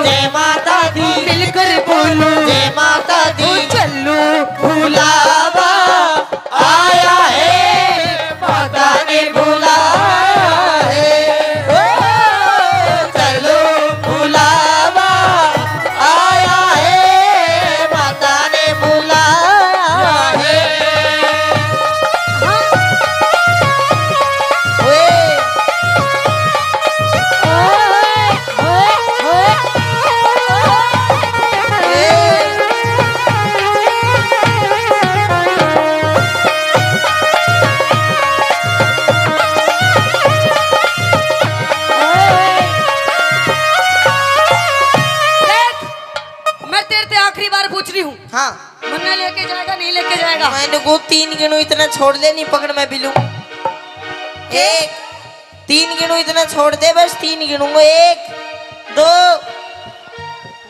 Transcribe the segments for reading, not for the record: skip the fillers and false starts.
जय माता दी, मिलकर बोलो जय माता दी। चलो बुलावा आया है, माता ने बुलाया है। ओ, चलो बुलावा आया है, माता ने बुलाया है। ओए, मैं तेरे से आखिरी बार पूछ रही हूँ, हाँ मुन्ना लेके जाएगा नहीं लेके जाएगा? मैंने को 3 गिनू इतना छोड़ दे, नहीं पकड़ मैं भी लूं। 1 3 गिनू इतना छोड़ दे, बस 3 गिनूंगा। 1 2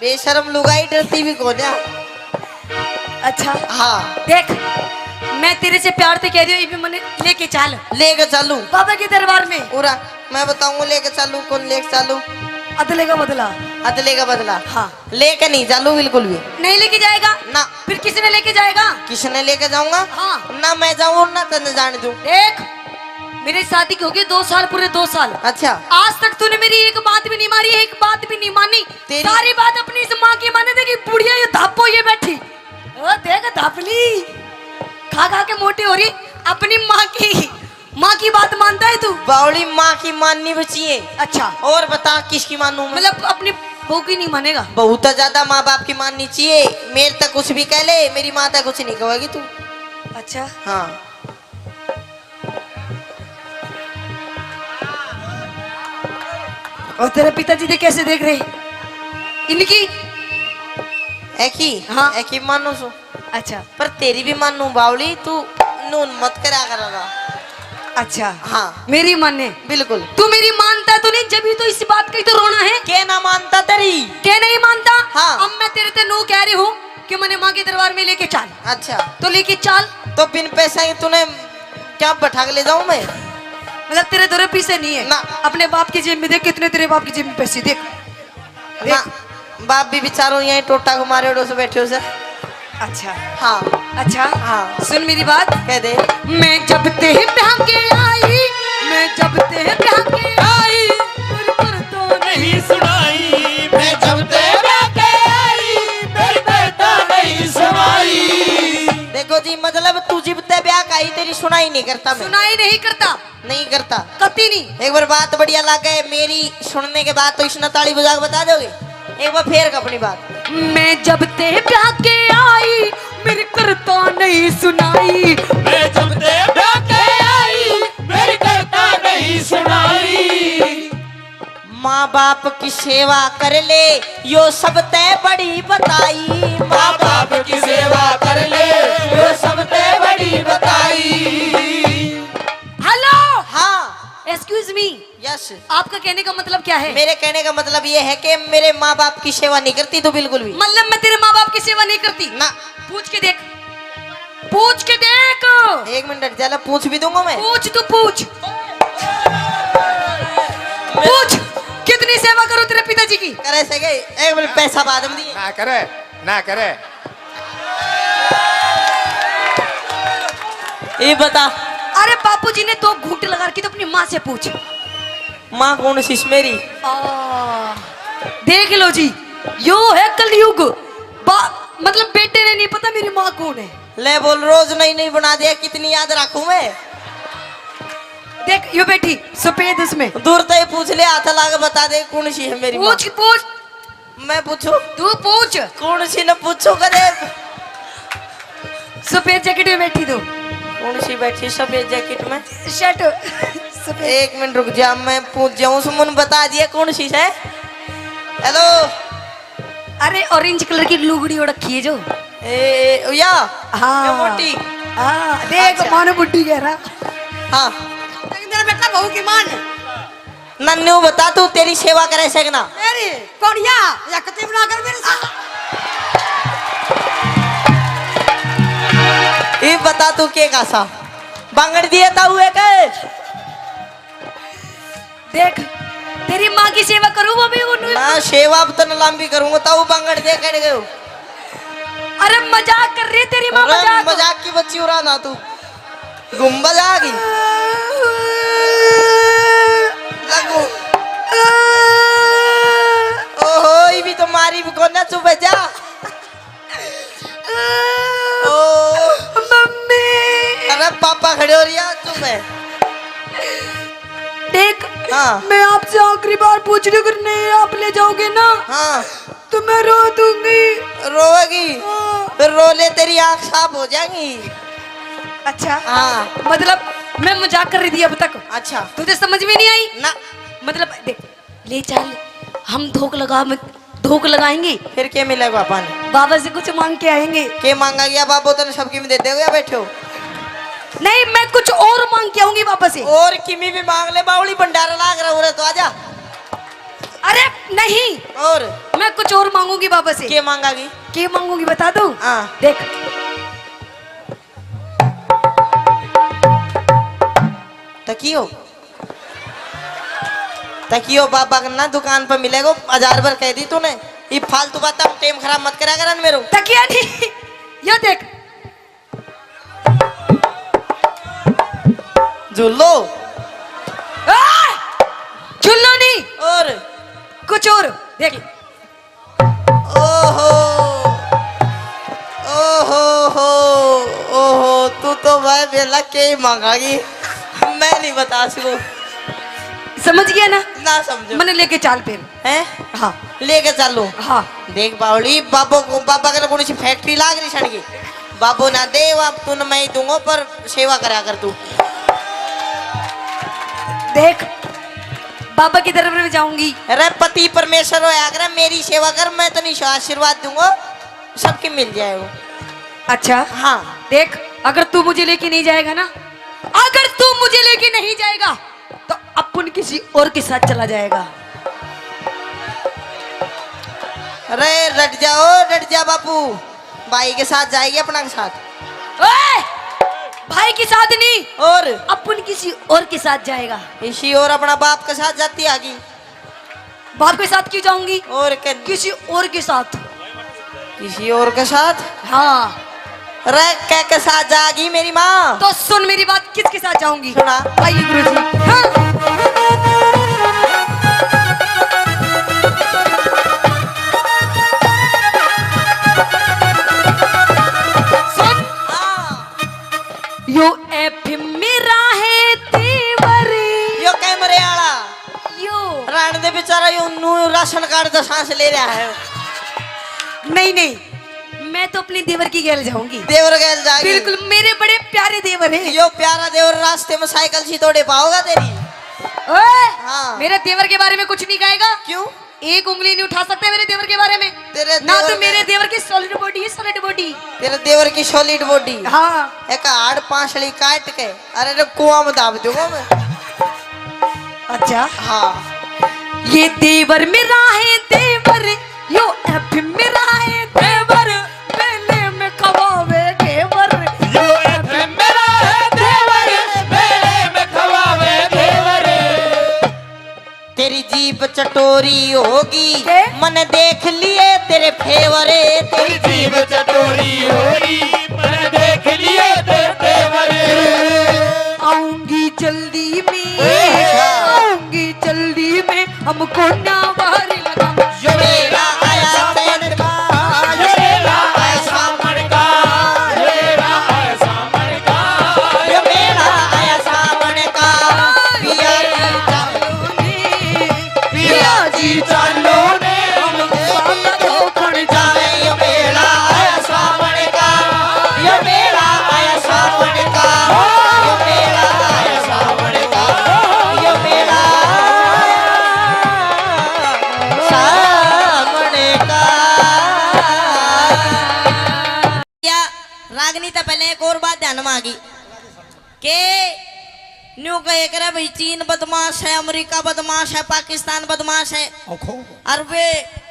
बेशरम लुगाई, डरती भी कौन है? अच्छा हाँ देख, मैं तेरे से प्यार से कह रही हूँ, ये भी मैंने लेके चल लेके चलूं बाबा के दरबार में। पूरा मैं बताऊंगा लेके चलूं, कौन लेके चलूं? अदले का बदला। अदले का बदला। हाँ लेके नहीं चलूं बिल्कुल भी नहीं लेके जाएगा ना। फिर किसने लेके जाएगा? किसने लेके जाऊंगा? हाँ ना मैं जाऊं ना तने जाने दूं। देख, मेरी शादी की हो गई 2 साल, पूरे 2 साल। अच्छा आज तक तूने मेरी एक बात भी नहीं मारी, एक बात भी नहीं मानी। तेरी- सारी बात अपनी इस माँ की माने थे कि बुढ़िया ये धापो ये बैठी। ओ देख धापली, खा खा के मोटी हो रही। अपनी माँ की बात मानता है तू? बावली माँ की माननी बची है। अच्छा और बता किसकी मानूं मैं? मतलब अपनी बहू की नहीं मानेगा? बहुत ज्यादा माँ बाप की माननी चाहिए। मेरे तक कुछ भी कह ले, मेरी माँ तक कुछ नहीं कहेगी तू। अच्छा हाँ और तेरे पिताजी ने कैसे देख रहे इनकी? एक ही हाँ। एक ही मानू सु, अच्छा पर तेरी भी मानू बावली, तू नून मत करा करा। अच्छा हाँ मेरी माने? बिल्कुल। तू मेरी मानता तो नहीं, जब भी तो इस बात का ही तो रोना है। के ना मानता तेरी? क्या नहीं मानता? हाँ। अब मैं तेरे से नो कह रही हूँ कि मैंने माँ के दरबार में लेके चल। अच्छा तो लेके चल। तो बिन पैसा ही तूने क्या बैठा के ले जाऊं मैं? मतलब तेरे दो पैसे नहीं है ना। अपने बाप की जेब में देख, कितने तेरे बाप की जेब में पैसे देख। ना बाप भी बेचारो यहीं टोटा को मारे उड़ो से बैठे हो सर। अच्छा हाँ अच्छा हाँ सुन मेरी बात। कह दे। मैं जब ते ब्याह के आई, मैं जब ते ब्याह के आई, पर तो नहीं सुनाई, मैं जब तेरा के आई, मेरी बेटा नहीं सुनाई। देखो जी, मतलब तू जिबते ब्याह का ही तेरी सुनाई नहीं करता मैं। सुनाई नहीं करता? नहीं करता कती नहीं। एक बार बात बढ़िया लगे मेरी सुनने के बाद तो इसने ताली बजा के बता दोगे? एक बार फेर अपनी बात। मैं जब ते ब्याह के आई, मेरी करता नहीं सुनाई। मैं जब तेरा के आई, मेरी करता नहीं सुनाई। माँ बाप की सेवा कर ले, यो सब तय बड़ी बताई। माँ बाप की सेवा कर ले, यो सब ते बड़ी बताई। हेलो हाँ एक्सक्यूज मी, यस। आपका कहने का मतलब क्या है? मेरे कहने का मतलब ये है कि मेरे माँ बाप की सेवा नहीं करती तो बिल्कुल भी मतलब मैं तेरे माँ बाप की सेवा नहीं करती? ना। पूछ के देख, पूछ के देख। 1 मिनट चलो पूछ भी दूंगा मैं। पूछ तू पूछ, पूछ कितनी सेवा करूं तेरे पिताजी की? करे सके एक मिनट पैसा बाद में दिए। ना करे ना करे। ये बता अरे बापूजी ने 2 घूंटे लगा रखी, तो अपनी माँ से पूछ। माँ कौन सी मेरी? देख लो जी, यो है कलयुग। मतलब बेटे ने नहीं पता मेरी माँ कौन है। ले बोल, रोज नई नई बना दिया, कितनी याद रखूं मैं? देख यो बेटी सफेद उसमें। दूर तक पूछ ले, हाथ लाके बता दे कौन सी है मेरी माँ। पूछ पूछ, मैं पूछूं? तू पूछ। कौन सी न पूछो करे। सफेद जैकेट में बैठी तू, कौन सी बैठी सफेद जैकेट में? शर्ट सफेद। 1 मिनट रुक जा, मैं पूछ जाऊं। सुमन बता दिया कौन सी है। हेलो। अरे ऑरेंज कलर की लुगड़ी ओढ़ रखी है जो। या हाँ ये मोटी। हाँ देख अच्छा। मानो बुड्ढी कह रहा। हाँ तेरा बेटा बहू की मान है। नन्नू बता, तू तेरी सेवा करे सकना? मेरी कौड़िया या कते बना कर मेरे साथ। ये बता तू के कासा बांगड़ दिए था हुए के? देख तेरी माँ की सेवा करूँ वो भी उन्हें। ना सेवा अब तो न लंबी करूंगा ताऊ बांगड़ दे कट गयो। अरे मजाक कर रही तेरी माँ, अरे मजाक। मजाक की बच्ची उड़ा ना तू गुम्बद आ गई लगू। ओहो ये भी तुम्हारी भी कोना चुप है जा। ओ मम्मी अरे पापा खड़े हो रही है चुप है। देख हाँ मैं आपसे आखिरी बार पूछ रही हूँ, अगर नहीं आप ले जाओगे ना हाँ तो मैं रो दूंगी। रोएगी फिर रो ले तेरी आँख साफ हो जाएंगी। अच्छा हाँ मतलब मैं मजाक कर रही थी अब तक, अच्छा तुझे समझ में नहीं आई ना मतलब देख ले चल हम धोख लगाएंगे, फिर क्या मिलेगा पापा ने बाबा से कुछ मांग के आएंगे। के मांगा गया बाबू तो सबकी में देते हो या बैठे हो। नहीं मैं कुछ और मांग के आऊंगी बाबा से। और किमी भी मांग ले बावली भंडारा लाग रहा हो तो आजा। अरे नहीं और मैं कुछ और मांगूंगी बाबा से। के मांगागी क्या मांगूंगी बता दूं? हाँ देख तकियो तकियो बाबा का ना दुकान पर मिलेगा 1000 बार कह दी तूने। ये फालतू बात अब टाइम खराब मत करा कर मेरो। तकिया नहीं ये देख झुल्लो झुल्लो नहीं और कुछ और देख। ओहो ओहो हो ओहो तू तो भाई बेला के ही मांगागी मैं नहीं बता सकूं। समझ गया ना? ना समझो मैंने लेके चाल फिर हैं हाँ लेके चलो। हाँ देख बावली बाबा का कौन सी फैक्ट्री लाग रही छड़ की बाबू ना दे अब तू न मैं ही दूंगा पर सेवा करा कर तू। देख बाबा की तरफ में जाऊंगी। अरे पति परमेश्वर होया कर मेरी सेवा कर मैं तो नहीं आशीर्वाद दूंगा सबके मिल जाएगा। अच्छा हाँ देख अगर तू मुझे लेके नहीं जाएगा ना, अगर तू मुझे लेके नहीं जाएगा तो अपन किसी और के साथ चला जाएगा। अरे रट जा बापू भाई के साथ जाएगी अपना के साथ। ओए! भाई के साथ नहीं और अपन किसी और के साथ जाएगा। इसी और अपना बाप के साथ जाती आगी। बाप के साथ क्यों जाऊंगी? और किसी और के साथ। किसी और के साथ हाँ अरे क्या के साथ जाएगी मेरी माँ? तो सुन मेरी बात, किसके साथ जाऊंगी? सुना आइए गुरुजी। हाँ सुन यो एफ मेरा है तेवरी यो कैमरे आला यो रान दे बेचारा यो नू राशन कार्ड तो सांस ले रहा है। नहीं मैं तो अपने देवर की गैल जाऊंगी। देवर गैल जाएगी बिल्कुल मेरे बड़े प्यारे देवर हैं। यो प्यारा देवर रास्ते में साइकिल सी तोड़े पाओगा तेरी। ओए! हाँ मेरे देवर के बारे में कुछ नहीं कहेगा। क्यों? एक उंगली नहीं उठा सकते मेरे देवर के बारे में। तेरे ना देवर तो मेरे में- देवर की सॉलिड बॉडी है, सॉलिड बॉडी। तेरे देवर की सॉलिड बॉडी हाँ एक हाड़ पांचड़ी काट के अरे रे कुआं में दाब दूंगा मैं। अच्छा हाँ ये देवर मेरा है देवर, यो एफ मेरा है देवर, मेले में कबावे घेवर। यो एफ मेरा है देवर, मेले में खवावे देवर। तेरी जीभ चटोरी होगी के? मन देख लिए तेरे फेवरे तेरी जीभ चटोरी होगी, मैंने देख लिए तेरे देवर। आऊंगी जल्दी में, अच्छा। आऊंगी जल्दी में, हमको ना बाहर लगा। यो मेरा आया पेट का ये मेरा ऐसा मड़का, ये मेरा ऐसा मड़का। यो मेरा आया सावन का पिया पिया जी चलो ने हमको खड़ जाए। यो मेरा आया सावन का यो मेरा आया सावन का यो मेरा आया सावन का यो मेरा सावन का। या रागनी तो पहले एक और बात ध्यान में आ गई के न्यू कहे करे भाई चीन बदमाश है, अमेरिका बदमाश है, पाकिस्तान बदमाश है और वे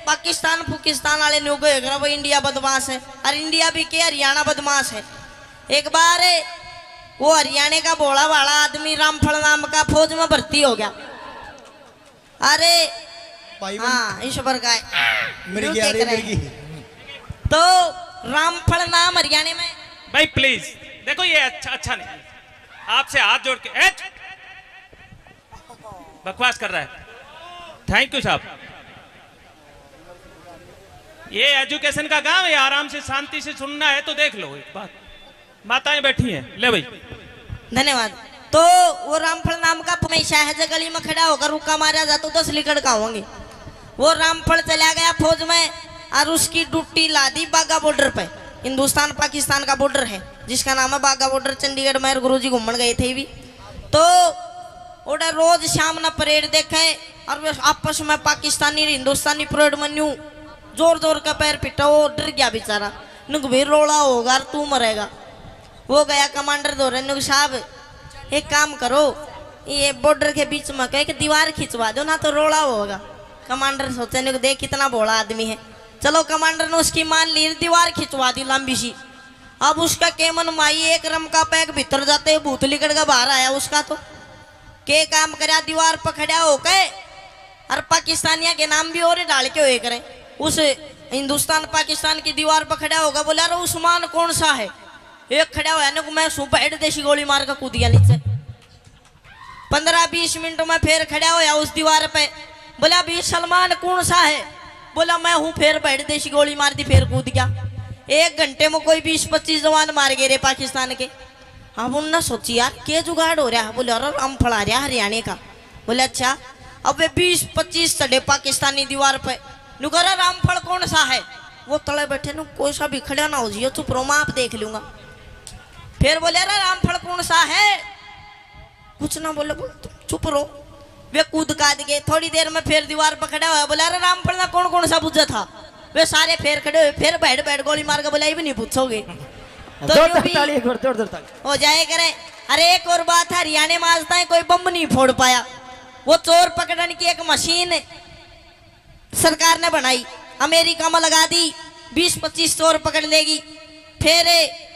पाकिस्तान फुकिस्तान वाले न्यू कहे करे भाई इंडिया बदमाश है और इंडिया भी के हरियाणा बदमाश है। एक बार वो हरियाणा का भोला वाला आदमी रामफल नाम का फौज में भर्ती हो गया अरे भाई हाँ ईश्वर का है। मेरी यूं की आ क्या रही है, करें? मेरी की। तो रामफल नाम हरियाणा में भाई प्लीज देखो ये अच्छा नहीं, आपसे हाथ जोड़ के बकवास कर रहा है। थैंक यू साहब। ये एजुकेशन का काम है, आराम से शांति से सुनना है तो देख लो। एक बात, माताएं बैठी हैं, ले भाई। धन्यवाद। तो वो रामफल नाम का हमेशा है गली में खड़ा होकर रुका मारा जाता तो 10 लीटर का होंगे। वो रामफल चला गया फौज में और उसकी ड्यूटी ला दी बागा बॉर्डर पे। हिंदुस्तान पाकिस्तान का बॉर्डर है जिसका नाम है बागा बॉर्डर। चंडीगढ़ में गुरुजी घूमन गए थे भी। तो ओडा रोज शाम ना परेड देखे और वे आपस में पाकिस्तानी और हिंदुस्तानी परेड में न्यू जोर जोर का पैर पिटा। वो डर गया बेचारा, नुक भी रोड़ा होगा और तू मरेगा। वो गया कमांडर दो नुक साहब एक काम करो, ये बॉर्डर के बीच में कह के दीवार खिंचवा दो ना तो रोड़ा होगा। कमांडर सोचे नुक देख कितना भोला आदमी है। चलो कमांडर ने उसकी मान ली, दीवार खिंचवा दी लंबी सी। अब उसका केमन माई एक रम का पैक भीतर जाते भूत लिकड़ का बाहर आया उसका। तो के काम करा दीवार पर खड़ा होके और पाकिस्तानिया के नाम भी और डाल के हुए करें। उस हिंदुस्तान पाकिस्तान की दीवार पर खड़ा होगा, बोला अरे उस्मान कौन सा है। एक खड़ा हुआ ना मैं सुबह हेड देशी गोली मार कर कूद गया नीचे। 15-20 मिनट में फिर खड़ा होया उस दीवार पे, बोला भी सलमान कौन सा है। बोला मैं हूँ। फिर बैठ देशी गोली मार दी, फिर कूद गया। 1 घंटे में कोई 20-25 जवान मार गए रे पाकिस्तान के। अब उन्होंने सोची यार के जुगाड़ हो रहा है। बोले अरे रामफल आ रहा हरियाणा का। बोले अच्छा। अब वे 20-25 चढ़े पाकिस्तानी दीवार पे। नुकरा रामफल कौन सा है। वो तले बैठे नु कोई सा भी खड़ा ना हो जियो, चुप रहो मैं आप देख लूंगा। फिर बोले अरे रामफल कौन सा है। कुछ ना बोले, चुप रहो। वे कूद काद गए। थोड़ी देर में फिर दीवार पर खड़ा हुआ, बोला अरे रामफल ना कौन कौन सा पूछा था। वे सारे फिर खड़े हुए, फिर बैठ बैठ गोली मार के बोला ये भी नहीं पूछोगे तो यूं भी हो जाए करे। अरे एक और बात है, हरियाणा में आज तक कोई बम नहीं फोड़ पाया। वो चोर पकड़ने की एक मशीन सरकार ने बनाई, अमेरिका में लगा दी। 20-25 चोर पकड़ लेगी। फिर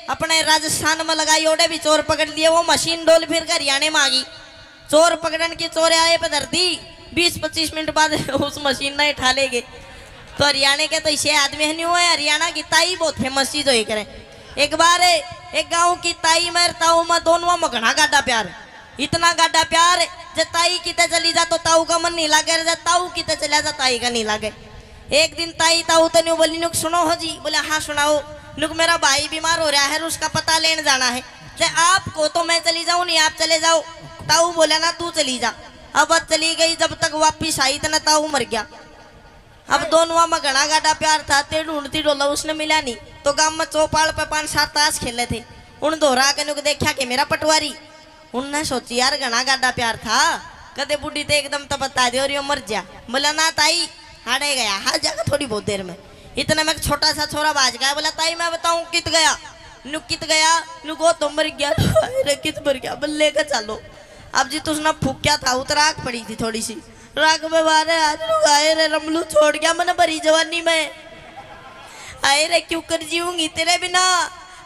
अपने राजस्थान में लगाई, ओडे भी चोर पकड़ लिए। वो मशीन डोल फिर हरियाणा में आ गई। चोर पकड़न की चोर आए पे धर दी। 20-25 मिनट बाद उस मशीन ने उठा लेगे। तो हरियाणा के तो इसे आदमी नहीं हुए। हरियाणा की ताई बहुत फेमस चीज हो करे। एक बार एक गांव की ताई में ताऊ में दोनों में घना गाडा प्यार, इतना गाडा प्यार जब ताई किते चली जा तो ताऊ का मन नहीं लागे, जब ताऊ किते चला जा ताई का नहीं लागे। एक दिन ताई ताऊ तो नहीं बोली, नुक सुनो हो जी। बोले हाँ सुनाओ। नुक मेरा भाई बीमार हो रहा है, उसका पता लेने जाना है। आपको तो मैं चली जाऊं नहीं, आप चले जाओ। ताऊ बोला ना तू चली जा। अब चली गई, जब तक वापिस आई तो ना ताऊ मर गया। अब दोनों में घना गाडा प्यार था। ते ढूंढती डोला उसने मिला नहीं। तो गांव में चौपाल पे 5-7 ताश खेले थे। उन दोहरा के नुक देखा कि मेरा पटवारी। उनने सोची यार घना गाडा प्यार था, कदे बुढ़ी तो एकदम तो बता दे और यो मर जा। बोला ना ताई हाड़े गया, हार जाएगा थोड़ी बहुत देर में। इतना में छोटा सा छोरा बाज गया। बोला ताई मैं बताऊं कित गया। नुक कित गया। नुको तो मर गया। अरे कित मर गया। बोले लेकर चलो। अब जी तुझने फूक्या था, उतराक पड़ी थी थोड़ी सी राग में मारे। आज आए रे रमलू छोड़ गया मैंने भरी जवानी में। आए रे क्यों कर जीऊंगी तेरे बिना।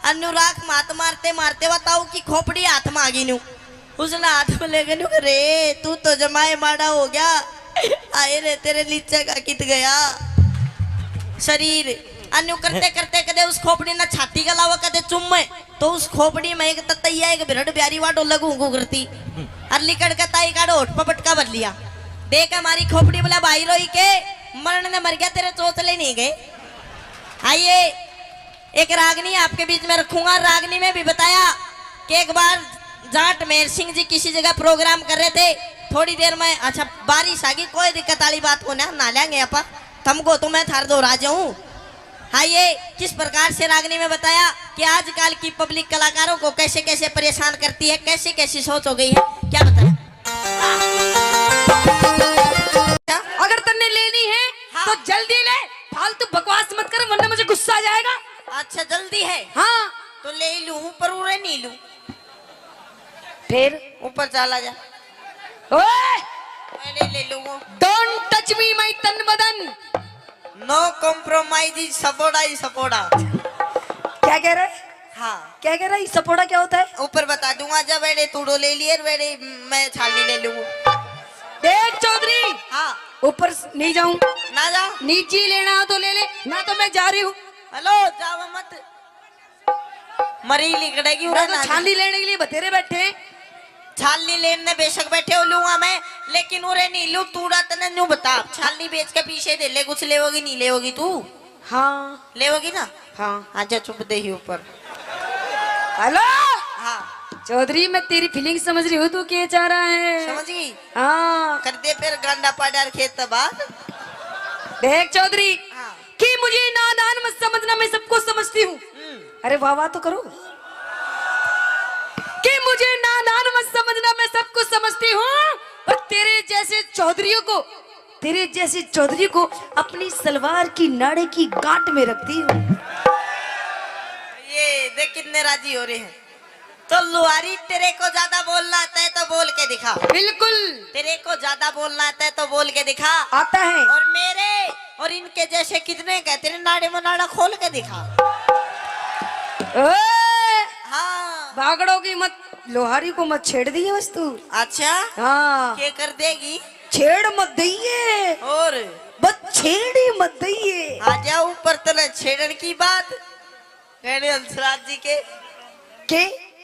अनुराग मात मारते मारते बताओ कि खोपड़ी हाथ में आ गई न्यू। उसने हाथ में ले गए रे तू तो जमाए माड़ा हो गया। आए रे तेरे नीचे का कित गया शरीर। अन्यू करते करते कदे उस खोपड़ी ना छाती का लावा कदे चुम में। तो उस खोपड़ी में एक ततैया एक बिरड़ प्यारी वाटो लगू करती। और लिकड़ का ताई का होठ पपटका बदल लिया। देख हमारी खोपड़ी। बोला भाई रोई के मरण ने मर गया, तेरे चोचले नहीं गए। आइए एक रागनी आपके बीच में रखूंगा। रागनी में भी बताया कि एक बार जाट मेहर सिंह जी किसी जगह प्रोग्राम कर रहे थे। थोड़ी देर में अच्छा बारिश आ गई, कोई दिक्कत वाली बात को ना लेंगे अपा तुमको तो मैं थार दो राजा हूँ। आइए किस प्रकार से रागनी में बताया कि आजकल की पब्लिक कलाकारों को कैसे कैसे परेशान करती है, कैसे कैसी सोच हो गई है। क्या बताया। अगर तन्ने लेनी है हाँ। तो जल्दी ले, फालतू बकवास मत कर वरना मुझे गुस्सा आ जाएगा। अच्छा जल्दी है हाँ तो ले ही लूं, ऊपर उड़े नहीं लूं। फिर ऊपर चला जा। ओए मैं ले लूंगा। डोंट टच मी माय तन बदन। नो कॉम्प्रोमाइज सपोर्टा ही सपोर्टा। क्या कह रहा है। हाँ क्या कह रहा है। सपोर्टा क्या होता है। ऊपर बता दूंगा। जब बेड़े तूड़ो ले लिए बेड़े मैं छाली ले लूंगा। देख चौधरी, हाँ ऊपर नहीं जाऊं, ना जा। नीचे लेना हो तो ले ले, ना तो मैं जा रही हूँ। हेलो जावा मत, मरी लिकड़ेगी मैं उड़ा तो ना। छाली लेने के लिए बतेरे बैठे हैं। छाली लेने बेशक बैठे हो लूंगा मैं, लेकिन उरे नहीं लू। तू तने न्यू बता, छाली बेच के पीछे दे ले, कुछ लेवोगी नहीं लेवोगी तू? हाँ लेवोगी ना? हाँ। आजा चुप दे ही ऊपर। हेलो हाँ चौधरी, मैं तेरी फीलिंग समझ रही हूँ, तू क्या चाह रहा है? समझ गई। हाँ कर दे फिर गांडा पाडार खेत बाद। देख चौधरी, हाँ। कि मुझे नादान मत समझना, मैं सबको समझती हूँ। अरे वाह वाह तो करो। कि मुझे नादान मत समझना, मैं सब कुछ समझती हूँ। और तेरे जैसे चौधरी को अपनी सलवार की नाड़े की गांठ में रखती हूँ। ये देख कितने राजी हो रहे हैं। तो लुहारी, तेरे को ज्यादा बोलना आता है तो बोल के दिखा। बिल्कुल तेरे को ज्यादा बोलना आता है तो बोल के दिखा। आता है। और मेरे और इनके जैसे कितने कहते हैं, नाड़े में नाड़ा खोल के दिखा। ओए, हाँ भागड़ों की मत, लोहारी को मत छेड़ दिए बस तू। अच्छा हाँ क्या कर देगी? छेड़ मत दइए, और बस छेड़ ही मत दइए। आजा ऊपर तले छेड़न की बात कहने हंसराज जी के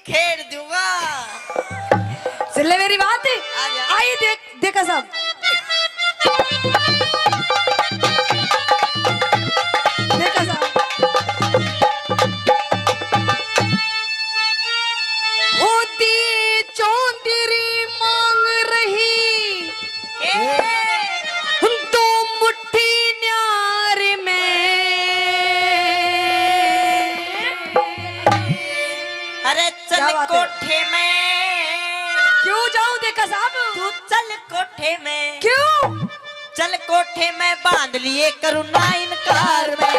खेड़ दूंगा। सुन ले मेरी बात। आजा। आई देखा साहब, देखा साहब, होती चौधरी मांग रही तो मुट्ठी न्यार में। अरे क्या चल बात है? कोठे में। क्यों जाऊं देखा साहब? तू चल कोठे में। क्यों? चल कोठे में बांध लिए करुणा इनकार में।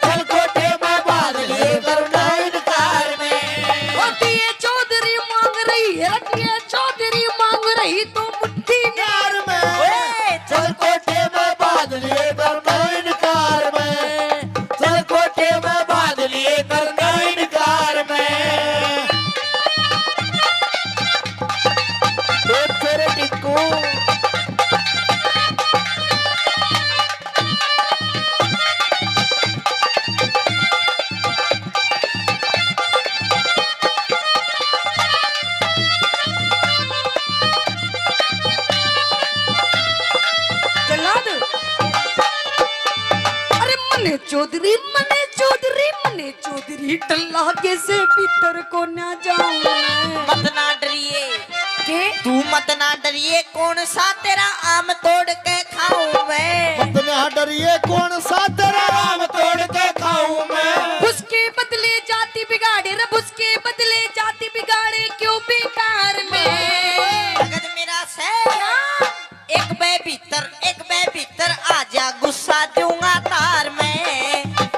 चल कोठे में बांध लिए करुणा इनकार में। होती है चौधरी मांग रही है, रखी है चौधरी मांग रही तो मुट्ठी न्यार में। ओए, चल कोठे में बांध लिए करुणा इनकार में। चल कोठे में बांध लिए करुणा इनकार में। तेरे टिक्कू जल्लाद। अरे मने चौधरी टल्ला के से भीतर को ना जाऊं मैं। मत ना डरिए, के तू मत ना डरिए, कौन सा तेरा आम तोड़ के खाऊं मैं। मत ना डरिए, कौन सा तेरा आम तोड़ के खाऊं मैं। उसके बदले जाति बिगाड़े, रब उसके बदले जाति बिगाड़े क्यों बेकार में। अगर मेरा सैर एक बे भीतर आजा, गुस्सा दूंगा तार में।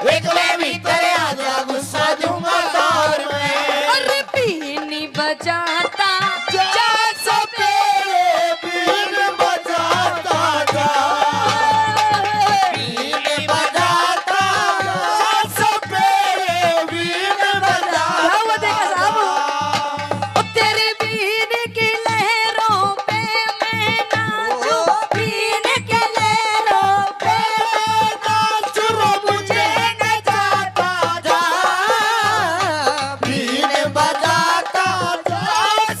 एक मैं भीतर आजा, गुस्सा दूंगा तार में। अरे बीनी बजाता जा सपेरे बीन बजाता जा। बीन बजाता जा सपेरे बीन बजाता क्या हुआ देखा साहब? जा। ओ तेरे बीन की लहरों पे मैं नाचूं, बीन की लहरों पे नाचुरो मुझे नचाता जा। बीन बजाता जा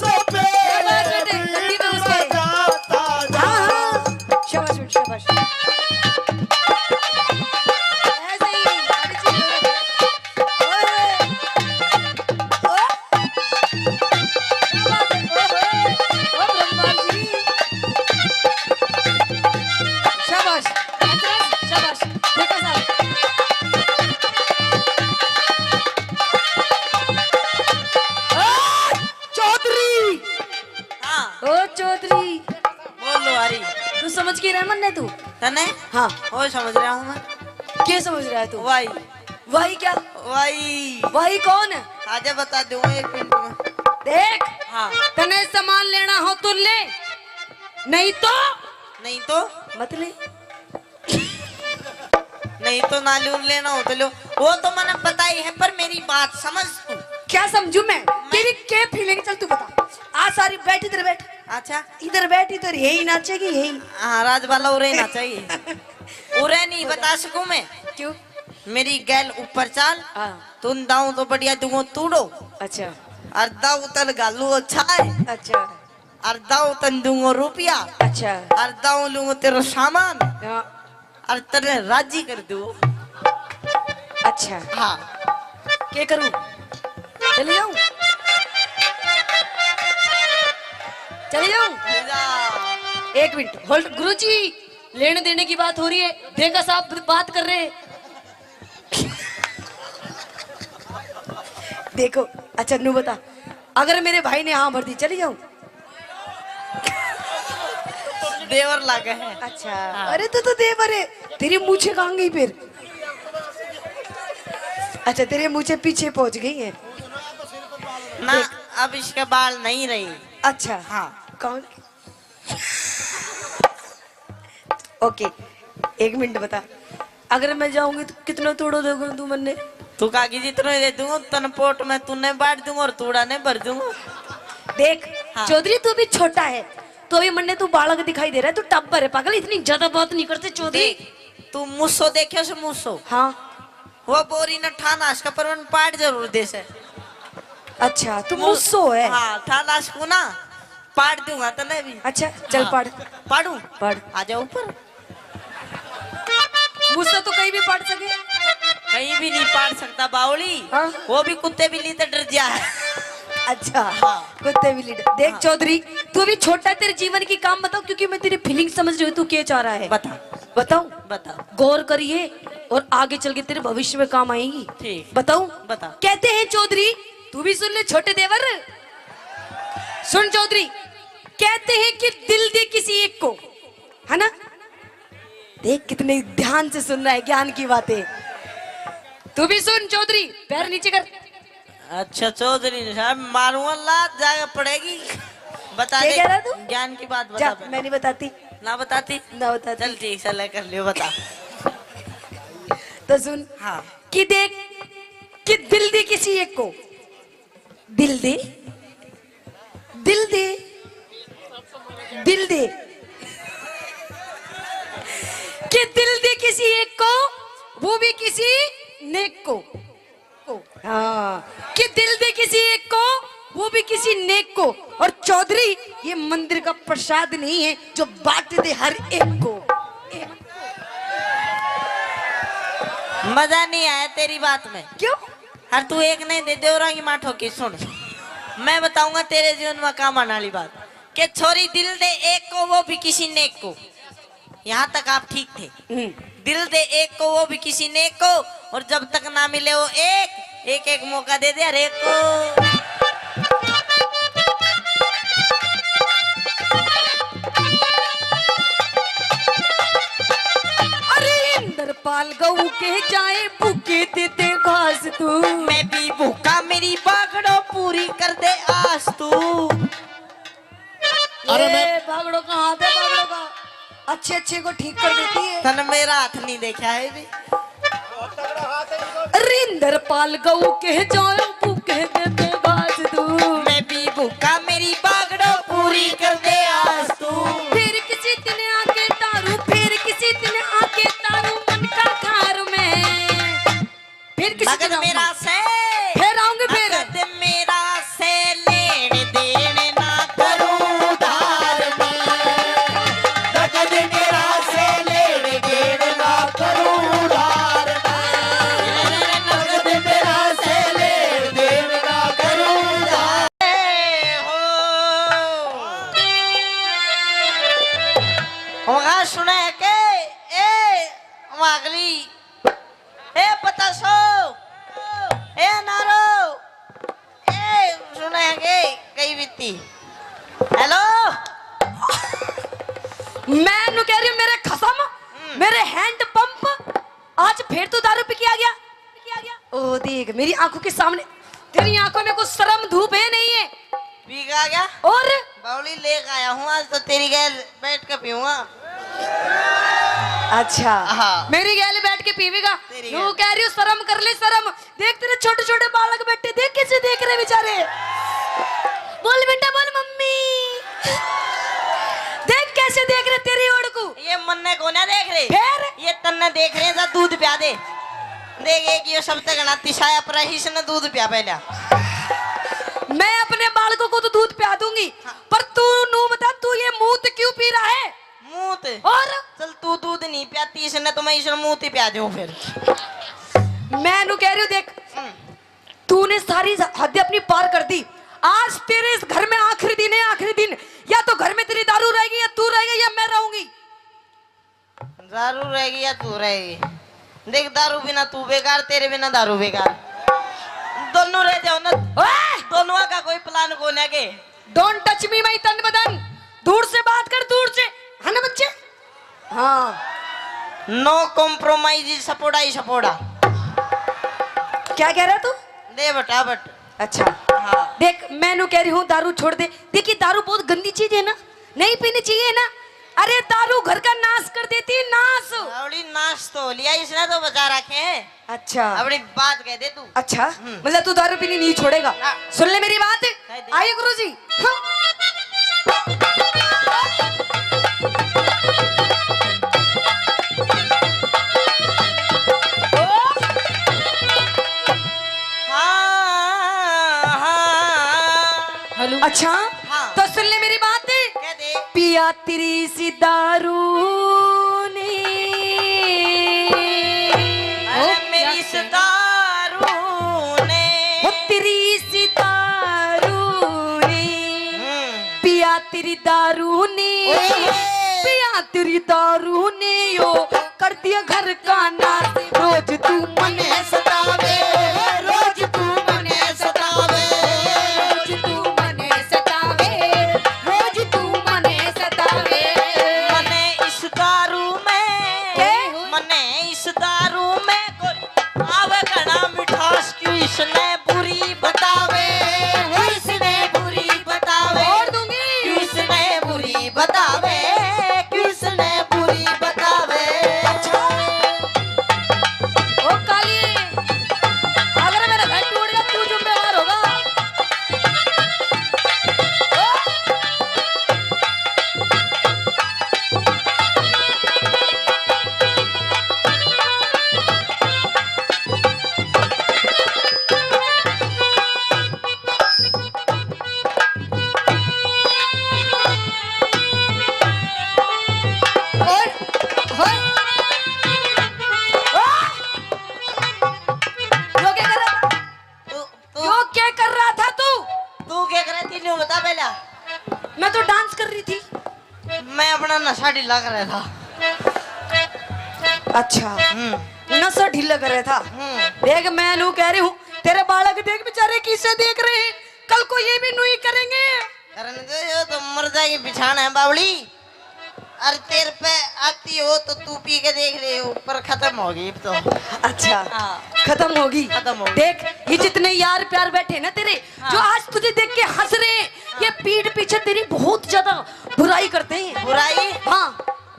सपेरे बीन बजाता जा। शाबाश बेटा, शाबाश। ऐसे ही सारी चीजें। ओए, ओए, क्या बात है? ओए, ओ ब्रह्मांड जी, शाबाश, शाबाश, देखा साहब। चौधरी, हाँ ओ चौधरी, बोल लुहारी। तू समझ के रहमन ने तू? तने हाँ, वो समझ रहा हूँ मैं। क्या समझ रहा है तू? वाई वही क्या? वाई वही कौन है? आजा बता दूंगा एक मिनट में। देख, हाँ तने सामान लेना हो तो ले, नहीं तो नहीं तो मत ले। नहीं तो नालून लेना हो तो लो, वो तो मैंने पता ही है, पर मेरी बात समझ तू। क्या समझू मैं? तेरी क्या फीलिंग, चल तू बता। आ सारी बैठ, इधर बैठ। अच्छा इधर बैठ, इधर यही नाचेगी यही। हाँ राज वाला उरे ना चाहिए। उरे नहीं बता सकूं मैं। क्यों? मेरी गैल ऊपर चाल, हाँ। तुम दाऊ तो बढ़िया दूंगो तूड़ो, अच्छा और दाऊ तन गालू अच्छा है, अच्छा और दाऊ तन दूंगो रुपया, अच्छा। और दाऊ लूंगो तेरा सामान, हाँ, और तेरे राजी कर दू। अच्छा हाँ क्या करूं? चले जाऊं? चले जाऊं? एक मिनट होल्ड। गुरुजी लेने देने की बात हो रही है, देखा साहब बात कर रहे हैं। देखो अच्छा नू बता, अगर मेरे भाई ने हाँ भर दी चली जाऊं? देवर लागे है। अच्छा अरे तो देवर है, तेरी मूछे कहाँ गई फिर? अच्छा तेरे मूछे पीछे पहुंच गई है ना, अब इसके बाल नहीं रही। अच्छा हाँ कौन? ओके एक मिनट बता, अगर मैं जाऊंगी तो कितना तोड़ो दोगे तू मन्ने? तू कागी जितना दे दूंगा तन पोट में तूने बांट दूंगा और तूड़ा ने भर दूंगा। देख हाँ। चौधरी तू भी छोटा है, तो अभी मन्ने तू बालक दिखाई दे रहा है, तू टब्बर है पागल, इतनी ज्यादा बात नहीं करते चौधरी। देख तू मुस्सो देखे से मुस्सो, हाँ वो बोरी न ठानाश का परवन पाट जरूर दे से। अच्छा तू मुस्सो है। हाँ ठानाश को ना पाट दूंगा तो नहीं भी। अच्छा चल हाँ। पढ़। पाड़ू पढ़। आ जाओ ऊपर। मुझसे तो कहीं भी पढ़ सके। कहीं भी नहीं पाट सकता बावली। हाँ। वो भी कुत्ते बिल्ली तो डर जा है। अच्छा हाँ। कुत्ते भी लीडर। देख हाँ। चौधरी तू अभी छोटा है, तेरे जीवन की काम बताओ, क्योंकि मैं तेरी फीलिंग समझ रही हूँ तू क्या चाह रहा है। बता बताऊं? बता। गौर करिए और आगे चल के तेरे भविष्य में काम आएगी। ठीक। बताऊं? बता। कहते हैं चौधरी, तू भी सुन ले छोटे देवर, सुन चौधरी, कहते हैं कि दिल दे किसी एक को, है ना? देख कितने ध्यान से सुन रहा है ज्ञान की बातें। तू भी सुन चौधरी, पैर नीचे कर। अच्छा चौधरी साहब मारूंगा लात जाके पड़ेगी। बता क्या दे कह रहा तू? ज्ञान की बात जा बता। मैं नहीं बताती, ना बताती ना बताती। चल ठीक से कर लियो बता। तो सुन हाँ कि देख कि दिल दे किसी एक को, दिल दे, दिल दे, दिल दे, कि दिल दे किसी एक को, वो भी किसी नेक को। हाँ कि दिल दे किसी एक को, वो भी किसी नेक को। और चौधरी ये मंदिर का प्रसाद नहीं है जो बांट दे हर एक को। मजा नहीं आया तेरी बात में। क्यों? हर तू एक नहीं दे देवरा की माठो की। सुन मैं बताऊंगा तेरे जीवन में काम आने वाली बात कि छोरी दिल दे एक को, वो भी किसी नेक को। यहाँ तक आप ठीक थे। दिल दे एक को, वो भी किसी नेक को, और जब तक ना मिले वो एक एक मौका दे दे हर एक को। इंद्रपाल गऊ के जाए भूखे देते घास तू, मैं भी भूखा मेरी बागड़ो पूरी कर दे आस तू। अरे ये मैं भागड़ो का हाथ है, भागड़ो का अच्छे अच्छे को ठीक कर देती है। तन मेरा हाथ नहीं देखा है भी। इंद्रपाल गऊ के जाए भूखे देते घास तू, मैं भी भूखा मेरी बागड़ो पूरी कर दे आस तू। फिर किसी दिन आके तारू, फिर किसी दिन आके तारू मन का घर में, फिर किसी नगद दिन मेरा से फिर आऊंगे फिर। नगद मेरा से लेने देने ना करूं उधार में, नगद मेरा से लेने देने ना करूं उधार में, नगद मेरा से लेने देने ना करूं उधार। होगा सुने के ए वागली ए पता सो ए नारो ए सुने के कई बीती। हेलो मैं नु कह रही हूँ मेरे खसम, मेरे हैंड पंप आज फिर तो दारू पी के आ गया। ओ देख मेरी आंखों के सामने, तेरी आंखों में कुछ शर्म धूप है नहीं है? पी के आ गया और बावली लेके आया हूँ आज तो तेरी गैल बैठ के पीऊंगा। अच्छा हाँ। मेरी गैल बैठ के पीवेगा। तेरी वो गैल। कह रही हूँ शर्म कर ले शर्म। देख तेरे छोटे छोटे बालक बैठे, देख कैसे देख रहे बेचारे। बोल बेटा बोल मम्मी। रे फिर? ये तन्ने देख रहे हैं जा दूध पिया दे देखे कि ये सब तक अतिशाया पर ही से दूध पिया पहले मैं अपने बालकों को तो दूध पिला दूंगी पर तू नू बता तू ये मूत क्यों पी रहा है मूत और चल तू दूध नहीं पियाती इसने तो मैं इसने मूत ही पिया दूं फिर मैं नू कह रही हूँ देख तूने सारी हद अपनी पार कर दी आज तेरे इस घर में आखिरी दिन है आखिरी दिन या तो घर में तेरी दारू रहेगी या तू रहेगी या मैं रहूंगी दारू रहेगी या तू रहेगी देख दारू बिना तू बेकार तेरे बिना दारू बेकार दोनों रह जाओ ना दोनों का कोई प्लान कौन है के डोंट टच मी माय तन बदन दूर से बात कर दूर से है ना बच्चे हाँ नो कॉम्प्रोमाइज सपोड़ा ही सपोड़ा क्या कह रहा तू दे बटा बट अच्छा हाँ देख मैं नू कह रही हूँ दारू छोड़ दे देखिए दारू बहुत गंदी चीज है ना नहीं पीनी चाहिए ना अरे दारू घर का नाश कर देती है नाश अबड़ी नाश तो लिया इसने तो बचा रखे हैं अच्छा अबड़ी बात कह दे तू अच्छा मतलब तू दारू पीनी नहीं छोड़ेगा हाँ। सुन ले मेरी बात कह दे। आइए गुरुजी हेलो अच्छा हाँ। तो सुन ले मेरी बात कह दे पिया तेरी सी दारू ने अरे मेरी इस दारू ने हो तेरी सी दारू ने पिया तेरी दारू ने पिया तेरी दारू ने यो कर दिया घर का नाश रोज तू मने सतावे रोज तू मने सतावे रोज तू मने सतावे रोज तू मने सतावे मने इस दारू में के? मने इस दारू में कोई आवे घना मिठास क्यों इसने बुरी बतावे इसने बुरी बतावे और दूंगी क्यों इसने बुरी बतावे क्यों इसने बुरी बतावे ओ काली अगर मेरा घर टूट गया तू जिम्मेदार होगा यो क्या कर रहा था तू यो क्या कर रहा था तू तू क्या कर रही थी न्यू बता पहला मैं तो डांस कर रही थी मैं अपना नशा ढीला कर रहा था अच्छा नशा ढीला कर रहा था देख मैं नू कह रही हूँ तेरे बालक देख बेचारे किसे देख रहे हैं कल को ये भी नू ही करेंगे करने दो यो तो मर जाएगी बिछाना है बावली अरे तेरे पे आती हो तो तू पी के देख रहे हो पर खत्म होगी अब तो अच्छा हाँ। खत्म होगी खत्म होगी। देख ये जितने यार प्यार बैठे ना तेरे जो आज तुझे देख के हंस रहे हैं, ये पीठ पीछे तेरी बहुत ज्यादा बुराई करते हैं बुराई हाँ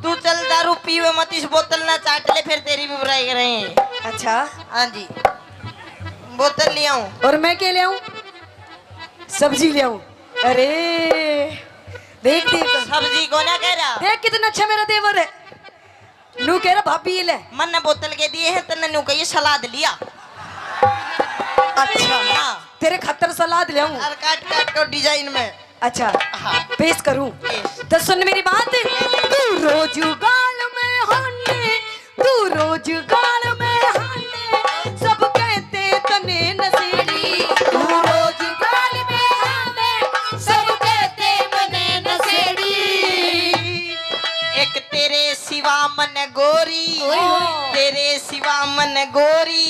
तू चल दारू पीवे मत इस बोतल ना चाट ले फिर तेरी भी बुराई करेंगे अच्छा हाँ जी बोतल ले आऊं और मैं क्या ले आऊं सब्जी ले आऊं अरे देख देख सब्जी को ना कह रहा देख कितना अच्छा मेरा देवर है नू कह रहा भाभी ये ले मन ने बोतल के दिए हैं तन्ने न्यू कही सलाद लिया अच्छा हाँ तेरे खतर सलाद ले आऊं और काट काट को डिजाइन में अच्छा हाँ पेश करूं पेश। तो सुन मेरी बात तू रोज गाल में हाने तू रोज गाल में हाने सब कहते तने नसेड़ी तू रोज गाल में हाने सब कहते मने नसेड़ी एक तेरे सिवा मन गोरी तेरे सिवा मन गोरी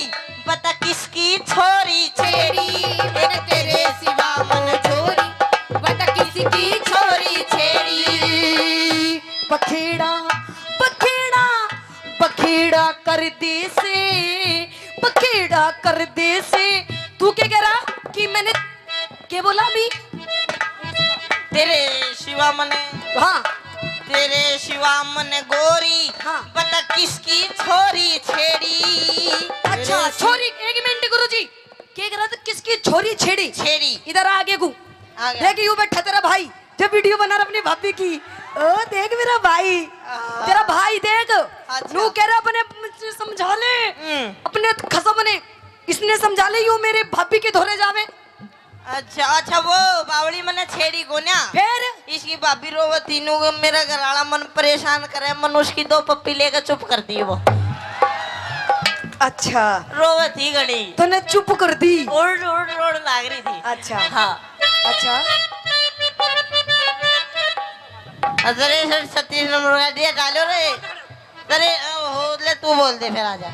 पता किसकी छोरी छेड़ी एक तेरे सिवा मन छोरी पता किसकी छोरी छेड़ी बखेड़ा बखेड़ा बखेड़ा कर दे से बखेड़ा कर दे से तू क्या कह रहा कि मैंने क्या बोला अभी तेरे सिवा मन हाँ तेरे सिवा मन गोरी हाँ। पता किसकी छोरी छेड़ी अच्छा छोरी एक मिनट गुरुजी क्या कह रहा था किसकी छोरी छेड़ी छेड़ी इधर आगे को आ गया। देख यू बैठा तेरा भाई जब वीडियो बना रहा अपनी भाभी की ओ देख मेरा भाई तेरा भाई देख अच्छा। नू कह रहा अपने समझा ले अपने खसो बने इसने समझा ले यू मेरे भाभी के धोरे जावे। अच्छा अच्छा वो बावड़ी मने छेड़ी को ना फिर इसकी भाभी रो तीनों को मेरा घरवाला मन परेशान करे मन उसकी 2 पप्पी लेकर चुप कर दी वो अच्छा रोवे थी घड़ी तूने चुप कर दी। ओड़ ओड़ ओड़ लाग रही थी। अच्छा हाँ अच्छा अरे सर 36 नंबर का दिया डालो रे अरे हो ले तू बोल दे फिर आजा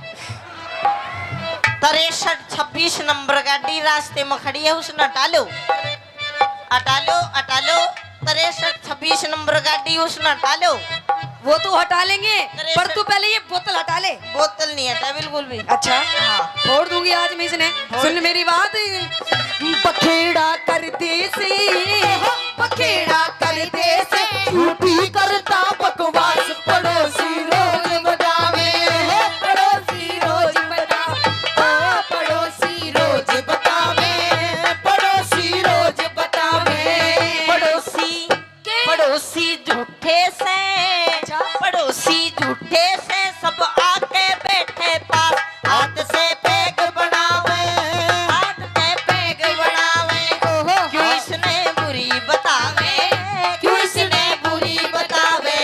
63-26 नंबर गाड़ी रास्ते में खड़ी है उसने हटा लो 63-26 नंबर गाड़ी उसने हटा लो। वो तो हटा लेंगे पर तू पहले ये बोतल हटा ले। बोतल नहीं हटा बिल्कुल भी। अच्छा हाँ छोड़ दूंगी आज मैं इसने। सुन मेरी बात पखेड़ा करते से पखेड़ा करते से झूठी करता बकवास पड़ोसी रोज बतावे पड़ोसी रोज बतावे पड़ोसी रोज बतावे पड़ोसी रोज बतावे पड़ोसी झूठे से पड़ोसी झूठे से सब आके बैठे पास हाथ से पैग बनावे हाथ से पैग बनावे क्यों इसने बुरी बतावे क्यों इसने बुरी बतावे।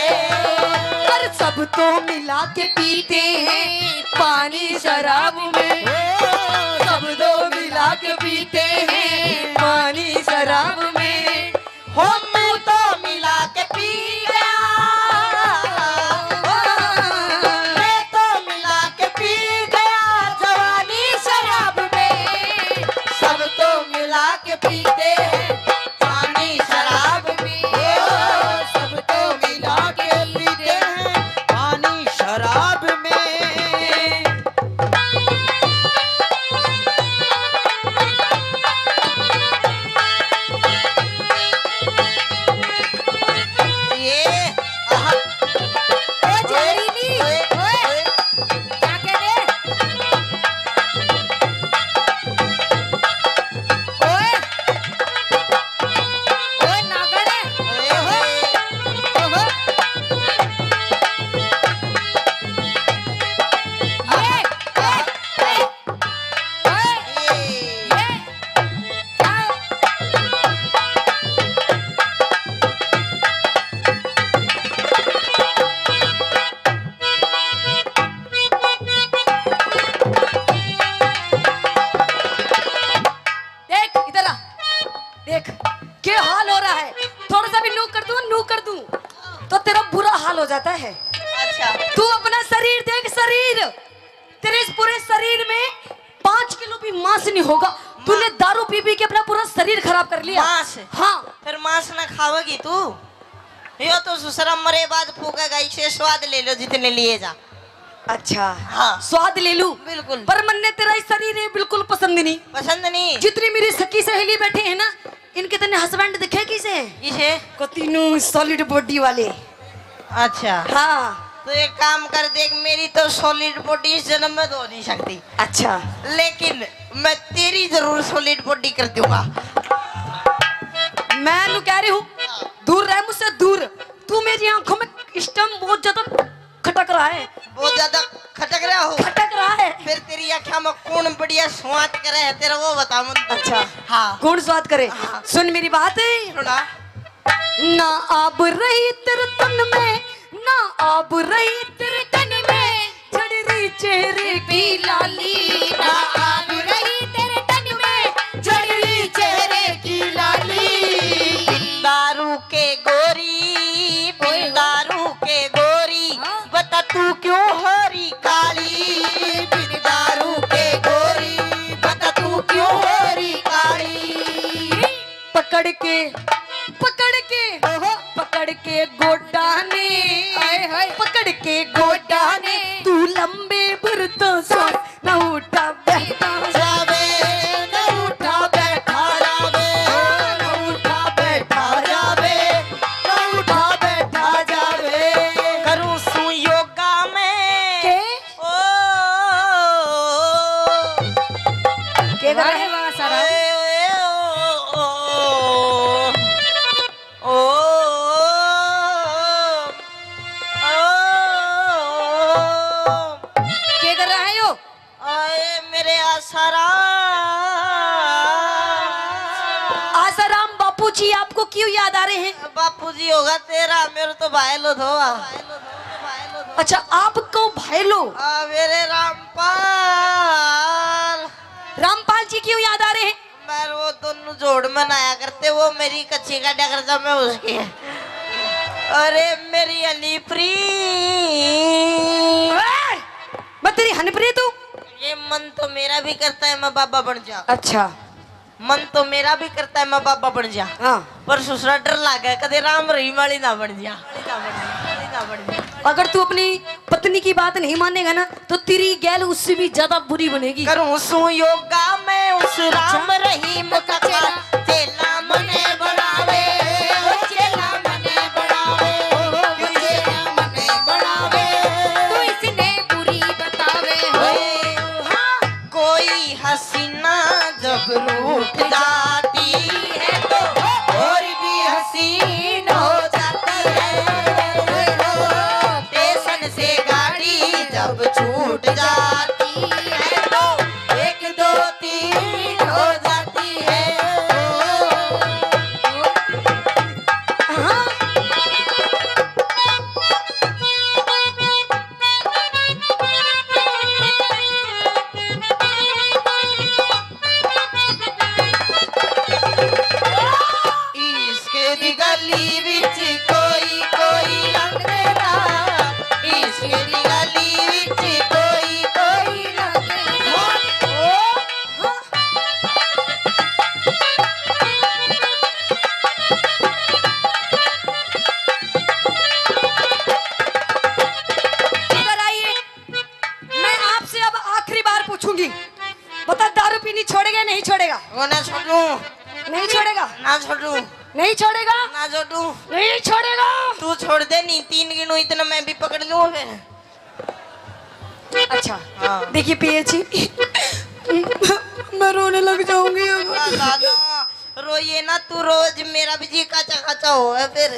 पर सब तो मिला के पीते हैं पानी शराब में सब तो मिला के पीते हैं पानी शराब में हो तू तो मिला के पी गया मैं तो मिला के पी गया जवानी शराब में सब तो मिला के पीते हैं पानी शराब में सब तो मिला के पीते हैं पानी शराब में। ये आहा, क्या कह रहे ओए ओए नागड़े ओए होए। देख इधर आ देख क्या हाल हो रहा है। थोड़ा सा भी नू कर दूं तो तेरा बुरा हाल हो जाता है। अच्छा तू अपना शरीर देख शरीर तेरे इस पूरे शरीर में 5 किलो भी मांस नहीं होगा। तूने दारू पी पी के अपना पूरा शरीर खराब कर लिया। मांस? हाँ फिर मांस ना खाओगी तू यो तो ससुरा मरे बाद फूकेगा इसे स्वाद ले लो जितने लिए जा। अच्छा हाँ। स्वाद ले लूं बिल्कुल। पर मन ने तेरा इस शरीर है बिल्कुल पसंद नहीं। पसंद नहीं जितनी मेरी सखी सहेली बैठे हैं ना इनके तने हस्बैंड दिखे किसे इसे को तीनों सॉलिड बॉडी वाले। अच्छा हाँ तो एक काम कर देख मेरी तो सॉलिड बॉडी इस जन्म में तो हो नहीं सकती अच्छा लेकिन मैं तेरी जरूर सॉलिड बॉडी कर दूंगा। मैं नु कह रही हूँ दूर रह मुझसे दूर। तू मेरी आंखों में इस टाइम बहुत ज्यादा खटक रहा है। बहुत ज्यादा खटक रहा हो खटक रहा है। फिर तेरी आँखों में कौन बढ़िया स्वाद करे है तेरा वो बता मुझे। अच्छा हाँ कौन स्वाद करे। हाँ। सुन मेरी बात सुना ना आब रही तेरे तन में ना आब रही तेरे तन में चढ़ रही चेहरे की लाली ना आब रही तेरे तन में चढ़ रही चेहरे की लाली। दारू के गोरी बता तू क्यों हरी काली बिन दारू के गोरी बता तू क्यों हरी काली। पकड़ के गोडा ने पकड़ के गोडा ने तू लंबे बुरतों से न उठा बैठा जावे न उठा बैठा जावे न उठा बैठा जावे न उठा बैठा जावे। करूं सू योगा में के ओ के कर रहे वहां सारा ओ आए मेरे आसाराम। आसाराम बापू जी आपको क्यों याद आ रहे हैं? बापूजी होगा तेरा, मेरे तो भाई लो धोआ। अच्छा आपको भाई लो। मेरे रामपाल। रामपाल जी क्यों याद आ रहे हैं? मैं वो दोनों जोड़ मनाया करते, वो मेरी कच्ची का डगर मैं उसकी। अरे मेरी अलीप्री, मैं तेरी हनप्रिय तू। ये मन तो मेरा भी करता है मैं बाबा बन जा। अच्छा मन तो मेरा भी करता है मैं बाबा बन जा, हाँ। पर दूसरा डर लागा कदे राम रहीम वाली ना बन जा। अगर तू अपनी पत्नी की बात नहीं मानेगा ना तो तेरी गैल उससे भी ज्यादा बुरी बनेगी। करूं सु योगा मैं उस राम रहीम का चेला मने बनावे, चेला मने बनावे, चेला मने बनावे। तो इसने बुरी बतावे हाँ। कोई हसीना जब रूठ जाती है तो और भी हसीन हो जाती है। स्टेशन से गाड़ी जब छूट जाती है तो 1 2 3 हो जाती है। हाँ। इसके दी गली विच कोई कोई लंघदा, इसके दी गली विच कोई कोई लंघदा। इधर आइए, मैं आपसे अब आखिरी बार पूछूंगी, बता दारू पीनी छोड़ेगा नहीं छोड़ेगा? वो ना छोड़ू, नहीं छोड़ेगा? ना छोड़ू, नहीं छोड़ेगा? ना छोड़ू। नहीं छोड़ेगा? तू छोड़ दे, नहीं 3 गिनू इतना मैं भी पकड़ लूं फिर। अच्छा हाँ। देखिए पिए जी, मैं रोने लग जाऊंगी अब। दादा रोइए ना, तू रोज मेरा भी जी काचा काचा हो है फिर।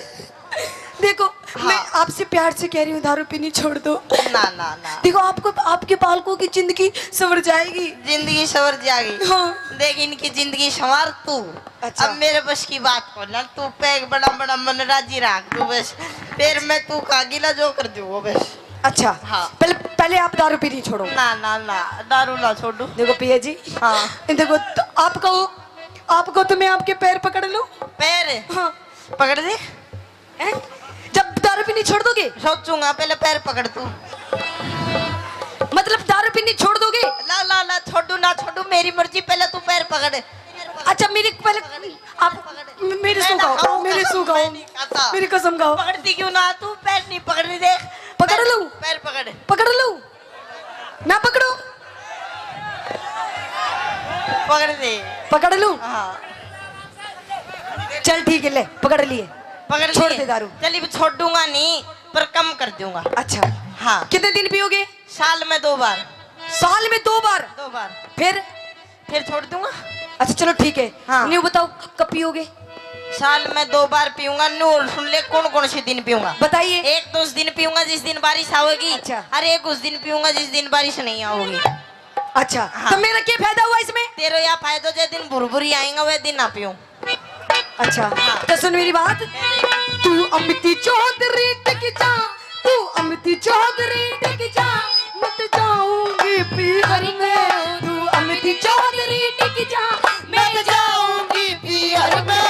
देखो हाँ। मैं आपसे प्यार से कह रही हूँ दारू पीनी छोड़ दो। ना ना ना, देखो आपको आपके बालकों की जिंदगी संवर जाएगी। जिंदगी सवर जाएगी। हाँ। देख इनकी जिंदगी संवार तू। अच्छा। अब मेरे बस की बात को ना, तू पैग बड़ा बड़ा मन राजी रख तू बस, फिर मैं तू कागिला जो कर दूँ वो बस। अच्छा हाँ। पहले आप दारू पीनी छोड़ो। ना ना ना, दारू ना छोड़ू। देखो पिया जी, हाँ। देखो तो आपको तो मैं आपके पैर पकड़ लूं। पैर हाँ। पकड़ दे। हैं? जब दारू पीनी छोड़ दोगे? सोचूंगा, पहले पैर पकड़ तू। मतलब दारू पीनी छोड़ दोगे? ला ला ला, छोड़ू ना छोड़ू मेरी मर्जी, पहले तू पैर पकड़। अच्छा मेरी पहले आप मेरे सो गाओ, मेरे सो गाओ, मेरी कसम गाओ। पकड़ती क्यों ना तू? पैर नहीं पकड़नी, देख। पकड़ लूं? पैर पकड़। पकड़ लूं? ना पकड़ो? पकड़ दे। पकड़ लूं? हाँ चल ठीक है, ले पकड़ लिए। पकड़ छोड़ लिए। दे दारू। चलिए छोड़ दूंगा नहीं, पर कम कर दूंगा। अच्छा हाँ। कितने दिन पियोगे? साल में 2 बार। साल में 2 बार? 2 बार फिर छोड़ दूंगा। अच्छा चलो ठीक है। हाँ। न्यू बताओ कब पियोगे? साल में 2 बार पीऊंगा। नूर सुन ले, कौन कौन से दिन पीऊंगा? बताइए। एक तो उस दिन पीऊंगा जिस दिन बारिश आओगी। अच्छा। और एक उस दिन पीऊंगा जिस दिन बारिश नहीं आओगी। अच्छा हाँ। तो मेरा क्या फायदा हुआ इसमें? तेरे या फायदा जिस दिन भुरभुरी आएगा वह दिन ना पीऊं। अच्छा हाँ। तो सुन मेरी बात, तू अमिती चौधरी टिक जा, तू अमिती चौधरी टिक जा, मत जाऊंगी पीहर में। तू अमिती चौधरी टिक जा, मैं जाऊंगी पीहर में।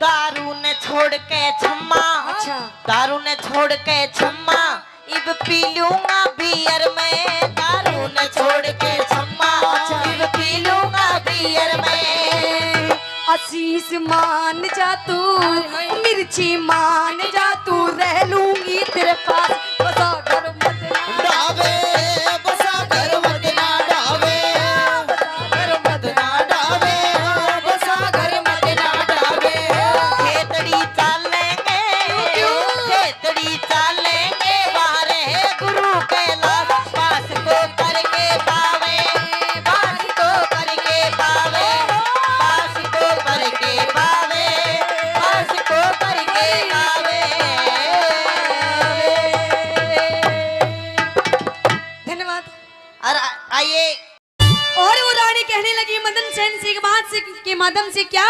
दारू ने छोड़ के छम्मा। अच्छा। दारू ने छोड़ के छम्मा, इब पी लूंगा बियर में। दारू ने छोड़ के छम्मा, इब पी लूंगा बियर में। आशीष मान जा तू, मिर्ची मान जा तू, रह लूंगी तेरे पास, बसा घर मत ना डावे बसा घर मत ना डावे, घर मत ना डावे बसा घर मत ना डावे। खेतड़ी चालेंगे, खेतड़ी चालेंगे, वारे गुरु कैलाश पास को करके पावे, पास को करके पावे, पास को करके पावे, पास को करके पावे। और आइए और वो रानी कहने लगी मदन सेन से बात से के माध्यम से क्या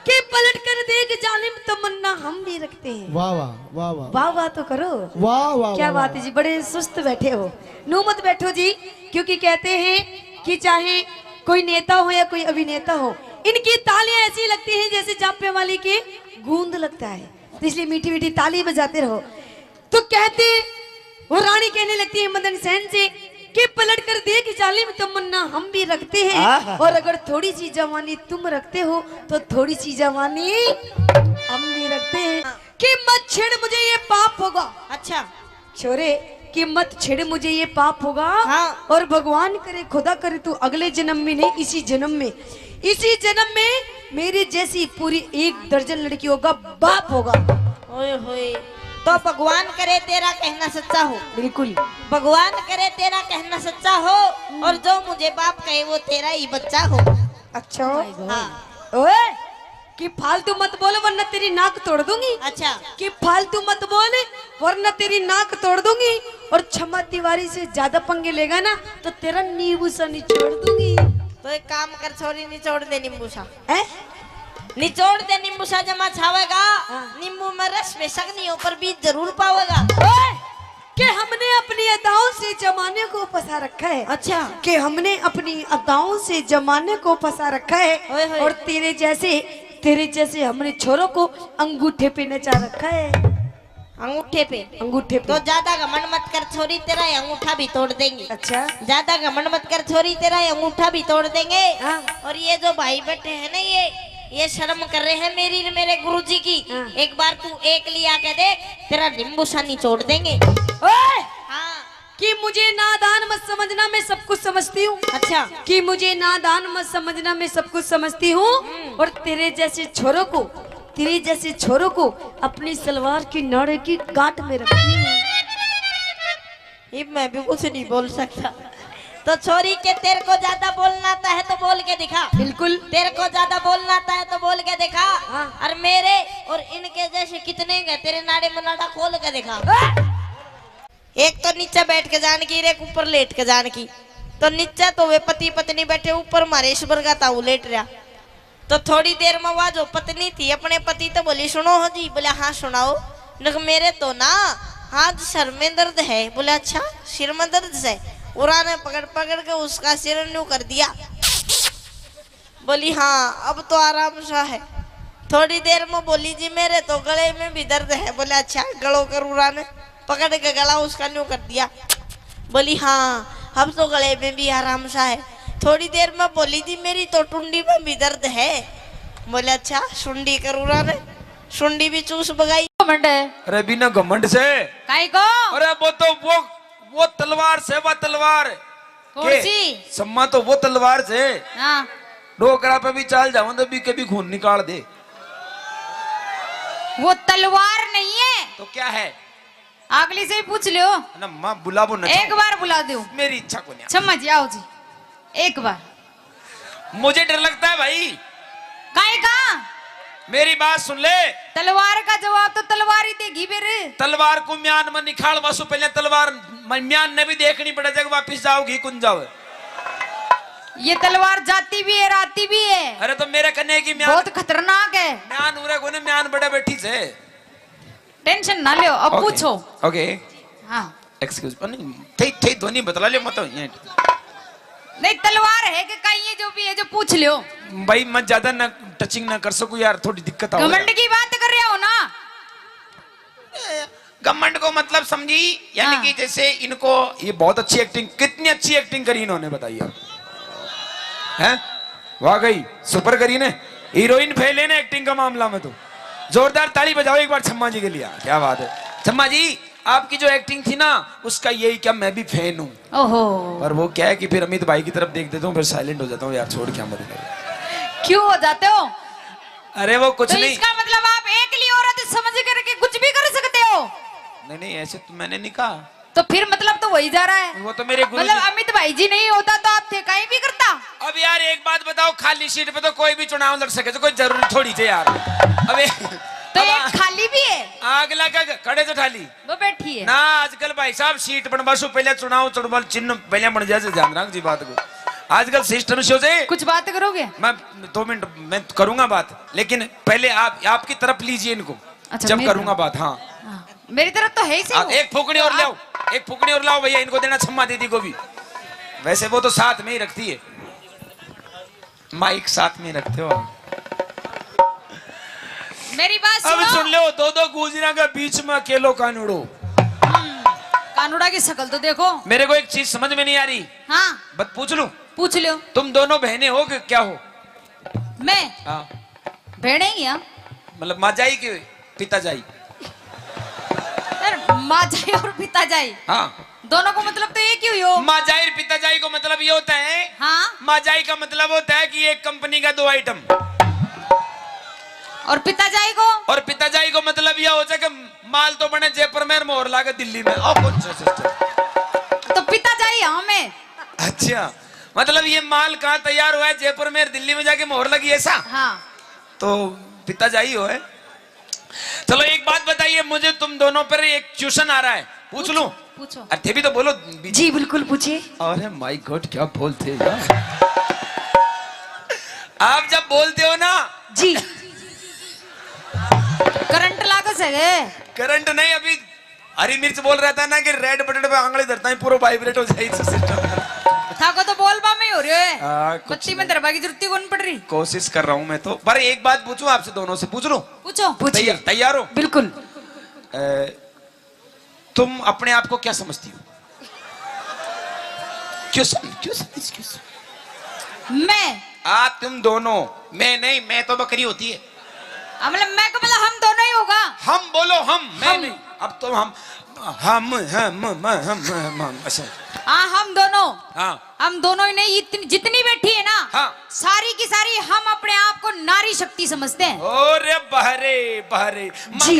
कि पलट कर देख जालिम तमन्ना हम भी रखते हैं। वाह वाह वाह वाह वाह वाह तो करो। वाह वाह क्या वाह, बात है जी, बड़े सुस्त बैठे हो। नू मत बैठो जी, क्योंकि कहते हैं कि चाहे कोई नेता हो या कोई अभिनेता हो, इनकी तालियां ऐसी लगती हैं जैसे जापे वाली के गूंद लगता है, तो इसलिए मीठी मीठी ताली बजाते रहो। तो कहते वो रानी कहने लगती है मदन सेन से कि पलट कर देख जालिम तमन्ना हम भी रखते हैं, और अगर थोड़ी सी जवानी तुम रखते हो तो थोड़ी सी जवानी हम भी रखते हैं। कि मत छेड़ मुझे ये पाप होगा। अच्छा छोरे कि मत छेड़ मुझे ये पाप होगा। हाँ। और भगवान करे खुदा करे तू अगले जन्म में नहीं, इसी जन्म में मेरी जैसी पूरी 1 दर्जन लड़कियों का बाप होगा। ओए होए, तो भगवान करे तेरा कहना सच्चा हो। बिल्कुल भगवान करे तेरा कहना सच्चा हो, और जो मुझे बाप कहे वो तेरा ही बच्चा हो। अच्छा। हाँ। ओए कि फालतू मत बोल वरना तेरी नाक तोड़ दूंगी। अच्छा कि फालतू मत बोल वरना तेरी नाक तोड़ दूंगी, और क्षमा तिवारी से ज्यादा पंगे लेगा ना तो तेरा नींबू सा निचोड़ दूंगी। तो एक काम कर छोरी, निचोड़ दे नींबू सा, हैं? निचोड़ दे नींबू सा, जमा छावेगा। हाँ। नींबू में रस बेशक नहीं हो पर बीज जरूर पावेगा। ओए, कि हमने अपनी अदाओं से जमाने को फंसा रखा है। अच्छा कि हमने अपनी अदाओं से जमाने को फंसा रखा है, ओए होए। और तेरे जैसे हमने छोरों को अंगूठे पे नचा रखा है। अंगूठे पे? अंगूठे पे। तो ज्यादा घमंड मत कर छोरी, तेरा ये अंगूठा भी तोड़ देंगे। अच्छा। ज्यादा घमंड मत कर छोरी, तेरा ये अंगूठा भी तोड़ देंगे। हाँ। और ये जो भाई बैठे हैं ना, ये शर्म कर रहे हैं मेरे गुरुजी की। हाँ। एक बार तू एक लिया के देख, तेरा नींबू सा निचोड़ देंगे। ओए, हाँ। कि मुझे नादान मत समझना, मैं सब कुछ समझती हूँ। अच्छा कि मुझे नादान मत समझना, मैं सब कुछ समझती हूँ। और तेरे जैसे छोरों को अपनी सलवार की नाड़े की गांठ में रखती हूँ। ये मैं भी कुछ नहीं बोल सकता। तो छोरी के तेरे को ज्यादा बोलना आता है तो बोल के दिखा। बिल्कुल। तेरे को ज्यादा बोलना आता है तो बोल के दिखा। हाँ। और मेरे और इनके जैसे कितने हैं, तेरे नाड़े में नाड़ा खोल के दिखा। एक तो नीचे बैठ के जान की, एक ऊपर लेट के जान की। तो नीचे तो वे पति पत्नी बैठे, ऊपर मारेश्वर का ताऊ लेट रहा। तो थोड़ी देर में वह जो पत्नी थी अपने पति तो बोली सुनो हो जी। बोले हाँ सुनाओ। न मेरे तो ना हाथ सर में दर्द है। बोले अच्छा सिर में दर्द है। उरा ने पकड़ पकड़ के उसका सिर न्यू कर दिया। बोली हाँ अब तो आराम सा है। थोड़ी देर में बोली जी मेरे तो गले में भी दर्द है। बोले अच्छा गलो कर। उरा ने पकड़ के गला उसका न्यू कर दिया। बोली हाँ अब तो गले में भी आराम सा है। थोड़ी देर में बोली जी मेरी तो टुंडी में भी दर्द है। बोले अच्छा सुंडी कर। उरा ने सुंडी भी चूस बगाई। घमंड है। अरे बिना घमंड से। काई को? अरे वो तलवार से, वो तलवार कौन के? सी? सम्मा तो वो तलवार से। हाँ। डोकरा पे भी चाल जाऊं तो भी कभी खून निकाल दे। वो तलवार नहीं है तो क्या है? अगली से ही पूछ लियो ना माँ बुलाबो न। एक बार बुला दो। मेरी इच्छा को नहीं। क्षमा जी आओ जी एक बार। मुझे डर लगता है भाई। काई का? मेरी बात सुन ले। तलवार का जवाब तो तलवार ही देगी फिर। तलवार को म्यान में निकाल वासु पहले तलवार म्यान ने भी देखनी पड़े जब वापिस जाओगी कुन जाओ। ये तलवार जाती भी है राती भी है। अरे तो मेरे कन्या की म्यान बहुत खतरनाक है। म्यान उरे को म्यान बड़े बैठी से। टेंशन ना लियो अब पूछो। ओके हाँ एक्सक्यूज नहीं थे ध्वनि बतला ले मत। नहीं तलवार है कि कहीं ये जो भी है जो पूछ लियो। भाई मैं ज्यादा ना टचिंग ना कर सकूं यार, थोड़ी दिक्कत आ रही है। घमंड की बात कर रहे हो ना? घमंड को मतलब समझी यानी कि जैसे इनको ये बहुत अच्छी एक्टिंग, कितनी अच्छी एक्टिंग करी इन्होंने बताइए। हैं वाकई सुपर करी ने, हीरोइन फेल है ना एक्टिंग का मामला में। तो जोरदार ताली बजाओ एक बार छम्मा जी के लिए। क्या बात है छम्मा जी, आपकी जो एक्टिंग थी ना उसका यही क्या मैं भी फैन हूँ। ओहो पर वो क्या है कि फिर अमित भाई की तरफ देख देता हूँ फिर साइलेंट हो जाता हूँ यार, छोड़ क्या मत। क्यों हो जाते हो? अरे वो कुछ तो नहीं। इसका मतलब आप एकली औरत समझ करके कुछ भी कर सकते हो? नहीं ऐसे तो मैंने नहीं कहा। तो फिर मतलब तो वही जा रहा है। वो तो मेरे गुरु मतलब अमित भाई जी नहीं होता तो आप थे कहीं भी करता। अब यार एक बात बताओ, खाली सीट पे तो कोई भी चुनाव लड़ सके तो कोई जरूरी थोड़ी थे यार। अबे तो अब एक खाली भी है, आग लगा खड़े से ठाली वो बैठी है। ना आजकल भाई साहब सीट बनवासु पहले चुनाव चुनाव चिन्ह पहले बन जाए ध्यान रख जी बात को आजकल सिस्टम से हो जाए। कुछ बात करोगे? मैं 2 मिनट मैं करूंगा बात लेकिन पहले आपकी तरफ लीजिए इनको। अच्छा, जब मेरी करूंगा बात। हाँ हाँ, मेरी तरफ तो है ही सही वो। एक फूकनी और लाओ, एक फूकनी और लाओ भैया, इनको देना छम्मा दीदी को भी। वैसे वो तो साथ में ही रखती है, माइक साथ में रखते हो आप। मेरी बात अब सुनो। सुन लो, दो गुजरा के बीच में अकेलो कानूड़ो। कानूड़ा की शक्ल तो देखो। मेरे को एक चीज समझ में नहीं आ रही, हाँ बस पूछ लूं, पूछ लो। तुम दोनों बहनें हो कि क्या हो? मैं हाँ भेड़े ही हैं। मतलब माजाई के पिताजाई? यार माँ जाई और पिता जाई हाँ दोनों को मतलब तो एक ही हुई हो। माजाई और पिताजाई को मतलब ये होता है, हाँ माजाई का मतलब होता है कि एक कंपनी का 2 आइटम, और पिता जाई को और पिताजाई को मतलब यह हो जाए कि माल तो बने जयपुर में और मोहर लागे दिल्ली में। और कौन सा सिस्टम? तो पिता जाई हमें। अच्छा मतलब ये माल कहाँ तैयार हुआ है? जयपुर में और दिल्ली में जाके मोहर लगी ऐसा? हाँ तो पिताजाई हो है। चलो एक बात बताइए मुझे, तुम दोनों पर एक ट्यूशन आ रहा है, पूछ लूं? पूछो। अरे भी तो बोलो। जी बिल्कुल पूछिए। अरे माय गॉड क्या बोलते हैं यार। आप जब बोलते हो ना, जी करंट लागत है। करंट नहीं, अभी हरी मिर्च बोल रहा था ना कि रेड बटन पे आंगली धरता है पूरा वाइब्रेट हो जाए सिस्टम। थाको तो बोल बा में ही हो रही है। कुछ बत्ती में दरबार की जरूरत कौन पड़ रही? कोशिश कर रहा हूं मैं तो। पर एक बात पूछूं आपसे, दोनों से पूछ लूं? पूछो। पूछिए। तैयार हो? बिल्कुल। तुम अपने आप को क्या समझती हो? क्यों मैं तुम दोनों? मैं नहीं, मैं तो बकरी होती है। मतलब मैं को मतलब हम दोनों ही होगा। हम बोलो, हम मैं हम। नहीं। अब तो हम अच्छा। हाँ हम दोनों। हाँ हम दोनों ही नहीं, जितनी बैठी है ना, हाँ। सारी की सारी हम अपने आप को नारी शक्ति समझते हैं। ओरे बहरे बहरे जी।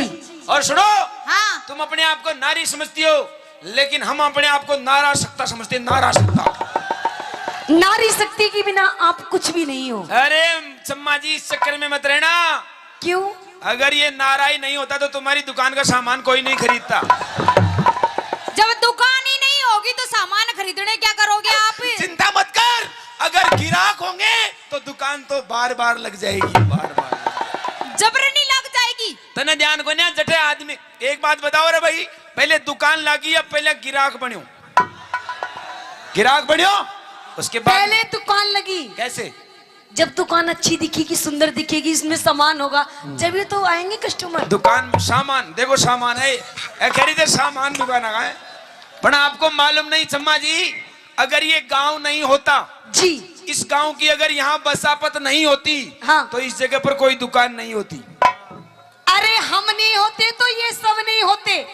और सुनो, हाँ तुम अपने आप को नारी समझती हो लेकिन हम अपने आप को नारा शक्ता समझते हैं। नारा शक्ता। नारी शक्ति के बिना आप कुछ भी नहीं हो। अरे चम्मा जी इस चक्कर में मत रहना। क्यों? अगर ये नारा ही नहीं होता तो तुम्हारी दुकान का सामान कोई नहीं खरीदता। जब दुकान ही नहीं होगी तो सामान खरीदने क्या करोगे आप? चिंता मत कर, अगर गिराक होंगे तो दुकान तो बार बार लग जाएगी, बार बार जबरनी लग जाएगी। तने ध्यान को ना जटे आदमी। एक बात बताओ रे भाई, पहले दुकान लगी या पहले गिराक बन्यो? गिराक बन्यो उसके बाद पहले दुकान लगी। कैसे? जब दुकान अच्छी दिखेगी, सुंदर दिखेगी, इसमें सामान होगा, जब ये तो आएंगे कस्टमर। दुकान सामान देखो, सामान है खरीदे, सामान दुकान है। पर आपको मालूम नहीं चम्मा जी, अगर ये गांव नहीं होता जी, इस गांव की अगर यहाँ बसापत नहीं होती, हाँ, तो इस जगह पर कोई दुकान नहीं होती। अरे हम नहीं होते तो ये सब नहीं होते।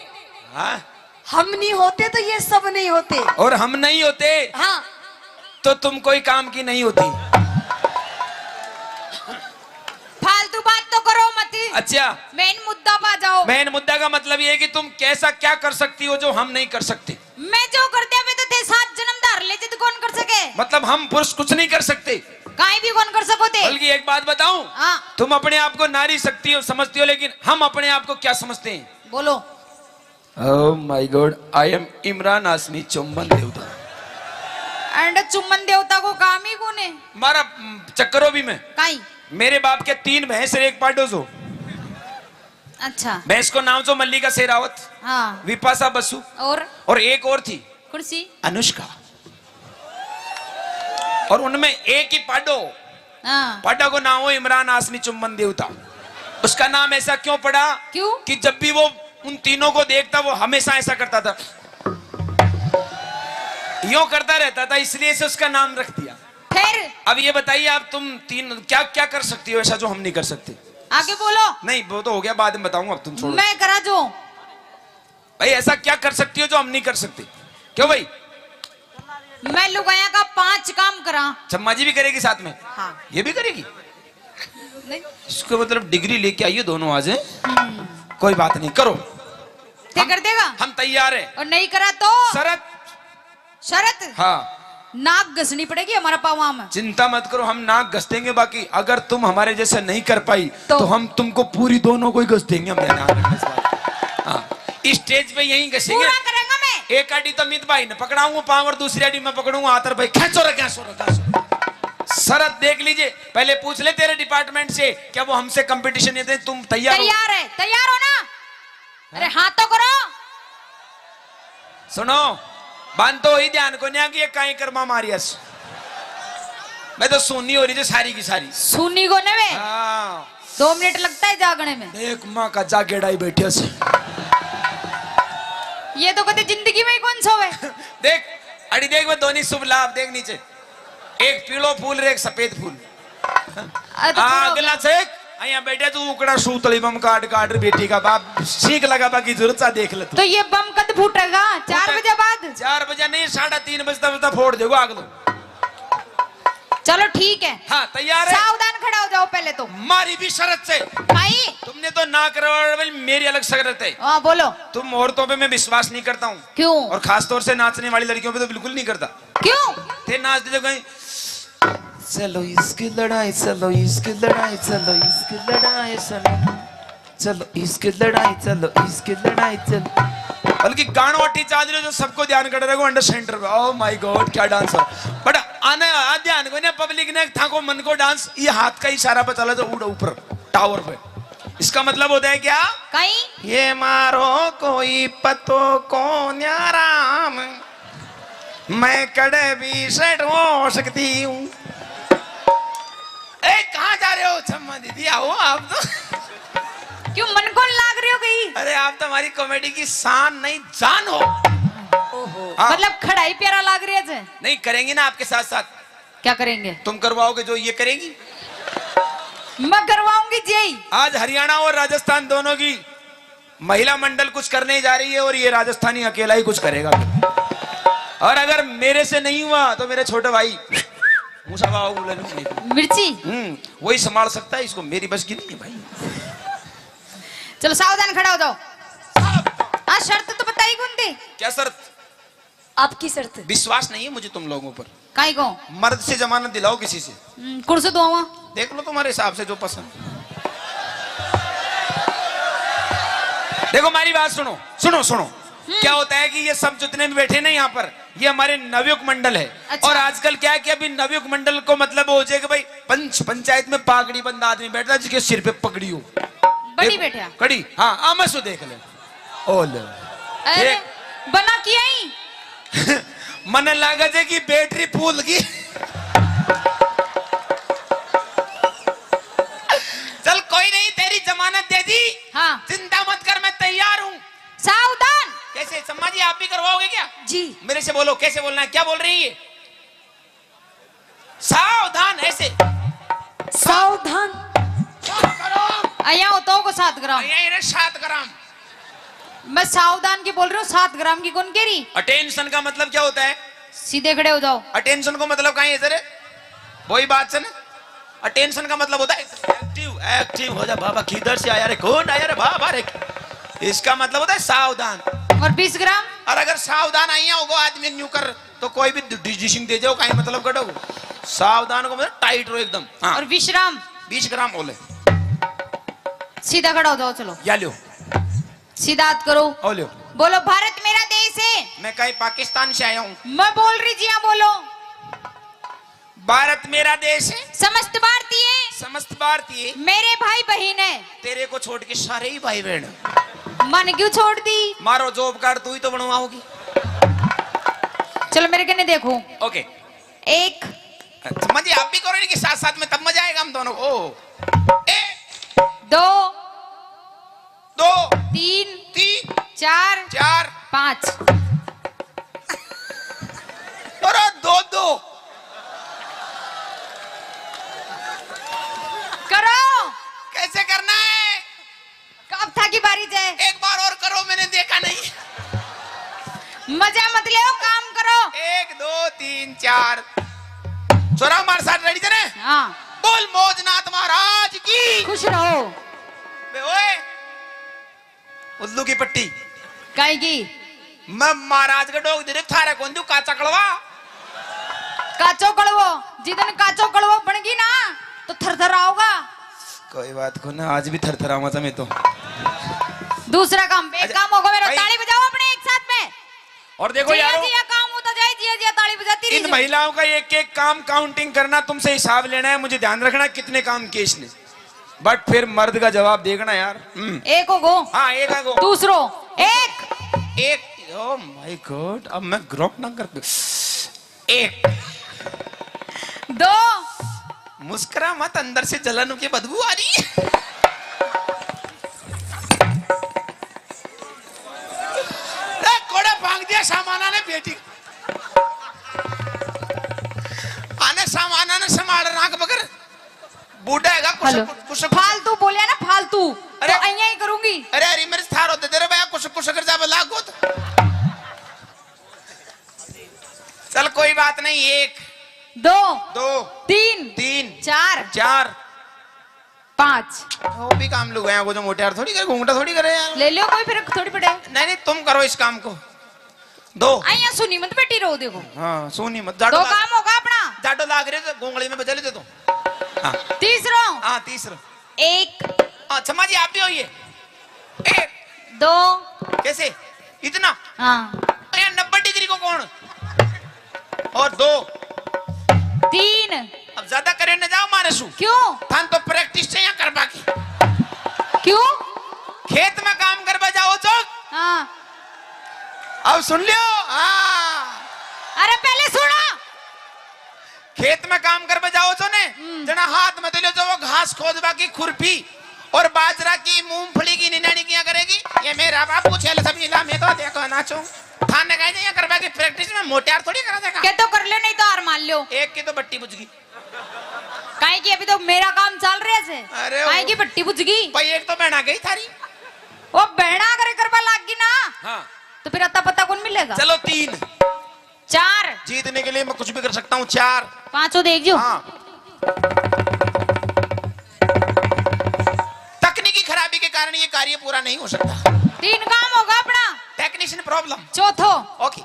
हाँ? हम नहीं होते तो ये सब नहीं होते। और हम नहीं होते हाँ, तो तुम कोई काम की नहीं होती। फालतू बात तो करो मत। अच्छा, मेन मुद्दा पा जाओ। मेन मुद्दा का मतलब ये है कि तुम कैसा क्या कर सकती हो जो हम नहीं कर सकते। मैं जो कर दिया मैं तो थे 7 जन्म धार ले तो कौन कर सके? मतलब हम पुरुष कुछ नहीं कर सकते, काई भी कौन कर सको थे। बल्कि एक बात बताऊं, हाँ तुम अपने आप को नारी शक्ति हो समझती हो, लेकिन हम अपने आप को क्या समझते हैं? बोलो। Oh my God, I am Imran Hashmi चुम्बन देवता। एंड चुम्बन देवता को काम ही कौन है? हमारा चक्करों भी में काई? मेरे बाप के 3 भैंस और 1 पाडोजो। अच्छा। भैंस को नाम तो मल्लिका शेरावत, हाँ। विपाशा बसु, और एक और थी कुर्सी अनुष्का। और उनमें एक ही पाडो, हाँ। पाडा को नाम हो इमरान हाशमी चुम्बन देवता। उसका नाम ऐसा क्यों पड़ा? क्यों? कि जब भी वो उन तीनों को देखता वो हमेशा ऐसा करता था, यूं करता रहता था, इसलिए से उसका नाम रख दिया। फिर अब ये बताइए आप, तुम तीन क्या क्या कर सकती हो ऐसा जो हम नहीं कर सकते? आगे बोलो। नहीं वो तो हो गया, बाद में बताऊंगा, अब तुम छोड़ो। मैं करा जो भाई ऐसा क्या कर सकती हो जो हम नहीं कर सकते? क्यों भाई? मैं लुगाया का 5 काम करा। चम्मा जी भी करेगी साथ में? हाँ। ये भी करेगी? नहीं। इसको मतलब डिग्री लेके आइए दोनों आज। कोई बात नहीं, करो। क्या कर देगा? हम तैयार हैं। और नहीं करा तो शरत। शरत। हाँ, नाक घसनी पड़ेगी हमारा पावा में। चिंता मत करो, हम नाक घस देंगे। बाकी अगर तुम हमारे जैसे नहीं कर पाई तो हम तुमको पूरी दोनों को ही घस देंगे। हम ध्यान रखना इस बात। हाँ, स्टेज पे यहीं घसेंगे। पूरा करेंगे मैं। एक आड़ी तो मित भाई ने पकड़ाऊंगा पाँव और दूसरी आड़ी मैं पकड़ूंगा आतर भाई। खेचो रखा शरत देख लीजिए। पहले पूछ ले तेरे डिपार्टमेंट से क्या वो हमसे कंपटीशन देते। तुम तैयार हो? तैयार है, तैयार हो ना? अरे हाथ तो करो। सुनो, बांध तो ही ध्यान को नहीं कि कहीं कर्मा मारियस। मैं तो सुननी हो रही थी सारी की सारी। सुनी को ने वे। हाँ, 2 मिनट लगता है जागने में। देख माँ का जागेड़ाई बैठे से। ये तो कभी जिंदगी में ही कौन सोवे। देख अड़ी देख मैं दोनों शुभ लाभ देख नीचे। एक पीलो फूल रे एक सफेद फूल। अरे तो पूरा हो अगला चेक अया बैठे तू उकड़ा सूतली बम काट काट बेटी का बाप सीख लगा बाकी जरूरत सा देख ले तू। तो ये बम कद फूटेगा 4 बजे बाद। 4 बजे नहीं 3:30 बजता फोड़ देगा आग लो। चलो ठीक है। हाँ तैयार है? सावधान खड़ा हो जाओ पहले तो। मारी भी शरत से। भाई तुमने तो ना करवा, मेरी अलग शरत है। हाँ बोलो। तुम औरतों पे मैं विश्वास नहीं करता हूँ। क्यों? और खास तौर से नाचने वाली लड़कियों पे तो बिल्कुल नहीं करता। क्यों? थे नाचते जो कहीं चलो इसकी लड़ाई, चलो इसकी लड़ाई, चलो इसकी लड़ाई, चलो इसकी लड़ाई, चलो इसकी लड़ाई, चलो। बल्कि गानवाटी चाल रहे जो सबको ध्यान कर रहे हो अंडर सेंटर पे। ओह माय गॉड क्या डांस है। बट आने ध्यान को ना पब्लिक ने था को मन को डांस ये हाथ का इशारा पे चला तो उड़ ऊपर टावर पे। इसका मतलब होता है क्या? कहीं ये मारो कोई पतो को न्याराम, मैं कड़े भी सेट हो सकती हूँ। कहाँ जा रहे हो छम्मा दीदी? आओ आप तो। क्यों मन को लाग रही हो गई? अरे आप तो हमारी कॉमेडी की शान नहीं जान हो। हाँ। मतलब खड़ा ही प्यारा लाग रही है। नहीं करेंगे ना आपके साथ साथ। क्या करेंगे? तुम करवाओगे जो ये करेगी। मैं करवाऊंगी जी। आज हरियाणा और राजस्थान दोनों की महिला मंडल कुछ करने जा रही है और ये राजस्थानी अकेला ही कुछ करेगा। और अगर मेरे से नहीं हुआ तो मेरे छोटे भाई मिर्ची वही संभाल सकता है इसको। मेरी बस की नहीं है भाई। चलो सावधान खड़ा हो जाओ। हाँ शर्त तो बताई कौन थी? क्या शर्त? आपकी शर्त। विश्वास नहीं है मुझे तुम लोगों पर। काई को? मर्द से जमानत दिलाओ किसी से। कुर्सी दो वहाँ। देख लो तुम्हारे हिसाब से जो पसंद। देखो हमारी बात सुनो सुनो सुनो। क्या होता है कि ये सब जितने भी बैठे ना यहाँ पर ये हमारे नवयुग मंडल है। अच्छा। और आजकल क्या है कि अभी नवयुग मंडल को मतलब हो जाए कि भाई पंचायत में पागड़ी बंद आदमी बैठता है जिसके सिर पे पगड़ी हो। बड़ी बैठा कड़ी हाँ आमसो देख ले। ओले अरे बना किया ही। मन लागत है कि बैटरी फूल की। चल कोई नहीं तेरी जमानत दे दी। हाँ चिंता मत कर मैं तैयार हूँ। सावधान। कैसे सम्मा जी आप भी करवाओगे क्या? जी। मेरे से बोलो कैसे बोलना है? क्या बोल रही है? सावधान ऐसे। सावधान। आया होता को 7 ग्राम। 7 ग्राम। मैं सावधान की बोल रही हूँ 7 ग्राम की कौन कह रही? अटेंशन का मतलब क्या होता है? सीधे खड़े हो जाओ। अटेंशन को मतलब कहीं इधर है वही बात है ना। अटेंशन का मतलब होता है एक्टिव। एक्टिव हो जा बाबा किधर से आया रे कौन आया रे बाबा रे। इसका मतलब होता है सावधान। और 20 ग्राम? और अगर सावधान आई होगा आदमी न्यू कर तो कोई भी डिजिशिंग दे जाओ कहीं मतलब कटो। सावधान को मतलब टाइट रहो एकदम। हाँ। और 20 ग्राम? 20 ग्राम ओले। सीधा खड़ा हो जाओ। चलो या लो सीधा हाथ करो। ओले। बोलो भारत मेरा देश है। मैं कहीं पाकिस्तान से आया हूँ। मैं बोल रही जी हाँ बोलो। भारत मेरा देश है। समस्त भारतीय समस्त भारतीय मेरे भाई बहन है। तेरे को छोड़ के सारे ही भाई बहन। मन क्यों छोड़ दी? मारो जॉब कार्ड तू ही तो बनवाओगी। चलो मेरे कहने देखो। ओके 1 मजे आप भी करो कि साथ साथ में तब मजा आएगा हम दोनों को। 2 2 3 3 4 4 5 और 2 करो। कैसे करना है? कब था की बारी जाए? एक बार और करो मैंने देखा नहीं। मजा मत ले काम करो। 1 2 3 4 छोरा हमारे साथ रेडी थे। हाँ बोल मौजनाथ महाराज की। खुश रहो। बे ओए उल्लू की पट्टी काई की? मैं महाराज का डोग दे थारे कौन दू काचा कड़वा। काचो कड़वो जिदन काचो कड़वो बनगी ना तो थरथर आओगा। कोई बात को ना, आज भी थरथरावा था मैं तो। दूसरा काम एक अच्छा, काम होगा मेरा, भाई- ताली बजाओ अपने एक साथ में। और देखो जिया यारो, जिया काम होता जाए, जिया जिया ताली बजाती इन रही। महिलाओं का एक एक काम काउंटिंग करना, तुमसे हिसाब लेना है, मुझे ध्यान रखना कितने काम किए इसने, बट फिर मर्द का जवाब देखना यार। एक हो गो, हाँ एक आगो, दूसरो एक, एक। ओ माय गॉड, अब मैं ग्रोप ना कर। एक। दो, मुस्कुरा मत, अंदर से जलन की बदबू आ रही है। कोड़ा भांग दिया सामाना ने बेटी, आने सामाना ने संभाल राख बकर बूढ़ा हैगा हेलो, कुछ फालतू बोलिया ना फालतू, अरे- तो अइया ही करूंगी। अरे अरे मेरे थार होते तेरे भैया कुछ कर जा बला गोत। चल कोई बात नहीं, एक दो, दो तीन, तीन चार, चार, 5 वो भी काम लोग हैं, वो जो मोटे यार थोड़ी करे, घूंघटा थोड़ी करे यार। ले लियो, कोई फर्क थोड़ी पड़े। नहीं नहीं तुम करो इस काम को। दो। अइया सुनी मत बेटी रो देखो। हाँ सुनी मत, दो काम होगा अपना। जाडो लाग रहे थे गोंगली में बजा लेते तो। हाँ तीसरो हाँ तीसरा। एक, क्षमा जी आप भी होइए। एक। दो, कैसे इतना? हाँ 90 डिग्री को कौन? और दो। तीन, अब ज्यादा करे न जाओ मारे सु, क्यों थान तो प्रैक्टिस से यहाँ कर बाकी, क्यों? खेत में काम कर जाओ चौक। हाँ अब सुन लियो। हाँ अरे पहले सुनो। खेत में काम कर जाओ छो ने, जना हाथ में ले जो वो घास खोदबा की खुरपी और बाजरा की मूंगफली की निनानी किया करेगी, ये मेरा बापू छेल सब इला में तो देखो नाचो थान ने कहे ये करवा की प्रैक्टिस में मोटियार थोड़ी करा देगा। के तो कर लो, नहीं तो हार मान लो। एक की तो बट्टी बुझ गई। काहे की अभी तो मेरा काम चल रहा है से। अरे काहे वो- की पट्टी बुझ गई। भाई एक तो बहना गई थारी। वो बहना करे करवा लाग गई ना, हाँ तो फिर अता पता कौन मिलेगा। चलो 3। 4, जीतने के लिए मैं कुछ भी कर सकता हूँ। 4। 5 देख जो। हाँ तकनीकी खराबी के कारण ये कार्य पूरा नहीं हो सकता। 3 काम होगा अपना। Technician problem. चौथो ओके।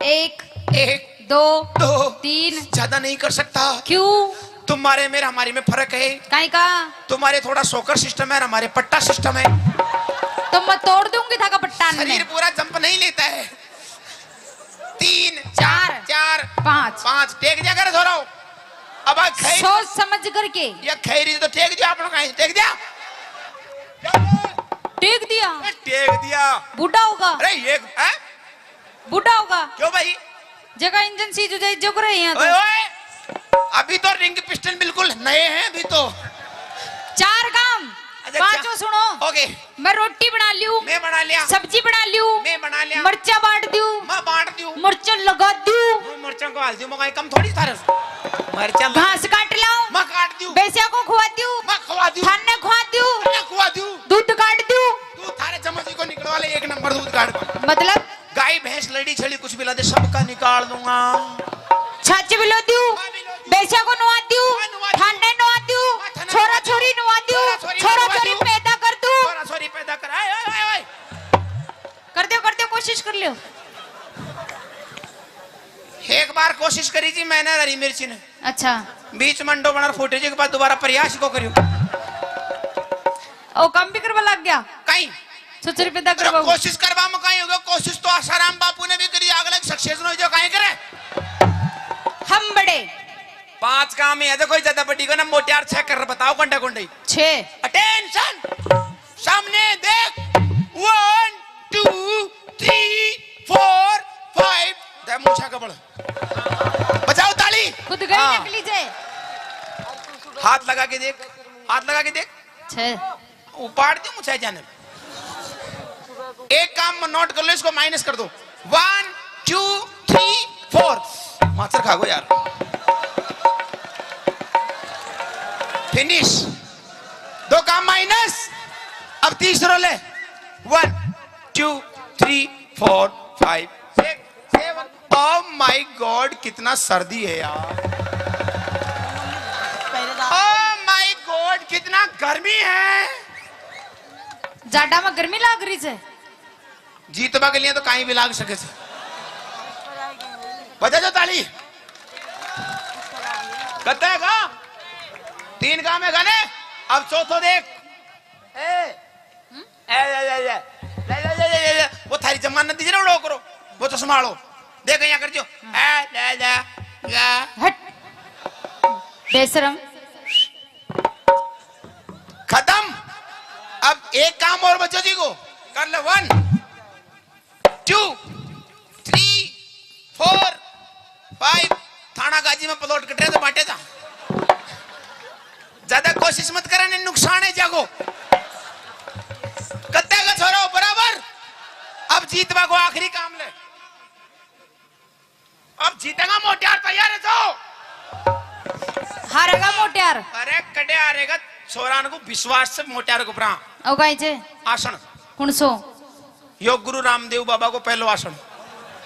1, एक 2, दो 3, ज्यादा नहीं कर सकता। क्यों? तुम्हारे मेरे हमारे में फर्क है। काहे का? तुम्हारे थोड़ा सोकर सिस्टम है, हमारे पट्टा सिस्टम है। तो मैं तोड़ दूंगी था का पट्टान शरीर में। पूरा जंप नहीं लेता है। 3 चार, 4 5 5 टेक दिया कर धोरो। अब खैर सोच समझ करके या खैरी तो टेक दिया, आप लोग कहीं टेक दिया। टेक दिया। टेक दिया। बूढ़ा होगा, अरे ये हैं? बूढ़ा होगा। क्यों भाई? जगह इंजन सीज हो जाए जो करे यहाँ ओए तो। ओए अभी तो रिंग पिस्टन बिल्कुल नए हैं अभी तो। 4 काम। अच्छा, 5 सुनो। ओके मैं रोटी बना लियो, मैं बना लिया, सब्जी बना लियो, मैं बना लिया, मर्चा बांट दियो, मैं बांट दूं, मर्चा लगा दियो, मिर्चा को हाल दूं, मैं कम थोड़ी थारे मिर्चा घास काट लाओ, मैं काट दूं, बेसिया को खुआ दियो, मैं खवा दूं, थाने खुआ दियो, मैं खवा दूं, दूध काट दियो। तू थारे चम्मच को निकलवा ले, 1 नंबर दूध काट पा। मतलब गाय भैंस लड़ी छड़ी कुछ भी ला दे, सबका निकाल दूंगा। छाछ बिलो दियो, बेसिया को नुआ दियो, थाने नुआ दियो, छोरा छोरी नुआ दियो, छोरा छोरी पैदा कर दू। छोरा छोरी पैदा कर। आए आए आए कर दियो कोशिश कर लियो। एक बार कोशिश करी थी मैंने हरी मिर्ची ने, अच्छा बीच मंडो बना फुटेज के बाद दोबारा प्रयास को करियो। ओ काम भी करवा लग गया, कहीं छोरी पैदा अरे करवा। कोशिश करवा में कहीं होगा, कोशिश तो आसाराम बापू ने भी करी, अगला सक्सेस न हो जो कहीं करे। हम बड़े 5 काम है, देखो ज्यादा बड़ी को ना मोटियार 6 कर बताओ घंटा घंटे। 6 अटेंशन, सामने देख। 1 2 3 4 5 दे मूछा का बड़ा बजाओ ताली। खुद गई हाँ। नकली जे। हाथ लगा के देख, हाथ लगा के देख, 6 उपाड़ दो मुझे जाने। एक काम में नोट कर लो, इसको माइनस कर दो। 1 2 3 4 मास्टर खागो यार। फिनिश। 2 काम माइनस। अब तीसरा ले। 1 2 3 4 5 6 7। ओह माय गॉड कितना सर्दी है यार। ओह माय गॉड कितना गर्मी है। जाडा में गर्मी लाग रही है। जीतवा के लिए तो कहीं भी लाग सके। बजा जो ताली। कहते का 3 काम है गाने। अब चौथो देख वो थारी जमानत दीजिए ना उड़ो करो वो तो संभालो देख यहाँ कर जो हट बेशरम। खत्म। अब एक काम और बच्चों जी को कर लो 1 2 3 4 5 थाना गाजी में प्लॉट कट रहे तो बांटे था ज्यादा कोशिश मत करने नुकसान है जागो कत्ते का छोरो बराबर। अब जीतवा को आखिरी काम ले। अब जीतेगा मोटियार तैयार है तो हारेगा मोटियार। अरे कटे हारेगा छोरान को विश्वास से मोटियार को प्रा ओ गाइजे आसन कुणसो योग गुरु रामदेव बाबा को पहलो आसन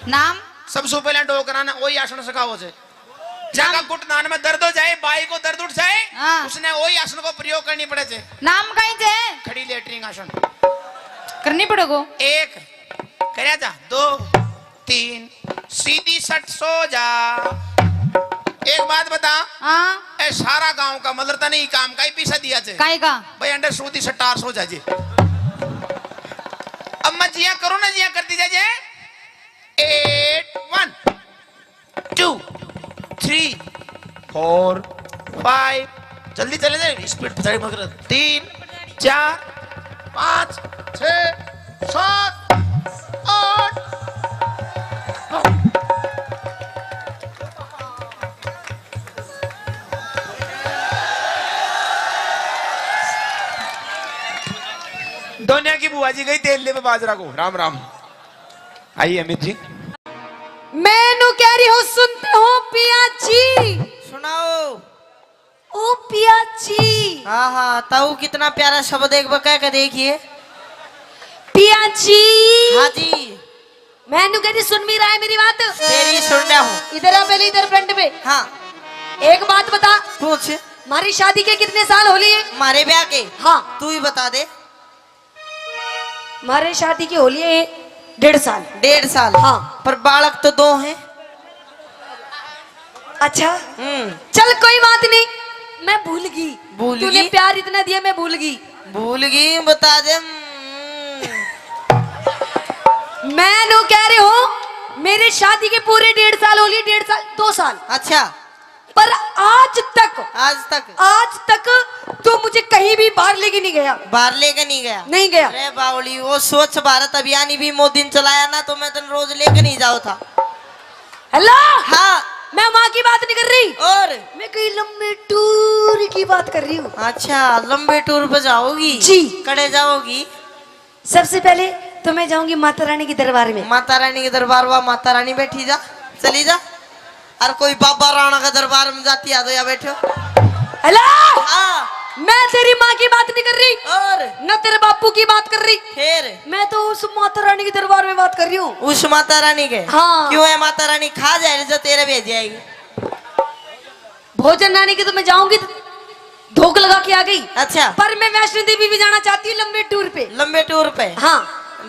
नाम सबसे पहले डोकराना वही आसन सिखाओ से जगह घुटनान में दर्द हो जाए बाई को दर्द उठ जाए हाँ। उसने वही आसन को प्रयोग करनी पड़े थे। नाम गाइजे खड़ी लेटरिंग आसन करनी पड़ेगो। 1 करे जा 2 3 सीधी सट सो जा। एक बात बता हाँ ए सारा गांव का मतलब तो नहीं काम का ही पीछा दिया थे काई का भाई अंडर सूदी सटार सो जाजे। अब मैं जिया करो ना जिया करती जाजे 8 1 2 3 4 5 जल्दी चले जाए स्पीड पे मगर 3 4 5 6 7 8 दुनिया की बुआ जी गई तेल ले पे बाजरा को। राम राम। आइए अमित जी। मैनू कह रही हो सुनते हो पिया जी। सुनाओ। ओ पिया जी। हाँ हाँ ताऊ कितना प्यारा शब्द एक बका के देखिए। पिया जी। हाँ जी मैनू कह रही सुन भी रहा है मेरी बात। तेरी सुन रहा हूँ। इधर आ पहले इधर फ्रंट पे। हाँ एक बात बता पूछ। हमारी शादी के कितने साल हो लिए? हमारे ब्याह के हाँ तू ही बता दे। हमारे शादी की होली है 1.5 साल। 1.5 साल। हाँ पर बालक तो 2 हैं। अच्छा चल कोई बात नहीं मैं भूल गई। भूल तूने गई? प्यार इतना दिया मैं भूल गई। भूल गई बता दे। मैं नो कह रही हूँ मेरे शादी के पूरे 1.5 साल हो लिए। 1.5 साल 2 साल अच्छा पर आज तक तू मुझे कहीं भी बाहर लेके नहीं गया। बाहर लेके नहीं गया। नहीं गया। अरे बावली वो स्वच्छ भारत अभियान भी मोदी ने चलाया ना तो मैं तो रोज लेके नहीं जाओ था। हेलो हाँ मैं वहाँ की बात नहीं कर रही और मैं कहीं लंबे टूर की बात कर रही हूँ। अच्छा लंबे टूर पे जाओगी? जी। कड़े जाओगी? सबसे पहले तो मैं जाऊंगी माता रानी के दरबार में। माता रानी के दरबार हुआ माता रानी बैठी जा चली जा। और कोई बाबा राणा का दरबार में जाती आ तो या बैठो। हेलो हाँ मैं तेरी माँ की बात नहीं कर रही और न तेरे बापू की बात कर रही। फिर मैं तो उस माता रानी के दरबार में बात कर रही हूँ। उस माता रानी के? हाँ। क्यों है माता रानी खा जाए जो तेरे भेज जाएगी। भोजन रानी के तो मैं जाऊंगी धोख लगा के आ गई। अच्छा पर मैं वैष्णो देवी भी जाना चाहती हूँ लंबे टूर पे। लंबे टूर पे? हाँ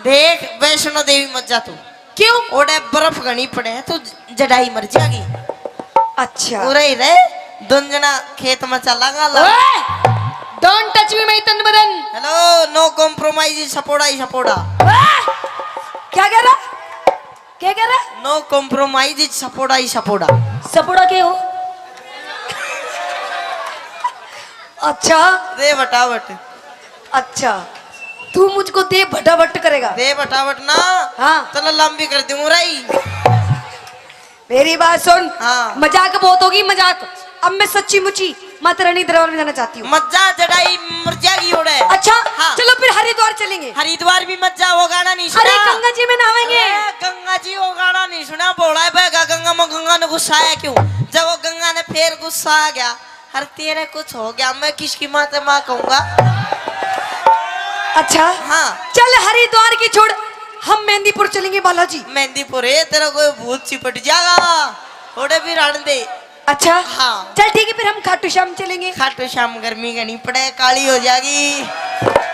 देख वैष्णो देवी मत जा तू। क्यों? ओडे बर्फ घनी पड़े है तू जड़ाई मर जाएगी। अच्छा पूरे ही रहे दुंजना खेत में चलागा। डोंट टच मी माय तन बदन। हेलो नो कॉम्प्रोमाइज सपोड़ा ही सपोड़ा। क्या कह रहा? नो कॉम्प्रोमाइज सपोड़ा ही सपोड़ा। सपोड़ा के हो? अच्छा दे बटावट। अच्छा तू मुझको दे भटाभट करेगा? दे बटावट ना। हाँ चलो लंबी कर दूं रही। मेरी बात सुन। हाँ। मजाक बहुत होगी मजाक। अब मैं सच्ची मुची माता रानी दरबार में जाना चाहती हूँ। मत जा जड़ाई मर जाएगी ओडे। अच्छा हाँ। चलो फिर हरिद्वार चलेंगे। हरिद्वार भी मत जा वो गाना नहीं सुना। अरे गंगा जी में नहाएंगे। अरे गंगा जी वो गाना नहीं सुना बोला है बेगा गंगा में। गंगा ने गुस्सा आया क्यों? जब वो गंगा ने फिर गुस्सा आ गया हर तेरे कुछ हो गया मैं किसकी माँ से माँ कहूंगा। अच्छा हाँ चल हरिद्वार की छोड़ हम मेहंदीपुर चलेंगे बालाजी। मेहंदीपुर है तेरा कोई भूत चिपट जाएगा थोड़े भी रान दे। अच्छा हाँ। चल ठीक है फिर हम खाटू श्याम चलेंगे। खाटू श्याम गर्मी का नहीं पड़े काली हो जाएगी।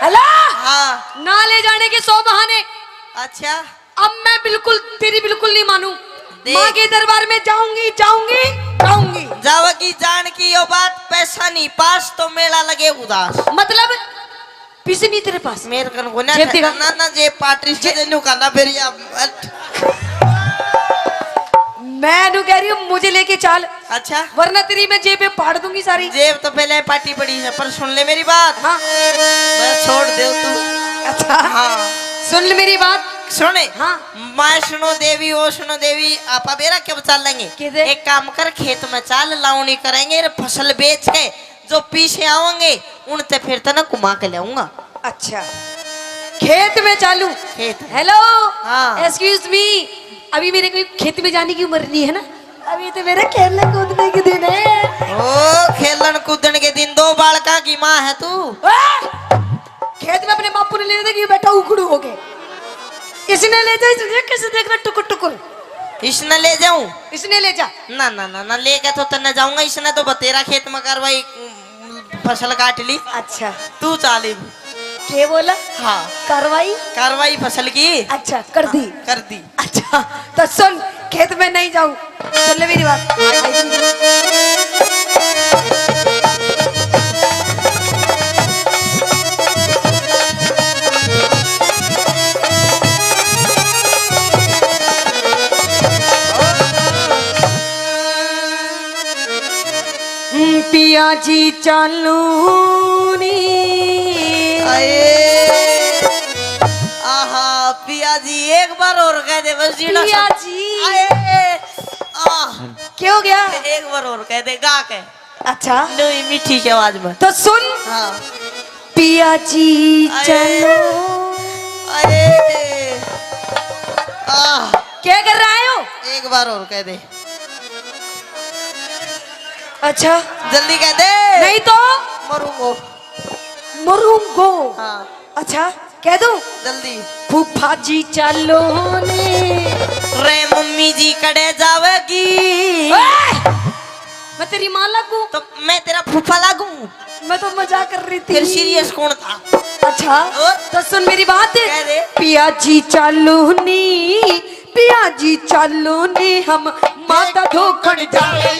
हेलो हाँ ना ले जाने के 100 बहाने। अच्छा अब मैं बिल्कुल तेरी बिल्कुल नहीं मानू। देख। माँ के दरबार में जाऊंगी जाओगी जान कान की यो बात, पैसा नहीं पास तो मेला लगे उदास। मतलब पैसे नहीं तेरे पास? मेरे कन को ना जेब दिखा। ना जे पार्टी से देनु काना फिर या मैं नु कह रही हूँ मुझे लेके चल, अच्छा वरना तेरी मैं जेब में फाड़ दूंगी सारी। जेब तो पहले पार्टी पड़ी है, पर सुन ले मेरी बात। हाँ बस छोड़ दे तू। अच्छा हाँ सुन ले मेरी बात। सुने। हाँ मैं सुनो देवी, वो सुनो देवी, आपा बेरा कब चल लेंगे? किधर? एक काम कर, खेत में चाल लावनी करेंगे, फसल बेच के जो पीछे आवेंगे उनसे फिर तो ना घुमा के लाऊंगा। अच्छा खेत में चालू? खेत। हेलो हाँ। एक्सक्यूज मी, अभी मेरे को खेत में जाने की उम्र नहीं है ना, अभी तो मेरे खेलने कूदने के दिन है। ओ खेलन कूदन के दिन, 2 बालका की माँ है तू। खेत में अपने बापू ने ले देखी बेटा उखड़ू हो गए, इसने ले जा, इसने कैसे देख रहा टुकुर टुकुर, इसने ले जाऊं? इसने ले जा। ना ना ना ना लेके तो तन्ने जाऊंगा, इसने तो बतेरा खेत में करवाई, फसल काट ली। अच्छा तू चाली। क्या बोला? हाँ कार्रवाई? कार्रवाई फसल की अच्छा कर दी। कर दी। अच्छा तो सुन, खेत में नहीं जाऊं, सुन ले मेरी बात। पिया जी चालू नी, आहा पिया जी एक बार और कह दे बस जीना। पिया जी। आह क्या हो गया? एक बार और कह दे गा के। अच्छा नहीं मीठी की आवाज में। तो सुन, हाँ पिया जी चलो। अरे आह क्या कर रहा हो? एक बार और कह दे। अच्छा जल्दी कह दे, नहीं तो मरूंगो। मरूंगो। हाँ अच्छा कह दूं? जल्दी। फूफा जी चलो ने। रे मम्मी जी कड़े जावेगी। मैं तेरी माँ लगूं? तो मैं तेरा फूफा लागू? मैं तो मजाक कर रही थी। फिर सीरियस कौन था? अच्छा और? तो सुन मेरी बात। कह दे। पिया जी चालू नी, पिया जी चालू नी, हम माता धोखड़ जावे।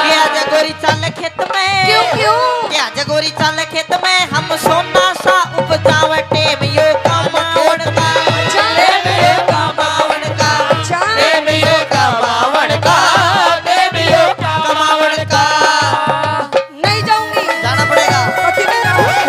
क्या जगोरी चाल खेत में? क्यों क्यों? क्या जगोरी चाल खेत में, हम सोना सा उपजावे टेम यो कमावण का। टेम यो कमावण का। अच्छा। टेम यो कमावण का। टेम यो कमावण का। नहीं जाऊंगी। जाना पड़ेगा। कभी नहीं जाऊंगी।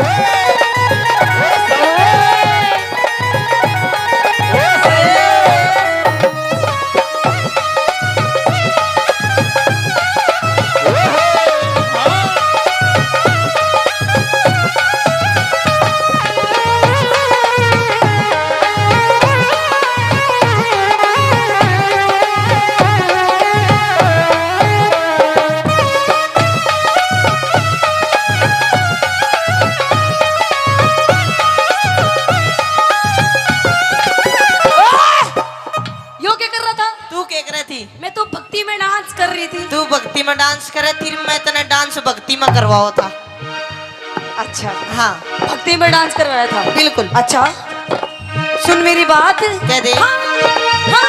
यो क्या कर रहा था? तू क्या कर रही थी? मैं तो भक्ति में डांस कर रही थी। तू भक्ति में डांस करे थी, मैं तने डांस भक्ति में करवाओ था। अच्छा हाँ भक्ति में डांस करवाया था? बिल्कुल। अच्छा सुन मेरी बात। कह दे। हाँ, हाँ।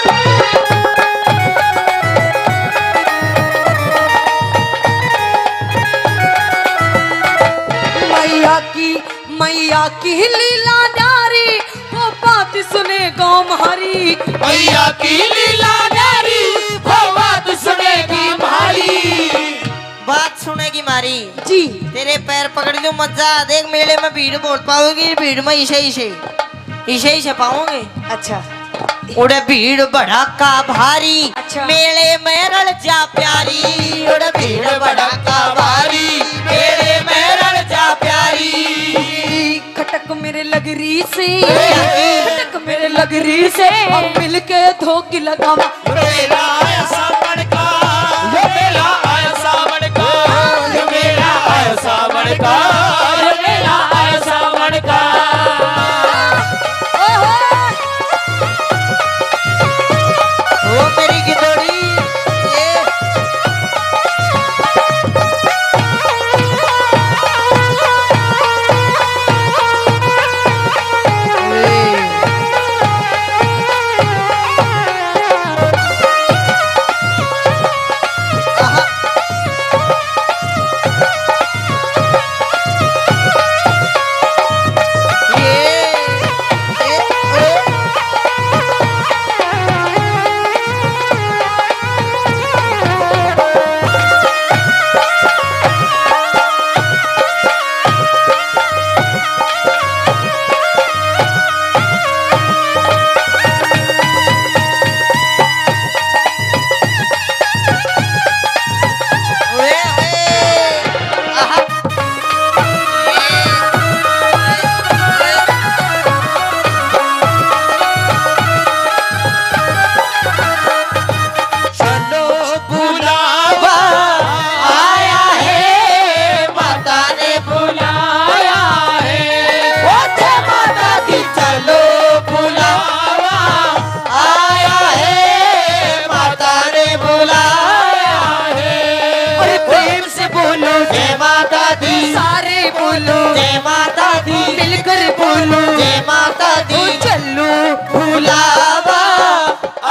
मैया की लीला नारी, वो बात सुने गाँव हमारी। मैया की लीला नारी, वो बात सुनेगी हमारी। बात सुनेगी मारी। जी तेरे पैर पकड़ लो, मजा देख। मेले में भीड़ बहुत पाओगी, भीड़ में इसे पाओगे। अच्छा उड़े भीड़ भड़ाका भारी। अच्छा। मेले में रल जा प्यारी। उड़े भीड़ भड़ाका भारी। मेले में रल जा प्यारी। खटक मेरे लगरी से, खटक मेरे लगरी से, हम मिलके धोखी लगावा। मेरा आया सावन का, ये मेरा आया सावन का, ये मेरा आया सावन का, ये मेरा आया सावन का। ओ मेरी गिदोड़ी ये। कर बोलो जय माता दी चलो बुलावा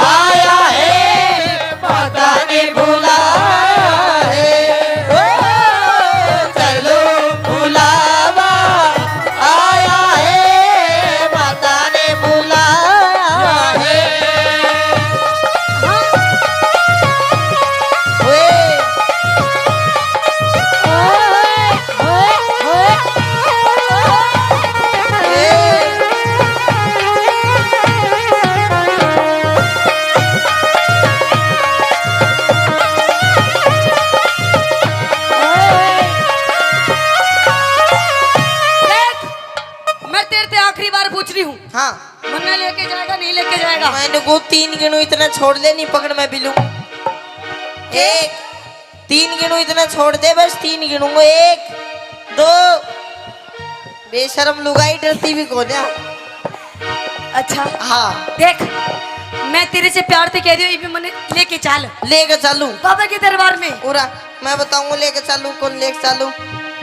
आया है माता ने बुलाया है ओ, चलो बुलावा आया है माता ने बुलाया है ओए, देख, मैं तेरे से आखिरी बार पूछ रही हूँ, हाँ मन्ना लेके जाएगा नहीं लेके जाएगा? मैंने को 3 गिनू इतना छोड़ दे, नहीं पकड़ मैं बिलू 1 3 गिनू इतना छोड़ दे, बस 3 गिनूंगा 1 2 बेशरम लुगाई डरती भी को दिया। अच्छा हाँ देख, मैं तेरे से प्यार से कह रही हूँ, ये भी मन्ने लेके चल लेके चलू बाबा के दरबार में। पूरा मैं बताऊंगा लेके चलू कौन लेके चलू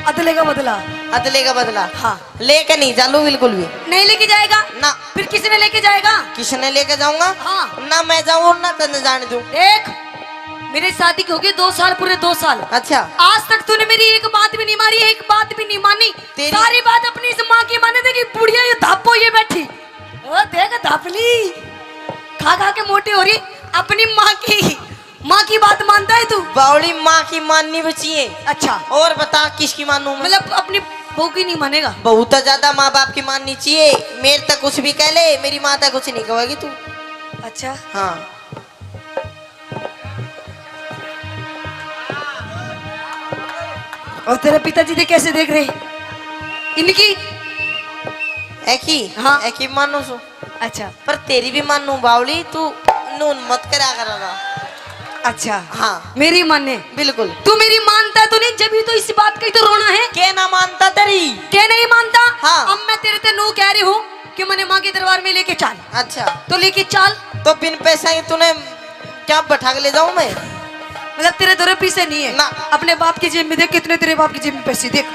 अदले का बदला अदले का बदला हाँ लेके नहीं चालू बिल्कुल भी नहीं लेके जाएगा ना। फिर किसी ने लेके जाएगा? किसने लेके जाऊंगा हाँ ना मैं जाऊँ ना तने जाने दूं। देख, मेरी शादी को हो गए 2 साल, पूरे 2 साल। अच्छा आज तक तूने मेरी एक बात भी नहीं मारी, एक बात भी नहीं मानी। तेरी- सारी बात अपनी इस माँ की माने थे कि बुढ़िया ये धापो ये बैठी। ओ देख धापली खा खा के मोटी हो रही, अपनी माँ की बात मानता है तू? बावली माँ की माननी बची है। अच्छा और बता किसकी मानू मैं? मतलब अपनी बहू की नहीं मानेगा? बहुत ज्यादा माँ बाप की माननी चाहिए। मेरे तक कुछ भी कह ले, मेरी माँ तक कुछ नहीं कहेगी तू। अच्छा हाँ और तेरे पिताजी थे कैसे देख रहे इनकी? एक ही हाँ। एक ही मानू सु, अच्छा पर तेरी भी मानू बावली, तू नून मत करा करा। अच्छा हाँ मेरी माने? बिल्कुल। तू मेरी मानता तो नहीं, जब भी तो इस बात की तो रोना है। के ना मानता तेरी? क्या नहीं मानता? हाँ। अब मैं तेरे से नो कह रही हूँ कि मैंने माँ के दरबार में लेके चल, अच्छा तो लेके चल। तो बिन पैसा ही तूने क्या बैठा के ले जाऊं मैं? मतलब तेरे दो पैसे नहीं है ना। अपने बाप की जेब में देख, कितने तेरे बाप की जेब में पैसे देख।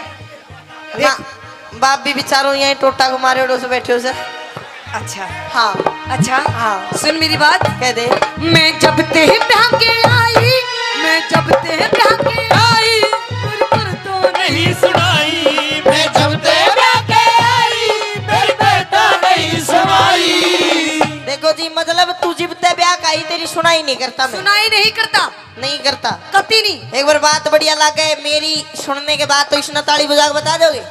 ना बाप भी बेचारो यहीं टोटा को मारे उड़ो से बैठे हो से। अच्छा हाँ अच्छा हाँ। सुन मेरी बात, कह दे। मैं जब ते ब्याह के आई, मैं जब ते ब्याह के आई, फिर पर तो नहीं सुनाई मैं जब तेरा के आई मेरी बेटा नहीं सुनाई। देखो जी, मतलब तू जिबते ब्याह का ही तेरी सुनाई नहीं करता मैं। सुनाई नहीं करता, नहीं करता कती नहीं। एक बार बात बढ़िया लगे मेरी सुनने के बाद तो इसने ताली बजा के बता दोगे?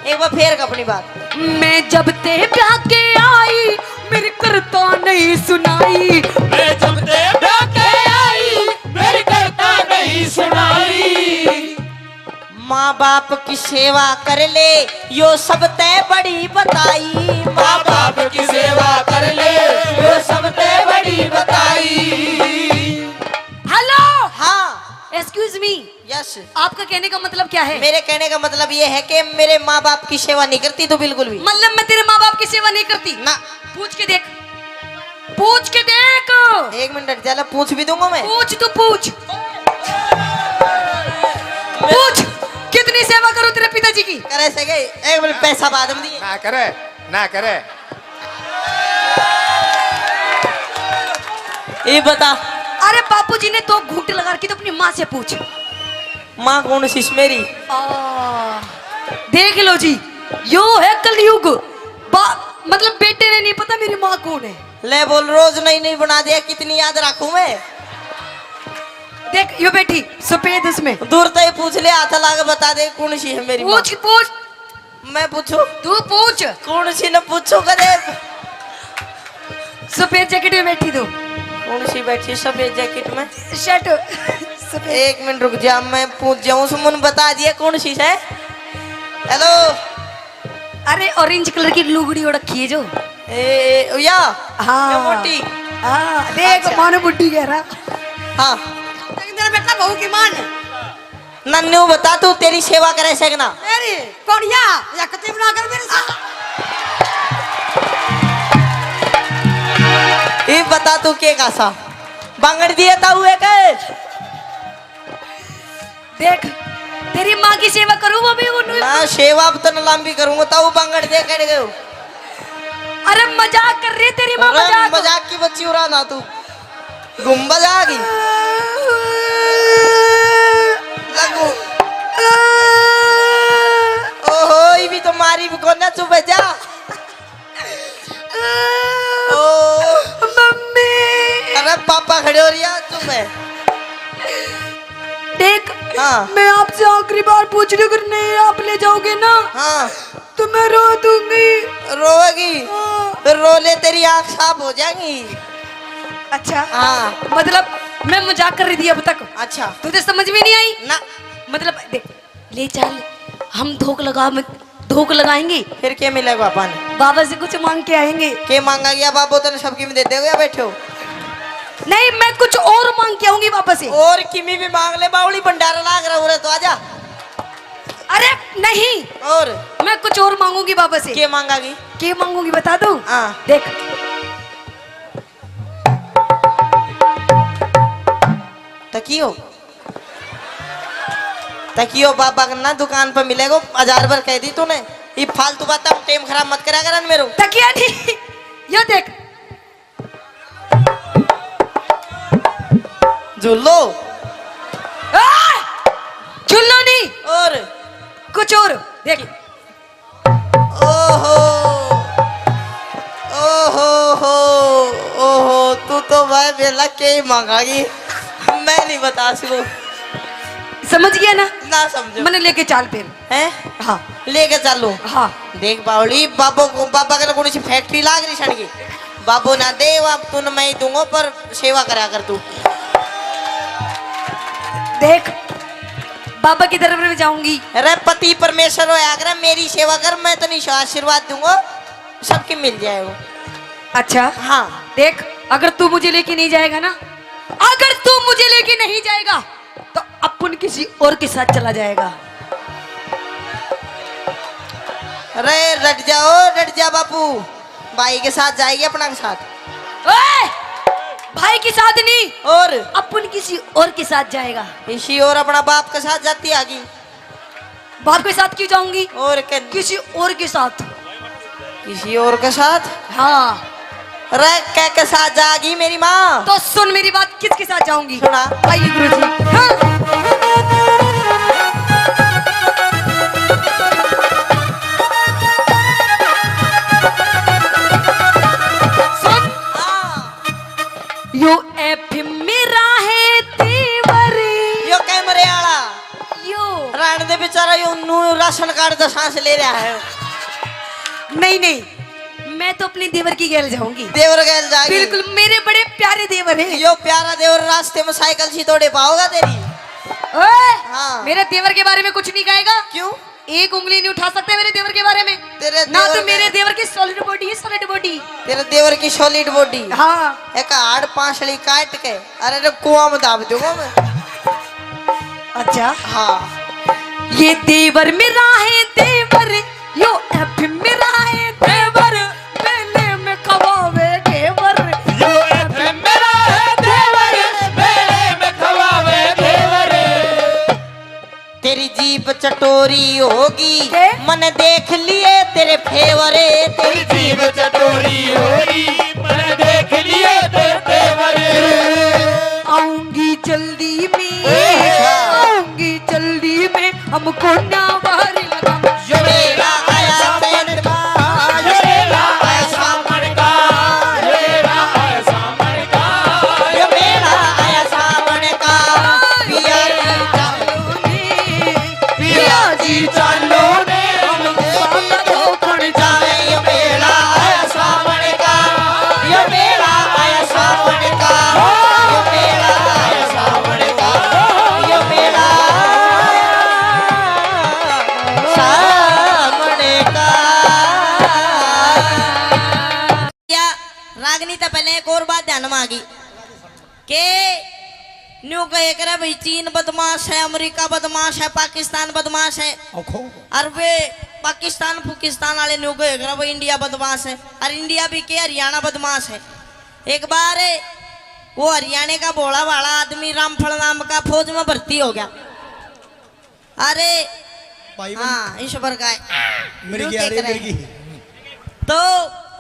एक बार फेर अपनी बात। मैं जब ते ब्याह के आई, मेरी करता नहीं सुनाई। मैं जब तेरा के आई मेरी करता नहीं सुनाई। माँ बाप की सेवा कर ले यो सब ते बड़ी बताई। माँ बाप की सेवा कर ले वो सब ते बड़ी बताई। हेलो हाँ एक्सक्यूज मी, यस। आपका कहने का मतलब क्या है? मेरे कहने का मतलब ये है कि मेरे माँ बाप की सेवा नहीं करती तो बिल्कुल भी मतलब मैं तेरे माँ बाप की सेवा नहीं करती? ना। पूछ के देख, पूछ के देख। 1 मिनट चला, पूछ भी दूंगा मैं। पूछ तू पूछ, पूछ कितनी सेवा करूं तेरे पिताजी की? करे से गए 1 मिनट पैसा बाद में दिए। ना करे ना करे। ये बता, अरे बापूजी ने तो घूंटे लगा रखी, तो अपनी माँ से पूछ। माँ कौन सी मेरी? देख लो जी, यो है कलयुग। मतलब बेटे ने नहीं पता मेरी माँ कौन है। ले बोल, रोज नई नई बना दिया, कितनी याद रखूं मैं? देख यो बेटी सफेद उसमें। दूर तो ही पूछ ले, हाथ ला के बता दे कौन सी है मेरी माँ। पूछ पूछ, मैं पूछू? तू पूछ। कौन सी न पूछू कदे? सफेद जैकेट में बैठी तू, कौन सी बैठी सफेद जैकेट में? शर्ट सफेद। 1 मिनट रुक जा, मैं पूछ जाऊं। सुमन बता दिया कौन सी है? हेलो। अरे ऑरेंज कलर की लुगड़ी ओढ़ रखी है जो। ए या हाँ ये मोटी। हाँ देख अच्छा। मानो बुड्ढी कह रहा। हाँ तेरा बेटा बहू की मान है। नन्नू बता, तू तेरी सेवा करे सकना? अरे कौड़िया या कते बना कर मेरे साथ। ये बता तू के कासा बांगड़ दिए था हुए के? देख तेरे तेरी माँ की सेवा करूँ वो भी उन्हें। ना सेवा अब तो न लंबी करूंगा तब बंगड़ दे कर गए। अरे मजाक कर रही है तेरी माँ, मजाक। मजाक की बच्ची उड़ा ना तू गुम्बद आ गई लगू। ओहो ये भी तुम्हारी भी कोना चुप है जा। ओ मम्मी अरे पापा खड़े हो रही है चुप है। देख हाँ मैं आपसे आखिरी बार पूछ रही हूँ, अगर नहीं आप ले जाओगे ना हाँ तो मैं रो दूंगी। रोएगी फिर रो ले तेरी आँख साफ हो जाएगी। अच्छा हाँ मतलब मैं मजाक कर रही थी अब तक, अच्छा तुझे समझ में नहीं आई ना मतलब। देख ले चल, हम धोख लगाएंगे, फिर क्या मिलेगा पापा ने बाबा से कुछ मांग के आएंगे। के मांगा गया बाबू तो सबकी में दे दोगे या बैठे हो। नहीं मैं कुछ और मांग के आऊंगी वापस से। और किमी भी मांग ले बावली भंडारा लाग रहा हो तो आजा। अरे नहीं और मैं कुछ और मांगूंगी वापस से। के मांगागी क्या मांगूंगी बता दूं? हाँ देख तकियो बाबा का ना दुकान पर मिलेगा 1000 बार कह दी तूने। ये फालतू बात टाइम खराब मत करा कर मेरो। तकिया नहीं ये देख झूलो झुल्लो नहीं और कुछ और देख। ओहो ओहो हो ओहो तू तो भाई बेला के ही मांगागी मैं नहीं बता सकूं। समझ गया ना? ना समझो मैंने लेके चाल फिर हैं हाँ लेके चलो। हाँ देख बावली बाबा का कौन सी फैक्ट्री लाग रही छड़ की बाबू ना दे अब तू न मैं ही दूंगा पर सेवा करा कर तू। देख बाबा की तरफ में जाऊंगी। अरे पति परमेश्वर हो आगरा मेरी सेवा कर मैं तो नहीं आशीर्वाद दूंगा सबके मिल जाएगा। अच्छा हाँ देख अगर तू मुझे लेके नहीं जाएगा ना, अगर तू मुझे लेके नहीं जाएगा तो अपन किसी और के साथ चला जाएगा। अरे रट जा बापू भाई के साथ जाएगी अपना के साथ। ओए! भाई के साथ नहीं और अपन किसी और के साथ जाएगा। इसी और अपना बाप के साथ जाती आगी। बाप के साथ क्यों जाऊंगी? और किसी और के साथ। किसी और के साथ हाँ अरे क्या के साथ जाएगी मेरी माँ? तो सुन मेरी बात, किसके साथ जाऊंगी? सुना आइए गुरुजी। हाँ सुन यो एफ मेरा है तेवरी यो कैमरे आला यो रान दे बेचारा यो नू राशन कार्ड तो सांस ले रहा है। नहीं मैं तो अपने देवर की गैल जाऊंगी। देवर गैल जाएगी बिल्कुल मेरे बड़े प्यारे देवर हैं। यो प्यारा देवर रास्ते में साइकिल सी तोड़े पाओगा तेरी। ओए! हाँ। मेरे देवर के बारे में कुछ नहीं कहेगा। क्यों? एक उंगली नहीं उठा सकते मेरे देवर के बारे में। तेरे ना देवर तो के- मेरे देवर की सॉलिड बॉडी है, सॉलिड बॉडी। तेरे देवर की सॉलिड बॉडी हाँ एक हाड़ पांचली काट के अरे रे कुआं में दाब दूंगा मैं। अच्छा हाँ ये देवर मेरा है देवर, यो एफ मेरा है देवर, मेले में खवावे घेवर। यो एफ मेरा है देवर, मेले में खवावे देवर। तेरी जीभ चटोरी होगी के? मन देख लिए तेरे फेवरे तेरी जीभ चटोरी होगी, मैंने देख लिए तेरे तेवर। आऊंगी जल्दी में, अच्छा। आऊंगी जल्दी में, हमको ना बाहर लगा। यो मेरा आया सामन का ये मेरा आया सामन का, ये मेरा आया सामन का। यो मेरा आया सामन का पिया पिया जी चालो ने हमको धोखड़ जाए। यो मेरा आया सामन का यो मेरा आया सामन का यो मेरा आया सामन का यो मेरा सामने का। या रागनी तो पहले एक और बात ध्यान में आ गई के न्यू कहे करे भाई चीन बदमाश है, अमेरिका बदमाश है, पाकिस्तान बदमाश है और वे पाकिस्तान फुकिस्तान वाले न्यू कहे करे भाई इंडिया बदमाश है और इंडिया भी के हरियाणा बदमाश है। एक बार वो हरियाणा का भोला भाला आदमी रामफल नाम का फौज में भर्ती हो गया। अरे भाई हाँ ईश्वर का है। मिर्गी यूं आ रही है, देख रहे मिर्गी। हैं। तो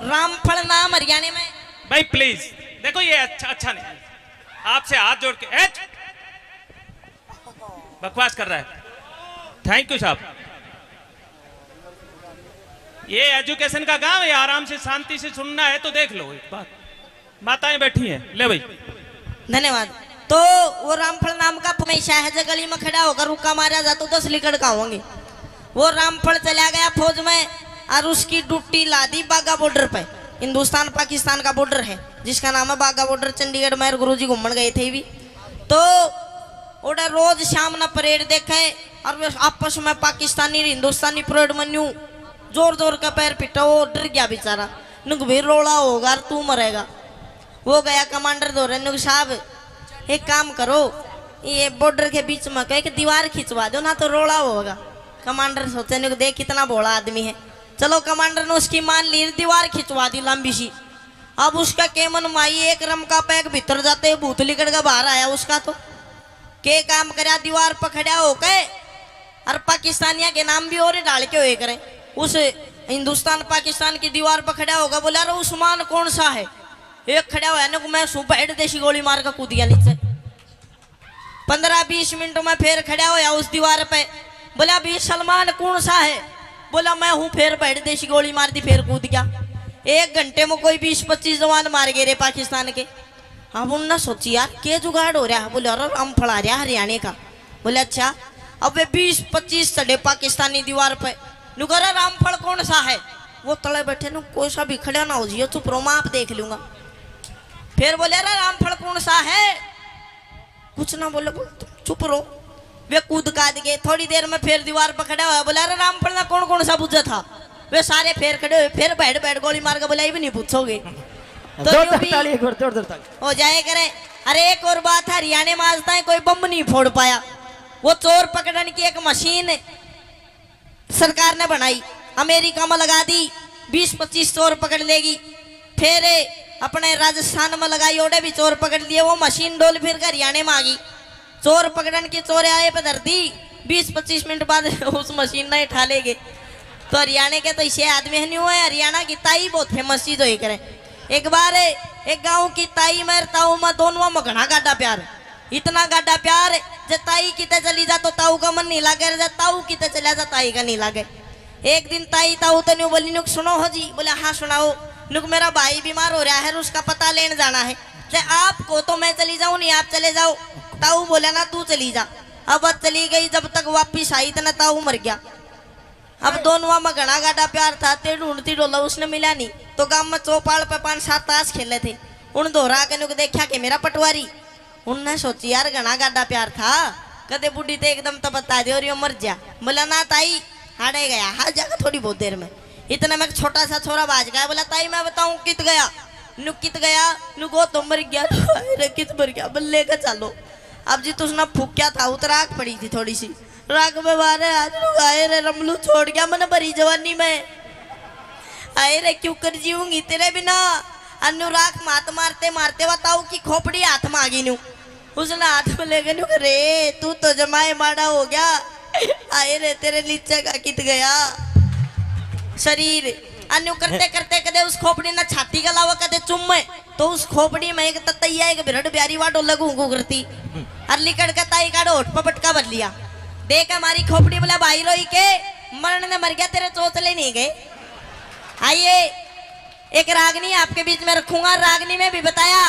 रामफल नाम हरियाणा में भाई प्लीज देखो ये अच्छा नहीं आपसे हाथ जोड़ के बकवास कर रहा है। थैंक यू साहब। ये एजुकेशन का गांव है, आराम से शांति से सुनना है तो देख लो एक बात। माताएं बैठी हैं, ले भाई। धन्यवाद। तो वो रामफल नाम का हमेशा है गली में खड़ा होकर रुका मारा जा तो 10 लिकड़ का होंगे। वो रामफल चला गया फौज में और उसकी ड्यूटी ला दी बागा बॉर्डर पे। हिंदुस्तान पाकिस्तान का बॉर्डर है जिसका नाम है बागा बॉर्डर। चंडीगढ़ में गुरुजी घूमन गए थे भी। तो ओडा रोज शाम ना परेड देखे और वे आपस में पाकिस्तानी और हिंदुस्तानी परेड में न्यू जोर जोर का पैर पिटा। वो डर गया बेचारा। नुक भी रोड़ा होगा और तू मरेगा। वो गया कमांडर दौरे नुक साहब एक काम करो ये बॉर्डर के बीच में कह दीवार खिंचवा दो ना तो रोड़ा होगा। कमांडर सोचे नुक देख कितना भोला आदमी है। चलो कमांडर ने उसकी मान ली दीवार खिंचवा दी लंबी सी। अब उसका केमन माई एक रम का पैक भीतर जाते भूत लिकड़ का बाहर आया उसका। तो के काम करया दीवार पकड़या हो के और पाकिस्तानिया के नाम भी और डाल के हुए करें। उस हिंदुस्तान पाकिस्तान की दीवार पकड़ा होगा। बोला अरे उस्मान कौन सा है। एक खड़ा हुआ है मैं सुबह देशी गोली मार कर कूद गया नीचे। 15-20 मिनटों में फिर खड़ा हुआ उस दीवार पे। बोला भी सलमान कौन सा है। बोला मैं हूँ। फिर बैठ देशी गोली मार दी फिर कूद गया। 1 घंटे में कोई 20-25 जवान मार गए रे पाकिस्तान के। अब उन्होंने सोची यार के जुगाड़ हो रहा है। बोले अरे रामफल आ रहा हरियाणा का। बोले अच्छा। अब वे 20-25 चढ़े पाकिस्तानी दीवार पे। नुकरा रामफल कौन सा है। वो तले बैठे नु कोई सा भी खड़ा ना हो जियो चुप रहो मैं आप देख लूंगा। फिर बोले अरे रामफल कौन सा है। कुछ ना बोले चुप रहो। वे कूद काद गए। थोड़ी देर में फिर दीवार पर खड़ा हुआ। बोला अरे रामफल ना कौन कौन सा बुझा था। वे सारे फिर खड़े हुए। फिर बैठ बैठ गोली मार के बोला ये भी नहीं पूछोगे तो यूं भी हो जाए करे। अरे एक और बात है हरियाणा में आज तक कोई बम नहीं फोड़ पाया। वो चोर पकड़ने की एक मशीन सरकार ने बनाई अमेरिका में लगा दी। 20-25 चोर पकड़ लेगी। फिर अपने राजस्थान में लगाई ओडे भी चोर पकड़ लिए। वो मशीन डोल फिर कर हरियाणा में आ गई। चोर पकड़न की चोर आए पे धर दी। 20-25 मिनट बाद उस मशीन ने उठा लेगे। तो हरियाणा के तो इसे आदमी नहीं हुए। हरियाणा की ताई बहुत फेमस चीज हो करे। एक बार एक गांव की ताई में ताऊ में दोनों में घना गाढ़ा प्यार। इतना गाढ़ा प्यार जब ताई किते चली जा तो ताऊ का मन नहीं लागे। जब ताऊ किते चला जा ताई का नहीं लागे। एक दिन ताई ताऊ तो न्यू बोली नुक सुनो हो जी। बोले हाँ सुनाओ। नुक मेरा भाई बीमार हो रहा है उसका पता लेने जाना है। आपको तो मैं चली जाऊं नहीं आप चले जाओ। ताऊ बोला ना तू चली जा। अब चली गई। जब तक वापिस आई तो ना ताऊ मर गया। अब दोनों में घना गाढ़ा प्यार था। ते ढूंढती डोला उसने मिला नहीं। तो गांव में चौपाल पे 5-7 ताश खेले थे। उन दोहरा के नुक देखा कि मेरा पटवारी। उनने सोची यार घना गाढ़ा प्यार था कदे बुढ़ी ते एकदम तो बता दे और यो मर जा। बोला ना ताई हारे गया हार जाएगा थोड़ी बहुत देर में। इतना में छोटा सा छोरा बाज गया। बोला ताई मैं बताऊं कित गया। नुक कित गया नुको तो मर गया। अरे कित मर गया बोल लेकर चलो। अब जी तुझने फूक्या था उतराक पड़ी थी थोड़ी सी राग में मारे आज आए रे रमलू छोड़ गया मैंने भरी जवानी में। आए रे क्यों कर जीऊंगी तेरे बिना। अनुराग मात मारते मारते बताऊ की खोपड़ी हाथ में आ गई न्यू। उसने हाथ में ले गए रे तू तो जमाए माड़ा हो गया। आए रे तेरे नीचे का कित गया शरीर। अन्यू करते करते कदे उस खोपड़ी ना छाती का लावा कदे चुम में। तो उस खोपड़ी में एक ततैया एक बिरड़ प्यारी वाटो लगू करती। अरली कड़का ताई काड़ो होठ पर पटका भर लिया। देख हमारी खोपड़ी बोला भाई रोई के मरण ने मर गया तेरे चोचले नहीं गए। आइए एक रागनी आपके बीच में रखूंगा। रागनी में भी बताया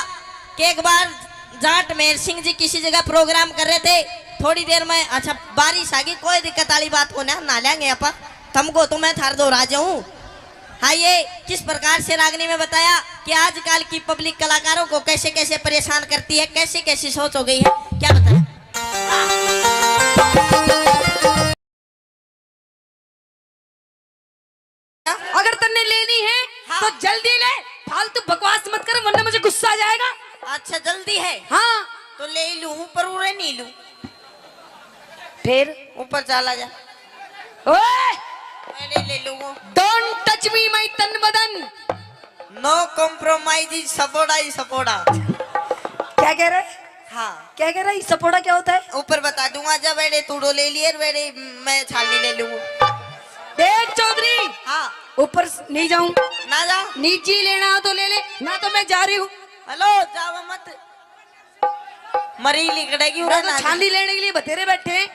कि एक बार जाट मेहर सिंह जी किसी जगह प्रोग्राम कर रहे थे। थोड़ी देर में अच्छा बारिश आ गई कोई दिक्कत वाली बात को ना लेंगे अपा तुमको तो मैं थार दो राजा हूँ। आइए किस प्रकार से रागनी में बताया कि आजकल की पब्लिक कलाकारों को कैसे कैसे परेशान करती है कैसे कैसी सोच हो गई है क्या बताया। अगर तन्ने लेनी है हाँ। तो जल्दी ले। फालतू बकवास मत कर वरना मुझे गुस्सा आ जाएगा। अच्छा जल्दी है हाँ तो ले लूं ऊपर उड़े नहीं लूं। फिर ऊपर चला जा। ओए मैं ले लूंगा। डोंट टच मी माय तन बदन। नो कॉम्प्रोमाइज सपोर्टा ही सपोर्टा। क्या कह रहे हाँ क्या कह रहा है सपोड़ा क्या होता है? ऊपर बता दूंगा जब बेड़े तूड़ो ले लिए बेड़े मैं छालनी ले लूंगा। देख चौधरी, हाँ ऊपर नहीं जाऊं, ना जा। नीचे ही लेना हो तो ले ले, ना तो मैं जा रही हूँ। हेलो जावा मत, मरी लिकड़ेगी मैं उरा तो ना। छाननी लेने के लिए बतेरे बैठे हैं।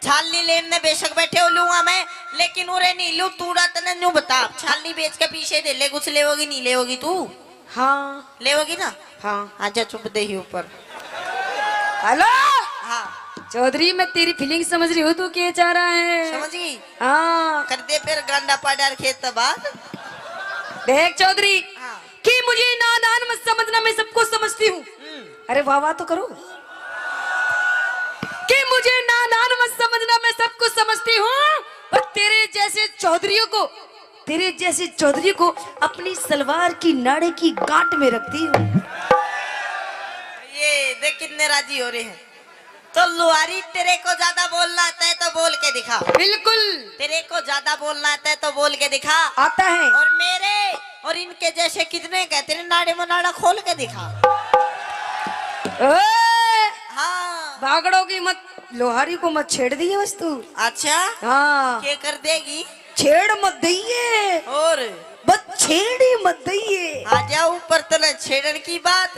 छालनी लेने बेशक बैठे हो लूंगा मैं, लेकिन उरे नहीं लू। तू रात ने न्यू बता, छालनी बेच के पीछे दे ले, कुछ लेवोगी नहीं लेवोगी तू? हाँ लेवोगी ना? हाँ। आजा चुप दे ही ऊपर। हेलो हाँ चौधरी, मैं तेरी फीलिंग समझ रही हूँ, तू क्या चाह रहा है? समझ गई? हाँ कर दे फिर गंडा पाडार खेत बाद। देख चौधरी, हाँ कि मुझे नादान मत समझना, मैं सबको समझती हूँ। अरे वाह वाह तो करो। कि मुझे नादान मत समझना, मैं सबको समझती हूँ, और तेरे जैसे चौधरी को अपनी सलवार की नाड़े की गांठ में रखती हूँ। ये देख कितने राजी हो रहे हैं। तो लुहारी तेरे को ज्यादा बोलना आता है तो बोल के दिखा। बिल्कुल तेरे को ज्यादा बोलना आता है तो बोल के दिखा। आता है। और मेरे और इनके जैसे कितने कहते हैं नाड़े में नाड़ा खोल के दिखा। ओए, हाँ भागड़ों की मत, लोहारी को मत छेड़ दिए बस तू। अच्छा हाँ क्या कर देगी? छेड़ मत दइए, और बस छेड़ ही मत दइए। आ जाओ ऊपर तो न छेड़न की बात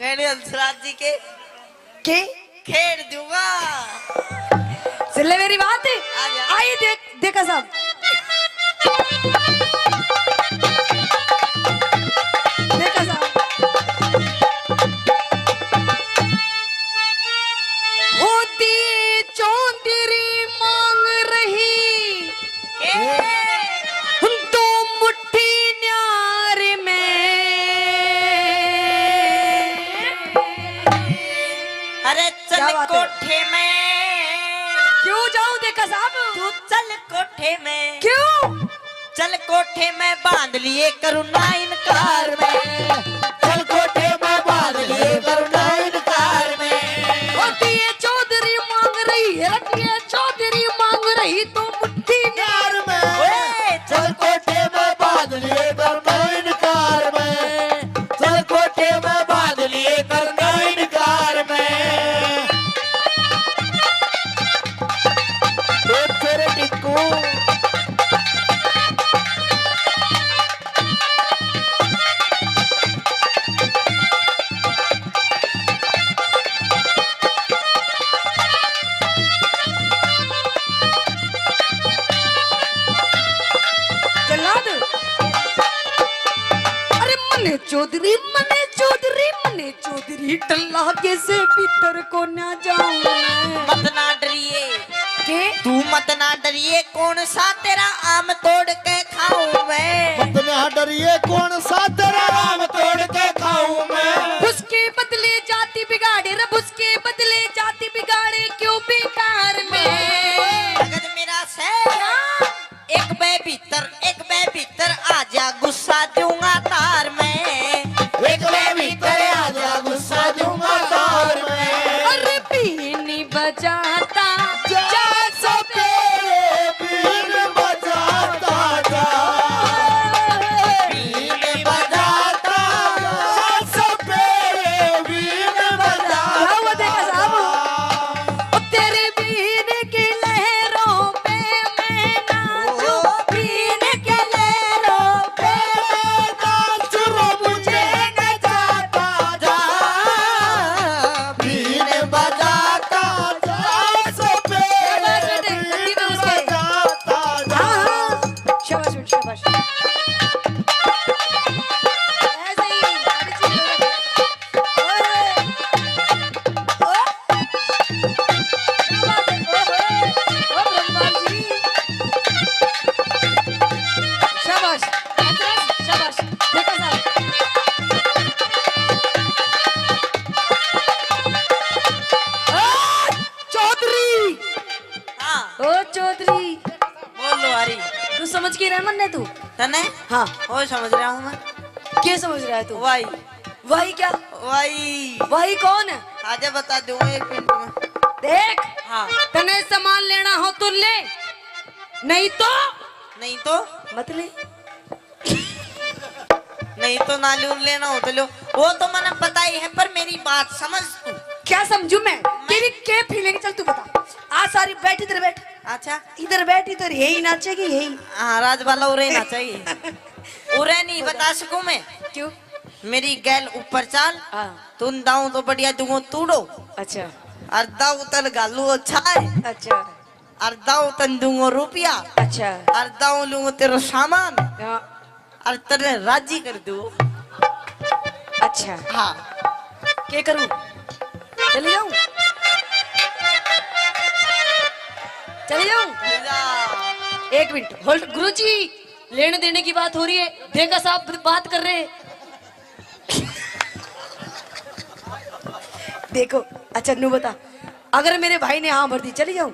कहने हंसराज जी के खेड़ दूंगा। सुन ले मेरी बात, आजा। आइए देखा साहब, देखा साहब, होती चौधरी मांग रही तो मुट्ठी न्यार में। अरे क्या चल बात है? कोठे में। क्यों जाऊं देखा साहब? तू चल कोठे में। क्यों? चल कोठे में बांध लिए करुणा इनकार में। चल कोठे में बांध लिए करुणा इनकार में। होती है चौधरी मांग रही है, होती है चौधरी मांग रही तो मुट्ठी न्यार में। ओए, चल कोठे में बांध लिए करुणा इनकार में। चल कोठे में बांध लिए करुणा इनकार में। एक तेरे टिक्कू जल्लाद, अरे मने चौधरी टल्ला के से भीतर को ना जाऊं मैं। मत ना डरिए, के तू मत ना डरिए, कौन सा तेरा आम तोड़ के खाऊं मैं। मत ना डरिए, कौन सा तेरा आम तोड़ के खाऊं मैं। उसके बदले जाति बिगाड़े, रब उसके बदले जाति बिगाड़े क्यों बेकार में। अगर मेरा शहर एक बे भीतर आजा गुस्सा दूंगा तार में। एक मैं भीतर आजा गुस्सा दूंगा तार में। अरे बीनी बजाता जा सपेरे बीन बजाता जा। बीन बजाता जा सपेरे बीन बजाता वो देखा साहब, ओ तेरे बीन की लहरों पे मैं नाचूं, बीन की लहरों पे मैं नाच रो मुझे नचाता जा। बीन बजाता जा सपेरे बीन बजाता जा। शाबाश बेटा, शाबाश। ऐसे ही सारी चीजें ओए, ओ, क्या बात है, ओ ब्रह्मा जी, शाबाश, शाबाश, देखो साहब, चौधरी, हाँ ओ चौधरी, बोल लो अरे तू समझ के रह मन तू? तने हाँ, वो समझ रहा हूँ मैं। क्या समझ रहा है तू? वाई वही क्या? वाई वही कौन है? आजा बता दूंगा 1 मिनट में। देख, हाँ तने सामान लेना हो तो ले, नहीं तो नहीं तो मत ले। नहीं तो नाली लेना हो तो लो, वो तो मैंने बताई है, पर मेरी बात समझ तू। क्या समझू मैं तेरी क्या फीलिंग? चल तू बता। आ सारी बैठ, इधर बैठ। अच्छा इधर बैठ, इधर यही नाचेगी यही। हाँ, राजबाला उरे ना चाहिए। उरे नहीं बता सकूं मैं। क्यों? मेरी गैल ऊपर चाल, हाँ। तुम दाऊ तो बढ़िया दूंगो तूड़ो, अच्छा और दाऊ तन गालू अच्छा है, अच्छा और दाऊ तन दूंगो रुपया, अच्छा। और दाऊ लूंगो तेरा सामान, हाँ, और तेरे राजी कर दू। अच्छा हाँ क्या करूं? चले जाऊं? चले जाऊं? एक मिनट होल्ड। गुरुजी, लेने देने की बात हो रही है, देखा साहब बात कर रहे हैं। देखो अच्छा नू बता, अगर मेरे भाई ने हाँ भर दी चली जाऊं?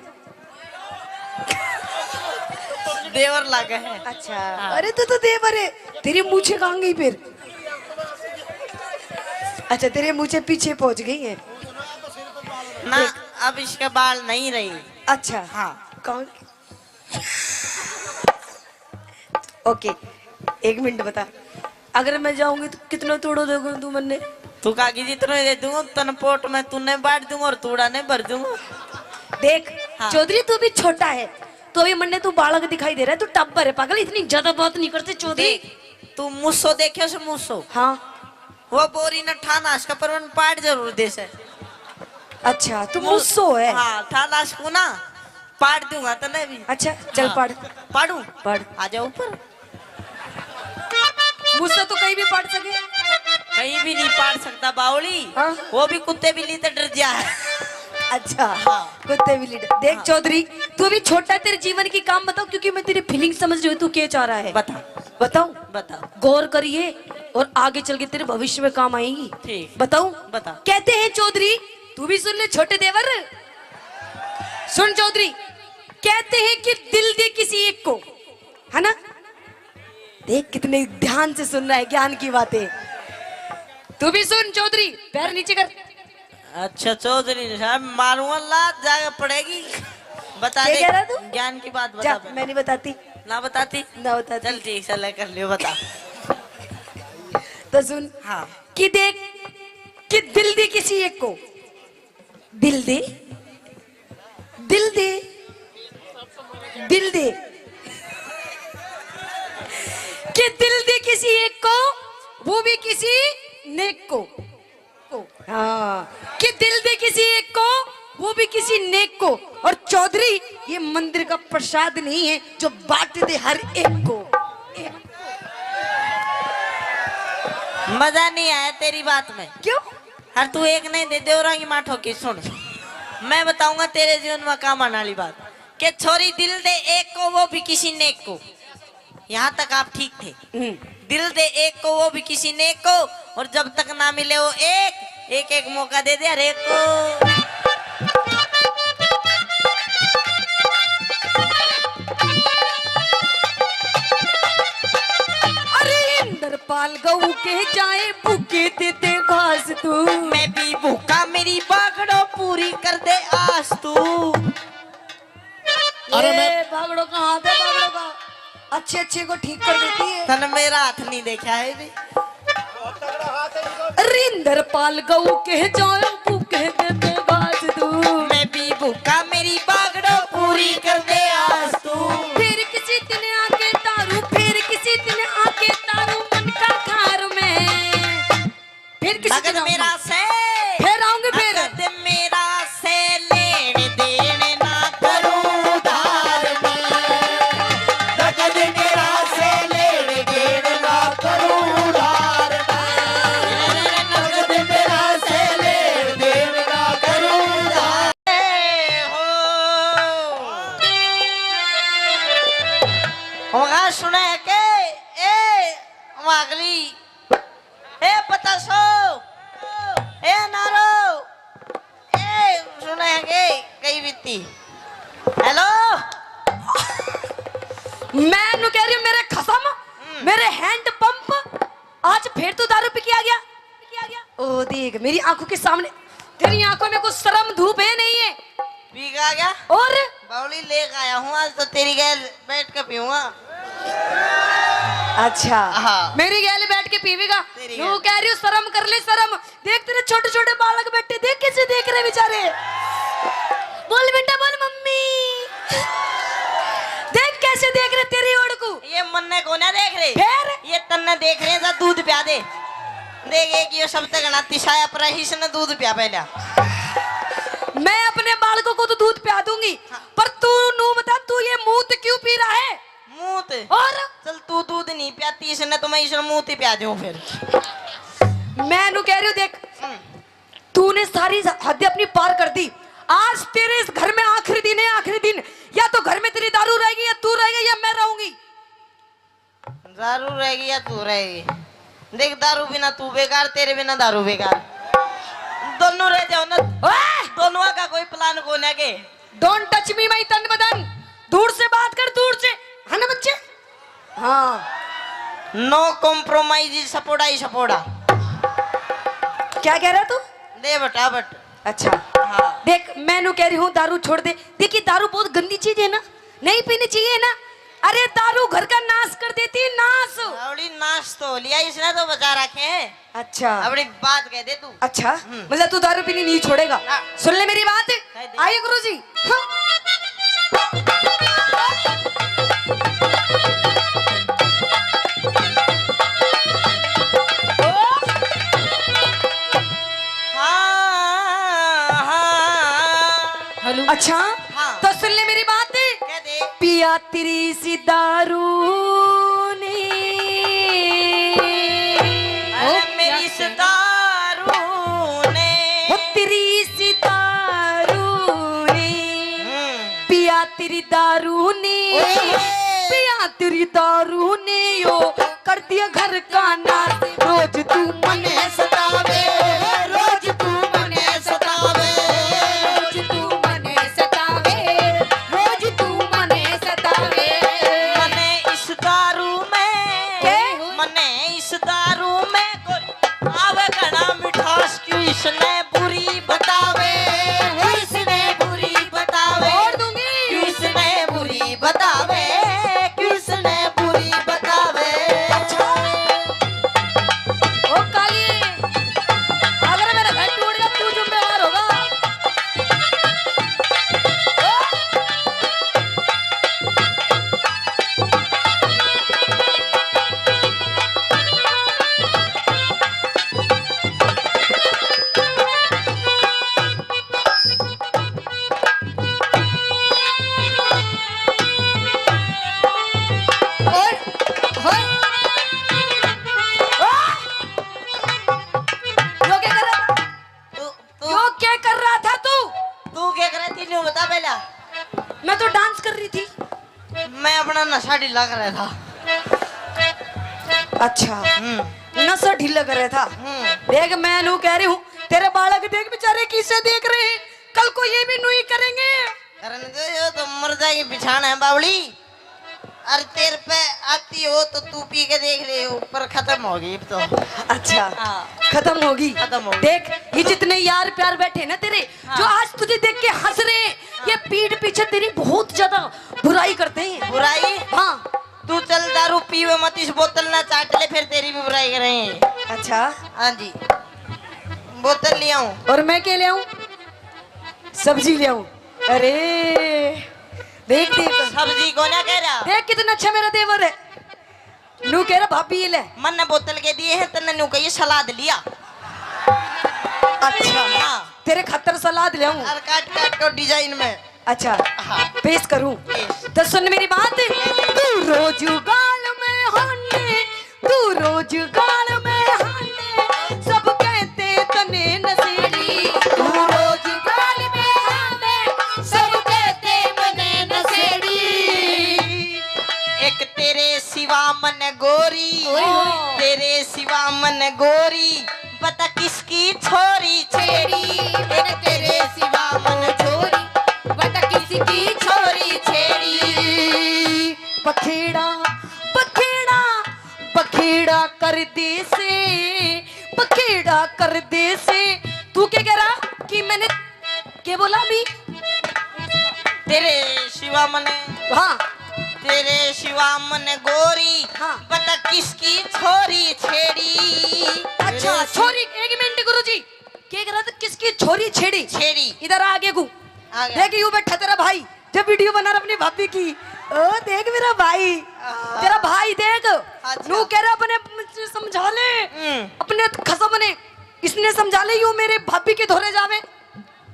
देवर लागे है। अच्छा अरे तो देवर है, तेरी मूछे कहाँ गई फिर? अच्छा तेरे मूछे पीछे पहुंच गई है ना, अब इसके बाल नहीं रही। अच्छा हाँ कौन? ओके एक मिनट बता, अगर मैं जाऊंगी तो कितना तोड़ो दोगे तू मन्ने? तू कागी जितना दे दूंगा तन पोट में तूने बांट दूंगा और तूड़ा ने भर दूंगा। देख हाँ। चौधरी तू भी छोटा है, तो अभी मन्ने तू बालक दिखाई दे रहा है, तू टब्बर है पागल, इतनी ज्यादा बात नहीं करते चौधरी। देख तू मुस्सो देखियो से मुस्सो, हाँ वो बोरी न ठानाश का परवन पाट जरूर दे से। अच्छा तू मुस्सो है। हाँ ठानाश को ना पाट दूंगा तने भी। अच्छा चल हाँ। पढ़ पाड़ू पढ़। आ जाओ ऊपर। मुझसे तो कहीं भी पढ़ सके। कहीं भी नहीं पाट सकता बावली। हाँ। वो भी कुत्ते बिल्ली तो डर जा है। अच्छा हाँ। कुत्ते भी लीडर। देख हाँ। चौधरी तू भी छोटा है, तेरे जीवन की काम बताओ, क्योंकि मैं तेरी फीलिंग समझ रही हूँ तू क्या चाह रहा है। बता बताऊं? बता। गौर करिए और आगे चल के तेरे भविष्य में काम आएगी। ठीक। बताऊं? बता। कहते हैं चौधरी, तू भी सुन ले छोटे देवर, सुन चौधरी, कहते हैं कि दिल दे किसी एक को, है ना? देख कितने ध्यान से सुन रहा है ज्ञान की बातें। तू भी सुन चौधरी, पैर नीचे कर। अच्छा चौधरी साहब मारूंगा लात जाके पड़ेगी। बता क्या दे कह रहा तू? ज्ञान की बात जा बता पहले। मैं नहीं बताती ना बताती ना बताती। चल ठीक चल कर लियो बता। तो सुन हाँ कि देख कि दिल दे किसी एक को, दिल दे, दिल दे, दिल दे, कि दिल दे किसी एक को, वो भी किसी नेक को। हाँ कि दिल दे किसी एक को, वो भी किसी नेक को। और चौधरी ये मंदिर का प्रसाद नहीं है जो बांट दे हर एक को। मजा नहीं आया तेरी बात में। क्यों? हर तू एक नहीं दे देवरांगी माठो की। सुन मैं बताऊंगा तेरे जीवन में काम आने वाली बात कि छोरी दिल दे एक को, वो भी किसी नेक को। यहाँ तक आप ठीक थे। दिल दे एक को, वो भी किसी नेक को, और जब तक ना मिले वो एक एक मौका दे दे हर एक को। अरे इंद्रपाल गऊ के जाए भूखे देते घास तू, मैं भी भूखा मेरी बागड़ो पूरी कर दे आस तू। अरे भागड़ो का हाथ है, भागड़ो का अच्छे अच्छे को ठीक कर देती है। तन मेरा हाथ नहीं देखा है भी। अरे इंद्रपाल गऊ के जाए भूखे देते घास तू, मैं भी भूखा मेरी बागड़ो पूरी कर दे आस तू। फिर किसी दिन आके तारू, फिर किसी दिन आके तारू मन का खार में, फिर किसी भगत दिन मेरा आऊंगा। से फिर आऊंगी फिर। भगत मेरा से लेने देने ना करूं धार में। नगद मेरा से लेने देने ना करूं धार में। नगद मेरा से लेने देने ना करूं धार होगा सुने के ए वागली ए पतासो ए नारो ए सुने के कई बीती। हेलो मैं नु कह रही हूँ मेरे खसम, मेरे हैंड पंप, आज फिर तू दारू पी के आ गया। ओ देख मेरी आंखों के सामने, तेरी आंखों में कुछ शर्म धूप है नहीं है? पीगा गया और बावली लेकर आया हूँ आज तो तेरी गैल बैठ कर पीऊंगा। अच्छा हाँ। मेरी गैल बैठ के पीवेगा तेरी वो गैल। कह रही हूँ शर्म कर ले शर्म देख तेरे छोटे छोटे बालक बैठे देख कैसे देख रहे बेचारे बोल बेटा बोल मम्मी देख कैसे देख रहे तेरी ओर को ये मन ने को ना देख रहे फिर ये तन्ने देख रहे हैं जा दूध पिया दे देखे कि ये सब तक तिशाया पर ही से दूध पिया पहला मैं अपने बालकों को तो दूध पिला दूंगी पर तू नू बता तू ये मूत क्यों पी रहा है मूत और चल तू दूध नहीं पियाती इसने तो मैं इसने मूत ही पिया दूं फिर मैं नू कह रही हूँ देख तूने सारी हद अपनी पार कर दी आज तेरे इस घर में आखिरी दिन है आखिरी दिन या तो घर में तेरी दारू रहेगी या तू रहेगी या मैं रहूंगी दारू रहेगी या तू रहेगी देख दारू बिना तू बेकार तेरे बिना दारू बेकार दोनों रह जाओ ना दोनों का कोई प्लान को ना के डोंट टच मी माय तन बदन दूर से बात कर दूर से है ना बच्चे हाँ नो कॉम्प्रोमाइज सपोड़ा ही सपोड़ा क्या कह रहा तू दे बटा बट अच्छा हाँ देख मैं नू कह रही हूँ दारू छोड़ दे देखिए दारू बहुत गंदी चीज है ना नहीं पीनी चाहिए ना अरे दारू घर का नाश कर देती है नाश अबड़ी नाश तो लिया इसने तो बचा रखे हैं अच्छा अबड़ी बात कह दे तू अच्छा मतलब तू दारू पीनी नहीं छोड़ेगा हाँ। सुन ले मेरी बात कह दे। आइए गुरुजी हाँ हाँ अच्छा हाँ। तो सुन ले मेरी बात कह दे पिया तेरी सी दारू ने अरे मेरी इस दारू ने हो तेरी सी दारू ने पिया तेरी दारू ने पिया तेरी दारू ने यो कर दिया घर का नाश रोज तू मने सतावे रोज तू मने सतावे रोज तू मने सतावे रोज तू मने सतावे मने इस दारू में के? मने इस दारू में कोई आवे घना मिठास क्यों इसने बुरी बतावे इसने बुरी बतावे और दूंगी क्यों इसने बुरी बतावे क्यों इसने बुरी बतावे ओ काली अगर मेरा घर टूट गया तू जिम्मेदार होगा यो क्या कर रहा था तू यो क्या कर रहा था तू तू क्या कर रही थी न्यू बता पहला मैं तो डांस कर रही थी मैं अपना नशा ढीला कर रहा था अच्छा नशा ढीला कर रहा था देख मैं नू कह रही हूँ तेरे बालक देख बेचारे किसे देख रहे हैं कल को ये भी नू ही करेंगे करने दो यो तो मर जाएगी बिछाना है बावली अरे तेरे पे आती हो तो तू पी के देख रहे हो पर खत्म होगी अब तो अच्छा हाँ। खत्म होगी खत्म होगी। देख ये जितने यार प्यार बैठे ना तेरे जो आज तुझे देख के हंस रहे हैं, ये पीठ पीछे तेरी बहुत ज्यादा बुराई करते हैं बुराई हाँ तू चल दारू पीवे मत इस बोतल ना चाट ले फिर तेरी भी बुराई करेंगे अच्छा हाँ जी बोतल ले आऊं और मैं क्या ले आऊं सब्जी ले आऊं अरे देख देख सब्जी को ना कह रहा देख कितना अच्छा मेरा देवर है नू कह रहा भाभी ये ले मन ने बोतल के दिए हैं तन्ने न्यू कही सलाद लिया अच्छा हाँ तेरे खतर सलाद ले आऊं और काट काट को डिजाइन में अच्छा हाँ पेश करूं पेश। तो सुन मेरी बात तू रोज गाल में हाने तू रोज गाल में हाने सब कहते तने नसेड़ी तू रोज गाल में हाने सब कहते मने नसेड़ी एक तेरे सिवा मन गोरी तेरे सिवा मन गोरी बता किसकी छोरी छेड़ी एक तेरे सिवा मन छोरी बता किसकी छोरी छेड़ी बखेड़ा बखेड़ा बखेड़ा कर दे से बखेड़ा कर दे से तू क्या कह रहा कि मैंने क्या बोला अभी तेरे सिवा मन हाँ तेरे शिवा मन गोरी हाँ। बता किसकी छोरी छेड़ी। अच्छा छोरी, एक मिनट गुरुजी, क्या कह रहा था? किसकी छोरी छेड़ी? छेड़ी इधर आ आगे को आ गया। देख, यूं बैठा तेरा भाई जब वीडियो बना रहा अपनी भाभी की। ओ देख मेरा भाई, तेरा भाई देख, अच्छा। नू कह रहा अपने समझा ले, अपने खसा बने, इसने समझा ले यूं मेरे भाभी के धोरे जावे।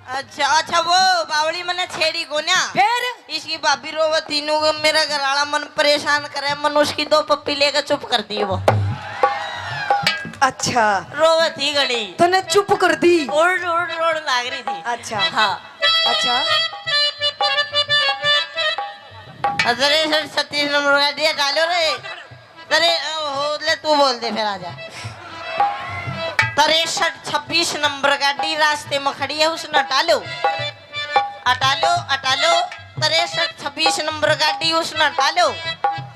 अच्छा अच्छा, वो बावड़ी मने छेड़ी को ना, फिर इसकी भाभी रोव तीनों को मेरा घरवाला मन परेशान करे, मन उसकी 2 पप्पी लेकर चुप कर दी। वो अच्छा रोव थी घड़ी तूने चुप कर दी। ओढ़ ओढ़ ओढ़ लाग रही थी। अच्छा हाँ अच्छा, अरे सर 36 नंबर का दिया डालो रे। अरे हो ले, तू बोल दे फिर आजा। 63-26 नंबर गाड़ी रास्ते में खड़ी है, उसने हटा लो हटा लो हटा लो। 63-26 नंबर गाड़ी उसने हटा लो।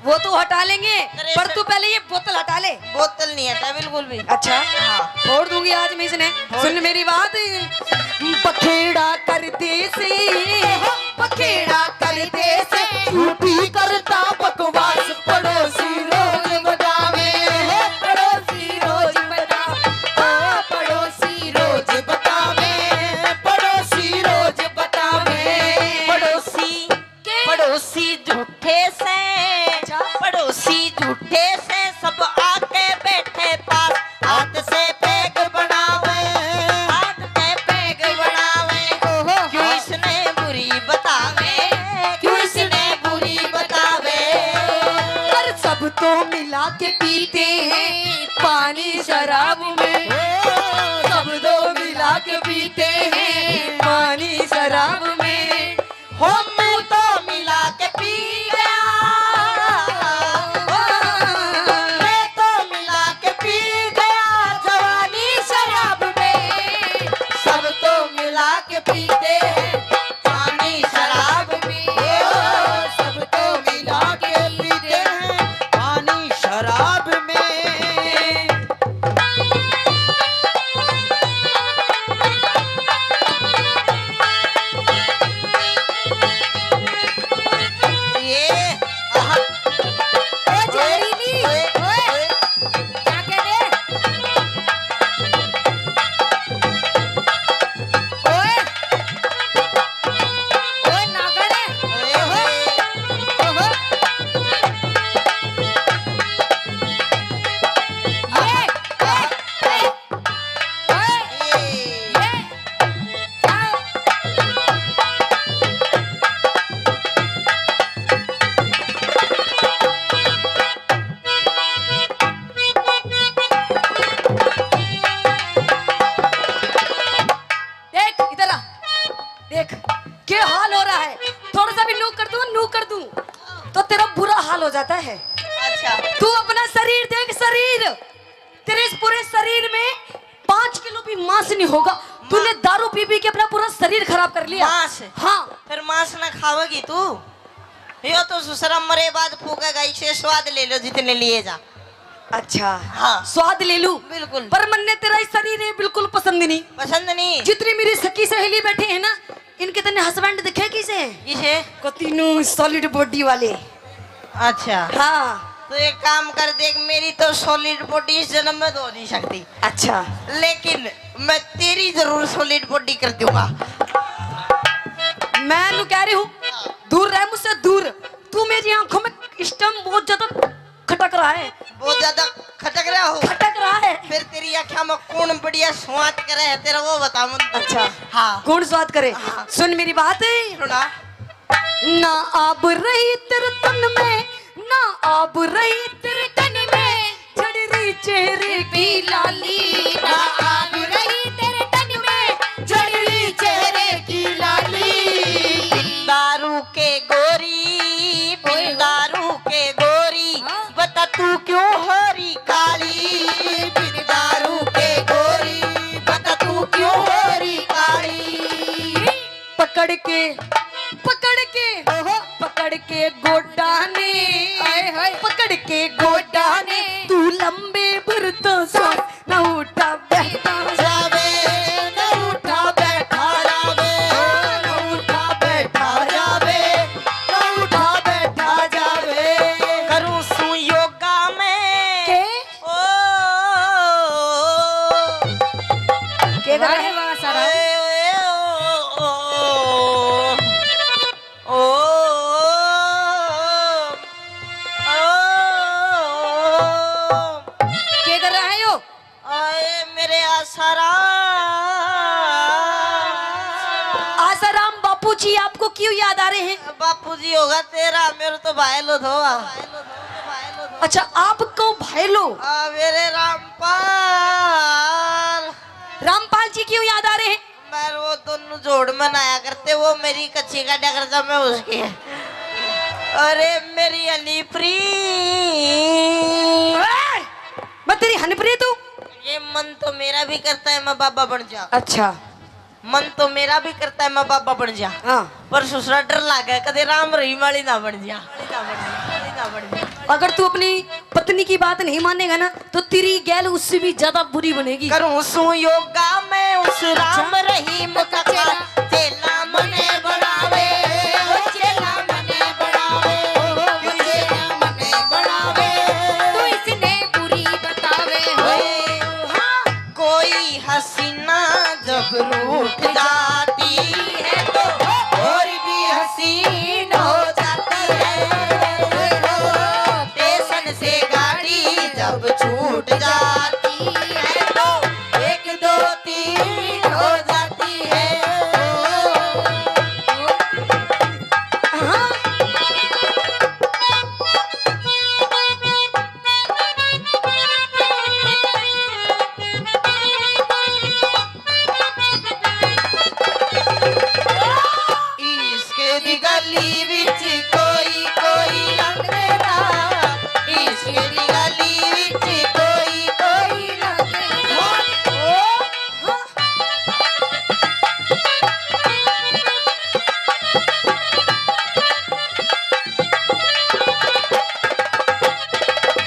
वो तो हटा लेंगे, अरे पर सर- तू पहले ये बोतल हटा ले। बोतल नहीं हटा बिल्कुल भी। अच्छा हाँ। छोड़ दूंगी आज मैं इसने। सुन मेरी बात, पखेड़ा करते से, पखेड़ा करते से, झूठी करता बकवास पड़ोसी रोज बतावे, पड़ोसी रोज बता, ओ पड़ोसी रोज बतावे, पड़ोसी रोज बतावे। पड़ोसी पड़ोसी झूठे से, अच्छा। पड़ोसी झूठे से सब आके बैठे पास, हाथ से पैक बनावे, हाथ से पैक बनावे। क्यों इसने बुरी बतावे, क्यों इसने बुरी बतावे। पर सब तो मिला के पीते हैं पानी शराब में, सब तो मिला के पीते हैं पानी शराब में। हो मैं तो मिला के पी गया, मैं तो मिला के पी गया जवानी शराब में। सब तो मिला के पीते हैं पानी शराब में, सब तो मिला के पीते हैं पानी शराब में। ये आहा, जहरीली, ओए, क्या कह रहे? ओए, ओए नागड़े, ओए, ओए। ओहो। ये, देख इधर आ, देख क्या हाल हो रहा है। थोड़ा सा भी नू कर दूं तो तेरा बुरा हाल हो जाता है। अच्छा तू अपना शरीर देख, शरीर तेरे इस पूरे शरीर में 5 किलो भी मांस नहीं होगा। तूने दारू पी पी के अपना पूरा शरीर खराब कर लिया। मांस? हाँ फिर मांस ना खाओगी तू? यो तो ससुरा मरे बाद फूकेगा, इसे स्वाद ले लो जितने लिए जा। अच्छा हाँ। स्वाद ले लूं बिल्कुल। पर मन ने तेरा इस शरीर है बिल्कुल पसंद नहीं। पसंद नहीं? जितनी मेरी सखी सहेली बैठे हैं ना, इनके तने हस्बैंड दिखे किसे इसे? को तीनों सॉलिड बॉडी वाले। अच्छा हाँ तो एक काम कर, देख मेरी तो सॉलिड बॉडी इस जन्म में तो हो नहीं सकती, अच्छा लेकिन मैं तेरी जरूर सॉलिड बॉडी कर दूंगा। मैं नु कह रही हूँ दूर रह मुझसे, दूर। तू मेरी आंखों में इस टाइम बहुत ज्यादा खटक रहा है, बहुत ज्यादा खटक रहा हो? खटक रहा है। फिर तेरी आँखों में कौन बढ़िया स्वाद करे है तेरा, वो बता मुझे। अच्छा हाँ कौन स्वाद करे? हाँ। सुन मेरी बात है सुना। ना आब रही तेरे तन में, ना आब रही तेरे तन में, चढ़ रही चेहरे की लाली। ना आग रही तेरे तन में, चढ़ रही चेहरे की लाली। दारू के गोरी, बिन दारू के गोरी, बता तू क्यों हरी काली। बिन दारू के गोरी, बता तू क्यों हो रही काली। पकड़ के पकड़ के गोडा ने, पकड़ के गोडा ने, तू लंबे बुरतों से न उठा बैठा जावे, न उठा बैठा जावे, न उठा बैठा जावे, न उठा बैठा जावे। क्या कर रहा है? ओ क्या कर रहा है यो? आए मेरे आसाराम। आसाराम बापू जी आपको क्यों याद आ रहे हैं? बापूजी होगा तेरा, मेरे तो भाई लो धोआ। अच्छा आपको भाई लो मेरे रामपाल। रामपाल जी क्यों याद आ रहे हैं? मैं वो दोनों जोड़ मनाया करते, वो मेरी कच्ची का डगर मैं उसकी। अरे मेरी अलीप्री, मैं तेरी हनप्रिय तू। ये मन तो मेरा भी करता है मैं बाबा बन जा। अच्छा मन तो मेरा भी करता है मैं बाबा बन जा, हाँ पर दूसरा डर लागा कदे राम रहीम वाली ना बन जा। अगर तू अपनी पत्नी की बात नहीं मानेगा ना तो तेरी गैल उससे भी ज्यादा बुरी बनेगी। करूं सु योगा मैं उस राम रहीम का चेला मने बनावे, चेला मने बनावे, चेला मने बनावे। तू इसने बुरी बतावे हो। हाँ, कोई हसीना जब रूठ जाती है तो और भी हसीन हो जाती है। स्टेशन से गाड़ी जब छूट जाती है तो 1 2 3 हो जाती है। हाँ इसके दी गली विच कोई कोई लंघदा, इसके दी गली विच कोई कोई लंघदा।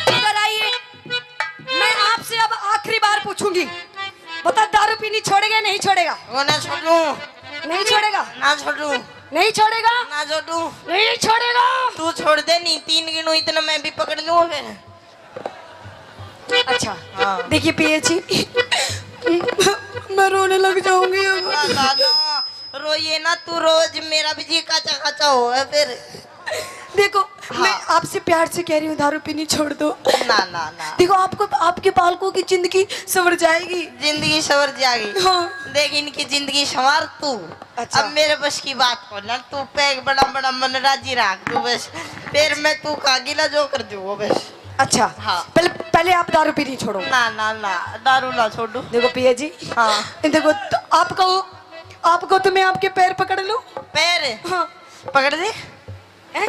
इधर आइए, मैं आपसे अब आखिरी बार पूछूंगी, बता दारू पीनी छोड़ेगा नहीं छोड़ेगा? वो ना छोड़ू, नहीं छोड़ेगा, ना छोड़ू, नहीं छोड़ेगा, ना छोड़ू। नहीं छोड़ेगा। तू छोड़ दे, नहीं 3 गिनू इतना मैं भी पकड़ लूँ फिर। अच्छा हाँ। देखिए पिए जी मैं रोने लग जाऊंगी अब। दादा रोइए ना, तू रोज मेरा भी जी काचा काचा हो है फिर। देखो हाँ। मैं आपसे प्यार से कह रही हूँ दारू पीनी छोड़ दो। ना ना ना, देखो आपको आपके बालकों की जिंदगी संवर जाएगी। जिंदगी सवर जाएगी। हाँ। देख इनकी जिंदगी संवार तू। अच्छा। अब मेरे बस की बात हो ना, तू पैक बड़ा बड़ा मन राजी रख तू बस, फिर मैं तू कागिला जो कर दू वो बस। अच्छा हाँ। पहले आप दारू पीनी छोड़ो। ना ना ना, दारू ना छोड़ू। देखो पिया जी हाँ। देखो तो आपको तो मैं आपके पैर पकड़ लूं। पैर हाँ। पकड़ दे, हैं?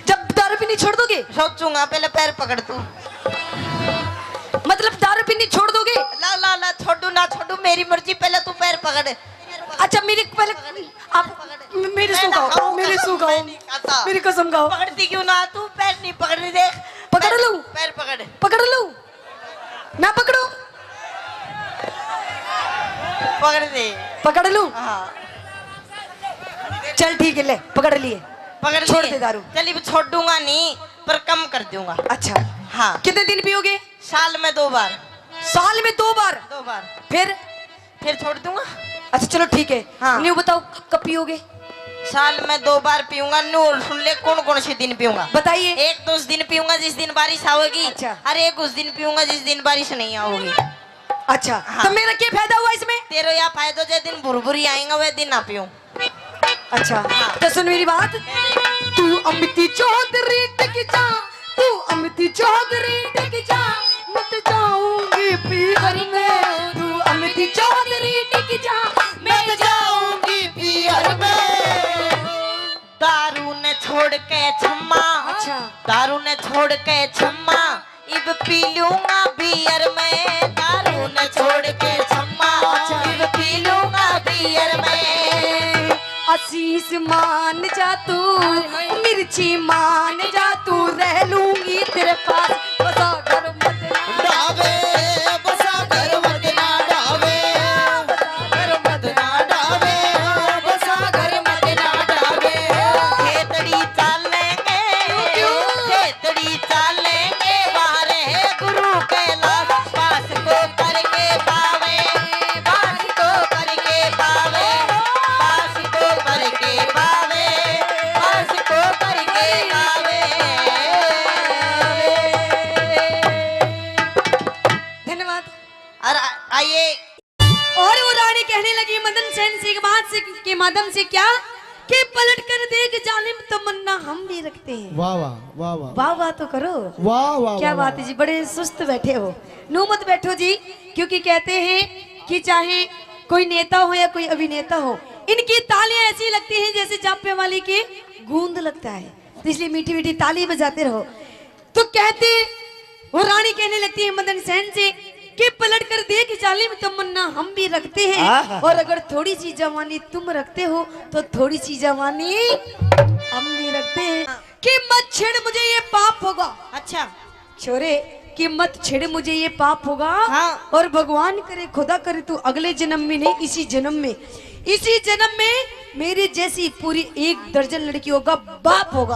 जब दारू पीनी छोड़ दोगे सोचूंगा पहले पैर पकड़ तू। मतलब दारू पीनी छोड़ दोगे? ला ला ला, छोड़ू ना छोड़ू मेरी मर्जी, पहले तू पैर पकड़। अच्छा मेरी पहले आप मेरे सो गाओ, मेरे सो गाओ, मेरी कसम गाओ। पकड़ती क्यों ना तू? पैर नहीं पकड़नी, देख पकड़ लूं? पैर पकड़। पकड़ लूं? ना पकड़ो? पकड़ दे। पकड़ लूं? हाँ चल ठीक है ले पकड़ लिए। पकड़ छोड़ लिए। दे दारू। चलिए छोड़ दूंगा नहीं, पर कम कर दूंगा। अच्छा हाँ, कितने दिन पियोगे? साल में 2 बार। साल में 2 बार? 2 बार फिर छोड़ दूंगा। अच्छा चलो ठीक है। हाँ। न्यू बताओ कब पियोगे? साल में 2 बार पीऊंगा। नूर सुन ले, कौन कौन से दिन पीऊंगा? बताइए। एक तो उस दिन पीऊंगा जिस दिन बारिश आओगी। अच्छा। और एक उस दिन पीऊंगा जिस दिन बारिश नहीं आओगी। अच्छा हाँ। तो मेरा क्या फायदा हुआ इसमें? तेरे या फायदो जिस दिन बुरबुरी आएगा वह दिन ना पीऊं। अच्छा हाँ। तो सुन मेरी बात, तू अमिती चौधरी टिक जा, तू अमिती चौधरी टिक जा, मत जाऊंगी पीहर में। तू अमिती चौधरी टिक जा, मैं जाऊंगी पीहर में। दारू ने छोड़ के छम्मा, अच्छा। दारू ने छोड़ के छम्मा, इब पी लूंगा बियर में। दारू ने छोड़ के छम्मा, इब पी लूंगा बियर में। आशीष मान जा तू, मिर्ची मान जा तू, रह लूंगी तेरे पास, बसा घर मत डावे बसा घर मत ना डावे, घर मत ना डावे, बसा घर मत ना डावे। खेतड़ी चालेंगे, खेतड़ी चालेंगे, वारे गुरु कैलाश पास को करके पावे, पास को धन्यवाद। और आइए और वो रानी कहने लगी मदन सेन से बात से के माध्यम से क्या कि पलट कर देख जालिम तमन्ना हम भी रखते हैं। वाह वाह वाह वाह वाह वाह तो करो। वाह वाह क्या वाह, बात है जी, बड़े सुस्त बैठे हो। नो मत बैठो जी, क्योंकि कहते हैं कि चाहे कोई नेता हो या कोई अभिनेता हो, इनकी तालियां ऐसी लगती हैं जैसे जापे वाली की गूंद लगता है, तो इसलिए मीठी मीठी ताली बजाते रहो। तो कहते वो रानी कहने लगती है मदन सेन से कि पलट कर देख जालिम तमन्ना हम भी रखते हैं, और अगर थोड़ी सी जवानी तुम रखते हो तो थोड़ी सी जवानी हम भी रखते हैं। कि मत छेड़ मुझे ये पाप होगा। अच्छा छोरे कि मत छेड़ मुझे ये पाप होगा। हाँ। और भगवान करे खुदा करे तू अगले जन्म में नहीं, इसी जन्म में मेरी जैसी पूरी 1 दर्जन लड़कियों का बाप होगा।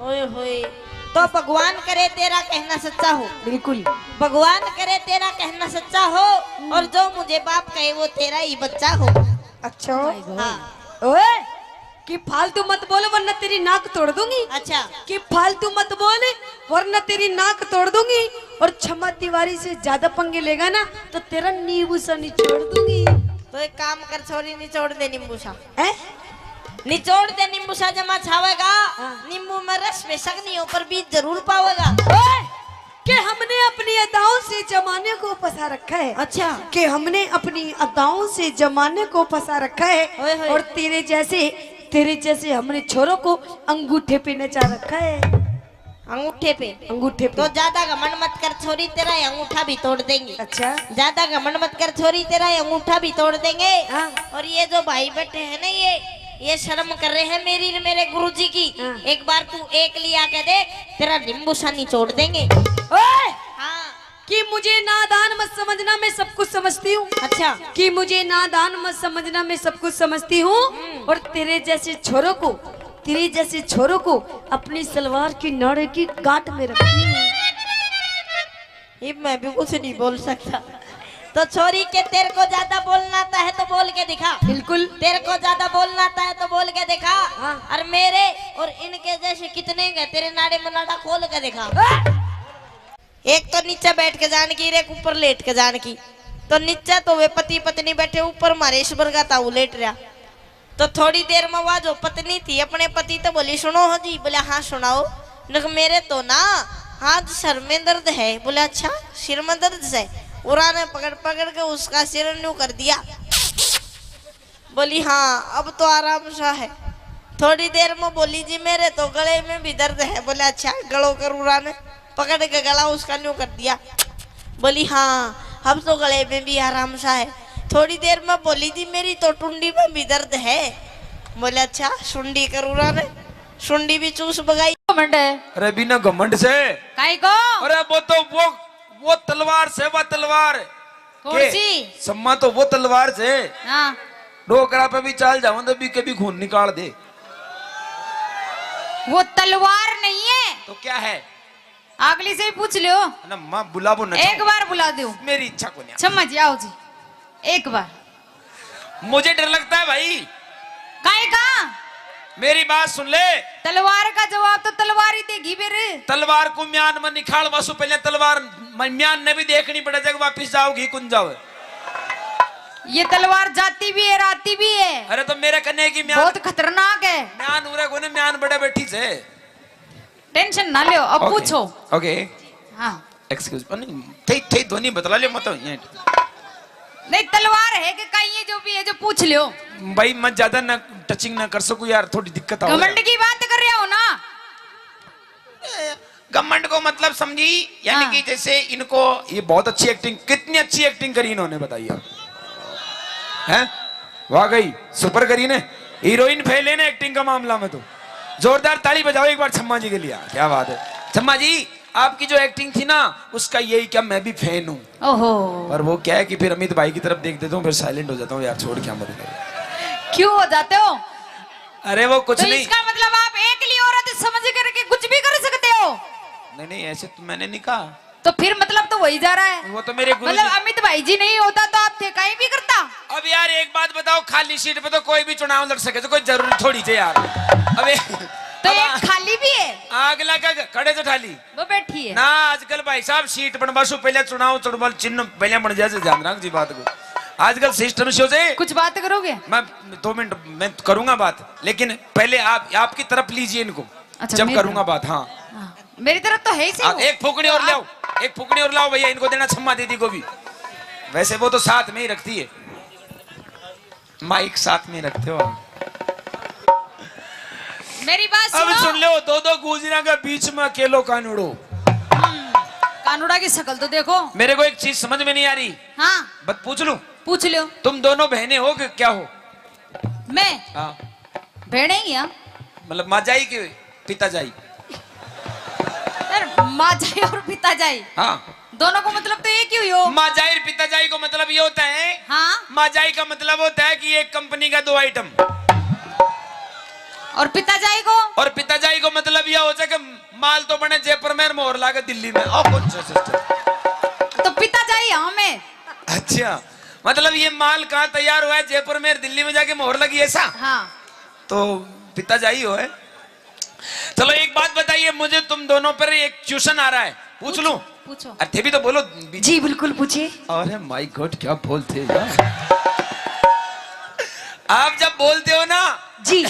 ओए होए, तो भगवान करे तेरा कहना सच्चा हो। बिल्कुल। भगवान करे तेरा कहना सच्चा हो, और जो मुझे बाप कहे वो तेरा ही बच्चा हो। अच्छा हाँ। ओए कि फालतू मत बोलो वरना तेरी नाक तोड़ दूंगी। अच्छा कि फालतू मत बोले वरना तेरी नाक तोड़ दूंगी, और क्षमा तिवारी से ज्यादा पंगे लेगा ना तो तेरा नींबू सा निचोड़ दूंगी। तो एक काम कर छोरी, निचोड़ दे नींबू सा, हैं? निचोड़ दे नींबू सा, जमा छावेगा। हाँ। नींबू में रस बेशक नहीं हो पर बीज जरूर पावेगा। ओए, कि हमने अपनी अदाओं से जमाने को फंसा रखा है। अच्छा कि हमने अपनी अदाओं से जमाने को फंसा रखा है, ओए होए। और तेरे जैसे हमने छोरों को अंगूठे पे नचा रखा है। अंगूठे पे? अंगूठे पे। तो ज्यादा घमंड मत कर छोरी, तेरा ये अंगूठा भी तोड़ देंगे। अच्छा ज्यादा घमंड मत कर छोरी, तेरा ये अंगूठा भी तोड़ देंगे। हाँ। और ये जो भाई बैठे हैं ना, ये शर्म कर रहे हैं मेरी मेरे गुरुजी की। हाँ। एक बार तू एक लिया के देख, तेरा नींबू सा निचोड़ देंगे। ओए, हाँ। कि मुझे नादान मत समझना, मैं सब कुछ समझती हूँ। अच्छा कि मुझे नादान मत समझना, मैं सब कुछ समझती हूँ। और तेरे जैसे छोरों को अपनी सलवार की नाड़े की गांठ में रखती हूँ। ये मैं भी कुछ नहीं बोल सकता। तो छोरी के तेरे को ज्यादा बोलना आता है तो बोल के दिखा। बिल्कुल। तेरे को ज्यादा बोलना आता है तो बोल के दिखा। हाँ। और मेरे और इनके जैसे कितने हैं, तेरे नाड़े में नाड़ा खोल के दिखा। एक तो नीचे बैठ के जान की, एक ऊपर लेट के जान की। तो नीचे तो वे पति पत्नी बैठे, ऊपर मारेश्वर का ताऊ लेट रहा। तो थोड़ी देर में वह जो पत्नी थी अपने पति तो बोली सुनो हो जी। बोले हाँ सुनाओ। न मेरे तो ना हाथ सर में दर्द है। बोले अच्छा सिर में दर्द है। उरा ने पकड़ पकड़ के उसका सिर न्यू कर दिया। बोली हाँ अब तो आराम सा है। थोड़ी देर में बोली जी मेरे तो गले में भी दर्द है। बोले अच्छा गलो कर। उरा ने पकड़ के गला उसका न्यू कर दिया। बोली हाँ अब तो गले में भी आराम सा है। थोड़ी देर में बोली जी मेरी तो टुंडी में भी दर्द है। बोले अच्छा सुंडी कर। उरा ने सुंडी भी चूस बगाई। अरे बिना घमंड से। काई को अरे वो तलवार से, वो तलवार कौन के? सी? सम्मा तो वो तलवार से। हाँ डोकरा पे भी चाल जाऊं तो भी कभी खून निकाल दे। वो तलवार नहीं है, तो क्या है? अगली से ही पूछ लो। ना माँ बुलाबो न। एक बार बुला दो। मेरी इच्छा को नहीं। क्षमा जी आओ जी एक बार। मुझे डर लगता है भाई। काई का? मेरी बात सुन ले। तलवार का जवाब तो तलवार ही देगी फिर। तलवार को म्यान में निकाल वासु, पहले तलवार म्यान ने भी देखनी पड़े जब वापिस जाओगी कुंज जाओ। ये तलवार जाती भी है राती भी है। अरे तो मेरे कन्या की म्यान बहुत खतरनाक है। म्यान उरे को ने म्यान बड़े बैठी से। टेंशन ना लो अब पूछो। ओके हाँ एक्सक्यूज नहीं थे ध्वनि बतला ले मत। नहीं तलवार है कि कहीं ये जो भी है जो पूछ लो। भाई मैं ज्यादा ना टचिंग ना कर सकूं यार, थोड़ी दिक्कत आ रही है। घमंड की बात कर रहे हो ना? घमंड को मतलब समझी, यानी हाँ। कि जैसे इनको ये बहुत अच्छी एक्टिंग, कितनी अच्छी एक्टिंग करी इन्होंने बताइए। हैं वाकई सुपर करी ने, हीरोइन फेल है ना एक्टिंग का मामला में। तो जोरदार ताली बजाओ एक बार छम्मा जी के लिए। क्या बात है छम्मा जी, आपकी जो एक्टिंग थी ना उसका यही क्या मैं भी फैन हूँ। ओहो पर वो क्या है कि फिर अमित भाई की तरफ देख देता हूँ फिर साइलेंट हो जाता हूँ यार, छोड़ क्या मत। क्यों हो जाते हो? अरे वो कुछ तो नहीं। इसका मतलब आप एकली औरत समझ करके कुछ भी कर सकते हो? नहीं ऐसे तो मैंने नहीं कहा। तो फिर मतलब तो वही जा रहा है। वो तो मेरे गुरु मतलब अमित भाई जी नहीं होता तो आप थे कहीं भी करता। अब यार एक बात बताओ, खाली सीट पे तो कोई भी चुनाव लड़ सके, तो कोई जरूरी थोड़ी थे यार। अबे तो अब एक खाली भी है, अगला का खड़े से ठाली वो बैठी है। ना आजकल भाई साहब सीट बनवासु पहले चुनाव चुड़बल चिन्ह पहले बन जाए ध्यान रख जी बात को आजकल सिस्टम से हो जाए कुछ बात करोगे? मैं 2 मिनट मैं करूंगा बात लेकिन पहले आप आपकी तरफ लीजिए इनको अच्छा, जब मेरी करूंगा बात हाँ हाँ, मेरी तरफ तो है ही सही वो। एक फुकड़ी और लाओ एक फुकड़ी और लाओ भैया इनको देना छम्मा दीदी को भी वैसे वो तो साथ में ही रखती है माइक साथ में रखते हो आप। मेरी बात अब सुनो। सुन लो दो गुजरा के बीच में अकेलो कानूड़ो कानूड़ा की शक्ल तो देखो। मेरे को एक चीज समझ में नहीं आ रही हाँ बस पूछ लूं पूछ लो। तुम दोनों बहनें हो कि क्या हो मैं हाँ भेड़े ही हैं। मतलब माजाई के पिताजाई यार माँ जाए और पिता जाए हाँ दोनों को मतलब तो एक ही हुई हो। माजाई और पिताजाई को मतलब ये होता है हाँ माजाई का मतलब होता है कि एक कंपनी का 2 आइटम और पिता जाए को और पिताजाई को मतलब यह होता है कि माल तो बने जयपुर में मोहर लागे दिल्ली में और कौन सा सिस्टम तो पिता जाए हमें। अच्छा मतलब ये माल कहाँ तैयार हुआ है जयपुर में दिल्ली में जाके मोहर लगी ऐसा हाँ तो पिताजाई हो है चलो एक बात बताइए मुझे तुम दोनों पर एक ट्यूशन आ रहा है पूछ लूं पूछो। अरे भी तो बोलो जी बिल्कुल पूछिए। अरे माय गॉड क्या बोलते हैं यार आप जब बोलते हो ना जी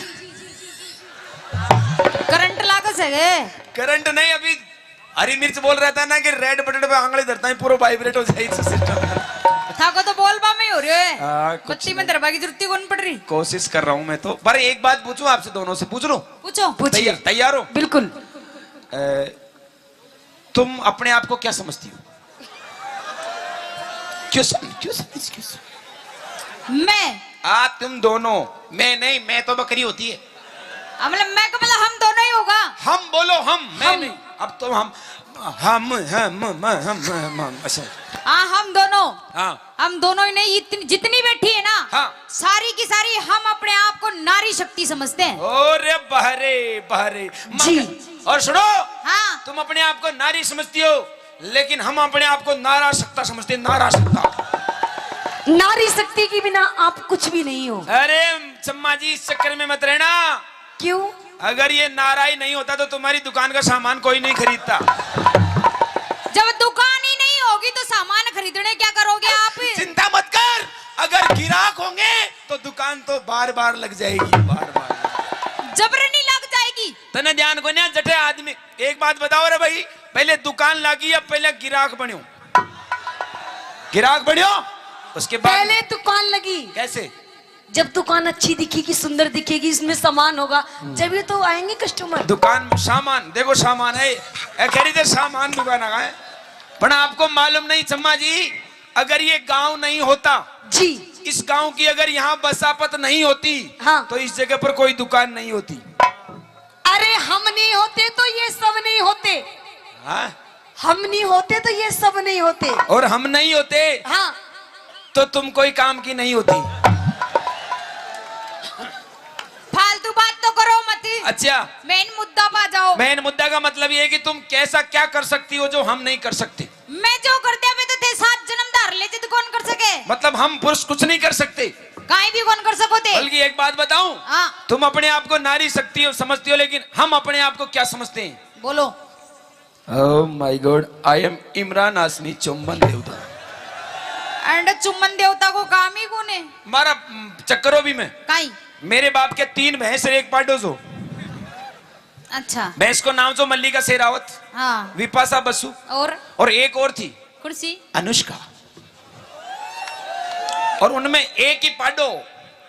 करंट लागत है। करंट नहीं अभी हरी मिर्च बोल रहा था ना कि रेड बटन पे आंगली धरता है पूरा वाइब्रेट हो जाए सिस्टम थाको तो बोल बा में हो रहे हाँ, है कुछ बत्ती में दरबार की जरूरत कौन पड़ रही। कोशिश कर रहा हूं मैं तो पर एक बात पूछूं आपसे दोनों से पूछ लो पूछो। पूछिए। तैयार हो बिल्कुल। तुम अपने आप को क्या समझती हो क्यों मैं तुम दोनों मैं नहीं मैं तो बकरी होती है मतलब मैं का मतलब हम दोनों ही होगा। हम बोलो हम मैं नहीं अब तो हम अच्छा हाँ हम दोनों हाँ हम दोनों ही नहीं जितनी बैठी है ना हाँ सारी की सारी हम अपने आप को नारी शक्ति समझते हैं। ओरे बहरे बहरे जी। और सुनो हाँ तुम अपने आप को नारी समझती हो लेकिन हम अपने आप को नारा सकता समझते हैं नारा सकता नारी शक्ति के बिना आप कुछ भी नहीं हो। अरे चम्मा जी इस चक्कर में मत रहना क्यों? अगर ये नारा ही नहीं होता तो तुम्हारी दुकान का सामान कोई नहीं खरीदता जब दुकान ही नहीं होगी तो सामान खरीदने क्या करोगे आप? चिंता मत कर अगर गिराक होंगे तो दुकान तो बार बार लग जाएगी बार बार जबरनी लग जाएगी। तने ध्यान को ना जटे आदमी एक बात बताओ रे भाई पहले दुकान लगी या पहले गिराक बन्यो गिराक बन्यो उसके बाद पहले दुकान लगी। कैसे जब दुकान अच्छी दिखेगी सुंदर दिखेगी इसमें सामान होगा जब ये तो आएंगे कस्टमर। दुकान सामान देखो सामान है खरीदे सामान दुकान है पर आपको मालूम नहीं चम्मा जी अगर ये गांव नहीं होता जी इस गांव की अगर यहाँ बसापत नहीं होती हाँ। तो इस जगह पर कोई दुकान नहीं होती। अरे हम नहीं होते तो ये सब नहीं होते। हाँ? हम नहीं होते तो ये सब नहीं होते। और हम नहीं होते हाँ तो तुम कोई काम की नहीं होती। फालतू बात तो करो मत। अच्छा मेन मुद्दा पा जाओ। मेन मुद्दा का मतलब ये है कि तुम कैसा क्या कर सकती हो जो हम नहीं कर सकते। मैं जो कर दिया मैं तो थे 7 जन्म धार ले तो कौन कर सके। मतलब हम पुरुष कुछ नहीं कर सकते काई भी कौन कर सको थे। बल्कि एक बात बताऊं हाँ तुम अपने आप को नारी शक्ति हो समझती हो लेकिन हम अपने आप को क्या समझते हैं? बोलो। Oh my God I am Imran Hashmi चुम्बन देवता। एंड चुम्बन देवता को काम ही कौन है? हमारा चक्करों भी में काई मेरे बाप के 3 भैंस और 1 पाडोजो। अच्छा भैंस को नाम तो मल्लिका शेरावत हाँ विपाशा बसु और एक और थी कुर्सी अनुष्का और उनमें एक ही पाडो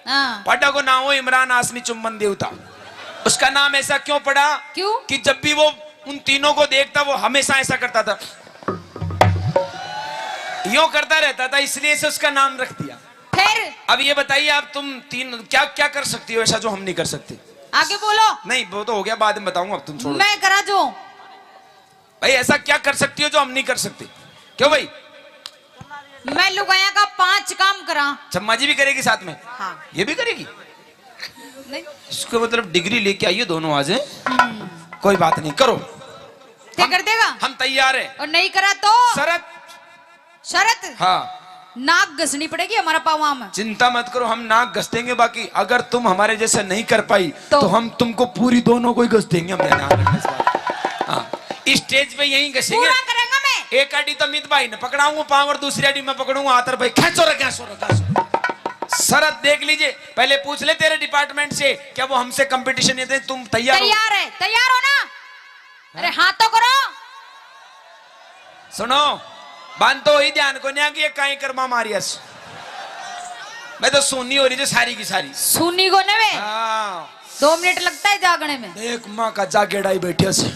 हाँ पाडा को नाम हो इमरान हाशमी चुम्बन देवता। उसका नाम ऐसा क्यों पड़ा? क्यों? कि जब भी वो उन तीनों को देखता वो हमेशा ऐसा करता था यूं करता रहता था इसलिए से उसका नाम रख दिया। फिर अब ये बताइए आप तुम तीन क्या क्या कर सकती हो ऐसा जो हम नहीं कर सकते? आगे बोलो। नहीं वो तो हो गया बाद में बताऊंगा अब तुम छोड़ो। मैं करा जो भाई ऐसा क्या कर सकती हो जो हम नहीं कर सकते? क्यों भाई? मैं लुगाया का 5 काम करा। चम्मा जी भी करेगी साथ में? हाँ ये भी करेगी? नहीं इसको मतलब डिग्री लेके आइए दोनों आज हैं। कोई बात नहीं करो क्या कर देगा? हम तैयार हैं। और नहीं करा तो शरत शरत हाँ नाक घसनी पड़ेगी हमारा पावा में। चिंता मत करो, हम नाक घस देंगे। बाकी अगर तुम हमारे जैसे नहीं कर पाई तो हम तुमको पूरी दोनों को ही घस देंगे। हम ध्यान रखना इस बात। हाँ, स्टेज पे यही घसेंगे। पूरा करेंगे मैं। एक आड़ी तो मित भाई ने पकड़ाऊंगा पाँव और दूसरी आड़ी मैं पकड़ूंगा आतर भाई। खेचो रखा शरत देख लीजिए। पहले पूछ ले तेरे डिपार्टमेंट से क्या वो हमसे कंपटीशन देते। तुम तैयार हो? तैयार है, तैयार हो ना? अरे हाथ तो करो। सुनो, बांध तो ही ध्यान को नहीं कि काई कर्मा मारियस। मैं तो सुननी हो रही थी सारी की सारी। सुनी को ने वे। हाँ, 2 मिनट लगता है जागने में। देख माँ का जागेड़ाई बैठे से।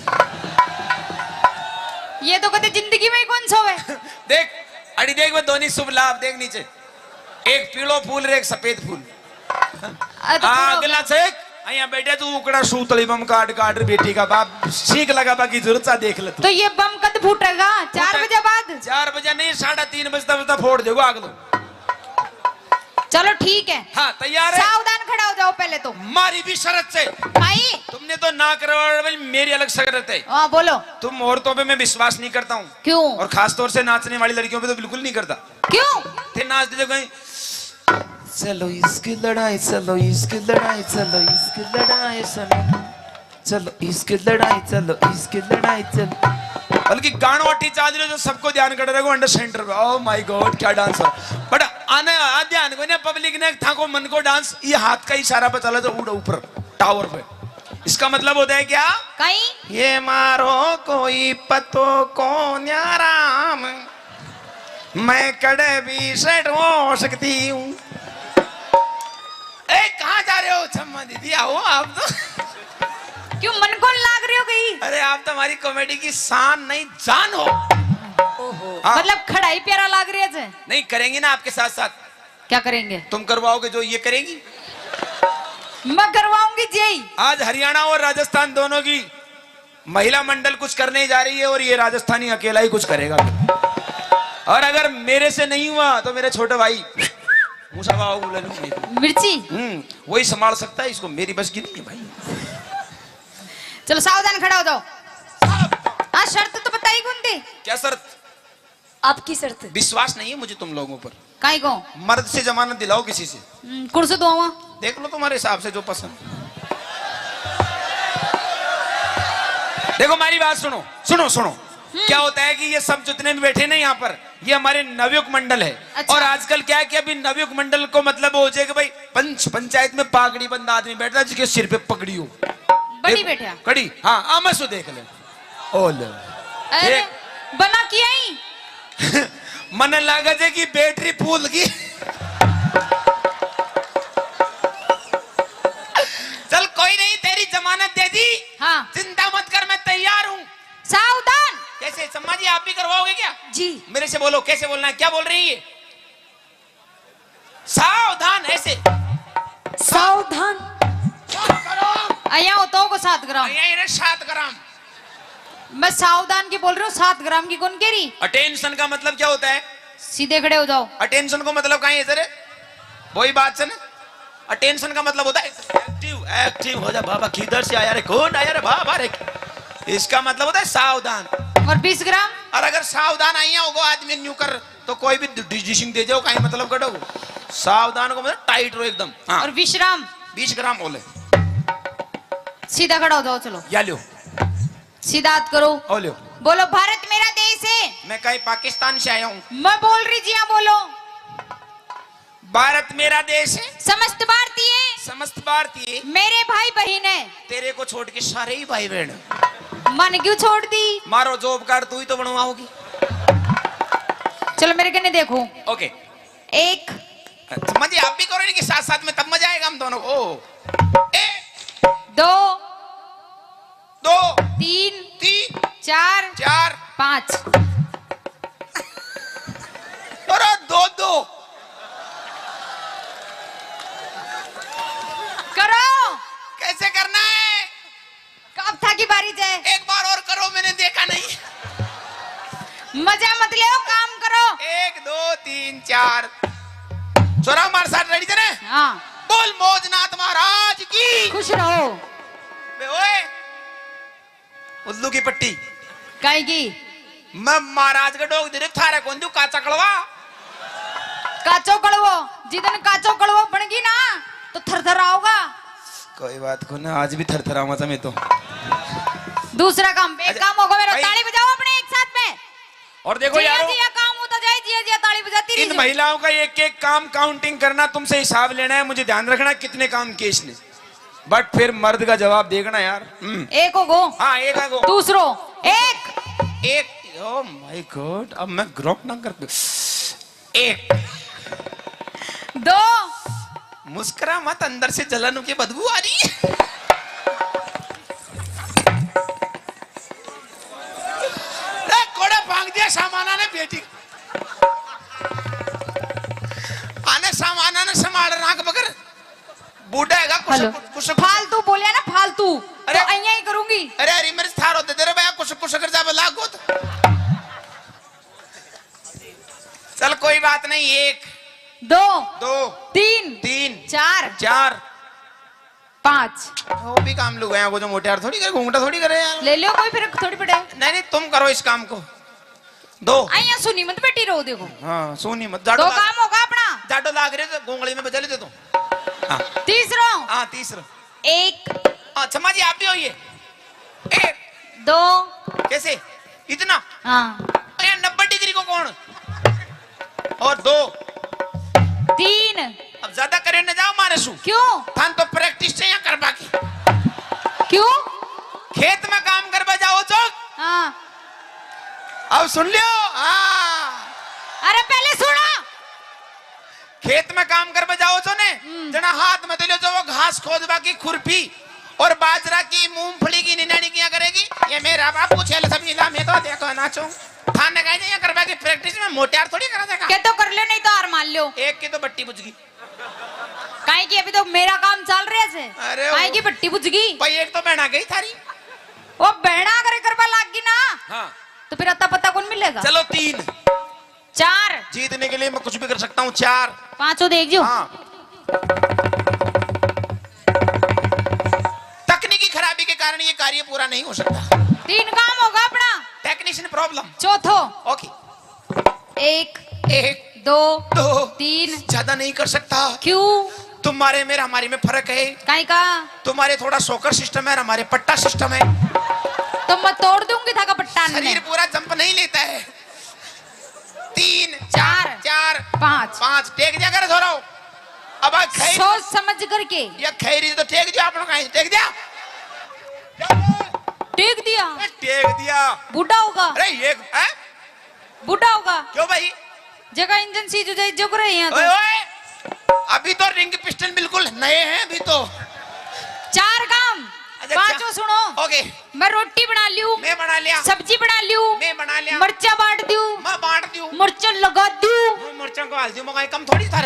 ये तो कभी जिंदगी में ही कौन सोवे। देख अड़ी देख मैं दोनों शुभ लाभ देख नीचे। एक पीलो फूल रे एक सफेद फूल। अगला से अया बैठे तू उकड़ा सूतली बम काट काट बेटी का बाप सीख लगा बाकी जरूरत सा देख ले तू। तो ये बम कद फूटेगा? 4 बजे बाद? 4 बजे नहीं 3:30 बजता फोड़ देगा आग दो। चलो ठीक है। हाँ तैयार है? सावधान खड़ा हो जाओ पहले तो। मारी भी शरत से। भाई तुमने तो ना करवा, मेरी अलग शरत है। हाँ बोलो। तुम औरतों पे मैं विश्वास नहीं करता हूँ। क्यों? और खास तौर से नाचने वाली लड़कियों पे तो बिल्कुल नहीं करता। क्यों? थे नाच दे कहीं चलो इसकी लड़ाई, चलो इसकी लड़ाई, चलो इसकी लड़ाई, चलो इसकी लड़ाई, चलो इसकी लड़ाई, चलो। बल्कि गानवाटी चाल रहे जो सबको ध्यान कर रहे हो अंडर सेंटर पे। ओह माय गॉड क्या डांस हो। बट आने ध्यान को ना पब्लिक ने था को मन को डांस ये हाथ का इशारा पे चला तो उड़ ऊपर टावर पे। इसका मतलब होता है क्या? कहीं ये मारो कोई पतो को न्याराम, मैं कड़े भी सेट हो सकती हूँ। कहाँ जा रहे हो छम्मा दीदी? आओ आप तो। क्यों मन को लाग रही हो गई? अरे आप तो हमारी कॉमेडी की शान नहीं जान हो। हाँ। मतलब खड़ा ही प्यारा लाग रही है। नहीं करेंगे ना आपके साथ साथ। क्या करेंगे? तुम करवाओगे जो ये करेगी। मैं करवाऊंगी जी। आज हरियाणा और राजस्थान दोनों की महिला मंडल कुछ करने जा रही है और ये राजस्थानी अकेला ही कुछ करेगा। और अगर मेरे से नहीं हुआ तो मेरे छोटे भाई मिर्ची वही संभाल सकता है इसको। मेरी बस की नहीं है भाई। चलो सावधान खड़ा हो जाओ। हाँ शर्त तो बताई कौन थी? क्या शर्त? आपकी शर्त। विश्वास नहीं है मुझे तुम लोगों पर। काई को? मर्द से जमानत दिलाओ किसी से। कुर्सी दो वहाँ। देख लो तुम्हारे हिसाब से जो पसंद। देखो हमारी बात सुनो सुनो सुनो। क्या होता है कि ये सब जितने भी बैठे ना यहाँ पर ये हमारे नवयुग मंडल है। अच्छा। और आजकल क्या है कि अभी नवयुग मंडल को मतलब हो जाए कि भाई पंचायत में पागड़ी बंद आदमी बैठता है जिसके सिर पे पगड़ी हो। बड़ी बैठा कड़ी। हाँ आमसो देख ले। ओले अरे बना किया ही। मन लगा जे कि बैटरी फूल की। चल कोई नहीं तेरी जमानत दे दी। हाँ चिंता मत कर मैं तैयार हूँ। सावधान। कैसे सम्मा जी आप भी करवाओगे क्या? जी। मेरे से बोलो कैसे बोलना है? क्या बोल रही है? सावधान ऐसे। सावधान। आया होता को 7 ग्राम। 7 ग्राम। मैं सावधान की बोल रही हूँ 7 ग्राम की कौन कह रही? अटेंशन का मतलब क्या होता है? सीधे खड़े हो जाओ। अटेंशन को मतलब कहीं इधर है वही बात से ना। अटेंशन का मतलब होता है एक्टिव। एक्टिव हो जा बाबा किधर से आया रे कौन आया रे बाबा रे। इसका मतलब होता है सावधान। और 20 ग्राम? और अगर सावधान आई होगा आदमी न्यू कर तो कोई भी डिजिशिंग दे जाओ कहीं मतलब कटो। सावधान को मतलब टाइट रहो एकदम। हाँ। और 20 ग्राम? 20 ग्राम ओले। सीधा खड़ा हो जाओ। चलो या लो सीधा हाथ करो। ओले। बोलो भारत मेरा देश है। मैं कहीं पाकिस्तान से आया हूँ। मैं बोल रही जी हाँ बोलो। भारत मेरा देश है। समस्त भारतीय समस्त भारतीय मेरे भाई बहन है। तेरे को छोड़ के सारे ही भाई बहन। मन क्यों छोड़ दी? मारो जॉब कार्ड तू ही तो बनवाओगी। चलो मेरे कने देखो। ओके 1 मजे आप भी करो कि साथ साथ में तब मजा आएगा हम दोनों को। 2 2 3 3 4 4 5 और 2 करो। कैसे करना है? कब था की बारी जाए? एक बार और करो मैंने देखा नहीं। मजा मत ले काम करो। 1 2 3 4 छोरा हमारे साथ रेडी थे। हाँ बोल मौजनाथ महाराज की। खुश रहो। बे ओए उल्लू की पट्टी काई की? मैं महाराज का डोग दे थारे कौन दू काचा कड़वा। काचो कड़वो जिदन काचो कड़वो बनगी ना तो थरथर आओगा। कोई बात को ना, आज भी थरथरावा था मैं तो। दूसरा काम एक अच्छा, काम होगा मेरा, भाई। ताली बजाओ अपने एक साथ में। और देखो जिया यारो, जिया काम होता जाए, जिया जिया ताली बजाती इन रही। महिलाओं का एक एक काम काउंटिंग करना, तुमसे हिसाब लेना है, मुझे ध्यान रखना कितने काम किए इसने, बट फिर मर्द का जवाब देखना यार। एक हो गो, हाँ एक आगो, दूसरो एक, एक। ओ माय गॉड, अब मैं ग्रोप ना कर। एक। दो, मुस्कुरा मत, अंदर से जलन की बदबू आ रही है। कोड़ा भांग दिया सामाना ने बेटी, आने सामाना ने संभाल राख बकर बूढ़ा हैगा हेलो, कुछ फालतू बोलिया ना फालतू, अरे। तो अइया ही करूंगी। अरे अरे मेरे थार होते तेरे भैया कुछ कर जा लागो तो। चल कोई बात नहीं, एक दो, दो तीन, तीन चार, चार, 5। वो भी काम लोग हैं, वो जो मोटे यार थोड़ी करे, घूंघटा थोड़ी करे यार। ले लो, कोई फर्क थोड़ी पड़े। नहीं नहीं तुम करो इस काम को। दो। अइया सुनी मत बेटी रो देखो। हाँ सुनी मत, दो काम होगा अपना। जाडो लाग रहे तो गोंगली में बजा लेते तुम। हाँ तीसरो हाँ तीसरा। एक, क्षमा जी आप भी होइए। एक दो, कैसे इतना? हाँ 90 डिग्री को कौन? और दो, तीन। अब ज्यादा करे न जाओ मारे सु। क्यों थान तो प्रैक्टिस चाहिए कर बाकी। क्यों? खेत में काम कर जाओ चौक। हाँ अब सुन लियो। हाँ अरे पहले सुना। खेत में काम कर जाओ छो ने, जना हाथ में ले जो वो घास खोदवा की खुरपी और बाजरा की मूंगफली की निनानी किया करेगी। ये मेरा बापू छेल सब मिला, मैं तो देखो नाचो थान ने कहा ये करवा की प्रैक्टिस में मोटियार थोड़ी करा देगा। के तो कर लो, नहीं तो हार मान लो। एक की तो बट्टी बुझ गई। काहे की अभी तो मेरा काम चल रहा है। अरे काहे वो- की पट्टी बुझ गई। भाई एक तो बहना गई थारी। वो बहना करे करवा लाग गई ना, हाँ तो फिर अता पता कौन मिलेगा। चलो 3। 4, जीतने के लिए मैं कुछ भी कर सकता हूँ। 4। 5 देख जो। हाँ तकनीकी खराबी के कारण ये कार्य पूरा नहीं हो सकता। 3 काम होगा अपना। Technician problem. चौथो ओके 1, एक 2, दो 3। ज्यादा नहीं कर सकता। क्यों? तुम्हारे मेरे हमारे में फर्क है। काहे का? तुम्हारे थोड़ा सोकर सिस्टम है, हमारे पट्टा सिस्टम है। तो मैं तोड़ दूंगी था का पट्टा ने। शरीर पूरा जंप नहीं लेता है। 3 चार, 4 5। 5 टेक दिया कर धोरो। अब आ खैर सोच समझ करके या खैरी तो टेक दिया, आप लोग कहीं टेक दिया। टेक दिया। टेक दिया। बूढ़ा होगा, अरे ये हैं? बूढ़ा होगा। क्यों भाई? जगह इंजन सीज जाए जो रहे हैं ओए तो। ओए अभी तो रिंग पिस्टन बिल्कुल नए हैं अभी तो। 4 काम। अच्छा, 5 सुनो। ओके मैं रोटी बना लियो, मैं बना लिया, सब्जी बना लियो, मैं बना लिया, मर्चा बांट दियो, मैं बांट दूं, मर्चा लगा दियो, मिर्चा को हाल दूं, मगर कम थोड़ी था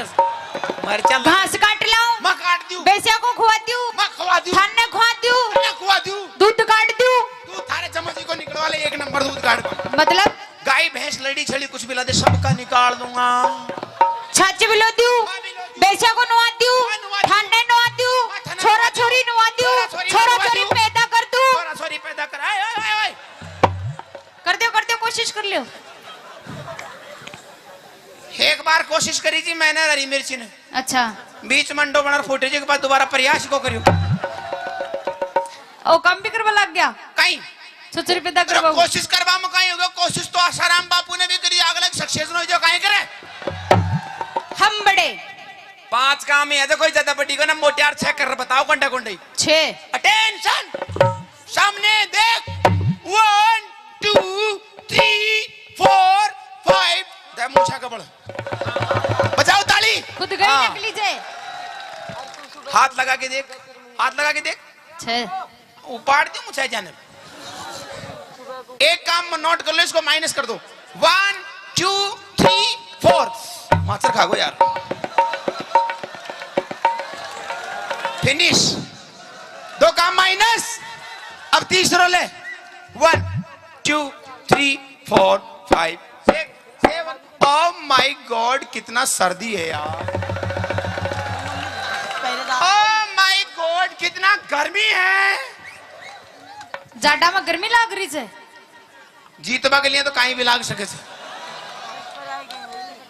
मिर्चा घास काट लाऊं, मैं काट दूं, बेसिया को खुआ दियो, मैं खवा दूं, थाने खुआ दियो, मैं खवा दूं, दूध काट दियो। तू थारे चम्मच को निकलवा ले, 1 नंबर दूध काट को। मतलब गाय भैंस लड़ी छड़ी कुछ भी ला दे, सबका निकाल दूंगा। छाछ बिलो दियो, बेसिया को नुआ दियो, थाने नुआ दियो, छोरा छोरी नुआ दियो, छोरा छोरी पैदा कर दूं। छोरा छोरी पैदा कर। आए आए आए कर दियो कोशिश कर लियो। एक बार कोशिश करी थी मैंने हरी मिर्ची ने, अच्छा बीच मंडो बना फुटेज के बाद दोबारा प्रयास को करियो। ओ काम भी करवा लग गया। कहीं छोरी पैदा अरे करवा। कोशिश करवा में कहीं होगा। कोशिश तो आसाराम बापू ने भी करी, अगला सक्सेस न हो जो कहीं करे। हम बड़े 5 काम है तो कोई ज्यादा बड़ी को ना मोटियार 6 कर बताओ कंडा कंडई। 6। अटेंशन सामने देख। 1 2 3 4 5 दे मुछा का बड़ बजाओ ताली। खुद गई हाँ। नकली जे। हाथ लगा के देख, हाथ लगा के देख। 6। उपाड़ दी मुछा जाने। एक काम में नोट कर लो, इसको माइनस कर दो। 1 2 3 4 माचर खागो यार। फिनिश। 2 काम माइनस। अब तीसरा ले। 1 2 3 4 5 6 7। ओह माय गॉड कितना सर्दी है यार। ओह माय गॉड कितना गर्मी है। जाडा में गर्मी लाग रही है। जीतवा के लिए तो कहीं भी लाग सके।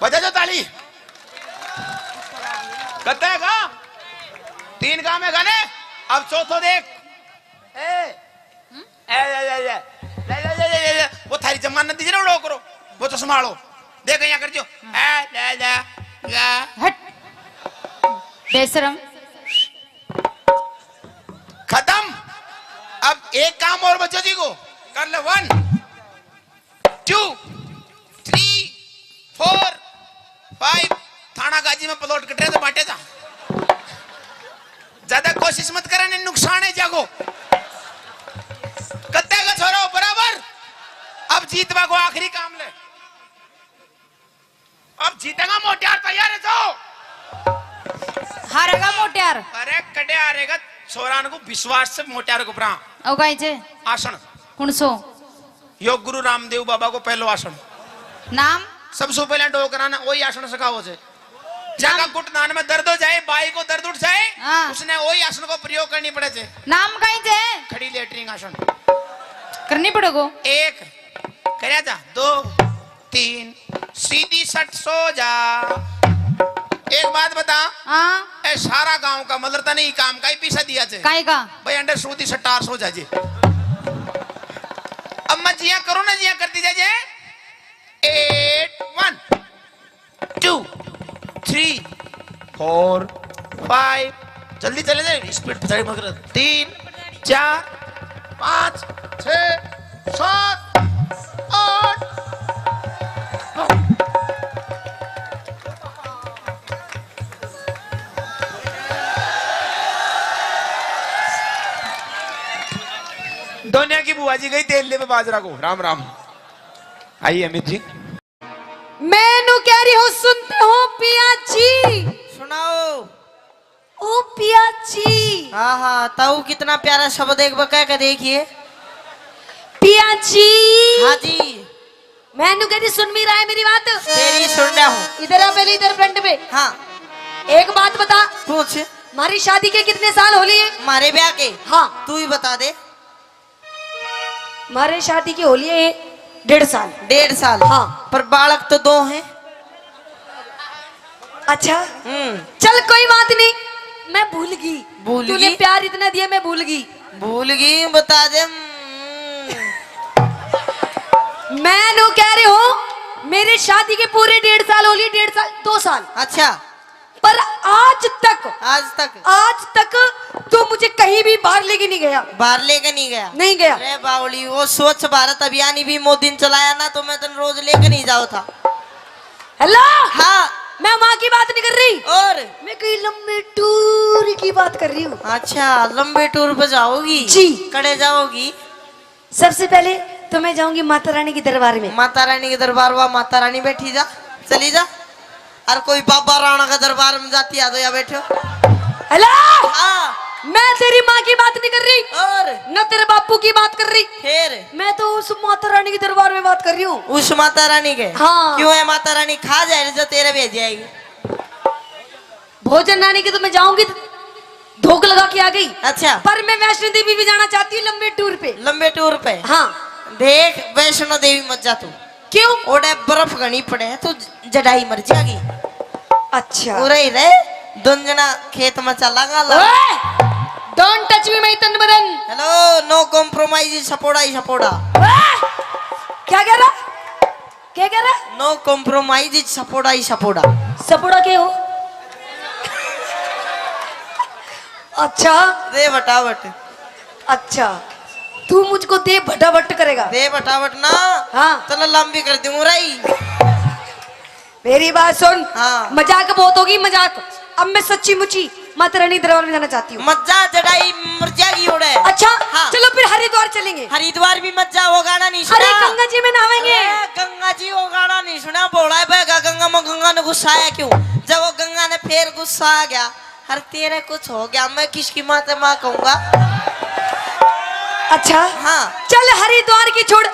बजा जो ताली। तीन काम है गाने। अब चौथो देख। वो थारी जमानत दीजिए ना, उड़ो करो वो तो संभालो। देख यहाँ कर जो हट बेशरम। खत्म। अब एक काम और बच्चों जी को कर लो। 1 2 3 4 5 थाना गाजी में प्लॉट कट रहे तो बांटे था। ज्यादा कोशिश मत करने, नुकसान है जागो। कत्ते का छोरो बराबर। अब जीतवा को आखिरी काम ले। अब जीतेगा मोटियार, तैयार है तो हारेगा मोटियार। अरे कटे हारेगा छोरान को विश्वास से मोटियार को प्रा ओ काई छे आसन कुणसो योग गुरु रामदेव बाबा को पहलो आसन। नाम सबसे पहले डोकराना वही आसन सिखाओ छे। जगह घुटनान में दर्द हो जाए, बाई को दर्द उठ जाए, हाँ। उसने वही आसन को प्रयोग करनी पड़े छे। नाम काई छे खड़ी लेटरिंग आसन। करनी पड़ेगो। 1 करया जा, 2 3 सीधी सट सो जा। एक बात बता, हाँ ए सारा गांव का मतलब तने ही काम का ही पीछा दिया छे काई का भाई। अंडर सूदी सटार सो जाजे। अब मैं जिया करो ना, जिया करती जाजे। 8 1 2 3 4 5 जल्दी चले जाए, स्पीड पे मगर 3 4 5 6 7 8 दुनिया की बुआ जी गई तेल ले पे बाजरा को। राम राम। आइए अमित जी। मैनू कह रही हो, सुनते हो पिया जी? सुनाओ। ओ पिया जी। हाँ हाँ, ताऊ कितना प्यारा शब्द एक बका के देखिए। पिया जी। हाँ जी। मैनू कह रही, सुन भी रहा है मेरी बात? तेरी सुन रहा हूँ। इधर आ पहले, इधर फ्रंट पे। हाँ एक बात बता, पूछ। हमारी शादी के कितने साल हो लिए? हमारे ब्याह के? हाँ तू ही बता दे। हमारे शादी की हो लिए 1.5 साल। 1.5 साल? हाँ। पर बालक तो 2 हैं। अच्छा चल कोई बात नहीं, मैं भूल गई। भूल तूने गई? प्यार इतना दिया, मैं भूल गई। भूल गई? बता दे। मैं नो कह रही हूँ, मेरे शादी के पूरे 1.5 साल हो लिए। 1.5 साल 2 साल। अच्छा। पर आज तक तू मुझे कहीं भी बाहर लेके नहीं गया। बाहर लेके नहीं गया? नहीं गया। अरे बावली, वो स्वच्छ भारत अभियान ही भी मोदी ने चलाया ना, तो मैं तो रोज लेके नहीं जाओ था। हेलो। हाँ। मैं वहाँ की बात नहीं कर रही, और मैं कहीं लंबे टूर की बात कर रही हूँ। अच्छा, लंबे टूर पे जाओगी? जी। कड़े जाओगी? सबसे पहले तो मैं जाऊंगी माता रानी के दरबार में। माता रानी के दरबार? वहाँ माता रानी बैठी जा, चली जा। और कोई बाबा राणा का दरबार में जाती है तो या बैठो। हेलो। हाँ। मैं तेरी माँ की बात नहीं कर रही, और न तेरे बापू की बात कर रही। फिर? मैं तो उस माता रानी के दरबार में बात कर रही हूँ। उस माता रानी के? हाँ। क्यों है? माता रानी खा जाए जो तेरे भेज जाएगी। भोजन रानी के तो मैं जाऊंगी, धोख लगा के आ गई। अच्छा। पर मैं वैष्णो देवी भी जाना चाहती हूँ लंबे टूर पे। लंबे टूर पे? हाँ। देख, वैष्णो देवी मत जा तू। क्यों? ओडे बर्फ घनी पड़े है, तू जडाई मर जाएगी। अच्छा। उरे रे दुंजना खेत में चला गाला। डोंट टच मी माय तन बदन। Hello, no compromise. सपोड़ा ही सपोड़ा। क्या कह रहा? क्या कह रहा? No compromise. सपोड़ा ही सपोड़ा। सपोड़ा के हो? अच्छा। दे बटावट। अच्छा, तू मुझको दे भटाभट करेगा? दे बटावट ना। हाँ। चलो लंबी कर दूं रही। मेरी बात सुन। हाँ। मजाक बहुत होगी, मजाक। अब मैं सच्ची मुची माता रानी दरबार में जाना चाहती हूँ। मत जा, जडाई मर जाएगी उड़े। अच्छा। हाँ। चलो फिर हरिद्वार चलेंगे। हरिद्वार भी मत जा, वो गाना नहीं सुना? अरे गंगा जी में नहाएंगे। अरे गंगा जी, वो गाना नहीं सुना? बोला है बेगा गंगा में। गंगा ने गुस्सा आया क्यों? जब वो गंगा ने फिर गुस्सा आ गया, हर तेरे कुछ हो गया, मैं किसकी माता माँ कहूंगा? अच्छा। हाँ। चल हरिद्वार की छोड़,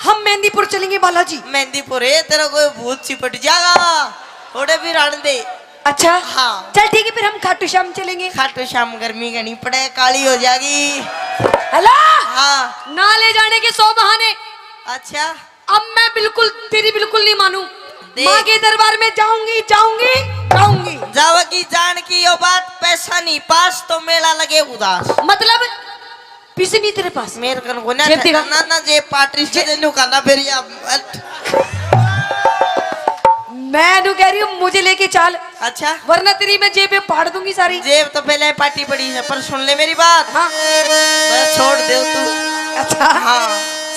हम मेहंदीपुर चलेंगे बालाजी। मेहंदीपुर है? तेरा कोई भूत चिपट जाएगा, थोड़े भी रण दे। अच्छा। हाँ। चल ठीक है, फिर हम खाटू श्याम चलेंगे। खाटू श्याम गर्मी घनी पड़े, काली हो जाएगी। हेलो। हाँ। ना ले जाने के 100 बहाने। अच्छा। अब मैं बिल्कुल तेरी बिल्कुल नहीं मानू। देख। माँ के दरबार में जाऊंगी जाऊंगी जाऊंगी। जाओगी जान की यो बात पे पैसा नहीं पास तो मेला लगे उदास मतलब पैसे नहीं तेरे पास? मेरे कन को ना जेब दिखा। ना जे पार्टी से देनु खाना फिर या मैं नु कह रही हूँ मुझे लेके चल, अच्छा वरना तेरी मैं जेब पे फाड़ दूंगी सारी। जेब तो पहले पार्टी पड़ी है पर सुन ले मेरी बात। हाँ बस छोड़ दे तू। अच्छा हाँ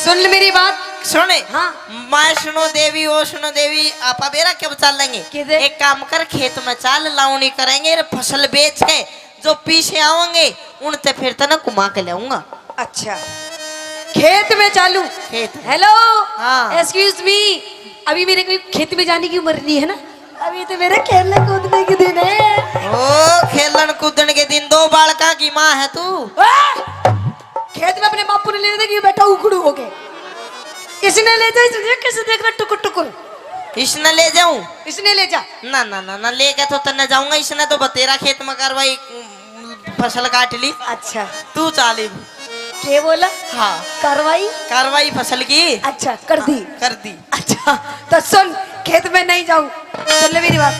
सुन ले मेरी बात। सुने हाँ मैं सुनो देवी वो सुनो देवी आपा बेरा कब चल लेंगे? किधर? एक काम कर खेत में चाल लावनी करेंगे और फसल बेच के जो पीछे आओगे उनसे फिर तो ना कुमा के लाऊंगा। अच्छा खेत में चालू। खेत। हेलो हाँ। एक्सक्यूज मी, अभी मेरे कोई खेत में जाने की उम्र नहीं है ना, अभी तो मेरे खेलने कूदने के दिन है। ओ खेलन कूदन के दिन दो बालका की माँ है तू। खेत में अपने बापू ने ले देगी बेटा उखड़ू हो गए, इसने ले जा, इसने कैसे देख रहा टुकुर टुकुर, इसने ले जाऊं? इसने ले जा। ना ना ना ना लेके तो तन्ने जाऊंगा, इसने तो बतेरा खेत में करवाई फसल काट ली। अच्छा तू चाली क्या बोला? हाँ कार्रवाई कार्रवाई फसल की अच्छा कर दी। कर दी। अच्छा तो सुन, खेत में नहीं जाऊं, सुन ले मेरी बात।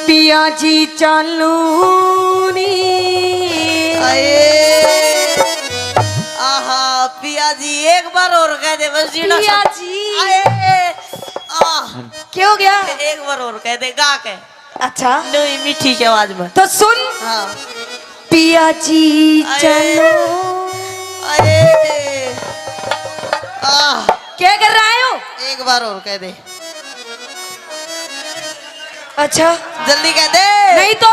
पिया जी चालू आहा पिया जी एक बार और कह दे बस जीना पिया जी। आए क्या हो गया? एक बार और कह दे गा के अच्छा नहीं मीठी की आवाज में। तो सुन, हाँ पिया जी चलो। अरे क्या कर रहे हो? एक बार और कह दे। अच्छा जल्दी कह दे नहीं तो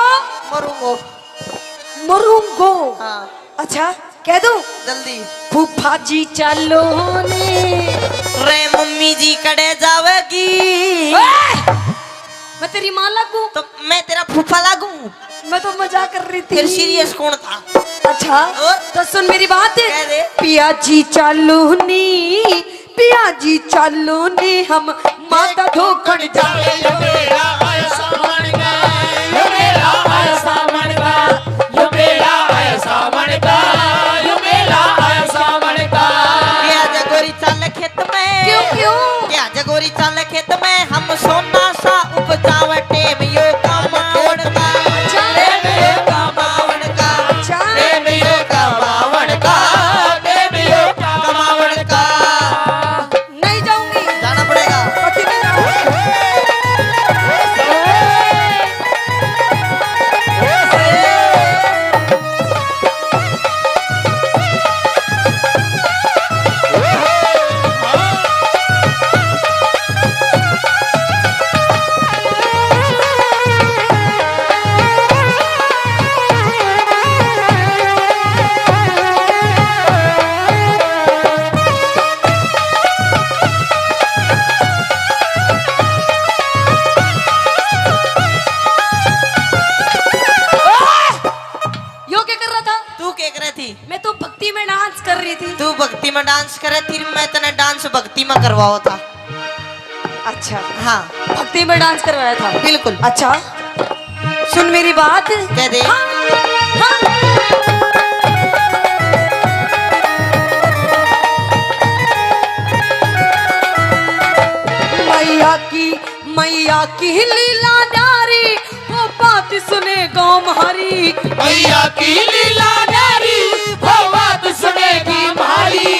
मरूंगो। मरूंगो। हाँ अच्छा कह दूं? जल्दी। फूफा जी चलो ने। रे मम्मी जी कड़े जावेगी। मैं तेरी माँ लगूं? तो मैं तेरा फूफा लागू? मैं तो मजाक कर रही थी। फिर सीरियस कौन था? अच्छा और? तो सुन मेरी बात। कह दे। पिया जी चालू नी, पिया जी चालू नी, हम माता धोखड़ जावे। क्या जगोरी चाल खेत में? क्यों क्यों? क्या जगोरी चाल खेत में हम सोना सा उपजावे टेम यो कमावण का। टेम यो कमावण का। अच्छा टेम यो कमावण का। टेम यो कमावण का। नहीं जाऊंगी, जाना पड़ेगा। कभी नहीं जाऊंगी। यो क्या कर रहा था? तू क्या कर रही थी? मैं तो भक्ति में डांस कर रही थी। तू भक्ति में डांस करे थी, मैं तने डांस भक्ति में करवाओ था। अच्छा हाँ भक्ति में डांस करवाया था? बिल्कुल। अच्छा सुन मेरी बात। कह दे। हाँ, हाँ। मैया की लीला नारी, वो बात सुने गाँव हमारी। मैया की लीला नारी, वो बात सुनेगी हमारी।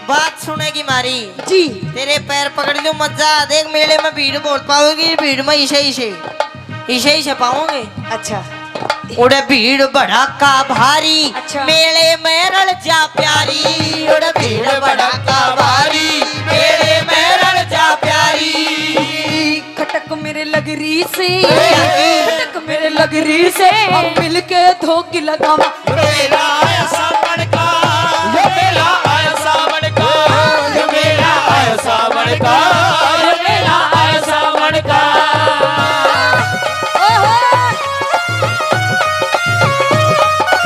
बात सुनेगी मारी। जी तेरे पैर पकड़ लो मजा देख, मेले में भीड़ बहुत पाओगी, भीड़ में इसे पाओगे। अच्छा उड़े भीड़ भड़ाका भारी। अच्छा। मेले में रल जा प्यारी। उड़े भीड़ भड़ाका भारी। मेले में रल जा प्यारी। खटक मेरे लगरी से, खटक मेरे लगरी से, हम मिलके धोखी लगावा। मेरा आया सावन का, ये मेरा आया सावन का, ये मेरा आया सावन का, ये मेरा आया सावन का।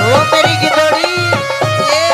ओ मेरी गिदोड़ी ये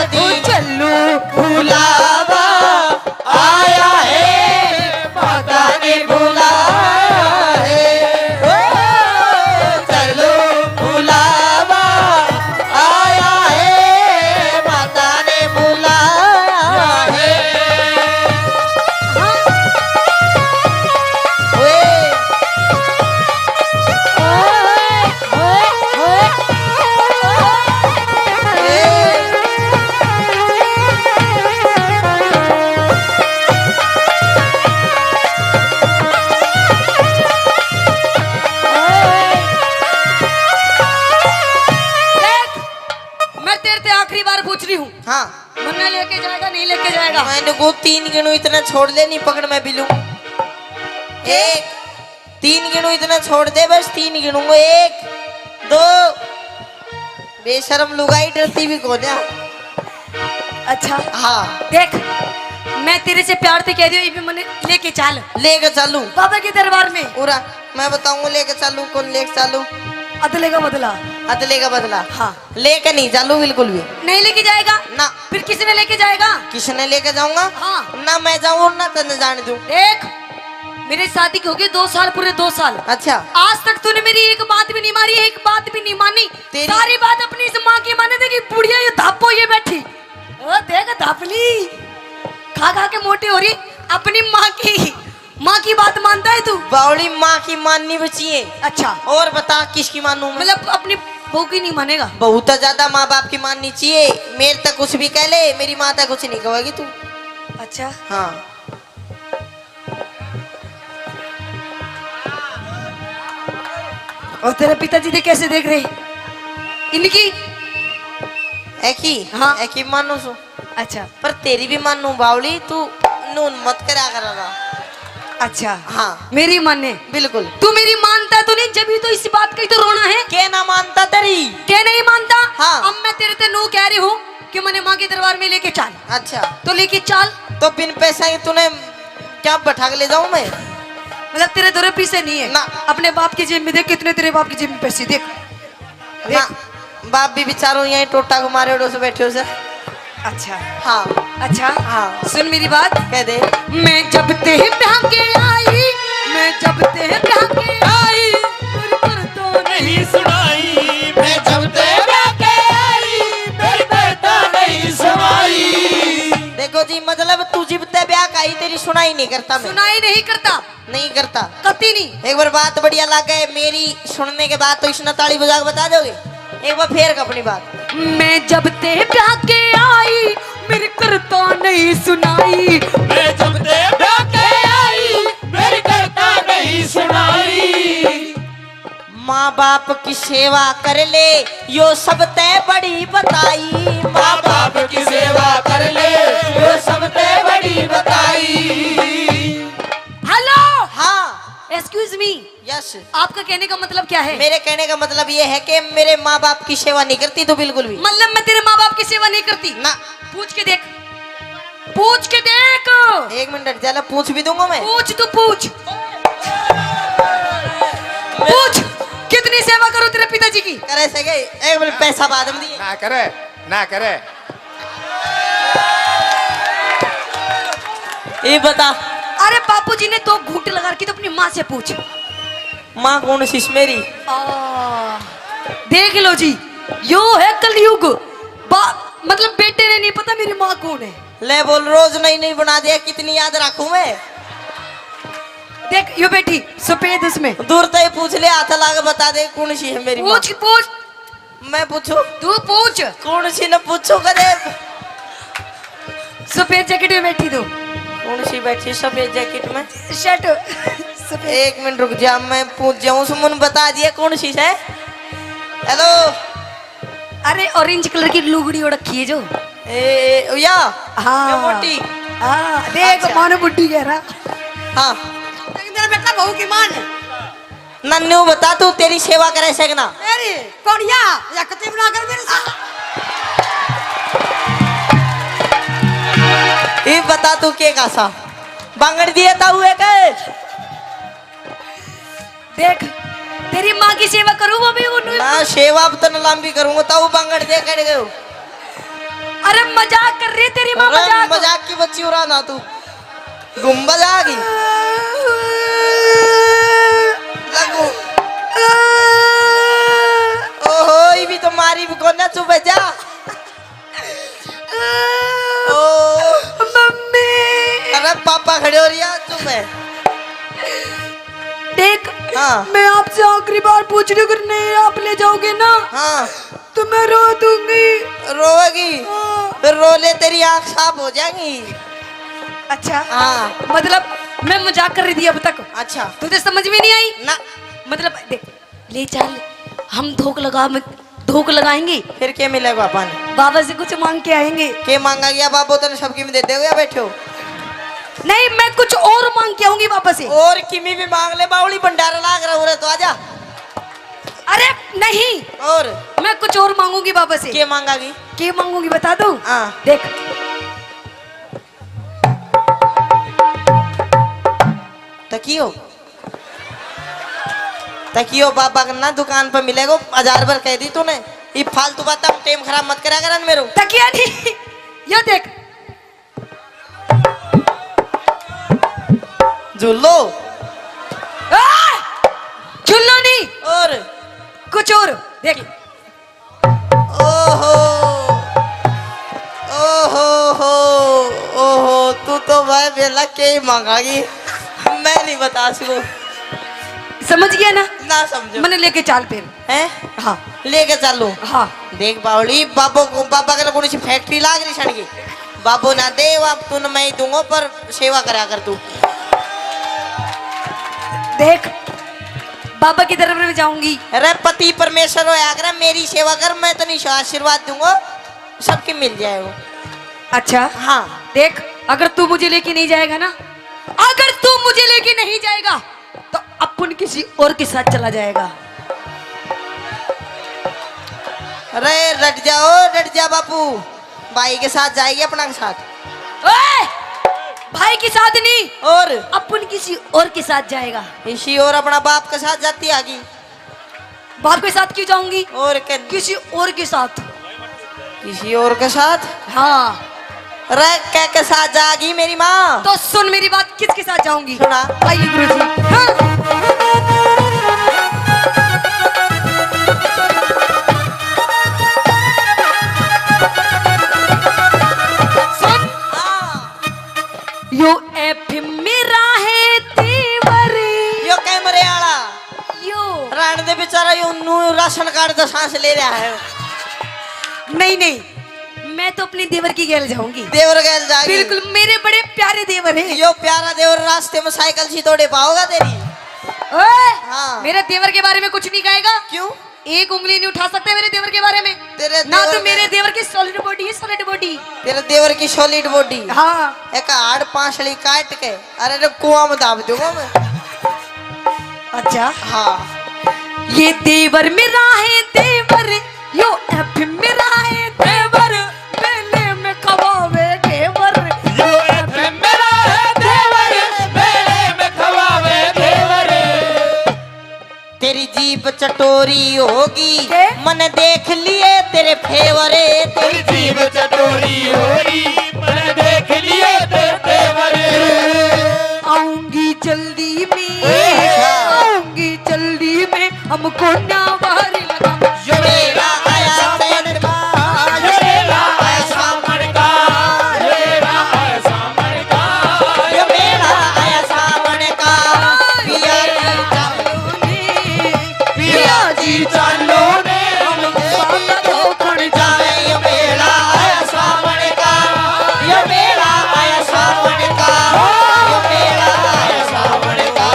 दी चलू बुलावा आया है माता ने बुलाया है ओ, चलो बुलावा आया है माता ने बुलाया है ओए मैं तेरे से आखिरी बार पूछ रही हूँ, हाँ मुन्ना लेके जाएगा नहीं लेके जाएगा? मैंने को 3 गिनू इतना छोड़ दे, नहीं पकड़ मैं भी लूं। 1 3 गिनू इतना छोड़ दे, बस 3 गिनूंगा। 1 2 बेशरम लुगाई डरती भी कौन है? अच्छा हाँ देख, मैं तेरे से प्यार से कह रही हूँ, ये भी मैंने लेके चल लेके चालू बाबा के दरबार में। पूरा मैं बताऊंगा लेके चालू कौन लेके चालू। अदले का बदला अदले का बदला हाँ। लेके नहीं चालू बिल्कुल भी नहीं लेके जाएगा ना। फिर किसने लेके जाएगा? किसने लेके जाऊंगा? हाँ। ना मैं जाऊं ना तने जाने दूं। देख, मेरी शादी को हो गए 2 साल, पूरे 2 साल। अच्छा आज तक तूने मेरी एक बात भी नहीं मारी, एक बात भी नहीं मानी। तेरी- सारी बात अपनी इस माँ की माने थे कि बुढ़िया ये धापो ये बैठी। ओ देख धापली खा खा के मोटी हो रही। अपनी माँ की बात मानता है तू? बावड़ी माँ की माननी बची है। अच्छा, और बता किसकी मानूं मैं? मतलब अपनी बहू की नहीं मानेगा? बहुत ज्यादा माँ बाप की माननी चाहिए। मेरे तक कुछ भी कह ले, मेरी माँ तक कुछ नहीं कहेगी तू। अच्छा हाँ और तेरे पिताजी ने कैसे देख रहे इनकी? एक ही हाँ। एक ही मानू सु, अच्छा पर तेरी भी मानू बावड़ी। तू नून मत करा करा। अच्छा हाँ मेरी माने? बिल्कुल। तू मेरी मानता तो नहीं, जब भी तो इस बात का ही तो रोना है। के ना मानता तेरी? क्या नहीं मानता? हाँ। अब मैं तेरे से नू कह रही हूँ कि मैंने माँ के दरबार में लेके चल, अच्छा तो लेके चल। तो बिन पैसा ही तूने क्या बैठा के ले जाऊं मैं? मतलब तेरे दो पैसे नहीं है ना। अपने बाप की जेब में देख, कितने तेरे बाप की जेब में पैसे देख। ना बाप भी बेचारों यहीं टोटा घुमारे उड़ो से बैठे हो सर। अच्छा हाँ अच्छा हाँ। सुन मेरी बात। कह दे। मैं जब ते ब्याह के आई, मैं जब ते ब्याह के आई, पर तो नहीं सुनाई मैं जब तेरा के आई मेरी बेटा नहीं सुनाई। देखो जी, मतलब तू जिबते ब्याह का ही तेरी सुनाई नहीं करता मैं। सुनाई नहीं करता, नहीं करता कती नहीं। एक बार बात बढ़िया लगे मेरी सुनने के बाद तो इसने ताली बजा के बता दोगे? एक बार फेर अपनी बात। मैं जब ते ब्याह के आई, मेरी करता नहीं सुनाई। मैं जब तेरा के आई मेरी करता नहीं सुनाई। माँ बाप की सेवा कर ले, यो सब तय बड़ी बताई। माँ बाप की सेवा कर ले वो सब ते बड़ी बताई। हेलो, हाँ एक्सक्यूज मी, यस। आपका कहने का मतलब क्या है? मेरे कहने का मतलब ये है कि मेरे माँ बाप की सेवा नहीं करती तो बिल्कुल भी मतलब मैं तेरे माँ बाप की सेवा नहीं करती? ना। पूछ के देख, पूछ के देख। 1 मिनट चला, पूछ भी दूंगा मैं। पूछ तू पूछ, पूछ कितनी सेवा करो तेरे पिताजी की? करे सके 1 मिनट पैसा बाद में दिए। ना करे ना करे। ये बता, अरे बापूजी ने 2 घूंटे लगा रखी, तो अपनी माँ से पूछ। माँ कौन सी मेरी? देख लो जी, यो है कलयुग। मतलब बेटे ने नहीं पता मेरी माँ कौन है। ले बोल, रोज नई नई बना दिया, कितनी याद रखूं मैं? देख यो बेटी सफेद उसमें। दूर तक पूछ ले, हाथ ला के बता दे कौन सी है मेरी माँ। पूछ पूछ, मैं पूछू? तू पूछ। कौन सी न पूछू करे? सफेद जैकेट में बैठी तू, कौन सी बैठी सफेद जैकेट में? शर्ट सफेद। 1 मिनट रुक जा, मैं पूछ जाऊं। सुमन बता दिया कौन सी है? हेलो। अरे ऑरेंज कलर की लुगड़ी ओढ़ रखी है जो। या हाँ ये मोटी। हाँ, देख अच्छा। मानो बुड्ढी कह रहा। हाँ मेरा बेटा बहू की मान नन्नू बता, तू तेरी सेवा करे सकना? अरे कौन या कते बना कर मेरे साथ। ये बता तू के कासा बांगड़ दिया था हुए के? देख तेरी माँ की सेवा करूँ वो भी ना सेवा अब तो न लंबी करूंगा, ताऊ बांगड़ दे कर गयो। अरे मजाक कर रही है तेरी माँ, अरे मजाक। मजाक की बच्ची उड़ा ना तू, गुम्बद आ गई लगू। ओहो ये भी तुम्हारी भी कौन चुप जा। ओ मम्मी अरे पापा खड़े हो रही है, चुप है। देख, हाँ। मैं आपसे आखिरी बार पूछ रही हूँ, अगर नहीं आप ले जाओगे ना हाँ तो मैं रो दूंगी। रोएगी फिर रो ले, तेरी आँख साफ हो जाएगी। अच्छा हाँ मतलब मैं मजाक कर रही थी अब तक, अच्छा तुझे समझ में नहीं आई ना, मतलब देख, ले चल हम धोख लगाएंगे, फिर क्या मिलेगा पापा ने? बाबा से कुछ मांग के आएंगे। के मांगा गया बाबू तो सबकी में देते हो या बैठे हो? नहीं मैं कुछ और मांग के आऊंगी वापस से। और किमी भी मांग ले, बावली भंडारा लाग रहा हो तो आजा। अरे नहीं, और मैं कुछ और मांगूंगी बाबा से। के मांगागी? के मांगूंगी बता दूं? हाँ देख, तकियो बाबा का ना दुकान पर मिलेगा, 1000 बार कह दी तूने। ये फालतू बात टाइम खराब मत करा कर मेरे। तकिया नहीं, ये देख झूलो झुल्लो नहीं, और कुछ और देख। ओहो ओहो हो ओहो, तू तो भाई बेला के ही मांगागी, मैं नहीं बता सकूं। समझ गया ना? ना समझो मैंने लेके चाल फिर। हैं? हाँ लेके चलू। हाँ देख बावली, बाबा के कौन सी फैक्ट्री लाग रही छड़ की, बाबू ना दे अब तू मैं ही दूंगा, पर सेवा करा कर तू। देख, बाबा की तरफ में जाऊंगी। अरे पति परमेश्वर हो आकर मेरी सेवा कर, मैं तो नहीं आशीर्वाद दूंगा, सबके मिल जाएगा। अच्छा हाँ देख, अगर तू मुझे लेके नहीं जाएगा ना, अगर तू मुझे लेके नहीं जाएगा तो अपन किसी और के साथ चला जाएगा। अरे रट जा बापू, भाई के साथ जाएगी अपना के साथ। ओए! भाई के साथ नहीं, और अपन किसी और के साथ जाएगा। इसी और अपना बाप के साथ जाती आगी। बाप के साथ क्यों जाऊंगी? और किसी और के साथ। किसी और के साथ? हाँ अरे क्या के साथ जाएगी मेरी माँ? तो सुन मेरी बात, किसके साथ जाऊंगी? सुना। आइए गुरुजी। हाँ। सुन, यो एफ मेरा है तेवरी, यो कैमरे आला यो रान दे बेचारा, यो नू राशन कार्ड तो सांस ले रहा है। नहीं, मैं तो अपने देवर की गैल जाऊंगी। देवर गैल जाएगी? बिल्कुल, मेरे बड़े प्यारे देवर हैं। यो प्यारा देवर रास्ते में साइकिल सी तोड़े पाओगा तेरी। ओए! हाँ। मेरे देवर के बारे में कुछ नहीं कहेगा। क्यों? एक उंगली नहीं उठा सकते मेरे देवर के बारे में। तेरे ना देवर तो मेरे देवर की सॉलिड बॉडी है, सॉलिड बॉडी। तेरे देवर की सॉलिड बॉडी। हाँ एक हाड़ पांचली काट के, अरे रे कुआं में दाब दूंगा मैं। अच्छा, हाँ ये देवर मेरा है देवर, यो एफ मेरा है देवर, मेले में खवावे घेवर। मेरा है देवर, मेले में खवावे देवर। तेरी जीभ चटोरी होगी, के? मन देख लिए तेरे फेवरे। तेरी जीभ चटोरी होगी, मैंने देख लिए तेरे देवर। आऊंगी जल्दी में, अच्छा। आऊंगी जल्दी में, हमको ना बाहर लगा। ये मेरा आया सामन का, ये मेरा आया सामन का, ये मेरा आया सामन का, ये मेरा आया सामने का, पिया पिया जी चालो ने हमको खड़ जाए। ये मेरा आया सामन का, ये मेरा आया सामन का, ये मेरा आया सामन का,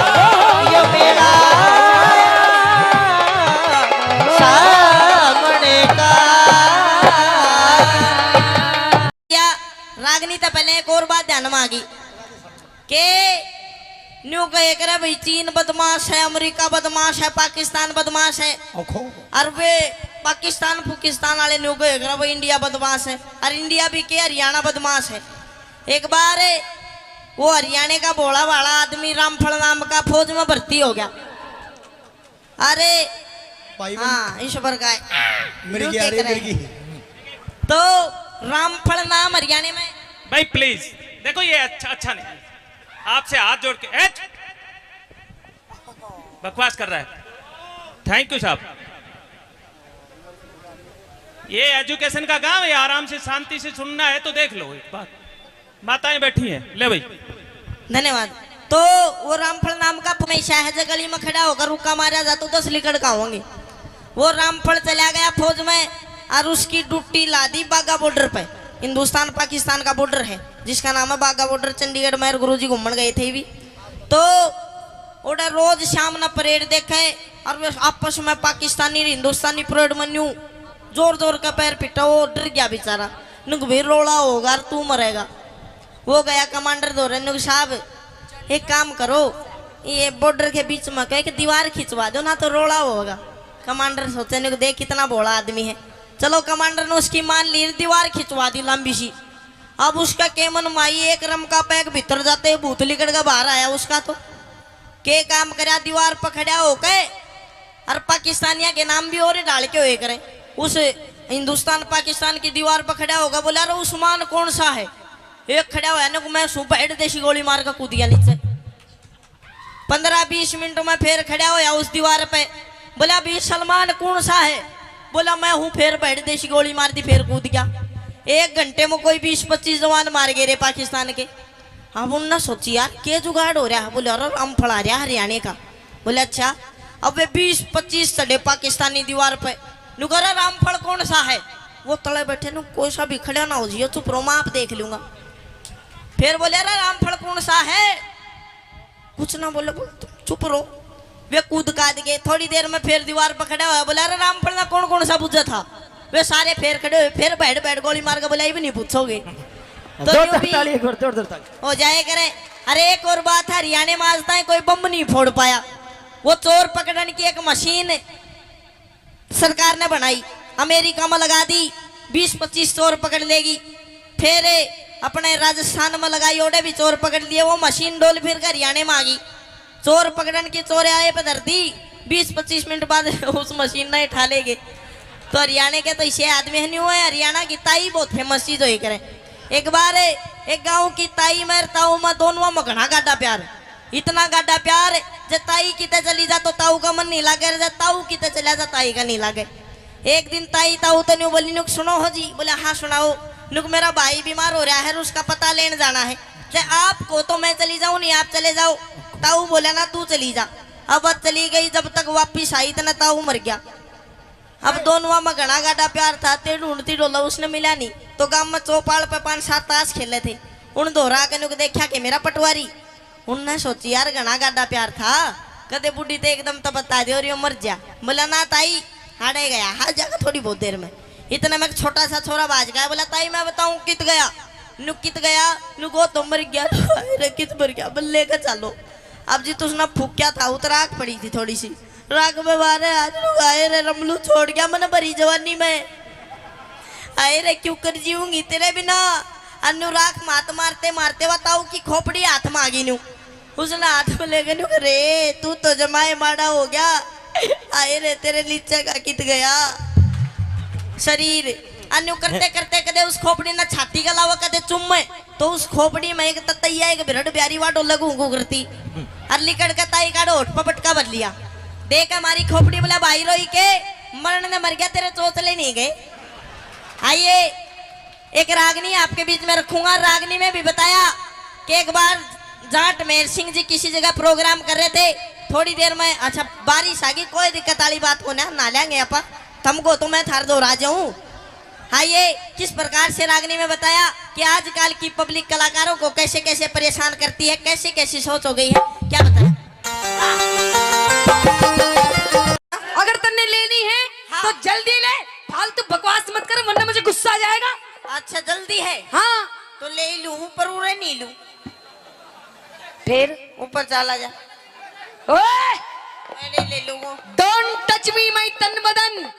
ये मेरा सामने का। या रागनी तो पहले एक और बात ध्यान में आ गई के न्यू कहे करे भाई, चीन बदमाश है, अमेरिका बदमाश है, पाकिस्तान बदमाश है, और वे पाकिस्तान फुकिस्तान वाले न्यू कहे करे भाई इंडिया बदमाश है, और इंडिया भी के हरियाणा बदमाश है। एक बार वो हरियाणा का भोला भाला आदमी रामफल नाम का फौज में भर्ती हो गया। अरे हाँ ईश्वर का मिर्गी आ रही है, मिर्गी। तो रामफल नाम हरियाणा में। भाई प्लीज देखो ये अच्छा नहीं है। आपसे हाथ जोड़ के बकवास कर रहा है। थैंक यू साहब। ये एजुकेशन का गांव है, आराम से शांति से सुनना है तो देख लो। एक बात माताएं बैठी हैं, ले भाई। धन्यवाद। तो वो रामफल नाम का हमेशा है गली में खड़ा होकर रुका मारा जाता तो 10 लिकड़ का होंगे। वो रामफल चला गया फौज में और उसकी ड्यूटी ला दी बागा बॉर्डर पे। हिंदुस्तान पाकिस्तान का बॉर्डर है जिसका नाम है बागा बॉर्डर। चंडीगढ़ में गुरुजी घूमन गए थे भी, तो ओडा रोज शाम ना परेड देखे और वे आपस में पाकिस्तानी और हिंदुस्तानी परेड में न्यू जोर जोर का पैर पिटा। वो डर गया बेचारा, नुक भी रोड़ा होगा और तू मरेगा। वो गया कमांडर दौरे, नुक साहब एक काम करो, ये बॉर्डर के बीच में कह दीवार खिंचवा दो ना तो रोड़ा होगा। कमांडर सोचे नुक देख कितना भोला आदमी है। चलो कमांडर ने उसकी मान ली, दीवार खिंचवा दी लंबी सी। अब उसका केमन माई एक रम का पैक भीतर जाते भूत लिकड़ का बाहर आया उसका। तो के काम करा दीवार पकड़ा हो के और पाकिस्तानिया के नाम भी और डाल के हुए करें। उस हिंदुस्तान पाकिस्तान की दीवार पर खड़ा होगा, बोला अरे उस्मान कौन सा है। एक खड़ा हुआ ना, मैं सुपर देशी गोली मार कर कूद गया नीचे। 15-20 मिनट में फिर खड़ा होया उस दीवार पे, बोला भी सलमान कौन सा है। बोला मैं हूँ। फिर बैठ देशी गोली मार दी, फिर कूद गया। 1 घंटे में कोई 20-25 जवान मार गए रे पाकिस्तान के। अब उन्होंने सोची यार के जुगाड़ हो रहा है। बोले अरे रामफल आ रहा हरियाणा का। बोले अच्छा। अब वे 20-25 चढ़े पाकिस्तानी दीवार पे। नुकरा रामफल कौन सा है। वो तले बैठे नु कोई सा भी खड़ा ना हो जियो, चुप रहो मैं आप देख लूंगा। फिर बोले अरे रामफल कौन सा है। कुछ ना बोले, चुप रहो। वे कूद काद गए। थोड़ी देर में फिर दीवार पर खड़ा हुआ, बोला अरे रामफल ना कौन कौन सा बुझा था। वे सारे फिर खड़े हुए, फिर बैठ बैठ गोली मार के बोला ये भी नहीं पूछोगे तो यूं भी हो जाए करे। अरे एक और बात है, हरियाणा में आज तक कोई बम नहीं फोड़ पाया। वो चोर पकड़ने की एक मशीन सरकार ने बनाई, अमेरिका में लगा दी। 20-25 चोर पकड़ लेगी। फिर अपने राजस्थान में लगाई, ओडे भी चोर पकड़ लिए। वो मशीन डोल फिर कर हरियाणा में आ गई। चोर पकड़ने की चोर आए पे धर दी। 20-25 मिनट बाद उस मशीन ने उठा लेंगे। तो हरियाणा के तो इसे आदमी नहीं हुए। हरियाणा की ताई बहुत फेमस चीज हो करे। एक बार एक गांव की ताई में ताऊ में दोनों में घना गाढ़ा प्यार, इतना गाढ़ा प्यार जब ताई किते चली जा तो ताऊ का मन नहीं लागे, जब ताऊ किते चला जा ताई का नहीं लागे। एक दिन ताई ताऊ तो न्यू बोली नुक सुनो हो जी। बोले हाँ सुनाओ। नुक मेरा भाई बीमार हो रहा है, उसका पता लेने जाना है। आपको तो मैं चली जाऊं नहीं आप चले जाओ। ताऊ बोला ना तू चली जा। अब चली गई, जब तक वापिस आई तो ना ताऊ मर गया। अब दोनों में घना गाढ़ा प्यार था। ते ढूंढती डोला उसने मिला नहीं। तो गांव में चौपाल पे 5-7 ताश खेले थे। उन दोहरा के नुक देखा कि मेरा पटवारी। उनने सोची यार घना गाढ़ा प्यार था, कदे बुढ़ी तो एकदम तो बता दे और ये मर जा। बोला ना ताई हारे गया, हार जाएगा थोड़ी बहुत देर में। इतना में छोटा सा छोरा बाज गया। बोला ताई मैं बताऊं कित गया। नुक कित गया। नुको तो मर गया। अरे कित मर गया। बोले लेकर चलो। अब जी तुझने फूक्या था उतराक पड़ी थी थोड़ी सी राग में मारे। आज आए रे रमलू छोड़ गया मैंने भरी जवानी में। आए रे क्यों कर जीऊंगी तेरे बिना। अनुराग मात मारते मारते बताऊ की खोपड़ी हाथ में आ गई न्यू। उसने हाथ में ले गए रे तू तो जमाए माड़ा हो गया। आए रे तेरे नीचे का कित गया शरीर। अन्यू करते करते कदे उस खोपड़ी ना छाती का लावा कदे चुम में। तो उस खोपड़ी में एक ततैया एक बिरड़ प्यारी वाटो लगू करती। अरली कड़का ताई काड़ो होठ पटका भर लिया। देख हमारी खोपड़ी। बोला भाई रोई के मरण ने मर गया, तेरे चोचले नहीं गए। आइए एक रागनी आपके बीच में रखूंगा। रागनी में भी बताया कि एक बार जाट मेहर सिंह जी किसी जगह प्रोग्राम कर रहे थे। थोड़ी देर में अच्छा बारिश आ गई, कोई दिक्कत वाली बात को ना लेंगे अपा तुमको तो मैं थार दो राजा हूँ। आइए किस प्रकार से रागनी में बताया कि आजकल की पब्लिक कलाकारों को कैसे कैसे परेशान करती है, कैसे कैसी सोच हो गई है। क्या बताया। अगर तन्ने लेनी है हाँ। तो जल्दी ले, फालतू बकवास मत कर वरना मुझे गुस्सा आ जाएगा। अच्छा जल्दी है हाँ तो ले लूं, ऊपर उड़े नहीं लूं। फिर ऊपर चला जा। ओए मैं ले लूंगा। डोंट टच मी माय तन बदन।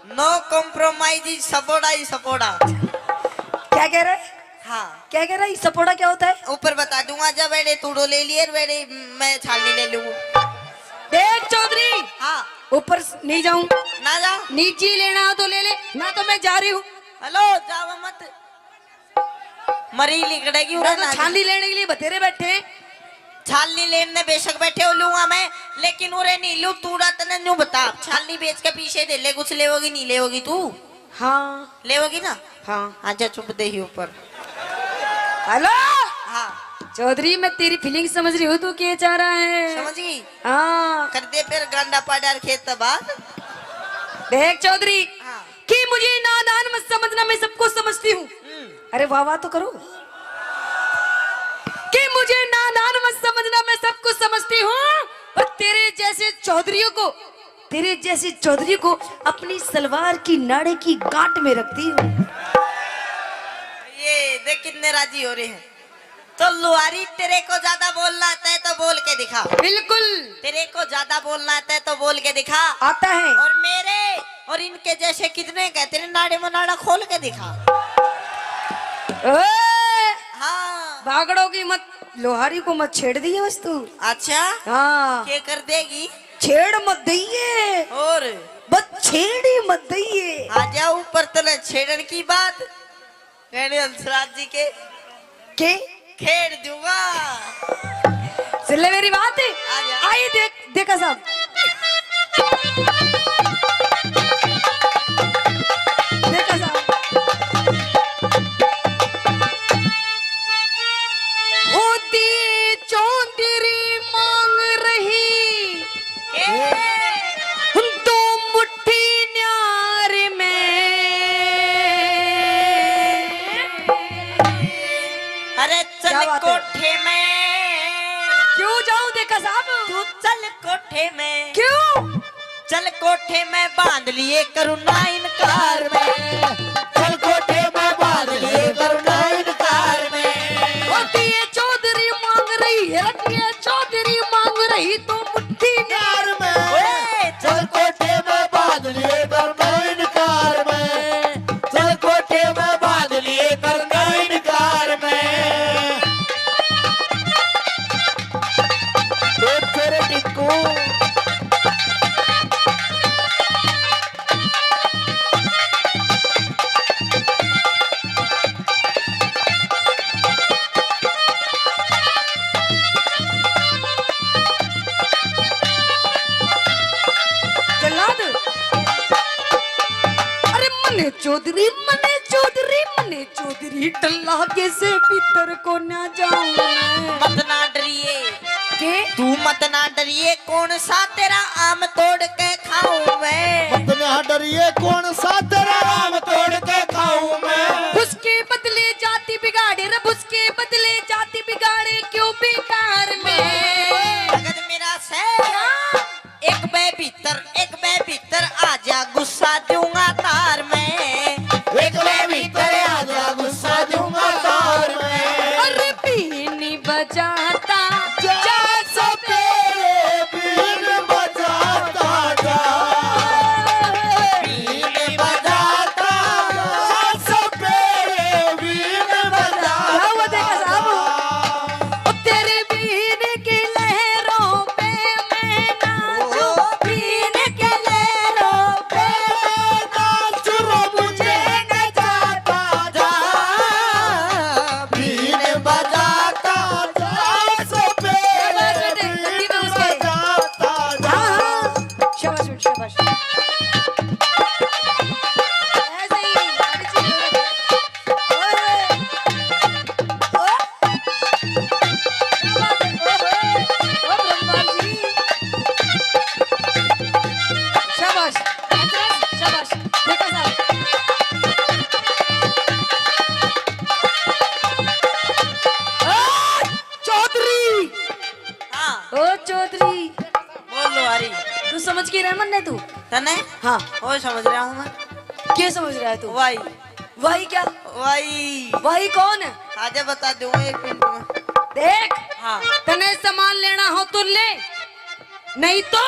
नो कॉम्प्रोमाइज सपोर्टा ही सपोर्टा। क्या कह रहा है। हाँ क्या कह रहा है। सपोर्टा क्या होता है। ऊपर बता दूंगा। जब बेड़े तूड़ो ले लिए बेड़े मैं छाली ले लूंगा। देख चौधरी हाँ ऊपर नहीं जाऊं ना जा। नीचे लेना हो तो ले ले, ना तो मैं जा रही हूँ। हेलो जाओ मत मरी लिकड़ेगी मैं उड़ा तो ना छाली लेने के लिए बतेरे बैठे हैं। छाली लेने बेशक बैठे हो लूंगा मैं लेकिन उरे नहीं लू तू तने न्यू बता छाली बेच के पीछे दे ले कुछ लेवोगी नहीं लेवोगी तू हाँ लेवोगी ना हाँ। आजा चुप दे ही ऊपर हेलो हाँ चौधरी, मैं तेरी फीलिंग समझ रही हूँ, तू क्या चाह रहा है? समझ गई हाँ कर दे फिर गांडा पाडार खेत बाद देख चौधरी हाँ कि मुझे नादान मत समझना, मैं सबको समझती हूँ। अरे वाह वाह तो करो कि मुझे नादान मत समझना, मैं सब कुछ समझती हूँ। और तेरे जैसे चौधरी को अपनी सलवार की नाड़े की गांठ में रखती हूँ। ये देख कितने राजी हो रहे हैं। तो लुहारी तेरे को ज्यादा बोलना आता है तो बोल के दिखा। बिल्कुल तेरे को ज्यादा बोलना आता है तो बोल के दिखा। आता है। और मेरे और इनके जैसे कितने कहते हैं नाड़े में नाड़ा खोल के दिखा। हाँ भागड़ों की मत, लोहारी को मत छेड़ दिए बस तू। अच्छा हाँ क्या कर देगी? छेड़ मत दइए और बस छेड़ ही मत दइए। आ जाओ ऊपर तले छेड़न की बात कहने हंसराज जी के खेड़ दूंगा। सुन ले मेरी बात है। आ जा। आई देखा साहब देखा साहब होती चौधरी मांग रही तो मुट्ठी न्यार में। अरे क्या चल बात है? कोठे में क्यों जाऊं देखा साहब? तू चल कोठे में क्यों? चल कोठे में बांध लिए करुणा इनकार में। चल कोठे में बांध लिए करुणा इनकार में। होती है चौधरी मांग रही है, रखी है चौधरी मांग रही तो मुट्ठी न्यार में। ओए, चल कोठे में बांध लिए करुणा इनकार में। चल कोठे में बांध लिए करुणा इनकार में। एक तेरे टिक्कू जल्लाद। अरे मने चौधरी टल्ला कैसे भीतर को ना जाऊं मैं। मत ना डरिए के तू मत ना डरिए कौन सा तेरा आम तोड़ के खाऊं मैं। मत ना डरिए कौन सा तेरा आम तोड़ के खाऊं मैं। उसके बदले जाति बिगाड़े, रब उसके बदले जाति बिगाड़े क्यों बेकार में। अगर मेरा सैर एक बे भीतर आजा गुस्सा दूंगा तार में। एक मैं भीतर आजा गुस्सा दूंगा तार में। अरे बीनी बजाता जा सो तेरे बीन बजाता जा। बीन बजाता जा सो तेरे बीन बजाता क्या हुआ देखा साहब? जा। ओ तेरे बीन की लहरों पे मैं नाचूं, बीन की लहरों पे नाच रो मुझे न जाता जा। बीन बजाता जा सो तेरे बीन बजाता जा। शाबाश बेटा, शाबाश। ऐसे ही सारी चीजें ओए, ओए, क्या बात है? ओए, ओ ब्रह्मांड जी, शाबाश, शाबाश, देखा साहब। चौधरी, हाँ ओ चौधरी, बोल लुहारी तू समझ के रहमन ने तू? तने हाँ, वो समझ रहा हूँ मैं। क्या समझ रहा है तू? वाई भाई क्या? वाई भाई कौन है? आजा बता दूंगा एक मिनट में। देख, हाँ तने सामान लेना हो तो ले, नहीं तो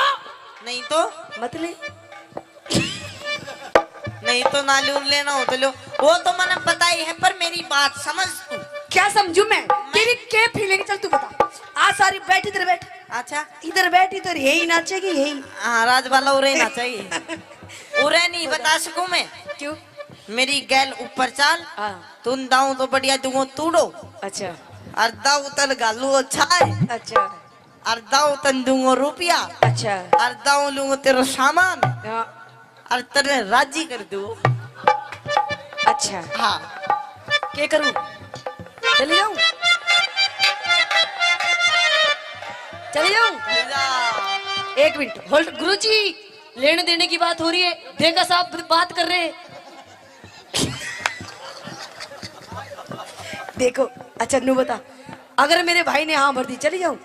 नहीं तो मत ले। नहीं तो नालून लेना हो तो लो। वो तो मैंने पता ही है पर मेरी बात समझ तू। क्या समझू मैं? तेरी क्या फीलिंग? चल तू बता। आ सारी बैठ, इधर बैठ, अच्छा इधर बैठ, इधर यही नाचेगी यही। हाँ राज वाला उरे ना चाहिए। उरे नहीं बता सकूं मैं। क्यों? मेरी गैल ऊपर चाल हाँ तुम दाऊ तो बढ़िया दूंगो तूड़ो अच्छा और दाऊ तन गालू अच्छा है अच्छा और दाऊ तन दूंगो रुपया अच्छा और दाऊ लूंगो तेरा सामान हाँ, और तेरे राजी कर दू। अच्छा हाँ क्या करूं चली जाऊं चली जाऊं एक मिनट होल्ड गुरुजी लेने देने की बात हो रही है देखा साहब बात कर रहे हैं देखो अच्छा नू बता अगर मेरे भाई ने हाँ भर दी चली जाऊं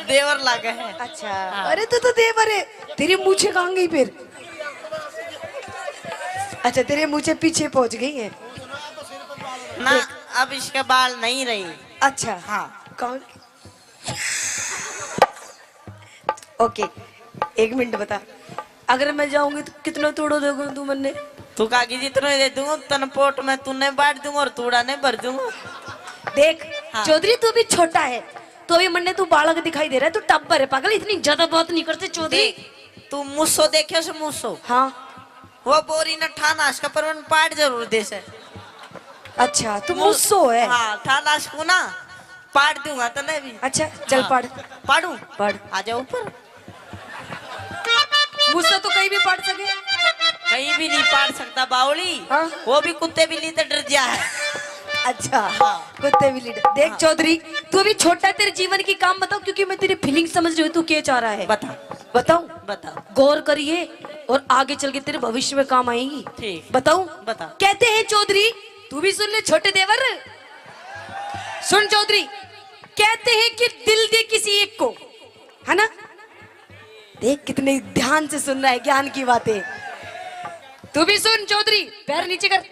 देवर लागे है। अच्छा अरे तो देवर है तेरी मूछे कहाँ गई फिर अच्छा तेरे मूछे पीछे पहुंच गई है ना अब इसके बाल नहीं रही। अच्छा हाँ कौन ओके एक मिनट बता अगर मैं जाऊंगी तो कितना तोड़ो दोगे तू मन्ने तू काकी जितना दे दूंगा तनपोट में तूने बांट दूंगा और तूड़ा ने भर दूंगा। देख हाँ। चौधरी तू भी छोटा है तो अभी मन्ने तू बालक दिखाई दे रहा है तू टब्बर है पागल इतनी ज्यादा बात नहीं करते चौधरी देख तू मुस्सो देखे से मुस्सो हाँ वो बोरी न ठानाश का परवन पाट जरूर दे से। अच्छा तू मुझसो है हाँ ठानाश को ना पाट दूंगा तो नहीं भी। अच्छा चल हाँ। पढ़ पाड़ू पढ़ आ जाओ ऊपर मुझसे तो कहीं भी पढ़ सके कहीं भी नहीं पाट सकता बावली। हाँ। वो भी कुत्ते बिल्ली तो डर जा है। अच्छा हाँ। कुत्ते भी लीडर देख हाँ। चौधरी तू अभी छोटा है तेरे जीवन की काम बताओ क्योंकि मैं तेरी फीलिंग समझ रही हूँ तू क्या चाह रहा है बता बताऊं बता गौर करिए और आगे चल के तेरे भविष्य में काम आएगी ठीक। बताऊं बता। कहते हैं चौधरी तू भी सुन ले छोटे देवर सुन चौधरी कहते हैं कि दिल दे किसी एक को है ना देख कितने ध्यान से सुन रहा है ज्ञान की बातें तू भी सुन चौधरी पैर नीचे कर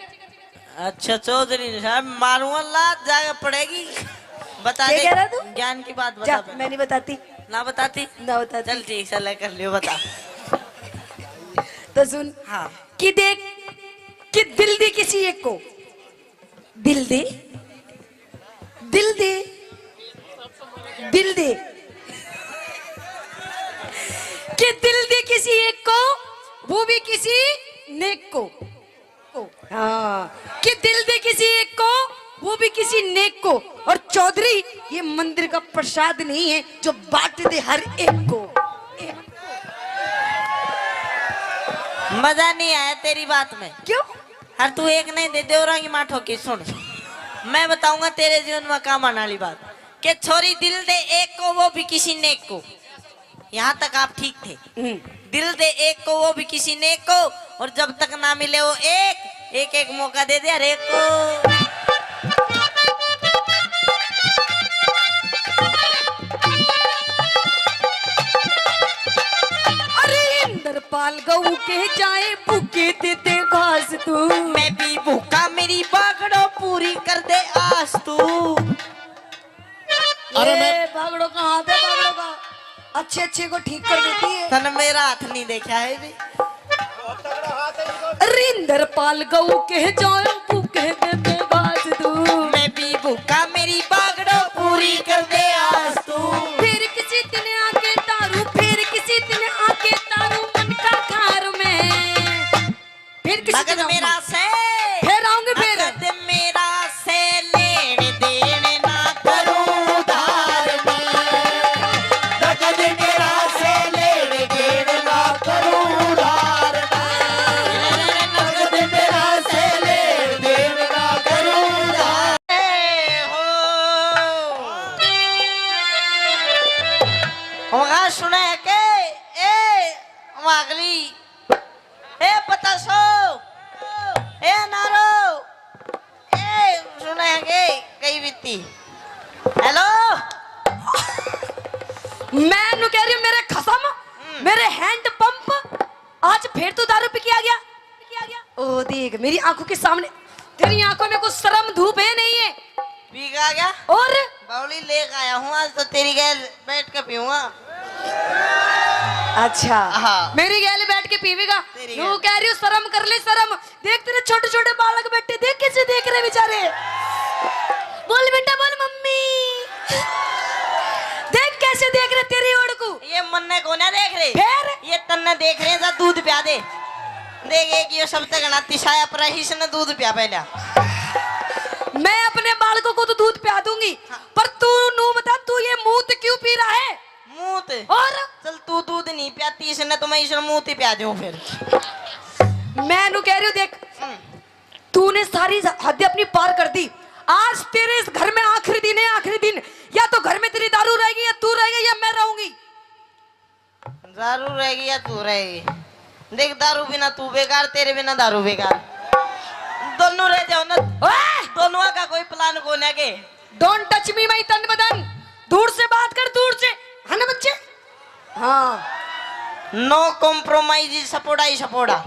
अच्छा चौधरी साहब मारूंगा लात जाके पड़ेगी। बता क्या दे कह रहा तू? ज्ञान की बात जा बता। मैं नहीं बताती ना बताती ना बताती चल ठीक चल कर लियो बता। तो सुन हाँ कि देख कि दिल दे किसी एक को दिल दे दिल दे दिल दे कि दिल दे किसी एक को वो भी किसी नेक को हाँ कि दिल दे किसी एक को वो भी किसी नेक को और चौधरी ये मंदिर का प्रसाद नहीं है जो बांट दे हर एक को मजा नहीं आया तेरी बात में। क्यों हर तू एक नहीं दे देवरा की माठो की सुन मैं बताऊंगा तेरे जीवन में काम आने वाली बात कि छोरी दिल दे एक को वो भी किसी नेक को। यहाँ तक आप ठीक थे। दिल दे एक को वो भी किसी नेक को और जब तक ना मिले वो एक मौका दे दे हर एक को। अरे इंद्रपाल गऊ के जाए भूखे देते घास तू मैं भी भूखा मेरी बागड़ो पूरी कर दे आस तू। अरे ये मैं भागड़ो का हाथ है भागड़ो का अच्छे अच्छे को ठीक कर देती है तन मेरा हाथ नहीं देखा है भी। अरे इंद्रपाल गऊ के जाए भूखे देते घास तू मैं भी भूखा मेरी बागड़ो पूरी कर दे आस तू। फिर किसी दिन आके तारू फिर किसी दिन आके तारू मन का घर में फिर किसी नगद दिन मेरा आऊंगा। से फिर आऊंगे फिर नगद मेरा से लेने देने ना करूं उधार में नगद मेरा से लेने देने ना करूं उधार में नगद मेरा से लेने देने ना करूं उधार होगा सुने के ए वागली ए पता सो ए नारो ए सुने के कई बीती हेलो मैं नु कह रही हूँ मेरे खसम मेरे हैंड पंप आज फिर तू दारू पी के आ गया ओ देख मेरी आंखों के सामने तेरी आंखों में कुछ शर्म धूप है नहीं है पीगा गया और बावली लेकर आया हूँ आज तो तेरी गैल बैठ के पीऊंगा। अच्छा हाँ। मेरी गैल बैठ के पीवेगा तेरी तू गैल। कह रही हूँ शर्म कर ले शर्म देख तेरे छोटे छोटे बालक बैठे देख कैसे देख रहे बेचारे बोल बेटा बोल मम्मी देख कैसे देख रहे तेरी ओर को ये मन्ने को ना देख रहे फिर ये तन्ने देख रहे हैं दूध पिया दे देखे कि ये सब तक गणाती साया पर ही से न दूध पिया पहला। मैं अपने बालकों को तो दूध पिया दूंगी, पर तू नू बता, तू ये मूत क्यों पी रहा है? मूत और चल तू दूध नहीं पियाती इसने तो मैं इसने मूत ही पिया दूं फिर। मैं नू कह रही हूँ देख, तूने सारी हद अपनी पार कर दी। आज तेरे इस घर में आखिरी दिन है, आखिरी दिन। या तो घर में तेरी दारू रहेगी, या तू रहेगी, या मैं रहूंगी। दारू रहेगी या तू रहेगी? देख दारू बिना तू बेकार, तेरे बिना दारू बेकार। दोनों रह जाओ ना। दोनों का कोई प्लान कौन है के? डोंट टच मी माई तन बदन। दूर से बात कर, दूर से, है ना बच्चे? हाँ। नो कॉम्प्रोमाइज, सपोड़ा ही सपोड़ा।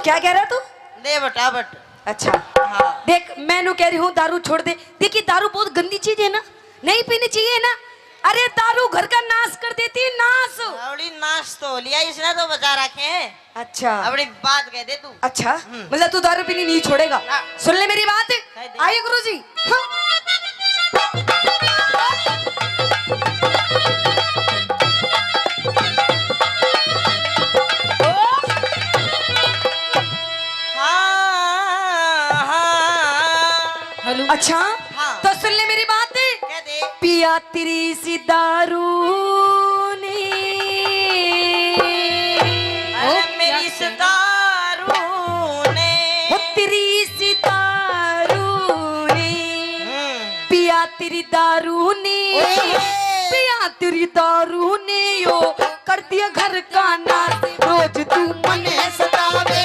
क्या कह रहा तू? दे बटा बट। अच्छा हाँ। देख, मैं नू कह रही हूँ दारू छोड़ दे। देखिए दारू बहुत गंदी चीज है ना, नहीं पीनी चाहिए ना। अरे दारू घर का नाश कर देती है, नाश। अबड़ी नाश तो लिया इसने तो बचा रखे हैं। अच्छा अबड़ी बात कह दे तू। अच्छा, मतलब तू दारू पीनी नहीं छोड़ेगा? हाँ। सुन ले मेरी बात। कह दे। आइए गुरुजी। हाँ हाँ। अच्छा हाँ। तो सुन ले मेरी बात। कह दे। पिया तेरी सी दारू ने, अरे मेरी इस दारू ने। वो तेरी सी दारू ने, पिया तेरी दारू ने, पिया तेरी दारू ने यो कर दिया घर का नाश। रोज तू मने सतावे,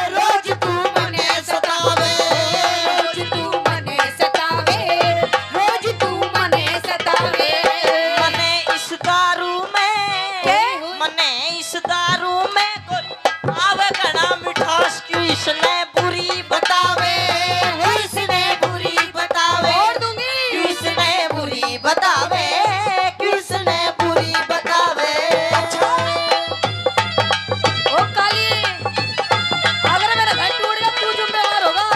रोज तू मने सतावे, रोज तू मने सतावे, रोज तू मने सतावे। मने इस दारू में, के? मने इस दारू में कोई आवे घना मिठास क्यों इसने बुरी बतावे, इसने बुरी बतावे। छोड़ दूंगी। क्यों इसने बुरी बतावे, क्यों इसने बुरी बतावे। ओ काली, अगर मेरा घर टूट गया तू जिम्मेदार होगा।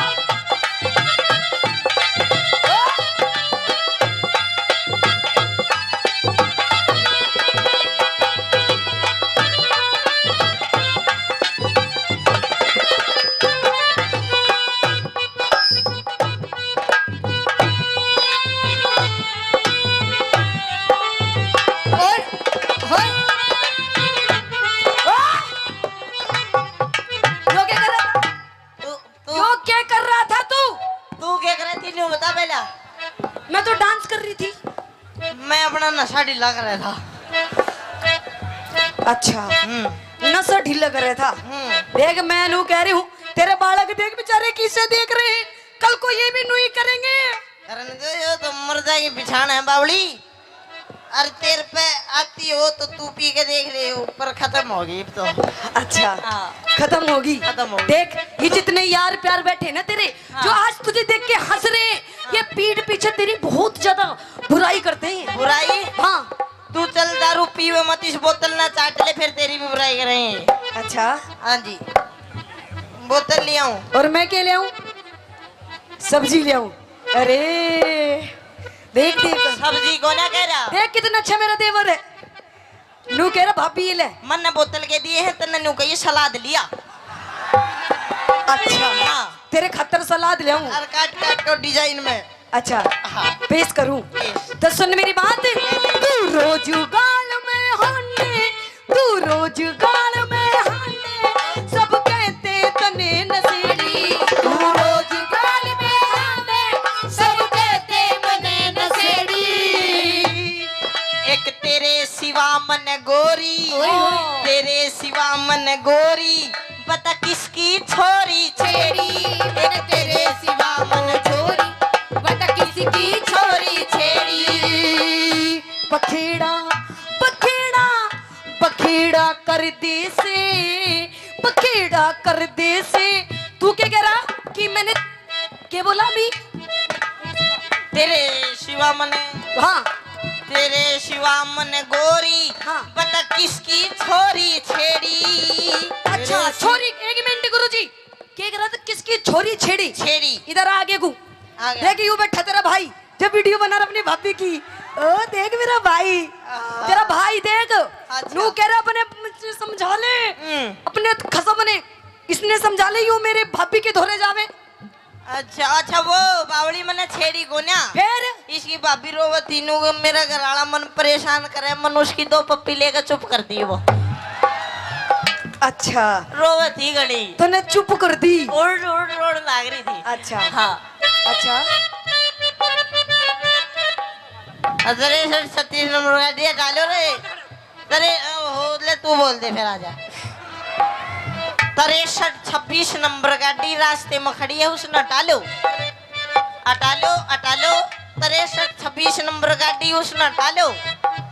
यो क्या कर रहा था? तू यो क्या कर रहा था तू? तू क्या कर रही थी न्यू बता पहला। मैं तो डांस कर रही थी। मैं अपना नशा ढीला कर रहा था। अच्छा, नशा ढीला कर रहा था। देख मैं नू कह रही हूँ, तेरे बालक देख बेचारे किसे देख रहे हैं, कल को ये भी नू ही करेंगे। करने दो, ये तो मर जाएगी बिछान है बावली। अरे तेरे पे आती हो तो तू पी के देख ले, ऊपर खत्म होगी अब तो। अच्छा हाँ। खत्म होगी। खत्म होगी। देख ये जितने यार प्यार बैठे ना तेरे, जो आज तुझे देख के हंस रहे हैं, ये पीठ पीछे तेरी बहुत ज्यादा बुराई करते हैं। बुराई? हाँ। तू चल दारू पीवे मत, इस बोतल ना चाट ले, फिर तेरी भी बुराई करेंगे। अच्छा, हाँ जी, बोतल ले आऊं? और मैं क्या ले आऊं? सब्जी ले आऊं? अरे देख देख सब्जी को ना कह रहा। देख कितना अच्छा मेरा देवर है। नू कह रहा भाभी ये ले। मन ने बोतल के दिए हैं, तन्ने न्यू कही सलाद लिया। अच्छा हाँ। तेरे खतर सलाद ले आऊं? और काट काट कर डिजाइन में। अच्छा हाँ। पेश करूं? पेश। तो सुन मेरी बात। तू रोज गाल में हाने, तू रोज गाल में हाने, सब कहते तने नशेड़ी। तू रोज गाल में हाने, सब कहते मने नशेड़ी। एक तेरे सिवा मन गोरी, तेरे सिवा मन गोरी, बता किसकी छोरी छेड़ी। एक तेरे सिवा मन छोरी, बता किसकी छोरी छेड़ी। बखेड़ा बखेड़ा बखेड़ा कर दे से, बखेड़ा कर दे से। तू क्या कह रहा कि मैंने क्या बोला अभी? तेरे सिवा मन, हाँ तेरे सिवा मन गोरी, हाँ। बता किसकी छोरी छेड़ी। अच्छा छोरी, एक मिनट गुरुजी, क्या कह रहा था? किसकी छोरी छेड़ी? छेड़ी। इधर आगे को आ गया। देख, यूं बैठा तेरा भाई, जब वीडियो बना रहा अपनी भाभी की। ओ देख मेरा भाई, तेरा भाई देख। अच्छा। नू कह रहा अपने इसे समझा ले। अपने खसा बने इसने समझा ले यूं मेरे भाभी के धोरे जावे। अच्छा अच्छा, वो बावड़ी मने छेड़ी को ना, फिर इसकी भाभी रोवे तीनों को, मेरा घरवाला मन परेशान करे, मन उसकी 2 पप्पी लेकर चुप कर दी वो। अच्छा रोवे थी घड़ी, तूने चुप कर दी। ओढ़ ओढ़ ओढ़ लाग रही थी। अच्छा हाँ। अच्छा अरे सर 36 नंबर का दिया डालो रे। अरे हो ले, तू बोल दे फिर आजा। 63-26 नंबर गाड़ी रास्ते में खड़ी है, उसने हटा लो। 63-26 नंबर गाड़ी उसने हटा लो।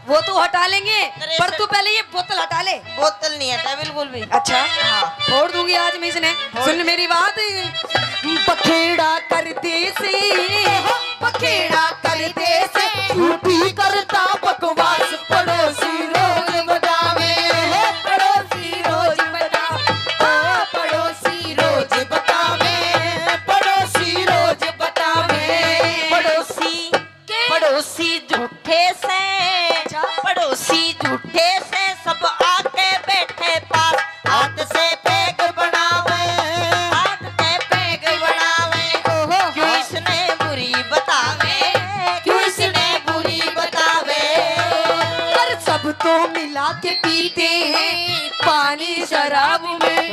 वो तो हटा लेंगे, पर तू पहले ये बोतल हटा ले। बोतल नहीं हटा बिल्कुल भी। अच्छा हाँ। फोड़ दूंगी आज मैं इसने। सुन मेरी बात, पखेड़ा कर दे से, पखेड़ा कर दे से, झूठी करता बकवास पड़ोसी रोज बतावे, पड़ोसी रोज बतावे, पड़ोसी रोज बतावे, पड़ोसी रोज बतावे, पड़ोसी झूठे से, पड़ोसी झूठे से सब आके बैठे पास, हाथ से पैग बनावे, हाथ से पैग बनावे। क्यों इसने बुरी बतावे, क्यों इसने बुरी बतावे। पर सब तो मिला के पीते हैं पानी शराब में,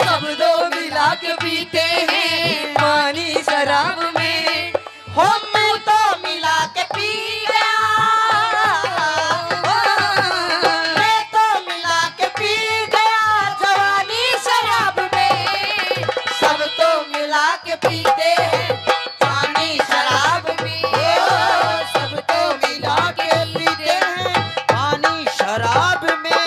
सब तो मिला के पीते हैं पानी शराब में। हो तू तो मिला के पी गया, मैं तो मिला के पी गया जवानी शराब में। सब तो मिला के पीते हैं पानी शराब में, सब तो मिला के पीते हैं पानी शराब में।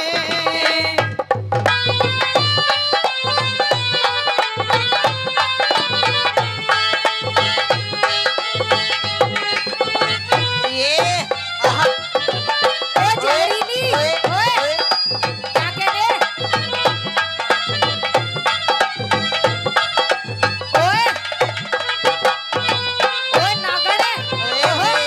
ये आहा, जहरीली ओए क्या कह रहे? ओए ओए नागड़ है। ओहो ये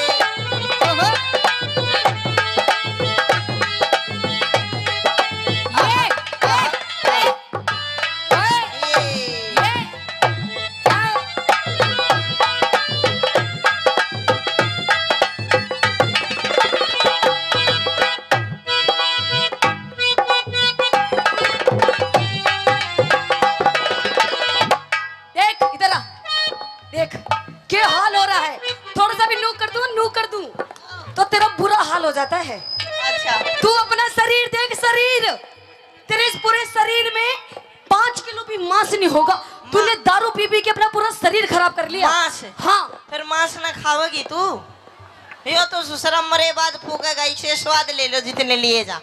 देख इधर आ, देख क्या हाल हो रहा है। थोड़ा सा भी नू कर दूं तो तेरा बुरा हाल हो जाता है। अच्छा तू अपना शरीर देख, शरीर तेरे इस पूरे शरीर में 5 किलो भी मांस नहीं होगा। तूने दारू पी पी के अपना पूरा शरीर खराब कर लिया। मांस? हाँ फिर मांस ना खाओगी तू? यो तो ससुरा मरे बाद फूकेगा, इसे स्वाद ले लो जितने लिए जा।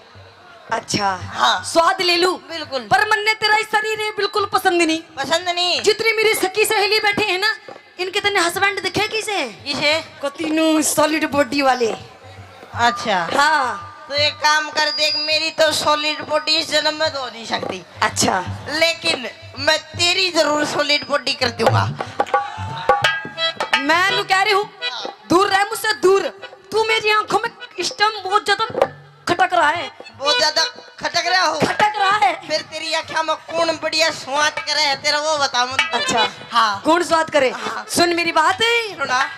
अच्छा हाँ। स्वाद ले लूं बिल्कुल। पर मन ने तेरा इस शरीर है बिल्कुल पसंद नहीं। पसंद नहीं? जितनी मेरी सखी सहेली बैठे हैं ना, इनके तने हस्बैंड दिखे किसे किसे? को तीनों सॉलिड बॉडी वाले। अच्छा हाँ तो एक काम कर, देख मेरी तो सॉलिड बॉडी इस जन्म में तो हो नहीं सकती, अच्छा लेकिन मैं तेरी जरूर सॉलिड बॉडी कर दूंगा। मैं नु कह रही हूँ दूर रह मुझसे दूर। तू मेरी आंखों में स्टम बहुत ज्यादा खटक रहा है, बहुत ज्यादा खटक रहा हो। खटक रहा है। फिर तेरी आँखों में कौन बढ़िया स्वाद करे है तेरा, वो बता मुझे। अच्छा हाँ कौन स्वाद करे? हाँ। सुन मेरी बात है सुना।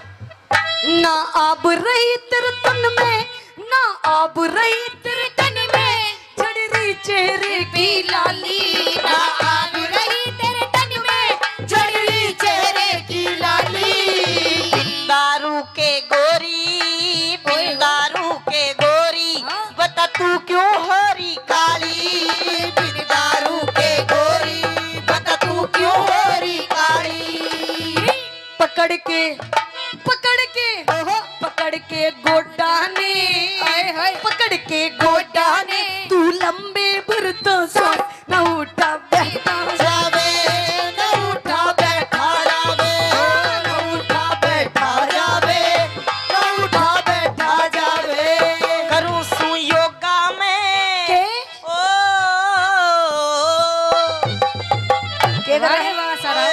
ना आब रही तेरे तन में, ना आब रही तेरे तन में, झड़ रही चेहरे की लाली। ना आग रही तेरे तन में, झड़ रही चेहरे की लाली। दारू के गोरी, दारू के गोरी, बता तू क्यों हरी काली। बिन दारू के गोरी, बता तू क्यों हरी काली। पकड़ के पकड़ के गोडा ने, पकड़ के गोडा ने, तू लंबे बुरतों से न उठा बैठा जावे न उठा बैठा जावे, न उठा बैठा जावे, न उठा बैठा जावे। करूं सू योगा में के ओ के कर रहे हैं वहाँ सारा?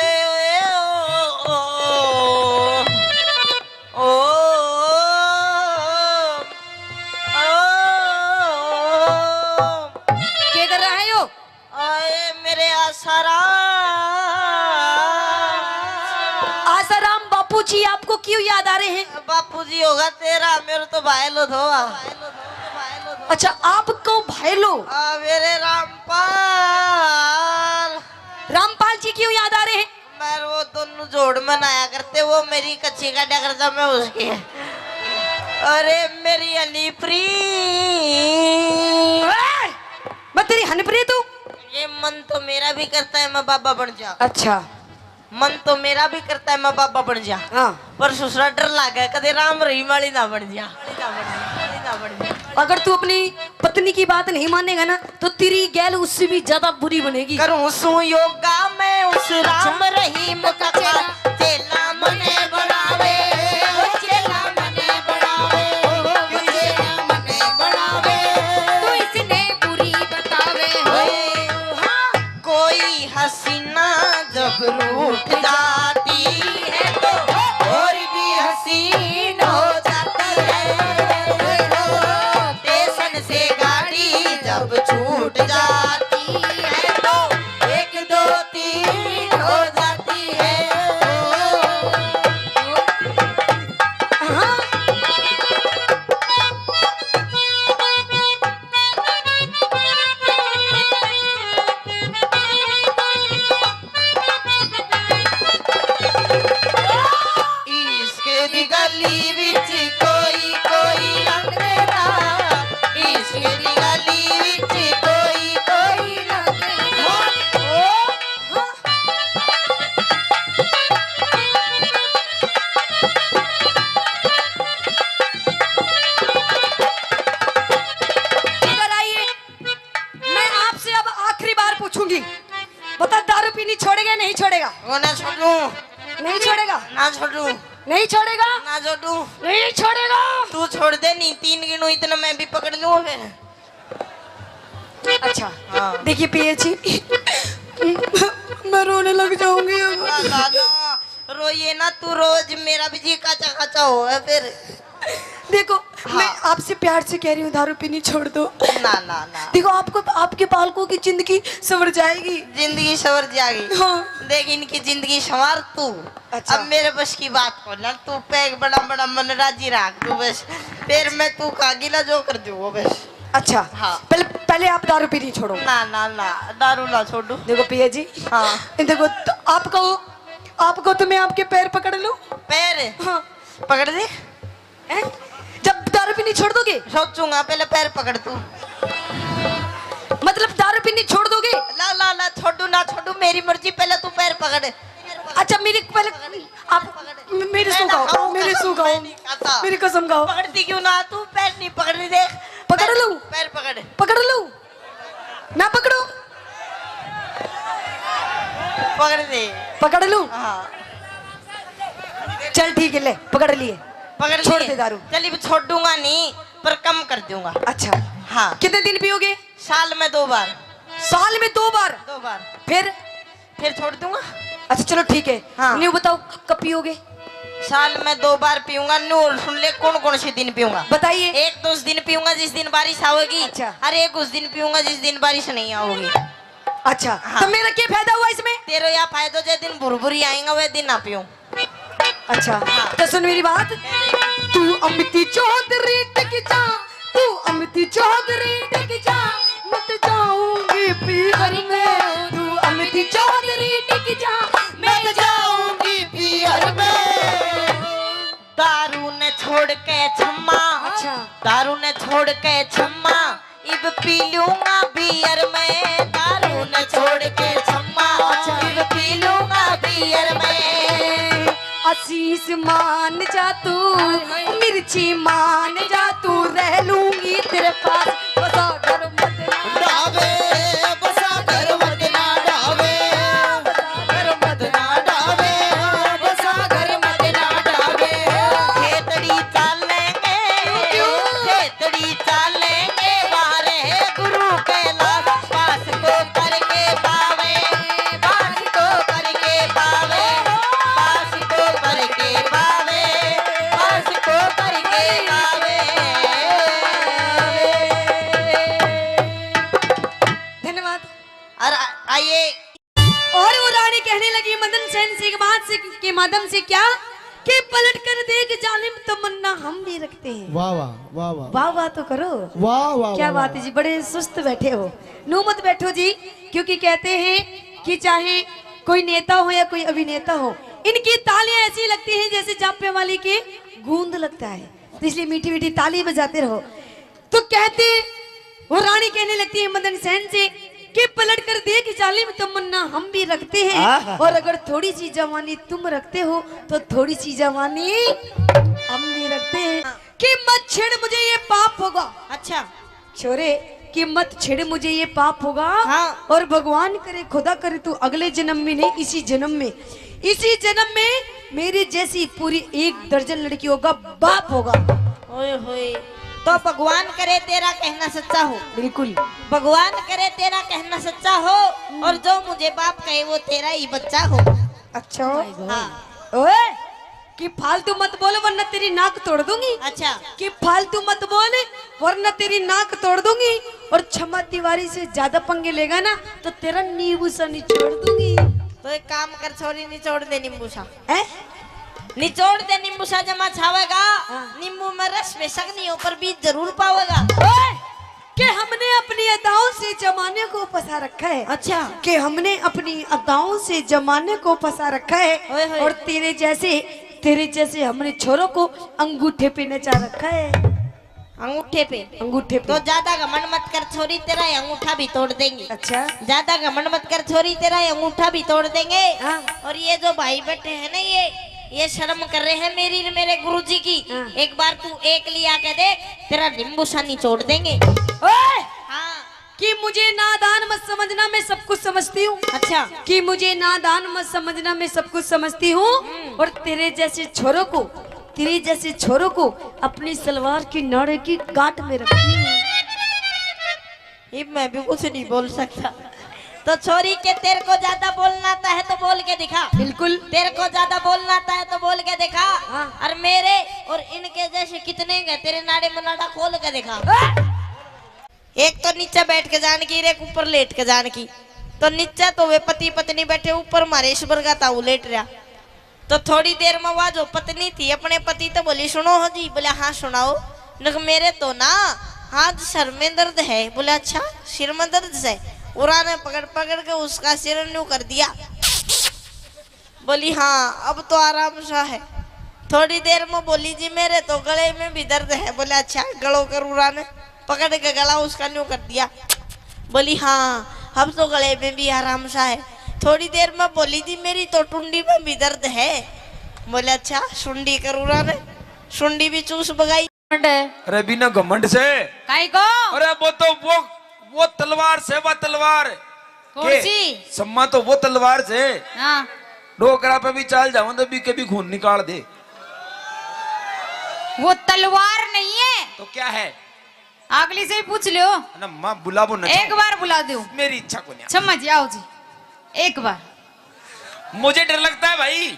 क्यों याद आ रहे हैं? बापू जी होगा तेरा, मेरे तो भाई लो धो। अच्छा आपको भाईलो मेरे रामपाल। रामपाल जी क्यों याद आ रहे हैं? मैं वो दोनों जोड़ में नया करते, वो मेरी कच्ची का डगर मैं उसकी। अरे मेरी अलीप्री, मैं तेरी हनप्रीत हूँ। ये मन तो मेरा भी करता है मैं बाबा बन जा। अच्छा मन तो मेरा भी करता है मैं बाबा बन जा, हाँ। पर दूसरा डर लागे कदे राम रहीम वाली ना बन जा। अगर तू अपनी पत्नी की बात नहीं मानेगा ना तो तेरी गैल उससे भी ज्यादा बुरी बनेगी। करूं सु योगा मैं उस राम रहीम का चेला मने बढ़ावे, चेला मने बढ़ावे, चेला मने बढ़ावे। तू इसने बुरी बतावे हाँ, कोई हसीना जब रूठ जाती है तो और भी हसीन हो जाती है। स्टेशन से गाड़ी जब छूट जाती है तो 1 2 3 हो जाती है। इसके दी गली विच कोई कोई लंघदा, इसके दी गली विच कोई कोई लंघदा। इधर आइए, मैं आपसे अब आखिरी बार पूछूंगी, बता दारू पीनी छोड़ेगा नहीं छोड़ेगा? वो ना छोड़ू, नहीं छोड़ेगा, ना छोड़ू, नहीं छोड़ेगा, ना छोड़ू। नहीं छोड़ेगा। तू छोड़ दे, नहीं 3 गिनू इतना मैं भी पकड़ लूँ फिर। अच्छा हाँ। देखिए पिए जी, मैं रोने लग जाऊंगी अब। ना रोइए ना, तू रोज मेरा भी जी काचा काचा हो है फिर। देखो हाँ। मैं आपसे प्यार से कह रही हूँ दारू पीनी छोड़ दो। ना ना ना, देखो आपको आपके बालकों की जिंदगी संवर जाएगी। जिंदगी संवर जाएगी। हाँ। देख इनकी जिंदगी संवार तू। अच्छा। अब मेरे बस की बात हो ना, तू पैग बड़ा बड़ा मन राजी रख तू बस, फिर मैं तू का गिला जो कर दूँ वो बस। अच्छा हाँ। पहले आप दारू पीनी छोड़ो। ना ना ना, दारू ना छोड़ू। देखो पिया जी, हाँ। देखो तो आपको तो मैं आपके पैर पकड़ लूं। पैर हाँ। पकड़ दे। हैं? जब दारू पीनी छोड़ दोगे? सोचूंगा, पहले पैर पकड़ तू। मतलब दारू पीनी छोड़ दोगे? ला ला ला, छोड़ू ना छोड़ू मेरी मर्जी, पहले तू पैर पकड़। अच्छा मेरी पहले आप मेरी सू खाओ, मेरी सू खाओ, मेरी कसम खाओ। पकड़ती क्यों ना तू? पैर नहीं पकड़नी, देख। पकड़ लूं? पैर पकड़। पकड़ लूं? ना पकड़ो? पकड़ दे। पकड़ लूं? हाँ चल ठीक है, ले पकड़ लिए। पकड़ छोड़ लिए। दे दारू। चलिए छोड़ूंगा नहीं, पर कम कर दूंगा। अच्छा हाँ। कितने दिन पियोगे? साल में 2 बार। साल में 2 बार? 2 बार फिर छोड़ दूंगा। अच्छा चलो ठीक है। हाँ। न्यू बताओ कब पियोगे? साल में 2 बार पीऊंगा। नूर सुन ले, कौन कौन से दिन पीऊंगा? बताइए। एक तो उस दिन पीऊंगा जिस दिन बारिश आओगी। अच्छा। अरे एक उस दिन पीऊंगा जिस दिन बारिश नहीं आओगी। अच्छा हाँ। तो मेरा क्या फायदा हुआ इसमें? तेरे यहाँ फायदा जिस दिन भुरभुरी आएगा वह दिन ना पीऊं। अच्छा हाँ। तो सुन मेरी बात, तू अमिती चौधरी टिक जा, तू अमिती चौधरी टिक जा, मत जाऊंगी पीर में। तू अमिती चौधरी टिक जा, मैं जाऊंगी पीर में। दारू ने छोड़ के छम्मा। अच्छा। दारू ने छोड़ के छम्मा, इब पी लूंगा बियर में। दारू ने छोड़ के छम्मा, इब पी लूंगा बियर में। आशीष मान जा तू, मिर्ची मान जा तू, रह लूंगी तेरे पास, बसा घर मत ना डावे बसा घर मत ना डावे, घर मत ना डावे, बसा घर मत ना डावे। खेतड़ी चालेंगे, खेतड़ी चालेंगे, बारे गुरु के लाल पास को करके पावे, पास को करके पावे, पास को करके पावे, पास को करके पावे। धन्यवाद। और आइए। और वो रानी कहने लगी मदन सेन से के माध्यम से क्या? कि पलट कर देख जालिम तमन्ना हम भी रखते हैं। वाह वाह वाह वाह वाह वाह तो करो। वाह वाह क्या वाह, बात है जी, बड़े सुस्त बैठे हो। नू मत बैठो जी, क्योंकि कहते हैं कि चाहे कोई नेता हो या कोई अभिनेता हो, इनकी तालियां ऐसी लगती हैं जैसे जापे वाली के गूंद लगता है, तो इसलिए मीठी मीठी ताली बजाते रहो। तो कहते वो रानी कहने लगती है मदन सेन से कि पलट कर देख जालिम तमन्ना हम भी रखते हैं, और अगर थोड़ी सी जवानी तुम रखते हो तो थोड़ी सी जवानी हम भी रखते हैं। कि मत छेड़ मुझे ये पाप होगा। अच्छा छोरे कि मत छेड़ मुझे ये पाप होगा। हाँ। और भगवान करे खुदा करे तू अगले जन्म में नहीं, इसी जन्म में मेरी जैसी पूरी 1 दर्जन लड़कियों का बाप होगा। ओए होए, तो भगवान करे तेरा कहना सच्चा हो। बिल्कुल। भगवान करे तेरा कहना सच्चा हो, और जो मुझे बाप कहे वो तेरा ही बच्चा हो। अच्छा। हाँ। ओए कि फालतू मत बोल वरना तेरी नाक तोड़ दूंगी। अच्छा। कि फालतू मत बोल वरना तेरी नाक तोड़ दूंगी, और क्षमा तिवारी से ज्यादा पंगे लेगा ना तो तेरा नींबू सा निचोड़ दूंगी। तो एक काम कर छोरी, निचोड़ दे नींबू सा। है? निचोड़ दे नींबू सा, जमा छावेगा। हाँ। नींबू में रस बेशक नहीं हो पर बीज जरूर पावेगा। ओए, कि हमने अपनी अदाओं से जमाने को फंसा रखा है। अच्छा। कि हमने अपनी अदाओं से जमाने को फंसा रखा है, ओए होए। और तेरे जैसे हमने छोरों को अंगूठे पे नचा रखा है। अंगूठे पे? अंगूठे पे। तो ज्यादा घमंड मत कर छोरी, तेरा ये अंगूठा भी तोड़ देंगे। अच्छा। ज्यादा घमंड मत कर छोरी, तेरा ये अंगूठा भी तोड़ देंगे। हाँ। और ये जो भाई बैठे हैं ना, ये शर्म कर रहे हैं मेरे गुरुजी की। हाँ। एक बार तू एक लिया के देख, तेरा नींबू सा निचोड़ देंगे। ओए, हाँ। कि मुझे नादान मत समझना, मैं सब कुछ समझती हूँ। अच्छा। कि मुझे नादान मत समझना, मैं सब कुछ समझती हूँ, और तेरे जैसे छोरों को अपनी सलवार की नाड़े की गांठ में रखती हूँ। ये मैं भी कुछ नहीं बोल सकता। तो छोरी के तेरे को ज्यादा बोलना आता है तो बोल के दिखा। बिल्कुल। तेरे को ज्यादा बोलना आता है तो बोल के दिखा। हाँ। और मेरे और इनके जैसे कितने गए, तेरे नाड़े में नाड़ा खोल के दिखा। एक तो नीचे बैठ के जान की, एक ऊपर लेट के जान की। तो नीचे तो वे पति पत्नी बैठे, ऊपर मारेश्वर का ताऊ लेट रहा। तो थोड़ी देर में वह जो पत्नी थी अपने पति तो बोली सुनो हो जी। बोले हाँ सुनाओ। मेरे तो ना हाथ सर में दर्द है। बोले अच्छा सिर में दर्द है। उरा ने पकड़ पकड़ के उसका सिर न्यू कर दिया। बोली हाँ अब तो आराम सा है। थोड़ी देर में बोली जी मेरे तो गले में भी दर्द है। बोले अच्छा गलो कर। उरा ने पकड़ के गला उसका न्यू कर दिया। बोली हाँ अब तो गले में भी आराम सा है। थोड़ी देर में बोली जी मेरी तो टुंडी में भी दर्द है। बोले अच्छा सुंडी कर। उरा ने सुंडी भी चूस बगाई। अरे बिना घमंड से। काई को? अरे वो तलवार से, वो तलवार कौन सी? सम्मा तो वो तलवार से हाँ। डोकरा पे भी चाल जाओ तो भी कभी खून निकाल दे। वो तलवार नहीं है तो क्या है? अगली से ही पूछ लियो ना माँ बुलाबो ना। एक बार बुला दो। मेरी इच्छा को नहीं। समझ आओ जी एक बार। मुझे डर लगता है भाई।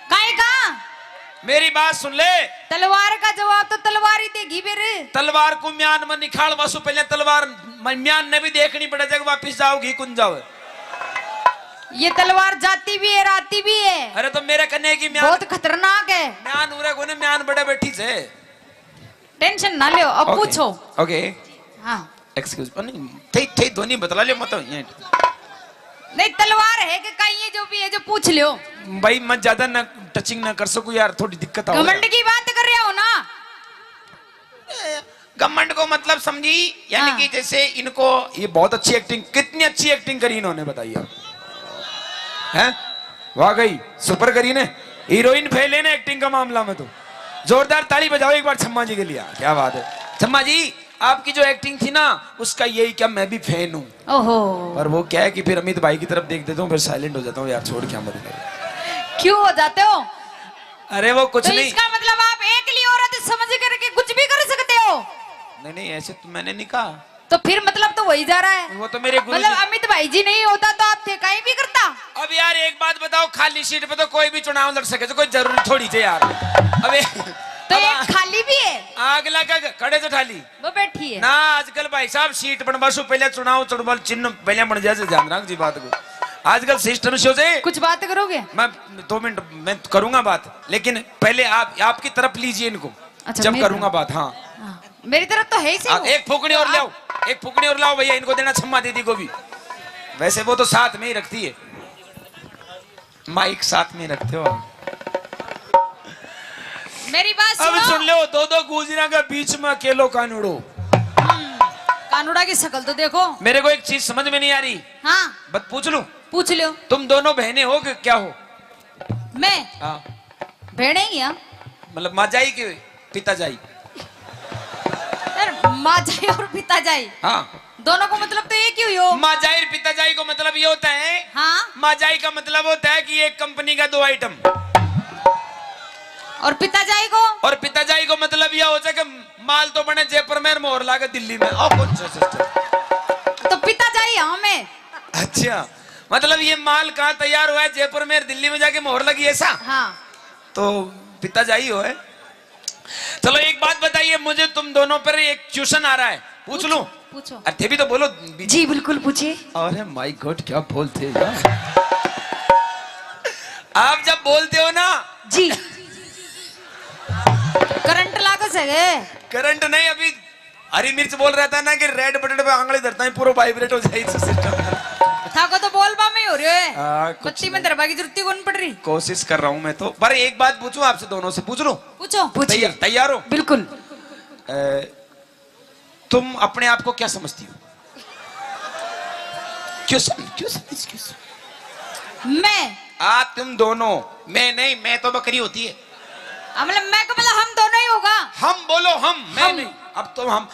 काई का? मेरी बात सुन ले। तलवार का जवाब तो तलवार ही देगी फिर। तलवार को म्यान में निकाल वासु पहले तलवार म्यान ने भी देखनी पड़े जब वापिस जाओगी कुंज जाओ। ये तलवार जाती भी है राती भी है। अरे तो मेरे कन्या की म्यान बहुत खतरनाक है। म्यान उरे को ने म्यान बड़े बैठी से। टेंशन ना लियो अब पूछो। ओके हाँ। एक्सक्यूज नहीं थे ध्वनि बतला लियो मत ये। नहीं तलवार है कि कहीं ये जो भी है जो पूछ लियो। भाई मैं ज्यादा ना टचिंग ना कर सकूं यार, थोड़ी दिक्कत आ। घमंड की बात कर रहे हो ना? घमंड को मतलब समझी, यानी हाँ। कि जैसे इनको ये बहुत अच्छी एक्टिंग, कितनी अच्छी एक्टिंग करी इन्होंने बताइए। हैं वाकई सुपर करी ने, हीरोइन फेल है ना एक्टिंग का मामला में। तो जोरदार ताली बजाओ एक बार छम्मा जी के लिए। क्या बात है छम्मा जी, आपकी जो एक्टिंग थी ना उसका यही क्या मैं भी फैन हूँ। ओहो। पर वो क्या है कि फिर अमित भाई की तरफ देख देता हूँ फिर साइलेंट हो जाता हूँ यार, छोड़ क्या मत। क्यों हो जाते हो? अरे वो कुछ तो नहीं। इसका मतलब आप एकली औरत समझ करके कुछ भी कर सकते हो? नहीं ऐसे तो मैंने नहीं कहा। तो फिर मतलब तो वही जा रहा है। वो तो मेरे गुरु मतलब अमित भाई जी नहीं होता तो आप थे कहीं भी करता। अब यार एक बात बताओ, खाली सीट पे तो कोई भी चुनाव लड़ सके तो कोई जरूरी थोड़ी थे यार। अबे तो एक खाली भी है। आग लगा खड़े तो ठाली वो बैठी है ना। आजकल भाई साहब सीट बनवासु पहले चुनाव चुड़बल चिन्ह पहले बन जाए, ध्यान रख जी बात को। आजकल सिस्टम से कुछ बात करोगे? मैं 2 मिनट मैं करूंगा बात, लेकिन पहले आपकी तरफ लीजिए इनको। अच्छा, जब मेरी करूंगा बात। हाँ, हाँ, मेरी तरफ तो है ही सही वो। एक फूकनी और लाओ, एक फूकनी और लाओ भैया, इनको देना छम्मा दीदी को भी। वैसे वो तो साथ में ही रखती है, माइक साथ में रखते हो आप। मेरी बात अब सुनो। सुन लो, 2 गुजरा के बीच में अकेलो कानूड़ो। कानूड़ा की शक्ल तो देखो। मेरे को एक चीज समझ में नहीं आ रही, हाँ, बस पूछ लूं, पूछ लो। तुम दोनों बहनें हो कि क्या हो? मैं हाँ, भेड़े ही हैं। मतलब माजाई के पिताजाई? यार माँ जाई और पिता जाई हाँ, दोनों को मतलब तो एक ही हुई हो। माजाई और पिताजाई को मतलब ये होता है, हाँ, माजाई का मतलब होता है कि एक कंपनी का 2 आइटम, और पिता जाई को? और पिताजाई को मतलब यह होता है कि माल तो बने जयपुर में, मोहर लागे दिल्ली में। और कौन सा सिस्टम? तो पिता जाई हमें। अच्छा, मतलब ये माल कहाँ तैयार हुआ है? जयपुर में, दिल्ली में जाके मोहर लगी, ऐसा? हाँ, तो पिताजाई हो है। चलो एक बात बताइए मुझे, तुम दोनों पर एक ट्यूशन आ रहा है, पूछ लूं? पूछो। अरे भी तो बोलो। जी बिल्कुल पूछिए। अरे माय गॉड, क्या बोलते हो यार। आप जब बोलते हो ना, जी करंट लागो सके। करंट नहीं, अभी हरी मिर्च बोल रहा था ना कि रेड बटन पे आंगली धरता है पूरा वाइब्रेट हो जाए सिस्टम। था को तो बोल बा में हो रहे हाँ, है। कुछ बत्ती में दरबार की जरूरत कौन पड़ रही? कोशिश कर रहा हूं मैं तो। पर एक बात पूछूं आपसे, दोनों से पूछ लो। पूछो। पूछिए। तैयार हो? बिल्कुल। तुम अपने आप को क्या समझती हो? क्यों मैं आप तुम दोनों? मैं नहीं, मैं तो बकरी होती है। मतलब मैं को मतलब हम दोनों ही होगा। हम बोलो, हम, मैं नहीं। अब तो हम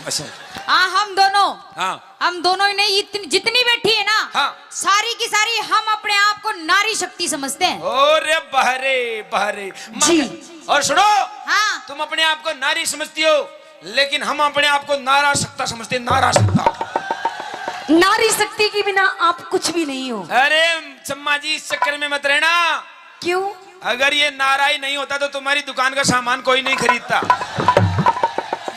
अच्छा। हाँ, हम दोनों। हाँ, हम दोनों ही नहीं, जितनी बैठी है ना, हाँ। सारी की सारी हम अपने आप को नारी शक्ति समझते हैं। ओरे बहरे बहरे। जी। और सुनो, हाँ, तुम अपने आप को नारी समझती हो, लेकिन हम अपने आप को नारा सकता समझते हैं। नारा सकता। नारी शक्ति के बिना आप कुछ भी नहीं हो। अरे चम्मा जी, इस चक्कर में मत रहना। क्यों? अगर ये नारा ही नहीं होता तो तुम्हारी दुकान का सामान कोई नहीं खरीदता।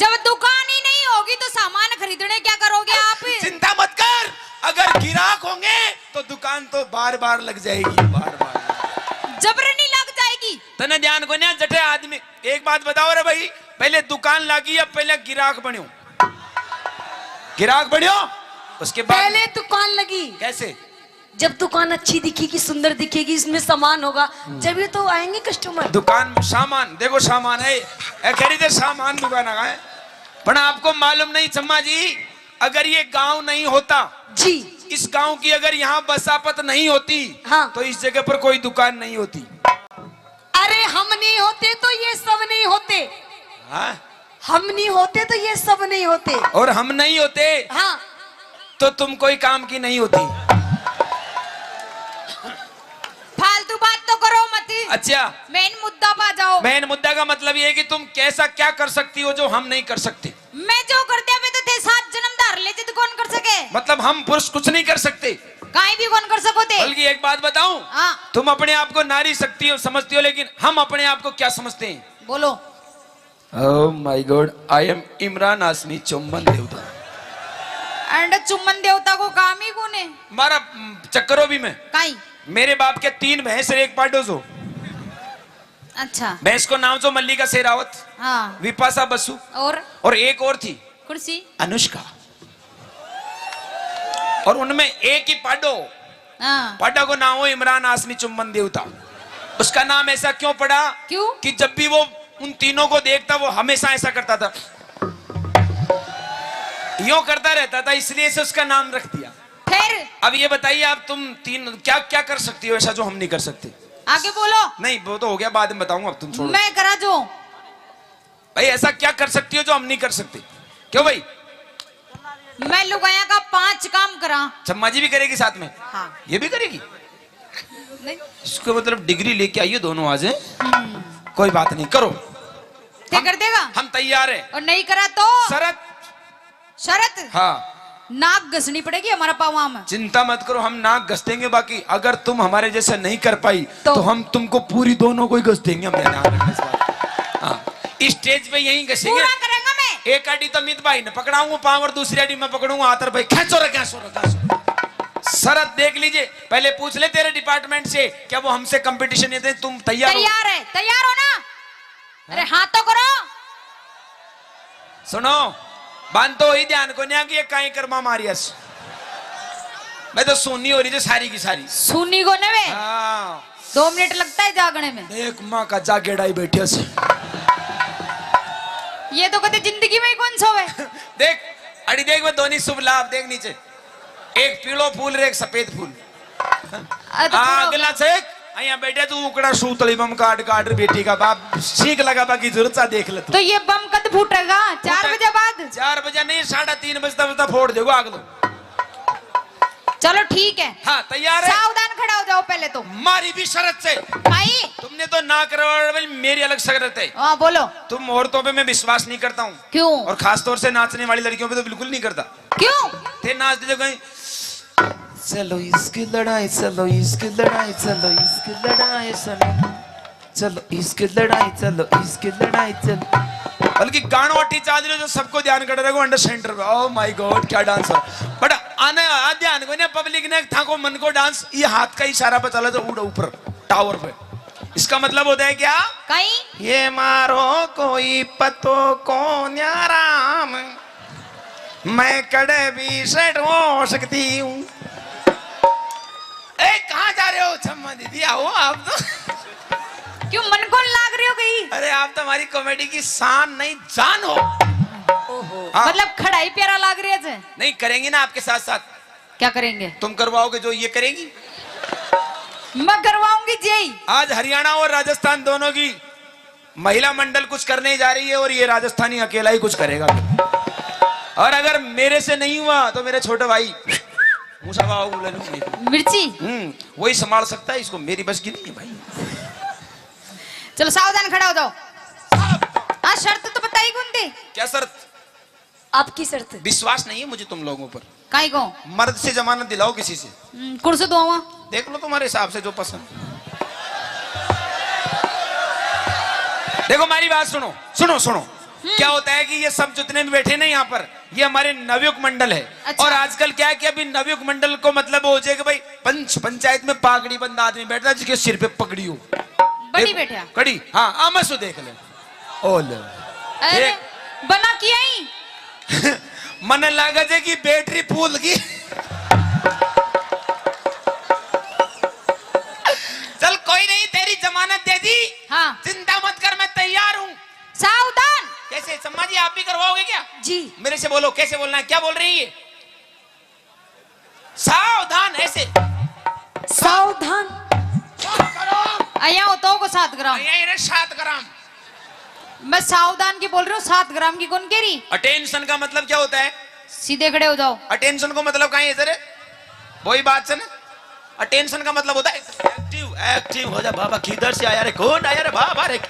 जब दुकान ही नहीं होगी तो सामान खरीदने क्या करोगे आप? चिंता मत कर, अगर गिराक होंगे तो दुकान तो बार बार लग जाएगी, बार बार जबरनी लग जाएगी। तने ध्यान को ना जटे आदमी। एक बात बताओ रे भाई, पहले दुकान लगी या पहले गिराक बन्यो? गिराक बन्यो, उसके बाद पहले दुकान लगी। कैसे? जब दुकान अच्छी दिखेगी, सुंदर दिखेगी, इसमें सामान होगा, जब ये तो आएंगे कस्टमर। दुकान सामान देखो, सामान है, खरीदे सामान दुकान है। पर आपको मालूम नहीं चम्मा जी, अगर ये गांव नहीं होता जी, इस गांव की अगर यहाँ बसापत नहीं होती, हाँ, तो इस जगह पर कोई दुकान नहीं होती। अरे हम नहीं होते तो ये सब नहीं होते। हाँ? हम नहीं होते तो ये सब नहीं होते। और हम नहीं होते हाँ, तो तुम कोई काम की नहीं होती। फालतू बात तो करो मत। अच्छा, मेन मुद्दा पा जाओ। मेन मुद्दा का मतलब ये है कि तुम कैसा क्या कर सकती हो जो हम नहीं कर सकते। मैं जो करते हैं तो थे 7 जन्म धार ले तो कौन कर सके? मतलब हम पुरुष कुछ नहीं कर सकते, काई भी कौन कर सको थे? बल्कि एक बात बताऊं, हाँ, तुम अपने आप को नारी शक्ति हो समझती हो, लेकिन हम अपने आप को क्या समझते हैं? बोलो। Oh my God, I am Imran Hashmi चुम्बन देवता। एंड चुम्बन देवता को काम ही कौन है? हमारा चक्करों भी में काई? मेरे बाप के 3 भैंस और 1 पाडो जो। अच्छा। भैंस को नाम जो मल्लिका शेरावत, हाँ, विपाशा बसु, और एक और थी कुर्सी अनुष्का। और उनमें एक ही पाडो, हाँ। पाडा को नाम हो इमरान हाशमी चुम्बन देवता। उसका नाम ऐसा क्यों पड़ा? क्यों? कि जब भी वो उन तीनों को देखता वो हमेशा ऐसा करता था, यूं करता रहता था, इसलिए से उसका नाम रख दिया। फिर अब ये बताइए, आप तुम तीन क्या क्या कर सकती हो ऐसा जो हम नहीं कर सकते? आगे बोलो। नहीं, वो तो हो गया, बाद में बताऊंगा, अब तुम छोड़ो। मैं करा जो भाई ऐसा क्या कर सकती हो जो हम नहीं कर सकते? क्यों भाई? मैं लुगाया का 5 काम करा। चम्मा जी भी करेगी साथ में? हाँ। ये भी करेगी? नहीं। इसको मतलब डिग्री लेके आइए दोनों आज हैं? कोई बात नहीं, करो। क्या कर देगा? हम तैयार हैं। और नहीं करा तो शरत? शरत? हाँ, नाक घसनी पड़ेगी हमारा पावा में। चिंता मत करो, हम नाक घस देंगे। बाकी अगर तुम हमारे जैसे नहीं कर पाई तो हम तुमको पूरी दोनों को ही घस देंगे। हम ध्यान रखना इस बात। हाँ, स्टेज पे यही घसेंगे। पूरा करेंगे मैं। एक आड़ी तो मित भाई ने पकड़ाऊंगा पांव और दूसरी आड़ी मैं पकड़ूंगा आतर भाई खेचो रे शरत देख लीजिए, पहले पूछ ले तेरे डिपार्टमेंट से क्या वो हमसे कंपटीशन देते, तुम तैयार हो? तैयार है, तैयार हो ना? अरे हाँ तो करो। सुनो बांध तो ही ध्यान को नहीं कि काई कर्मा मारियस, मैं तो सुननी हो रही है सारी की सारी। सुनी को ने में हाँ 2 मिनट लगता है जागने में। देख माँ का जागेड़ाई बैठे से ये तो कहते जिंदगी में ही कौन सोवे। देख अड़ी देख मैं दोनों शुभ लाभ देख नीचे, एक पीलो फूल रे एक सफेद फूल। अगला से यहाँ बैठे तू उकड़ा सूतली बम काट काट बेटी का बाप सीख लगा बाकी जरूरत सा देख ले तो ये बम कद फूटेगा 4 बजे बाद? 4 बजे नहीं 3:30 बजता फोड़ देगा आग दो। चलो ठीक है। हाँ तैयार है? सावधान खड़ा हो जाओ पहले तो। मारी भी शरत से भाई तुमने तो ना करवा, मेरी अलग शरत है। हाँ बोलो। तुम औरतों पे मैं विश्वास नहीं करता हूँ। क्यों? और खास तौर से नाचने वाली लड़कियों पे तो बिल्कुल नहीं करता। क्यों? थे नाच दे कहीं चलो इसकी लड़ाई, चलो इसकी लड़ाई, चलो इसकी लड़ाई, चलो इसकी लड़ाई, चलो इसकी लड़ाई, चलो बल्कि गानों अट्टी चाल जो सबको ध्यान कर रहे हो अंडर सेंटर पे। ओह माय गॉड क्या डांस है, बट आने ध्यान को ना पब्लिक ने था को मन को डांस ये हाथ का इशारा पे चला तो उड़ ऊपर टावर पे, इसका मतलब होता है क्या? कहीं ये मारो कोई पतो को न्याराम, मैं कड़े भी सेट हो सकती हूँ। ए कहाँ जा रहे हो छम्मा दीदी, आओ आप तो। क्यों मन को लाग रही हो गई? अरे आप तो हमारी कॉमेडी की शान नहीं जान हो। हाँ। मतलब खड़ाई प्यारा लाग रही है। नहीं करेंगे ना आपके साथ साथ। क्या करेंगे? तुम करवाओगे जो ये करेगी? मैं करवाऊंगी जी। आज हरियाणा और राजस्थान दोनों की महिला मंडल कुछ करने जा रही है और ये राजस्थानी अकेला ही कुछ करेगा। और अगर मेरे से नहीं हुआ तो मेरे छोटे भाई मिर्ची वही संभाल सकता है इसको, मेरी बस की नहीं है भाई। चलो सावधान खड़ा हो जाओ। हाँ शर्त तो बताई कौन थी? क्या शर्त? आपकी शर्त। विश्वास नहीं है मुझे तुम लोगों पर। काई को? मर्द से जमानत दिलाओ किसी से। कुर्सी दो वहाँ। देख लो तुम्हारे हिसाब से जो पसंद। देखो हमारी बात सुनो सुनो सुनो। क्या होता है कि ये सब जितने भी बैठे ना यहाँ पर ये हमारे नवयुग मंडल है। अच्छा। और आजकल क्या है कि अभी नवयुग मंडल को मतलब हो जाए कि भाई पंचायत में पागड़ी बंद आदमी बैठता है जिसके सिर पे पगड़ी हो बड़ी बैठा कड़ी। हाँ आमसो देख ले ओ ले अरे बना किया ही मन लगा जे कि बैटरी फूल की। चल कोई नहीं तेरी जमानत दे दी। हाँ चिंता मत कर मैं तैयार हूँ। सावधान। कैसे सम्मा जी आप भी करवाओगे क्या? जी मेरे से बोलो कैसे बोलना है, क्या बोल रही है? सावधान ऐसे सावधान। आया होता को 7 ग्राम। 7 ग्राम। मैं सावधान की बोल रही हूँ 7 ग्राम की कौन कह रही? अटेंशन का मतलब क्या होता है? सीधे खड़े हो जाओ। अटेंशन को मतलब कहीं है वही बात से ना। अटेंशन का मतलब होता है एक्टिव एक्टिव हो जा बाबा किधर से आया रे कौन आया रे बाबा रे,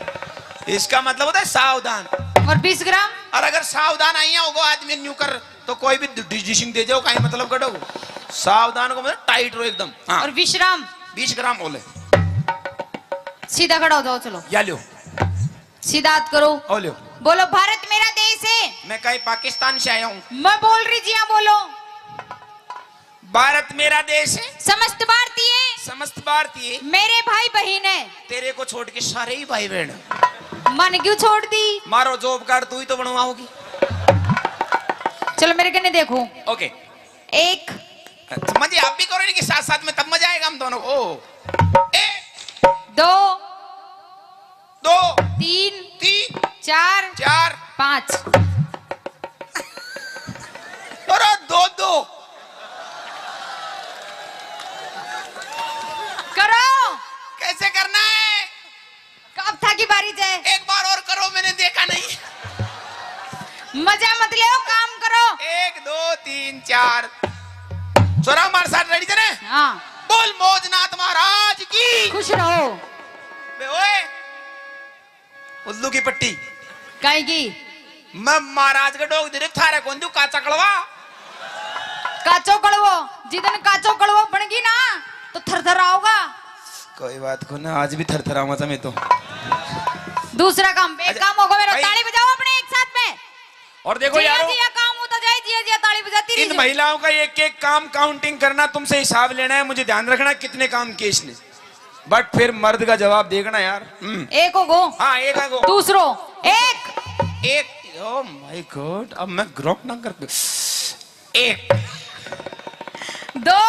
इसका मतलब होता है सावधान। और 20 ग्राम? और अगर सावधान आई होगा आदमी न्यू कर तो कोई भी डिजिशिंग दे जाओ कहीं मतलब कटो। सावधान को मतलब टाइट रहो एकदम। हाँ। और 20 ग्राम? 20 ग्राम बोले। सीधा खड़ा हो जाओ। चलो या लो सीधा हाथ करो। ओ लो। बोलो भारत मेरा देश है। मैं कहीं पाकिस्तान से आया हूँ। मैं बोल रही जी हाँ बोलो। भारत मेरा देश है। समस्त भारतीय समस्त भारतीय मेरे भाई बहन है। तेरे को छोड़ के सारे ही भाई बहन। मन क्यों छोड़ दी? मारो जॉब कार्ड तू ही तो बनवाओगी। चलो मेरे कने देखो। ओके 1 मजे आप भी करो कि साथ साथ में तब मजा आएगा हम दोनों को। 2 2 3 3 4 4 5 और 2 करो। कैसे करना है? कब था की बारी जाए? एक बार और करो मैंने देखा नहीं। मजा मत ले काम करो। 1 2 3 4 सोरा हमारे साथ रेडी थे। हाँ बोल मौजनाथ महाराज की। खुश रहो। बे ओए उल्लू की पट्टी काई की? मैं महाराज का डोग दे थारे कौन दू काचा कड़वा काचो कड़वो जिदन काचो कड़वो बनगी ना तो थरथर आओगा। कोई बात को ना आज भी थरथराऊंगा था मैं तो। दूसरा काम एक अच्छा, काम होगा मेरा। भाई- ताली बजाओ अपने एक साथ में। और देखो जिया यारो, जिया काम होता जाए, जिया जिया ताली बजाती रही इन जाए। महिलाओं का एक एक काम काउंटिंग करना, तुमसे हिसाब लेना है, मुझे ध्यान रखना कितने काम किए इसने, बट फिर मर्द का जवाब देखना यार। एक हो गो, हाँ एक आगो, दूसरो एक, एक, ओ माय गॉड, अब मैं ग्रोक ना कर, एक, दो,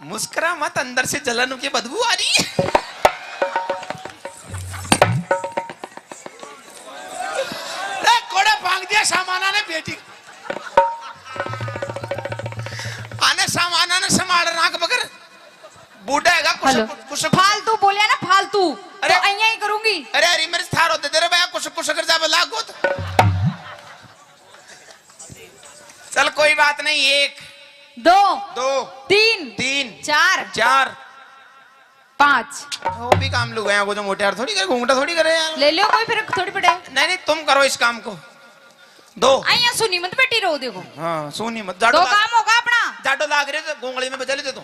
मुस्कुरा मत, अंदर से जलन की बदबू आ रही है। कोड़ा भांग दिया सामाना ने बेटी, आने सामाना ने संभाल नाक बकर, बूढ़ा हैगा हेलो, कुछ फालतू बोलिया ना फालतू, अरे तो अइया ही करूंगी। अरे अरे मेरे थार होते तेरे भैया कुछ कर जा लागो तो। चल कोई बात नहीं, एक, दो, दो, तीन, तीन, चार, चार, पाँच। वो भी काम लोग हैं, वो जो मोटे यार थोड़ी करे, घूंघटा थोड़ी करे यार। ले लियो, कोई फर्क थोड़ी पड़े। नहीं नहीं तुम करो इस काम को। दो, अइया सुनी मत बेटी रो देखो, हाँ सोनी मत, दो काम होगा अपना। जाडो लाग रहे थे घोंगड़ी में बजा लेते तुम।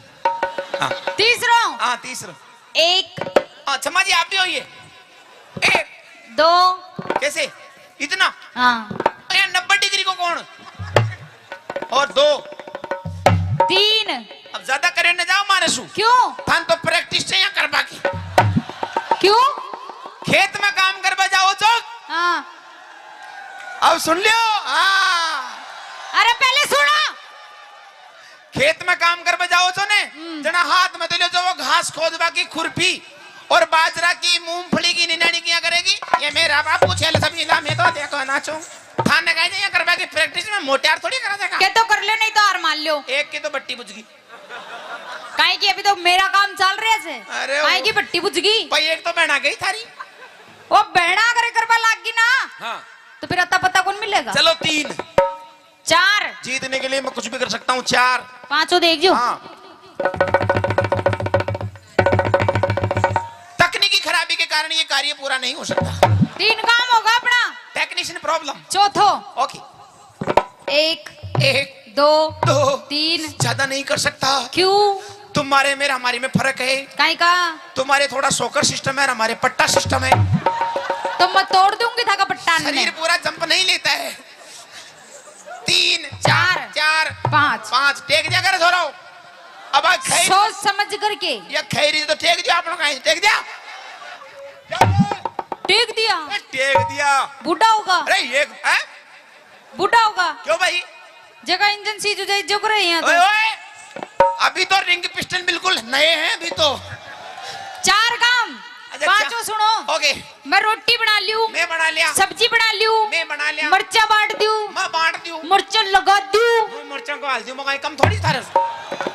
हाँ तीसरो, हाँ तीसरा, एक, क्षमा जी आप भी होइए, एक, दो, कैसे इतना, हाँ, 90 डिग्री को कौन, और दो, तीन। अब ज्यादा करे न जाओ मारे सु, क्यों थान तो प्रैक्टिस चाहिए करवा की, क्यों? खेत में काम करवा जाओ चौक, हाँ, अब सुन लियो, हाँ अरे पहले सुना। खेत में काम करवा जाओ तो ने जना हाथ में तो लियो जो वो घास खोदवा की खुरपी और बाजरा की मूंगफली की निनानी किया करेगी, ये मेरा बापू छेल सब इला में तो देखो नाचो, थान ने कहा करवा की प्रैक्टिस में मोटियार थोड़ी करा देगा, के तो कर लो, नहीं तो हार मान लो। एक की तो बट्टी बुझ गई, काहे की अभी तो मेरा काम चल रहा है। अरे काहे वो- की पट्टी बुझ गई, भाई एक तो बहना गई थारी, वो बहना करे करवा लाग गई ना, हाँ तो फिर अता पता कौन मिलेगा। चलो तीन, चार, जीतने के लिए मैं कुछ भी कर सकता हूँ, चार, पांचों देख जो। हाँ तकनीकी खराबी के कारण ये कार्य पूरा नहीं हो सकता, तीन काम होगा अपना। टेक्नीशियन प्रॉब्लम, चौथो, ओके, एक, एक, दो, दो, तीन। ज्यादा नहीं कर सकता, क्यों? तुम्हारे में हमारे में फर्क है, काहे का? तुम्हारे थोड़ा सोकर सिस्टम है, हमारे पट्टा सिस्टम है, तो मैं तोड़ दूंगी था का पट्टान शरीर में। पूरा जंप नहीं लेता है, तीन, चार, चार, पांच। पांच, टेक दिया कर थोड़ा, अब खैर सोच समझ करके या खैरी तो टेक दिया, आप लोग कहीं टेक दिया, टेक दिया। टेक दिया, बूढ़ा होगा, अरे ये है? बूढ़ा होगा, क्यों भाई, जगह इंजन सीज हो जाए जो करे यहाँ ओए तो। ओए, अभी तो रिंग पिस्टन बिल्कुल नए हैं अभी तो, चार काम, अच्छा, पांचों सुनो। ओके, मैं रोटी बना लियो, मैं बना लिया, सब्जी बना लियो, मैं बना लिया, मर्चा बांट दियो, मैं बांट दूं, मिर्चा लगा दियो, मिर्चा को हाल दूं, मैं कम थोड़ी थारे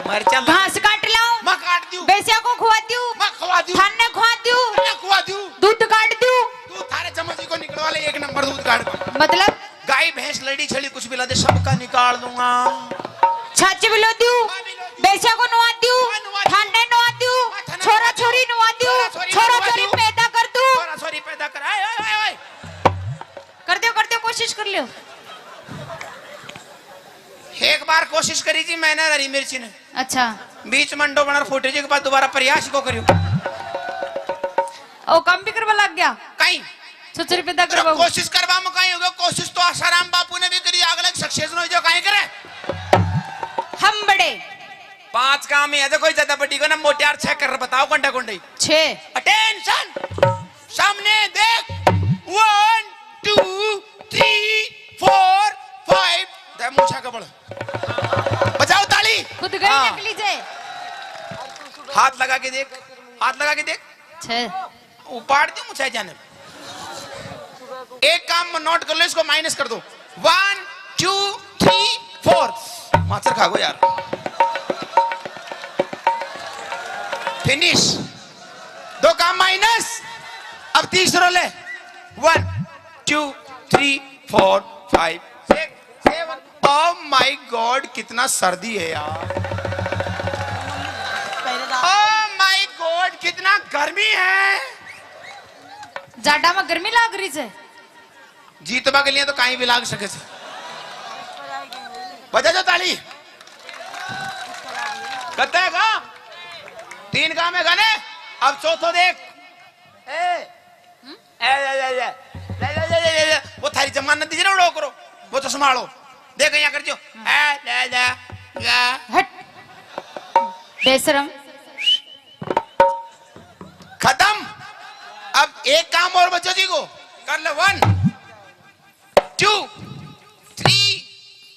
मिर्चा घास काट लाओ, मैं काट दूं, बेसिया को खुआ दियो, मैं खवा दूं, थाने खुआ दियो, मैं खवा दूं, दूध काट दियो। तू थारे चम्मच को निकलवा ले, एक नंबर दूध काट दो, मतलब गाय भैंस लड़ी छड़ी कुछ भी ला दे, सबका निकाल दूंगा, छाछ बिलो दियो, बेसिया को नुआ दियो, थाने नुआ दियो, छोरा छोरी नुआ दियो, छोरा छोरी पैदा कर दूं। छोरा छोरी पैदा कर, आए आए आए आए, कर दियो कोशिश कर लियो। एक बार कोशिश करी थी मैंने हरी मिर्ची ने, अच्छा, बीच मंडो बना फूटे जी के बाद दोबारा प्रयास को करियो, ओ काम भी करवा लग गया, कहीं छोरी पैदा अरे करवा। कोशिश करवा में कहीं होगा, कोशिश तो आसाराम बापू ने भी करी, अगला सक्सेस हो जो कहीं करे, हम बड़े पांच काम है तो कोई ज्यादा बड़ी को ना मोटियार छह कर बताओ घंटा घंटे, 6। अटेंशन, सामने देख, 1 2 3 4 5, दे मूछा का बड़, बजाओ ताली, खुद गई हाँ। नकली जे। हाथ लगा के देख, हाथ लगा के देख, 6। उपाड़ दी मुझे जाने, एक काम में नोट कर लो, इसको माइनस कर दो, 1 2 3 4, माचर खा गो यार, फिनिश, दो काम माइनस, अब तीसरा ले, 1 2 3 4 5 6 7, ओह माय गॉड कितना सर्दी है यार, ओह माय गॉड कितना गर्मी है, जाडा में गर्मी लाग रही है। जीतवा के लिए तो कहीं भी लाग सके से, बजा जो ताली, कहते हैं का तीन काम है गाने, अब चौथो देख, वो थारी जमानत दीजिए ना, उड़ो करो, वो तो संभालो देख यहाँ कर जो हट बेशरम। खत्म। अब एक काम और बच्चों जी को कर लो 1 2 3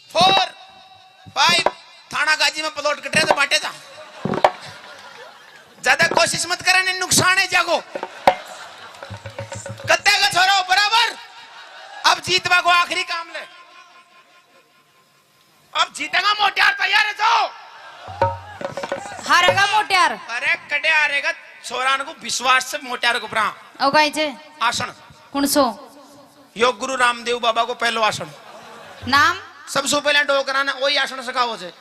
4 5 थाना गाजी में प्लॉट कट रहे तो बांटे था ज्यादा कोशिश मत करने नुकसान है जागो कत्ते का छोरो बराबर। अब जीतवा को आखिरी काम ले अब जीतेगा मोटियार तैयार है तो हारेगा मोटियार। अरे कटे हारेगा छोरान को विश्वास से मोटियार को प्रा ओ गाय छे आसन कुणसो योग गुरु रामदेव बाबा को पहलो आसन नाम सबसे पहले डोकराना वही आसन सिखाओ से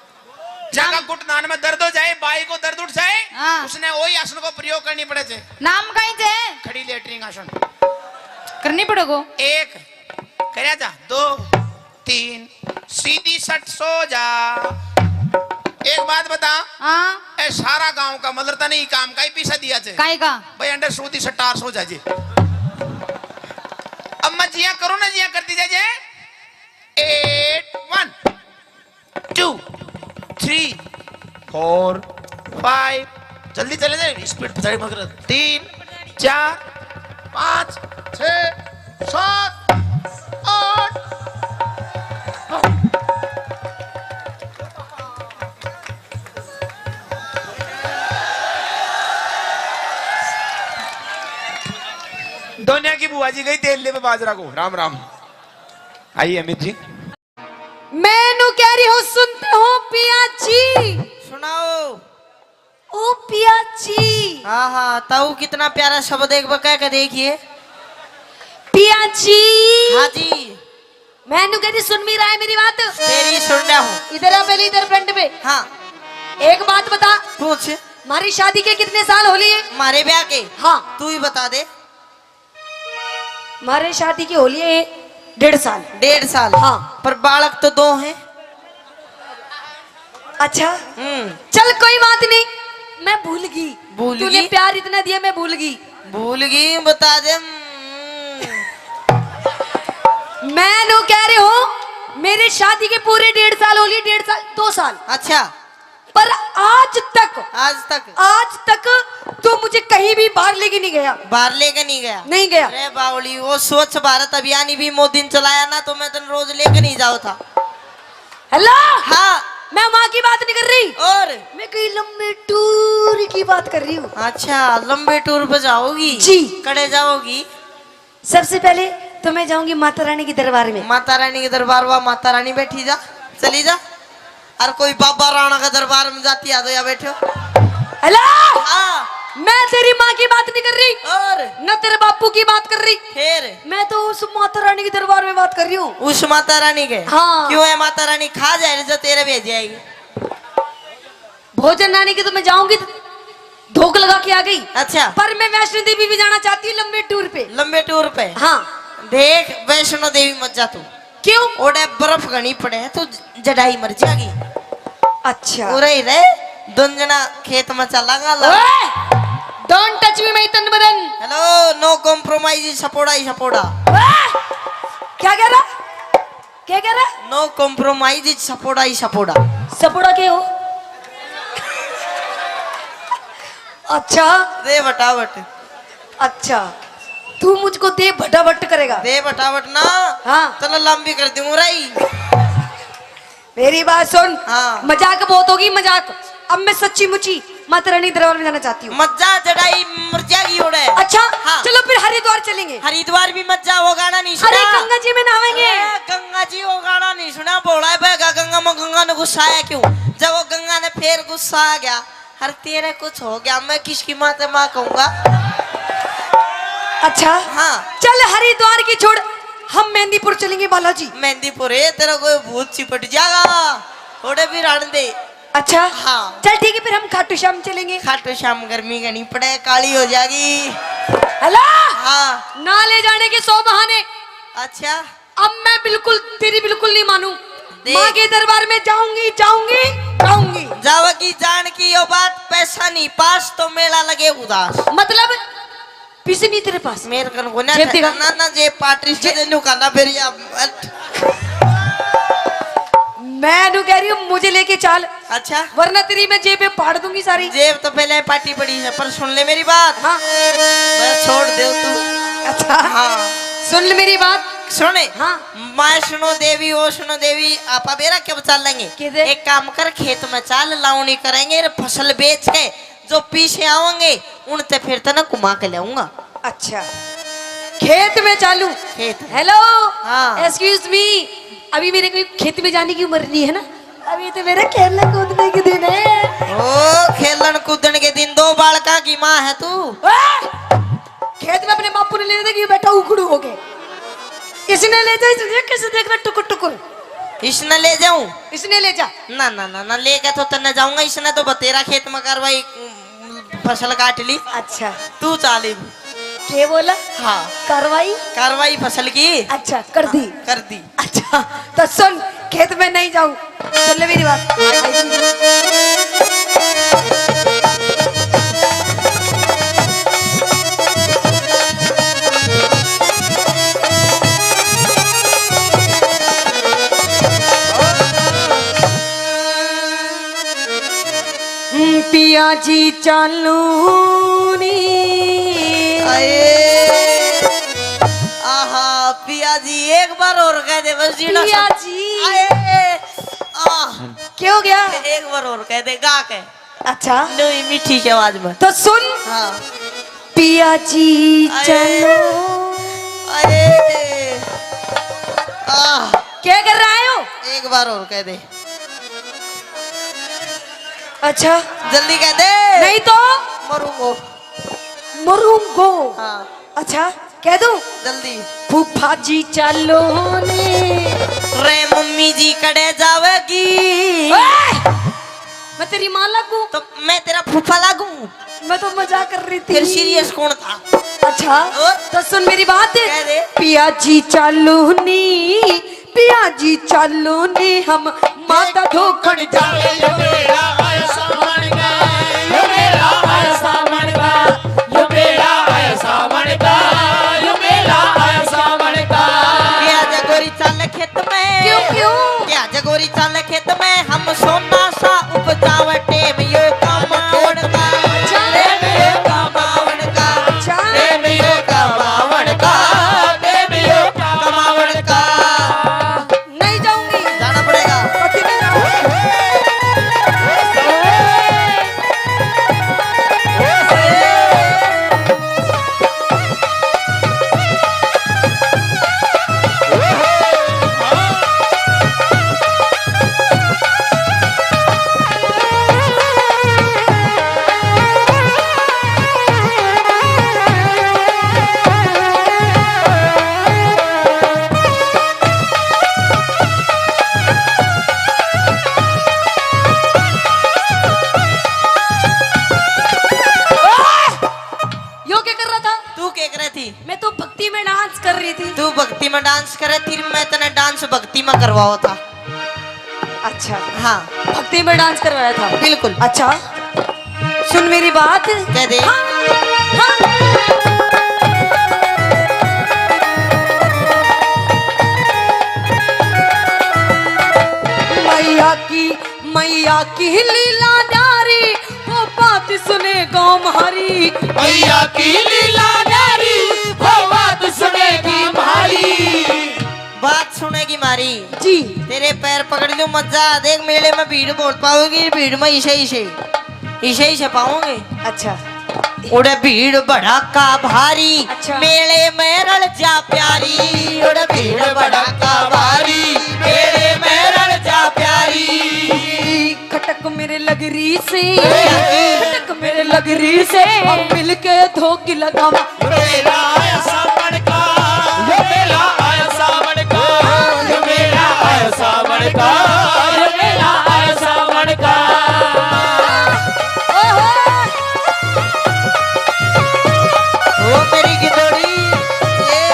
जगह घुटनान में दर्द हो जाए बाई को दर्द उठ जाए हाँ। उसने वही आसन को प्रयोग करनी पड़े थे। नाम गाय छे खड़ी लेटरिंग आसन करनी पड़ेगो। 1 करया जा 2 3 सीधी सट सो जा। एक बात बता हाँ ए सारा गांव का मतलब नहीं काम का ही पीछा दिया थे काय का भाई अंडर सूदी सटार सो जाजे। अब मैं जिया करो ना जिया करती जाजे 8 1 2 3 4 5 जल्दी चले जाए स्पीड चले मगर 3 4 5 6 7 8 दुनिया की बुआ जी गई तेल ले पे बाजरा को। राम राम। आइए अमित जी। मैनू कह रही हो सुनते हो पिया जी। सुनाओ। ओ पिया जी। हाँ हाँ ताऊ कितना प्यारा शब्द एक बार कह के देखिए। पिया जी। हाँ जी मैनू कह रही सुन भी रहा है मेरी बात। तेरी सुन रहा हूँ। इधर आ पहले इधर फ्रंट पे। हाँ एक बात बता पूछ। हमारी शादी के कितने साल हो लिए? हमारे ब्याह के हाँ तू ही बता दे। हमारे शादी की हो लिए 1.5 साल। 1.5 साल। हाँ। पर बालक तो 2 हैं। अच्छा चल कोई बात नहीं मैं भूल गई। भूल तूने गई? प्यार इतना दिया मैं भूल गई। भूल गई बता दे। मैं नो कह रही हूँ मेरे शादी के पूरे 1.5 साल हो लिए। 1.5 साल 2 साल अच्छा पर आज तक तू मुझे कहीं भी बाहर लेके नहीं गया। बाहर लेके नहीं गया। नहीं गया। अरे बावली वो स्वच्छ भारत अभियान भी मोदी ने चलाया ना तो मैं तो रोज लेके नहीं जाओ था। हेलो हाँ मैं वहाँ की बात नहीं कर रही और मैं कहीं लंबे टूर की बात कर रही हूँ। अच्छा लंबे टूर पे जाओगी? जी। कड़े जाओगी? सबसे पहले तो मैं जाऊंगी माता रानी के दरबार में। माता रानी के दरबार वहाँ माता रानी बैठी जा चली जा। और कोई बाबा राणा का दरबार में जाती आ तो या बैठो। हेलो हाँ मैं तेरी माँ की बात नहीं कर रही और न तेरे बापू की बात कर रही। फिर मैं तो उस माता रानी के दरबार में बात कर रही हूँ। उस माता रानी के? हाँ। क्यों है माता रानी खा जाए जो तेरे भेज जाएगी? भोजन रानी के तो मैं जाऊंगी धोख लगा के आ गई। अच्छा पर मैं वैष्णो देवी भी जाना चाहती हूँ लंबे टूर पे। लंबे टूर पे? हाँ देख वैष्णो देवी मत जा तू। क्यों? ओडे बर्फ घनी पड़े है तो जड़ाई मर जाएगी। अच्छा पूरा ही रहे दुंजना खेत में चला डोंट टच मी माय तन बदन। हेलो नो कॉम्प्रोमाइज सपोड़ा ही सपोड़ा। क्या कह रहा? क्या कह रहा? नो कॉम्प्रोमाइज सपोड़ा ही सपोड़ा। सपोड़ा के हो? अच्छा दे बटावट। अच्छा तू मुझको दे भटाभट करेगा? दे बटावट ना। हाँ चलो लंबी कर दूं रही। मेरी बात सुन। हाँ। मजाक बहुत होगी मजाक। अब मैं सच्ची मुची माता रानी दरबार में जाना चाहती हूँ। मज्जा जड़ाई मर जाएगी ओडे। अच्छा हाँ। चलो फिर हरिद्वार चलेंगे। हरिद्वार भी मत जा वो गाना नहीं सुना? अरे गंगा जी में नहाएंगे। अरे गंगा जी वो गाना नहीं सुना? बोला है बेगा गंगा में गंगा ने गुस्सा आया क्यों? जब वो गंगा ने फिर गुस्सा आ गया हर तेरे कुछ हो गया मैं किसकी माँ से माँ कहूंगा। अच्छा हाँ चल हरिद्वार की छोड़ हम मेहंदीपुर चलेंगे बालाजी। मेहंदीपुर है तेरा कोई भूत चिपट जाएगा थोड़े भी रान दे। अच्छा हाँ। चल ठीक है फिर हम खाटू श्याम चलेंगे। खाटू श्याम गर्मी का नहीं पड़े काली हो जाएगी। हेलो हाँ ना ले जाने के 100 बहाने। अच्छा अब मैं बिल्कुल तेरी बिल्कुल नहीं मानू। देख। माँ के दरबार में जाऊंगी जाऊंगी जाऊंगी। जावगी जान की यो बात पैसा नहीं पास तो मेला लगे उदास। मतलब पैसे नहीं तेरे पास? मेरे कन को ना जेब दिखा। ना ना जे पार्टी से देनु काना फिर या मैं नु कह रही हूँ मुझे लेके चल, अच्छा वरना तेरी मैं जेब में फाड़ दूंगी सारी। जेब तो पहले पार्टी पड़ी है, पर सुन ले मेरी बात। हाँ मैं छोड़ दे तू। अच्छा हाँ सुन ले मेरी बात। सुने। हाँ मैं सुनो देवी ओ सुनो देवी, आपा बेरा कब चल लेंगे? किधर? एक काम कर, खेत में चाल लावनी करेंगे, फसल बेच के जो पीछे आवेंगे उनसे फिर तो ना घुमा के लाऊंगा। अच्छा खेत में चालू। खेत। हेलो हाँ। एक्सक्यूज मी, अभी मेरे को खेत में जाने की उम्र नहीं है ना, अभी तो मेरे खेलने कूदने के दिन है। ओ खेलन कूदन के दिन, 2 बालका की माँ है तू। खेत में अपने बापू ने ले दे कि बेटा उखड़ू हो गए, इसने ले जा, इसने कैसे देख रहा टुकुर टुकुर, इसने ले जाऊं? इसने ले जा। ना ना ना ना लेके तो तन्ने जाऊंगा, इसने तो बतेरा खेत में करवाई, फसल काट ली। अच्छा तू चाली। क्या बोला? हाँ कार्रवाई कार्रवाई फसल की। अच्छा कर दी। कर दी। अच्छा तो सुन, खेत में नहीं जाऊं, सुन ले मेरी बात। पिया जी चालू नी। आहा पिया जी एक बार और कह दे बस जीना। पिया जी। आह क्या हो गया? एक बार और कह दे गा के। अच्छा नहीं मीठी की आवाज में। तो सुन। हाँ पिया जी चलो। अरे आह क्या कर रहा है हो? एक बार और कह दे। अच्छा जल्दी कह दे, नहीं तो मरूंगो। मरूंगो। हाँ अच्छा कह दूं? जल्दी। फूफा जी चलो ने। रे मम्मी जी कड़े जावेगी। मैं तेरी माँ लगूं? तो मैं तेरा फूफा लागू? मैं तो मजाक कर रही थी। फिर सीरियस कौन था? अच्छा और? तो सुन मेरी बात। कह दे। पिया जी चालू नी, पिया जी चालू नी, हम माता धोखड़ जावे। यो मेरा आया सावन का, यो मेरा आया सावन का, यो मेरा आया सावन का, यो मेरा आया सावन का। क्या जगोरी चाल खेत में? क्यों क्यों? क्या जगोरी चाल खेत में, हम सोना सा उपजावे टेम यो कमावन का। टेम यो कमावन का। अच्छा टेम यो कमावन का। टेम यो कमावन का। नहीं जाऊंगी, जाना पड़ेगा। पति नहीं जाऊंगी। यो क्या कर रहा था? तू क्या कर रही थी? मैं तो भक्ति में डांस कर रही थी। तू भक्ति में डांस करे थी, मैं तने डांस भक्ति में करवाओ था। अच्छा हाँ भक्ति में डांस करवाया था? बिल्कुल। अच्छा सुन मेरी बात। कह दे। हाँ, हाँ। मैया की लीला नारी, वो बात सुने गाँव हमारी। मैया की लीला नारी, वो बात सुनेगी हमारी। बात सुनेगी मारी। जी तेरे पैर पकड़ लो मजा। देख मेले में भीड़ बहुत पाओगी, भीड़ में इसे पाओगे। अच्छा उड़े भीड़ भड़ाका भारी। अच्छा। मेले में रल जा प्यारी। उड़े भीड़ भड़ाका भारी। मेले में रल जा प्यारी। खटक मेरे लगरी से, खटक मेरे लगरी से, हम मिलके धोखी लगावा। यो मेरा आया सावन का, यो मेरा आया सावन का, यो मेरा आया सावन का, यो मेरा आया सावन का। वो मेरी गिदोड़ी ये।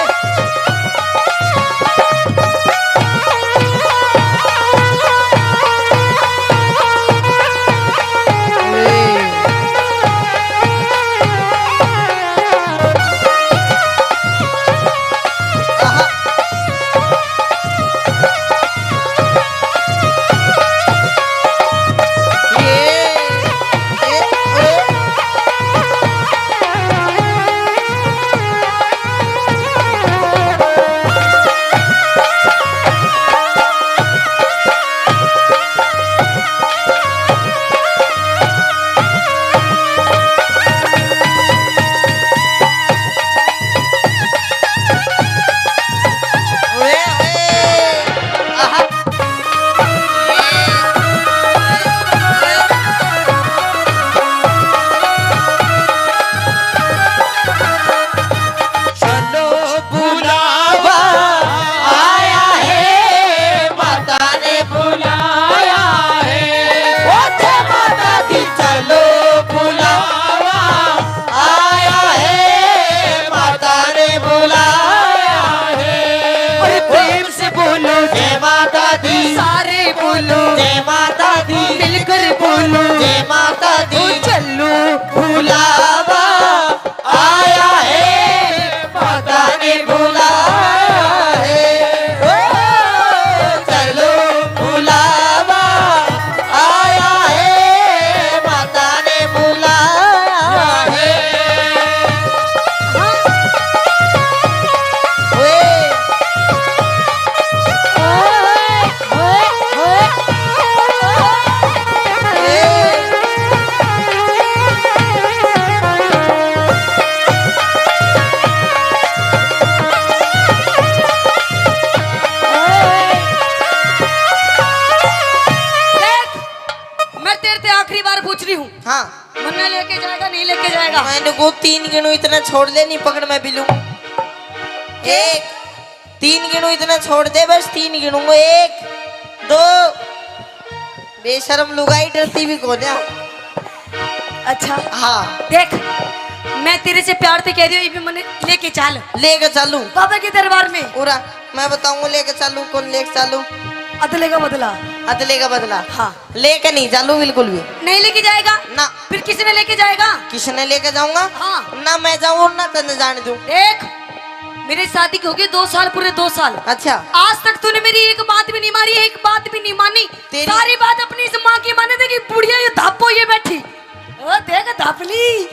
माता दी चलू बुलावा आया है माता ने बुलाया है ओ, चलो बुलावा आया है माता ने बुलाया है ओए मैं तेरे से आखिरी बार पूछ रही हूँ, हाँ मन्ना लेके जाएगा नहीं लेके जाएगा? मैंने को 3 गिनू इतना छोड़ दे, नहीं पकड़ मैं भी लूं। 1 3 गिनू इतना छोड़ दे, बस 3 गिनूंगा। 1 2 बेशरम लुगाई डरती भी कौन है। अच्छा हाँ देख, मैं तेरे से प्यार से कह रही हूँ, ये भी मैंने लेके चल लेके चलूं बाबा के दरबार में। पूरा मैं बताऊंगा लेके चलूं कौन लेके चलूं। अदले का बदला। अदले का बदला हाँ। लेके नहीं चलूं बिल्कुल भी नहीं लेके जाएगा ना। फिर किसने लेके जाएगा? किसने लेके जाऊंगा? हाँ। ना मैं जाऊं ना तने जाने दूं। देख, मेरी शादी के हो गए 2 साल, पूरे 2 साल। अच्छा आज तक तूने मेरी एक बात भी नहीं मारी, एक बात भी नहीं मानी। तेरी- सारी बात अपनी इस माँ की माने थे कि बुढ़िया ये धापो ये बैठी। ओ देख धापली,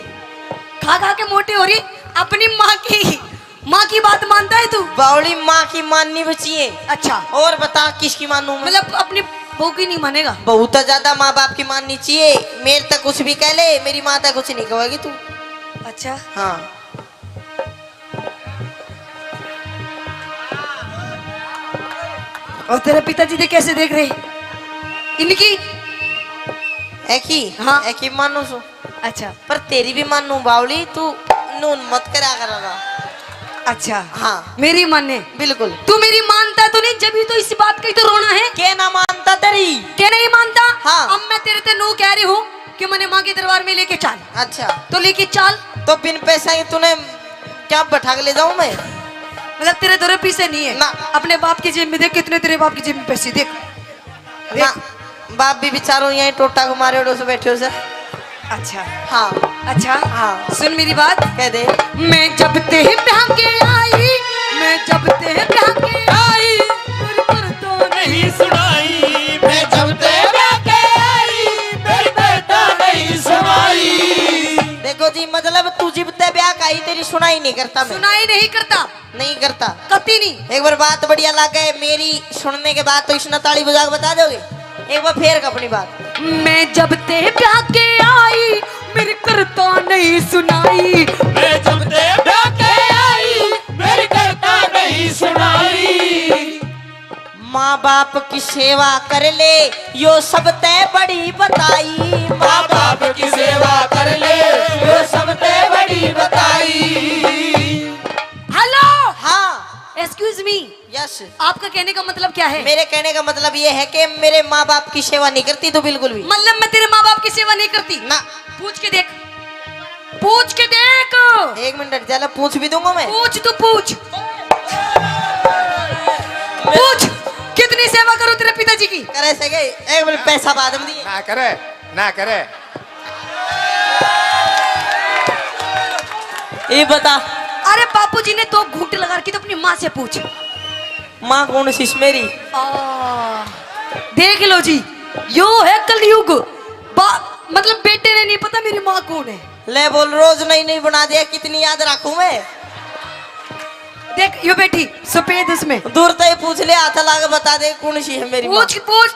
खा खा के मोटी हो रही। अपनी माँ की बात मानता है तू? बावली माँ की माननी बची है। अच्छा, और बता किसकी मानूं मैं? मतलब अपनी बहू की नहीं मानेगा? बहुत ज्यादा माँ बाप की माननी चाहिए। मेरे तक कुछ भी कह ले, मेरी माँ तक कुछ नहीं कहेगी तू। अच्छा हाँ और तेरे पिताजी ने कैसे देख रहे इनकी? एक ही हाँ। एक ही मानू सु, अच्छा पर तेरी भी मानू बावली। तू नून मत करा करा। अच्छा हाँ मेरी माने? बिल्कुल। तू मेरी मानता तो नहीं, जब भी तो इस बात का ही तो रोना है। के ना मानता तेरी? क्या नहीं मानता? हाँ। अब मैं तेरे से नू कह रही हूँ कि मैंने माँ के दरबार में लेके चल। अच्छा तो लेके चल। तो बिन पैसा ही तूने क्या बैठा के ले जाऊं मैं? मतलब तेरे दो पैसे नहीं है ना। अपने बाप की जेब में देख, कितने तेरे बाप की जेब में पैसे देख। ना बाप भी बेचारो यहीं टोटा को मारे उड़ो से बैठे हो सर। अच्छा हाँ अच्छा हाँ। सुन मेरी बात। कह दे। मैं जब ते ब्याह के आई, मैं जब ते ब्याह के आई, मेरे पर तो नहीं सुनाई मैं जब तेरा के आई मेरी बेटा नहीं सुनाई। देखो जी, मतलब तू जिबते ब्याह का ही तेरी सुनाई नहीं करता मैं। सुनाई नहीं करता, नहीं करता कती नहीं। एक बार बात बढ़िया लगे मेरी सुनने के बाद तो इसने ताली बजा के बता दोगे? एक बार फेर अपनी बात। मैं जब ते ब्याह के आई, मेरे करता नहीं सुनाई। मैं जब तेरा के आई मेरी करता नहीं सुनाई। माँ बाप की सेवा कर ले यो सब तय बड़ी बताई। माँ बाप की सेवा कर ले यो सब ते बड़ी बताई। हेलो, हाँ एक्सक्यूज मी, यस। आपका कहने का मतलब क्या है? मेरे कहने का मतलब ये है कि मेरे माँ बाप की सेवा नहीं करती तो बिल्कुल भी मतलब मैं तेरे माँ बाप की सेवा नहीं करती? ना। पूछ के देख, पूछ के देख। 1 मिनट चलो पूछ भी दूंगा मैं। पूछ तू पूछ, पूछ कितनी सेवा करूं तेरे पिताजी की? करे सके एक मिनट पैसा बाद में दिए। ना करे ना करे। ये बता अरे बापूजी ने 2 घूंटे लगा रखी, तो अपनी माँ से पूछ। माँ कौन सी मेरी? देख लो जी, यो है कलयुग। मतलब बेटे ने नहीं पता मेरी माँ कौन है। ले बोल, रोज नई नई बना दिया, कितनी याद रखूं मैं? देख यो बेटी सफेद इसमें। दूर तक पूछ ले, हाथ लाके बता दे कौन सी है मेरी माँ। पूछ पूछ,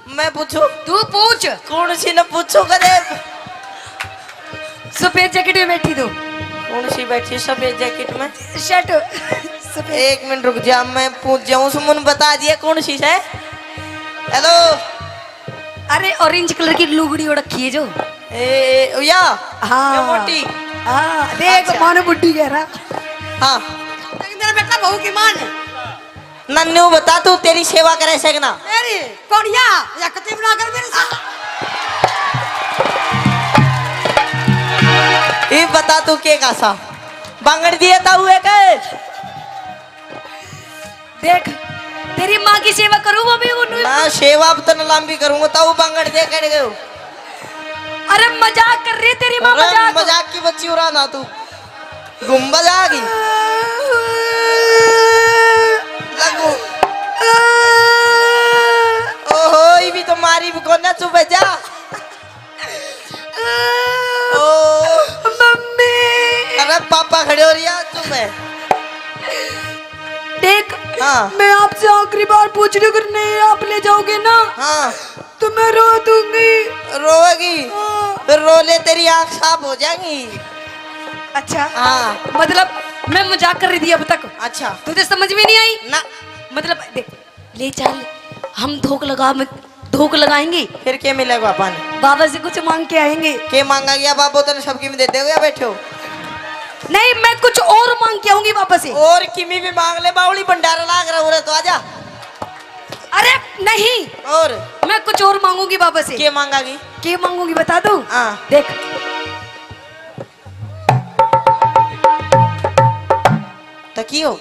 मैं पूछूं? तू पूछ। कौन सी न पूछो कदे। सफेद जैकेट में बैठी तू, कौन सी बैठी सफेद जैकेट में? शर्ट सफेद। 1 मिनट रुक जा, मैं पूछ जाऊं। सुमन बता दिया कौन सी है? हेलो। अरे ऑरेंज कलर की लुगड़ी ओढ़ रखी है जो। या हाँ ये मोटी। हाँ देख, अच्छा। मानो बुड्ढी कह रहा। हाँ तेरा बेटा बहू की मान है। नन्नू बता, तू तेरी सेवा करे सकना? मेरी कौड़िया या कते बना कर मेरे साथ। ये बता तू के कासा बांगड़ दिया था हुए के? देख तेरी माँ की सेवा करूँ वो भी उन्हें। ना सेवा अब तो न लंबी करूंगा, तो बांगड़ दे कर गयो। अरे मजाक कर रही तेरी माँ, अरे मजाक। मजाक की बच्ची उड़ा ना तू, गुम्बद आ गई लगू। ओहो ये भी तुम्हारी भी कोना चुप है जा। ओ मम्मी अरे पापा खड़े हो रही है, चुप है। देख, हाँ। मैं आपसे आखिरी बार पूछ रही हूँ, अगर नहीं आप ले जाओगे ना हाँ तो मैं रो दूंगी। रोएगी तो रो ले, तेरी आँख साफ हो जाएगी। अच्छा हाँ मतलब मैं मजाक कर रही थी अब तक, अच्छा तुझे समझ में नहीं आई ना, मतलब देख, ले चल हम धोख लगाएंगे, फिर क्या मिलेगा पापा ने? बाबा से कुछ मांग के आएंगे। के मांगा गया बाबू तेने सबकी में देते हो या बैठे हो? नहीं, मैं कुछ और मांग के आऊंगी बाबा से। और किमी भी मांग ले, बावली भंडारा लाग रहा हो तो आजा। अरे नहीं, और मैं कुछ और मांगूंगी बाबा से। के मांगागी? क्या मांगूंगी बता दूं? हाँ देख, तकियो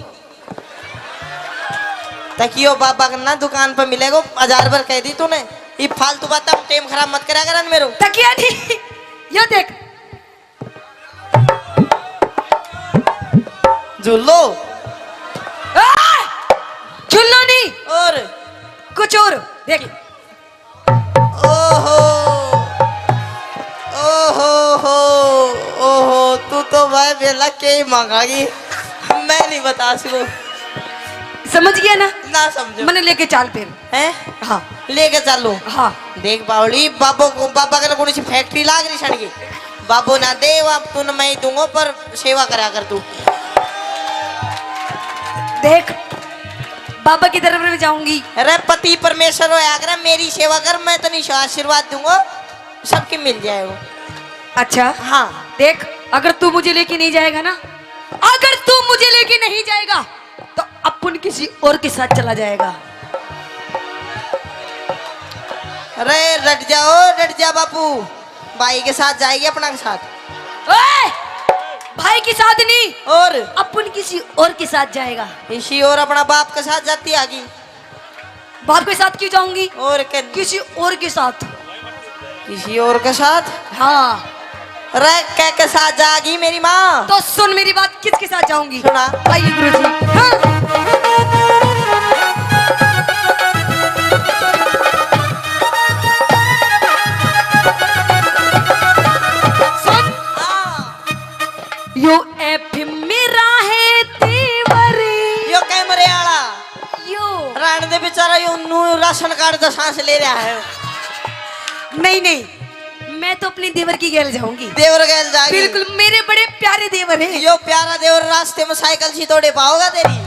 तकियो बाबा का ना दुकान पर मिलेगा, 1000 बार कह दी तूने। ये फालतू बात टाइम खराब मत करा कर मेरो। तकिया नहीं, ये देख झूलो झुल्लो नहीं, और कुछ और देख। ओहो ओहो हो ओहो, तू तो भाई बेला के ही मांगागी, मैं नहीं बता सकूं। समझ गया ना? ना समझो मैंने लेके चाल फिर। हैं? हाँ लेके चलो। हाँ देख बावली, बाबा का कौन सी फैक्ट्री लाग रही सड़की, बाबू ना दे अब तू न मैं ही दूंगा, पर सेवा करा कर तू। देख, बाबा की तरफ में जाऊंगी। अरे पति परमेश्वर होया कर, मेरी सेवा कर, मैं तो नहीं आशीर्वाद दूंगा, सबके मिल जाएगा। अच्छा हाँ देख, अगर तू मुझे लेके नहीं जाएगा ना, अगर तू मुझे लेके नहीं जाएगा तो अपन किसी और के साथ चला जाएगा। अरे रट जा बापू, भाई के साथ जाएगी, अपना के साथ। ओए! भाई के साथ नहीं, और अपन किसी और के साथ जाएगा। इसी और अपना बाप के साथ जाती आगी। बाप के साथ क्यों जाऊंगी? और किसी और के साथ। किसी और के साथ? हाँ अरे क्या के साथ जाएगी मेरी माँ? तो सुन मेरी बात, किसके साथ जाऊंगी? सुना। आइए गुरुजी। हाँ। सुन, यो एफ मेरा है तेवरी, यो कैमरे आला यो राण दे बेचारा, यो नू राशन कार्ड का सांस ले रहा है। नहीं नहीं, मैं तो अपने देवर की गैल जाऊंगी। देवर गैल जाएगी? बिल्कुल, मेरे बड़े प्यारे देवर हैं। यो प्यारा देवर रास्ते में साइकिल सी तोड़े पाओगा तेरी।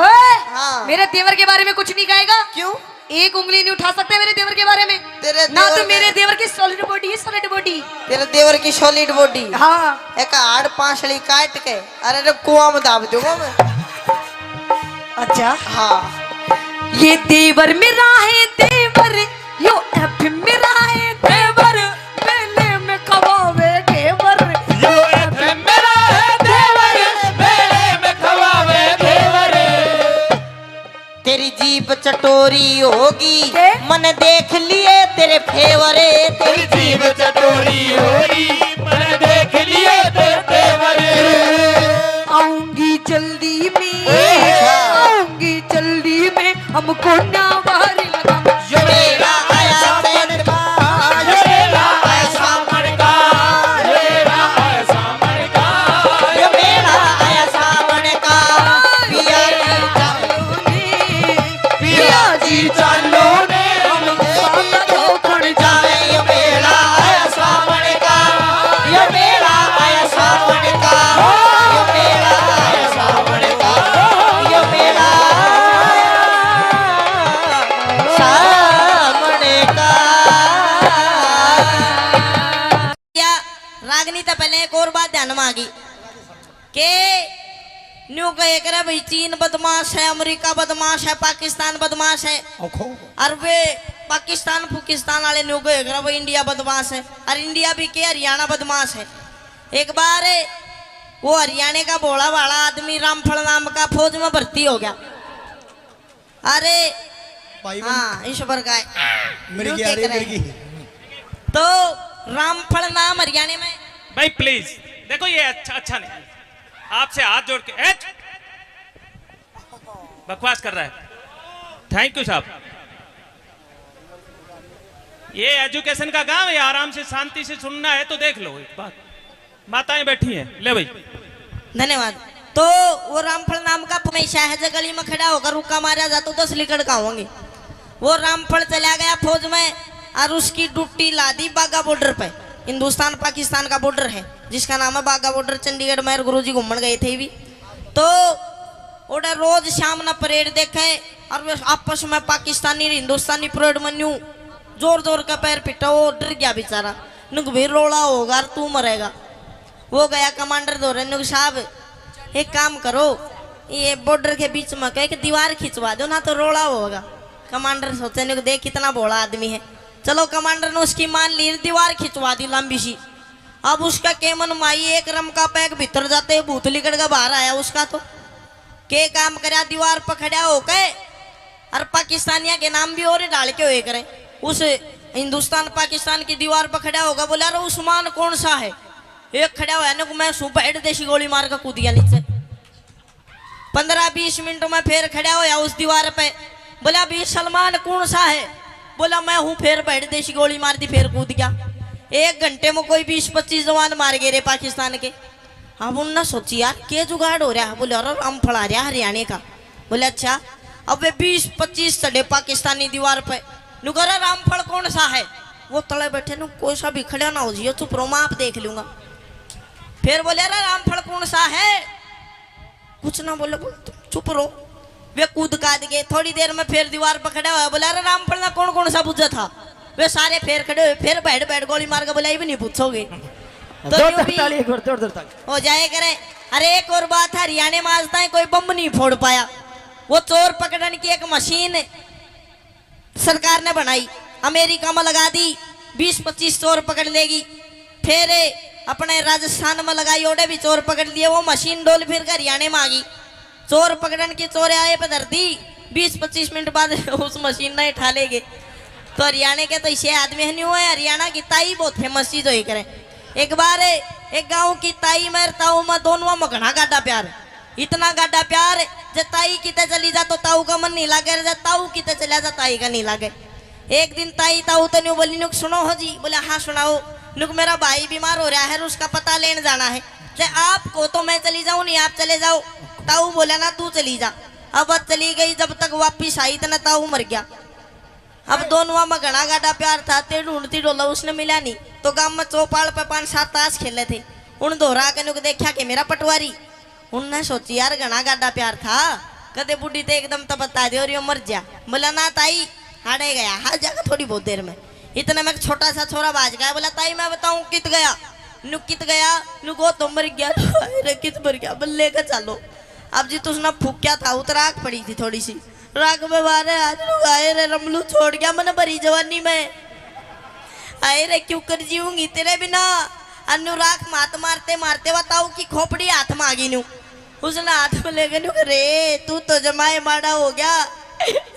ओए! हाँ। मेरे देवर के बारे में कुछ नहीं कहेगा। क्यों? एक उंगली नहीं उठा सकते मेरे देवर के बारे में। तेरे ना देवर तो मेरे में- देवर की सॉलिड बॉडी है, सॉलिड बॉडी। तेरे देवर की सॉलिड बॉडी। हाँ एक हाड़ पांचड़ी काट के, अरे रे कुआं में दाब दूंगा मैं। अच्छा, हाँ ये देवर मेरा है देवर, यो एफ मेरा है देवर, मेले में कबावे घेवर। यो एफ मेरा है देवर, मेले में खवावे देवर। तेरी जीभ चटोरी होगी, के? मन देख लिए तेरे फेवरे। तेरी जीभ चटोरी होगी, मैंने देख लिए तेरे देवर। आऊंगी जल्दी में, अच्छा। आऊंगी जल्दी में, हमको ना बाहर लगा। यो मेरा आया सावन का, यो मेरा आया सावन का, यो मेरा आया सावन का। यो मेरा आया सावन का, पिया पिया जी चालो ने हम धोखड़ जाए। यो मेरा आया सावन का, यो मेरा आया सावन का, यो मेरा आया सावन का, यो मेरा सावन का। या रागनी तो पहले एक और बात ध्यान में आ गई के न्यू कहे करे भाई, चीन बदमाश है, अमेरिका बदमाश है, पाकिस्तान बदमाश है, और वे पाकिस्तान फुकिस्तान वाले न्यू कहे करे भाई इंडिया बदमाश है, और इंडिया भी के हरियाणा बदमाश है। एक बार वो हरियाणा का भोला भाला आदमी रामफल नाम का फौज में भर्ती हो गया। अरे हाँ ईश्वर का मेरी न्यू की के आ रही है, करे। मेरी की। तो रामफल नाम हरियाणा में। भाई प्लीज देखो ये अच्छा नहीं, आपसे हाथ जोड़ के बकवास कर रहा है। थैंक यू साहब। ये एजुकेशन का गांव है, आराम से शांति से सुनना है तो देख लो। एक बात, माताएं बैठी हैं, ले भाई। धन्यवाद। तो वो रामफल नाम का हमेशा है गली में खड़ा होकर रुका मारा जाता तो 10 लीटर का होंगे। वो रामफल चला गया फौज में और उसकी ड्यूटी ला दी बागा बॉर्डर पे। हिंदुस्तान पाकिस्तान का बॉर्डर है जिसका नाम है बागा बॉर्डर। चंडीगढ़ में गुरुजी घूमन गए थे भी, तो उधर रोज शाम ना परेड देखे और वे आपस में पाकिस्तानी हिंदुस्तानी परेड में न्यू जोर जोर का पैर पिटा। वो डर गया बेचारा, नुक भी रोड़ा होगा और तू मरेगा। वो गया कमांडर दौरे, नुक साहब एक काम करो, ये बॉर्डर के बीच में एक दीवार खिंचवा दो ना तो रोड़ा होगा। कमांडर सोचे नुक देख कितना भोला आदमी है। चलो कमांडर ने उसकी मान ली, दीवार खिंचवा दी लंबी सी। अब उसका केमन माई एक रम का पैक भीतर जाते भूत लिकड़ का बाहर आया उसका। तो के काम करया, दीवार पकड़या होके और पाकिस्तानिया के नाम भी और डाल के हुए करे। उस हिंदुस्तान पाकिस्तान की दीवार पकड़ा होगा, बोला अरे उस्मान कौन सा है। एक खड़ा हुआ है, मैं सुबह देशी गोली मार कर कूद गया नीचे। 15-20 मिनट में फिर खड़ा हुआ उस दीवार पे, बोला भी सलमान कौन सा है। बोला मैं हूँ, फिर बैठ देशी गोली मार दी, फिर कूद गया। 1 घंटे में कोई 20-25 जवान मार गए रे पाकिस्तान के। अब उन्होंने सोची यार के जुगाड़ हो रहा है। बोले अरे रामफल आ रहा हरियाणा का। बोले अच्छा। अब वे 20-25 चढ़े पाकिस्तानी दीवार पे। नुकरा रामफल कौन सा है। वो तले बैठे नु कोई सा भी खड़ा ना हो जियो, चुप रहो मैं आप देख लूंगा। फिर बोले अरे रामफल कौन सा है। कुछ ना बोले, चुप रहो। वे कूद काद गए। थोड़ी देर में फिर दीवार पर खड़ा हुआ, बोला अरे रामफल ना कौन कौन सा पूछा था। वे सारे फिर खड़े हुए, फिर बैठ बैठ गोली मार के बोला ये भी नहीं पूछोगे तो यूं भी हो जाए करे। अरे एक और बात है, हरियाणा में आज तक कोई बम नहीं फोड़ पाया। वो चोर पकड़ने की एक मशीन सरकार ने बनाई, अमेरिका में लगा दी, 20-25 चोर पकड़ लेगी। फिर अपने राजस्थान में लगाई, ओडे भी चोर पकड़ लिए। वो मशीन डोल फिर कर हरियाणा में आ गई। चोर पकड़ने की चोर आए पे धर दी, 20-25 मिनट बाद उस मशीन ने उठा लेगे। तो हरियाणा के तो इसे आदमी नहीं हुए। हरियाणा की ताई बहुत फेमस चीज हो करे। एक बार एक गांव की ताई में ताऊ में दोनों में घना गाढ़ा प्यार, इतना गाढ़ा प्यार जब ताई किते चली जा तो ताऊ का मन नहीं लागे, जब ताऊ किते चला जा ताई का नहीं लागे। एक दिन ताई ताऊ तो न्यू बोली, नुक सुनो हो जी। बोले हाँ सुनाओ। नुक मेरा भाई बीमार हो रहा है, उसका पता लेने जाना है। आपको तो मैं चली जाऊं, नहीं आप चले जाओ। ताऊ बोला ना तू चली जा। अब चली गई, जब तक वापिस आई तो ताऊ मर गया। अब दोनों में घना गाढ़ा प्यार था, ते ढूंढती डोला उसने मिला नहीं। तो गांव में चौपाल पे 5-7 ताश खेले थे। उन दोहरा के नुक देखा कि मेरा पटवारी। उनने सोची यार घना गाढ़ा प्यार था, कदे बुढ़ी ते एकदम तो बता दे और ये मर जा। बोला ना ताई हारे गया, हार जाएगा थोड़ी बहुत देर में। इतने में छोटा सा छोरा बाज गया। बोला ताई मैं बताऊं कित गया। नुक कित गया, नुको तो मर गया। अरे कित मर गया, बल्ले का चलो। अब जी तो उसने फूक्या था, उतराक पड़ी थी थोड़ी सी राग में बारे। आज आए रे रमलू छोड़ गया मैंने भरी जवानी में। आए रे क्यों कर जीऊंगी तेरे बिना। अनुराग मात मारते मारते बताऊ की खोपड़ी हाथ में आ गई न्यू। उसने हाथ में ले गए, रे तू तो जमाए माड़ा हो गया।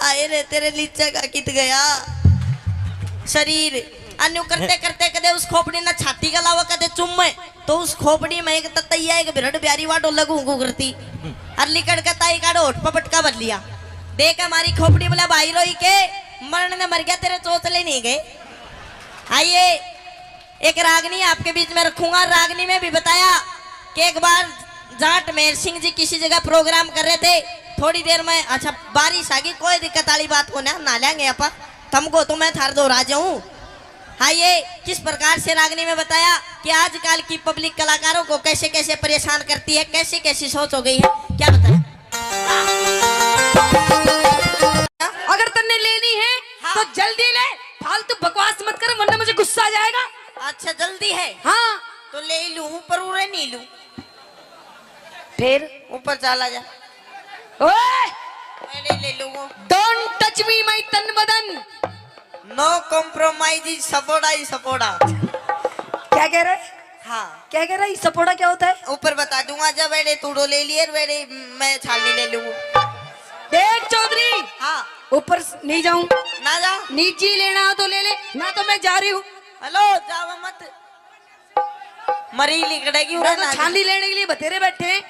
आए रे तेरे नीचे का कित गया शरीर। अन्यू करते करते कदे उस खोपड़ी ना छाती का लावा कदे चुम्मे, तो उस खोपड़ी में एक ततैया एक बिरड़ प्यारी वाटो लगू करती। अरली कड़का ताई का होठ पर पटका भर लिया। देख हमारी खोपड़ी। बोला भाई रोई के मरण ने मर गया, तेरे चोचले नहीं गए। आइए एक रागनी आपके बीच में रखूंगा। रागनी में भी बताया कि एक बार जाट मेहर सिंह जी किसी जगह प्रोग्राम कर रहे थे। थोड़ी देर में अच्छा बारिश आ गई, कोई दिक्कत वाली बात को ना लेंगे अपन, तुमको तो मैं थार दो राजा हूँ। आइए किस प्रकार से रागनी में बताया कि आजकल की पब्लिक कलाकारों को कैसे कैसे परेशान करती है, कैसी कैसी सोच हो गई है। क्या बताया। अगर तन्ने लेनी है हाँ। तो जल्दी ले, फालतू बकवास मत कर वरना मुझे गुस्सा आ जाएगा। अच्छा जल्दी है हाँ तो ले लूं, ऊपर उड़े नहीं लूं। फिर ऊपर चला जा। ओए मैं ले लूंगा। डोंट टच मी माय तन बदन। नो कॉम्प्रोमाइज, सपोड़ा ही सपोड़ा। क्या कह रहा है। हाँ क्या कह रहा है, सपोड़ा क्या होता है। ऊपर बता दूंगा। जब वेड़े तूड़ो ले लिए वेड़े मैं छालनी ले लूंगा। देख चौधरी, हाँ ऊपर नहीं जाऊं ना जा। नीचे लेना हो तो ले ले, ना तो मैं जा रही हूँ। हेलो जावा मत मरी लिकड़ेगी मैं तो छाली लेने के लिए बतेरे बैठे हैं।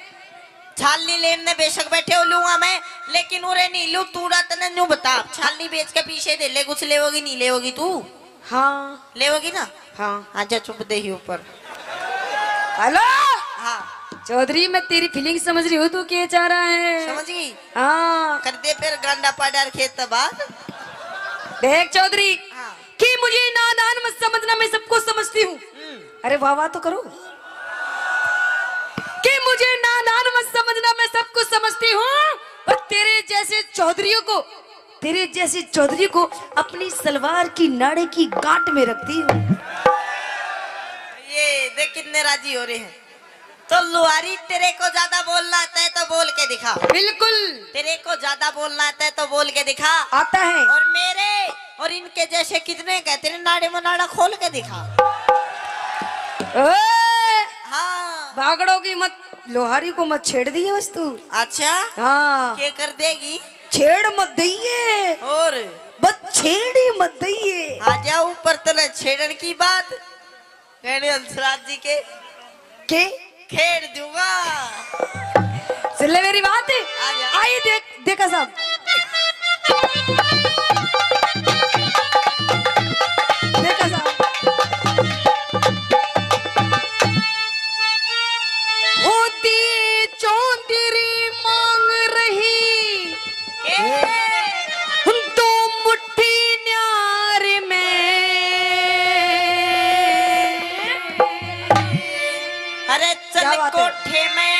छालनी लेने बेशक बैठे हो लूंगा मैं, लेकिन उरे नहीं लू। तू रात ने न्यू बता, छालनी बेच के पीछे दे ले, कुछ लेवोगी नहीं लेवोगी तू? हाँ लेवोगी ना? हाँ। आजा चुप दे ही ऊपर। हेलो हाँ चौधरी, मैं तेरी फीलिंग समझ रही हूँ, तू क्या चाह रहा है? समझ गई? हाँ कर दे फिर गांडा पाडार खेत बाद। देख चौधरी, हाँ। कि मुझे नादान मत समझना, मैं सबको समझती हूँ। अरे वाह वाह तो करो। कि मुझे नादान मत समझना, मैं सब कुछ समझती हूँ। और तेरे जैसे चौधरी को अपनी सलवार की नाड़े की गांठ में रखती हूँ। ये देख कितने राजी हो रहे हैं। तो लुहारी, तेरे को ज्यादा बोलना आता है तो बोल के दिखा। बिल्कुल तेरे को ज्यादा बोलना आता है तो बोल के दिखा। आता है। और मेरे और इनके जैसे कितने का तेरे नाड़े में नाड़ा खोल के दिखा। हाँ भागड़ों की मत, लोहारी को मत छेड़ दिए बस तू। अच्छा हाँ क्या कर देगी? छेड़ मत दइए, और बस छेड़ी मत दइए। आजा ऊपर तले छेड़न की बात कहने हंसराज जी के खेड़ दूंगा। सुन ले मेरी बात। आजा। आई देखा साहब, देखा साहब, होती चौधरी मांग रही तो मुट्ठी न्यार में। अरे क्या चल बात है? कोठे में।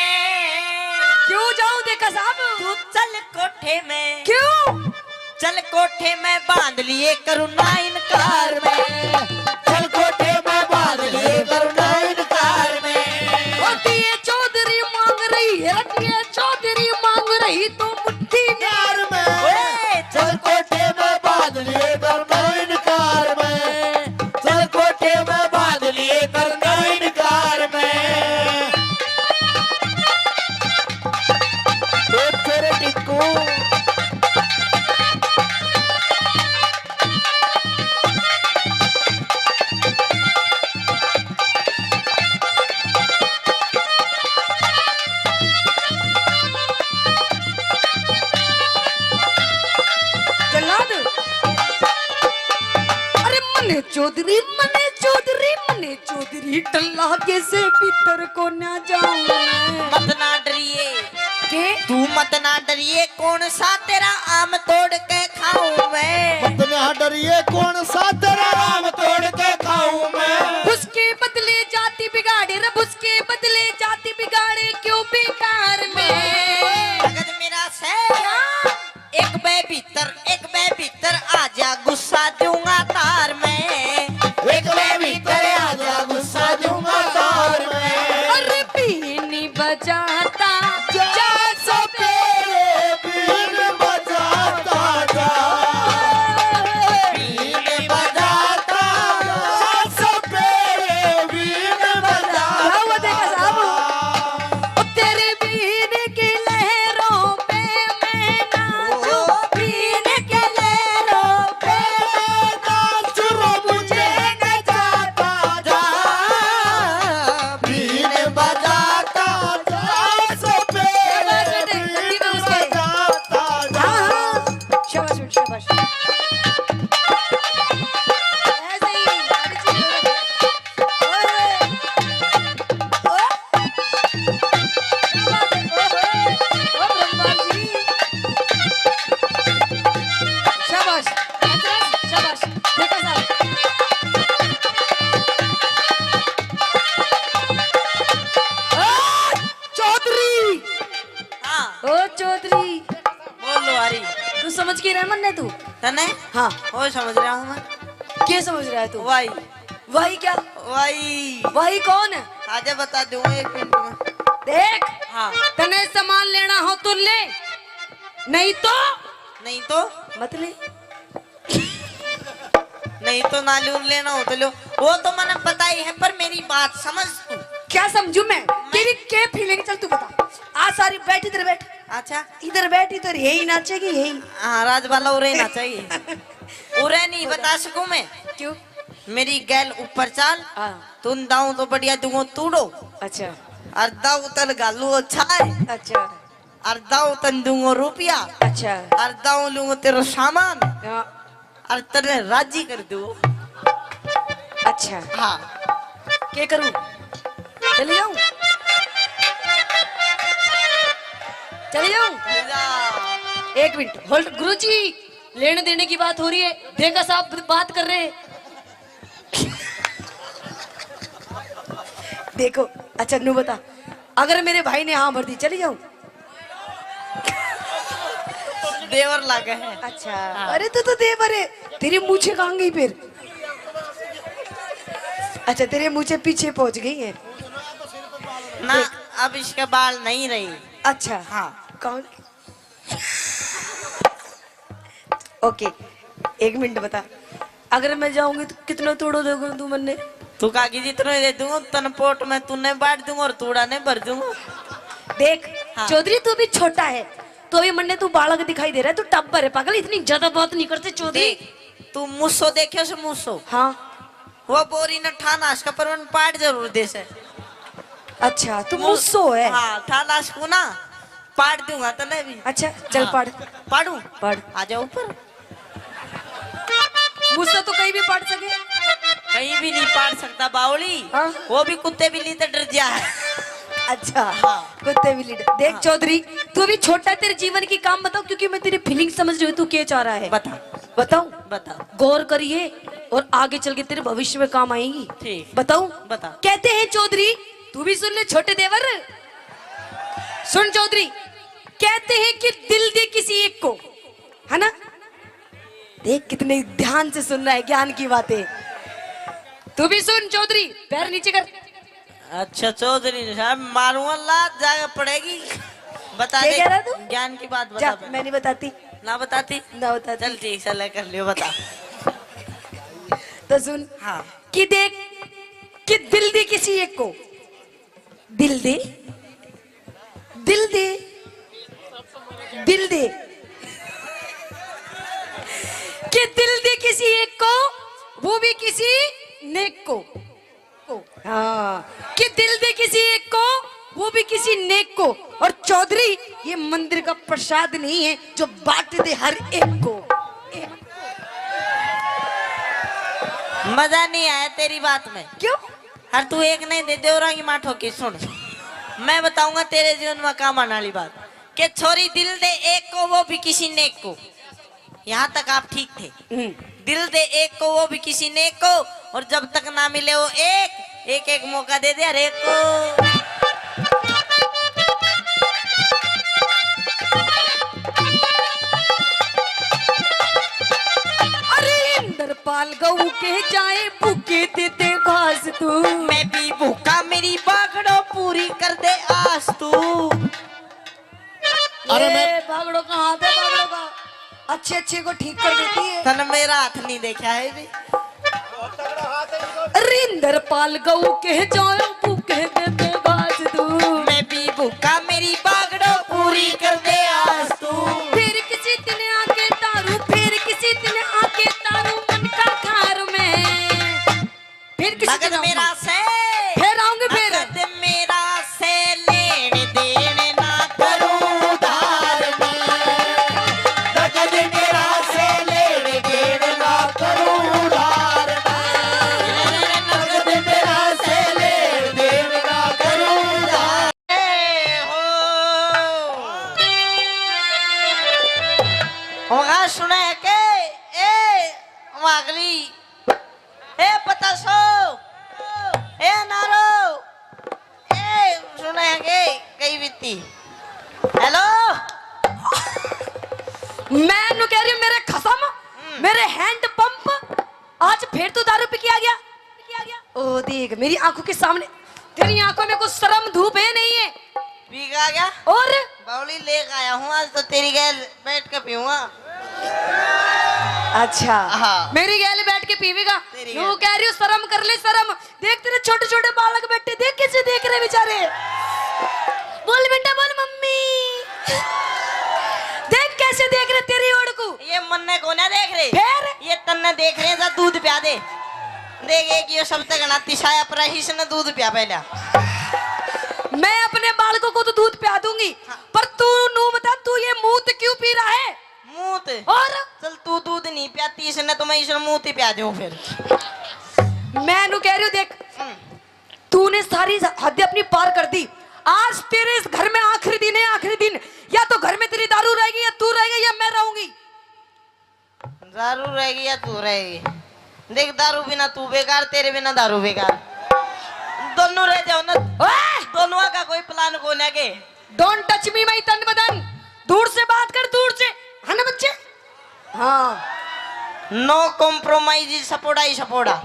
क्यों जाऊं देखा साहब? तू चल कोठे में। क्यों? चल कोठे में बांध लिए करुणा इनकार में। चल कोठे में बांध लिए करुणा इनकार में। होती है चौधरी मांग रही है, होती है चौधरी मांग रही तो मुट्ठी न्यार में। ओए, चल कोठे में बांध लिए करुणा इनकार में। चल कोठे में बांध लिए करुणा इनकार में। तेरे टिक्कू जल्लाद। अरे मने चौधरी, मने चौधरी, मने चौधरी, टल्ला के से भीतर को ना जाऊं मैं। मत ना डरिए, के तू मत ना डरिए, कौन सा तेरा आम तोड़ के खाऊं मैं। मत ना डरिए, कौन सा तेरा आम तोड़ के खाऊं मैं। उसके बदले जाति बिगाड़े, रब उसके बदले जाति बिगाड़े क्यों बेकार में। भगत मेरा से एक बे भीतर आजा, गुस्सा दूंगा तार में। एक मैं भीतर आजा, गुस्सा दूंगा तार में। अरे बीनी बजाता जा सपेरे बीन बजाता जा। बीन बजाता जा, सपेरे बीन बजाता क्या हुआ देखा साहब? जा। ओ तेरे बीन की लहरों पे मैं नाचूं, बीन की लहरों पे नाच रो मुझे नचाता जा। बीन बजाता जा, सपेरे बीन बजाता जा। शाबाश बेटा, शाबाश। ऐसे ही सारी चीजें ओए, ओए, क्या बात है? ओए, ओ ब्रह्मा जी, शाबाश, शाबाश, देखा साहब। चौधरी, हाँ ओ चौधरी, बोल लुहारी। तू समझ के रह मन्ने तू? तने हाँ, वो समझ रहा हूँ मैं। क्या समझ रहा है तू? वाई वही क्या? वाई वही कौन है? आजा बता दूंगा 1 मिनट में। देख, हाँ तने सामान लेना हो तो ले, नहीं तो नहीं तो मत ले। नहीं तो नालून लेना हो तो लो, वो तो मैंने पता ही है, पर मेरी बात समझ तू। क्या समझू मैं? तेरी क्या फीलिंग, चल तू बता। आ सारी बैठ, इधर बैठ, अच्छा इधर बैठ, इधर यही नाचेगी यही। हाँ राजबाला उरे ना चाहिए। उरे नहीं बता सकूं मैं। क्यों? मेरी गैल ऊपर चाल हाँ तुम दाऊ तो बढ़िया दूंगो तूड़ो अच्छा और दाऊ तन गालू अच्छा है अच्छा और दाऊ तन दूंगो रुपया अच्छा और दाऊ लूंगो तेरा सामान हाँ, और तने राजी कर दू। अच्छा हाँ क्या करूं चले जाऊं चले जाऊं एक मिनट होल्ड गुरुजी लेने देने की बात हो रही है देखा साहब बात कर रहे हैं देखो अच्छा नू बता अगर मेरे भाई ने हाँ भर दी चली जाऊं देवर लागे है। अच्छा अरे तो देवर है तेरी मूछे कहाँ गई फिर अच्छा तेरे मूछे पीछे पहुंच गई है ना अब इसके बाल नहीं रही। अच्छा हाँ कौन ओके एक मिनट बता अगर मैं जाऊंगी तो कितना तोड़ो दोगे तू मन्ने तू काकी जितने दे दूंगा तन पोट में तूने बांट दूंगा और तूड़ा ने भर दूंगा। देख हाँ। चौधरी तू भी छोटा है तो भी मन्ने तू बालक दिखाई दे रहा है तू टब्बर है पागल इतनी ज्यादा बात नहीं करते चौधरी देख तू मुस्सो देखे से मुस्सो हाँ वो बोरी न ठानाश का परवन पाट जरूर दे से। अच्छा तू मुस्सो है हाँ ठानाश को ना पाट दूंगा तने भी। अच्छा चल हाँ। पढ़ पाड़ू पढ़ आ जाओ ऊपर मुझसे तो कहीं भी पढ़ सके कहीं भी नहीं पाट सकता बावली। हाँ। वो भी कुत्ते बिल्ली तो डर जा है। अच्छा हाँ। कुत्ते भी लीडर देख चौधरी तू भी छोटा है तेरे जीवन की काम बताओ क्योंकि मैं तेरी फीलिंग समझ रही हूँ तू क्या चाह रहा है बता बताऊं बता गौर करिए और आगे चल के तेरे भविष्य में काम आएंगी ठीक। बताऊं बता। कहते हैं चौधरी तू भी सुन ले छोटे देवर सुन चौधरी कहते हैं कि दिल दे किसी एक को है ना देख कितने ध्यान से सुन रहा है ज्ञान की बातें तू भी सुन चौधरी पैर नीचे कर अच्छा चौधरी साहब मारूंगा लात जाकर पड़ेगी। बता क्या दे कह रहा तू? ज्ञान की बात जा बता मैं नहीं बताती ना बताती ना बताती चल ठीक से कर लियो बता। तो सुन हाँ कि देख कि दिल दे किसी एक को दिल दे दिल दे दिल दे कि दिल दे किसी एक को वो भी किसी नेक को हाँ कि दिल दे किसी एक को वो भी किसी नेक को और चौधरी ये मंदिर का प्रसाद नहीं है जो बांट दे हर एक को मजा नहीं आया तेरी बात में। क्यों हर तू एक नहीं दे देवरा की माँ ठोकी। सुन मैं बताऊंगा तेरे जीवन में काम आने वाली बात कि छोरी दिल दे एक को वो भी किसी नेक को। यहाँ तक आप ठीक थे। दिल दे एक को वो भी किसी नेक को और जब तक ना मिले वो एक एक मौका दे दे हर एक को। अरे इंद्रपाल गऊ के जाए भूखे देते घास तू मैं भी भूखा मेरी बागड़ो पूरी कर दे आस तू। अरे ये मैं बागड़ों का हाथ है बागड़ों का अच्छे अच्छे को ठीक कर देती है तन मेरा हाथ नहीं देखा है भी। अरे इंद्रपाल गऊ के जाए भूखे देते घास तू मैं भी भूखा मेरी बागड़ो पूरी कर दे आस तू। फिर किसी दिन आके तारू फिर किसी दिन आके तारू मन का घर में फिर किसी नगद दिन मेरा आऊंगी। से फिर आऊंगी फिर नगद मेरा से लेने देने ना करूं उधार नगद मेरा से लेने देने ना करूं उधार नगद मेरा से लेने देने ना करूं उधार। होगा सुने के ए वागली ए पता सो ए नारो ए सुने के कई बीती। हेलो मैं नु कह रही हूँ मेरे खसम मेरे हैंड पंप आज फिर तू दारू पी के आ गया ओ देख मेरी आंखों के सामने तेरी आंखों में कुछ शर्म धूप है नहीं है पीगा गया और बावली लेकर आया हूँ आज तो तेरी गैल बैठ के पीऊंगा। अच्छा हाँ। मेरी गैल बैठ के पीवेगा तेरी तू गैल। कह रही हूँ शर्म कर ले शर्म देख तेरे छोटे छोटे बालक बैठे देख कैसे देख रहे बेचारे बोल बेटा बोल मम्मी देख कैसे देख रहे तेरी ओर को ये मन्ने को ना देख रहे फिर ये तन्ने देख रहे हैं दूध पिया दे। देखे कि ये सब तक नाती साया पर ही से न दूध पिया पहला। मैं अपने बालकों को तो दूध पिया दूंगी, पर तू नू बता, तू ये मूत क्यों पी रहा है? मूत और चल तू दूध नहीं पियाती इसने तो मैं इसने मूत ही पिया दूं फिर। मैं नू कह रही हूँ देख, तूने सारी हद अपनी पार कर दी। आज तेरे इस घर में आखिरी दिन है, आखिरी दिन। या तो घर में तेरी दारू रहेगी, या तू रहेगी, या मैं रहूंगी। दारू रहेगी या तू रहेगी? देख दारू बिना तू बेकार, तेरे बिना दारू बेकार। दोनों रह जाओ ना। दोनों का कोई प्लान को ना के। डोंट टच मी माय तन बदन। दूर से बात कर, दूर से, है ना बच्चे? हाँ। नो कॉम्प्रोमाइज, सपोड़ा ही सपोड़ा।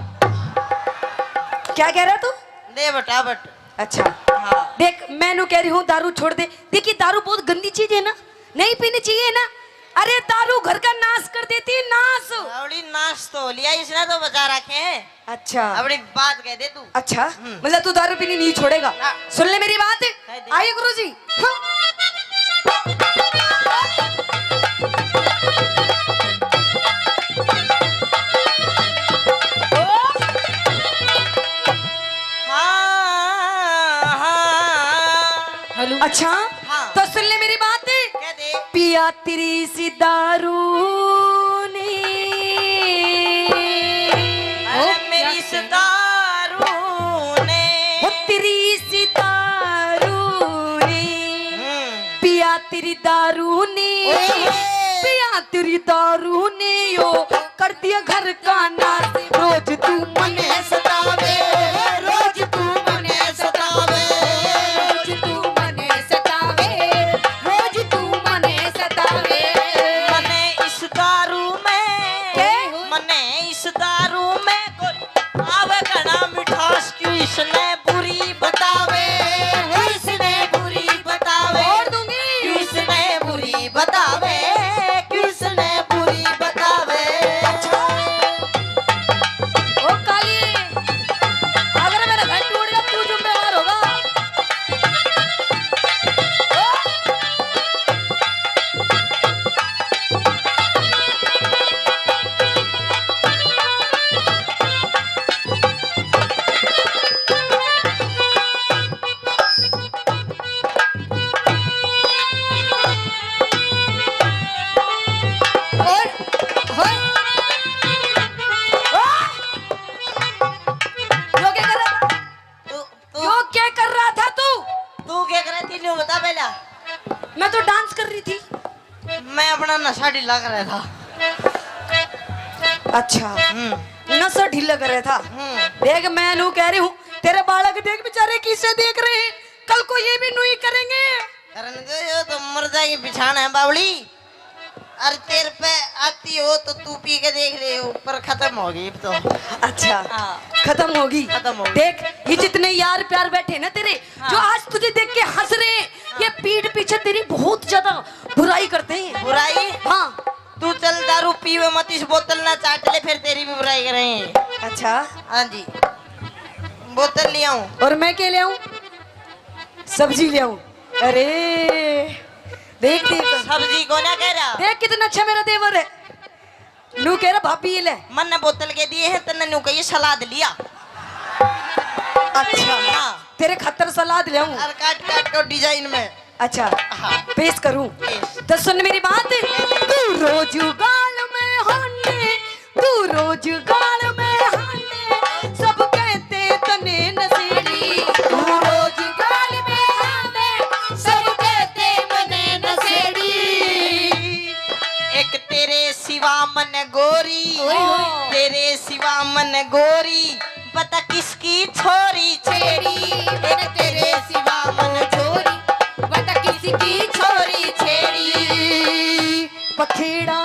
क्या कह रहा तू? दे बटा बट। अच्छा हाँ। देख, मैं नू कह रही हूँ दारू छोड़ दे। देखिए दारू बहुत गंदी चीज है ना, नहीं पीनी चाहिए ना। अरे दारू घर का नाश कर देती है, नाश। अबड़ी नाश तो लिया इसने तो बचा रखे हैं। अच्छा अबड़ी बात कह दे तू। अच्छा, मतलब तू दारू पीनी नहीं छोड़ेगा? हाँ। सुन ले मेरी बात। कह दे। आइए गुरुजी। हाँ हाँ। अच्छा हाँ। तो सुन ले मेरी बात। कह दे। पिया तेरी सी दारू ने, अरे मेरी इस दारू ने। हो तेरी सी दारू ने, पिया तेरी दारू ने, पिया तेरी दारू ने यो कर दिया घर का नाश। रोज तू मने सतावे, रोज तू मने सतावे, रोज तू मने सतावे, रोज तू मने सतावे। मने इस दारू में, के? मने इस दारू में कोई आवे घना मिठास क्यों इसने बुरी बतावे, इसने बुरी बतावे। और दूंगी। क्यों इसने बुरी बतावे, क्यों इसने बुरी बतावे। ओ काली, अगर मेरा घर टूट गया तू जिम्मेदार होगा। यो क्या कर रहा था? तू यो क्या कर रहा था तू? तू क्या कर रही थी न्यू बता पहला। मैं तो डांस कर रही थी। मैं अपना नशा ढीला कर रहा था। अच्छा, नशा ढीला कर रहा था। देख मैं नू कह रही हूँ, तेरे बालक देख बेचारे किसे देख रहे हैं, कल को ये भी नू ही करेंगे। करने दो, ये तो मर जाएगी पिछाड़ है बावली। अरे तेरे पे आती हो तो तू पी के देख ले, ऊपर खत्म होगी अब तो। अच्छा हाँ। खत्म होगी। खत्म होगी। देख ये जितने यार प्यार बैठे ना तेरे, जो आज तुझे देख के हंस रहे हैं, ये पीठ पीछे तेरी बहुत ज्यादा बुराई करते हैं। बुराई? हाँ। तू चल दारू पीवे मत, इस बोतल ना चाट ले, फिर तेरी भी बुराई करेंगे। अच्छा, हाँ जी, बोतल ले आऊं। और मैं क्या ले आऊं? सब्जी ले आऊं? अरे देख देख सब्जी को ना कह रहा। देख कितना अच्छा मेरा देवर है। नू कह रहा भाभी ये ले। मन ने बोतल के दिए हैं, तन्ने न्यू कही सलाद लिया। अच्छा हाँ। तेरे खतर सलाद ले आऊं? और काट काट कर डिजाइन में। अच्छा हाँ। पेश करूं? पेश। तो सुन मेरी बात। तू रोज गाल में हाने, तू रोज गाल में हाने, सब कहते तने नशेड़ी। तू रोज गाल में हाने, सब कहते मने नशेड़ी। एक तेरे सिवा मन गोरी, तेरे सिवा मन गोरी, बता किसकी छोरी छेड़ी। एक तेरे सिवा मन छोरी, बता किसकी छोरी छेड़ी। बखेड़ा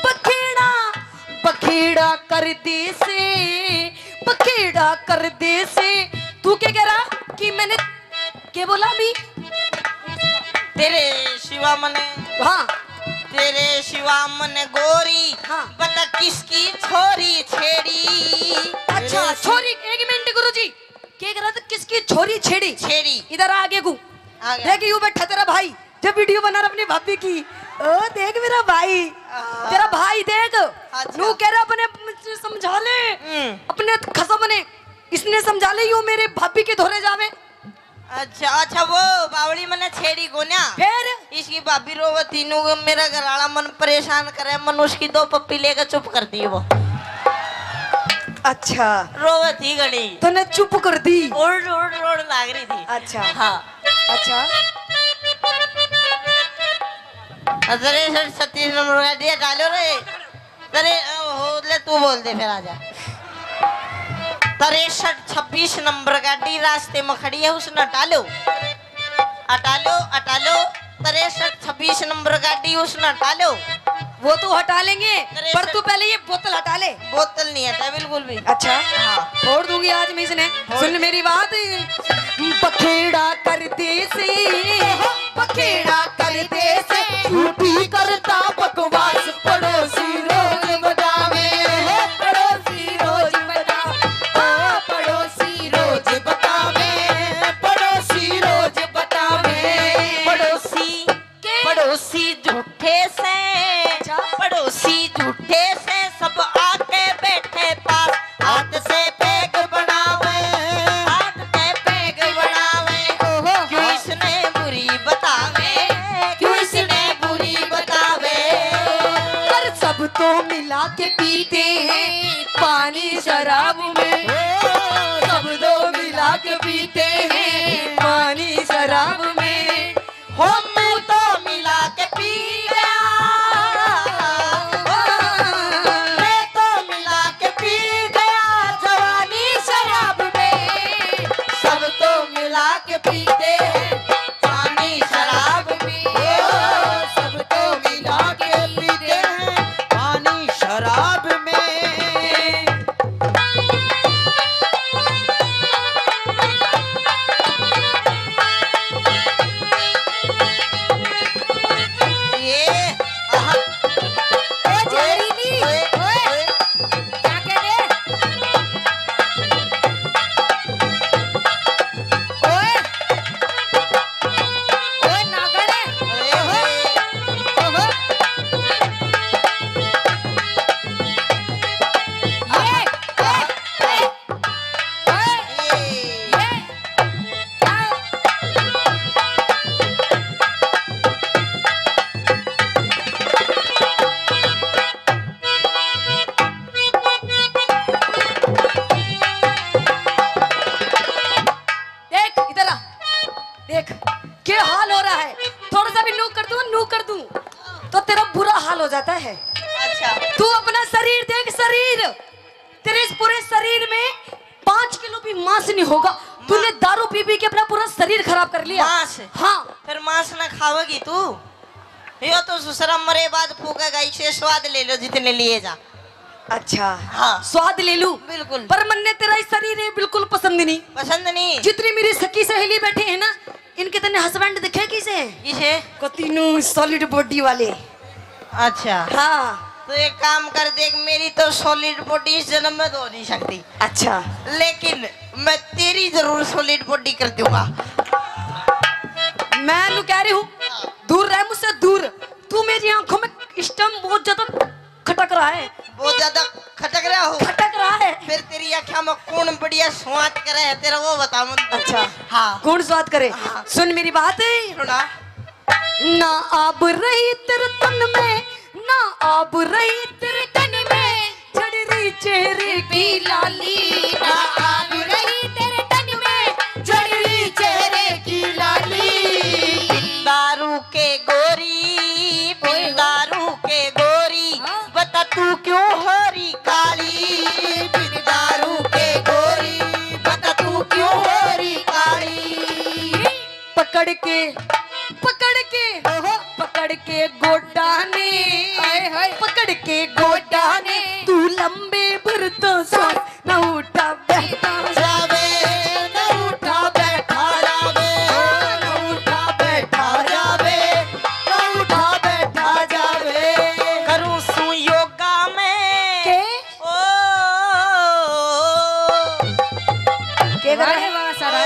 बखेड़ा बखेड़ा कर दे से, बखेड़ा कर दे से। तू क्या कह रहा कि मैंने क्या बोला अभी? तेरे सिवा मन, हाँ तेरे सिवा मन गोरी, हाँ। बता किसकी छोरी छेड़ी। अच्छा छोरी, एक मिनट गुरुजी, क्या कह रहा था? किसकी छोरी छेड़ी? छेड़ी। इधर आगे को आ गया। देख यूं बैठा तेरा भाई, जब वीडियो बना रहा अपनी भाभी की, ओ देख मेरा भाई, तेरा भाई देख, अच्छा। नू कह रहा अपने समझा ले, अपने खसम ने इसने समझा ले, यू मेरे भाभी के धोरे जावे। अच्छा अच्छा, वो बावड़ी मने छेड़ी को ना, फिर इसकी भाभी रोवे तीनों को, मेरा घरवाला मन परेशान करे, मन उसकी 2 पप्पी लेकर चुप कर दी वो। अच्छा रोवे थी घड़ी, तूने चुप कर दी। ओड़ ओड़ ओड़ लाग रही थी। अच्छा हाँ। अच्छा अरे सर 36 नंबर का दिया डालो रे। अरे हो ले, तू बोल दे फिर आजा। 63-26 नंबर गाड़ी रास्ते में खड़ी है, उसने हटा लो 63-26 नंबर गाड़ी उसने हटा लो। वो तो हटा लेंगे, पर तू पहले ये बोतल हटा ले। बोतल नहीं हटा बिल्कुल भी। अच्छा हाँ। फोड़ दूंगी आज मैं इसने। सुन मेरी बात, पखेड़ा कर दे से, पखेड़ा कर दे से, झूठी करता बकवास पड़ोसी रोज बतावे, पड़ोसी रोज बतावे, ओ पड़ोसी रोज बतावे, पड़ोसी रोज बतावे, पड़ोसी झूठे से, पड़ोसी झूठे से सब आके बैठे पास, हाथ से पैग बनावे, हाथ से पैग बनावे, क्यों इसने बुरी बतावे, क्यों इसने बुरी बतावे। पर सब तो मिला के पीते हैं पानी शराब में, सब तो मिला के पीते हैं पानी शराब में। हो तू तो मिला के पी गया, मैं तो मिला के पी गया जवानी शराब में, सब तो मिला के पीते हैं पानी शराब में, सब तो मिला के पीते हैं पानी शराब में। ये आहा, जहरीली, ओए, क्या कह रहे? ओए, ओए नागड़ है। ओहो, ये, देख इधर आ, देख क्या हाल हो रहा है। थोड़ा सा भी नू कर दूं तो तेरा बुरा हाल हो जाता है। अच्छा तू अपना शरीर देख, शरीर तेरे इस पूरे शरीर में 5 किलो भी मांस नहीं होगा। तूने दारू पी पी के अपना पूरा शरीर खराब कर लिया। मांस? हाँ। फिर मांस ना खाओगी तू, यो तो ससुरा मरे बाद फूकेगा, इसे स्वाद ले लो जितने लिए जा। अच्छा हाँ। स्वाद ले लूं बिल्कुल। पर मन ने तेरा इस शरीर है बिल्कुल पसंद नहीं। पसंद नहीं? जितनी मेरी सखी सहेली बैठे हैं ना, इनके तने हस्बैंड दिखे किसे? किसे? को तीनों सॉलिड बॉडी वाले। अच्छा हाँ। तो एक काम कर, देख मेरी तो सॉलिड बॉडी इस जन्म में तो हो नहीं सकती, अच्छा लेकिन मैं तेरी जरूर सॉलिड बॉडी कर दूंगा। मैं लू कह रही हूँ, दूर रह मुझसे दूर। तू मेरी आंखों में इस टाइम बहुत ज्यादा खटक रहा है। बहुत ज्यादा खटक रहा हो? खटक रहा है। फिर तेरी आँखों में कौन बढ़िया स्वाद करे है तेरा, वो बता मुझे। अच्छा हाँ। कौन स्वाद करे? हाँ। सुन मेरी बात है सुना। ना आब रही तेरे तन में, ना आब रही तेरे तन में, झड़ रही चेहरे की लाली, ना आग रही तेरे तन में, झड़ रही चेहरे की लाली। दारू के गोरी, दारू के गोरी, बता तू क्यों हरी काली, बिन दारू के गोरी, बता तू क्यों हरी काली। पकड़ के पकड़ के गोडा ने, पकड़ के गोडा ने, तू लंबे भरतो सांस न उठा बैठा जावे न उठा बैठा जावे, न उठा बैठा जावे, न उठा बैठा जावे। करूं सू योगा में के ओ के कर रहे हैं वहाँ सारा?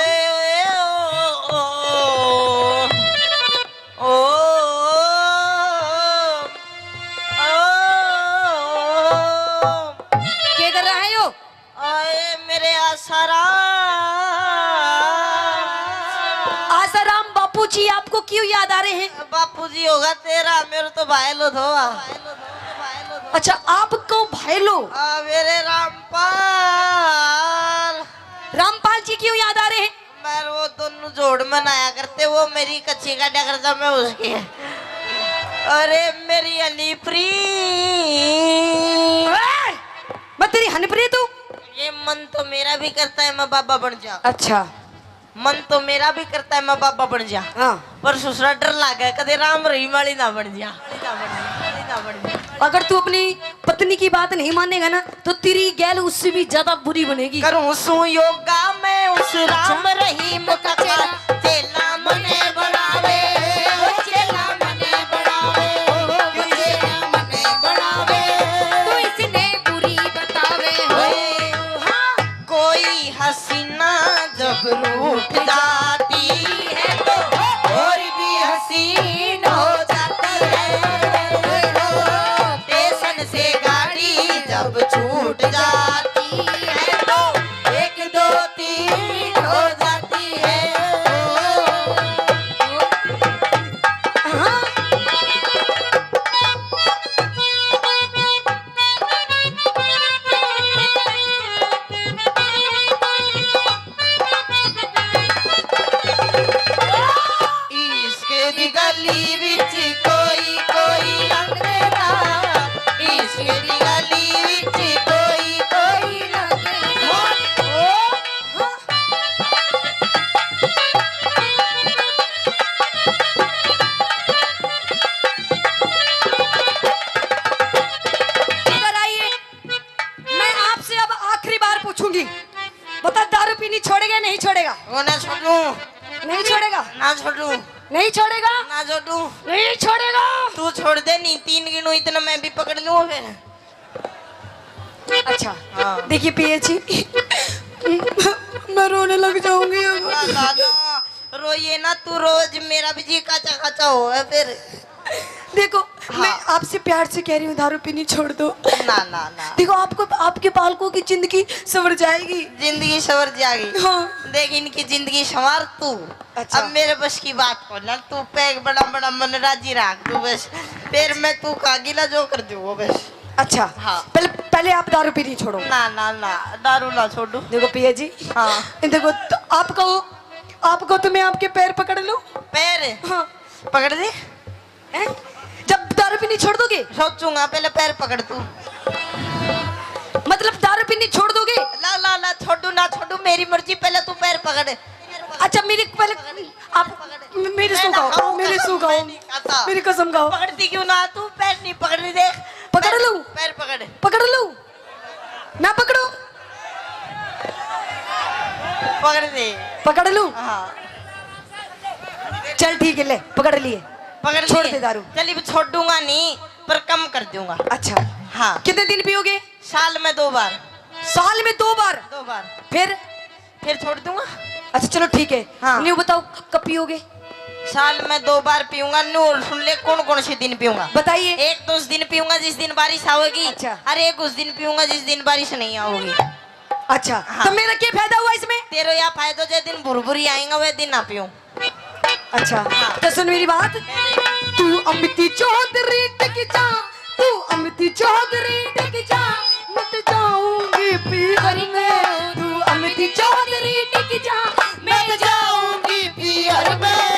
ओ आसाराम बापू जी आपको क्यों याद आ रहे हैं? बापूजी होगा तेरा, मेरे तो भाई लो धो। अच्छा आपको भाई लो। मेरे रामपाल। रामपाल जी क्यों याद आ रहे हैं? मैं वो दोनों जोड़ में नया करते, वो मेरी कच्ची का डगरता मैं उसकी। अरे मेरी अलीप्री, मैं तेरी हनीप्रीत हूँ। ये मन तो मेरा भी करता है मैं बाबा बन जा। अच्छा मन तो मेरा भी करता है मैं बाबा बन जा, हाँ। पर दूसरा डर लागे कदे राम रहीम वाली ना बन जा। अगर तू अपनी पत्नी की बात नहीं मानेगा ना तो तेरी गैल उससे भी ज्यादा बुरी बनेगी। करूं सु योगा मैं उस राम रहीम का चेला मने बढ़ावे, चेला मने बढ़ावे, चेला मने बढ़ावे, तू इसने बुरी बतावे हो। हाँ, कोई हसीना जब रूठ जाती है तो और भी हसीन हो जाती है। स्टेशन से गाड़ी जब छूट जाती है तो 1 2 3 हो जाती है। इसके दी गली विच कोई कोई लंघदा, इसके दी गली विच कोई कोई लंघदा। इधर आइए, मैं आपसे अब आखिरी बार पूछूंगी, बता दारू पीनी छोड़ेगा नहीं छोड़ेगा? वो ना छोड़ू, नहीं छोड़ेगा, ना छोड़ू, नहीं छोड़ेगा, ना छोड़ू। नहीं छोड़ेगा। तू छोड़ दे, नहीं 3 गिनू इतना मैं भी पकड़ लूँ फिर। अच्छा हाँ। देखिए पिए जी, मैं रोने लग जाऊंगी अब। दादा रोइए ना, तू रोज मेरा भी जी काचा काचा हो है फिर। देखो हाँ। मैं आपसे प्यार से कह रही हूँ दारू पीनी छोड़ दो। ना ना ना, देखो आपको आपके बालकों की जिंदगी संवर जाएगी। जिंदगी संवर जाएगी। हाँ। देख इनकी जिंदगी संवार तू। अच्छा। अब मेरे बस की बात हो ना, तू पैग बड़ा बड़ा मन राजी रख तू बस, फिर मैं तू का गिला जो कर दूँ वो बस। अच्छा हाँ। पहले आप दारू पीनी छोड़ो। ना ना ना, दारू ना छोड़ू। देखो पिया जी, हाँ। देखो तो आपको तो मैं आपके पैर पकड़ लूं। पैर हाँ। पकड़ दे। हैं? जब दारू पीनी छोड़ दोगे? सोचूंगा, पहले पैर पकड़ तू। मतलब दारू पीनी छोड़ दोगे? ला ला ला, छोड़ू ना छोड़ू मेरी मर्जी, पहले तू पैर पकड़। अच्छा मेरी पहले आप मेरी सू खाओ, मेरी सू खाओ, मेरी कसम खाओ। पकड़ती क्यों ना तू? पैर नहीं पकड़नी, देख पकड़ लूं? पैर पकड़। पकड़ लूं? ना पकड़ो? पकड़ दे। पकड़ लूं? हाँ चल ठीक है, ले पकड़ लिए। पकड़ छोड़ लिए। दे दारू। चलिए अब छोड़ूंगा नहीं, पर कम कर दूंगा। अच्छा हाँ, कितने दिन पियोगे? साल में 2 बार। साल में 2 बार? 2 बार फिर छोड़ दूंगा। अच्छा चलो ठीक है। हाँ। न्यू बताओ कब पियोगे? साल में 2 बार पीऊंगा। नूर सुन ले, कौन कौन से दिन पीऊंगा? बताइए। एक तो उस दिन पीऊंगा जिस दिन बारिश आओगी। अच्छा। अरे एक उस दिन पीऊंगा जिस दिन बारिश नहीं आओगी। अच्छा हाँ। तो मेरा क्या फायदा हुआ इसमें? तेरे या फायदा जो दिन भुरभुरी आएगा वह दिन ना पीऊं। अच्छा हाँ। तो सुन मेरी बात, तू अमिती चौधरी टिक जा, तू अमिती चौधरी टिक जा, मत जाऊंगी पीर में। तू अमिती चौधरी टिक जा, मैं जाऊंगी पीर में।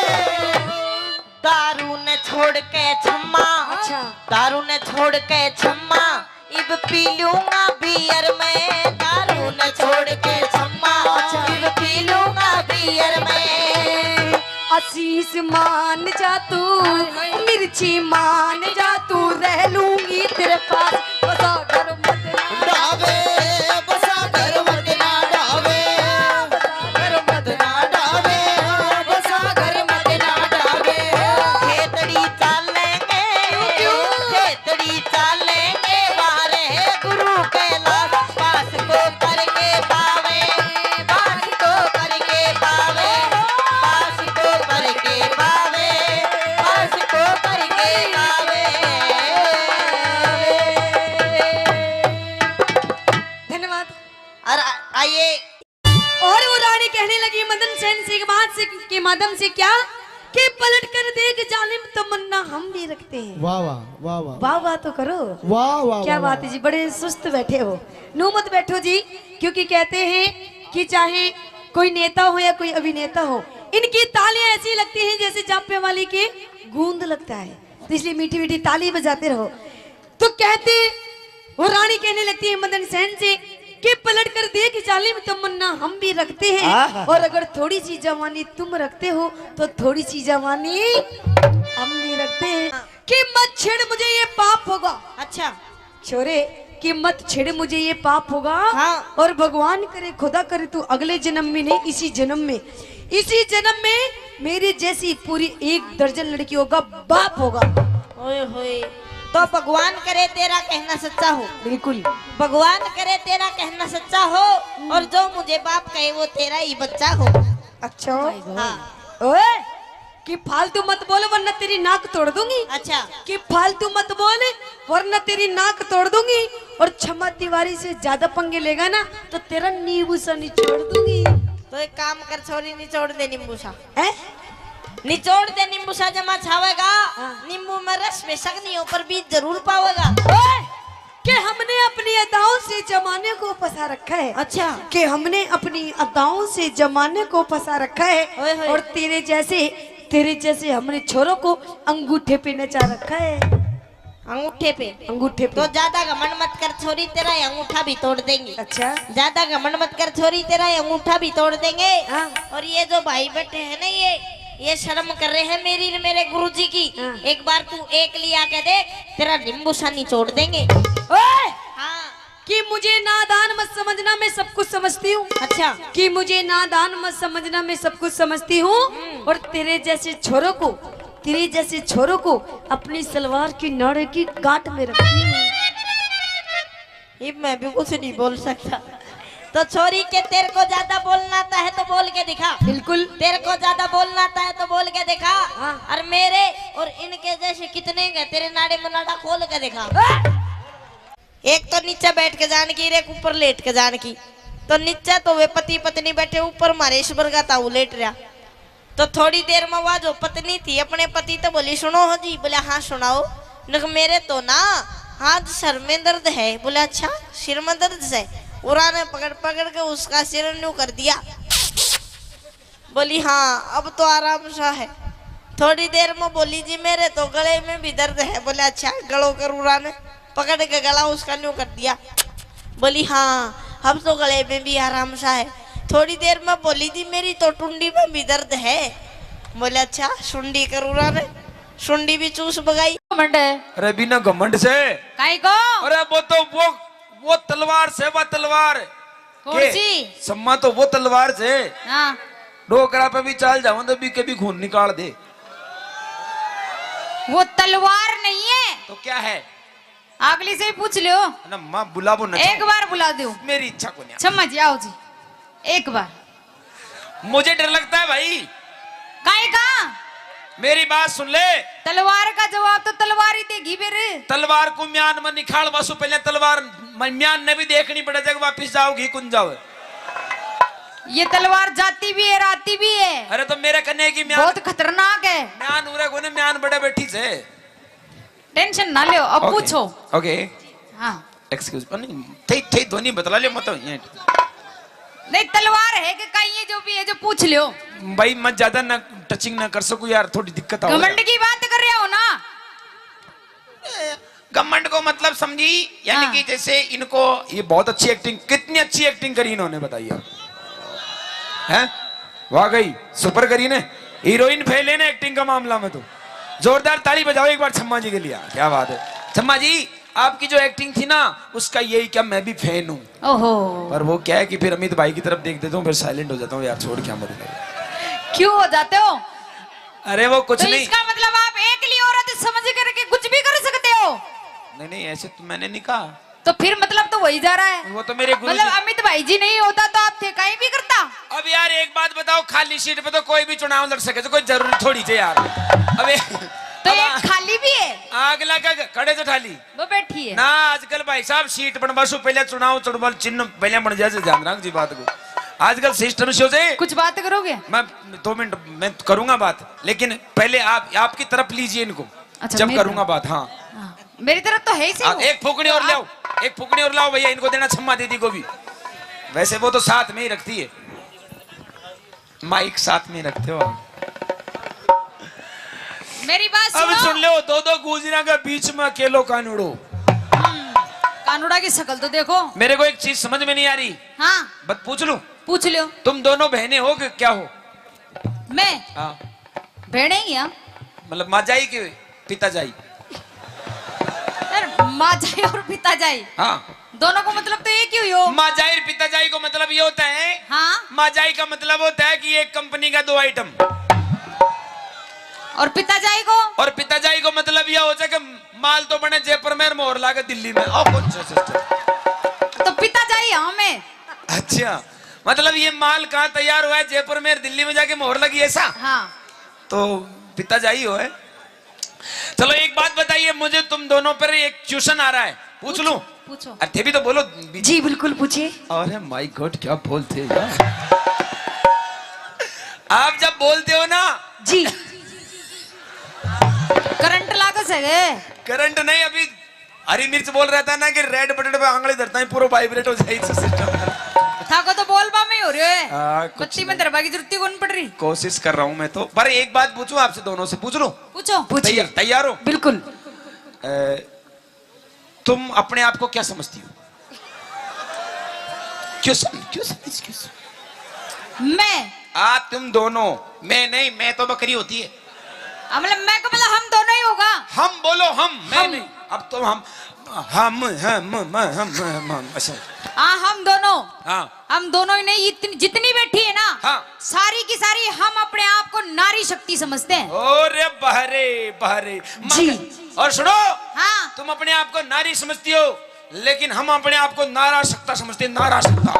दारू ने छोड़ के छम्मा, अच्छा। दारू ने छोड़ के छम्मा, इब पी लूंगा बियर में। दारू ने छोड़ के छम्मा, इब पी लूंगा बियर में। आशीष मान जा तू, मिर्ची मान जा तू, रह लूंगी तेरे पास, बसा घर मत डावे बसा घर मत ना डावे, घर मत ना डावे, बसा घर मत ना डावे। खेतड़ी चालेंगे, खेतड़ी चालेंगे, बारे गुरु के लाल पास को करके पावे, पास को करके पावे, पास को करके पावे, पास को करके पावे। माध्यम से क्या कि पलट कर देख जालिम तमन्ना हम भी रखते हैं। वाह वाह वाह वाह वाह वाह तो करो। वाह वाह क्या वाह, बात है जी, बड़े सुस्त बैठे हो। नू मत बैठो जी, क्योंकि कहते हैं कि चाहे कोई नेता हो या कोई अभिनेता हो, इनकी तालियां ऐसी लगती हैं जैसे जापे वाली के गूंद लगता है, तो इसलिए मीठी मीठी ताली बजाते रहो। तो कहते वो रानी कहने लगती है मदन सेन से कि पलट कर देख जालिम तमन्ना हम भी रखते हैं, और अगर थोड़ी सी जवानी तुम रखते हो तो थोड़ी सी जवानी हम भी रखते हैं। कि मत छेड़ मुझे ये पाप होगा। अच्छा छोरे कि मत छेड़ मुझे ये पाप होगा। हाँ। और भगवान करे खुदा करे तू अगले जन्म में नहीं, इसी जन्म में मेरी जैसी पूरी 1 दर्जन लड़कियों का बाप होगा। ओए होए, तो भगवान करे तेरा कहना सच्चा हो। बिल्कुल। भगवान करे तेरा कहना सच्चा हो, और जो मुझे बाप कहे वो तेरा ही बच्चा हो। अच्छा। हाँ। ओए कि फालतू मत बोल वरना तेरी नाक तोड़ दूंगी। अच्छा। कि फालतू मत बोल वरना तेरी नाक तोड़ दूंगी, और क्षमा तिवारी से ज्यादा पंगे लेगा ना तो तेरा नींबू सा निचोड़ दूंगी। तो एक काम कर छोरी, निचोड़ दे नींबू सा। हैं? निचोड़ दे नींबू सा, जमा छावेगा। हाँ। नींबू में रस बेशक नहीं हो पर बीज जरूर पावेगा। ओए, कि हमने अपनी अदाओं से जमाने को फंसा रखा है। अच्छा। कि हमने अपनी अदाओं से जमाने को फंसा रखा है, ओए होए। और तेरे जैसे हमने छोरों को अंगूठे पे नचा रखा है। अंगूठे पे? अंगूठे पे। तो ज्यादा घमंड मत कर छोरी, तेरा ये अंगूठा भी तोड़ देंगे। अच्छा। ज्यादा घमंड मत कर छोरी, तेरा ये अंगूठा भी तोड़ देंगे। हाँ। और ये जो भाई बैठे हैं ना, ये शर्म कर रहे हैं मेरे गुरुजी की। हाँ। एक बार तू एक लिया के देख, तेरा नींबू सा निचोड़ देंगे। ओए, हाँ। कि मुझे नादान मत समझना, मैं सब कुछ समझती हूँ। अच्छा। कि मुझे नादान मत समझना, मैं सब कुछ समझती हूँ। और तेरे जैसे छोरों को अपनी सलवार की नाड़े की गांठ में रखती हूँ। ये मैं भी कुछ नहीं बोल सकता। तो छोरी के तेरे को ज्यादा बोलना आता है तो बोल के दिखा। बिल्कुल। तेरे को ज्यादा बोलना आता है तो बोल के दिखा। हाँ। और मेरे और इनके जैसे कितने हैं, तेरे नाड़े में नाड़ा खोल के दिखा। एक तो नीचे बैठ के जान की, एक ऊपर लेट के जान की। तो नीचे तो वे पति पत्नी बैठे, ऊपर मारेश्वर का ताऊ लेट रहा। तो थोड़ी देर में वह जो पत्नी थी अपने पति तो बोली सुनो हो जी। बोले हाँ सुनाओ। न मेरे तो ना हाथ सर में दर्द है। बोले अच्छा सिर में दर्द है। उरा ने पकड़ के उसका सिर न्यू कर दिया। बोली हाँ अब तो आराम सा है। थोड़ी देर में बोली जी मेरे तो गले में भी दर्द है। बोले अच्छा गलो कर। उरा ने पकड़ के गला उसका न्यू कर दिया। बोली हाँ अब तो गले में भी आराम सा है। थोड़ी देर में बोली जी मेरी तो टुंडी में भी दर्द है। बोले अच्छा सुंडी कर। उरा ने सुंडी भी चूस बगाई। अरे बिना घमंड से। काई को अरे वो तलवार से, वो तलवार कौन के? सी? सम्मा तो वो तलवार से। हाँ डोकरा पे भी चाल जाऊं तो भी कभी खून निकाल दे। वो तलवार नहीं है, तो क्या है? अगली से ही पूछ लो। ना माँ बुलाबो ना। एक बार बुला दो। मेरी इच्छा को नहीं। क्षमा जी, आओ जी एक बार। मुझे डर लगता है भाई। काई का? मेरी बात सुन ले। तलवार का जवाब तो तलवार ही देगी फिर। तलवार को म्यान में निखाल वासु, पहले तलवार म्यान ने भी देखनी पड़े जब वापिस जाओगी कुन जाओ। ये तलवार जाती भी है राती भी है। अरे तो मेरे कन्या की म्यान बहुत खतरनाक है। म्यान उरे को ने म्यान बड़े बैठी से। टेंशन ना लो, अब पूछो। ओके हाँ एक्सक्यूज नहीं थे ध्वनि बतला ले मत। नहीं तलवार है कि कहीं ये जो भी है जो पूछ लो। भाई मैं ज्यादा ना टचिंग ना कर सकूं यार, थोड़ी दिक्कत आ रही है। घमंड की बात कर रहे हो ना? घमंड को मतलब समझी, यानी हाँ। कि जैसे इनको ये बहुत अच्छी एक्टिंग, कितनी अच्छी एक्टिंग करी इन्होंने बताइए। हैं वाकई सुपर करी ने, हीरोइन फेल है ना एक्टिंग का मामला में। तो जोरदार ताली बजाओ एक बार छम्मा जी के लिए। क्या बात है छम्मा जी, आपकी जो एक्टिंग थी ना उसका यही क्या मैं भी फैन हूँ। ओहो पर वो क्या है कि फिर अमित भाई की तरफ देख देता हूँ, फिर साइलेंट हो जाता हूँ यार, छोड़ क्या मरे। क्यों हो जाते हो? अरे वो कुछ तो नहीं। इसका मतलब आप अकेली औरत समझ करके कुछ भी कर सकते हो? नहीं ऐसे तो मैंने नहीं कहा। तो फिर मतलब तो वही जा रहा है। वो तो मेरे गुरु मतलब अमित भाई जी नहीं होता तो आप थे कहीं भी करता। अब यार एक बात बताओ, खाली सीट पे तो कोई भी चुनाव लड़ सके, तो कोई जरूरी थोड़ी थे यार। अबे तो एक खाली भी है। आग लगा खड़े तो ठाली वो बैठी है ना। आजकल भाई साहब सीट बनवासु, पहले चुनाव चिन्ह पहले बन जाए, ध्यान रख जी बात को। आजकल सिस्टम शो से कुछ बात करोगे? मैं 2 मिनट मैं करूंगा बात, लेकिन पहले आप आपकी तरफ लीजिए इनको। अच्छा, जब मेरी करूंगा बात। हाँ हाँ, मेरी तरफ तो है ही सही वो। एक फूकनी और लाओ, एक फूकनी और लाओ भैया, इनको देना छम्मा दीदी को भी। वैसे वो तो साथ में ही रखती है, माइक साथ में रखते हो आप। मेरी बात अब सुनो। सुन लो, 2 गुजरा के बीच में अकेलो कानूड़ो। कानूड़ा की शक्ल तो देखो। मेरे को एक चीज समझ में नहीं आ रही, हाँ बस पूछ लूं, पूछ लो। तुम दोनों बहनें हो कि क्या हो? मैं हाँ भेड़े ही हैं। मतलब माँ जाई के पिता जाई? यार माँ जाए और पिता जाए हाँ दोनों को मतलब तो एक ही हुई हो। माँ जाई और पिता जाई को मतलब ये होता है, हाँ माँ जाई का मतलब होता है कि एक कंपनी का 2 आइटम, और पिता जाए को और पिता जाई को मतलब यह होता है कि माल तो बने जयपुर में और मोहर लागे दिल्ली में। और कौन सा सिस्टम? तो पिता जाए हमें। अच्छा, मतलब ये माल कहाँ तैयार हुआ है? जयपुर में और दिल्ली में जाके मोहर लगी ऐसा? हाँ तो पिता जाई हो है। चलो एक बात बताइए मुझे, तुम दोनों पर एक ट्यूशन आ रहा है, पूछ लूं? पूछो। अरे भी तो बोलो। जी बिल्कुल पूछिए। अरे माय गॉड क्या बोलते हो यार। आप जब बोलते हो ना, जी करंट लागत है। करंट नहीं, अभी हरी मिर्च बोल रहा था ना कि रेड बटन पे आंगली धरता है पूरा वाइब्रेट हो जाए सिस्टम। थाको तो बोल बा में हो रही है। कुछ बत्ती में दरबा की जरूरत कौन पड़ रही? कोशिश कर रहा हूं मैं तो। पर एक बात पूछूं आपसे, दोनों से पूछ लो? पूछो। पूछिए। तैयार हो? बिल्कुल। तुम अपने आप को क्या समझती हो? क्यों मैं तुम दोनों, मैं नहीं, मैं तो बकरी होती है। मतलब मैं को मतलब हम दोनों ही होगा। हम बोलो, हम, मैं हम। नहीं। अब तो हम अच्छा। हाँ हम दोनों। हाँ हम दोनों ही नहीं, जितनी बैठी है ना, हाँ। सारी की सारी हम अपने आप को नारी शक्ति समझते हैं। ओरे बहरे बहरे जी। और सुनो, हाँ तुम अपने आप को नारी समझती हो, लेकिन हम अपने आप को नारा शक्ता समझते हैं। नारा शक्ता।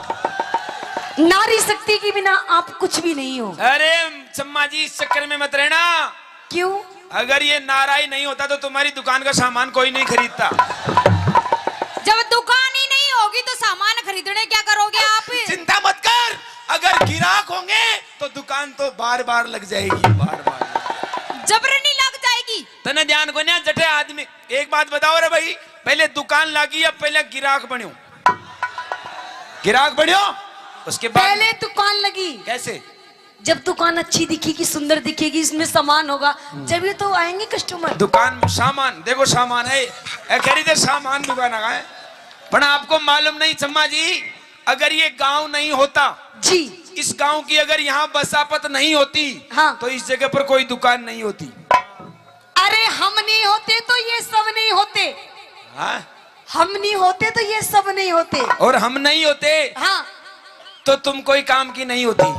नारी शक्ति के बिना आप कुछ भी नहीं हो। अरे चम्मा जी, इस चक्कर में मत रहना। क्यों? अगर ये नारा ही नहीं होता तो तुम्हारी दुकान का सामान कोई नहीं खरीदता। जब दुकान ही नहीं होगी तो सामान खरीदने क्या करोगे आप? चिंता मत कर, अगर गिराक होंगे तो दुकान तो बार बार लग जाएगी, बार बार जबरनी लग जाएगी। तने ध्यान को ना जटे आदमी। एक बात बताओ रे भाई, पहले दुकान लगी या पहले गिराक बन्यो? गिराक बन्यो, उसके बाद पहले दुकान लगी। कैसे? जब दुकान अच्छी दिखेगी, सुंदर दिखेगी, इसमें सामान होगा, जब ये तो आएंगे कस्टमर। दुकान सामान देखो, सामान है खरीदे, सामान दुकान है। पर आपको मालूम नहीं चम्मा जी, अगर ये गांव नहीं होता जी, इस गांव की अगर यहाँ बसापत नहीं होती, हाँ। तो इस जगह पर कोई दुकान नहीं होती। अरे हम नहीं होते तो ये सब नहीं होते। हाँ? हम नहीं होते तो ये सब नहीं होते। और हम नहीं होते हाँ। तो तुम कोई काम की नहीं होती।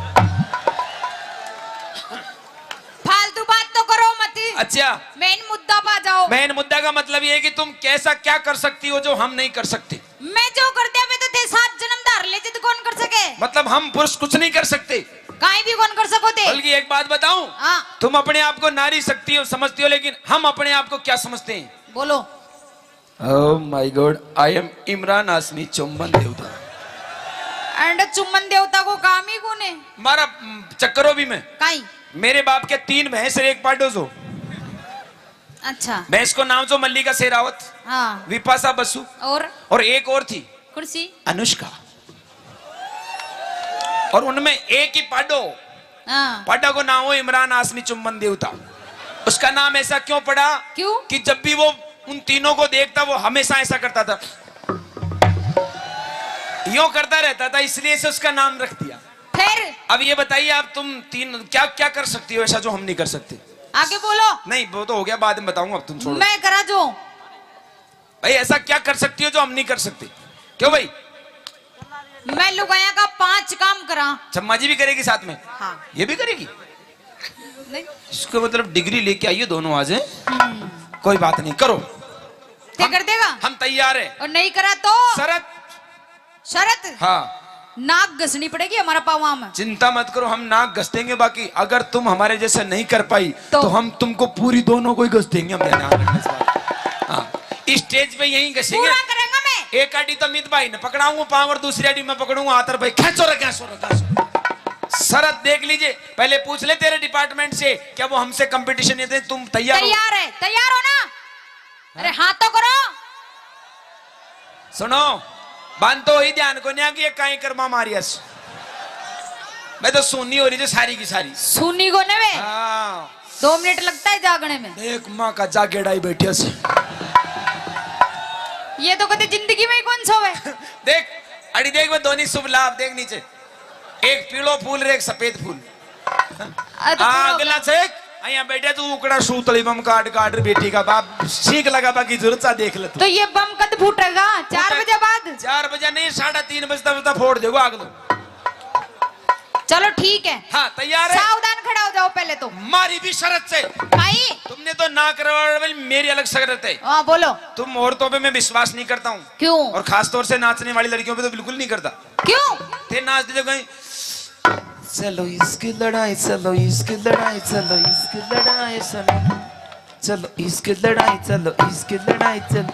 फालतू बात तो करो मत। अच्छा, मेन मुद्दा पा जाओ। मेन मुद्दा का मतलब ये है कि तुम कैसा क्या कर सकती हो जो हम नहीं कर सकते। मैं जो कर दिया मैं तो थे 7 जन्म धार ले तो कौन कर सके? मतलब हम पुरुष कुछ नहीं कर सकते, गाय भी कौन कर सकोते? बल्कि एक बात बताऊं, हाँ तुम अपने आप को नारी शक्ति हो समझती हो, लेकिन हम अपने आप को क्या समझते हैं? बोलो। Oh my God, I am Imran Hashmi चुम्बन देवता। एंड चुम्बन देवता को काम ही कौन है? मारा चक्करों भी में काई? मेरे बाप के 3 भैंस और 1 पाडो जो। अच्छा। भैंस को नाम जो मल्लिका शेरावत, हाँ विपाशा बसु, और एक और थी कुर्सी अनुष्का। और उनमें एक ही पाडो, हाँ पाडा को नाम हो इमरान हाशमी चुम्बन देवता। उसका नाम ऐसा क्यों पड़ा? क्यों? कि जब भी वो उन तीनों को देखता वो हमेशा ऐसा करता था, यूं करता रहता था, इसलिए से उसका नाम रख दिया। फिर अब ये बताइए आप, तुम तीन क्या क्या कर सकती हो ऐसा जो हम नहीं कर सकते? आगे बोलो। नहीं वो तो हो गया, बाद में बताऊंगा, अब तुम छोड़ो। मैं करा जो भाई ऐसा क्या कर सकती हो जो हम नहीं कर सकते? क्यों भाई? मैं लुगाया का 5 काम करा। चम्मा जी भी करेगी साथ में? हाँ। ये भी करेगी? नहीं इसको मतलब डिग्री लेके आइए दोनों आज। कोई बात नहीं, करो। क्या कर देगा? हम तैयार है। और नहीं करा तो शरत? शरत? हाँ। नाक घसनी पड़ेगी हमारा पावा में। चिंता मत करो, हम नाक घस देंगे। बाकी अगर तुम हमारे जैसे नहीं कर पाई तो हम तुमको पूरी दोनों को ही घस देंगे। हम ध्यान रखना इस बात। हाँ, स्टेज पे यही घसेंगे। पूरा करेंगे मैं। एक आड़ी तो मित भाई ने पकड़ाऊंगा पाँव और दूसरी आड़ी में पकड़ूंगा हाथ और भाई खेचो रे शरत देख लीजिए। पहले पूछ ले तेरे डिपार्टमेंट से क्या वो हमसे कंपटीशन नहीं थे। तुम तैयार हो? तैयार हो ना? अरे हाथ तो करो। सुनो बांध तो ही ध्यान को नहीं कि कहीं कर्मा मारियस मैं तो सुननी हो रही थी सारी की सारी सुनी को ने वे 2 मिनट लगता है जागने में। देख माँ का जागेड़ा ही बैठे से ये तो कभी जिंदगी में ही कौन सा है। देख अड़ी देख मैं दोनों शुभ लाभ देख नीचे एक पीलो फूल रे एक सफेद फूल अगला से यहाँ बैठे तू उकड़ा सूतली बम काट काट बेटी का बाप ठीक लगा बाकी जरूरत सा देख ले तो ये बम कद फूटेगा 4 बजे बाद? 4 बजे नहीं 3:30 बजे फोड़ देगा आग दो। चलो ठीक है। हाँ तैयार है? सावधान खड़ा हो जाओ पहले तो। मारी भी शरत से भाई तुमने तो ना करवा मेरी अलग शरत है। हाँ बोलो। तुम औरतों पे मैं विश्वास नहीं करता हूँ। क्यों? और खास तौर से नाचने वाली लड़कियों पे तो बिल्कुल नहीं करता। क्यों? थे नाच दे कहीं चलो इसकी लड़ाई चलो इसकी लड़ाई चलो इसकी लड़ाई चलो इसकी लड़ाई चलो इसकी लड़ाई चलो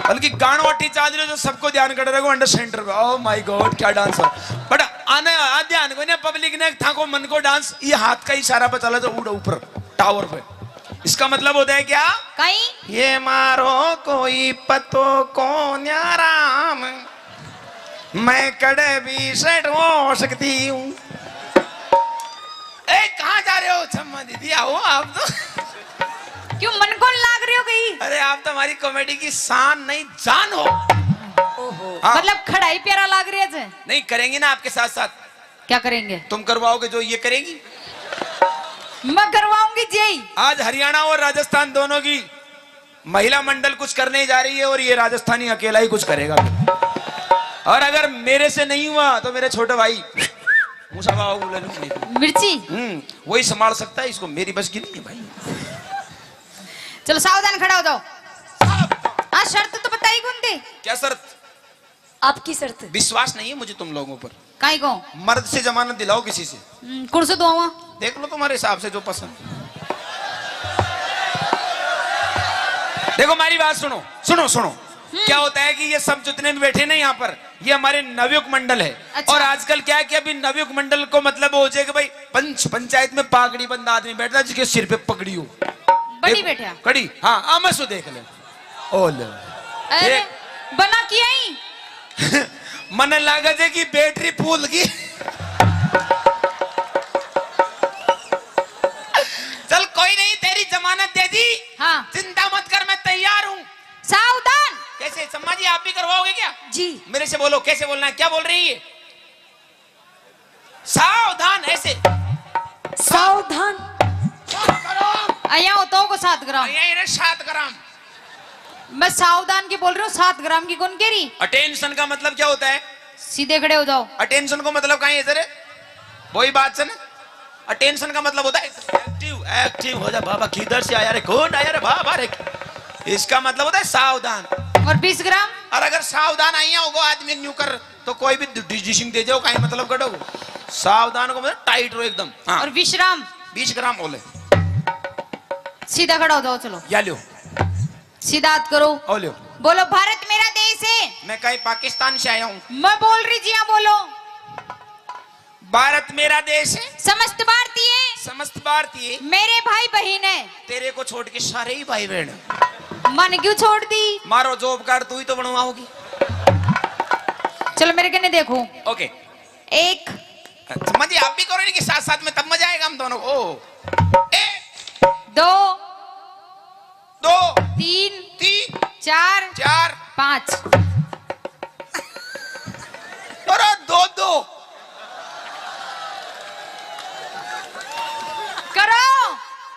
बल्कि गानवाटी चाल रहे जो सबको ध्यान कर रहे हो अंडर सेंटर पे। ओह माय गॉड क्या डांस है। बट आने ध्यान को ना पब्लिक ने था को मन को डांस ये हाथ का इशारा पे चला जो उड़ ऊपर टावर पे इसका मतलब होता है क्या? कहीं ये मारो कोई पतो को न्याराम मैं कड़े भी सेट हो सकती हूँ। कहाँ जा रहे हो छम्मा दीदी आओ आप तो क्यों मन को लाग रही हो कहीं? अरे आप तो हमारी कॉमेडी की शान नहीं जान हो। हाँ। मतलब खड़ाई प्यारा लाग रही है। नहीं करेंगे ना आपके साथ साथ। क्या करेंगे? तुम करवाओगे जो ये करेगी मैं करवाऊंगी जी। आज हरियाणा और राजस्थान दोनों की महिला मंडल कुछ करने जा रही है और ये राजस्थानी अकेला ही कुछ करेगा। और अगर मेरे से नहीं हुआ तो मेरे छोटे भाई मिर्ची वही संभाल सकता है इसको मेरी बस की नहीं है भाई। चलो सावधान खड़ा हो जाओ। हाँ शर्त तो बताई कौन थे? क्या शर्त? आपकी शर्त। विश्वास नहीं है मुझे तुम लोगों पर। काई को? मर्द से जमानत दिलाओ किसी से। कुर्सी दो देख लो तुम्हारे हिसाब से जो पसंद। देखो हमारी बात सुनो सुनो सुनो। क्या होता है कि ये सब जितने भी बैठे ना यहाँ पर ये हमारे नवयुग मंडल है। अच्छा। और आजकल क्या है कि अभी नवयुग मंडल को मतलब हो जाए कि भाई पंचायत में पागड़ी बंद आदमी बैठता है जिसके सिर पे पगड़ी हो बड़ी बैठा कड़ी। हाँ आमसो देख ले ओले अरे बना किया ही मन लागत है कि बैटरी फूल की। चल कोई नहीं तेरी जमानत दे दी। हाँ चिंता मत कर मैं तैयार हूँ। सावधान। कैसे सम्मा जी आप भी करवाओगे क्या? जी। मेरे से बोलो कैसे बोलना है क्या बोल रही है? सावधान ऐसे सावधान। आया होता को 7 ग्राम। 7 ग्राम। मैं सावधान की बोल रही हूँ 7 ग्राम की कौन कह रही? अटेंशन का मतलब क्या होता है? सीधे खड़े हो जाओ। अटेंशन को मतलब कहीं इधर है वही बात से ना। अटेंशन का मतलब होता है एक्टिव एक्टिव हो जा बाबा किधर से आया रे कौन आया रे बाबा रे। इसका मतलब होता है सावधान। और 20 ग्राम? और अगर सावधान आई होगा आदमी न्यू कर तो कोई भी डिसिंग दे जाओ कहीं मतलब कटो। सावधान को मतलब टाइट रहो एकदम। हाँ। और 20 ग्राम? 20 ग्राम बोले सीधा खड़ा हो जाओ। चलो या लो सीधा हाथ करो। ओ लो। बोलो भारत मेरा देश है। मैं कहीं पाकिस्तान से आया हूँ। मैं बोल रही जी हाँ बोलो। भारत मेरा देश है। समस्त भारतीय समस्त भारतीय मेरे भाई बहन है। तेरे को छोड़ के सारे ही भाई बहन। मन क्यों छोड़ दी? मारो जॉब कार्ड तू ही तो बनवाओगी। चलो मेरे कने देखो। ओके 1 मजे आप भी करो कि साथ साथ में तब मजा आएगा हम दोनों को। 2 2 3 3 4 4 5 और 2 2 करो।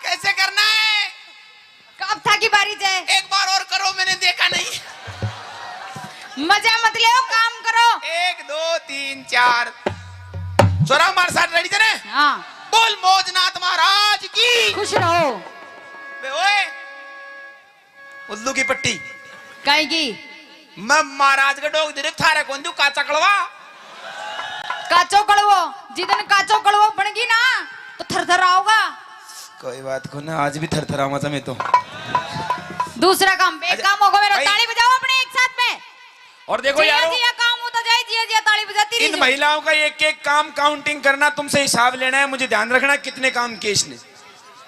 कैसे करना है? कब था की बारी जाए? एक बार और करो मैंने देखा नहीं। मजा मत ले काम करो। 1 2 3 4 छोरा हमारे साथ रेडी थे। हाँ बोल मौजनाथ महाराज की। खुश रहो। बे ओए उल्लू की पट्टी काई की? मैं महाराज का डोग दे थारे कौन दू काचा कड़वा काचो कड़वो जिदन काचो कड़वो बन गई ना तो थरथर आओगा। कोई बात को ना आज भी थरथरावा था मैं तो। दूसरा काम एक काम होगा मेरा। भाई। ताली बजाओ अपने एक साथ में। और देखो यारो, जिया काम होता जाए, जिया जिया ताली बजाती रही इन जो। महिलाओं का एक एक काम काउंटिंग करना, तुमसे हिसाब लेना है, मुझे ध्यान रखना कितने काम किए इसने,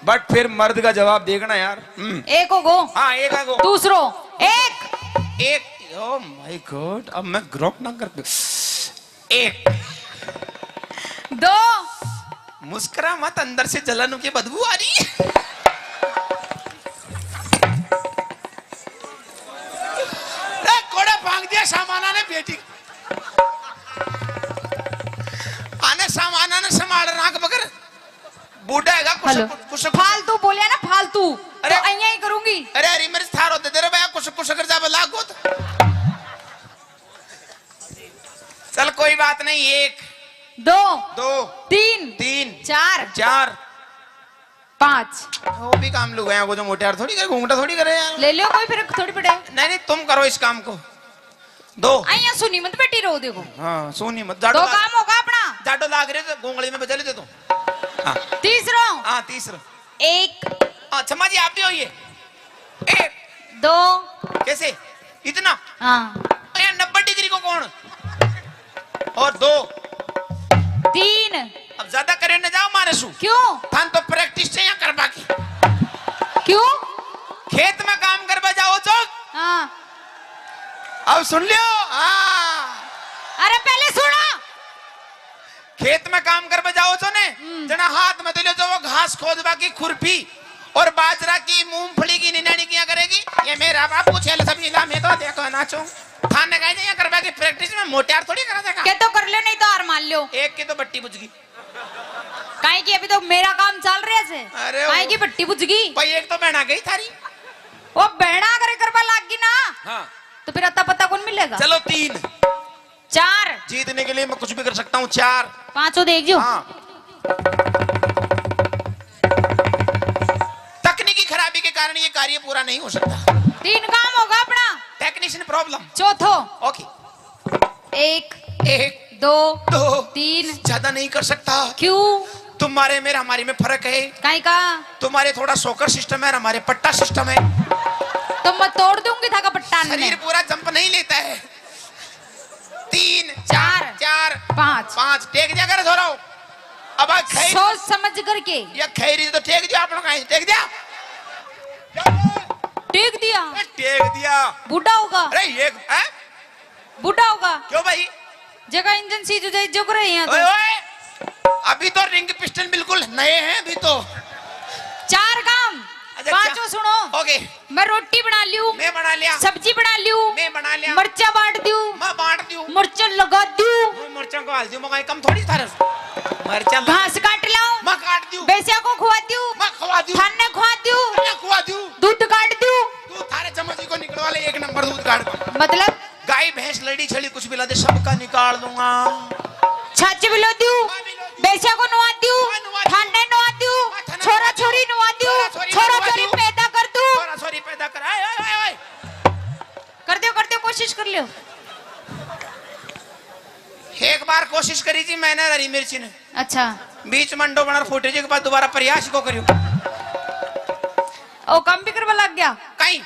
बट फिर मर्द का जवाब देखना यार। एक हो गो, हाँ एक आगो, दूसरो एक, एक, ओ माय गॉड, अब मैं ग्रोक ना कर, एक, दो, मुस्कुरा मत, अंदर से जलन की बदबू आ रही है। कोड़ा भाग दिया सामाना ने बेटी, आने सामाना ने संभाल नाक बकर, बूढ़ा है हेलो, कुछ फालतू बोलिया ना फालतू, अरे, तो अइया ही करूंगी। अरे अरे मेरे थार होते तेरे भैया कुछ कर जा बला को, चल कोई बात नहीं, एक, दो, दो, तीन, तीन, चार, चार, 5, वो भी काम लोग हैं, वो जो मोटे यार थोड़ी करे, घूंघटा थोड़ी करे यार। ले लो, कोई फर्क थोड़ी पड़े। नहीं नहीं तुम करो इस काम को, दो, अइया सुनी मत बेटी रो, देखो हाँ सोनी मत, दो जाडो काम होगा अपना। जाडो लाग रहे तो गोंगली में बजा लेते तुम। हाँ तीसरो, हाँ तीसरा, एक, हाँ क्षमा जी आप भी होइए, एक, दो, कैसे इतना, हाँ, 90 डिग्री को कौन, और दो, 3, अब ज्यादा करे न जाओ मारे सु, क्यों थान तो प्रैक्टिस चाहिए कर बाकी, क्यों, खेत में काम कर जाओ चौक, हाँ, अब सुन लियो, हाँ अरे पहले सुना, खेत में काम कर जाओ छो ने, जना हाथ में दिलो जो वो घास खोद बाकी खुरपी और बाजरा की मूंगफली की निनानी किया करेगी, ये मेरा बापू छेल सब इला में तो देखो नाचो, थाने कहीं नहीं करवा की प्रैक्टिस में मोटियार थोड़ी करा देगा, क्या तो कर लो, नहीं तो हार मान लो। एक की तो बट्टी बुझ गई, काहे की अभी तो मेरा काम चल रहा है, अरे काहे वो- की पट्टी बुझ गई, भाई एक तो बहना गई थारी, वो बहना करे करवा लाग गई ना, हाँ तो फिर अता पता कौन मिलेगा। चलो 3, 4, जीतने के लिए मैं कुछ भी कर सकता हूँ, 4, 5 देख जो। हाँ तकनीकी खराबी के कारण ये कार्य पूरा नहीं हो सकता, 3 काम होगा अपना। टेक्नीशियन प्रॉब्लम, चौथो, ओके, 1, एक, 2, दो, 3, ज्यादा नहीं कर सकता, क्यों, तुम्हारे मेरे हमारे में फर्क है, काहे का, तुम्हारे थोड़ा सोकर सिस्टम है और हमारे पट्टा सिस्टम है, तो मैं तोड़ दूंगी था का पट्टा शरीर पूरा जंप नहीं लेता है, 3, चार, 4, 5, 5 टेक दिया कर धोरो, अब आ खैर सोच समझ करके या खैरी तो टेक दिया आप लोग, टेक दिया, टेक दिया, टेक दिया, बूढ़ा होगा, अरे ये बूढ़ा होगा, क्यों भाई, जगह इंजन सीज जाए जो करे यहाँ ओए तो। ओए अभी तो रिंग पिस्टन बिल्कुल नए हैं अभी तो, 4 काम, अच्छा, 5 सुनो, ओके मैं रोटी बना लियो, मैं बना लिया, सब्जी बना लियो, मैं बना लिया, मर्चा बांट दियो, मैं बांट दूं, मिर्चा लगा दियो, मिर्चा को हाल दूं, मगर कम थोड़ी था मिर्चा घास काट लाओ, मैं काट दूं, बेसिया को खुआ दियो, मैं खवा दूं, खाने खुआ दियो, मैं खवा दूं, दूध काट दियो, तू थारे चम्मच को निकलवा ले, 1 नंबर दूध काट, मतलब गाय भैंस लड़ी छड़ी कुछ भी ला दे सबका निकाल दूंगा, छाछ बिलो दियो, बेसिया को नुआ दियो, खाने नुआ दियो, छोरा छोरी नुआ दियो, छोरा छोरी पैदा कर दू, छोरा छोरी पैदा कर, आए आए आए कर दियो कोशिश कर लियो। एक बार कोशिश करी थी मैंने हरी मिर्ची ने, अच्छा, बीच मंडो बना फुटेज के बाद दोबारा प्रयास को करियो, ओ काम भी करवा लग गया, कहीं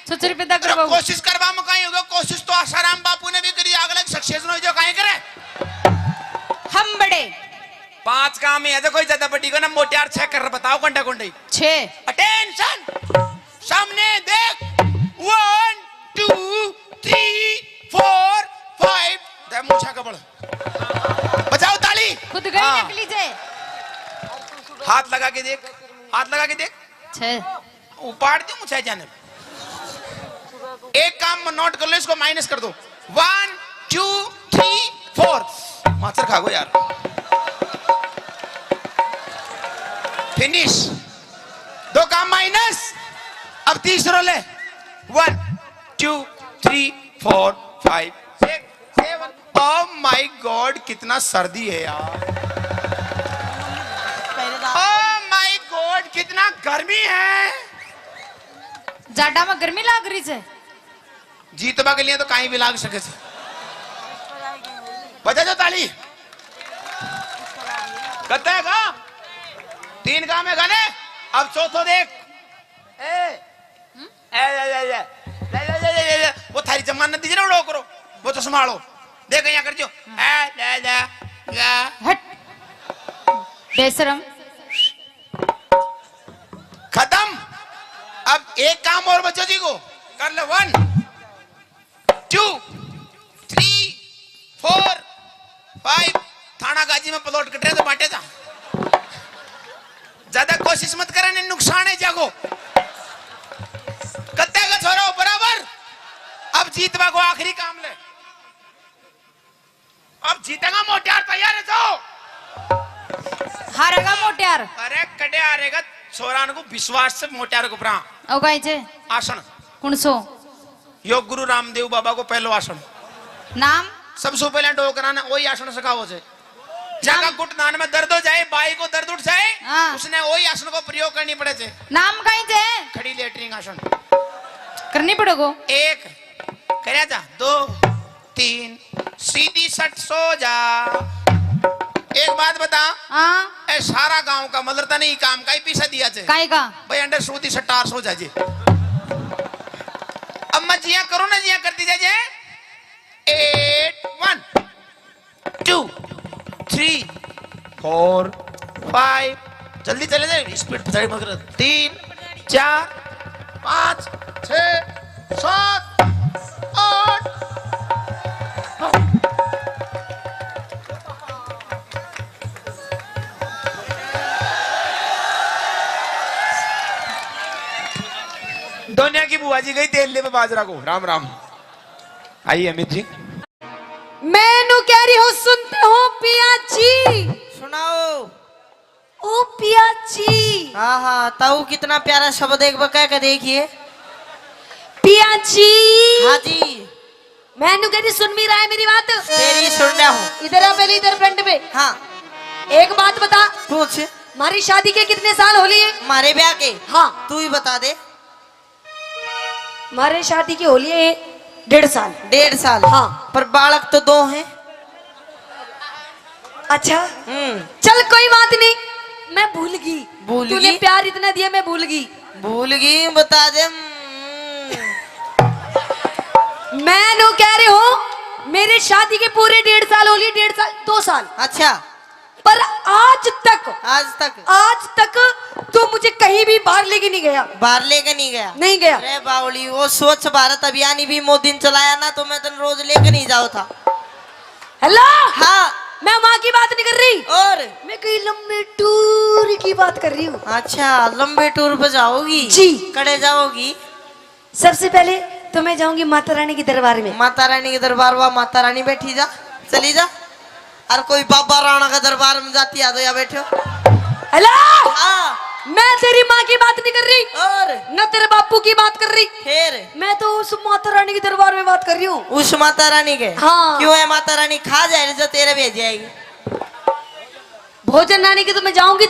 छोरी पैदा करवा, कोशिश करवा में कहीं होगा, कोशिश तो आसाराम बापू ने भी करी, अगला सक्सेस न हो जो कहीं करे, हम बड़े 5 काम है, कोई ज्यादा बड़ी को ना मोटियार 6 कर, बताओ घंटा घंटे, 6, अटेंशन, सामने देख, 1 2 3 4 5, दे मुछा कबड़, बजाओ ताली, खुद गई हाँ। नकली से, हाथ लगा के देख, हाथ लगा के देख, 6, उपाड़ दी मुझे जाने, एक काम नोट कर लो, इसको माइनस कर दो, 1 2 3 4, मास्टर खा गो यार, फिनिश, 2 काम माइनस, अब तीसरा ले, 1 2 3 4 5 6 7, ओह माय गॉड कितना सर्दी है यार, ओह माय गॉड कितना गर्मी है, जाडा में गर्मी लाग रही है, जीतबा के लिए तो कहीं भी लाग सके, बजा जो ताली, कहते हैं का 3 काम है गाने, अब चौथो देख, वो थारी जमानत दीजिए ना, उड़ो करो, वो तो संभालो देख यहाँ कर जो हट बेशरम। खत्म। अब एक काम और बच्चों जी को कर लो 1 2 3 4 5 थाना गाजी में प्लॉट कट रहे तो बांटे था ज्यादा कोशिश मत करने नुकसान है जागो कत्ते का छोरा हो बराबर। अब जीतवा को आखिरी काम ले अब जीतेगा मोटियार तैयार है तो हारेगा मोटियार। अरे कटे हारेगा छोरान को विश्वास से मोटियार को प्रा ओ गायचे आसन कुणसो योग गुरु रामदेव बाबा को पहलो आसन नाम सबसे पहले डोकराना वही आसन सिखाओ से जगह घुटनान में दर्द हो जाए बाई को दर्द उठ जाए हाँ। उसने वही आसन को प्रयोग करनी पड़े थे। नाम गायचे खड़ी लेटरिंग आसन करनी पड़ेगो। 1 करे जा 2 3 सीधी सट सो जा। एक बात बता हाँ ए सारा गांव का मदरता नहीं काम का ही पीछा दिया थे काय का भाई अंडर सूदी सटार सो जाजे। अब मैं जिया करो ना जिया करती जाजे 8 1 2 3 4 5 जल्दी चले जाए स्पीड पछाड़ी मत कर 3 4 5 6 7 8 दुनिया की बुआ जी गई तेल ले में बाजरा को राम राम। आइए अमित जी मैनू कह रही हूँ सुनते हो पिया जी। सुनाओ। ओ पिया जी हाँ हाँ ताऊ कितना प्यारा शब्द एक बार कह के देखिए। पिया जी हाँ जी मैनू कह रही सुन भी रहा है मेरी बात। तेरी सुन रहा हूँ। इधर आ पहले इधर फ्रंट पे। हाँ एक बात बता पूछ हमारी शादी के कितने साल हो लिए? हमारे ब्याह के हाँ तू ही बता दे। हमारे शादी की होली है 1.5 साल। 1.5 साल हाँ। पर बालक तो 2 हैं। अच्छा चल कोई बात नहीं मैं भूल गई। भूल तूने गई? प्यार इतना दिया मैं भूल गई। भूल गई बता दे। मैं नो कह रही हूँ मेरी शादी के पूरे 1.5 साल हो लिए। 1.5 साल 2 साल अच्छा पर आज तक तू मुझे कहीं भी बाहर लेके नहीं गया। बाहर लेके नहीं गया। नहीं गया। अरे बावली वो स्वच्छ भारत अभियान ही भी मोदी ने चलाया ना तो मैं तो रोज लेके नहीं जाओ था। हेलो हाँ मैं वहाँ की बात नहीं कर रही और मैं कहीं लंबे टूर की बात कर रही हूँ। अच्छा लंबे टूर पे जाओगी जी। कड़े जाओगी। सबसे पहले तो मैं जाऊंगी माता रानी के दरबार में। माता रानी के दरबार हुआ माता रानी बैठी जा चली जा। और कोई बाबा राणा का दरबार में जाती आ तो या बैठो। हेलो हाँ मैं तेरी माँ की बात नहीं कर रही और न तेरे बापू की बात कर रही। फिर मैं तो उस माता रानी के दरबार में बात कर रही हूँ। उस माता रानी के हाँ। क्यों है माता रानी खा जाए जो तेरे भेज जाएगी। भोजन रानी के तो मैं जाऊंगी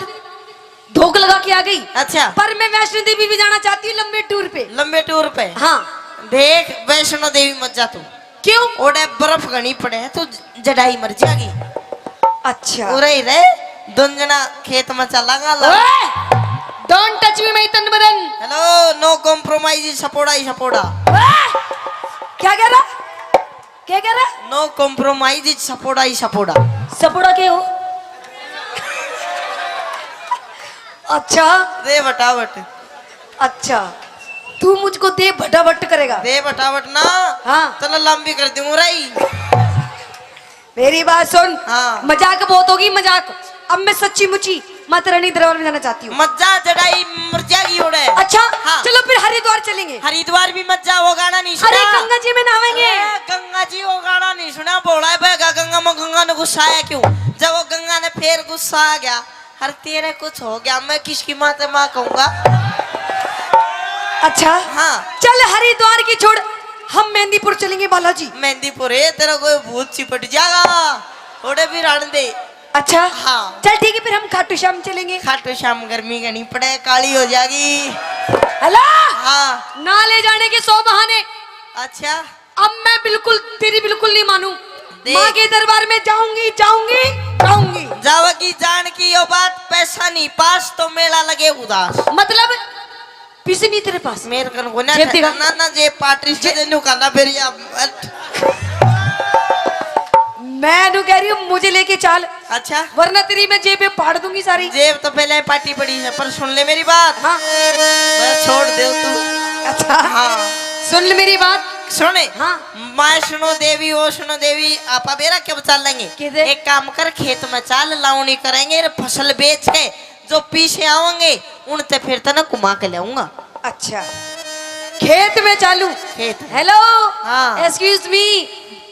धोख लगा के आ गई। अच्छा पर मैं वैष्णो देवी भी जाना चाहती हूँ लंबे टूर पे। लंबे टूर पे हाँ देख वैष्णो देवी मत जा तू। क्यों? ओडे बर्फ घनी पड़े है तू जड़ाई मर जाएगी। अच्छा उरे ही रे दुंजना खेत में चलागा। डोंट टच मी माय तनबरन। हेलो नो कॉम्प्रोमाइज सपोड़ा ही सपोड़ा। क्या कह रहा? क्या कह रहा? नो कॉम्प्रोमाइज सपोड़ा ही सपोड़ा। सपोड़ा के हो? अच्छा दे बटावट। अच्छा तू मुझको दे भटाभट करेगा? दे बटावट ना। हाँ चलो लंबी कर दूं रही। मेरी बात सुन। हाँ। मजाक बहुत होगी मजाक। अब मैं सच्ची मुची माता रानी दरबार में जाना चाहती हूँ। मत जा जड़ाई मर जाएगी उड़े। अच्छा हाँ। चलो फिर हरिद्वार चलेंगे। हरिद्वार भी मत जा वो गाना नहीं सुना। अरे गंगा जी में नहाएंगे। अरे गंगा जी वो गाना नहीं सुना बोला है बेगा गंगा में गंगा ने गुस्सा आया क्यों? जब वो गंगा ने फिर गुस्सा आ गया हर तेरे कुछ हो गया मैं किसकी माँ से माँ कहूंगा। अच्छा हाँ चल हरिद्वार की छोड़ हम मेहंदीपुर चलेंगे बालाजी। मेहंदीपुर है तेरा कोई भूत चिपट जाएगा थोड़े भी रण दे। अच्छा हाँ। चल ठीक है फिर हम खाटू श्याम चलेंगे। खाटू श्याम गर्मी का नहीं पड़े काली हो जाएगी। हेलो हाँ ना ले जाने के 100 बहाने। अच्छा अब मैं बिल्कुल तेरी बिल्कुल नहीं मानू। देख। माँ के दरबार में जाऊंगी जाओगी जान की यो बात पैसा नहीं पास तो मेला लगे उदास। मतलब पैसे नहीं तेरे पास? मेरे कन को ना जेब दिखा। ना जे पार्टी से देनु काना फिर या मैं नु कह रही हूँ मुझे लेके चल, अच्छा वरना तेरी मैं जेब पे फाड़ दूंगी सारी। जेब तो पहले पार्टी पड़ी है, पर सुन ले मेरी बात। हाँ बस छोड़ दे तू। अच्छा हाँ सुन ले मेरी बात। सुने। हाँ मैं सुनो देवी, वो सुनो देवी, आपा बेरा क्यों चल लेंगे? किधर? एक काम कर, खेत में चाल लावनी करेंगे, फसल बेच के जो पीछे आवेंगे उनसे फिर तो ना कुमा के लाऊंगा। अच्छा खेत में चालू। खेत। हेलो हाँ। एक्सक्यूज मी,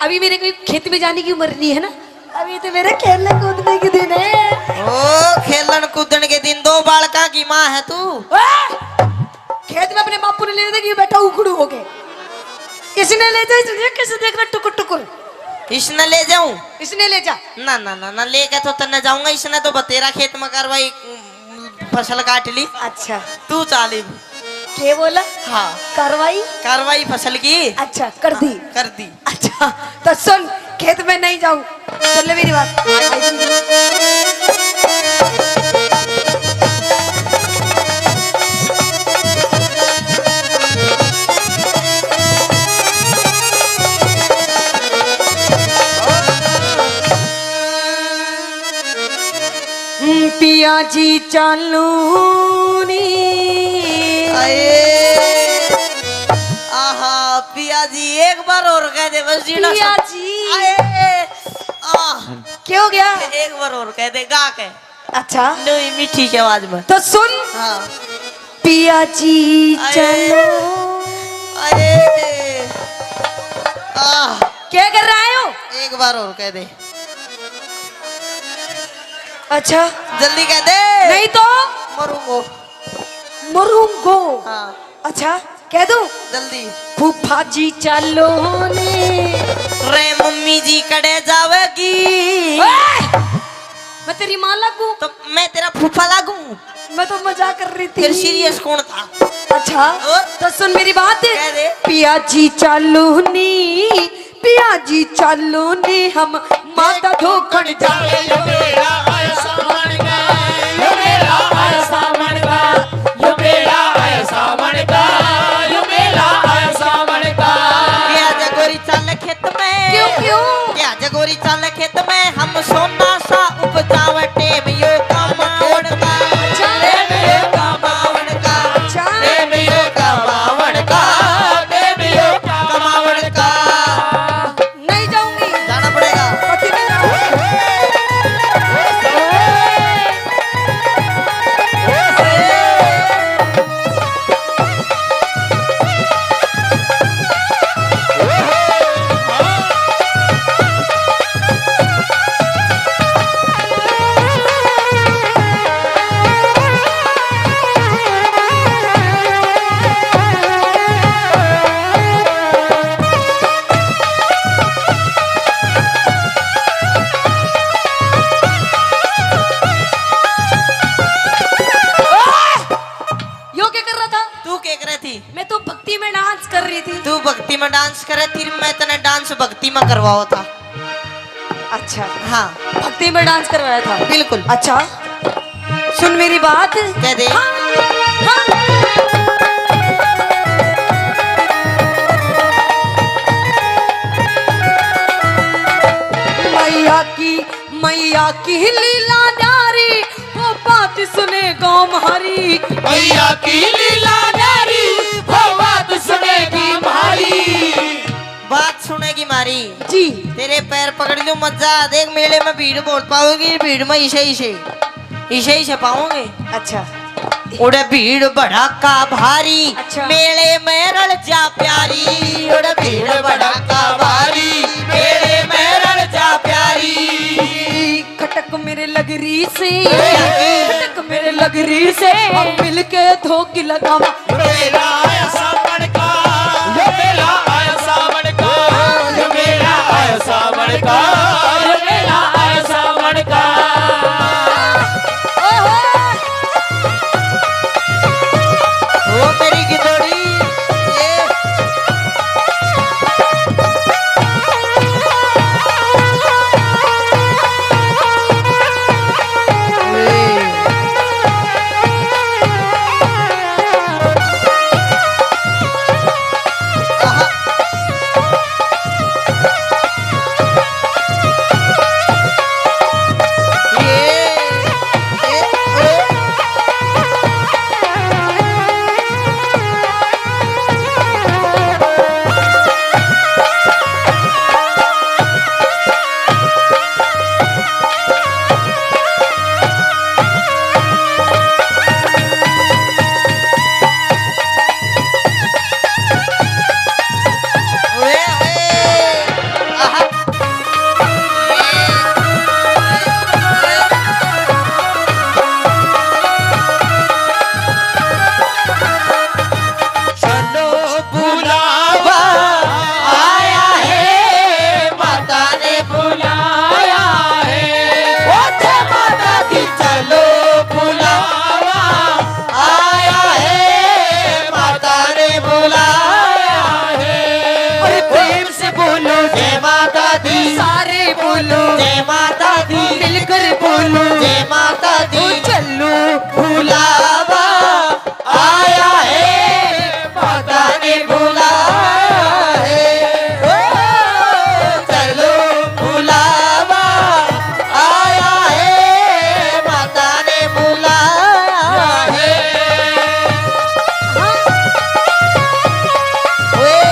अभी मेरे कोई खेत में जाने की उम्र नहीं है ना, अभी तो मेरे खेलने कूदने के दिन है। ओ खेलन कूदन के दिन, 2 बालका की माँ है तू। खेत में अपने बापू ने ले देगी, बेटा उखड़ू हो गए, इसने ले जा, कैसे देख रहा टुकुर टुकुर, इसने ले जाऊं? इसने ले जा। ना ना ना ना लेके तो तन्ने जाऊंगा, इसने तो बतेरा खेत में कार्रवाई फसल काट ली। अच्छा तू चाली। क्या बोला? हाँ कार्रवाई। कार्रवाई फसल की अच्छा कर दी। कर दी। अच्छा तो सुन, खेत में नहीं जाऊं, सुन ले मेरी बात। पिया जी चालू आहा पिया जी एक बार और कह दे बस जीना। पिया जी। आए क्या हो गया? एक बार और कह दे गा के। अच्छा नहीं मीठी की आवाज में। तो सुन। हाँ पिया जी आए। चलो। अरे क्या कर रहे हो? एक बार और कह दे। अच्छा जल्दी कह दे, नहीं तो मरूंगो। मरूंगो। हाँ अच्छा कह दूं? जल्दी। फूफा जी चलो ने। रे मम्मी जी कड़े जावेगी। मैं तेरी माँ लगूं? तो मैं तेरा फूफा लागू? मैं तो मजाक कर रही थी। फिर सीरियस कौन था? अच्छा और? तो सुन मेरी बात। कह दे। पिया जी चालू नी, पिया जी चालू नी, हम माता धोखड़ जावे। यो मेरा ऐसा मन गा, यो मेरा ऐसा मन गा, यो मेरा ऐसा मन गा, यो मेरा ऐसा मन गा। क्या जगोरी चाल खेत में? क्यों क्यों? क्या जगोरी चाल खेत में, हम सोना सा उपजावे टेम यो कमावण का। टेम यो कमावण का। अच्छा टेम यो कमावण का। टेम यो कमावण का। नहीं जाऊंगी। जाना पड़ेगा। कभी नहीं जाऊंगी। यो क्या कर रहा था? तू क्या कर रही थी? मैं तो भक्ति में डांस कर रही थी। तू भक्ति में डांस करे थी, मैं तने डांस भक्ति में करवाओ था। अच्छा हाँ भक्ति में डांस करवाया था। बिल्कुल। अच्छा सुन मेरी बात। कह दे। हाँ, हाँ। मैया की लीला नारी, वो बात सुने गाँव हमारी। मैया की लीला नारी, वो बात सुनेगी हमारी। बात सुनेगी मारी। जी तेरे पैर पकड़ लूं मजा देख, मेले में भीड़ बहुत पाओगी, भीड़ में इसे पाओगे। अच्छा उड़े भीड़ भड़ाका भारी। अच्छा। मेले में रल जा प्यारी। उड़े भीड़ भड़ाका भारी। मेले में रल जा प्यारी। खटक मेरे लगरी से, खटक मेरे लगरी से, हम मिलके धोखी लगावा। यो मेरा ऐसा मन गा, यो मेरा ऐसा मन गा, यो मेरा ऐसा मन गा, यो मेरा ऐसा मन गा। ओ मेरी गिदोड़ी ये। कर बोलूं जय माता दी चलू बुलावा आया है माता ने बुलाया है ओ, चलो बुलावा आया है माता ने बुलाया है ओए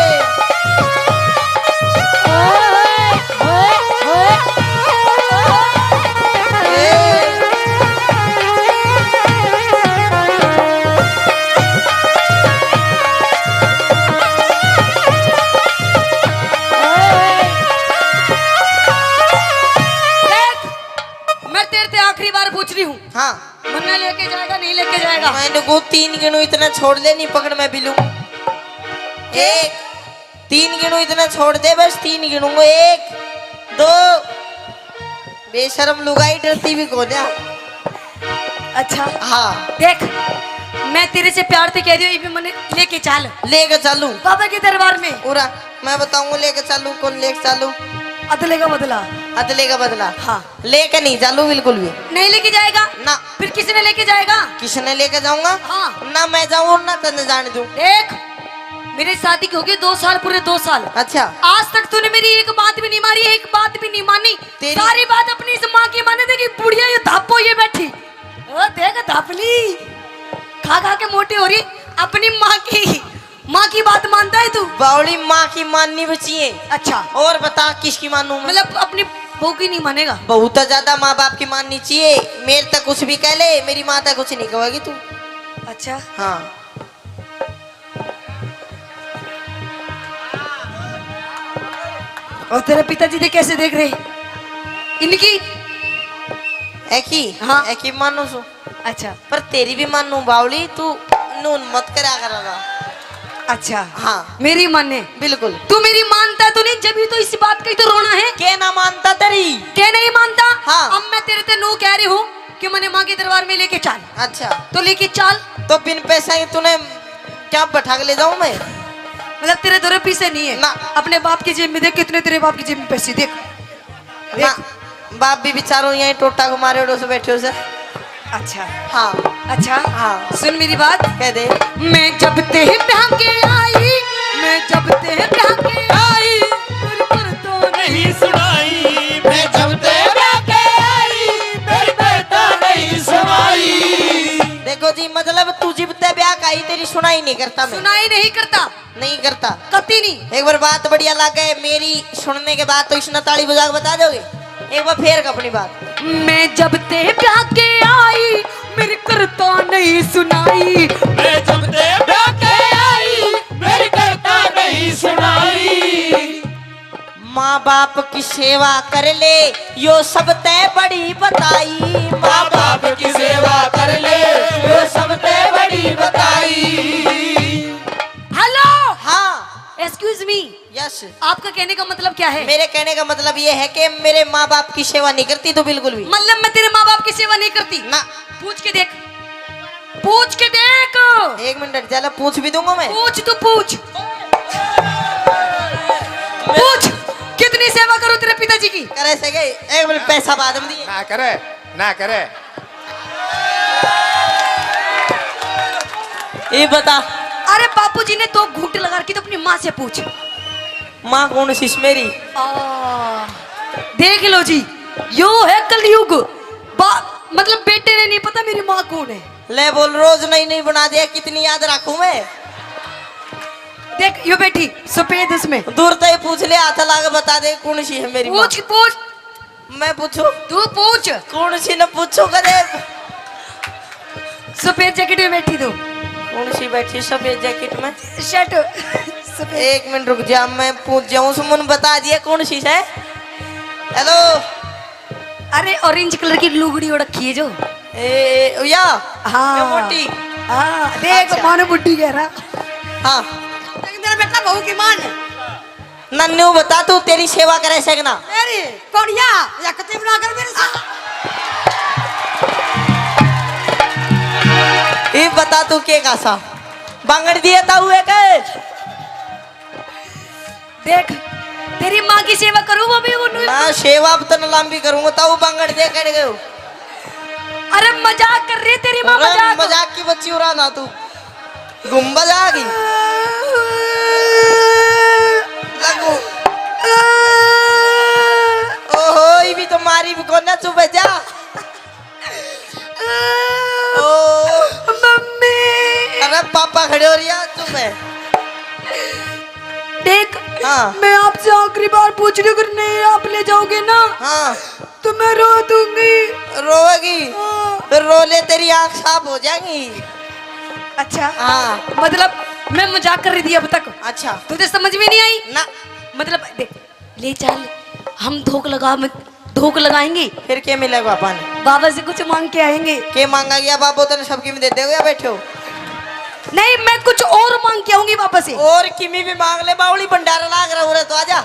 मैं तेरे से आखिरी बार पूछ रही हूँ हाँ मुन्ना लेके जाएगा नहीं लेके जाएगा मैंने को 3 गिनू इतना छोड़ दे नहीं पकड़ मैं भी लूं 1 3 गिनू इतना छोड़ दे बस 3 गिनूंगा 1 2 बेशरम लुगाई डरती भी कौन है अच्छा हाँ देख मैं तेरे से प्यार से कह रही हूँ ये भी मैंने लेके चल लेके चलू बाबा के दरबार में पूरा मैं बताऊंगा लेके चलू कौन लेके चलू अदले का बदला अदले का बदला हाँ लेके नहीं चलू बिल्कुल भी नहीं लेके जाएगा ना फिर किसने लेके जाएगा किसने लेके जाऊंगा हाँ ना मैं जाऊं ना तने जाने दूं देख मेरी शादी की हो गई 2 साल पूरे 2 साल अच्छा आज तक तूने मेरी एक बात भी नहीं मारी एक बात भी नहीं मानी तेरी- सारी बात अपनी इस माँ की माने देखी बुढ़िया ये धापो ये बैठी ओ देख धापली खा खा के मोटी हो रही अपनी माँ की बात मानता है तू बावली माँ की माननी बची है अच्छा और बता किसकी मानू मैं मतलब अपनी बहू की नहीं मानेगा बहुत ज्यादा माँ बाप की माननी चाहिए मेरे तक कुछ भी कह ले मेरी माँ तक कुछ नहीं कहेगी तू अच्छा हाँ और तेरे पिताजी ने कैसे देख रहे इनकी एकी हाँ। एकी मानू सु अच्छा पर तेरी भी मानू बावली तू नून मत करा करा अच्छा हाँ मेरी माने बिल्कुल तू मेरी मानता तो नहीं जब भी तो इस बात का ही तो रोना है के ना मानता तेरी क्या नहीं मानता हाँ। अब मैं तेरे से नू कह रही हूँ कि मैंने माँ के दरबार में लेके चल अच्छा तो लेके चल तो बिन पैसा ही तूने क्या बैठा के ले जाऊं मैं मतलब तेरे दो पैसे नहीं है ना। अपने बाप की जेब में देख कितने तेरे बाप की जेब में पैसे देख ना, बाप भी बेचारो यहीं टोटा को मारे उड़ो से बैठे हो सर अच्छा हाँ अच्छा हाँ। सुन मेरी बात कह दे मैं जब ते ब्याह के आई मैं जब ते ब्याह के आई पर तो नहीं सुनाई मैं जब तेरा के आई मेरी बेटा नहीं सुनाई देखो जी मतलब तू जिबते ब्याह का ही तेरी सुनाई नहीं करता मैं सुनाई नहीं करता नहीं करता कती नहीं एक बार बात बढ़िया लगे मेरी सुनने के बाद तो इसने ताली बजा के बता दोगे एक बार फेर का अपनी बात मैं जब ते ब्याह के आई मेरी करता नहीं सुनाई मैं जब तेरा के आई मेरी करता नहीं सुनाई माँ बाप की सेवा कर ले यो सब तय बड़ी बताई माँ बाप की सेवा कर ले वो सब ते बड़ी बताई हेलो हाँ एक्सक्यूज मी यस आपका कहने का मतलब क्या है मेरे कहने का मतलब ये है कि मेरे माँ बाप की सेवा नहीं करती तो बिल्कुल भी मतलब मैं तेरे माँ बाप की सेवा नहीं करती ना पूछ के देख पूछ के देख एक मिनट चलो पूछ भी दूंगा मैं पूछ तू पूछ पूछ कितनी सेवा करूं तेरे पिताजी की करे से गए एक मिनट पैसा बाद में दिए ना करे ये बता अरे बापूजी ने 2 घूंटे लगा रखी तो अपनी माँ से पूछ माँ कौन सी मेरी देख लो जी यो है कलयुग मतलब बेटे ने नहीं पता मेरी माँ कौन है ले बोल रोज नई नई बना दिया कितनी याद रखूं मैं देख यो बेटी सफेद उसमें दूर तक पूछ ले हाथ ला के बता दे कौन सी है मेरी माँ पूछ पूछ मैं पूछू तू पूछ कौन सी न पूछो कदे सफेद जैकेट में बैठी तू कौन सी बैठी सफेद जैकेट में शर्ट सफेद एक मिनट रुक जा मैं पूछ जाऊं सुमन बता दिया कौन सी है हेलो अरे ऑरेंज कलर की लुगड़ी ओढ़ रखी है जो ए या हाँ ये मोटी हाँ देख अच्छा। मानो बुड्ढी कह रहा हाँ मेरा बेटा बहू की मान नन्नू बता तू तेरी सेवा करे सकना अरे कौड़िया या कते बना कर मेरे साथ ये बता तू के कासा बांगड़ दिया था हुए के देख तेरी माँ की सेवा करूँ वो भी उन्हें। ना सेवा अब तो न लंबी करूंगा तब बांगड़ दे कट गयो। अरे मजाक कर रही है तेरी माँ, मजाक। मजाक की बच्ची उड़ा ना तू गुम्बद आ गई लगू। ओहो ये भी तुम्हारी भी कौन चुप जा। ओ मम्मी अरे पापा खड़े हो रही है चुप है। देख, हाँ। मैं आपसे आखिरी बार पूछ रही हूँ, अगर नहीं आप ले जाओगे ना हाँ तो मैं रो दूंगी। रोएगी फिर रो ले तेरी आँख साफ हो जाएगी। अच्छा हाँ मतलब मैं मजाक कर रही थी अब तक, अच्छा तुझे समझ में नहीं आई ना मतलब। देख ले चल, हम धोख लगाएंगे, फिर क्या मिलेगा पापा ने बाबा से कुछ मांग के आएंगे। के मांगा गया बाबू तो सबकी में देते हो या बैठे हो। नहीं मैं कुछ और मांग के आऊंगी वापस से। और किमी भी मांग ले बावली भंडारा लाग रहा हो तो आजा।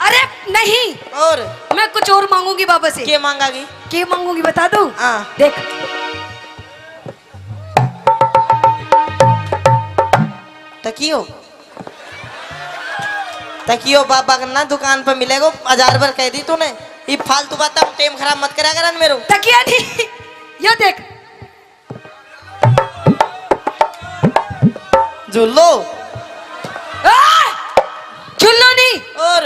अरे नहीं, और मैं कुछ और मांगूंगी बाबा से। के मांगागी क्या मांगूंगी बता दूं? हाँ देख तकियो बाबा का ना दुकान पर मिलेगा 1000 बार कह दी तूने। ये फालतू बात टाइम खराब मत करा कर मेरे। तकिया नहीं, ये देख झूलो झुल्लो नहीं, और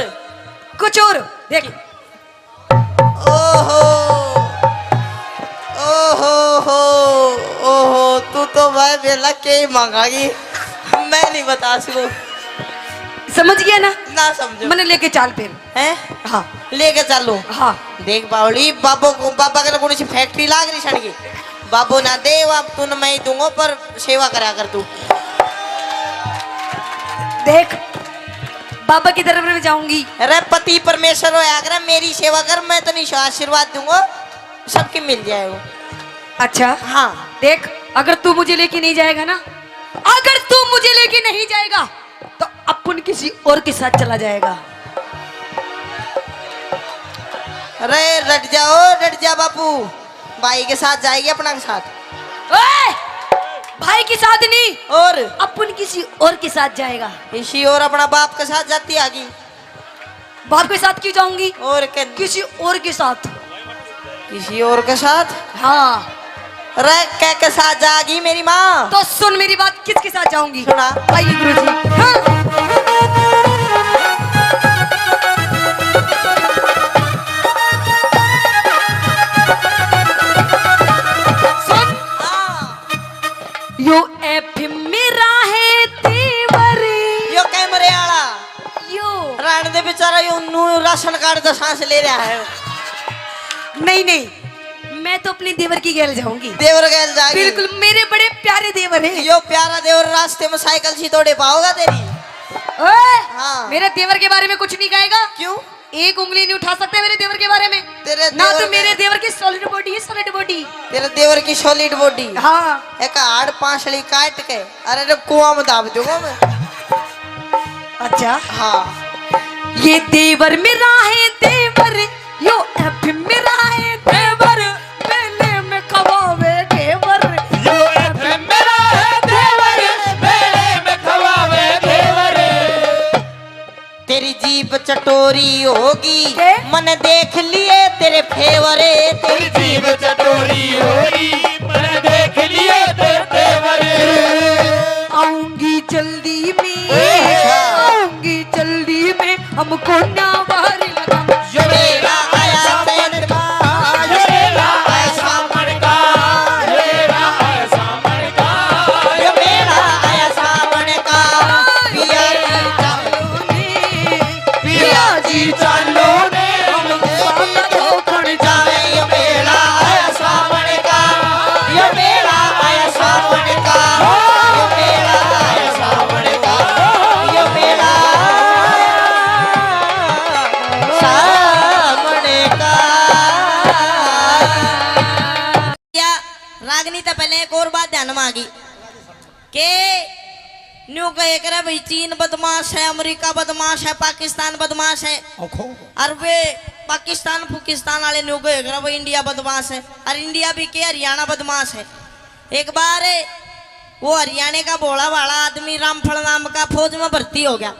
कुछ और देख। ओहो ओहो हो ओहो तू तो भाई बेला के मांगागी मैं नहीं बता सकूं। समझ गया ना? ना समझो मैंने लेके चाल फिर। हैं हाँ लेके चलो। हाँ देख बावली बाबू को बाबा के कौन सी फैक्ट्री लाग रही सड़की बाबू ना दे अब तू मैं ही दूंगा पर सेवा करा कर तू। देख बाबा की तरफ में जाऊंगी। अरे पति परमेश्वर हो आगरा मेरी सेवा कर मैं तो नहीं आशीर्वाद दूंगा सबके मिल जाए वो। अच्छा हाँ देख, अगर तू मुझे लेके नहीं जाएगा ना, अगर तू मुझे लेके नहीं जाएगा तो अपन किसी और के साथ चला जाएगा। अरे रट जा बापू भाई के साथ जाएगी अपना के साथ। ओए! भाई के साथ नहीं, और अपन किसी और के साथ जाएगा। इसी और अपना बाप के साथ जाती आगी। बाप के साथ क्यों जाऊंगी? और किसी और के साथ। किसी और के साथ? हाँ अरे क्या के साथ जाएगी मेरी माँ? तो सुन मेरी बात, किसके साथ जाऊंगी? सुना। आइए गुरुजी। हाँ। सुन। यो एफ मेरा है तेवरी। यो कैमरे आला यो राण दे बेचारा यो नू राशन कार्ड तो सांस ले रहा है। नहीं, मैं तो अपने देवर की गैल जाऊंगी। देवर गैल जाएगी। बिल्कुल मेरे बड़े प्यारे देवर हैं। यो प्यारा देवर रास्ते में साइकिल सी तोड़े पाओगा तेरी। ओए! हाँ। मेरे देवर के बारे में कुछ नहीं कहेगा। क्यों? एक उंगली नहीं उठा सकते मेरे देवर के बारे में। तेरे ना देवर तो मेरे देवर की सॉलिड बॉडी है, सॉलिड बॉडी। तेरे देवर की सॉलिड बॉडी। हाँ एक हाड़ पांचली काट के अरे रे कुआं में दाब दूंगा मैं। अच्छा हाँ ये देवर मेरा है देवर, यो एफ मेरा है देवर, मेले में खवावे घेवर। यो एफएम मेरा है देवर, मेले में खवावे घेवर। तेरी जीभ चटोरी होगी के? मन देख लिए तेरे फेवरे। तेरी जीभ चटोरी होगी, मैंने देख लिए तेरे तेवर। आऊंगी जल्दी में, अच्छा। आऊंगी जल्दी में, हमको ना बाहर लगा। यो मेरा आया सामन का, यो मेरा आया सामन का, यो मेरा आया सामन का, यो मेरा आया सामने का पिया पिया जी चालो ने हमको खड़ जाए। यो मेरा आया सामन का, यो मेरा आया सामने का यो मेरा आया सामने का यो मेरा सामने का। या रागनी तो पहले एक और बात ध्यान में आ गई के न्यू कहे करे भाई चीन बदमाश है, अमेरिका बदमाश है, पाकिस्तान बदमाश है। और वे पाकिस्तान फुकिस्तान वाले न्यू कहे करे भाई इंडिया बदमाश है, और इंडिया भी के हरियाणा बदमाश है। एक बार वो हरियाणा का भोला भाला आदमी रामफल नाम का फौज में भर्ती हो गया।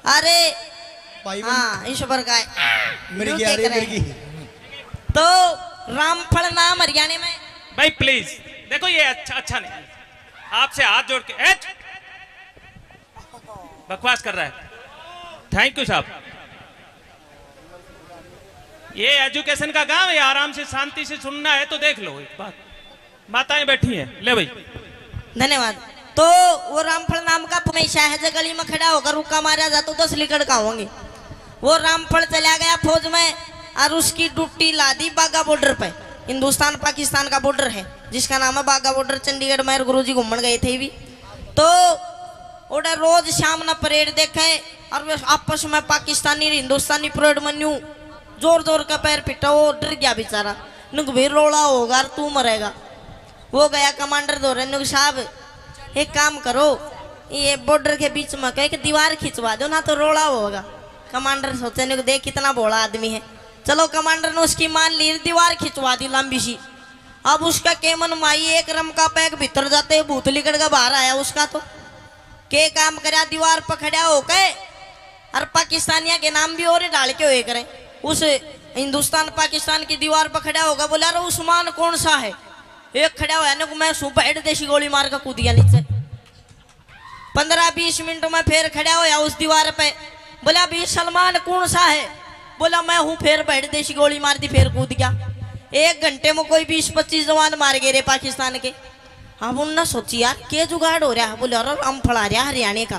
अरे भाई हाँ ईश्वर का है। मेरी यूं क्या क्या रे मेरी करें? की तो रामफल नाम हरियाणा में। भाई प्लीज देखो ये अच्छा नहीं है। आपसे हाथ जोड़ के बकवास कर रहा है। थैंक यू साहब। ये एजुकेशन का गांव है, आराम से शांति से सुनना है तो देख लो। एक बात माताएं बैठी हैं, ले भाई। धन्यवाद। तो वो रामफल नाम का हमेशा है गली में खड़ा होकर रुका मारा जाता तो 10 लीटर का होंगे। वो रामफल चला गया फौज में और उसकी ड्यूटी ला दी बागा बॉर्डर पे। हिंदुस्तान पाकिस्तान का बॉर्डर है जिसका नाम है बागा बॉर्डर। चंडीगढ़ में गुरुजी घूमन गए थे भी। तो उधर रोज शाम ना परेड देखे और वे आपस में पाकिस्तानी और हिंदुस्तानी परेड में न्यू जोर जोर का पैर पिटा। वो डर गया बेचारा। नुक भी रोड़ा होगा और तू मरेगा। वो गया कमांडर दो नुक साहब एक काम करो, ये बॉर्डर के बीच में कह दीवार खिंचवा दो ना तो रोड़ा होगा। कमांडर सोचे नुक देख कितना भोला आदमी है। चलो कमांडर ने उसकी मान ली, दीवार खिंचवा दी लंबी सी। अब उसका केमन माई एक रम का पैक भीतर जाते भूत लिकड़ का बाहर आया उसका। तो के काम करया दीवार पकड़या हो के और पाकिस्तानिया के नाम भी और डाल के हुए करें। उस हिंदुस्तान पाकिस्तान की दीवार पकड़ा होगा। बोला अरे उस्मान कौन सा है? एक खड़ा हुआ ना मैं सुबह हेड देशी गोली मार कर कूद गया नीचे। 15-20 मिनट में फिर खड़ा होया उस दीवार पे। बोला भी सलमान कौन सा है? बोला मैं हूँ। फिर हेड देशी गोली मार दी फिर कूद गया। 1 घंटे में कोई 20-25 जवान मार गए रे पाकिस्तान के। अब उन्होंने सोची यार के जुगाड़ हो रहा है। बोले अरे रामफल आ रहा हरियाणा का।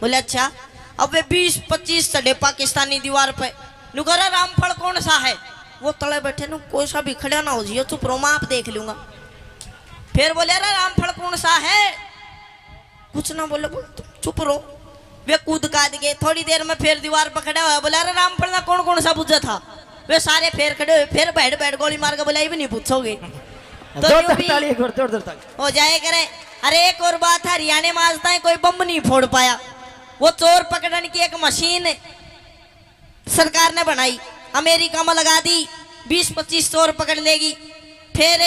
बोले अच्छा। अब वे 20-25 चढ़े पाकिस्तानी दीवार पे। नुकरा रामफल कौन सा है? वो तले बैठे नु कोई सा भी खड़ा ना हो जियो चुप रहो मैं आप देख लूंगा। फिर बोले अरे रामफल कौन सा है? कुछ ना बोले चुप रहो। वे कूद काद गए। थोड़ी देर में फिर दीवार पर खड़ा हुआ। बोला अरे रामफल ना कौन कौन सा पूछा था? वे सारे फिर खड़े हुए। फिर बैठ बैठ गोली मार के बोला ये भी नहीं पूछोगे तो यूं भी हो जाए करे। अरे एक और बात है, हरियाणा में आज तक कोई बम नहीं फोड़ पाया। वो चोर पकड़ने की एक मशीन सरकार ने बनाई, अमेरिका में लगा दी। 20-25 चोर पकड़ लेगी। फिर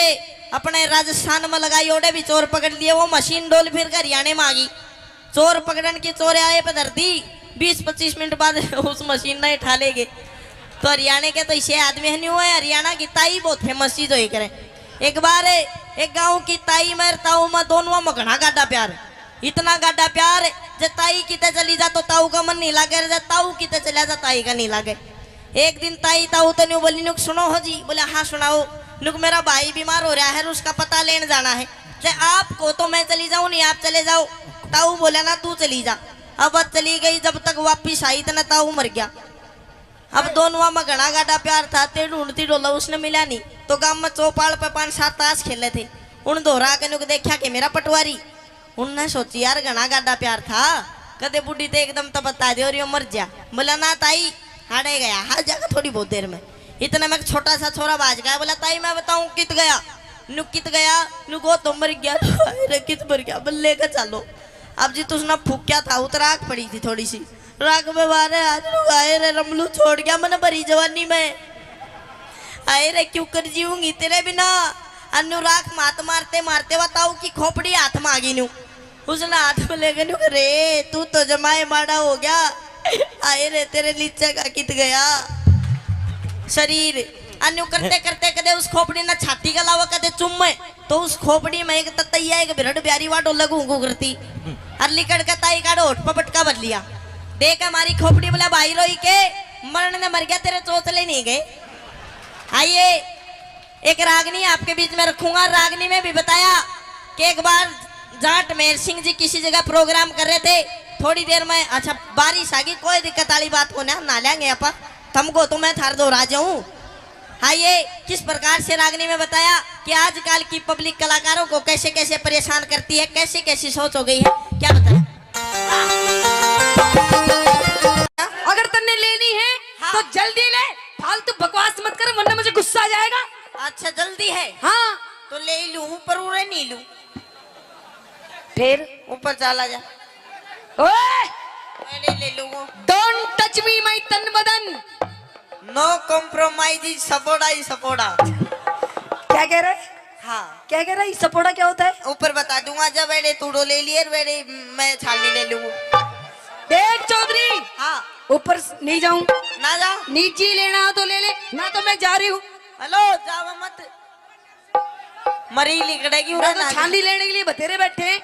अपने राजस्थान में लगाई, ओडे भी चोर पकड़ लिए। वो मशीन डोल फिर कर हरियाणा में आ गई। चोर पकड़ने की चोर आए पे धर दी। 20-25 मिनट बाद उस मशीन ने उठा लेगे। तो हरियाणा के तो इसे आदमी है नहीं हुए। हरियाणा की ताई बहुत फेमस चीज हो करे। एक बार एक गांव की ताई में ताऊ में दोनों में घना गाढ़ा प्यार। इतना गाढ़ा प्यार जब ताई किते चली जा तो ताऊ का मन नहीं लागे, जब ताऊ किते चला जा ताई का नहीं लागे। एक दिन ताई ताऊ तो न्यू बोली नुक सुनो हो जी। बोले हाँ सुनाओ। नुक मेरा भाई बीमार हो रहा है उसका पता लेने जाना है। आपको तो मैं चली जाऊं नहीं आप चले जाओ। ताऊ बोला ना तू चली जा। अब चली गई। जब तक वापिस आई तो ताऊ मर गया। अब दोनों में घना गाढ़ा प्यार था। ते ढूंढती डोला उसने मिला नहीं। तो गांव में चौपाल पे 5-7 ताश खेले थे। उन दोहरा के नुक देखा कि मेरा पटवारी। उनने सोची यार घना गाढ़ा प्यार था कदे बुढ़ी तो एकदम तो बता दे और ये मर जा। बोला ना ताई हाड़े गया हार जाएगा थोड़ी बहुत देर में। इतना में छोटा सा छोरा बाज गया। बोला ताई मैं बताऊं कित गया? नुक कित गया? नुको तो मर गया। अरे कित मर गया? बोले लेकर चलो। अब जी तुझने फूक्या था उतराक पड़ी थी थोड़ी सी राग में मारे आज आए रे रमलू छोड़ गया मैंने भरी जवानी में। आए रे क्यों कर जीऊंगी तेरे बिना। अनुराग मात मारते मारते बताऊ की खोपड़ी हाथ में आ गई न्यू। उसने हाथ में ले गए रे तू तो जमाए माड़ा हो गया। आए रे तेरे नीचे का कित गया शरीर। अन्यू करते करते कदे उस खोपड़ी ना छाती का लावा कदे चुम्मे तो उस खोपड़ी में एक ततैया एक बिरड़ प्यारी वाटो लगू करती। अरली कड़का ताई का होठ पर पटका भर लिया। देख हमारी खोपड़ी। बोला भाई रोई के मरण ने मर गया तेरे चोचले नहीं गए। आइए एक रागनी आपके बीच में रखूंगा। रागनी में भी बताया कि एक बार जाट मेहर सिंह जी किसी जगह प्रोग्राम कर रहे थे। थोड़ी देर में अच्छा बारिश आ गई। कोई दिक्कत वाली बात को ना लेंगे अपन तुमको तो मैं थार दो राजा हूँ। आइए किस प्रकार से रागनी में बताया कि आजकल की पब्लिक कलाकारों को कैसे कैसे परेशान करती है, कैसे कैसी सोच हो गई है। क्या बताया? अगर तन्ने लेनी है हाँ। तो जल्दी ले। फालतू बकवास मत कर वरना मुझे गुस्सा आ जाएगा। अच्छा जल्दी है हाँ तो ले ही लूं ऊपर उड़े नहीं लूं। फिर ऊपर चला जा। ओए ले लूंगा। डोंट टच मी माय तन बदन। नो कॉम्प्रोमाइज सपोड़ा ही सपोड़ा। क्या कह रहा है? हाँ क्या कह रहा है? सपोड़ा क्या होता है? ऊपर बता दूंगा। जब बेड़े तूड़ो ले लिए बेड़े मैं छाली ले लूंगा। देख चौधरी, हाँ ऊपर नहीं जाऊं, ना जा। नीचे लेना हो तो ले ले, ना तो मैं जा रही हूँ। हेलो जावा मत, मरी लिकड़ेगी मैं उरे तो ना। छाली लेने के लिए बतेरे बैठे हैं।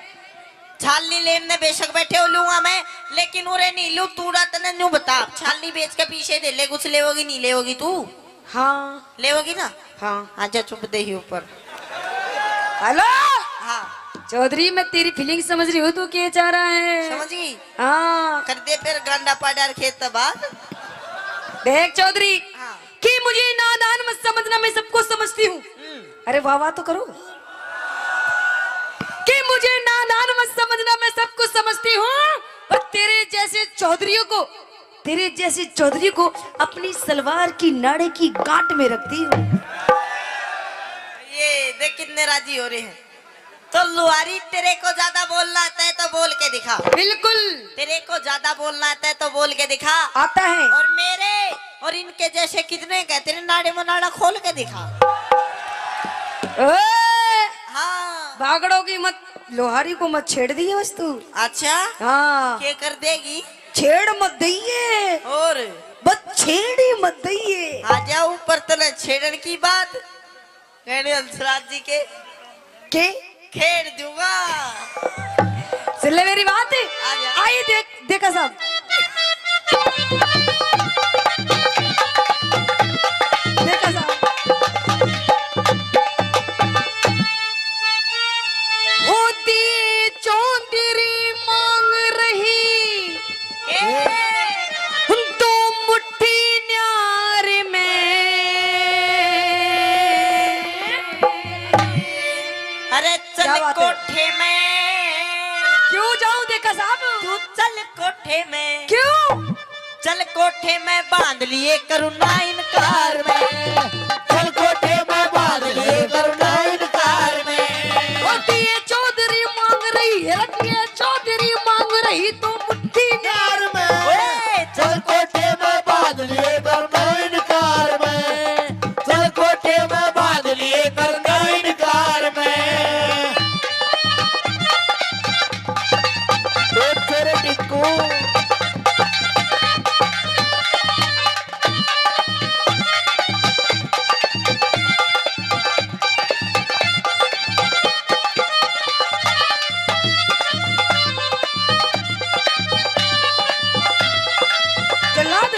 छाली लेने बेशक बैठे हो लूंगा मैं, लेकिन उरे नहीं लू। तू रात ने न्यू बता, छाली बेच के पीछे दे ले, कुछ लेवोगी नहीं लेवोगी तू? हाँ लेवोगी ना? हाँ। आजा चुप दे ही ऊपर। हेलो हाँ चौधरी, मैं तेरी फीलिंग समझ रही हूँ, तू क्या चाह रहा है? समझ गई? हाँ कर दे फिर गांडा पाडार खेत बाद। देख चौधरी, हाँ। कि मुझे नादान मत समझना, मैं सबको समझती हूँ। अरे वाह वाह तो करो। कि मुझे नादान मत समझना, मैं सब कुछ समझती हूँ, और तेरे जैसे चौधरी को अपनी सलवार की नाड़े की गांठ में रखती हूँ। ये देख कितने राजी हो रहे हैं। तो लुहारी, तेरे को ज्यादा बोलना आता है तो बोल के दिखा। बिल्कुल तेरे को ज्यादा बोलना आता है तो बोल के दिखा। आता है। और मेरे और इनके जैसे कितने कहते हैं, नाड़े में नाड़ा खोल के दिखा। ओए, हाँ भागड़ों की मत, लोहारी को मत छेड़ दिए बस तू। अच्छा हाँ क्या कर देगी? छेड़ मत दइए, और बस छेड़ी मत दइए। आ जाओ ऊपर, तो न छेड़न की बात कहने हंसराज जी के खेड़ दूंगा। सुन ले मेरी बात, आ जा। आई देखा साहब, देखा साहब, होती चौधरी मांग रही तो मुट्ठी न्यार में। अरे क्या चल बात है? कोठे में। क्यों जाऊं देखा साहब? तू चल कोठे में। क्यों? चल कोठे में बांध लिए करुणा इनकार में। चल कोठे में बांध लिए करुणा इनकार में। होती है चौधरी मांग रही है, होती है चौधरी मांग रही तो मुट्ठी न्यार में। ओए, चल कोठे में बांध लिए करुणा इनकार में। चल कोठे में बांध लिए करुणा इनकार में। देख तेरे टिक्कू, जल्लाद।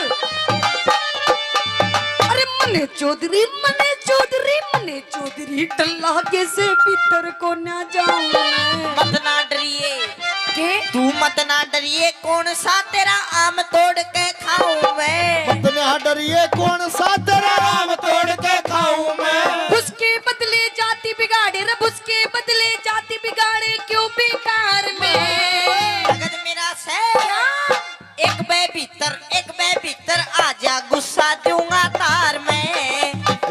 अरे मने चौधरी, मने चौधरी, मने चौधरी, टल्ला कैसे भीतर को ना जाऊं मैं। मत ना डरिए, के तू मत ना डरिए, कौन सा तेरा आम तोड़ के खाऊं मैं। मत ना डरिए, कौन सा तेरा आम तोड़ के खाऊं मैं। उसके बदले जाति बिगाड़े, रब उसके बदले जाति बिगाड़े, क्यों बेकार में। लगन मेरा से एक बे भीतर आजा, गुस्सा दूंगा तार में।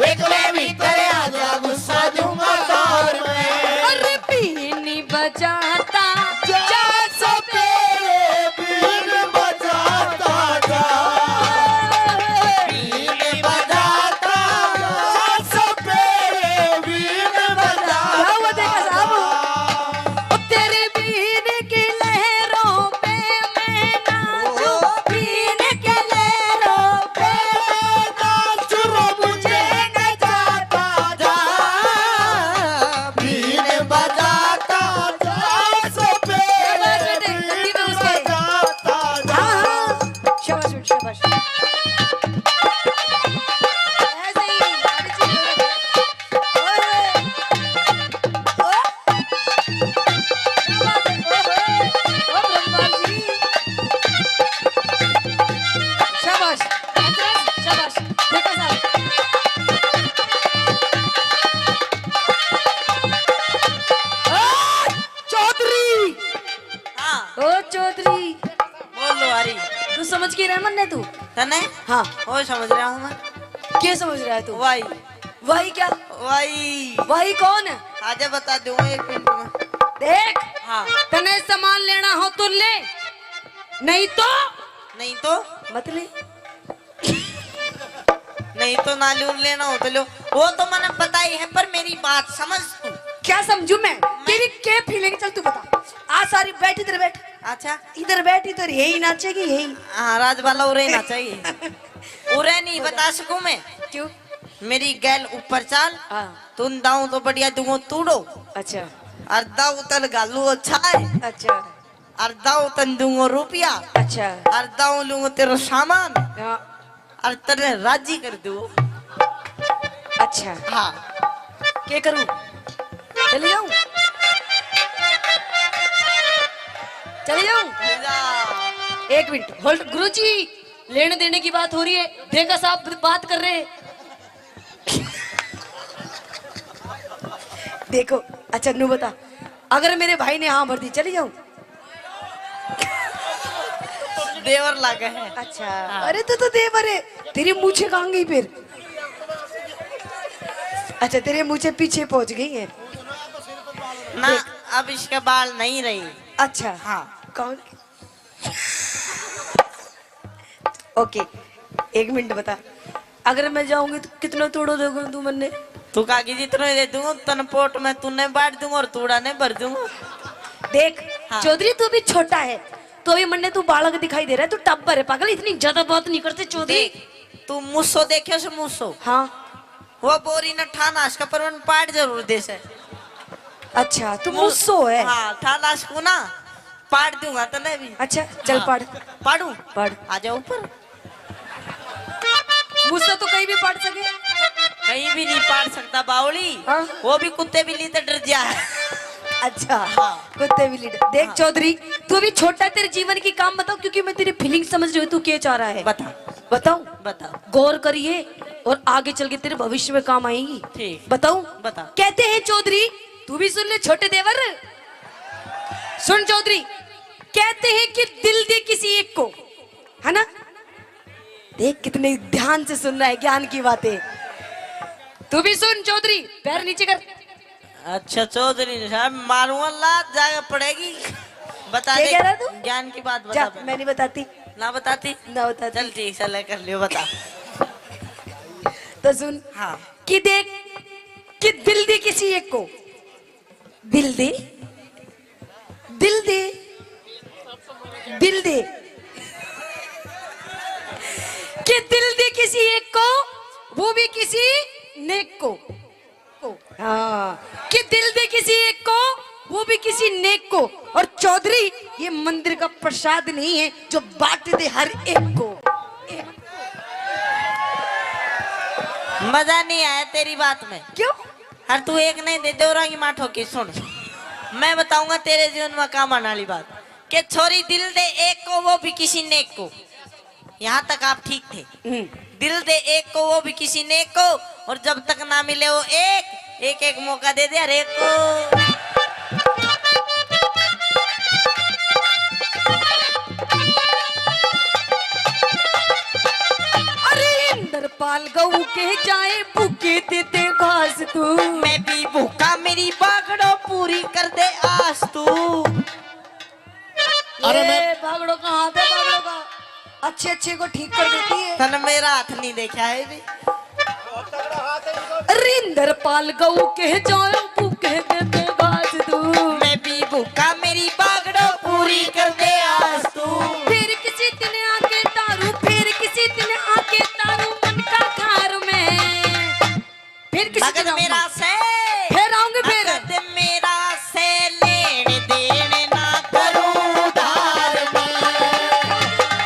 एक मैं भीतर आजा, गुस्सा दूंगा तार में। अरे बीनी बजाता जा सो तेरे बीन बजाता जा। बीन बजाता जा सो तेरे बीन बजाता क्या हुआ देखा साहब? जा। तेरे बीन की लहरों पे मैं नाचूं, बीन की लहरों पे नाचुरो मुझे नचाता जा। बीन बजाता जा सो तेरे बीन बजाता जा। हाँ हाँ, शाबाश बेटा, शाबाश। ऐसे ही सारी चीजें ओए, ओए, क्या बात है? ओए, ओ ब्रह्मांड जी, शाबाश, शाबाश, देखा साहब। ओए, चौधरी, हाँ ओ चौधरी, बोल लुहारी। तू समझ के रह मन ने तू? तने हाँ, वो समझ रहा हूँ मैं। क्या समझ रहा है तू? वाई वही क्या? वाई वही कौन है? आजा बता दूंगा 1 मिनट में। देख, हाँ तने सामान लेना हो तो ले, नहीं तो नहीं तो मत ले। नहीं तो नालून लेना हो तो लो, वो तो मैंने पता ही है, पर मेरी बात समझ तू। क्या समझू मैं? तेरी क्या फीलिंग, चल तू बता। आ सारी बैठ, इधर बैठ। अच्छा इधर बैठ, इधर यही नाचेगी यही। हाँ राजबाला उरे ना चाहिए उरे नहीं बता सकूं मैं। क्यों? मेरी गैल ऊपर चाल हाँ। तुम दाऊ तो बढ़िया दूंगो तूड़ो अच्छा और दाऊ तन गालू अच्छा है अच्छा और दाऊ तन दूंगो रुपया अच्छा। और दाऊ लूंगो तेरा सामान हाँ और तेरे राजी कर दू। अच्छा हाँ क्या करूं? चले जाऊं? चले जाऊं? एक मिनट होल्ड। गुरुजी लेने देने की बात हो रही है, देखा साहब बात कर रहे हैं। देखो अच्छा नू बता, अगर मेरे भाई ने हाँ भर दी चली जाऊं? देवर लागे है। अच्छा अरे तो देवर है, तेरी मूछे कहाँ गई फिर? अच्छा तेरे मूछे पीछे पहुंच गई है ना अब इसके बाल नहीं रही। अच्छा हाँ कौन? ओके एक मिनट बता, अगर मैं जाऊंगी तो कितना तोड़ो दोगे तू मन्ने? तू कागी जितना दे दूंगा तन पोट में तूने बांट दूंगा और तूड़ा ने भर दूंगा। देख हाँ। चौधरी तू भी छोटा है तो अभी मन्ने तू बालक दिखाई दे रहा है, तू टब्बर है पागल, इतनी ज्यादा बात नहीं करते चौधरी। देख तू मुस्सो देखे से मुस्सो हाँ वो बोरी न ठानाश का परवन पाट जरूर दे से। अच्छा तू मुझसो है? हाँ ठानाश को ना पाट दूंगा तो नहीं भी। अच्छा चल हाँ। पढ़ पाड़ू पढ़। आ जाओ ऊपर। मुझसे तो कहीं भी पढ़ सके। कहीं भी नहीं पाट सकता बावली। हाँ। वो भी कुत्ते बिल्ली तो डर जा है। अच्छा हाँ। कुत्ते भी लीडर। देख चौधरी तू अभी छोटा है, तेरे जीवन की काम बताओ क्योंकि मैं तेरी फीलिंग समझ रही हूँ तू क्या चाह रहा है। बता बताऊं? बता। गौर करिए और आगे चल के तेरे भविष्य में काम आएगी। ठीक। बताऊं? बता। कहते हैं चौधरी, तू भी सुन ले छोटे देवर, सुन चौधरी, कहते हैं कि दिल दे किसी एक को, है ना? देख कितने ध्यान से सुन रहा है ज्ञान की बातें। तू भी सुन चौधरी, पैर नीचे कर। अच्छा चौधरी साहब मारूंगा लात जाके पड़ेगी। बता क्या दे कह रहा तू? ज्ञान की बात जा बता। मैं नहीं बताती ना बताती ना बताती। चल ठीक है कर लियो बता। तो सुन हाँ कि देख कि दिल दे किसी एक को, दिल दे, दिल दे, दिल दे, कि दिल दे किसी एक को, वो भी किसी नेक को। हाँ कि दिल दे किसी एक को, वो भी किसी नेक को। और चौधरी ये मंदिर का प्रसाद नहीं है जो बांट दे हर एक को। मजा नहीं आया तेरी बात में। क्यों? हर तू एक नहीं दे देवरांगी माठो की। सुन मैं बताऊंगा तेरे जीवन में काम आने वाली बात कि छोरी दिल दे एक को वो भी किसी नेक को। यहाँ तक आप ठीक थे। दिल दे एक को वो भी किसी नेक को, और जब तक ना मिले वो एक एक मौका दे दे हर एक को। पाल गऊ के जाए भूखे देते घास तू, मैं भी भूखा मेरी बागड़ो पूरी कर दे आस तू। अरे मैं बागड़ों का हाथ है, बागड़ों का अच्छे अच्छे को ठीक कर देती है। तन मेरा हाथ नहीं देखा है भी। रिंदर पाल गऊ के जाए भूखे देते घास तू, मैं भी भूखा मेरी बागड़ो पूरी कर दे आस तू। फिर किसी दिन आके तारू, फिर किसी दिन आके तारू मन का खार में, फिर किसी भगत दिन मेरा से फिर आऊंगे फिर। भगत मेरा से लेने देने ना करूं धार में।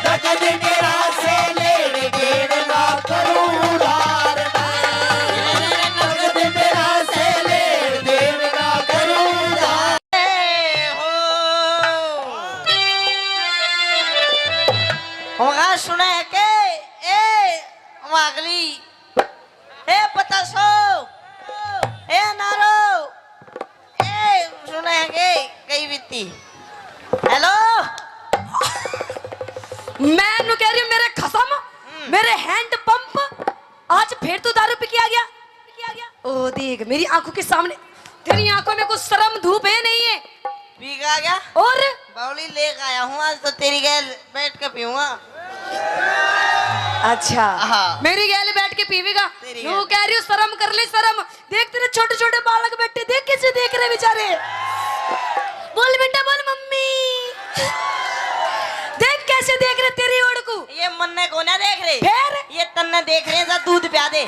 भगत मेरा से लेने देने ना करूं धार में। भगत मेरा से लेने देने ना करूं धार होगा सुने के ए अगली ए पता सो ए नारो ए सुने के कई बीती। हेलो मैं नु कह रही हूँ मेरे खसम, मेरे हैंड पंप आज फिर तू दारू पी के आ गया। ओ देख मेरी आंखों के सामने, तेरी आंखों में कुछ शर्म धूप है नहीं है? पी का गया और बावली लेकर आया हूँ आज तो तेरी गैल बैठ के पीऊंगा। अच्छा हाँ। मेरी गैल बैठ के पीवेगा? तेरी तू गैल। कह रही हूँ शर्म कर ले शर्म। देख तेरे छोटे छोटे बालक बैठे, देख कैसे देख रहे बेचारे। बोल बेटा बोल मम्मी। मन्ने को ना देख रहे फिर ये तन्ने देख रहे जा दूध पिया दे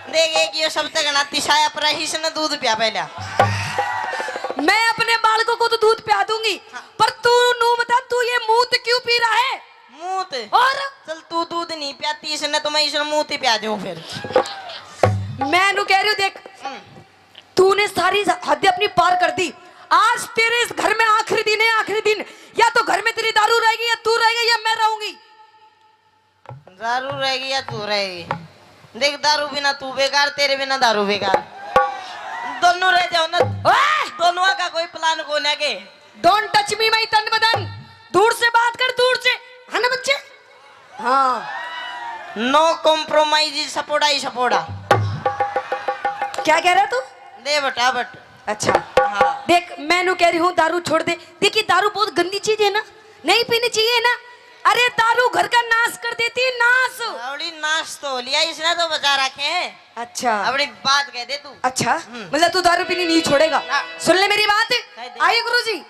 देखे कि ये सब तक ना तिशाया पर ही से दूध पिया पहला मैं अपने बालकों को तो दूध पिला दूंगी, पर तू नू बता, तू ये मूत क्यों पी रहा है? मूत और चल तू दूध नहीं पियाती इसने तो मैं इसने मूत ही पिया दूं फिर मैं नू कह रही हूँ, देख तूने सारी हद अपनी पार कर दी। आज तेरे इस घर में आखिरी दिन है, आखिरी दिन। या तो घर में तेरी दारू रहेगी, या तू रहेगी, या मैं रहूंगी। दारू रहेगी या तू रहेगी? देख दारू बिना तू बेकार, तेरे बिना दारू बेकार, दोनों रह जाओ ना। ओए! दोनों का कोई प्लान को ना के डोंट टच मी माई तन बदन, दूर से बात कर, दूर से, है ना बच्चे? हाँ, नो कॉम्प्रोमाइज सपोर्टा ही सपोर्टा। क्या कह रहा तू? दे बटा बट अच्छा हाँ देख, मैं नू कह रही हूँ दारू छोड़ दे। देखिए दारू बहुत गंदी चीज है ना, नहीं पीनी चाहिए ना। अरे दारू घर का नाश कर देती है, नाश। अबड़ी नाश तो लिया इसने तो बचा रखे हैं। अच्छा अपनी बात कह दे तू। अच्छा, मतलब तू दारू पीनी नहीं छोड़ेगा? हाँ। सुन ले मेरी बात, कह दे। आइए गुरुजी।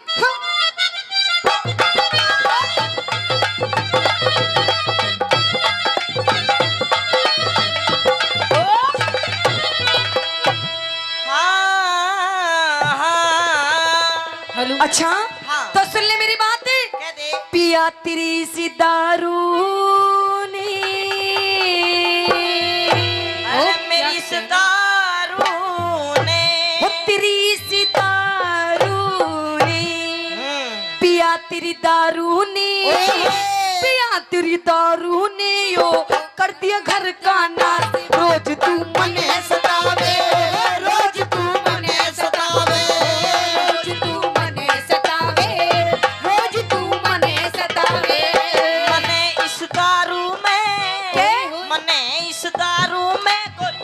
हाँ हाँ हेलो। अच्छा हाँ। तो सुन ले मेरी बात, कह दे। पिया तेरी सी दारू ने, अरे मेरी इस दारू ने वो तेरी सी दारू ने, पिया तेरी दारू ने, पिया तेरी दारू ने यो कर दिया घर का नाश। रोज तू मने सतावे, रोज तू मने सतावे, रोज तू मने सतावे, रोज तू मने सतावे। मने इस दारू में के? मने इस दारू में कोई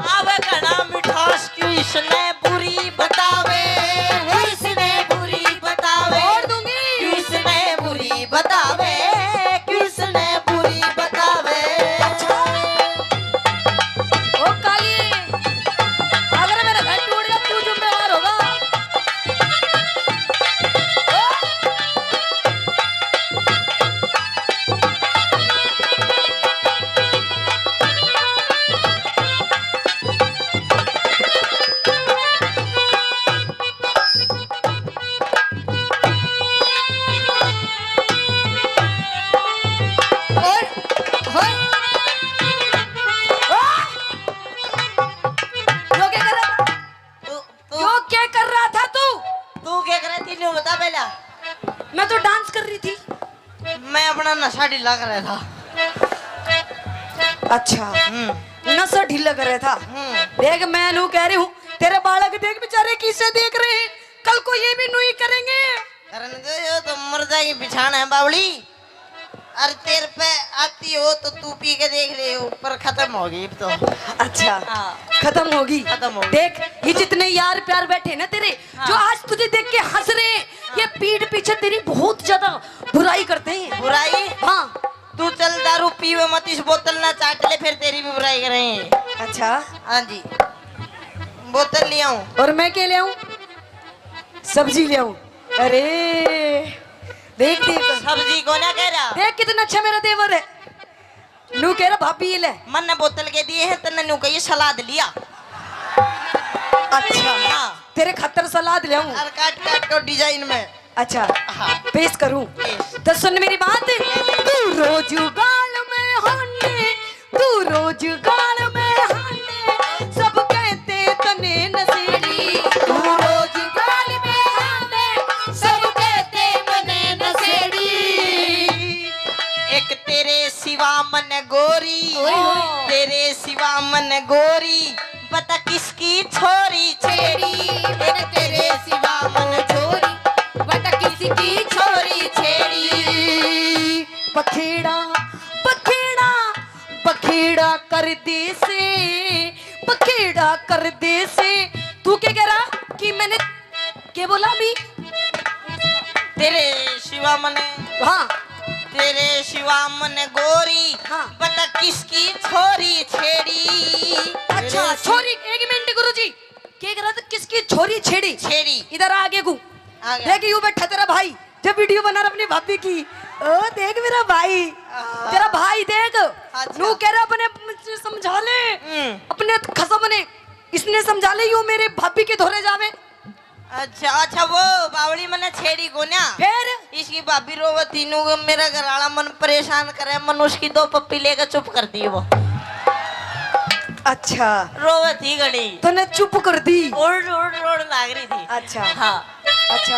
आवे घना मिठास क्यों इसने बुरी बतावे, इसने बुरी बतावे, छोड़ दूंगी। क्यों इसने बुरी बतावे, क्यों इसने बुरी बतावे। ओ काली, अगर मेरा घर टूट गया तू जिम्मेवार होगा। और होय, यो क्या कर रहा था? तू यो क्या कर रहा था तू? तू क्या कर रही थी न्यू बता पहला। मैं तो डांस कर रही थी। मैं अपना नशा ढीला कर रहा था। अच्छा, नशा ढीला कर रहा था। हम्म। देख मैं नू कह रही हूँ, तेरे बालक देख बेचारे किसे देख रहे हैं, कल को ये भी नू ही करेंगे। करने दो, ये तो मर जाएगी बिछाना है बावली। अरे तेरे पे आती हो तो तू पी के देख ले, ऊपर खत्म होगी अब तो। अच्छा हाँ। खत्म होगी। खत्म होगी। देख ये जितने यार प्यार बैठे ना तेरे, हाँ। जो आज तुझे देख के हंस रहे हैं, ये पीठ पीछे तेरी बहुत ज्यादा बुराई करते हैं। बुराई? हाँ। तू चल दारू पीवे मत, इस बोतल ना चाट ले, फिर तेरी भी बुराई करेंगे। अच्छा, हाँ जी, बोतल ले आऊं? और मैं क्या ले आऊं? सब्जी ले आऊं? अरे देख देख सब्जी को ना कह रहा। देख कितना अच्छा मेरा देवर है। नू कह रहा भाभी ये ले। मन ने बोतल के दिए हैं तन्ने न्यू कही सलाद लिया। अच्छा हाँ। तेरे खतर सलाद ले आऊं? और काट काट को डिजाइन में। अच्छा हाँ। पेश करूं? पेश। तो सुन मेरी बात, तू रोज गाल में हाने, तू रोज गाल में हाने, सब कहते तने नशेड़ी। तू रोज गाल में हाने, सब कहते मने नशेड़ी। एक तेरे सिवा मन गोरी, ओए होए। तेरे सिवा मन गोरी, बता किसकी छोरी छेड़ी। मैंने तेरे सिवा मन छोरी, बता किसकी छोरी छेड़ी। बखेड़ा बखेड़ा बखेड़ा कर दे से, बखेड़ा कर दे से। तू क्या कह रहा कि मैंने क्या बोला अभी? तेरे सिवा मन, हाँ तेरे सिवा मन गोरी, हाँ। बता किसकी छोरी छेड़ी। अच्छा तेरे छोरी, एक मिनट गुरुजी, क्या कह रहा था? किसकी छोरी छेड़ी? छेड़ी। इधर आगे को आ गया। देख यूं बैठा तेरा भाई, जब वीडियो बना रहा अपनी भाभी की, ओ देख मेरा भाई, तेरा भाई देख, अच्छा। नू कह रहा अपने मुझसे समझा ले, अपने खसम ने इसने समझा ले, यूं मेरे भाभी के धोरे जावे। अच्छा अच्छा, वो बावड़ी मने छेड़ी को ना, फिर इसकी भाभी रोवती नु मेरा घरवाला मन परेशान करे, मन उसकी 2 पप्पी लेकर चुप कर दी वो। अच्छा रोवती घड़ी तूने चुप कर दी। उड़ उड़ उड़ लाग रही थी। अच्छा हाँ अच्छा,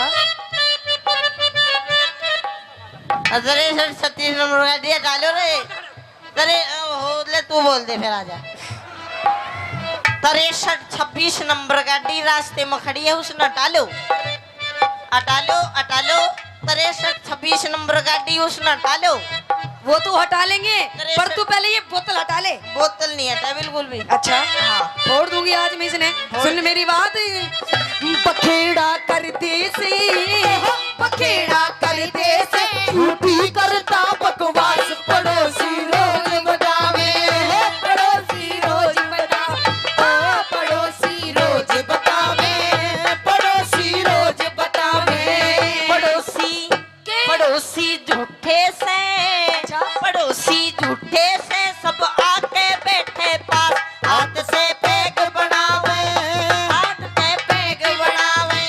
अरे सर 36 नंबर का दिया डालो रे। अरे हो ले, तू बोल दे फिर आजा। 63-26 नंबर गाड़ी रास्ते में खड़ी है, उसने हटा लो, हटा लो, हटा लो। 63-26 नंबर गाड़ी उसने हटा लो। वो तो हटा लेंगे, अरे पर सर- तू पहले ये बोतल हटा ले। बोतल नहीं हटा बिल्कुल भी। अच्छा हाँ। छोड़ दूंगी आज मैं इसने। सुन मेरी बात, पखेड़ा कर दे से, पखेड़ा कर दे से, झूठी करता बकवास पड़ोसी रोज बतावे, पड़ोसी रोज बतावे, पड़ोसी रोज बतावे, पड़ोसी रोज बतावे, पड़ोसी पड़ोसी झूठे से, पड़ोसी झूठे से सब आके बैठे पास, हाथ से पैग बनावे, हाथ से पैग बनावे।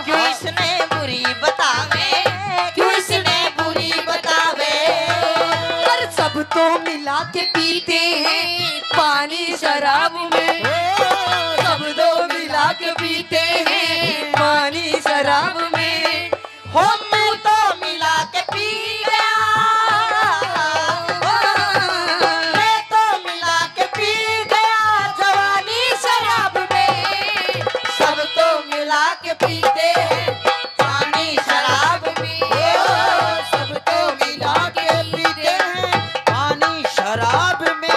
क्यों इसने बुरी बतावे, क्यों इसने बुरी बतावे। पर सब तो मिला के पीते हैं पानी शराब में, सब तो मिला के पीते हैं पानी शराब में। हम तो मिला के पी गया, मैं तो मिला के पी गया जवानी शराब में, सब तो मिला के पीते हैं पानी शराब में, सब तो मिला के पीते हैं पानी शराब में।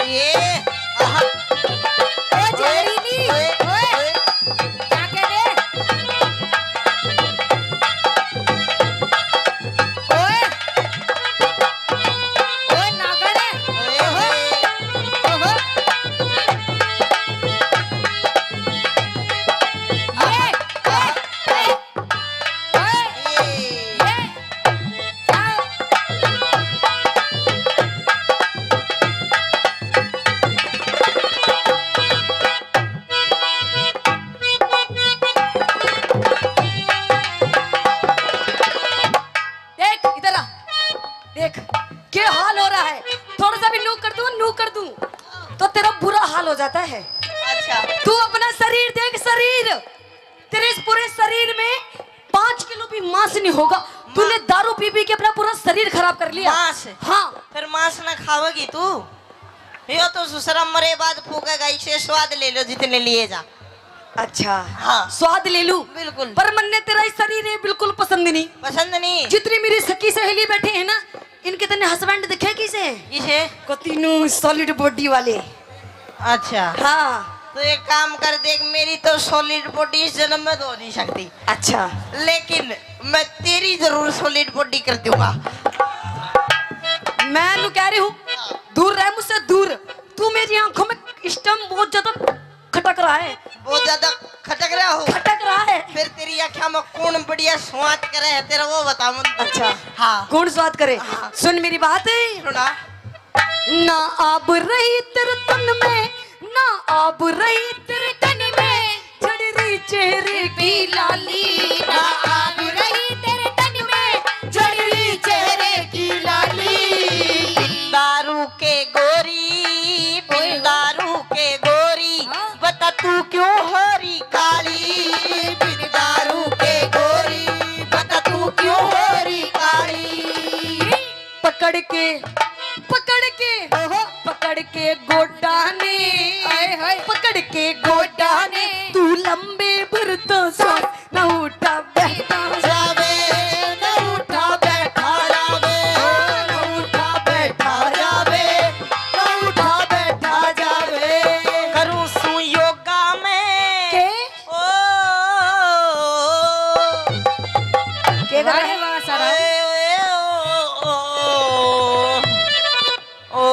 ये आहा, जहरीली, ओए, ओए, क्या कह रहे? ओए ओए नागड़ है। ओए, ओए। देख इधर आ, देख क्या हाल हो रहा है। थोड़ा सा भी नू कर दूं तो तेरा बुरा हाल हो जाता है। अच्छा तू अपना शरीर देख, शरीर तेरे इस पूरे शरीर में 5 किलो भी मांस नहीं होगा। तूने दारू पी पी के अपना पूरा शरीर खराब कर लिया। मांस? हाँ फिर मांस ना खाओगी तू? यो तो ससुरा मरे बाद फूकेगा, इसे स्वाद ले लो जितने लिए जा। अच्छा हाँ। स्वाद ले लूं बिल्कुल। पर मन्ने तेरा इस शरीर है बिल्कुल पसंद नहीं। पसंद नहीं? जितनी मेरी सखी सहेली बैठे हैं ना, इनके तने हस्बैंड दिखे किसे इसे? को तीनों सॉलिड बॉडी वाले। अच्छा हाँ तो एक काम कर, देख मेरी तो सॉलिड बॉडी इस जन्म में तो हो नहीं सकती, अच्छा लेकिन मैं तेरी जरूर सॉलिड बॉडी कर दूंगा। मैं नु कह रही हूँ दूर रह मुझसे, दूर। तू मेरी आंखों में इस टाइम बहुत ज्यादा खटक रहा है, बहुत ज्यादा खटक रहा हो? खटक रहा है। फिर तेरी आँखों में कौन बढ़िया स्वाद करे है तेरा, वो बता मुझे। अच्छा हाँ कौन स्वाद करे? सुन मेरी बात है, सुना। ना आब रही तेरे तन में, ना आब रही तेरे तन में, झड़ रही चेहरे की लाली, ना आग रही तेरे तन में, झड़ रही चेहरे की लाली। दारू के गोरी, बिन दारू के गोरी, बता तू क्यों हो रही काली? बिन दारू के गोरी, बता तू क्यों हो रही काली? पकड़ के पकड़ के गोडा ने, पकड़ के गोडा ने, तू लंबे बुरतों से न उठा बैठा जावे न उठा बैठा जावे, न उठा बैठा जावे, न उठा बैठा जावे। करूं सू योगा में के ओ के कर रहे हैं सारा? ओ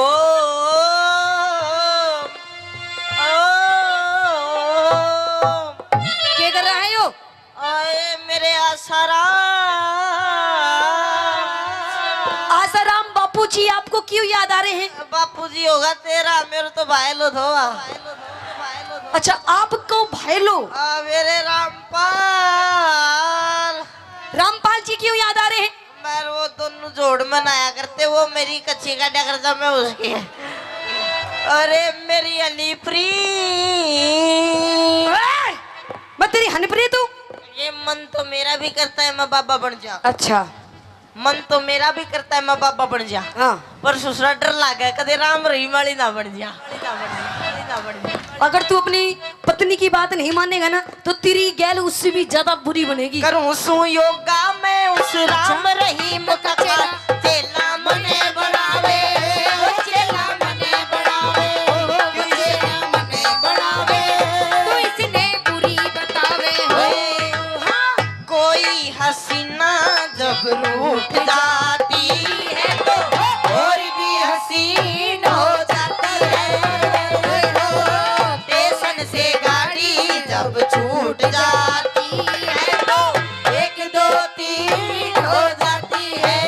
क्यों याद आ रहे हैं? बापूजी होगा तेरा, मेरे तो भाई लो धोआ। अच्छा आपको भाई लो, मेरे रामपाल। रामपाल जी क्यों याद आ रहे हैं? मैं वो दोनों जोड़ मनाया करते, वो मेरी कच्ची का डगरता मैं उसकी। अरे मेरी अलीप्री, मैं तेरी हनप्रीत हूँ। ये मन तो मेरा भी करता है मैं बाबा बन जा। अच्छा मन तो मेरा भी करता है मैं बाबा बन जा, हाँ, पर ससुरा डर लागे कदे राम रही वाली ना बन जा। अगर तू अपनी पत्नी की बात नहीं मानेगा ना तो तेरी गैल उससे भी ज्यादा बुरी बनेगी। करूं सु योगा मैं उस राम रहीम का चेला मने बढ़ावे, चेला मने बढ़ावे, चेला मने बढ़ावे। तू इसने बुरी बतावे हो। कोई हसीना जब रूठ जाती है तो और भी हसीन हो जाती है। स्टेशन से गाड़ी जब छूट जाती है तो 1 2 3 हो जाती है।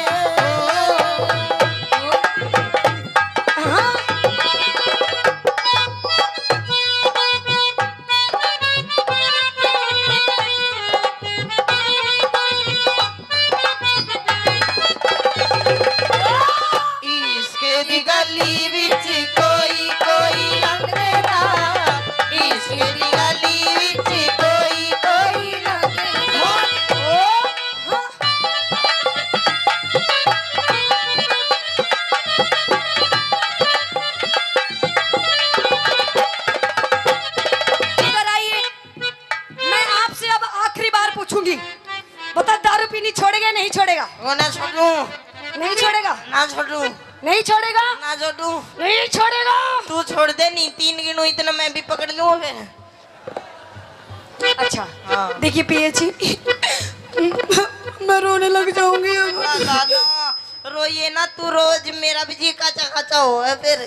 इसके दी गली विच कोई कोई लंघदा, इसके दी गली विच कोई कोई लंघदा। इधर आइए, मैं आपसे अब आखिरी बार पूछूंगी, बता दारू पीनी छोड़ेगा नहीं छोड़ेगा? वो ना छोड़ू, नहीं छोड़ेगा, ना छोड़ू, नहीं छोड़ेगा, ना छोड़ू। नहीं छोड़ेगा। तू छोड़ दे, नहीं 3 गिनू इतना मैं भी पकड़ लूँ फिर। अच्छा हाँ। देखिए पिए जी, मैं रोने लग जाऊंगी अब। दादा रोइए ना, तू रोज मेरा भी जी काचा काचा हो है फिर।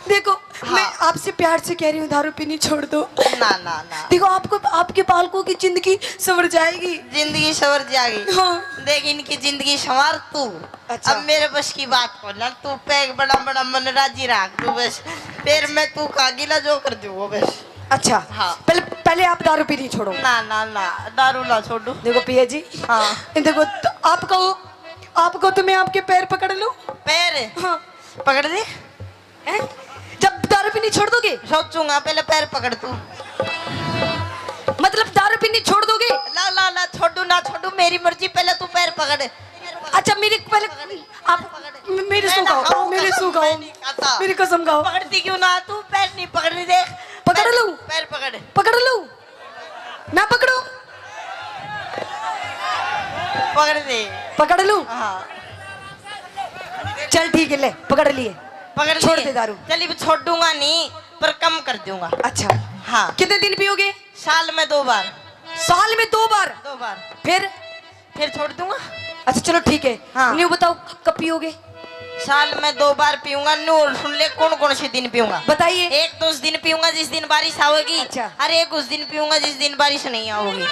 देखो हाँ। मैं आपसे प्यार से कह रही हूँ दारू पीनी छोड़ दो। ना ना ना, देखो आपको आपके बालकों की जिंदगी संवर जाएगी। जिंदगी सवर जाएगी। हाँ। देख इनकी जिंदगी संवार तू। अच्छा। अब मेरे बस की बात को ना, तू पैग बड़ा बड़ा मन राजी रख तू बस, फिर मैं तू का गिला जो कर दूँ वो बस। अच्छा हाँ। पहले आप दारू पीनी छोड़ो। ना ना ना, दारू ना छोड़ू। देखो पिया जी, हाँ। देखो तो आपको तो मैं आपके पैर पकड़ लूं? पैर हाँ। पकड़ दे। हैं? जब दारू पीनी छोड़ दोगे? सोचूंगा, पहले पैर पकड़ तू। मतलब दारू पीनी छोड़ दोगे? ला ला ला, छोड़ू ना छोड़ू मेरी मर्जी, पहले तू पैर पकड़। अच्छा मेरी पहले आप मेरे सो गाओ, मेरे सो गाओ, मेरी कसम गाओ। पकड़ती क्यों ना तू? पैर नहीं पकड़ रही, देख। पकड़ पैर- लूं? पैर पकड़। पकड़ लूं? मैं पकड़ू? पकड़ दे। पकड़ लूं? हाँ चल ठीक है, ले पकड़ लिए। पकड़ छोड़ लिए। दे दारू। चलिए छोड़ दूंगा नहीं, पर कम कर दूंगा। अच्छा हाँ, कितने दिन पियोगे? साल में 2 बार। साल में 2 बार? 2 बार फिर छोड़ दूंगा। अच्छा चलो ठीक है। हाँ। न्यू बताओ कब पियोगे? साल में 2 बार पीऊंगा। नूर सुन ले, कौन कौन से दिन पीऊंगा? बताइए। एक तो उस दिन पीऊंगा जिस दिन बारिश आओगी। अच्छा। अरे एक उस दिन पीऊंगा जिस दिन बारिश नहीं आओगी।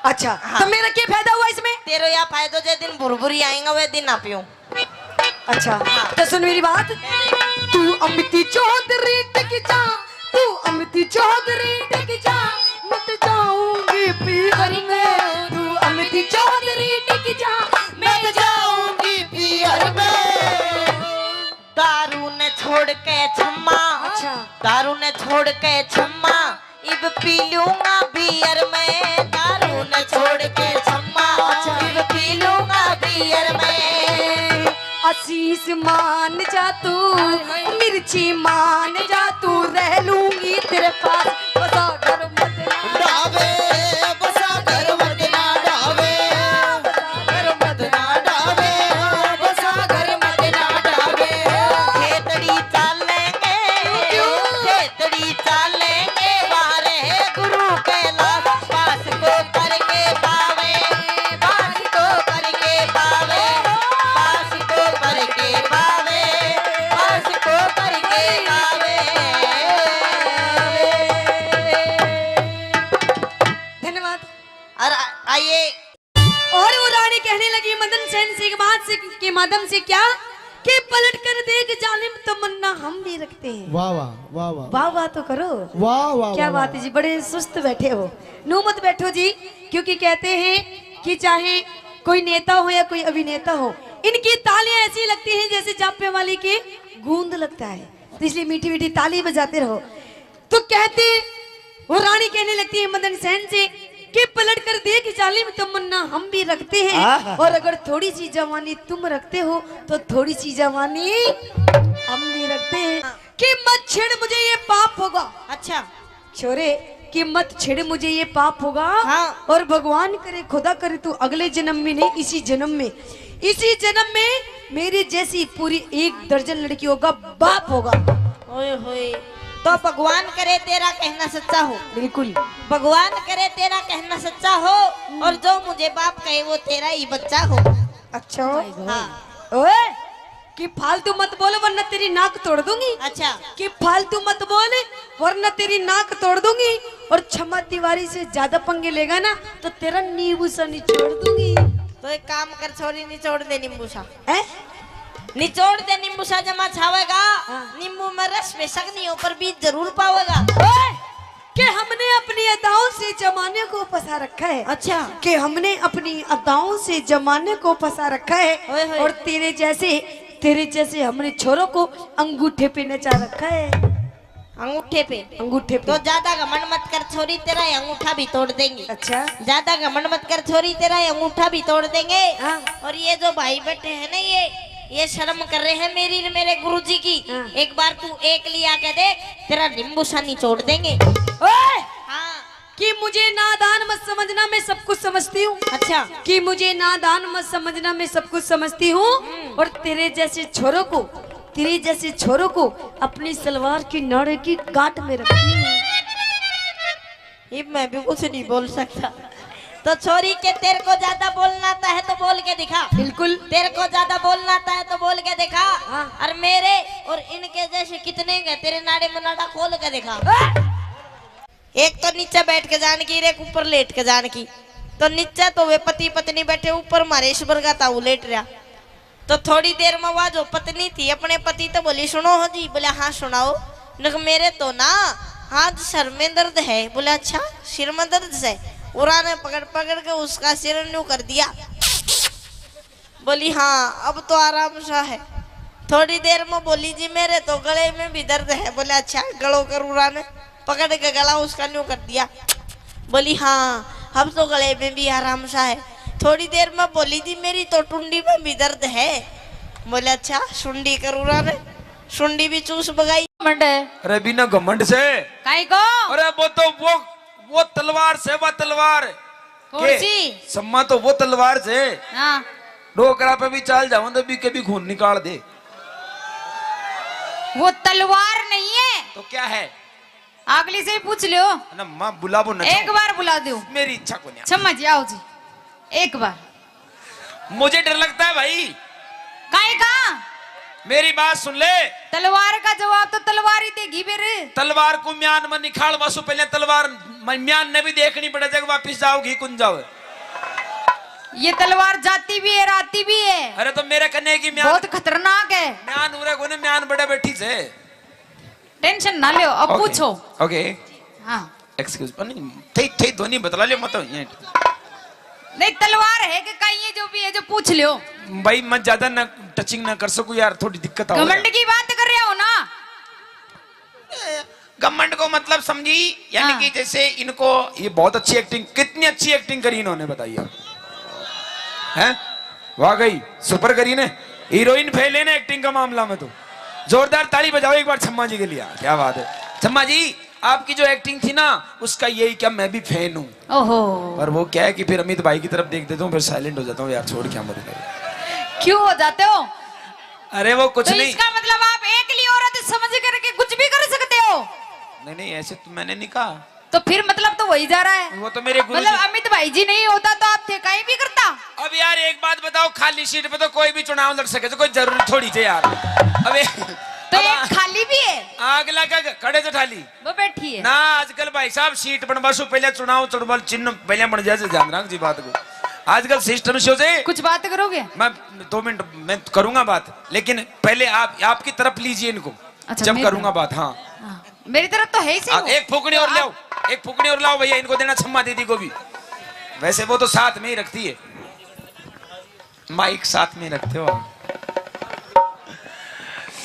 अच्छा हाँ। तो मेरा क्या फायदा हुआ इसमें? तेरो या फायदा जिस दिन भुरभुरी आएगा वह दिन ना पीऊं। अच्छा तो सुन मेरी बात, तू अमिती चौधरी टिक जा, तू अमिती चौधरी टिक जा, मत जाऊंगी पीहर में, तू अमिती चौधरी टिक जा, मैं जाऊंगी पीहर में। दारू ने छोड़ के छम्मा, अच्छा। दारू ने छोड़ के छम्मा, इब पी लूंगा बियर में। दारू ने छोड़ के छम्मा, इब पी लूंगा बियर में। आशीष मान जा तू, मिर्ची मान जा तू, रह लूंगी तेरे पास, बसा घर मत ना डावे बसा घर मत ना डावे, घर मत ना डावे बसा घर मत ना डावे। खेतड़ी चालेंगे, खेतड़ी चालेंगे, वारे गुरु कैलाश पास को करके पावे, पास को करके पावे, पास को करके पावे, पास को करके पावे। धन्यवाद। और आइए, और वो रानी कहने लगी मदन सेन से के बाद से के माध्यम से क्या कि पलट कर देख जालिम तमन्ना हम भी रखते हैं। वाह वाह वाह वाह वाह वाह तो करो। वाह वाह क्या वाह, बात है जी, बड़े सुस्त बैठे हो। नो मत बैठो जी, क्योंकि कहते हैं कि चाहे कोई नेता हो या कोई अभिनेता हो, इनकी तालियां ऐसी लगती हैं जैसे जापे वाली की गूंद लगता है, तो इसलिए मीठी मीठी ताली बजाते रहो। तो कहते वो रानी कहने लगती है मदन सेन से कि पलट कर देख जालिम तमन्ना हम भी रखते हैं, और अगर थोड़ी सी जवानी तुम रखते हो तो थोड़ी सी जवानी हम भी रखते हैं। कि मत छेड़ मुझे ये पाप होगा। अच्छा छोरे कि मत छेड़ मुझे ये पाप होगा। हाँ। और भगवान करे खुदा करे तू अगले जन्म में नहीं, इसी जन्म में मेरी जैसी पूरी 1 दर्जन लड़कियों का बाप होगा। ओए होए, तो भगवान करे तेरा कहना सच्चा हो। बिल्कुल। भगवान करे तेरा कहना सच्चा हो, और जो मुझे बाप कहे वो तेरा ही बच्चा हो। अच्छा हाँ। ओए कि फालतू मत बोल वरना तेरी नाक तोड़ दूंगी। अच्छा कि फालतू मत बोल वरना तेरी नाक तोड़ दूंगी, और क्षमा तिवारी से ज्यादा पंगे लेगा ना तो तेरा नींबू सा निचोड़ दूंगी। तो एक काम कर छोरी, निचोड़ दे नींबू सा, हैं? निचोड़ दे नींबू सा, जमा छावेगा। हाँ। नींबू में रस बेशक नहीं हो पर बीज जरूर पावेगा। ओए, कि हमने अपनी अदाओं से जमाने को फंसा रखा है। अच्छा कि हमने अपनी अदाओं से जमाने को फंसा रखा ओए है, होए। और तेरे जैसे हमने छोरों को अंगूठे पे नचा रखा है। अंगूठे पे? अंगूठे पे। तो ज्यादा घमंड मत कर छोरी, तेरा ये अंगूठा भी तोड़ देंगे। अच्छा। ज्यादा घमंड मत कर छोरी, तेरा ये अंगूठा भी तोड़ देंगे। हाँ। और ये जो भाई बैठे हैं ना, ये शर्म कर रहे हैं मेरे गुरुजी की। हाँ। एक बार तू एक लिया के देख, तेरा नींबू सा निचोड़ देंगे। ओए, हाँ। कि मुझे नादान मत समझना, मैं सब कुछ समझती हूँ। अच्छा कि मुझे नादान मत समझना, मैं सब कुछ समझती हूँ। और तेरे जैसे छोरों को अपनी सलवार की नाड़े की गांठ में रखती हूँ। ये मैं भी कुछ नहीं बोल सकता। तो छोरी के तेरे को ज्यादा बोलना आता है तो बोल के दिखा। बिल्कुल। तेरे को ज्यादा बोलना आता है तो बोल के दिखा। हाँ। और मेरे और इनके जैसे कितने के तेरे नाड़े मुनाड़ा खोल के दिखा। एक तो नीचे बैठ के जान की, एक ऊपर लेट के जान की। तो नीचे तो वे पति पत्नी बैठे, ऊपर मारे ईश्वर का ताऊ लेट रहा। तो थोड़ी देर में वह जो पत्नी थी अपने पति तो बोली सुनो हो जी। बोले हाँ सुनाओ। मेरे तो ना हाथ सर में दर्द है। बोले अच्छा सिर में दर्द है। उरा ने पकड़ पकड़ के उसका सिर न्यू कर दिया। बोली हाँ अब तो आराम सा है। थोड़ी देर में बोली जी मेरे तो गले में भी दर्द है। बोले अच्छा गलों कर उरा ने पकड़ के गला उसका न्यू कर दिया। बोली हाँ अब तो गले में भी आराम सा है। थोड़ी देर में बोली जी मेरी तो टुंडी में भी दर्द है। बोले अच्छा सुंडी कर उरा ने सुंडी भी चूस बगाई। अरे बिना घमंड से काई को अरे वो तलवार से, वो तलवार कौन सी? सम्मा तो वो तलवार से हाँ डोकरा पे भी चाल जाऊं तो भी कभी खून निकाल दे। वो तलवार नहीं है तो क्या है? अगली से ही पूछ लो। ना माँ बुलाबो ना। एक बार बुला दो। मेरी इच्छा को नहीं। क्षमा जी आओ जी एक बार। मुझे डर लगता है भाई। काई का? मेरी बात सुन ले। तलवार का जवाब तो तलवार ही देगी फिर। तलवार को म्यान में निखाल वासु पहले तलवार म्यान ने भी देखनी पड़े जब वापिस जाओगी कुन जाओ। ये तलवार जाती भी है राती भी है। अरे तो मेरे कन्ने की म्यान बहुत खतरनाक है। म्यान उरे को ने म्यान बड़े बैठी से। टेंशन ना लो अब पूछो। ओके हाँ एक्सक्यूज नहीं थे ध्वनि बतला लियो मत ये नहीं तलवार है कि कहीं ये जो भी है जो पूछ लो। भाई मैं ज्यादा ना टचिंग ना कर सकूं यार, थोड़ी दिक्कत आ रही है। घमंड की बात कर रहे हो ना? घमंड को मतलब समझी यानी हाँ। कि जैसे इनको ये बहुत अच्छी एक्टिंग, कितनी अच्छी एक्टिंग करी इन्होंने बताइए। हैं वाकई सुपर करी ने, हीरोइन फेल है ना एक्टिंग का मामला में। तो जोरदार ताली बजाओ एक बार छम्मा जी के लिए। क्या बात है छम्मा जी, आपकी जो एक्टिंग थी ना उसका यही क्या मैं भी फैन हूँ। ओहो पर वो क्या है कि फिर अमित भाई की तरफ देख देता हूँ फिर साइलेंट हो जाता हूँ यार, छोड़ क्या मत। क्यों हो जाते हो? अरे वो कुछ तो नहीं। इसका मतलब आप एक लिए औरत समझ करके कुछ भी कर सकते हो? नहीं ऐसे तो मैंने नहीं कहा। तो फिर मतलब तो वही जा रहा है। वो तो मेरे गुरु मतलब अमित भाई जी नहीं होता तो आप थे कहीं भी करता। अब यार एक बात बताओ, खाली सीट पे तो कोई भी चुनाव लड़ सके तो कोई जरूरी थोड़ी थे यार। अबे तो एक खाली भी है। आग लगा खड़े तो ठाली वो बैठी है ना। आजकल भाई साहब सीट बनवा सो पहले चुनाव चिन्ह पहले बन जाए ध्यान रख जी बात को। आजकल सिस्टम शो से कुछ बात करोगे? मैं 2 मिनट मैं करूंगा बात, लेकिन पहले आप आपकी तरफ लीजिए इनको। अच्छा, जब मेरी करूंगा बात। हाँ हाँ, मेरी तरफ तो है ही सही वो। एक फूकनी और लाओ, एक फूकनी और लाओ भैया, इनको देना छम्मा दीदी को भी। वैसे वो तो साथ में ही रखती है, माइक साथ में रखते हो आप।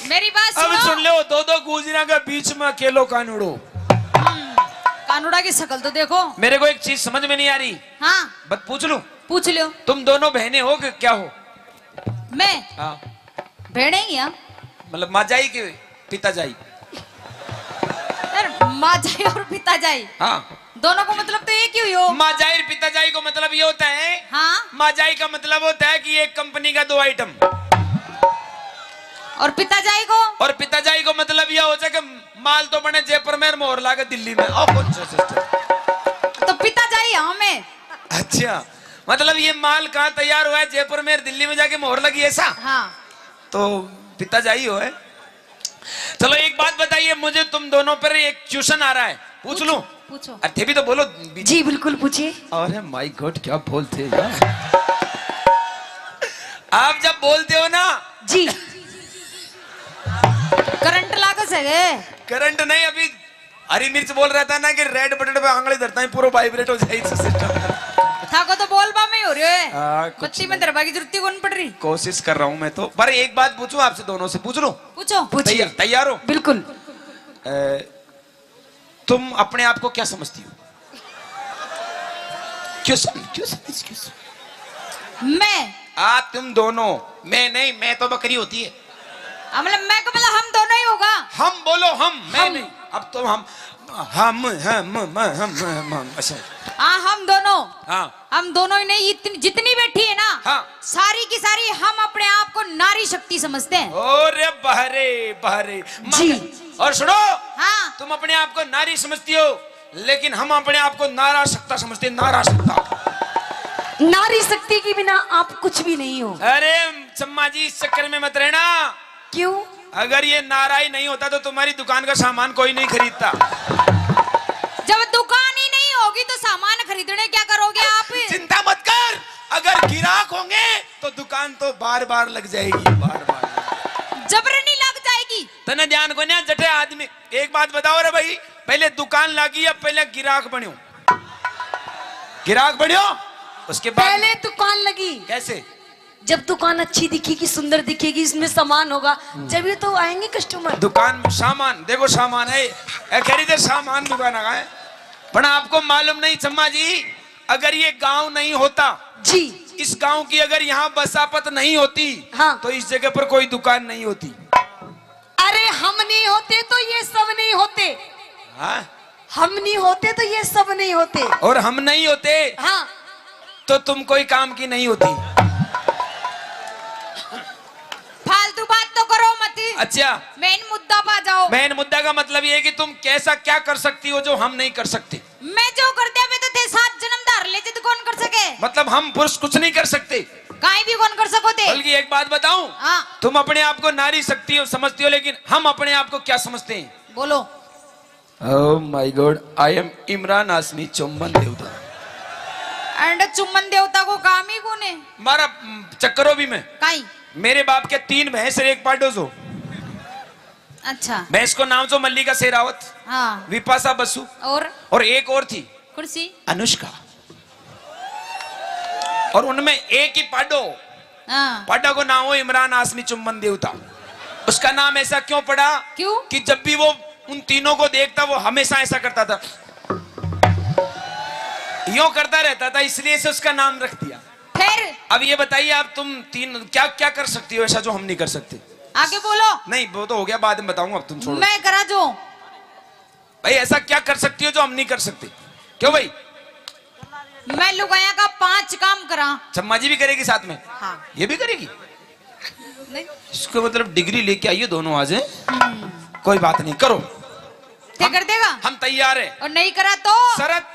मेरी बात अब सुनो। सुन लो, 2 गुजरा के बीच में अकेलो कानूड़ो। कानूड़ा की शक्ल तो देखो। मेरे को एक चीज समझ में नहीं आ रही, हाँ बस पूछ लूं, पूछ लो। तुम दोनों बहनें हो कि क्या हो? मैं हाँ भेड़े ही हैं। मतलब माजाई के पिताजाई? यार माँ जाई और पिता जाई हाँ दोनों को मतलब तो एक ही हुई हो। माजाई और पिताजाई को मतलब ये होता है, हाँ माजाई का मतलब होता है कि एक कंपनी का 2 आइटम, और पिता जाई को और पिताजाई को मतलब यह होता है कि माल तो बने जयपुर में, मोहर लागे दिल्ली में। और कौन सा सिस्टम? तो पिता जाई हमें। अच्छा, मतलब ये माल कहाँ तैयार हुआ है? जयपुर में, दिल्ली में जाके मोहर लगी ऐसा? हाँ तो पिताजाई हो है। चलो एक बात बताइए मुझे, तुम दोनों पर एक ट्यूशन आ रहा है, पूछ लूं? पूछो। अरे भी तो बोलो। जी बिल्कुल पूछिए। अरे माय गॉड, क्या बोलते यार। आप जब बोलते हो ना, जी करंट लागत है। करंट नहीं, अभी हरी मिर्च बोल रहा था ना कि रेड बटन पे आंगली धरता है पूरा वाइब्रेट हो जाए सिस्टम। थाको तो बोल बा में ही हो रही है। कुछ बत्ती में दरबार की जरूरत कौन पड़ रही? कोशिश कर रहा हूं मैं तो। पर एक बात पूछूं आपसे, दोनों से पूछ लूं? पूछो। पूछिए। तैयार हो? बिल्कुल। तुम अपने आप को क्या समझती हो? क्यों मैं तुम दोनों। मैं नहीं, मैं तो बकरी होती है। मतलब मैं को मतलब हम दोनों ही होगा। हम बोलो, हम, मैं नहीं। अब तो हम अच्छा। हाँ हम दोनों। हाँ हम दोनों ही नहीं, इतनी जितनी बैठी है ना, हाँ। सारी की सारी हम अपने आप को नारी शक्ति समझते हैं। ओरे बहरे बहरे जी। और सुनो, हाँ तुम अपने आप को नारी समझती हो, लेकिन हम अपने आप को नारा शक्ता समझते हैं। नारा शक्ता। नारी शक्ति के बिना आप कुछ भी नहीं हो। अरे चम्मा जी, इस चक्कर में मत रहना। क्यों? अगर ये नारा ही नहीं होता तो तुम्हारी दुकान का सामान कोई नहीं खरीदता। जब दुकान ही नहीं होगी तो सामान खरीदने क्या करोगे आप? चिंता मत कर, अगर गिराक होंगे तो दुकान तो बार बार लग जाएगी, बार बार जबरनी लग जाएगी। तने ध्यान को ना जटे आदमी। एक बात बताओ रे भाई, पहले दुकान लगी या पहले गिराक बन्यो? गिराक बन्यो, उसके बाद पहले दुकान लगी। कैसे? जब दुकान अच्छी दिखेगी, सुंदर दिखेगी, इसमें सामान होगा, जब ये तो आएंगे कस्टमर। दुकान सामान देखो, सामान है खरीदे, सामान दुकान आ गए। पर आपको मालूम नहीं चम्मा जी, अगर ये गांव नहीं होता जी, इस गांव की अगर यहाँ बसापत नहीं होती, हाँ। तो इस जगह पर कोई दुकान नहीं होती। अरे हम नहीं होते तो ये सब नहीं होते। हाँ? हम नहीं होते तो ये सब नहीं होते। और हम नहीं होते हाँ। तो तुम कोई काम की नहीं होती। फालतू बात तो करो मत। अच्छा, मेन मुद्दा पा जाओ। मेन मुद्दा का मतलब ये है कि तुम कैसा क्या कर सकती हो जो हम नहीं कर सकते। मैं जो कर दिया वे तो थे 7 जन्म धार ले तो कौन कर सके? मतलब हम पुरुष कुछ नहीं कर सकते, गाय भी कौन कर सकोते? बल्कि एक बात बताऊं, हाँ तुम अपने आप को नारी शक्ति हो समझती हो, लेकिन हम अपने आप को क्या समझते हैं? बोलो। Oh my God, I am Imran Hashmi चुम्बन देवता। एंड चुम्बन देवता को काम ही कौन है? मारा चक्करों भी में काई? मेरे बाप के 3 भैंस और 1 पाडोजो। अच्छा। भैंस को नाम जो मल्लिका शेरावत, हाँ विपाशा बसु, और एक और थी कुर्सी अनुष्का। और उनमें एक ही पाडो, हाँ पाडा को नाम हो इमरान हाशमी चुम्बन देवता। उसका नाम ऐसा क्यों पड़ा? क्यों? कि जब भी वो उन तीनों को देखता वो हमेशा ऐसा करता था, यूं करता रहता था, इसलिए से उसका नाम रख दिया। फिर अब ये बताइए, आप तुम तीन क्या क्या कर सकती हो ऐसा जो हम नहीं कर सकते? आगे बोलो। नहीं वो तो हो गया, बाद में बताऊंगा, अब तुम छोड़ो। मैं करा जो भाई ऐसा क्या कर सकती हो जो हम नहीं कर सकते? क्यों भाई? मैं लुगाया का 5 काम करा। चम्मा जी भी करेगी साथ में? हाँ। ये भी करेगी? नहीं इसको मतलब डिग्री लेके आइए दोनों आज हैं? कोई बात नहीं, करो। क्या कर देगा? हम तैयार है। और नहीं करा तो शरत?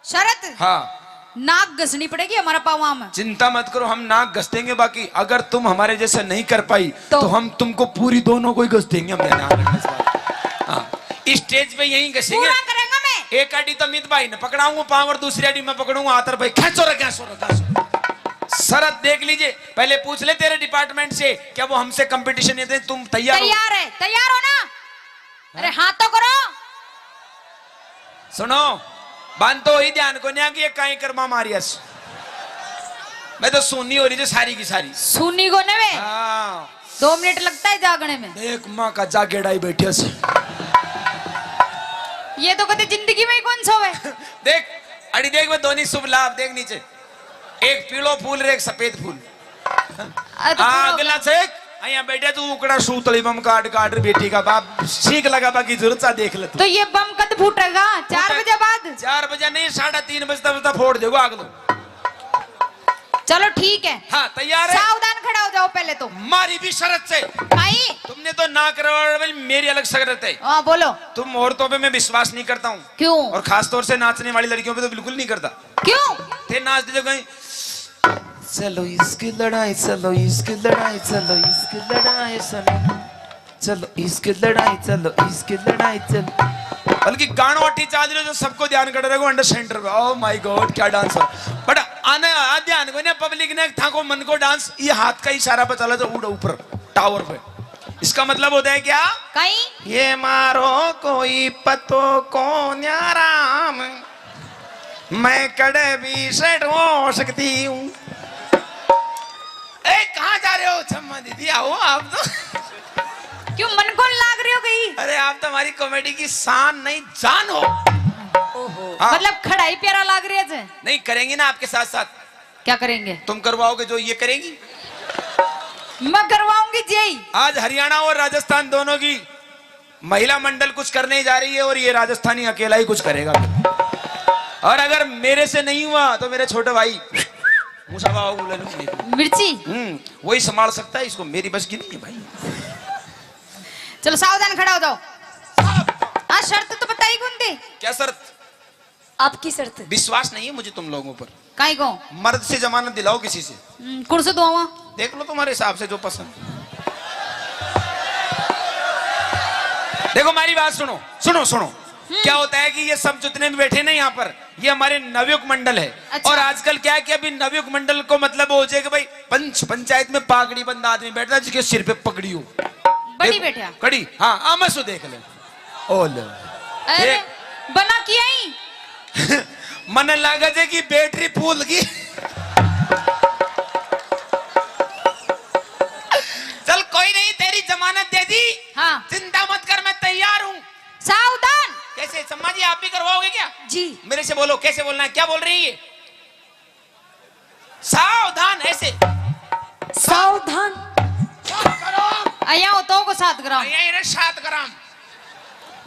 शरत? हाँ, नाक घसनी पड़ेगी हमारा पावा में। चिंता मत करो, हम नाक घस देंगे। बाकी अगर तुम हमारे जैसा नहीं कर पाई तो हम तुमको पूरी दोनों को ही घस देंगे। हम ध्यान रखना इस बात। हाँ, स्टेज पे यहीं घसेंगे। पूरा करेंगे मैं। एक आड़ी तो मित भाई ने पकड़ाऊंगा पाँव और दूसरी आड़ी में पकड़ूंगा हाथ, भाई खेचो रे खेचो रे। शरत देख लीजिए, पहले पूछ ले तेरे डिपार्टमेंट से क्या वो हमसे कंपटीशन है, तुम तैयार हो? तैयार है, तैयार हो ना? अरे हाथ तो करो। सुनो बांध तो ही ध्यान को नहीं कि कहीं कर्मा मारियस, मैं तो सुननी हो रही थी सारी की सारी। सुनी को ने में हाँ 2 मिनट लगता है जागने में। देख माँ का जागेड़ाई बैठे से। ये तो कभी जिंदगी में ही कौन सा है। देख अड़ी देख मैं दोनों शुभ लाभ देख नीचे, एक पीलो फूल एक सफेद फूल। अगला से यहाँ बैठे तू उकड़ा सूतली बम काट काट बेटी का बाप सीख लगा बाकी जरूरत सा देख ले तो ये बम कद फूटेगा 4 बजे बाद? 4 बजे नहीं 3:30 बजे फोड़ देगा आग लो। चलो ठीक है। हाँ तैयार है? सावधान खड़ा हो जाओ पहले तो। मारी भी शरत से। भाई तुमने तो ना करवा, मेरी अलग शरत है। हाँ बोलो। तुम औरतों पे मैं विश्वास नहीं करता हूँ। क्यों? और खास तौर से नाचने वाली लड़कियों पे तो बिल्कुल नहीं करता। क्यों? थे नाच दीजिए कहीं, चलो इसकी लड़ाई चलो इसकी लड़ाई चलो इसकी लड़ाई चलो इसकी लड़ाई चलो इसकी लड़ाई चलो, बल्कि गाना वाटी चाल रहे जो सबको ध्यान कर रहे हो अंडर सेंटर पे। ओह माय गॉड क्या डांस है। बट आने ध्यान को ना पब्लिक ने था को मन को डांस ये हाथ का इशारा पे चला जो उड़ ऊपर टावर पे, इसका मतलब होता है क्या? कहीं ये मारो कोई पतो को न्याराम, मैं कड़े भी सेट हो सकती हूँ। कहाँ जा रहे हो छम्मा दीदी, आओ आप तो। क्यों मन को लाग रही हो कहीं? अरे आप तो हमारी कॉमेडी की शान नहीं जान हो। हाँ। मतलब खड़ाई प्यारा लाग रही है। नहीं करेंगी ना आपके साथ साथ। क्या करेंगे? तुम करवाओगे जो ये करेगी। मैं करवाऊंगी जी। आज हरियाणा और राजस्थान दोनों की महिला मंडल कुछ करने जा रही है और ये राजस्थानी अकेला ही कुछ करेगा। और अगर मेरे से नहीं हुआ तो मेरे छोटे भाई मिर्ची वही संभाल सकता है इसको, मेरी बस की नहीं है भाई। चलो सावधान खड़ा हो जाओ। हाँ शर्त तो बताई कौन दी? क्या शर्त? आपकी शर्त। विश्वास नहीं है मुझे तुम लोगों पर। काई को? मर्द से जमानत दिलाओ किसी से। कुर्सी दो देख लो तुम्हारे हिसाब से जो पसंद। देखो हमारी बात सुनो सुनो सुनो। क्या होता है कि ये सब जितने भी बैठे ना यहाँ पर ये हमारे नवयुग मंडल है। अच्छा। और आजकल क्या है कि अभी नवयुग मंडल को मतलब हो जाए कि भाई पंचायत में पागड़ी बंद आदमी बैठता है जिसके सिर पे पगड़ी हो बड़ी बैठा कड़ी। हाँ आमसो देख ले ओल अरे बना किया ही मन लागत है कि बैटरी फूल की। चल कोई नहीं तेरी जमानत दे दी। हाँ चिंता मत कर मैं तैयार हूँ। सावधान। कैसे सम्मा जी आप भी करवाओगे क्या? जी। मेरे से बोलो कैसे बोलना है, क्या बोल रही है? सावधान ऐसे। सावधान। आया होता को 7 ग्राम। 7 ग्राम।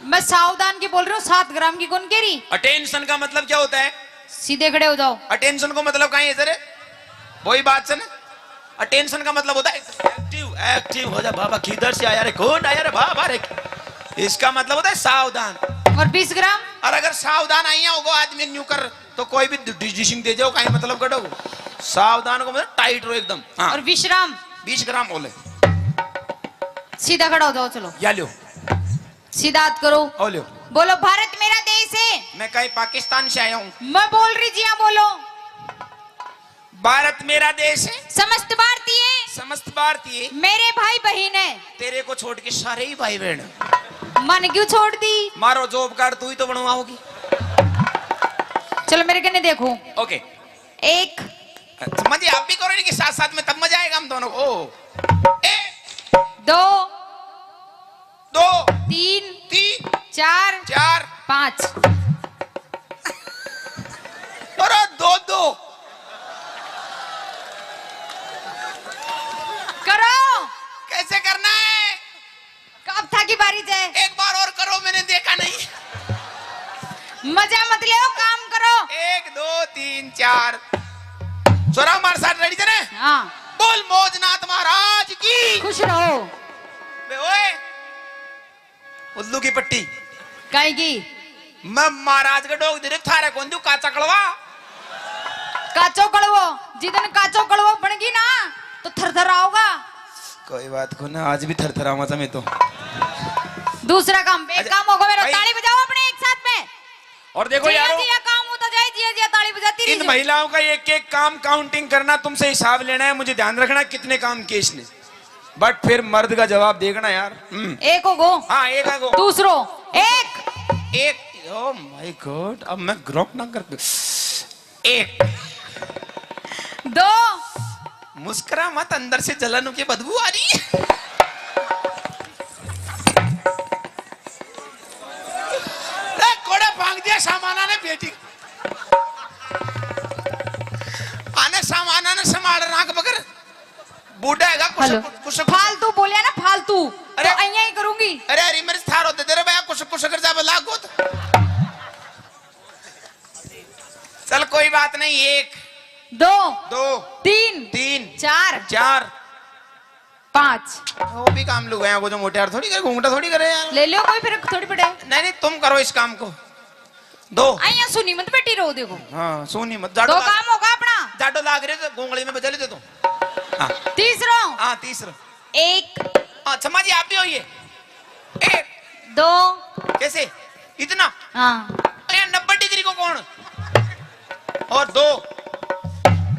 मैं सावधान की बोल रही हूँ 7 ग्राम की कौन कह रही? अटेंशन का मतलब क्या होता है? सीधे खड़े हो जाओ। अटेंशन को मतलब कहीं है सर वही बात से ना। अटेंशन का मतलब होता है एक्टिव एक्टिव हो जा बाबा किधर से आया रे कौन आया रे बाबा रे, इसका मतलब होता है सावधान। और 20 ग्राम? और अगर सावधान आई होगा आदमी न्यू कर तो कोई भी डिशिंग दे जाओ कहीं मतलब कटो। सावधान को मतलब टाइट रहो एकदम। हाँ। और 20 ग्राम? 20 ग्राम बोले। सीधा खड़ा हो जाओ। चलो या लो सीधा हाथ करो। ओ लो। बोलो भारत मेरा देश है। मैं कहीं पाकिस्तान से आया हूँ। मैं बोल रही जी हाँ बोलो। भारत मेरा देश है। समस्त भारतीय समस्त भारतीय मेरे भाई बहन है। तेरे को छोड़ के सारे ही भाई बहन। मन क्यों छोड़ दी? मारो जॉब कार्ड तू ही तो बनवाओगी। चलो मेरे कने देखो। ओके 1 मजे आप भी करो कि साथ साथ में तब मजा आएगा हम दोनों को। 2 2 3 3 4 4 5 और 2 2 करो। कैसे करना है? कब था की बारी है? एक बार और करो मैंने देखा नहीं। मजा मत ले काम करो। 1 2 3 4 जोरा हमारे साथ रेडी थे। हाँ बोल मौजनाथ महाराज की। खुश रहो। बे ओए उल्लू की पट्टी काई की? मैं महाराज का डोग दे थारे कौन दू काचा कड़वा काचो कड़वो जिदन काचो कड़वो बनेगी ना तो थरथर आओगा। कोई बात को ना आज भी थरथरावा था मैं तो। दूसरा काम एक काम होगा मेरा। भाई। ताली बजाओ अपने एक साथ में। और देखो यारो, जिया काम होता जाए, जिया जिया ताली बजाती रही इन जो। महिलाओं का एक एक काम काउंटिंग करना, तुमसे हिसाब लेना है, मुझे ध्यान रखना कितने काम किए इसने, बट फिर मर्द का जवाब देखना यार। एक हो गो, हाँ एक आगो, दूसरो एक, एक, ओ माय गॉड, अब मैं ग्रोक ना कर, एक, दो, मुस्कुरा मत, अंदर से जलन की बदबू आ रही है। कोड़ा भाग दिया सामाना ने बेटी, आने सामाना ने संभाल राख बकर, बूढ़ा है हेलो, कुछ फालतू बोलिया ना फालतू, अरे तो अइया ही करूंगी। अरे अरे मेरे थार होते तेरे भैया कुछ कर जा लागो तो। चल कोई बात नहीं, एक, दो, दो, तीन, तीन, चार, चार, 5, वो भी काम लोग हैं, वो जो मोटे यार थोड़ी करे, घूंघटा थोड़ी करे यार। ले लो, कोई फर्क थोड़ी पड़े। नहीं नहीं तुम करो इस काम को, दो, अइया सुनी मत बेटी रो, देखो हाँ सोनी मत, दो जाडो काम होगा अपना। जाडो लाग रहे तो गोंगली में बजा लेते तुम। हाँ तीसरो हाँ तीसरा, एक, हाँ क्षमा जी आप भी होइए, एक, दो, कैसे इतना, हाँ, 90 डिग्री को कौन, और दो,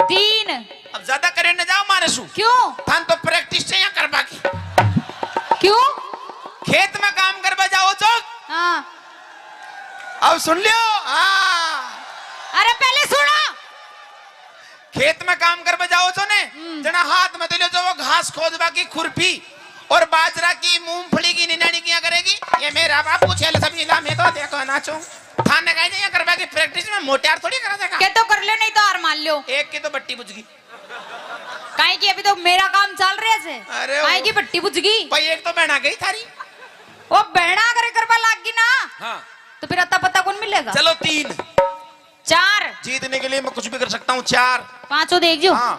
तीन, अब ज्यादा करे न जाओ मारे सु, क्यों थान तो प्रैक्टिस चाहिए कर बाकी, क्यों, खेत में काम कर जाओ चौक, हाँ, अब सुन लियो, हाँ अरे पहले सुनो, खेत में काम कर जाओ छो ने, जना हाथ में दिलो जो वो घास खोदबा की खुरपी और बाजरा की मूंगफली की निनानी किया करेगी, ये मेरा बापू छेल सब इला में तो देखो नाचो, थाने कहीं नहीं करवा की प्रैक्टिस में मोटियार थोड़ी करा देगा, क्या तो कर ले, नहीं तो हार मान लो। एक की तो बट्टी बुझ गई, काहे की अभी तो मेरा काम चल रहा है, अरे काहे की पट्टी बुझ गई, भाई एक तो बहना गई थारी, वो बहना करे करवा लाग गई ना, हाँ तो फिर अता पता कौन मिलेगा। चलो तीन, चार, जीतने के लिए मैं कुछ भी कर सकता हूँ, चार, पांचों देख जो, हाँ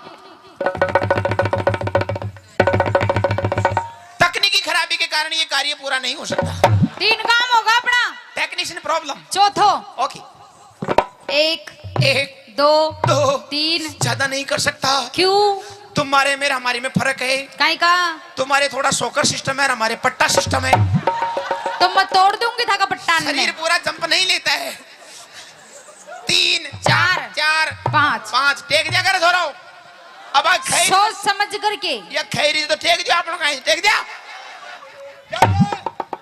तकनीकी खराबी के कारण ये कार्य पूरा नहीं हो सकता, तीन काम होगा अपना, टेक्नीशियन प्रॉब्लम, चौथो ओके, एक, एक, दो, दो, तीन, ज्यादा नहीं कर सकता, क्यों, तुम्हारे मेरे हमारे में फर्क है, काहे का, तुम्हारे थोड़ा सोकर सिस्टम है, हमारे पट्टा सिस्टम है, तो मैं तोड़ दूंगी था का पट्टा शरीर पूरा जंप नहीं लेता है, तीन, चार, चार, पांच, पांच, टेक दिया कर धोरो, अब आ खैर सोच समझ करके या खैरी तो टेक दिया आप लोग, टेक दिया,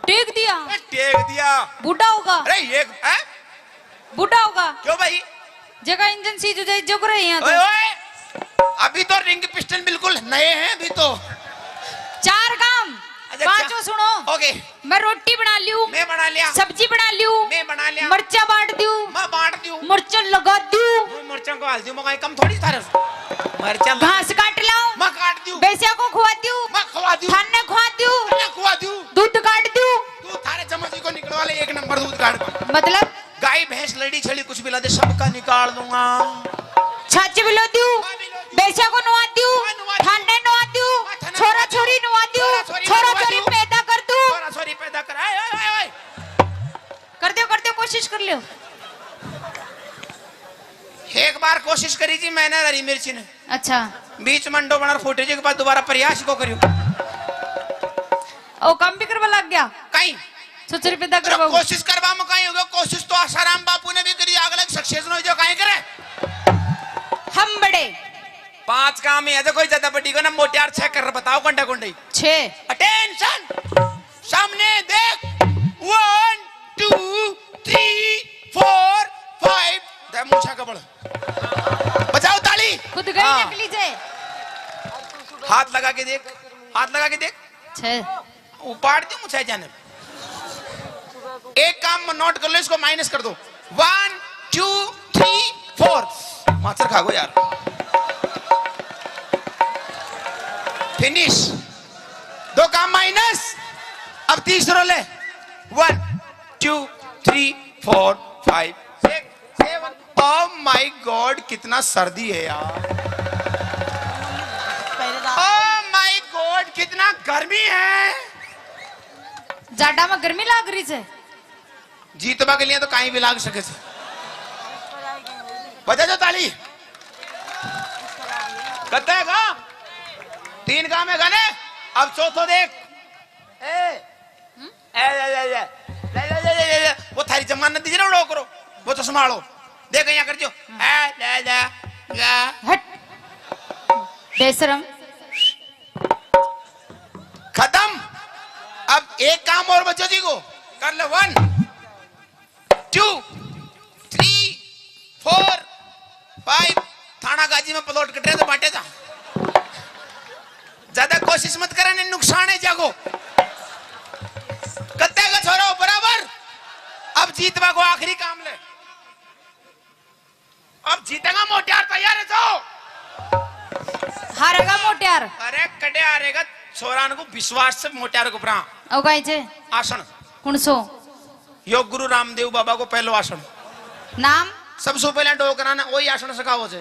टेक दिया, टेक दिया, बूढ़ा होगा, अरे ये है? बूढ़ा होगा, क्यों भाई, जगह इंजन सीज जाए जो रहे हैं ओए तो। ओए, अभी तो रिंग पिस्टन बिल्कुल नए हैं अभी तो, चार काम, अच्छा, पांचों सुनो, ओके, मैं रोटी बना लियो, मैं बना लिया, सब्जी बना लियो, मैं बना लिया, मर्चा बांट दूं, मैं बांट दूं, मिर्चा लगा दूं, मैं मिर्चों को हाल दूं, मैं कम थोड़ी थारे मिर्चा घास काट लाऊं, मैं काट दूं, बेसिया को खुआ दूं, मैं खवा दूं, खाने खुआ दूं, मैं खवा दूं, दूध काट दूं, तू थारे चम्मच को निकलवा ले, एक नंबर दूध काट को, मतलब गाय भैंस लड़ी छड़ी कुछ भी ला दे सबका निकाल दूंगा, छाछ बिलो दूं, बेसिया को नुआ दूं, खाने नुआ दूं, छोरा छोरी नुआ दूं, छोरा छोरी पैदा कर दूं, छोरा छोरी पैदा कर, आए आए आए, कर दो कोशिश कर लियो। एक बार कोशिश करी थी मैंने हरी मिर्ची ने, अच्छा, बीच मंडो बना फुटेज के बाद दोबारा प्रयास को करियो, ओ काम भी करवा लग गया, कहीं छोरी पैदा करवा, कोशिश करवा में कहीं होगा, कोशिश तो आसाराम बापू ने भी करी, अगला सक्सेस न हो जो कहीं करे, हम बड़े 5 काम है, कोई ज्यादा बड़ी को ना मोटियार 6 कर, बताओ घंटा घंटे, 6, अटेंशन, सामने देख, 1 2 3 4 5, दे मूछा कबड़, बजाओ ताली, खुद गई हाँ। नकली से, हाथ लगा के देख, हाथ लगा के देख, 6, उपाड़ दी मुझे जाने, एक काम नोट कर लो, इसको माइनस कर दो, 1 2 3 4, मास्टर खागो यार, फिनिश, 2 काम माइनस, अब तीसरा ले, 1 2 3 4 5 6 7, ओह माय गॉड कितना सर्दी है यार, ओह माय गॉड कितना गर्मी है, जाडा में गर्मी लाग रही है, जीतवा के लिए तो कहीं भी लाग सके, बजा जो ताली, कहते हैं का 3 काम है गाने, अब चौथो देख, वो थारी जमानत दीजिए ना, उड़ो करो, वो तो संभालो देख यहाँ कर जो हट बेशरम। खत्म। अब एक काम और बच्चों जी को कर लो 1 2 3 4 5 थाना गाजी में प्लॉट कट रहे तो बांटे जा ज्यादा कोशिश मत करने नुकसान है जागो कत्ते का छोरा हो बराबर। अब जीतवा को आखिरी काम ले अब जीतेगा मोटियार तैयार है तो हारेगा मोटियार। अरे कटे हारेगा छोरान को विश्वास से मोटियार को प्रा ओ गायचे आसन कुणसो योग गुरु रामदेव बाबा को पहलो आसन नाम सबसे पहले डोकराना वही आसन सिखाओ से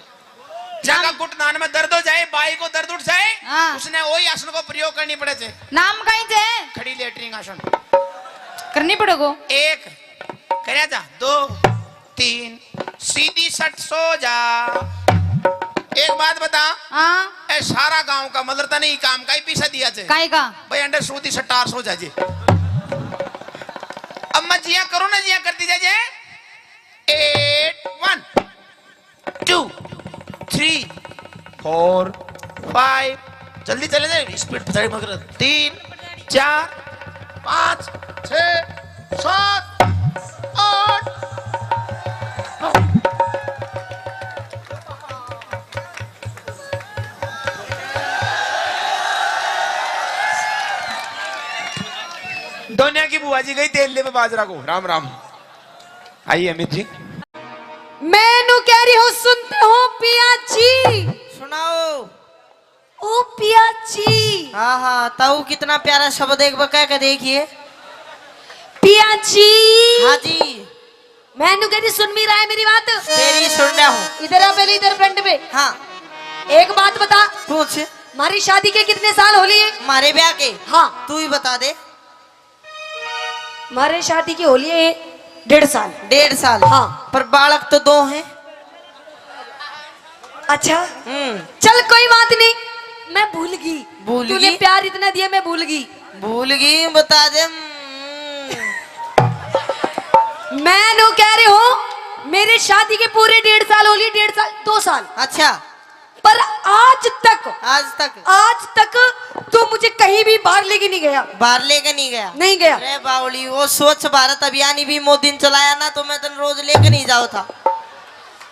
जगह घुटनान में दर्द हो जाए बाई को दर्द उठ जाए हाँ। उसने वही आसन को प्रयोग करनी पड़े थे। नाम गायचे खड़ी लेटरिंग आसन करनी पड़ेगो। 1 करे जा 2 3 सीधी सट सो जा। एक बात बता हाँ ए सारा गांव का मतलब था नहीं काम का ही पीछा दिया थे काय का भाई अंडर सूदी सटार सो जाजे। अब मैं जिया करो ना जिया करती जाजे 8 1 2 3 4 5 जल्दी चले जाए स्पीड बताइए मगर 3 4 5 6 7 8 दुनिया की बुआ जी गई तेल ले में बाजरा को राम राम। आइए अमित जी। मैनू कह रही हूँ सुनते हो पिया जी। सुनाओ। ओ पिया जी। हाँ हाँ ताऊ कितना प्यारा शब्द एक बका के देखिए। पिया जी। हाँ जी मैनू कह रही सुन भी रहा है मेरी बात। तेरी सुन रहा हूँ। इधर आ पहले इधर फ्रंट पे। हाँ एक बात बता पूछ। हमारी शादी के कितने साल हो लिए? हमारे ब्याह के हाँ तू ही बता दे। हमारे शादी की होली है 1.5 साल। 1.5 साल हाँ। पर बालक तो 2 हैं। अच्छा चल कोई बात नहीं मैं भूल गई। भूल तूने गई? प्यार इतना दिया मैं भूल गई। भूल गई बता दे। मैं नो कह रही हूँ मेरे शादी के पूरे 1.5 साल हो लिए। 1.5 साल 2 साल अच्छा पर आज तक तू मुझे कहीं भी बाहर लेके नहीं गया। बाहर लेके नहीं गया। नहीं गया। अरे बावली वो स्वच्छ भारत अभियान भी मोदी ने चलाया ना तो मैं तो रोज लेके नहीं जाओ था।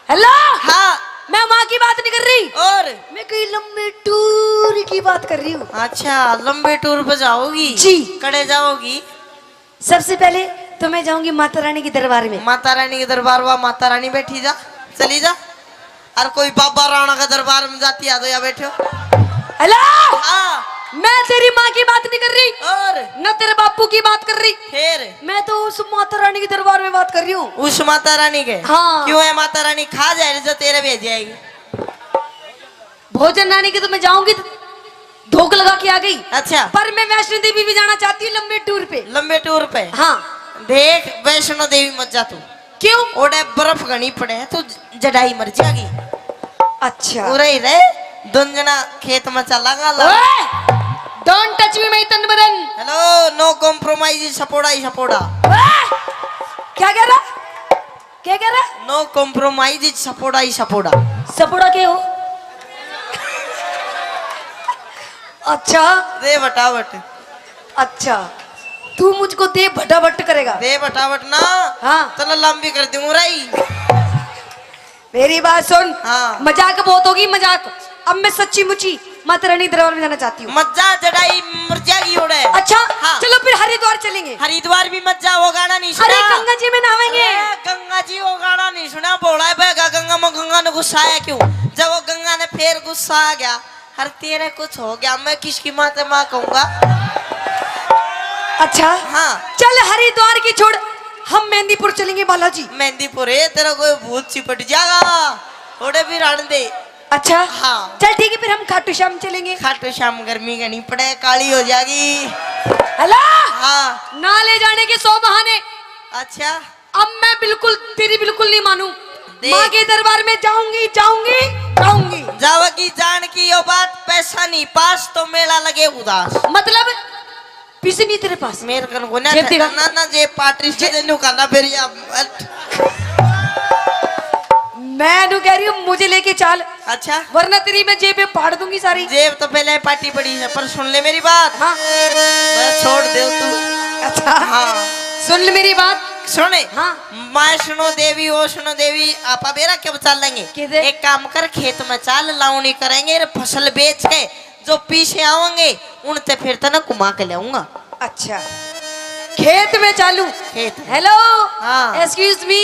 हेलो हाँ मैं वहां की बात नहीं कर रही और मैं कहीं लंबे टूर की बात कर रही हूँ। अच्छा लंबे टूर पे जाओगी जी। कड़े जाओगी। सबसे पहले तो मैं जाऊंगी माता रानी के दरबार में। माता रानी के दरबार हुआ माता रानी बैठी जा चली जा। और कोई बाबा राणा का दरबार में जाती आ तो या बैठो। हेलो हाँ मैं तेरी माँ की बात नहीं कर रही और न तेरे बापू की बात कर रही। फिर मैं तो उस माता रानी के दरबार में बात कर रही हूँ। उस माता रानी के हाँ। क्यों है माता रानी खा जाए जो तेरे भेज जाएगी। भोजन रानी के तो मैं जाऊंगी धोख लगा के आ गई। अच्छा पर मैं वैष्णो देवी भी जाना चाहती हूँ लंबे टूर पे। लंबे टूर पे हाँ देख वैष्णो देवी मत जा तू। क्यों? ओडे बर्फ घनी पड़े है तू जड़ाई मर जाएगी। अच्छा उरे ही रहे दुंजना खेत में चला गा। डोंट टच मी माय तन बदन। हेलो नो कॉम्प्रोमाइज सपोड़ा ही सपोड़ा। क्या कह रहा नो कॉम्प्रोमाइज सपोड़ा ही सपोड़ा। सपोड़ा के हो? अच्छा दे बटावट। अच्छा तू मुझको दे भटाभट करेगा? दे बटावट ना। हाँ चलो लंबी कर दूं रही। मेरी बात सुन। हाँ। मजाक बहुत होगी मजाक। अब मैं सच्ची मुची माता रानी दरबार में जाना चाहती हूँ। मत जा जड़ाई मर जाएगी ओडे। अच्छा हाँ। चलो फिर हरिद्वार चलेंगे। हरिद्वार भी मत जा वो गाना नहीं अरे सुना। गंगा जी में नहाएंगे। अरे गंगा जी वो गाना नहीं सुना बोला है बेगा गंगा में गंगा ने गुस्सा आया क्यों। जब वो गंगा ने फिर गुस्सा आ गया हर तेरे कुछ हो गया मैं किसकी माँ से माँ कहूंगा। अच्छा हाँ चल हरिद्वार की छोड़ हम मेहंदीपुर चलेंगे बालाजी। मेहंदीपुर है तेरा कोई भूत चिपट जाएगा थोड़े भी रान दे। अच्छा हाँ। चल ठीक है फिर हम खाटू श्याम चलेंगे। खाटू श्याम गर्मी का नहीं पड़े काली हो जाएगी। हेलो हाँ ना ले जाने के 100 बहाने। अच्छा अब मैं बिल्कुल तेरी बिल्कुल नहीं मानू। देख। माँ के दरबार में जाऊंगी जावगी जान की यो बात पैसा नहीं पास तो मेला लगे उदास। मतलब पैसे नहीं तेरे पास? मेरे कन को ना जेब दिखा। ना जे पार्टी से देनु करना फिर या मैं नु कह रही हूँ मुझे लेके चल, अच्छा वरना तेरी मैं जेब में फाड़ दूंगी सारी। जेब तो पहले पार्टी पड़ी है, पर सुन ले मेरी बात। हाँ बस छोड़ दे तू। अच्छा हाँ सुन ले मेरी बात। सुने। हाँ मैं सुनो देवी, वो सुनो देवी, आपा बेरा कब चल लेंगे? किधर? एक काम कर, खेत में चाल लावनी करेंगे, फसल बेच के जो पीछे आवेंगे उनसे फिर तो ना घुमा के लाऊंगा। अच्छा खेत में चालू। खेत। हेलो हाँ। एक्सक्यूज मी,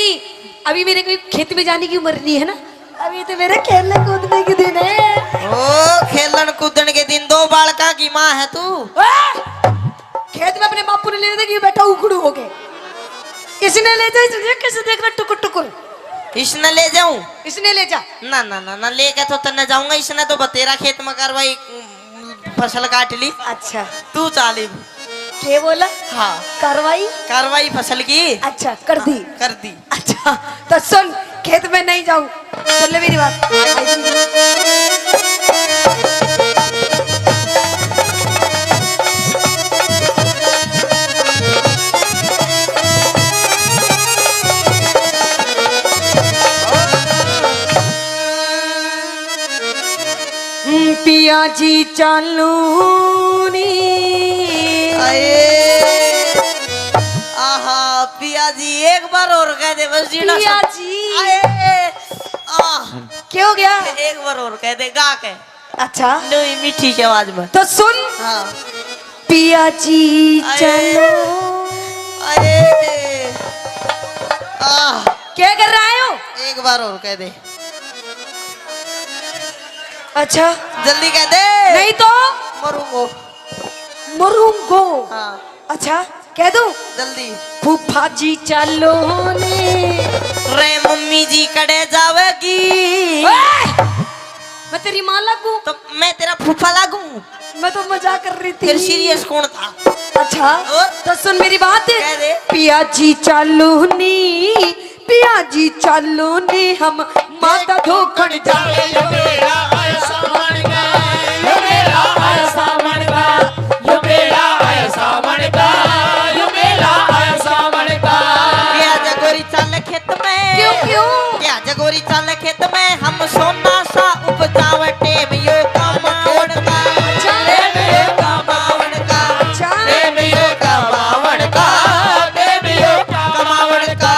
अभी मेरे को खेत में जाने की उम्र नहीं है ना, अभी तो मेरे खेलने कूदने के दिन है। ओ खेलन कूदन के दिन, 2 बालका की माँ है तू। खेत में अपने बापू ने ले दे कि बेटा उखड़ू हो गए, इसने ले जा, कैसे देख रहा टुकुर टुकुर। इसने ले जाऊं? इसने ले जा। ना ना ना ना लेके तो तन्ने जाऊंगा, इसने तो बतेरा खेत में करवाई, फसल काट ली। अच्छा तू चाली। क्या बोला? हाँ कार्रवाई कार्रवाई फसल की अच्छा कर दी। कर दी। अच्छा तो सुन, खेत में नहीं जाऊं, सुन ले मेरी बात। पिया जी चालू नी। आहा पिया जी एक बार और कह दे बस जीना। पिया जी। आह क्या हो गया? एक बार और कह दे गा के। अच्छा नहीं मीठी की आवाज में। तो सुन। हाँ पिया जी आए। चलो। अरे आह क्या कर रहा हो? एक बार और कह दे। अच्छा जल्दी कह दे, नहीं तो मरूंगो। मरूंगो। हाँ अच्छा कह दूं? जल्दी। फूफा जी चलो ने। रे मम्मी जी कड़े जावेगी। मैं तेरी माँ लगूं? तो मैं तेरा फूफा लागू? मैं तो मजाक कर रही थी। फिर सीरियस कौन था? अच्छा और? तो सुन मेरी बात। कह दे। पिया जी चालू नी, पिया जी चालू नी, हम माता धोखड़ जावे। क्या जगोरी चाल खेत में? क्यों क्यों? क्या जगोरी चाल खेत में, हम सोना सा उपजावे टेम यो कमावण का। टेम यो कमावण का। अच्छा टेम यो कमावण का। टेम यो कमावण का।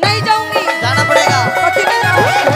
नहीं जाऊंगी, जाना पड़ेगा। कभी नहीं जाऊंगी।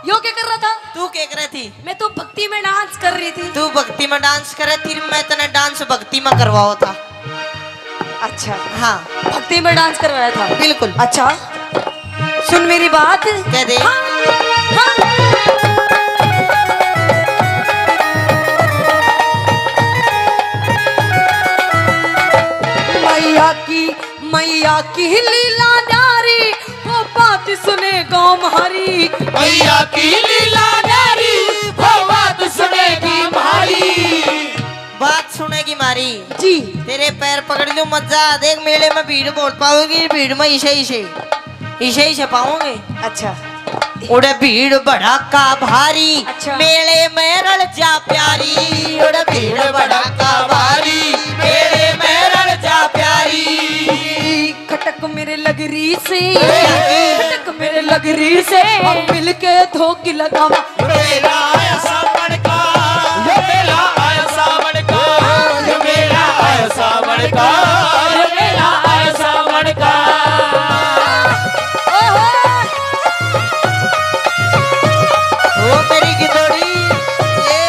यो क्या कर रहा था? तू क्या कर रही थी? मैं तो भक्ति में डांस कर रही थी। तू भक्ति में डांस करे थी, मैं तने डांस भक्ति में करवाओ था। अच्छा हाँ भक्ति में डांस करवाया था? बिल्कुल। अच्छा सुन मेरी बात। कह दे। हाँ, हाँ। मैया की लीला नारी, वो बात सुने गाँव हमारी। मैया की लीला नारी, वो बात सुनेगी हमारी। बात सुनेगी मारी। जी तेरे पैर पकड़ लो, मजा देख। मेले में भीड़ बहुत पाओगी, भीड़ में इसे पाओगे। अच्छा उड़े भीड़ भड़ाका भारी। अच्छा। मेले में रल जा प्यारी। उड़े भीड़ भड़ाका भारी। मेले में रल जा प्यारी। खटक मेरे लगरी से, खटक मेरे लगरी से, हम मिलके धोखी लगावा। मेरा आया सावन का, ये मेरा आया सावन का, ये मेरा आया सावन का, ये मेरा आया सावन का। ओ मेरी गिदोड़ी ये।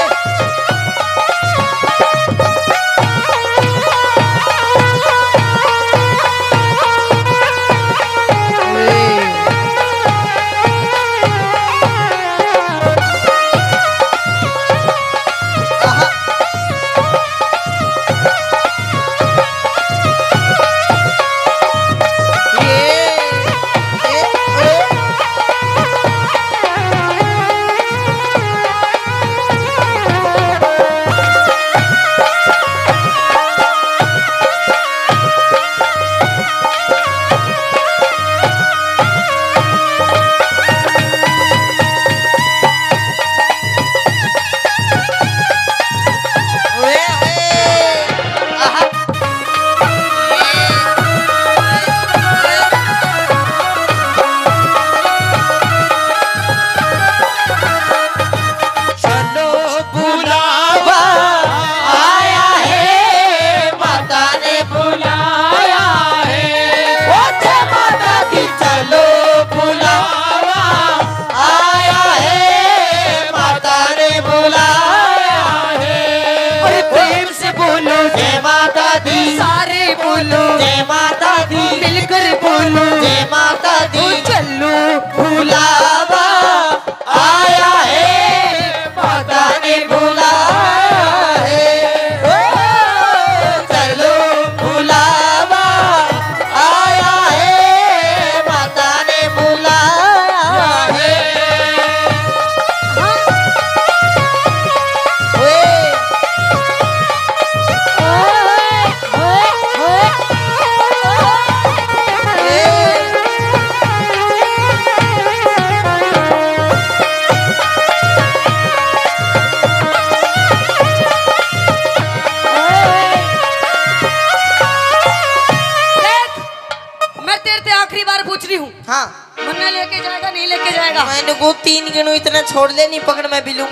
हाँ मुन्ना लेके जाएगा नहीं लेके जाएगा? मैंने को 3 गिनू इतना छोड़ दे, नहीं पकड़ मैं भी लूं।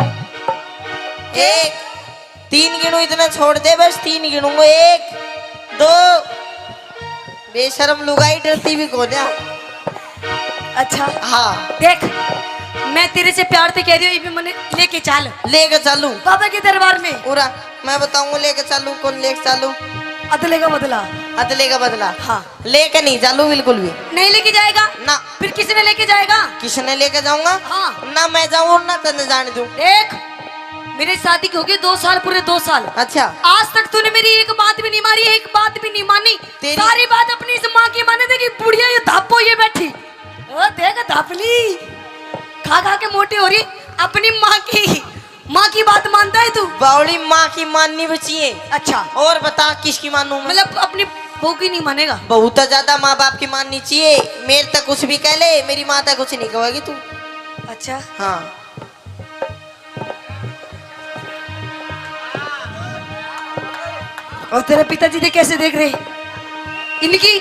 1 3 गिनू इतना छोड़ दे, बस 3 गिनूंगा। 1 2 बेशरम लुगाई, डरती भी को दिया। अच्छा हाँ देख, मैं तेरे से प्यार से कह रही हूँ, ये भी मैंने लेके चल लेके चलू बाबा के दरबार में। पूरा मैं बताऊंगा लेके चलू, कौन लेके चलू? अदले का बदला। अदले का बदला। हाँ लेके नहीं चलू बिल्कुल भी नहीं लेके जाएगा ना। फिर किसने लेके जाएगा? किसने लेके जाऊंगा? हाँ ना मैं जाऊं ना तने जाने दूं। देख, मेरी शादी की हो गई 2 साल, पूरे 2 साल। अच्छा आज तक तूने मेरी एक बात भी नहीं मारी, एक बात भी नहीं मानी। तेरी- सारी बात अपनी इस माँ की माने देखी, बुढ़िया ये धापो ये बैठी। ओ देख धापली, खा खा के मोटी हो रही। अपनी माँ की बात मानता है तू? बावली माँ की माननी बची है। अच्छा और बता किसकी मानूं मैं? मतलब अपनी बहू की नहीं मानेगा? बहुत ज्यादा माँ बाप की माननी चाहिए। मेरे तक कुछ भी कह ले, मेरी माँ तक कुछ नहीं कहेगी तू। अच्छा हाँ और तेरे पिताजी ने कैसे देख रहे इनकी?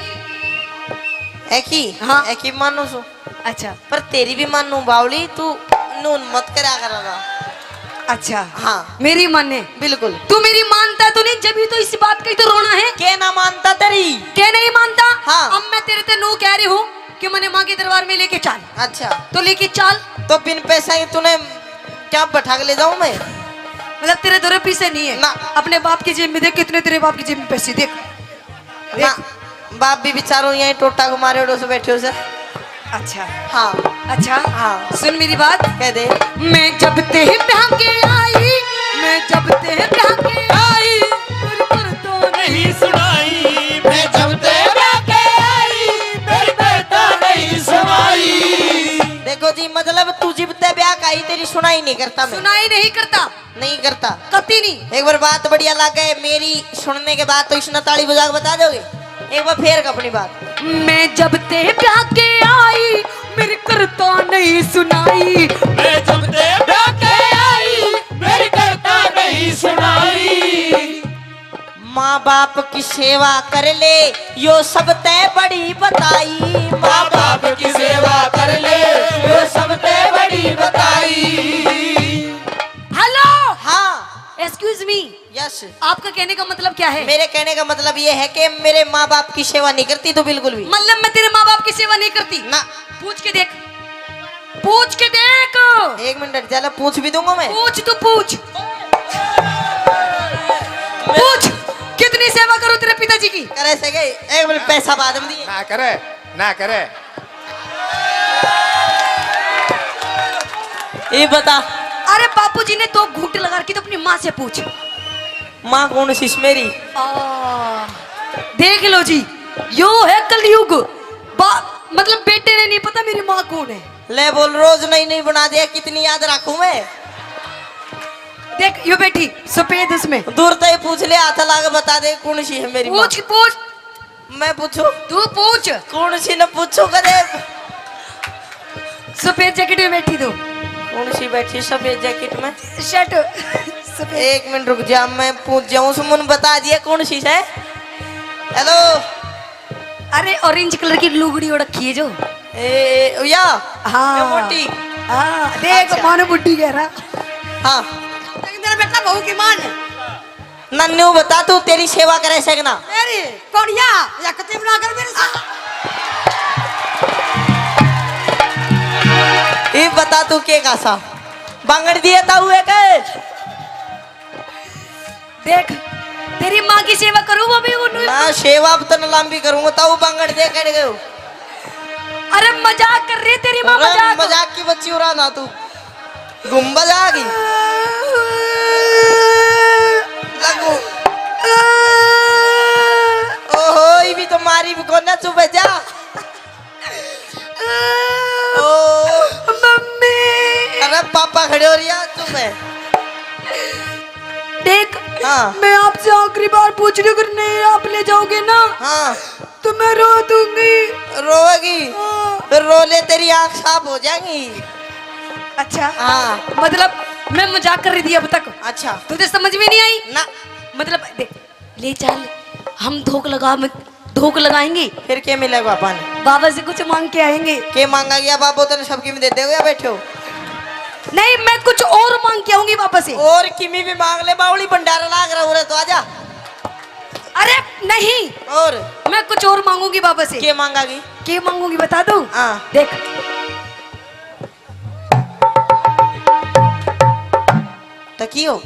एक ही हाँ। एक ही मानू सु, अच्छा पर तेरी भी मानू बावली, तू नून मत करा करेगा। अच्छा हाँ मेरी माने? बिल्कुल। तू मेरी मानता तो नहीं, जब भी तो इस बात की तो रोना है। के ना मानता तेरी? क्या नहीं मानता? हाँ। अब मैं तेरे से नू कह रही हूँ कि मैंने माँ के दरबार में लेके चल। अच्छा तो लेके चल। तो बिन पैसा ही तूने क्या बैठा के ले जाऊं मैं? मतलब तेरे दो पैसे नहीं है ना। अपने बाप की जेब में देख, कितने तेरे बाप की जेब में पैसे देख। ना बाप भी बेचारो यहीं टोटा को मारे उड़ो से बैठे हो से। अच्छा हाँ अच्छा हाँ। सुन मेरी बात। कह दे। मैं जब ते ब्याह के आई, मैं जब ते ब्याह के आई, पर तो नहीं सुनाई मैं जब तेरा के आई मेरी बेटा नहीं सुनाई। देखो जी, मतलब तू जिबते ब्याह का ही तेरी सुनाई नहीं करता मैं। सुनाई नहीं करता, नहीं करता कती नहीं। एक बार बात बढ़िया लगे मेरी सुनने के बाद तो इसने ताली बजा के बता दोगे? एक बार फेर अपनी बात। मैं जब ते ब्याह के आई, मेरी करता नहीं सुनाई। मैं जब तेरा के आई मेरी बेटा नहीं सुनाई। माँ बाप की सेवा कर ले, यो सब तय बड़ी बताई। माँ बाप की सेवा कर ले वो सब ते बड़ी बताई। हेलो हाँ एक्सक्यूज मी, यस। आपका कहने का मतलब क्या है? मेरे कहने का मतलब ये है कि मेरे माँ बाप की सेवा नहीं करती तो बिल्कुल भी मतलब मैं तेरे माँ बाप की सेवा नहीं करती? ना। पूछ के देख, पूछ के देख। 1 मिनट चलो, पूछ भी दूंगा मैं। पूछ तो पूछ, पूछ कितनी सेवा करूं तेरे पिताजी की? करे से गए 1 मिनट पैसा बाद में दिए। ना करे ना करे। ये बता, अरे बापूजी ने 2 घूंटे लगा रखी, तो अपनी माँ से पूछ। माँ कौन सी मेरी? देख लो जी, यो है कलयुग। मतलब बेटे ने नहीं पता मेरी माँ कौन है। ले बोल, रोज नई नई बना दिया, कितनी याद रखूं मैं? देख यो बेटी सफेद उसमें। दूर तक पूछ ले, हाथ ला के बता दे कौन सी है मेरी माँ। पूछ पूछ, मैं पूछू? तू पूछ। कौन सी न पूछू कदे? सफेद जैकेट में बैठी तू, कौन सी बैठी सफेद जैकेट में? शर्ट सफेद। 1 मिनट रुक जा, मैं पूछ जाऊं। सुमन बता दिया कौन सी है? हेलो। अरे ऑरेंज कलर की लुगड़ी ओढ़ रखी है जो। ए या हाँ ये मोटी। हाँ देख अच्छा। मानो बुड्ढी कह रहा। हाँ तेरा बेटा बहू की मान है। नन्नू बता, तू तेरी सेवा करे सकना? अरे कौड़िया या कते बना कर मेरे साथ। ये बता तू के कासा बांगड़ दिए था हुए के? देख तेरी माँ की सेवा करूँ वो भी उन्हें। ना सेवा अब तो न लंबी करूंगा, ताऊ बांगड़ दे कर गए। अरे मजाक कर रही है तेरी माँ, मजाक। मजाक की बच्ची उड़ा ना तू, गुम्बद आ गई लगू। ओहो, ये भी तुम्हारी भी कोना चुप है जा। ओ मम्मी अरे पापा खड़े हो रही है, चुप है। देख हाँ मैं आपसे आखिरी बार पूछ रही हूँ, अगर नहीं आप ले जाओगे ना हाँ तो मैं रो दूंगी। रोएगी? फिर रो ले, तेरी आँख साफ हो जाएंगी। अच्छा हाँ मतलब मैं मजाक कर रही थी अब तक, अच्छा तुझे समझ में नहीं आई ना। मतलब देख ले चल, हम धोख धूप लगाएंगे, फिर क्या मिलेगा पापा ने? बाबा से कुछ मांग के आएंगे। के मांगा गया बाबू तो सबकी में दे दे या बैठे हो? नहीं, मैं कुछ और मांग के आऊंगी बाबा से। और किमी भी मांग ले, बावली भंडारा लाग रहा हो तो आजा। अरे नहीं, और मैं कुछ और मांगूंगी बाबा से। के मांगा गई? क्या मांगूंगी बता दूं? हाँ। देख, तकियो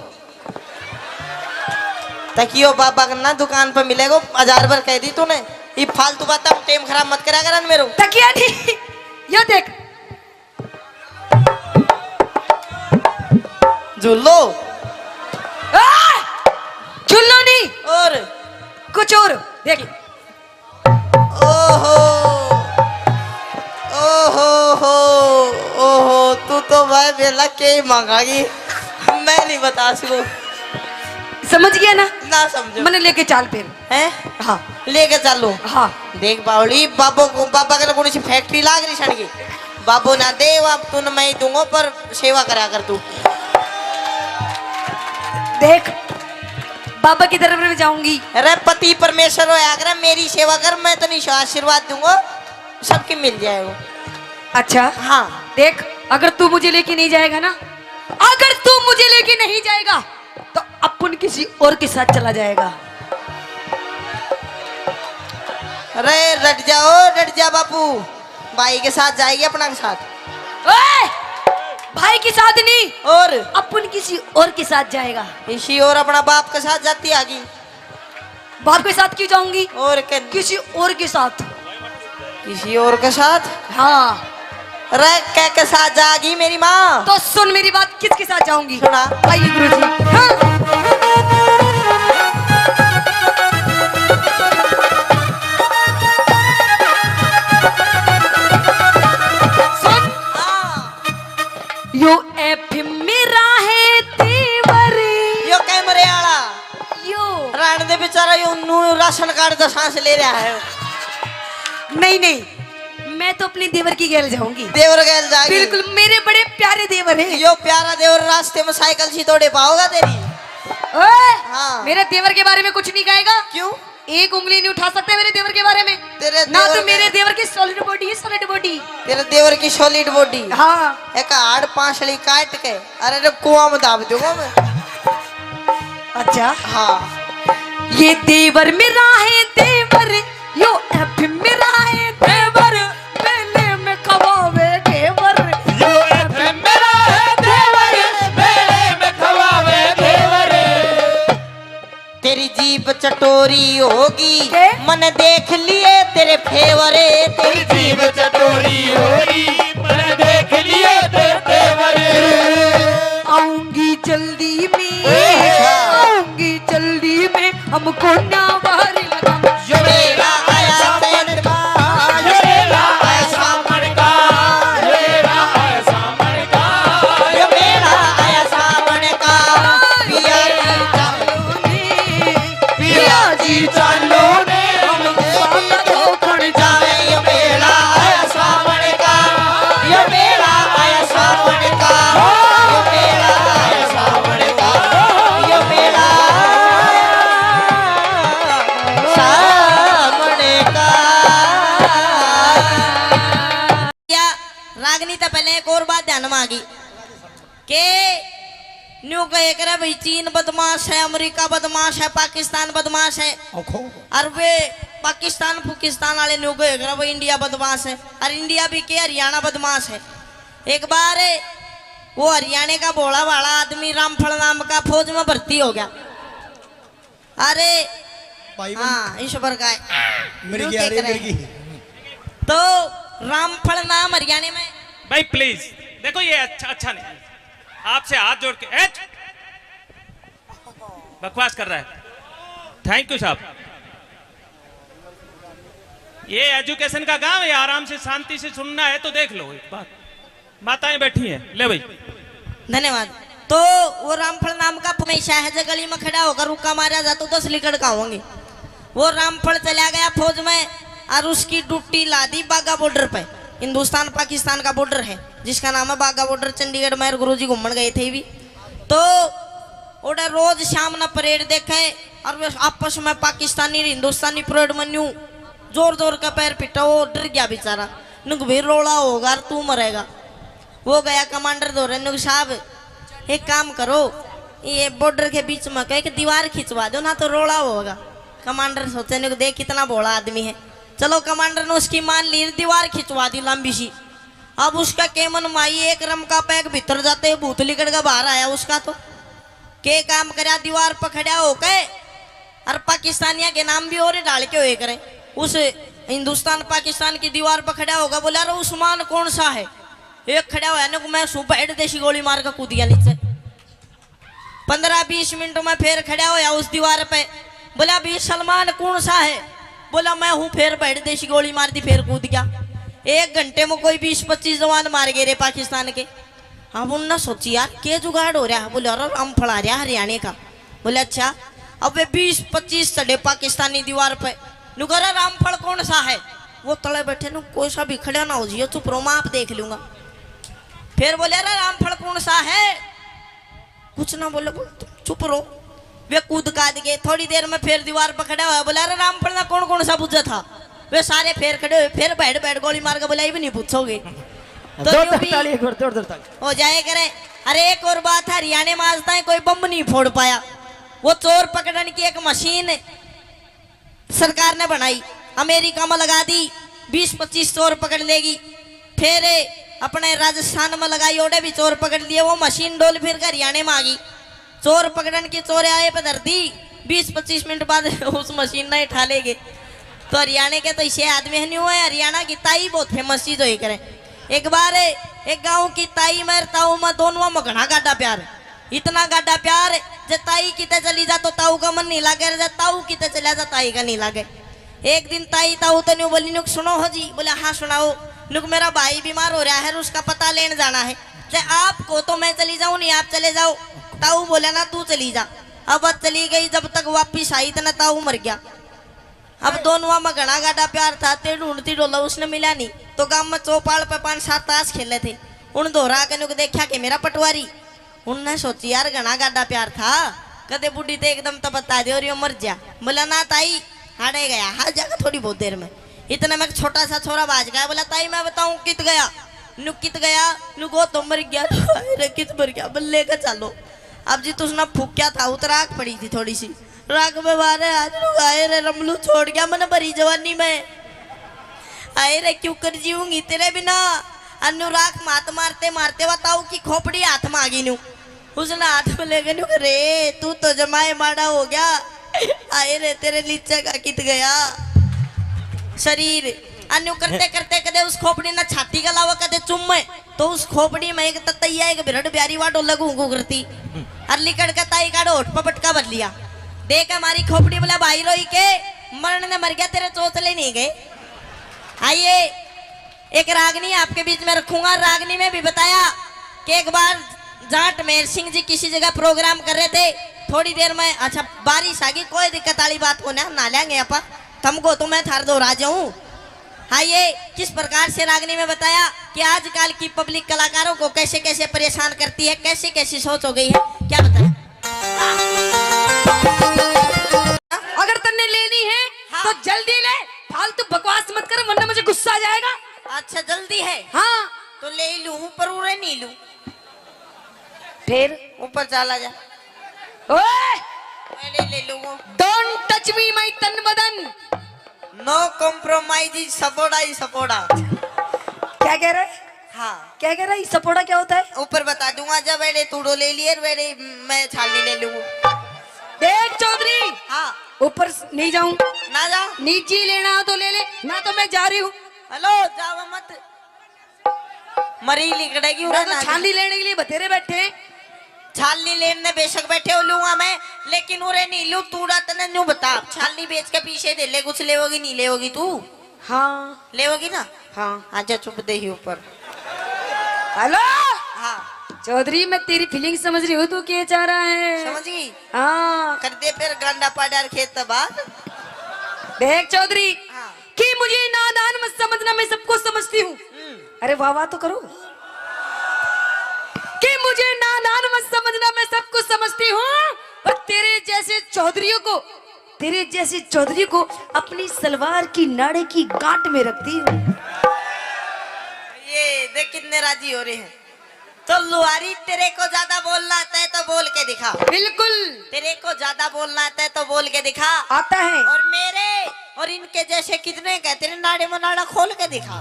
तकियो बाबा का ना दुकान पर मिलेगा, 1000 बार कह दी तूने। ये फालतू बात टाइम खराब मत करा कर मेरो। तकिया नहीं, ये देख, झूलो चुल्लो नहीं, और कुछ और देख। ओहो ओहो हो ओहो, तू तो भाई बेला के मांगागी, मैं नहीं बता सकूं। समझ गया ना? ना समझो मैंने लेके चाल फिर। हैं? हाँ लेके चलो। हाँ, देख बावली, बाबू को बाबा का कौन सी फैक्ट्री लाग रही छड़ की? बाबू ना दे, अब तू न मैं ही दूंगा, पर सेवा करा कर तू। देख, बाबा की तरफ में जाऊंगी। अरे पति परमेश्वर हो आकर मेरी सेवा कर, मैं तो नहीं आशीर्वाद दूंगा, सबके मिल जाएगा। अच्छा हाँ देख, अगर तू मुझे लेके नहीं जाएगा ना, अगर तू मुझे लेके नहीं जाएगा तो अपन किसी और के साथ चला जाएगा। अरे रट जा बापू, भाई के साथ जाएगी, अपना के साथ। ओए! भाई के साथ नहीं, और अपन किसी और के साथ जाएगा। इसी और अपना बाप के साथ जाती आगी। बाप के साथ क्यों जाऊंगी? और किसी और के साथ। किसी और के साथ? हाँ, अरे क्या के साथ जाएगी मेरी माँ? तो सुन मेरी बात, किसके साथ जाऊंगी? सुना। आइए गुरुजी। हाँ। सुन, यो एफ मेरा है तेवरी, यो कैमरे आला यो राण दे बेचारा, यो नू राशन कार्ड तो सांस ले रहा है। नहीं नहीं, मैं तो अपने देवर की गैल जाऊंगी। देवर गैल जाएगी? बिल्कुल, मेरे बड़े प्यारे देवर हैं। यो प्यारा देवर रास्ते में साइकिल सी तोड़े पाओगा तेरी? ओए! हाँ। मेरे देवर के बारे में कुछ नहीं कहेगा। क्यों? एक उंगली नहीं उठा सकते मेरे देवर के बारे में। तेरे ना देवर तो के- मेरे देवर की सॉलिड बॉडी है, सॉलिड बॉडी। तेरे देवर की सॉलिड बॉडी। हाँ, एक हाड़ पांचली काट के, अरे रे कुआं में दाब दूंगा मैं। अच्छा। हाँ ये देवर मेरा है देवर, यो एफ मेरा है देवर, मेले में खवावे घेवर। यो एफ मेरा है देवर, मेले में खवावे देवर। तेरी जीभ चटोरी होगी, के? मन देख लिए तेरे फेवरे। तेरी जीभ चटोरी होगी, मैंने देख लिए तेरे देवर। आऊंगी जल्दी में, आऊंगी जल्दी में, हमको ना बाहर लगा। यो मेरा आया सावन का, यो मेरा आया सावन का, यो मेरा आया सावन का। यो मेरा आया सावन का। पिया पिया जी चालो ने हमको खड़ जाए। यो मेरा आया सावन का, यो मेरा आया सावन का, यो मेरा आया सावन का, यो मेरा सावन का। या रागनी तो पहले एक और बात ध्यान में आ गई के न्यू कहे करे भाई, चीन बदमाश है, अमेरिका बदमाश है, पाकिस्तान बदमाश है, और वे पाकिस्तान फुकिस्तान वाले न्यू कहे करे भाई इंडिया बदमाश है, और इंडिया भी के हरियाणा बदमाश है। एक बार वो हरियाणा का भोला भाला आदमी रामफल नाम का फौज में भर्ती हो गया। अरे हाँ, ईश्वर का तो रामफल नाम हरियाणा में। भाई प्लीज देखो, ये अच्छा नहीं, आपसे हाथ जोड़ के बकवास कर रहा है। थैंक यू साहब। ये एजुकेशन का गांव है, आराम से शांति से सुनना है तो देख लो। एक बात, माताएं बैठी हैं, ले भाई। धन्यवाद। तो वो रामफल नाम का हमेशा है गली में खड़ा होकर रुका मारा जाता तो 10 लीटर का होंगे। वो रामफल चला गया फौज में, और उसकी ड्यूटी ला दी बागा बॉर्डर पे। हिंदुस्तान पाकिस्तान का बॉर्डर है जिसका नाम है बागा बॉर्डर। चंडीगढ़ में गुरुजी घूमन गए थे भी, तो रोज शाम ना परेड देखे, और वे आपस में पाकिस्तानी हिंदुस्तानी परेड में न्यू जोर जोर का पैर पिटा, वो डर गया बेचारा। नुक भी रोड़ा होगा और तू मरेगा। वो गया कमांडर दो रहे, नुक साहब एक काम करो, ये बॉर्डर के बीच में कह दीवार खिंचवा दो ना तो रोड़ा होगा। कमांडर सोचे नुक देख कितना भोला आदमी है। चलो कमांडर ने उसकी मान ली, दीवार खिंचवा दी लंबी सी। अब उसका केमन माई एक रम का पैक भीतर जाते भूत लिकड़ का बाहर आया उसका। तो के काम करया, दीवार पकड़या हो के और पाकिस्तानिया के नाम भी और डाल के हुए करे। उस हिंदुस्तान पाकिस्तान की दीवार पकड़ा होगा। बोला अरे उस्मान कौन सा है? एक खड़ा हुआ है, मैं सुपर देशी गोली मार कर कूद गया नीचे। 15-20 मिनट में फिर खड़ा हुआ उस दीवार पे। बोला भी सलमान कौन सा है? बोला मैं हूँ। फिर बैठ देशी गोली मार दी, फिर कूद गया। 1 घंटे में कोई 20-25 जवान मार गए रे पाकिस्तान के। अब उन्होंने सोची यार के जुगाड़ हो रहा है। बोले अरे हम फड़ा रहा हरियाणा का। बोले अच्छा। अब वे 20-25 चढ़े पाकिस्तानी दीवार पे। नुकरा रामफल कौन सा है? वो तले बैठे नु कोई सा भी खड़ा ना हो जियो, चुप रहो मैं आप देख लूंगा। फिर बोले अरे रामफल कौन सा है? कुछ ना बोले, चुप रहो। वे कूद काद गए। थोड़ी देर में फिर दीवार पर खड़ा हुआ। बोला अरे रामफल ना कौन कौन सा पूछा था? वे सारे फिर खड़े हुए। फिर बैठ बैठ गोली मार के बोला ये भी नहीं पूछोगे तो यूं भी हो जाए करे। अरे एक और बात है, हरियाणा में आज तक कोई बम नहीं फोड़ पाया। वो चोर पकड़ने की एक मशीन सरकार ने बनाई, अमेरिका में लगा दी। 20-25 चोर पकड़ लेगी। फिर अपने राजस्थान में लगाई, ओडे भी चोर पकड़ लिए। वो मशीन डोल फिर हरियाणा में आ गई। चोर पकड़ने की चोर आए पे धर दी। 20-25 मिनट बाद उस मशीन ने उठा लेगे। तो हरियाणा के तो इसे आदमी है नहीं हुआ। हरियाणा की ताई बहुत फेमस चीज हो करे। एक बार एक गांव की ताई में ताऊ में दोनों में घना गाढ़ा प्यार, इतना गाढ़ा प्यार जब ताई किते चली जा तो ताऊ का मन नहीं लागे, जब ताऊ किते चला जा ताई का नहीं लागे। एक दिन ताई ताऊ तो न्यू बोली नुक सुनो हो जी। बोले हाँ सुनाओ। नुक मेरा भाई बीमार हो रहा है, उसका पता लेने जाना है। चाहे आपको तो मैं चली जाऊं, नहीं आप चले जाओ। ताऊ बोला ना तू चली जा। अब वह चली गई। जब तक वापिस आई तो ना ताऊ मर गया। अब दोनों में घना गाढ़ा प्यार था। ते ढूंढती डोला उसने मिला नहीं। तो गांव में चौपाल पे 5-7 ताश खेले थे। उन दोहरा के नुक देखा कि मेरा पटवारी। उनने सोची यार घना गाढ़ा प्यार था, कदे बुढ़ी तो एकदम तो बता दे और ये मर जा। बोला ना ताई हारे गया, हार जाएगा थोड़ी बहुत देर में। इतने में छोटा सा छोरा बाज गया। बोला ताई मैं बताऊं कित गया? नुक कित गया? नुको तो मर गया। अरे कित मर गया? बोल लेकर चलो। अब जी तुझने फूक्या था, उतराक पड़ी थी थोड़ी सी राग में मारे। आज आए रे रमलू छोड़ गया मैंने भरी जवानी में। आए रे क्यों कर जीऊंगी तेरे बिना। अनुराग मात मारते मारते बताऊ की खोपड़ी हाथ में आ गई न्यू। उसने हाथ में ले गए। रे तू तो जमाए माड़ा हो गया। आए रे तेरे नीचे का कित गया शरीर। अन्यू करते करते कदे उस खोपड़ी ना छाती का लावा कदे चुम में। तो उस खोपड़ी में एक ततैया एक बिरड़ प्यारी वाटो लगू करती। अरली कड़का ताई काड़ो होठ पटका बदल लिया। देख हमारी खोपड़ी। बोला भाई रोई के मरण ने मर गया, तेरे चोचले नहीं गए। आइए एक रागनी आपके बीच में रखूंगा। रागनी में भी बताया कि एक बार जाट मेहर सिंह जी किसी जगह प्रोग्राम कर रहे थे। थोड़ी देर में अच्छा बारिश आ गई, कोई दिक्कत वाली बात को ना लेंगे अपा तुमको तो मैं थार दो राजा हूँ। हाँ ये किस प्रकार से रागनी में बताया कि आजकल की पब्लिक कलाकारों को कैसे कैसे परेशान करती है, कैसे कैसी सोच हो गई है। क्या बताया? अगर तन्ने लेनी है हाँ। तो जल्दी ले, फालतू बकवास मत कर वरना मुझे गुस्सा आ जाएगा। अच्छा जल्दी है हाँ तो ले ही लूं, ऊपर उड़े नहीं लूं। फिर ऊपर चला जा। ओए मैं ले लूंगा। डोंट टच मी माय तन बदन। नो कॉम्प्रोमाइज, सपोड़ा ही सपोड़ा। क्या कह रहा है? हाँ क्या कह रहा है? सपोड़ा क्या होता है? ऊपर बता दूंगा। जब बेड़े तूड़ो ले लिए बेड़े मैं छाली ले लूंगा। देख चौधरी, हाँ ऊपर नहीं जाऊं ना जा। नीचे लेना हो तो ले ले, ना तो मैं जा रही हूँ। हेलो जावा मत, मरी लिकड़ेगी। मैं तो छाली लेने के लिए बतेरे बैठे। छाली लेने बेशक बैठे हो लूंगा मैं, लेकिन उरे नहीं लू। तूड़ा तने न्यू बता। छाली बेच के पीछे दे ले, कुछ लेवोगी नहीं लेवोगी तू? हाँ लेवोगी ना? हाँ आजा चुप दे ही ऊपर। हेलो हाँ चौधरी, मैं तेरी फीलिंग समझ रही हूँ, तू क्या चाह रहा है? समझ गई। हाँ कर दे फिर गांडा पाडार खेत बाद। देख चौधरी, हाँ कि मुझे नादान मत समझना, मैं सबको समझती हूँ। अरे वाह वाह तो करो। कि मुझे नादान मत समझना, मैं सब कुछ समझती हूँ। और तेरे जैसे चौधरियों को तेरे जैसे चौधरी को अपनी सलवार की नाड़े की गांठ में रखती हूँ। ये देख कितने राजी हो रहे हैं। तो लुहारी तेरे को ज्यादा बोलना आता है तो बोल के दिखा। बिल्कुल तेरे को ज्यादा बोलना आता है तो बोल के दिखा। आता है। और मेरे और इनके जैसे कितने का तेरे नाड़े में नाड़ा खोल के दिखा।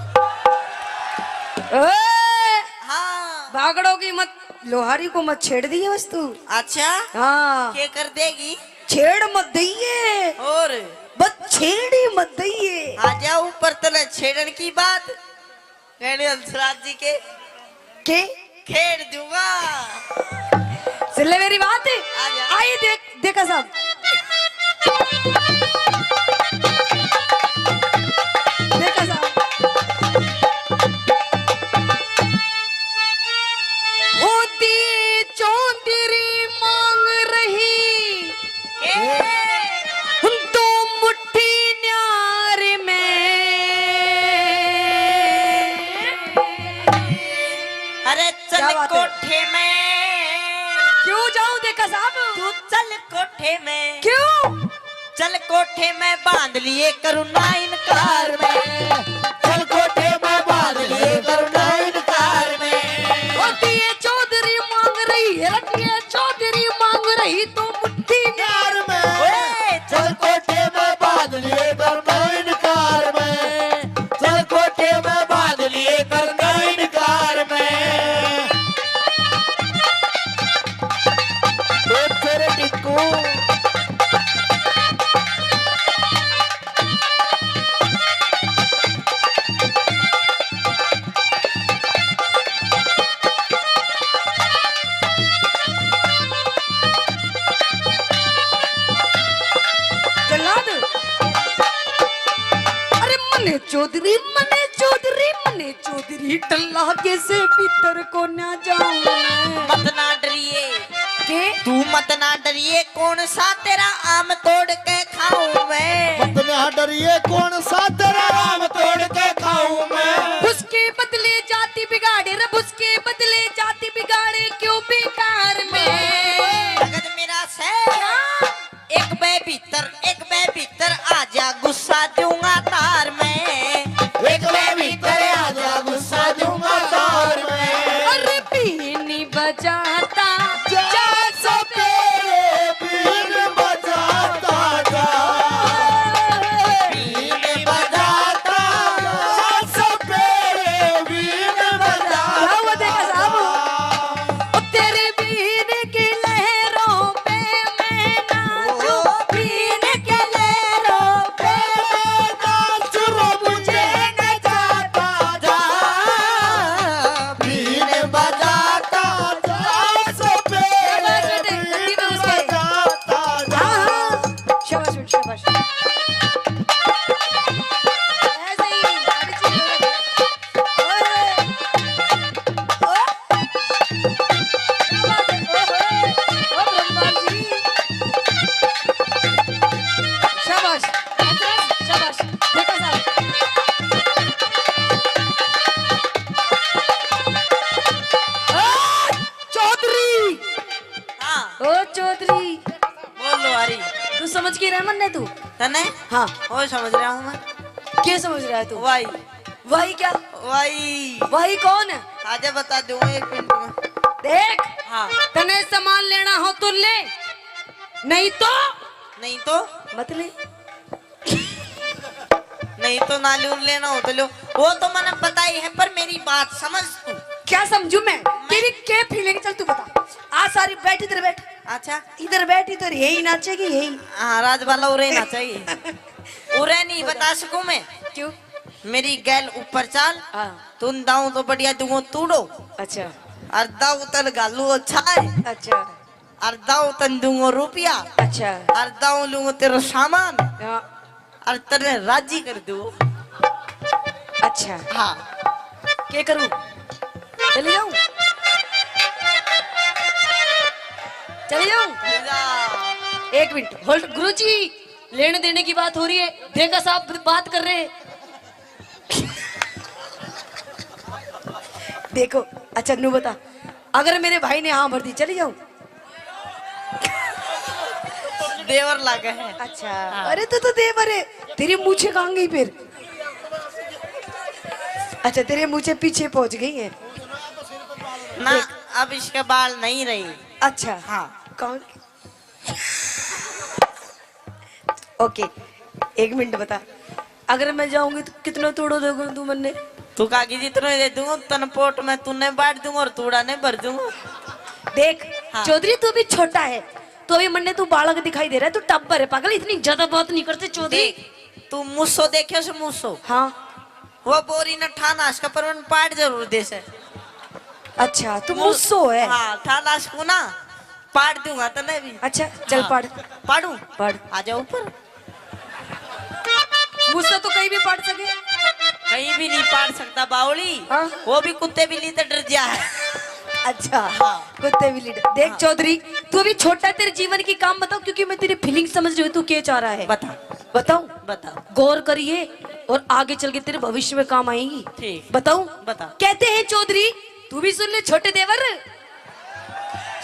ओए, हाँ भागड़ों की मत, लोहारी को मत छेड़ दिए बस तू। अच्छा हाँ क्या कर देगी? छेड़ मत दइए, और बस छेड़ी मत दइए। आ जा ऊपर तले छेड़न की बात कहने हंसराज जी के खेड़ दूंगा। सुन ले मेरी बात। आजा। आइए देखा साहब, देखा साहब, होती चौधरी मांग रही तो मुट्ठी न्यार में। अरे चल क्या बात है? कोठे में। क्यों जाऊं देखा साहब? तू चल कोठे में। क्यों? चल कोठे में बांध लिए करुणा इनकार में। चल कोठे में बांध लिए करुणा इनकार में। होती है चौधरी मांग रही है, होती है चौधरी मांग रही तो मुट्ठी न्यार में। ओए, चल कोठे में बांध लिए करुणा इनकार में। चल कोठे में बांध लिए करुणा इनकार में। एक तेरे टिक्कू जल्लाद। अरे मने चौधरी, मने चौधरी, मने चौधरी टल्ला कैसे भीतर को ना जाऊं मैं। मत ना डरिए, के तू मत ना डरिए, कौन सा तेरा आम तोड़ के खाऊं मैं। मत ना डरिए, कौन सा तेरा आम तोड़ के खाऊं मैं। उसके बदले जाति बिगाड़े, रब उसके बदले जाति बिगाड़े क्यों बेकार में। जगत मेरा सैरा एक बे भीतर आजा गुस्सा दूंगा तार में। एक मैं भीतर आजा गुस्सा दूंगा तार में। अरे बीनी बजाता जा सो तेरे बीन बजाता जा। बीन बजाता जा सो तेरे बीन बजाता क्या हुआ देखा साहब? तेरे बीन की लहरों पे मैं नाचूं, बीन की लहरों पे नाचू रो मुझे नचाता जा। बीन बजाता जा सो तेरे बीन बजाता जा। शाबाश बेटा, शाबाश। ऐसे ही सारी चीजें ओए, ओए, क्या बात है? ओए, ओ ब्रह्मांड जी, शाबाश, शाबाश, देखा साहब। चौधरी, हाँ ओ चौधरी, बोल लो हरी। तू समझ के रहमन ने तू? तने हाँ, वो समझ रहा हूँ मैं। क्या समझ रहा है तू? वाई वही क्या? वाई वही कौन है? आजा बता दूंगा 1 मिनट में। देख, हाँ तने सामान लेना हो तो ले, नहीं तो नहीं तो मत ले। नहीं तो नालून लेना हो तो लो। वो तो मैंने पता ही है, पर मेरी बात समझ तू। क्या समझू मैं? तेरी क्या फीलिंग? चल तू बता। आ सारी बैठ, इधर बैठ, अच्छा इधर बैठ, इधर यही नाचेगी यही। हाँ राजबाला उरे ना चाहिए। उरे नहीं बता सकूं मैं। क्यों? मेरी गैल ऊपर चाल, हाँ, तुम दाऊ तो बढ़िया दूंगो तूड़ो। अच्छा अर्धा उतन गालू अच्छा है, अच्छा अर्धा उतन दूंगो रुपया, अच्छा। अर्धा लूंगो तेरा सामान, हाँ, और तेरे राजी कर दू। अच्छा हाँ क्या करूं? चली जाऊं? चली जाऊं? एक मिनट होल्ड। गुरुजी, लेने देने की बात हो रही है, देखा साहब बात कर रहे हैं। देखो अच्छा नू बता, अगर मेरे भाई ने हाँ भर दी चली जाऊं? देवर लागे है। अच्छा अरे तो देवर है। तेरी मूछे कहाँ गई फिर? अच्छा तेरे मूछे पीछे पहुंच गई है ना अब इसके बाल नहीं रही। अच्छा हाँ कौन? ओके एक मिनट बता, अगर मैं जाऊंगी तो कितना तोड़ो दोगे तू मन्ने? तू काकी जितना दे दूंगा तन पोट में तूने बांट दूंगा और तूड़ा ने भर दूंगा। देख हाँ। चौधरी तू भी छोटा है तो अभी मन्ने तू बालक दिखाई दे रहा है, तू टब्बर है पागल, इतनी ज्यादा बात नहीं करते चौधरी। देख तू मुस्सो देखे से मुस्सो हाँ वो बोरी न ठानाश का पर पाट जरूर दे से। अच्छा तू मुस्सो है। हाँ ठानाश को ना पाट दूंगा तो नहीं भी। अच्छा चल हाँ। पढ़ पाड़ू पढ़। आ जाओ ऊपर। मुझसे तो कहीं भी पढ़ सके। कहीं भी नहीं पाट सकता बावली। हाँ। वो भी कुत्ते बिल्ली तो डर जा है। अच्छा हाँ। कुत्ते भी लीडर देख चौधरी तू अभी छोटा है, तेरे जीवन की काम बताओ क्योंकि मैं तेरी फीलिंग समझ रही हूँ तू क्या चाह रहा है। बता बताऊं? बताओ। गौर करिए और आगे चल के तेरे भविष्य में काम आएगी। ठीक। बताऊं? बता। कहते हैं चौधरी तू भी सुन ले छोटे देवर,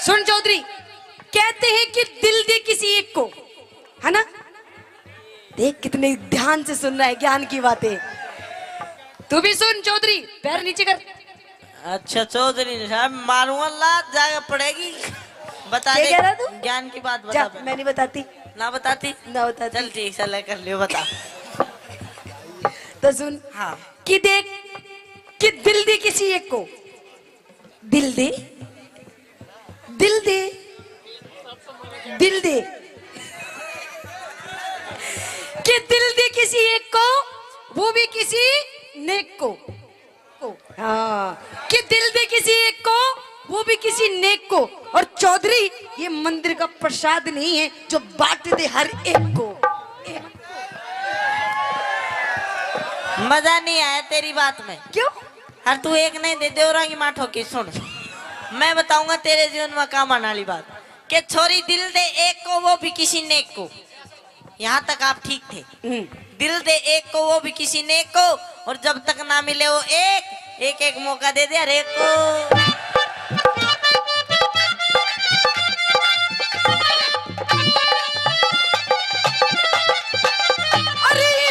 सुन चौधरी, कहते हैं कि दिल दे किसी एक को, है ना? देख कितने ध्यान से सुन रहा है ज्ञान की बातें। तू भी सुन चौधरी, पैर नीचे कर। अच्छा चौधरी साहब मारूंगा लात जाके पड़ेगी। बता क्या दे कह रहा तू? ज्ञान की बात जा बता। मैं नहीं बताती ना बताती ना बताती। चल ठीक है कर लियो बता। तो सुन हाँ कि देख कि दिल दे किसी एक को, दिल दे दिल दे दिल दे कि दिल दे किसी एक को वो भी किसी नेक को। हाँ कि दिल दे किसी एक को वो भी किसी नेक को। और चौधरी ये मंदिर का प्रसाद नहीं है जो बांट दे हर एक को। मजा नहीं आया तेरी बात में। क्यों? हर तू एक नहीं दे देवरांगी माठो की सुन। मैं बताऊंगा तेरे जीवन में काम आने वाली बात कि छोरी दिल दे एक को वो भी किसी नेक को। यहाँ तक आप ठीक थे। दिल दे एक को वो भी किसी नेक को और जब तक ना मिले वो एक एक मौका दे दे हर एक को।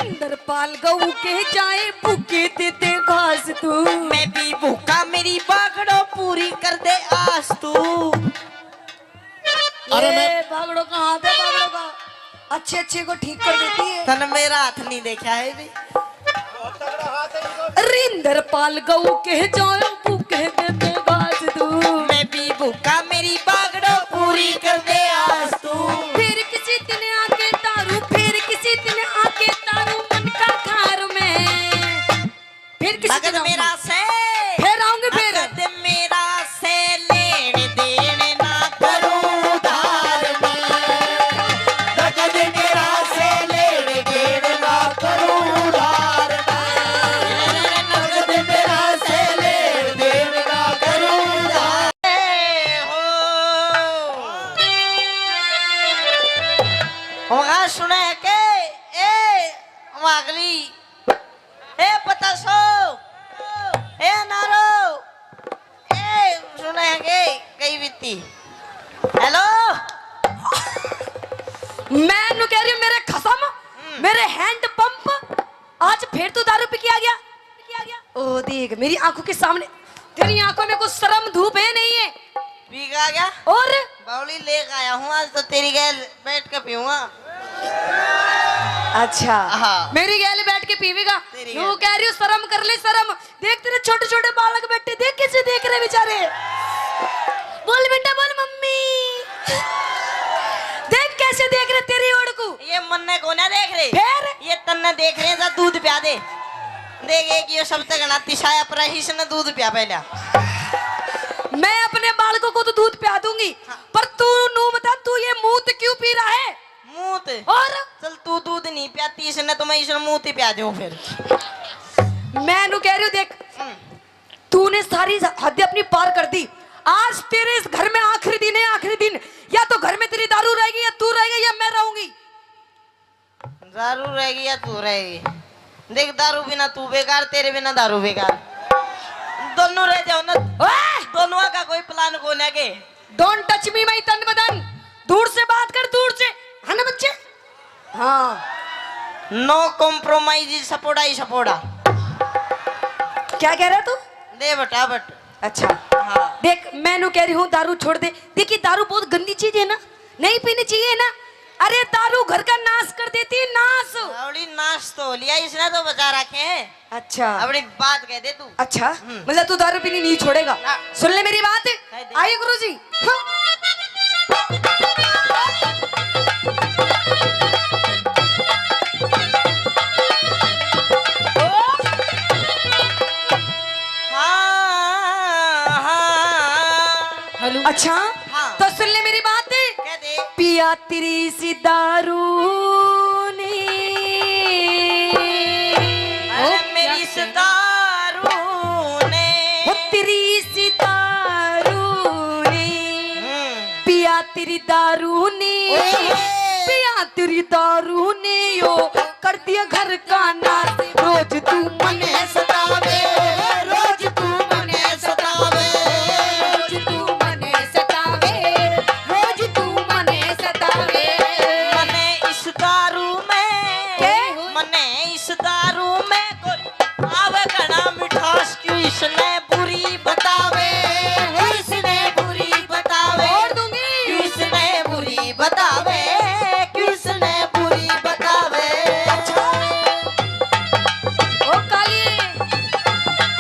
इंद्रपाल गऊ के जाए भूखे देते घास तू। मैं भी भूखा मेरी बागड़ो पूरी कर दे आस तू। अरे मैं बागड़ों का हाथ है, बागड़ों का अच्छे अच्छे को ठीक कर देती है। तन मेरा हाथ नहीं देखा है भी। इंद्रपाल गऊ के जाए भूखे देते घास तू। मैं भी भूखा मेरी बागड़ो पूरी कर दे आस तू। फिर किसी दिन आके तारू, फिर किसी दिन आके तारू मन का खार में। फिर किसी भगत दिन मेरा से फिर आऊंगे फिर। भगत मेरा से लेने देने ना करूं उधार में नगद मेरा से लेने देने ना करूं उधार में नगद मेरा से लेने देने ना करूं उधार। होगा सुने के ए वागली ए पतासो ए नारो ए सुने के कई बीती। हेलो मैं नु कह रही हूँ मेरे खसम, मेरे हैंड पंप आज फिर तू दारू पी के आ गया। ओ देख मेरी आंखों के सामने, तेरी आंखों में कुछ शर्म धूप है नहीं है? पी के आ गया और बावली लेके आया हूँ आज तो तेरी गैल बैठ के पीऊंगा। अच्छा हाँ। मेरी गैल बैठ के पीवेगा। तेरी तू गैल। कह रही हूँ शर्म कर ले शर्म। देख तेरे छोटे छोटे बालक बैठे, देख कैसे देख रहे बेचारे। बोल बेटा बोल मम्मी। देख कैसे देख रहे तेरी ओर को। ये मन ने को ना देख रहे फिर ये तन्ने देख रहे हैं दूध पिया दे। देखे कि ये सब तक अतिशाया पर ने दूध पिया पहला। मैं अपने बालकों को तो दूध पिया दूंगी, पर तू नू बता तू ये मूत क्यों पी रहा है? मूत और चल तू दूध नहीं पियाती इसने तो मैं इसने मूत ही पिया दूं फिर। मैं नू कह रही हूँ देख तूने सारी हद अपनी पार कर दी। आज तेरे इस घर में आखिरी दिन है, आखिरी दिन। या तो घर में तेरी दारू रहेगी या तू रहेगी या मैं रहूंगी। दारू रहेगी या तू रहेगी। देख दारू बिना तू बेकार, तेरे बिना दारू बेकार। दोनों रह जाओ ना। दोनों का कोई प्लान को ना के। डोंट टच मी माय तन बदन। दूर से बात कर, दूर से। है ना हाँ नो कॉम्प्रोमाइज सपोड़ा ही सपोड़ा। क्या कह रहा तू? दे बटा बट। अच्छा हाँ देख मैं नु कह रही हूँ दारू छोड़ दे। देखिए दारू बहुत गंदी चीज है ना, नहीं पीनी चाहिए ना। अरे दारू घर का नाश कर देती है, नाश। बावड़ी नाश तो लिया इसने तो बचा रखे हैं। अच्छा अपनी बात कह दे तू। अच्छा मतलब तू दारू पीनी नहीं छोड़ेगा? हाँ। सुन ले मेरी बात। कह दे। आइए गुरुजी। हाँ। हाँ हाँ हेलो अच्छा हाँ। तो सुन ले मेरी बात। कह दे। पिया तेरी सी दारू ने अरे मेरी इस दारू ने वो तेरी सी दारू ने पिया तेरी दारू ने पिया तेरी दारू ने यो कर दिया घर का नाश। रोज तू मने सतावे, रोज तू मने सतावे, रोज तू मने सतावे, रोज तू मने सतावे। मने इस दारू में के? मने इस दारू में कोई आवे घना मिठास क्यों इसने बुरी बतावे, इसने बुरी बतावे, छोड़ दूंगी। क्यों इसने बुरी बतावे, क्यों इसने बुरी बतावे। ओ काली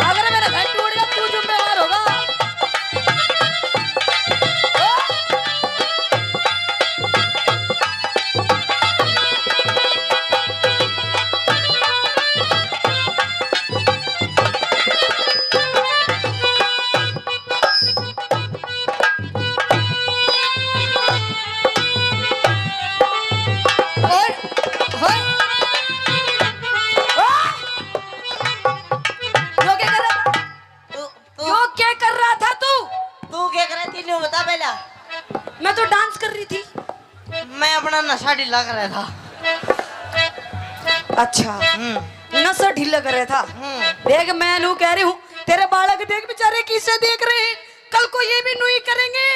अगर मेरा घर टूट गया तू जिम्मेदार होगा। और यो क्या कर रहा था? तू यो क्या कर रहा था तू? तू क्या कर रही थी न्यू बता पहला। मैं तो डांस कर रही थी। मैं अपना नशा ढीला कर रहा था। अच्छा नशा ढीला कर रहा था। देख मैं नू कह रही हूँ तेरे बालक देख बेचारे किसे देख रहे हैं, कल को ये भी नू ही करेंगे।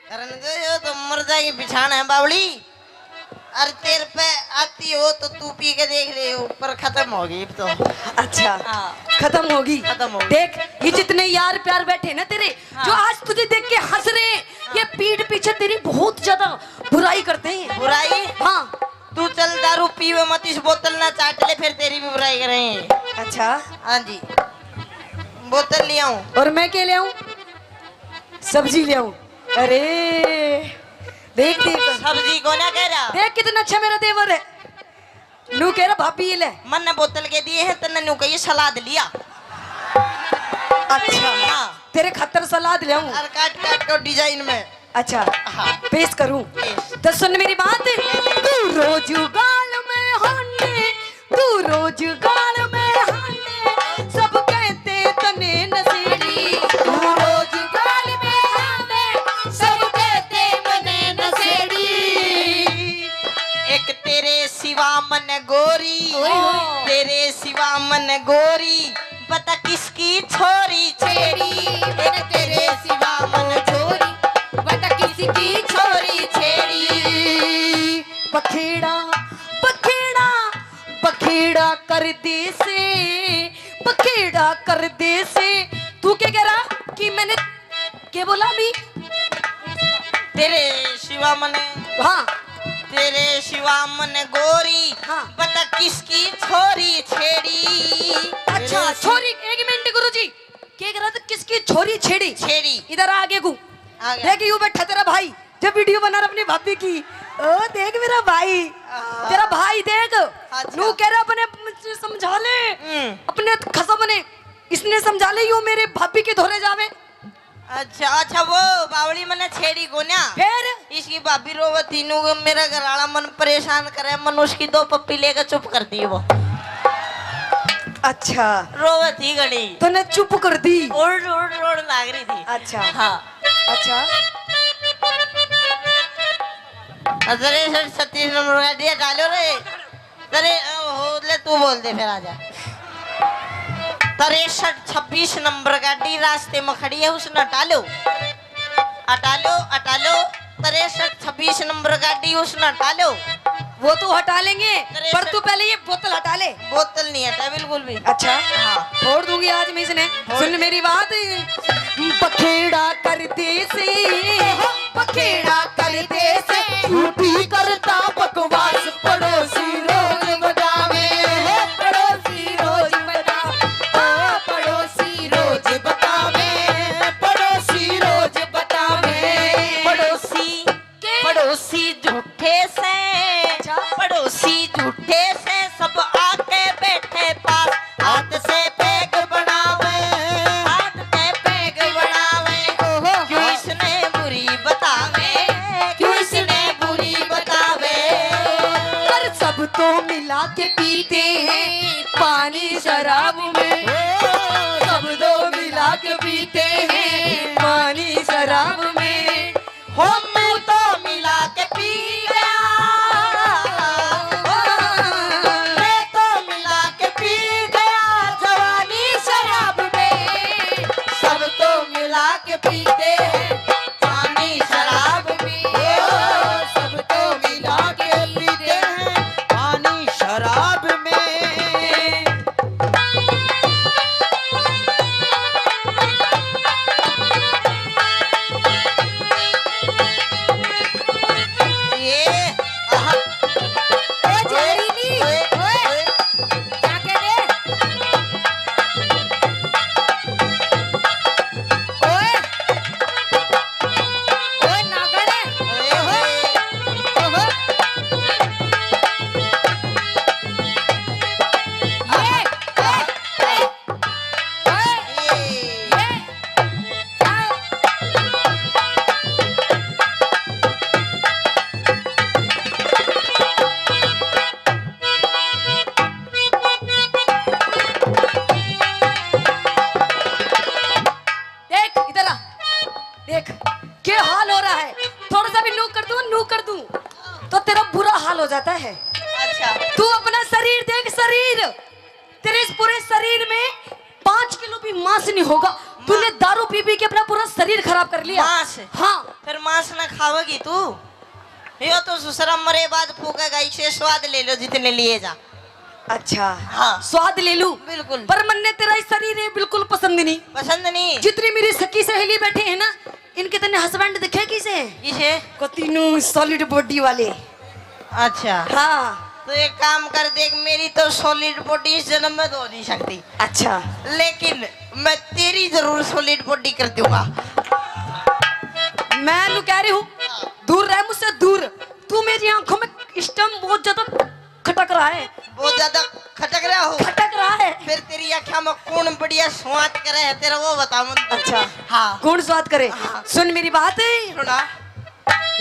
करन गए हो तो मर जाएगी बिछाना है बावली। अरे तेरे पे आती हो तो तू पी के देख ले ऊपर खत्म होगी अब तो। अच्छा हाँ। खत्म होगी। खत्म होगी। देख ये जितने यार प्यार बैठे ना तेरे हाँ। जो आज तुझे देख के हंस रहे हैं, ये पीठ पीछे तेरी बहुत ज्यादा बुराई करते हैं। बुराई? हाँ तू चल दारू पीवे मत, इस बोतल ना चाट ले फिर तेरी भी बुराई करेंगे। अच्छा हाँ जी बोतल ले आऊं। और मैं क्या ले आऊं? सब्जी ले आऊं? अरे देख देख सब्जी को ना कह रहा। देख कितना अच्छा मेरा देवर है। नू कह रहा भाभी ये ले। मन ने बोतल के दिए हैं तन्ने न्यू कही सलाद लिया। अच्छा हाँ। तेरे खतर सलाद ले आऊं? और काट काट को डिजाइन में। अच्छा हाँ। पेश करूं? पेश। तो सुन मेरी बात। तू रोज गाल में हाने, तू रोज गाल में हाने, सब कहते तने नशेड़ी। तू रोज गाल में हाने, सब कहते मने नशेड़ी। एक तेरे सिवा मन गोरी, तेरे सिवा मन गोरी, बता किसकी छोरी छेड़ी। एक तेरे सिवा मन छोरी, बता किसकी छोरी छेड़ी। बखेड़ा बखेड़ा बखेड़ा कर दे से, बखेड़ा कर दे से। तू क्या कह रहा कि मैंने क्या बोला अभी? तेरे सिवा मन, हाँ तेरे सिवा मन गोरी, हाँ। बता किसकी छोरी छेड़ी। अच्छा तेरे छोरी। एक मिनट गुरुजी क्या कह रहा था? किसकी छोरी छेड़ी? छेड़ी। इधर आगे को आ गया। देख यूं बैठा तेरा भाई जब वीडियो बना रहा अपनी भाभी की। ओ देख मेरा भाई, तेरा भाई देख। अच्छा। नू कह रहा अपने समझा ले, अपने खसम ने इसने समझा ले यूं मेरे भाभी के धोरे जावे। अच्छा अच्छा वो बावली मने छेड़ी को ना। फिर इसकी भाभी रोवत तीनों को मेरा घरवाला मन परेशान करे, मन उसकी दो पप्पी लेकर चुप कर दी वो। अच्छा रोवत ही घड़ी तो ने चुप कर दी। उड़ उड़ उड़ लाग रही थी। अच्छा हाँ। अच्छा अरे सर 36 नंबर का दिया डालो रे। अरे हो ले तू बोल दे फिर आजा। 63-26 नंबर गाड़ी रास्ते में खड़ी है, उसने हटा लो हटा लो हटा लो। 63-26 नंबर गाड़ी उसने हटा लो। वो तो हटा लेंगे, अरे पर सर- तू पहले ये बोतल हटा ले। बोतल नहीं हटा बिल्कुल भी। अच्छा फोड़ दूंगी आज मैं इसने। सुन मेरी बात, पखेड़ा करते से, पखेड़ा करते से झूठी करता बकवास पड़ोसी रोज बतावे, पड़ोसी रोज बता, पड़ोसी रोज बतावे, पड़ोसी रोज बतावे, पड़ोसी के? पड़ोसी झूठे से, अच्छा। पड़ोसी झूठे से सब आके बैठे पास, हाथ से पैग बनावे, हाथ से पैग बनावे, क्यों इसने बुरी बतावे, क्यों इसने बुरी बतावे। पर सब तो मिला के पीते हैं पानी शराब में, सब तो मिला के पीते हैं पानी शराब में। हो तू तो मिला के पी गया, मैं तो मिला के पी गया जवानी शराब में, सब तो मिला के पीते हैं पानी शराब में, सब तो मिला के पीते हैं पानी शराब में। ये आहा, ओ जहरीली, ओए, क्या कह रहे? ओए, ओए नागड़े, ओए, ओहो, ये, ये, देख इधर आ, देख क्या हाल हो रहा है। थोड़ा सा भी नू कर दूं तो तेरा बुरा हाल हो जाता है। अच्छा तू अपना शरीर देख, शरीर तेरे इस पूरे शरीर में 5 किलो भी मांस नहीं होगा। तूने दारू पी पी के अपना पूरा शरीर खराब कर लिया। मांस? हाँ, फिर मांस ना खाओगी तू, यो तो ससुरा मरे बाद फूकेगा, इसे स्वाद ले लो जितने लिए जा। अच्छा हाँ। स्वाद ले लूं बिल्कुल। पर मन्ने तेरा इस शरीर है बिल्कुल पसंद नहीं। पसंद नहीं? जितनी मेरी सखी सहेली बैठे हैं ना, इनके तने हस्बैंड दिखे किसे किसे? को तीनों सॉलिड बॉडी वाले। अच्छा हाँ तो एक काम कर देख, मेरी तो सॉलिड बॉडी इस जन्म में तो हो नहीं सकती, अच्छा, लेकिन मैं तेरी जरूर सॉलिड बॉडी कर दूंगा। मैं नु कह रही हूँ दूर रह मुझसे, दूर। तू मेरी आंखों में इस टाइम बहुत ज्यादा खटक रहा है, बहुत ज्यादा खटक रहा हो? खटक रहा है। फिर तेरी आँखों में कौन बढ़िया स्वाद करे है तेरा, वो बता मुझे। अच्छा हाँ कौन स्वाद करे? हाँ। सुन मेरी बात है, सुना।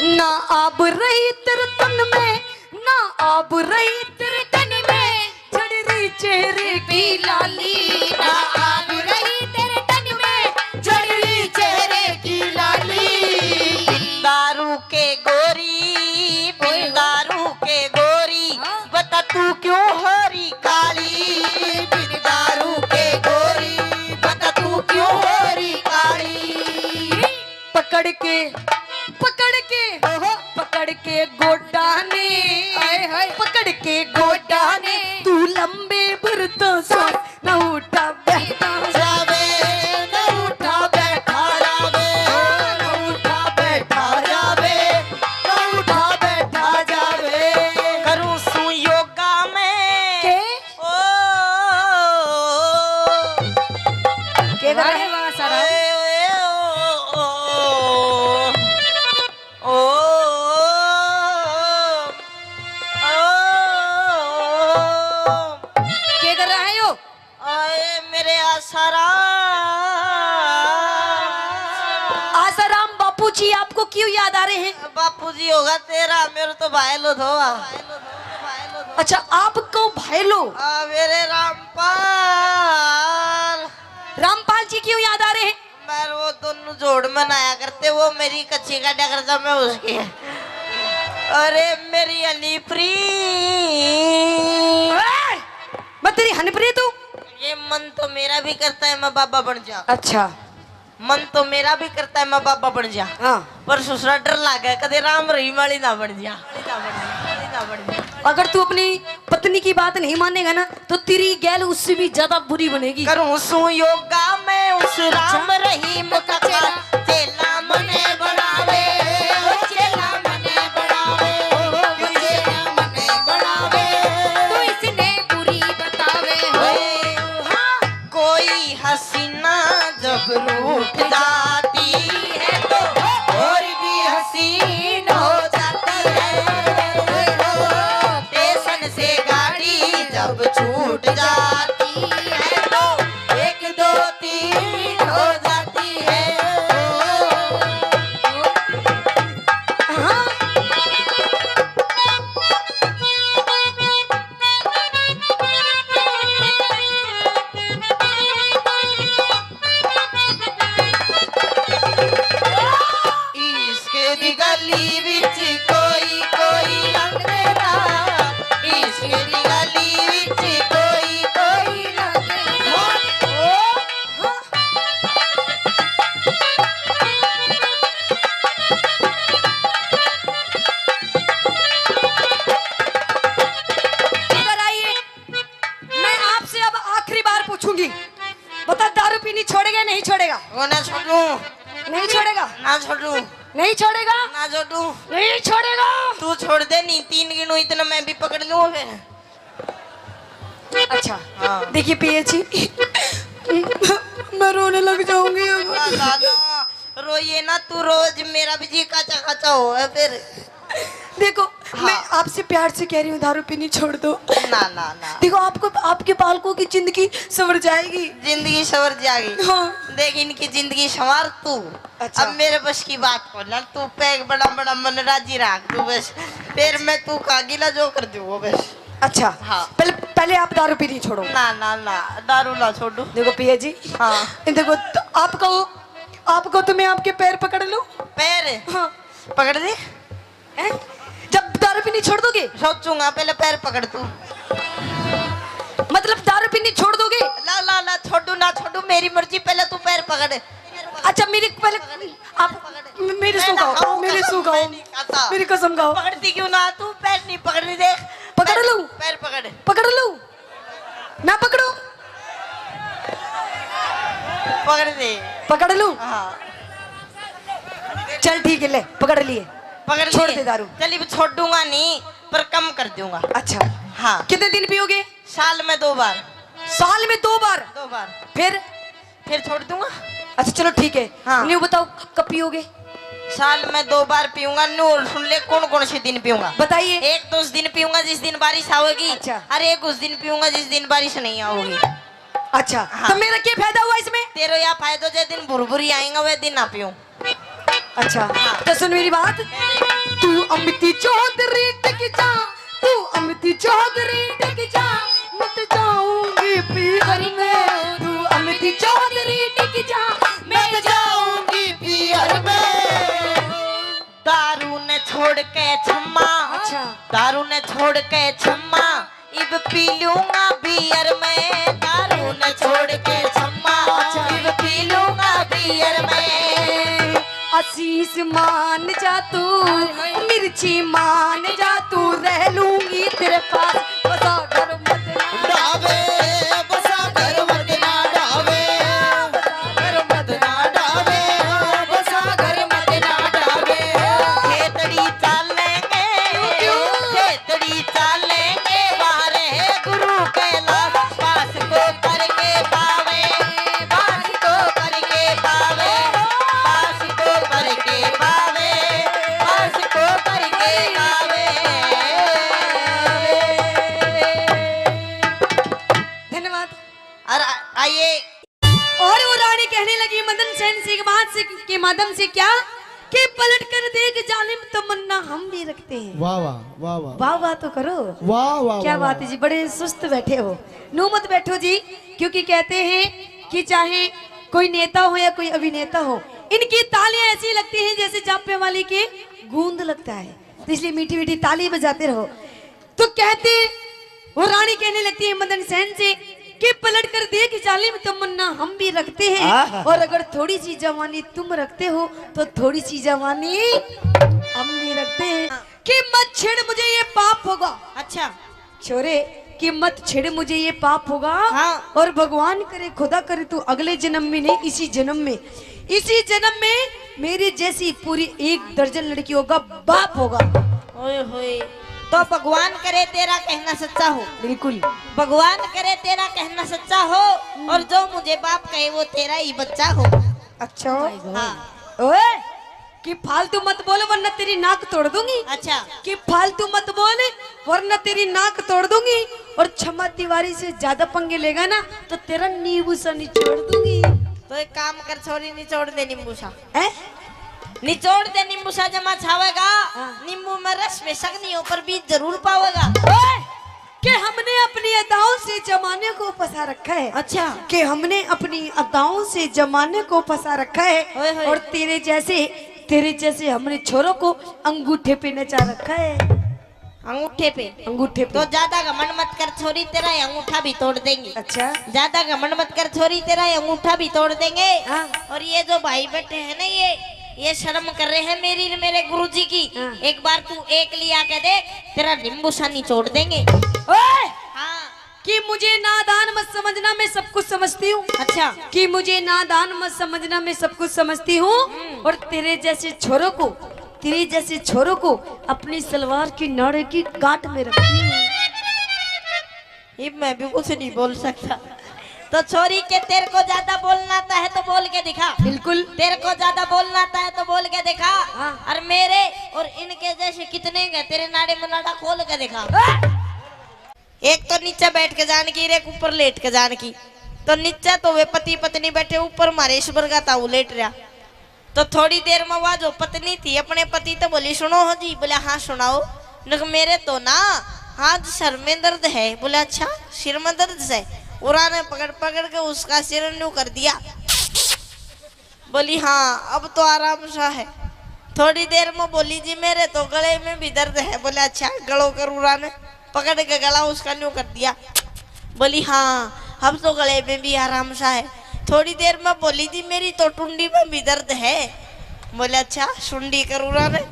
ना आब रही तेरे तन में, ना आब रही तेरे तन में, चढ़ रही चेहरे की लाली, ना आब रही तेरे तन में, चढ़ रही चेहरे की लाली। दारू के गोरी, बिन दारू के गोरी, हाँ? बता तू क्यों हरी काली, बिन दारू के गोरी, बता तू क्यों हरी काली। पकड़ के पकड़ के गोडा ने, पकड़ के गोडा ने, तू लंबे बुरतों से न उठा बैठा जावे न उठा बैठा जावे, न उठा बैठा जावे, न उठा बैठा जावे। करूं सू योगा में के ओ के कर रहे वहाँ सारा? के कर रहा है यो? मेरे आसाराम बापू जी आपको क्यों याद आ रहे हैं? बापू जी होगा तेरा, मेरे तो भाई लो धोआ। अच्छा आपको भाई लो मेरे रामपाल, रामपाल जी क्यों याद आ रहे हैं? मैं वो दोनों जोड़ मनाया करते, वो मेरी कच्ची का डगरता मैं उसकी। अरे मेरी अलीप्री, मैं तेरी हनप्रीत हूँ। ये मन तो मेरा भी करता है मैं बाबा बन जा, अच्छा मन तो मेरा भी करता है मैं बाबा बन जा, हाँ पर ससुरा डर लागे कदे राम रहीम वाली ना बन जा, ना बन जा, ना बन जा। अगर तू अपनी पत्नी की बात नहीं मानेगा ना तो तेरी गैल उससे भी ज्यादा बुरी बनेगी। करूं सु योगा मैं उस राम रहीम का चेला मने बनावे, चेला मने बनावे, चेला मने बनावे। तो इसने बुरी बतावे हो। कोई हसीना जब रूठ जाती है तो और भी हसीन हो जाती है। स्टेशन से गाड़ी जब छूट जाती है तो 1 2 3 हो जाती है। इसके दी गली विच कोई कोई लंघदा, इसके दी गली विच कोई कोई लंघदा। इधर आइए, मैं आपसे अब आखिरी बार पूछूंगी, बता दारू पीनी छोड़ेगा नहीं छोड़ेगा? वो ना छोड़ू, नहीं छोड़ेगा? ना छोड़ू, नहीं छोड़ेगा? ना छोड़ू। नहीं छोड़ेगा? तू छोड़ दे, नहीं 3 गिनू इतना मैं भी पकड़ लूँ फिर। अच्छा हाँ। देखिए पिए जी, मैं रोने लग जाऊंगी अब। ना ना रोइए ना, तू रोज मेरा भी जी काचा काचा हो है फिर। देखो हाँ। मैं आपसे प्यार से कह रही हूँ दारू पीनी छोड़ दो। ना ना ना, देखो आपको आपके बालकों की जिंदगी संवर जाएगी। जिंदगी सवर जाएगी। हाँ। देख इनकी जिंदगी संवार तू। अच्छा। अब मेरे बस की बात को ना, तू पैग बड़ा बड़ा मन राजी रख तू बस, फिर मैं तू का गिला जो कर दूँ वो बस। अच्छा हाँ। पहले आप दारू पीनी छोड़ो। ना ना ना, दारू ना छोड़ू। देखो पिया जी, हाँ। देखो तो आपको तो मैं आपके पैर पकड़ लूं? पैर हाँ। पकड़ दे। हैं? जब दारू पीनी छोड़ दोगे? सोचूंगा, पहले पैर पकड़ तू। मतलब दारू पीनी छोड़ दोगे? ला ला ला, छोड़ू ना छोड़ू मेरी मर्जी, पहले तू पैर पकड़। अच्छा मेरी पहले आप मेरे सो गाओ, मेरे सो गाओ, मेरी कसम गाओ। पकड़ती क्यों ना तू? पैर नहीं पकड़ रही, देख। पकड़ पैर- लूं? पैर पकड़। पकड़ लूं? ना पकड़ो? पकड़ दे। पकड़ लूं? हाँ चल ठीक है, ले पकड़ लिए। पकड़ छोड़ लिए। दे दारू। चल अब छोड़ दूंगा नहीं, पर कम कर दूंगा। अच्छा हाँ, कितने दिन पियोगे? साल में 2 बार। साल में 2 बार? 2 बार फिर छोड़ दूंगा। अच्छा चलो ठीक है। हाँ। न्यू बताओ कब पियोगे? साल में 2 बार पीऊंगा। नूर सुन ले, कौन कौन से दिन पीऊंगा? बताइए। एक तो उस दिन पीऊंगा जिस दिन बारिश आओगी। अच्छा। अरे एक उस दिन पीऊंगा जिस दिन बारिश नहीं आओगी। अच्छा हाँ। तो मेरा क्या फायदा हुआ इसमें? तेरो या फायदा जिस दिन भुरभुरी आएगा वह दिन ना पीऊं। अच्छा तो सुन मेरी बात, तू अमिती चौधरी टिक जा, तू अमिती चौधरी टिक जा, मत जाऊंगी पीहर में। तू अमिती चौधरी टिक जा, मैं जाऊंगी पीहर में। दारू ने छोड़ के छम्मा। अच्छा। दारू ने छोड़ के छम्मा, इब पी लूंगा बियर में। दारू ने छोड़ के छम्मा, इब पी लूंगा बियर में। आशीष मान जा तू, मिर्ची मान जा तू, रह लूंगी तेरे पास, बसा घर मत ना डावे बसा घर मत ना डावे, घर मत ना डावे बसा घर मत ना डावे। खेतड़ी चालेंगे, खेतड़ी चालेंगे, बारे गुरु कैलाश पास को करके पावे, पास को करके पावे, पास को करके पावे, पास को करके पावे। धन्यवाद। और आइए, और वो रानी कहने लगी मदन सेन से बात से के माध्यम से क्या कि पलट कर देख जालिम तमन्ना हम भी रखते हैं। वाह वाह वाह वाह वाह वाह तो करो। वाह वाह क्या वाह, बात है जी, बड़े सुस्त बैठे हो। नो मत बैठो जी, क्योंकि कहते हैं कि चाहे कोई नेता हो या कोई अभिनेता हो, इनकी तालियां ऐसी लगती हैं जैसे जापे वाली के गूंद लगता है, तो इसलिए मीठी मीठी ताली बजाते रहो। तो कहते वो रानी कहने लगती है मदन सेन से कि पलट कर देख जालिम तमन्ना हम भी रखते हैं, और अगर थोड़ी सी जवानी तुम रखते हो तो थोड़ी सी जवानी हम भी रखते हैं। कि मत छेड़ मुझे ये पाप होगा। अच्छा छोरे कि मत छेड़ मुझे ये पाप होगा। हाँ। और भगवान करे खुदा करे तू अगले जन्म में नहीं, इसी जन्म में मेरी जैसी पूरी 1 दर्जन लड़कियों का बाप होगा। ओए होए, तो भगवान करे तेरा कहना सच्चा हो। बिल्कुल। भगवान करे तेरा कहना सच्चा हो और जो मुझे बाप कहे वो तेरा ही बच्चा हो। अच्छा। हाँ। ओए कि फालतू मत बोल वरना तेरी नाक तोड़ दूंगी। अच्छा कि फालतू मत बोल वरना तेरी नाक तोड़ दूंगी। और क्षमा तिवारी से ज्यादा पंगे लेगा ना तो तेरा नींबू सा निचोड़ दूंगी। तो एक काम कर छोरी, निचोड़ दे नींबू सा। हैं? निचोड़ दे नींबू सा, जमा छावेगा। हाँ। नींबू में रस बेशक नहीं हो पर बीज जरूर पावेगा। ओए, कि हमने अपनी अदाओं से जमाने को फंसा रखा है। अच्छा कि हमने अपनी अदाओं से जमाने को फंसा रखा है। ओए होए। और तेरे जैसे हमने छोरों को अंगूठे पे नचा रखा है। अंगूठे पे? अंगूठे पे। तो ज्यादा घमंड मत कर छोरी, तेरा ये अंगूठा भी तोड़ देंगे। अच्छा। ज्यादा घमंड मत कर छोरी, तेरा ये अंगूठा भी तोड़ देंगे। हाँ। और ये जो भाई बैठे हैं ना, ये शर्म कर रहे हैं मेरे गुरुजी की। हाँ। एक बार तू एक लिया के देख, तेरा नींबू सा निचोड़ देंगे। ओए, हाँ। कि मुझे नादान मत समझना, मैं सब कुछ समझती हूँ। अच्छा कि मुझे नादान मत समझना, मैं सब कुछ समझती हूँ। और तेरे जैसे छोरों को अपनी सलवार की नाड़े की गांठ में रखती हूँ। ये मैं भी कुछ नहीं बोल सकता। तो छोरी के तेरे को ज्यादा बोलना आता है तो बोल के दिखा। बिल्कुल। तेरे को ज्यादा बोलना आता है तो बोल के दिखा। हाँ। और मेरे और इनके जैसे कितने हैं, तेरे नाड़े में नाड़ा खोल के दिखा। एक तो नीचे बैठ के जान की, एक ऊपर लेट के जान की। तो नीचे तो वे पति पत्नी बैठे, ऊपर मारेश्वर का ताऊ लेट रहा। तो थोड़ी देर में वह जो पत्नी थी अपने पति तो बोली, सुनो हो जी। बोले हाँ सुनाओ। मेरे तो ना हाथ सर में दर्द है। बोले अच्छा सिर में दर्द है। उरा ने पकड़ पकड़ के उसका सिर न्यू कर दिया। बोली हाँ अब तो आराम सा है। थोड़ी देर में बोली जी मेरे तो गले में भी दर्द है। बोले अच्छा गलो कर। उरा ने पकड़ के गला उसका न्यू कर दिया। बोली हाँ अब तो गले में भी आराम सा है। थोड़ी देर में बोली जी मेरी तो टुंडी में भी दर्द है। बोले अच्छा सुंडी कर। उरा ने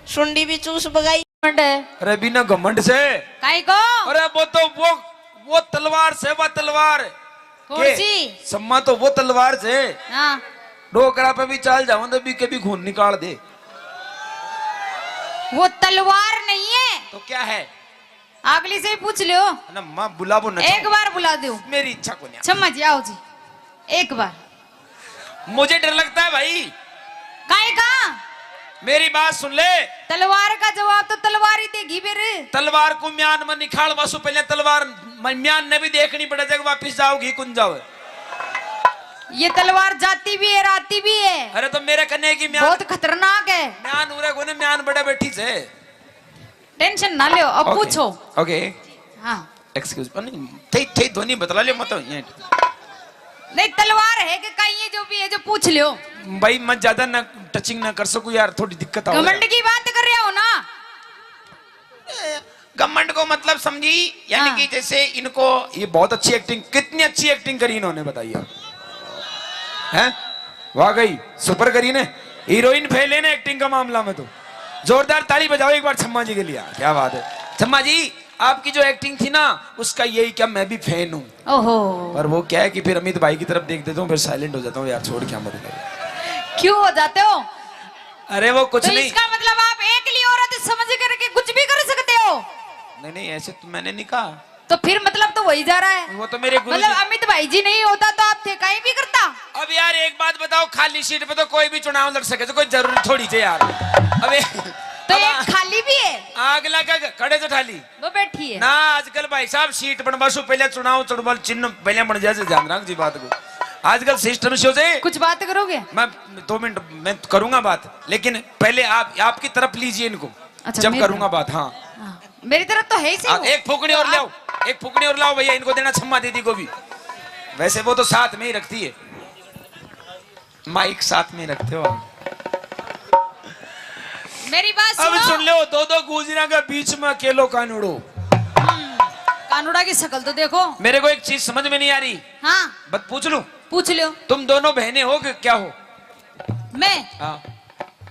सुंडी भी चूस बगाई। अरे बिना घमंड से। काई को? अरे वो तलवार से, वो तलवार कौन सी? सम्मा तो वो तलवार से हाँ। डोकरा पे भी चाल जाओ तो भी कभी खून निकाल दे। वो तलवार नहीं है तो क्या है? अगली से ही पूछ लियो ना माँ बुलाबो ना। एक बार बुला दो। मेरी इच्छा को नहीं। समझ आओ जी एक बार। मुझे डर लगता है भाई। काई का? मेरी बात सुन ले। तलवार का जवाब तो तलवार ही देगी फिर। तलवार को म्यान में निकाल वासु, पहले तलवार म्यान ने भी देखनी पड़े जब वापिस जाओगी कुंज जाओ। ये तलवार जाती भी है राती भी है। अरे तो मेरे कन्ने की म्यान बहुत खतरनाक है। म्यान उरे को ने म्यान बड़े बैठी से। टेंशन ना लियो अब पूछो। ओके हाँ। एक्सक्यूज नहीं थे ध्वनि बतला ले मत ये। नहीं तलवार है कि कहीं ये जो भी है जो पूछ लियो। भाई मैं ज्यादा ना टचिंग ना कर सकूं यार, थोड़ी दिक्कत आ। घमंड की बात कर रहे हो ना? घमंड को मतलब समझी, यानी हाँ। कि जैसे इनको ये बहुत अच्छी एक्टिंग, कितनी अच्छी एक्टिंग करी इन्होंने बताइए। हैं वाकई सुपर करी ने, हीरोइन फेल है ना एक्टिंग का मामला में। तो जोरदार ताली बजाओ एक बार छम्मा जी के लिए। क्या बात है छम्मा जी, आपकी जो एक्टिंग थी ना उसका यही क्या मैं भी फैन हूँ। ओहो। पर वो क्या है कि फिर अमित भाई की तरफ देख देता हूँ फिर साइलेंट हो जाता हूँ यार, छोड़ क्या मत। क्यों हो जाते हो? अरे वो कुछ तो नहीं। इसका मतलब आप एक लिए औरत समझ करके कुछ भी कर सकते हो? नहीं ऐसे तो मैंने नहीं कहा। तो फिर मतलब तो वही जा रहा है। वो तो मेरे गुरु मतलब अमित भाई जी नहीं होता तो आप थे कहीं भी करता। अब यार एक बात बताओ, खाली सीट पे तो कोई भी चुनाव लड़ सके तो कोई जरूरी थोड़ी थे यार। अबे तो एक खाली भी है। आग लगा खड़े तो ठाली वो बैठी है ना। आजकल भाई साहब सीट बनवासु पहले चुनाव चुड़बल चिन्ह पहले बन जाए, ध्यान रख जी बात को। आजकल सिस्टम से हो जाए। कुछ बात करोगे? मैं 2 मिनट मैं करूंगा बात, लेकिन पहले आपकी तरफ लीजिए इनको। अच्छा, जब मेरी करूंगा बात। हाँ मेरी तरफ तो है ही सही। एक फूकनी और लाओ, एक फूकनी और लाओ भैया, इनको देना छम्मा दीदी को भी। वैसे वो तो साथ में ही रखती है, माइक साथ में रखते हो आप। मेरी बात सुनो। अब सुन लो, 2 गुजरा के बीच में अकेलो कानूड़ो। कानूड़ा की शक्ल तो देखो। मेरे को एक चीज समझ में नहीं आ रही। हाँ बस पूछ लूं, पूछ लो। तुम दोनों बहनें हो कि क्या हो? मैं हाँ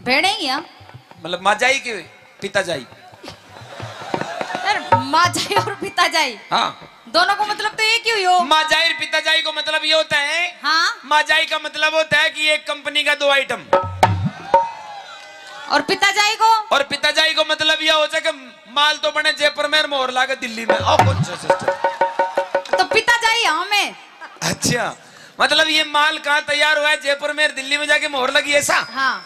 भेड़े ही हैं। मतलब माँ जाई के पिता जाई? जाई हाँ दोनों को मतलब तो एक ही हुई हो। माँ जाई पिता जाई को मतलब ये होता है, हाँ माँ जाई का मतलब होता है कि एक कंपनी का 2 आइटम, और पिता जाई को और पिता जाई को मतलब यह होता है कि माल तो बने जयपुर में और मोहर लागे दिल्ली में। और कौन सा सिस्टम? तो पिता जाई हमें। अच्छा मतलब ये माल कहाँ तैयार हुआ है, जयपुर में और दिल्ली में जाके मोहर लगी ऐसा? हाँ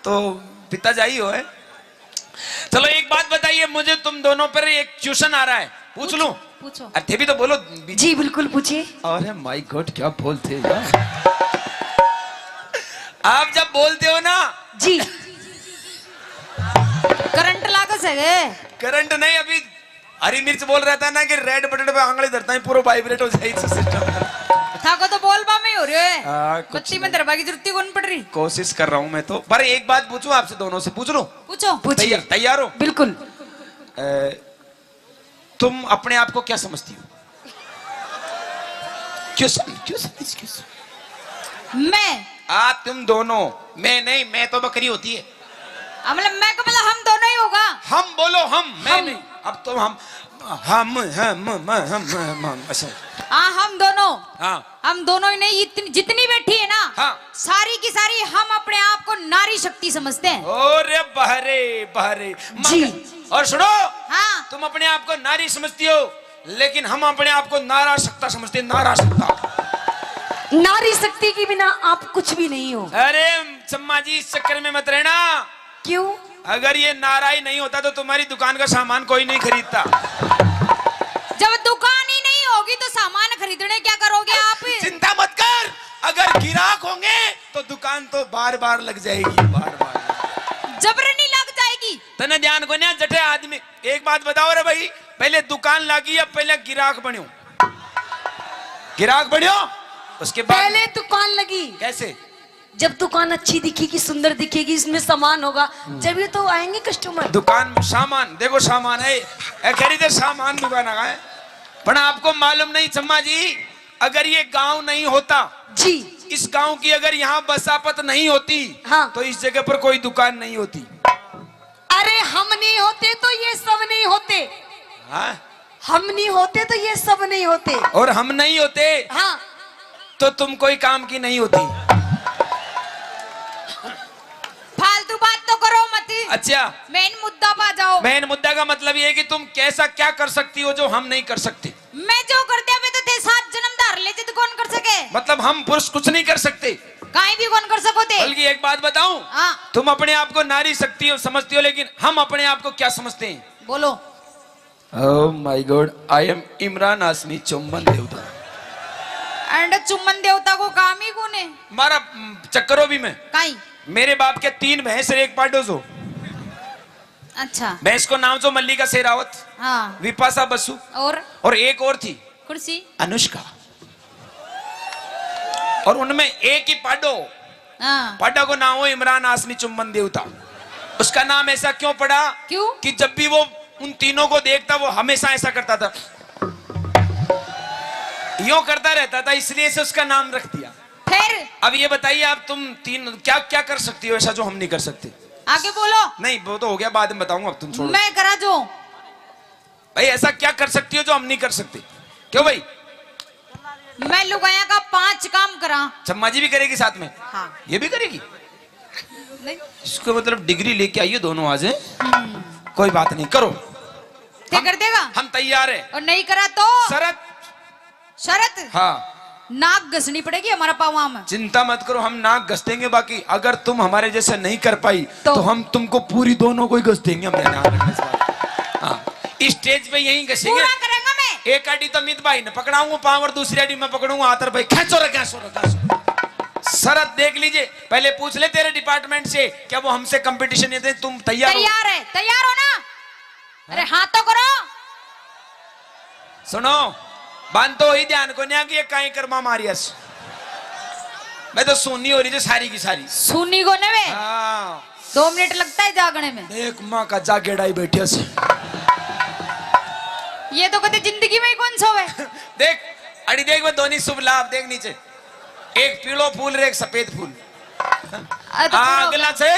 तो पिता जाई हो है। चलो एक बात बताइए मुझे, तुम दोनों पर एक ट्यूशन आ रहा है, पूछ लूं? पूछो। अरे भी तो बोलो। जी बिल्कुल पूछिए। अरे माय गॉड क्या बोलते हो यार। आप जब बोलते हो ना जी करंट लागस है। करंट नहीं, अभी हरी मिर्च बोल रहा था ना कि रेड बटन पे आंगली धरता है पूरा वाइब्रेट हो जाए सिस्टम। था को तो बोल बा में हो रहे हाँ, है कुछ बत्ती में दरबा की जरूरत कौन पड़ रही। कोशिश कर रहा हूं मैं तो। पर एक बात पूछूं आपसे, दोनों से पूछ लो? पूछो। पूछिए। तैयार हो? बिल्कुल। तुम अपने आप को क्या समझती हो? मैं आप तुम दोनों, मैं नहीं, मैं तो बकरी होती है। मतलब मैं को मतलब हम दोनों ही होगा। हम बोलो, हम मैं नहीं। अब तो हम अच्छा हाँ हम दोनों। हाँ हम दोनों ही नहीं, जितनी बैठी है ना हाँ सारी की सारी हम अपने आप को नारी शक्ति समझते हैं। ओरे बहरे बहरे जी। और सुनो, हाँ तुम अपने आप को नारी समझती हो, लेकिन हम अपने आप को नारा शक्ता समझते हैं। नारा शक्ता। नारी शक्ति के बिना आप कुछ भी नहीं हो। अरे चम्मा जी इस चक्कर में मत रहना। क्यों? अगर ये नारा ही नहीं होता तो तुम्हारी दुकान का सामान कोई नहीं खरीदता। जब दुकान ही नहीं होगी तो सामान खरीदने क्या करोगे आप? चिंता मत कर, अगर गिराक होंगे तो दुकान तो बार बार लग जाएगी, बार बार जबरनी लग जाएगी। तने ध्यान को ना जटे आदमी। एक बात बताओ रे भाई, पहले दुकान लागी या पहले गिराक बन्यो? गिराक बन्यो उसके बाद पहले दुकान लगी। कैसे? जब दुकान अच्छी दिखेगी, सुंदर दिखेगी, इसमें सामान होगा, जब ये तो आएंगे कस्टमर। दुकान सामान देखो, सामान है खरीदे, सामान दुकान है। पर आपको मालूम नहीं चम्मा जी, अगर ये गांव नहीं होता जी, इस गांव की अगर यहाँ बसापत नहीं होती, हाँ, तो इस जगह पर कोई दुकान नहीं होती। अरे हम नहीं होते तो ये सब नहीं होते। हाँ? हम नहीं होते तो ये सब नहीं होते। और हम नहीं होते हाँ, तो तुम कोई काम की नहीं होती। फालतू बात तो करो मत। अच्छा मेन मुद्दा पा जाओ। मेन मुद्दा का मतलब ये है कि तुम कैसा क्या कर सकती हो जो हम नहीं कर सकते। मैं जो कर दिया मैं तो थे 7 जन्म धार ले तो कौन कर सके। मतलब हम पुरुष कुछ नहीं कर सकते, कहीं भी कौन कर सको थे। बल्कि एक बात बताऊं, हाँ तुम अपने आप को नारी शक्ति हो समझती हो, लेकिन हम अपने आप को क्या समझते हैं? बोलो। Oh my God, I am Imran Hashmi चुम्बन देवता। एंड चुम्बन देवता को काम ही कौन है? हमारा चक्करों भी में कहीं। मेरे बाप के 3 भैंस और 1 पाडो जो। अच्छा भैंस को नाम जो मल्लिका शेरावत, हाँ विपाशा बसु, और एक और थी कुर्सी अनुष्का। और उनमें एक ही पाडो, हाँ पाडा को नाम हो इमरान हाशमी चुम्बन देवता। उसका नाम ऐसा क्यों पड़ा? क्यों? कि जब भी वो उन तीनों को देखता वो हमेशा ऐसा करता था, यूं करता रहता था, इसलिए से उसका नाम रख दिया। फिर अब ये बताइए आप तुम तीन क्या क्या कर सकती हो ऐसा जो हम नहीं कर सकते? आगे बोलो। नहीं वो तो हो गया, बाद में बताऊंगा, अब तुम छोड़ो। मैं करा जो भाई ऐसा क्या कर सकती हो जो हम नहीं कर सकते? क्यों भाई? मैं लुगाया का 5 काम करा। चम्मा जी भी करेगी साथ में? हाँ ये भी करेगी? नहीं इसको मतलब डिग्री लेके आइए दोनों आज हैं? कोई बात नहीं, करो। क्या कर देगा? हम तैयार हैं। और नहीं करा तो शरत? शरत हाँ नाक घसनी पड़ेगी हमारा पावा में। चिंता मत करो, हम नाक घस देंगे। बाकी अगर तुम हमारे जैसे नहीं कर पाई तो हम तुमको पूरी दोनों को ही घस देंगे। हम ध्यान रखना इस बात। हाँ स्टेज पे यही घसेंगे। पूरा करेंगे मैं। एक आड़ी तो मित भाई ने पकड़ाऊंगा पाँव और दूसरी आड़ी मैं पकड़ूंगा आतर भाई। खेचो रे शरत देख लीजिए, पहले पूछ ले तेरे डिपार्टमेंट से क्या वो हमसे कंपटीशन देते। तुम तैयार हो? तैयार है। तैयार हो ना? अरे हाँ तो करो। सुनो बांध तो ही ध्यान को नहीं कि कहीं कर्मा मारियस। मैं तो सुननी हो रही थी सारी की सारी। सुनी को ने में हाँ 2 मिनट लगता है जागने में। देख माँ का जागेड़ाई बैठे से। ये तो कहते जिंदगी में ही कौन सोवे। देख अड़ी देख वो दोनों शुभ लाभ देख नीचे, एक पीलो फूल रे एक सफेद फूल। तो अगला से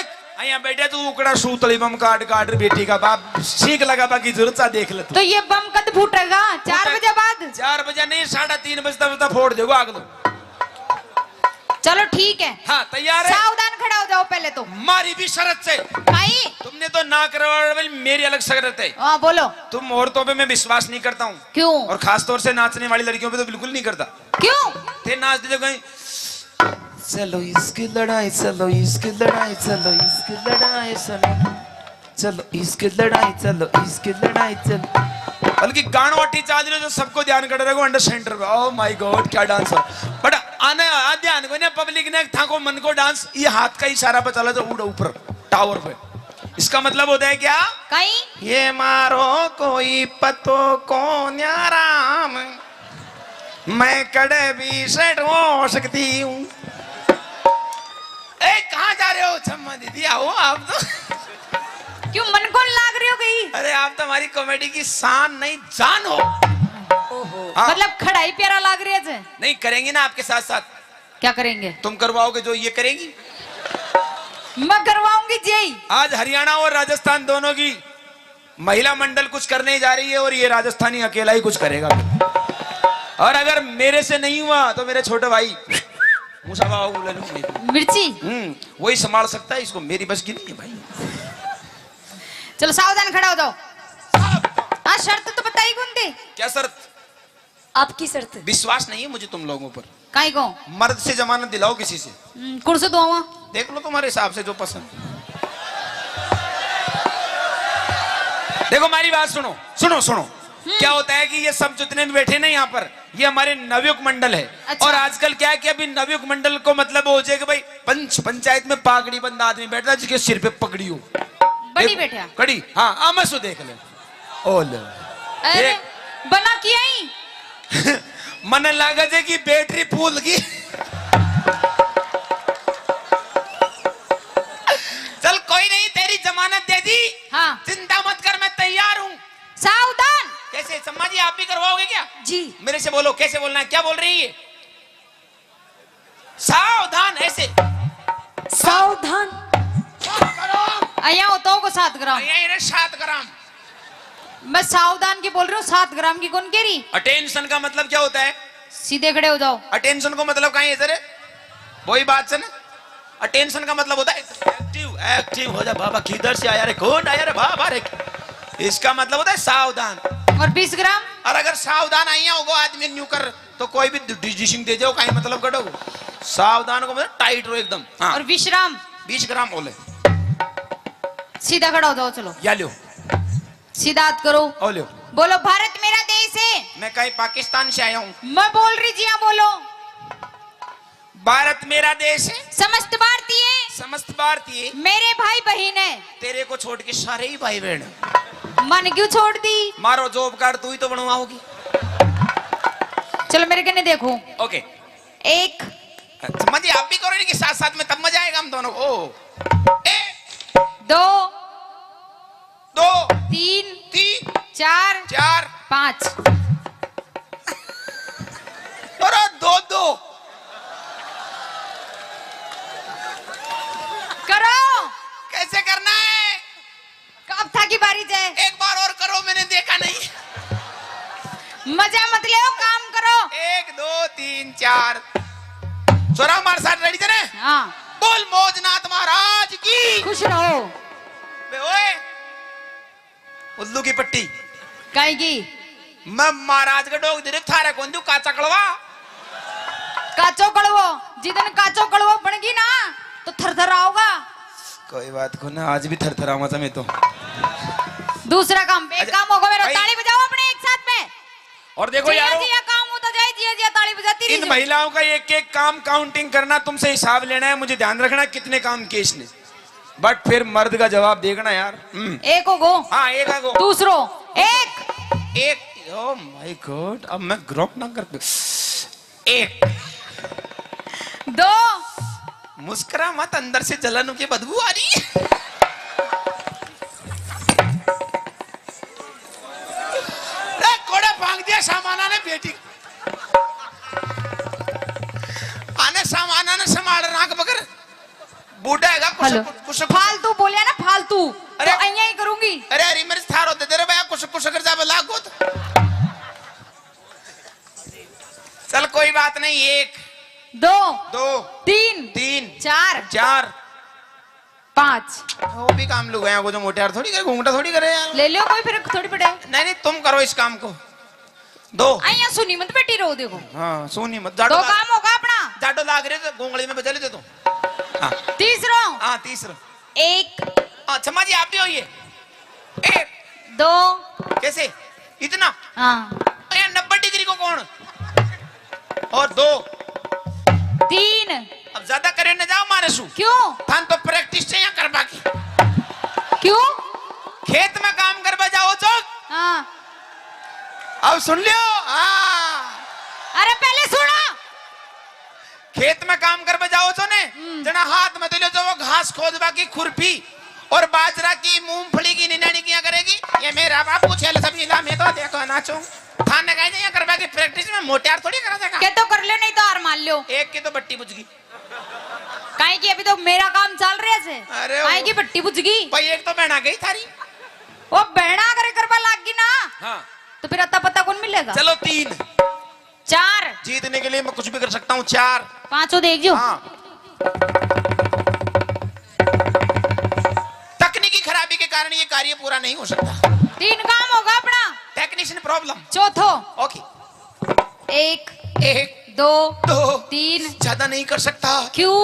यहाँ बैठे तू उकड़ा सूतली बम काट काट बेटी का बाप सीख लगा बाकी जरूरत सा देख ले तू। तो ये बम कद फूटेगा 4 बजे बाद? 4 बजे नहीं 3:30 बजे फोड़ देगा आग दो। चलो ठीक है। हाँ तैयार है। सावधान खड़ा हो जाओ पहले तो। मारी भी शरत से। भाई तुमने तो ना करवा, मेरी अलग शरत है। हाँ बोलो। तुम औरतों पे मैं विश्वास नहीं करता हूँ। क्यों? और खास तौर से नाचने वाली लड़कियों पे तो बिल्कुल नहीं करता। क्यों? थे नाचते जो कहीं चलो इसकी लड़ाई, चलो इसकी लड़ाई, चलो इसकी लड़ाई, चलो इसकी लड़ाई, चलो इसकी लड़ाई, चलो बल्कि गानों वाटी चाल रहे जो सबको ध्यान कर रहे हो अंडर सेंटर पे। ओह माय गॉड क्या डांस है। बट आने ध्यान को ना पब्लिक ने था को मन को डांस ये हाथ का इशारा पे चला जो उड़ ऊपर टावर पे। इसका मतलब होता है क्या? कहीं ये मारो कोई पतो को न्याराम, मैं कड़े भी सेट हो सकती हूँ। ए कहाँ जा रहे हो छम्मा दीदी? आओ आप तो। क्यों मन को लाग रही हो गई? अरे आप तो हमारी कॉमेडी की शान नहीं जान हो। हाँ। मतलब खड़ाई प्यारा लाग रही है। नहीं करेंगे ना आपके साथ साथ। क्या करेंगे? तुम करवाओगे जो ये करेंगी। मैं करवाऊंगी जी। आज हरियाणा और राजस्थान दोनों की महिला मंडल कुछ करने जा रही है और ये राजस्थानी अकेला ही कुछ करेगा। और अगर मेरे से नहीं हुआ तो मेरे छोटे भाई मिर्ची वही संभाल सकता है इसको, मेरी बस की नहीं है भाई। चलो सावधान खड़ा हो जाओ। हाँ शर्त तो बताई कौन दी? क्या शर्त? आपकी शर्त। विश्वास नहीं है मुझे तुम लोगों पर। काई को? मर्द से जमानत दिलाओ किसी से। कुर्सी दो वहाँ। देख लो तुम्हारे हिसाब से जो पसंद। देखो हमारी बात सुनो सुनो सुनो। क्या होता है कि ये सब जितने भी बैठे ना यहाँ पर ये हमारे नवयुग मंडल है। अच्छा। और आजकल क्या है कि अभी नवयुग मंडल को मतलब हो जाए कि भाई पंचायत में पागड़ी बंद आदमी बैठता है जिसके सिर पे पगड़ी हो बड़ी बैठा कड़ी। हाँ आमसो देख ले। ओ ले अरे बना किया ही मन लागत है कि बैटरी फूल की। चल कोई नहीं तेरी जमानत दे दी। हाँ चिंता मत कर मैं तैयार हूँ। सावधान। कैसे सम्मा जी आप भी करवाओगे क्या? जी। मेरे से बोलो कैसे बोलना है, क्या बोल रही है? सावधान ऐसे। सावधान। आया होता को 7 ग्राम। 7 ग्राम। मैं सावधान की बोल रही हूँ 7 ग्राम की कौन कह रही? अटेंशन का मतलब क्या होता है? सीधे खड़े हो जाओ। अटेंशन को मतलब कहीं है वही बात से ना। अटेंशन का मतलब होता है एक्टिव एक्टिव हो जा बाबा किधर से आया रे कौन आया रे बाबा रे। इसका मतलब होता है सावधान। और 20 ग्राम? और अगर सावधान आई होगा आदमी न्यू कर तो कोई भी डिजिशिंग दे जाओ कहीं मतलब कटो। सावधान को मतलब टाइट रहो एकदम। हाँ। और 20 ग्राम? 20 ग्राम बोले। सीधा खड़ा हो जाओ। चलो या लो सीधा हाथ करो। ओ लो। बोलो भारत मेरा देश है। मैं कहीं पाकिस्तान से आया हूँ। मैं बोल रही जी हाँ बोलो। भारत मेरा देश है। समस्त भारतीय समस्त भारतीय मेरे भाई बहन है। तेरे को छोड़ के सारे ही भाई बहन हैं। मन क्यों छोड़ दी? मारो जॉब कार्ड तू ही तो बनवाओगी। चलो मेरे कहने देखो। ओके 1 मजे आप भी करो कि साथ साथ में तब मजा आएगा हम दोनों को। 2 2 3 3 4 4 5 और 2 2 करो। कैसे करना है? कब था की बारी जाए? एक बार और करो मैंने देखा नहीं। मजा मत ले काम करो। 1 2 3 4 सोरा हमारे साथ रेडी थे। हाँ बोल मौजनाथ महाराज की। खुश रहो। बे ओए उल्लू की पट्टी कहीं की मैं महाराज का डोग दे थारे कौन दू काचा कड़वा। काचो कड़वो जितने काचो कड़वो बनेगी ना तो थरथर आओगा। कोई बात को ना आज भी थरथराऊंगा था मैं तो। दूसरा काम एक काम होगा मेरा। भाई- ताली बजाओ अपने एक साथ में। और देखो जिया यारो जिया काम होता जाए जिया जिया ताली बजाती इन रही। महिलाओं का एक एक काम काउंटिंग करना तुमसे हिसाब लेना है। मुझे ध्यान रखना कितने काम किए इसने बट फिर मर्द का जवाब देखना यार। एक हो गो। हाँ एक आगो दूसरो एक एक। ओ माय गॉड अब मैं ग्रोक ना कर 1 2 मुस्कुरा मत अंदर से जलन की बदबू आ रही है। कोड़ा भांग दिया सामाना ने बेटी आने सामाना ने संभाल राख बकर बूढ़ा है हेलो कुछ फालतू बोलिया ना फालतू अरे। तो अइया ही करूंगी अरे अरे मेरे थार होते तेरे भैया कुछ कर जा लागो तो चल कोई बात नहीं 1 2 2 3 3 4 4 5 वो भी काम लोग हैं वो जो मोटे यार थोड़ी करे घूंघटा थोड़ी करे यार ले लियो कोई फर्क थोड़ी पड़े नहीं नहीं तुम करो इस काम को 2 अइया सुनी मत बैठी रहो देखो हाँ सोनी मत 2 काम होगा अपना जाडो लाग रहे तो घोंगड़ी में बजा लेते तुम हाँ तीसरा हाँ तीसरा 1 क्षमा जी आप भी होइए 1 2 कैसे इतना हाँ यार 90 डिग्री को कौन और 2 3 अब ज्यादा करे न जाओ मारे सु क्यों थान तो प्रैक्टिस से यहाँ करवा के क्यों खेत में काम करवा जाओ चौक हाँ अब सुन लियो हाँ अरे पहले सुना खेत में काम करवा जाओ तो ने जना हाथ में दिलो तो वो घास खोदवा की खुरपी और बाजरा की मूंगफली की निनानी किया करेगी ये मेरा बापू छेल सब इला में तो देखो नाचो थान ने कहे यहाँ करवा की प्रैक्टिस में मोटियार थोड़ी करा देगा के तो कर लो नहीं तो हार मान लो एक की तो बट्टी बुझ गई काहे की अभी तो मेरा काम चल रहा है अरे काहे वो- की पट्टी बुझ गई भाई एक तो बहना गई थारी वो बहना करे करवा लाग गई ना हाँ तो फिर अता पता कौन मिलेगा चलो 3 4 जीतने के लिए मैं कुछ भी कर सकता हूँ 4 5 देख जो हाँ तकनीकी खराबी के कारण ये कार्य पूरा नहीं हो सकता 3 काम होगा अपना टेक्नीशियन प्रॉब्लम चौथो ओके 1 1 2 2 3 ज्यादा नहीं कर सकता क्यों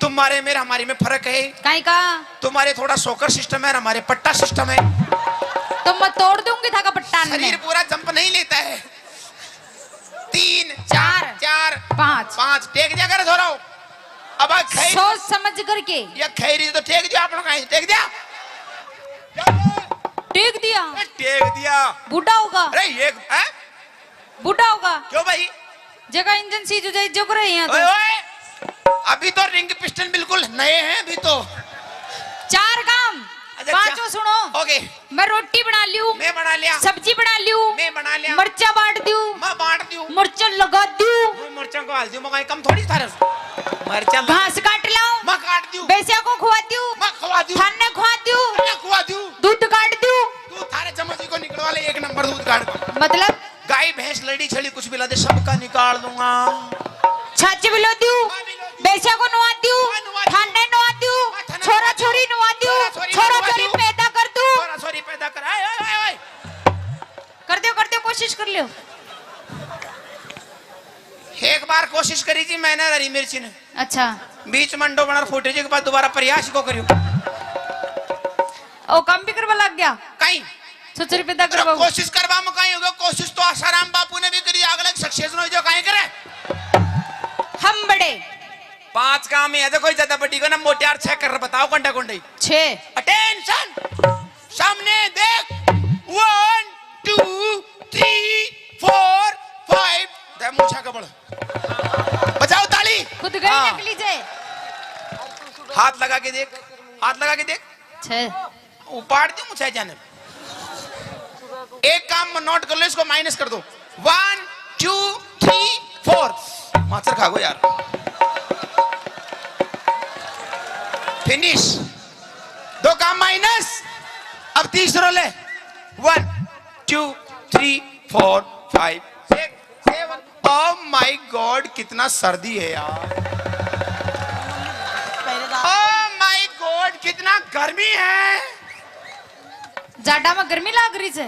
तुम्हारे मेरे हमारे में फर्क है काहे का तुम्हारे थोड़ा सोकर सिस्टम है और हमारे पट्टा सिस्टम है तो मैं तोड़ दूंगी था का पट्टान शरीर में पूरा जंप नहीं लेता है 3 चार, 4 5 5 टेक दिया कर धोराओ अब खैर सोच समझ करके या खैरी तो टेक दिया आप लोग कहीं टेक दिया टेक दिया टेक दिया बूढ़ा होगा अरे ये हैं? बूढ़ा होगा क्यों भाई जगह इंजन सी जो कर रहे हैं ओए तो ओए अभी तो रिंग पिस्टन बिल्कुल नए हैं अभी तो 4 काम अच्छा, पांचों सुनो ओके मैं रोटी बना लियो मैं बना लिया सब्जी बना लियो मैं बना लिया मर्चा बांट दियो मैं बांट दूं मर्चा लगा दियो मैं मिर्चा को डाल दूं मैं कम थोड़ी थारे मिर्चा घास काट लाओ मैं काट दूं बेसिया को खुआ दियो मैं खवा दूं थाने खुआ दियो मैं खवा दूं दूध काट दियो तू थारे चम्मच को निकलवा ले 1 नंबर दूध काट को मतलब गाय भैंस लड़ी छड़ी कुछ भी ला दे सबका निकाल दूंगा छाछ बिलो दियो बेसिया को नुआ दियो थाने नुआ दियो छोरा छोरी नुआ दियो छोरा छोरी पैदा कर दूं छोरा छोरी पैदा कर आए आए आए कर दियो कोशिश कर लियो एक बार कोशिश करी थी मैंने हरी मिर्ची ने अच्छा बीच मंडो बना फूटे जी के बाद दोबारा प्रयास को करियो ओ काम भी करवा लग गया कहीं छोरी पैदा अरे करवा कोशिश करवा में कहीं होगा कोशिश तो आसाराम बापू ने भी करी अगले सक्सेस हो जो कहीं करे हम बड़े 5 काम है देखो ज्यादा बड़ी को ना मोटियार 6 कर बताओ कंटा कुंडई 6 अटेंशन सामने देख 1 2 3 4 5 दे मुछा का बड़ा बजाओ ताली खुद गई हाँ। नकली जे हाथ लगा के देख 6 उपाड़ दी मुछा जाने एक काम में नोट कर लो इसको माइनस कर दो 1 2 3 4 मास्टर खागो यार फिनिश 2 काम माइनस अब तीसरा ले 1 2 3 4 5 6 7 ओह माय गॉड कितना सर्दी है यार ओह माय गॉड कितना गर्मी है जाडा में गर्मी लाग रही है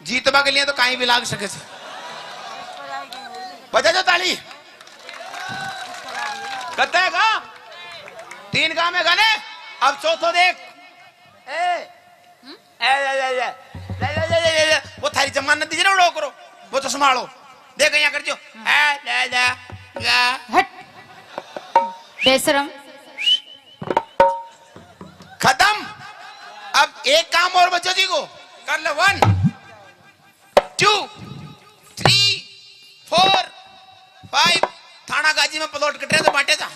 जीतवा के लिए तो कहीं भी लाग सके से बजा जो ताली कहते हैं का 3 काम है गाने अब चौथो देख वो थारी जमानत दीजिए ना उड़ो करो वो तो संभालो देख यहाँ कर जो हट बेशरम खत्म अब एक काम और बच्चों जी को कर लो 1 2 3 4 5 थाना गाजी में प्लॉट कट रहे तो बांटे था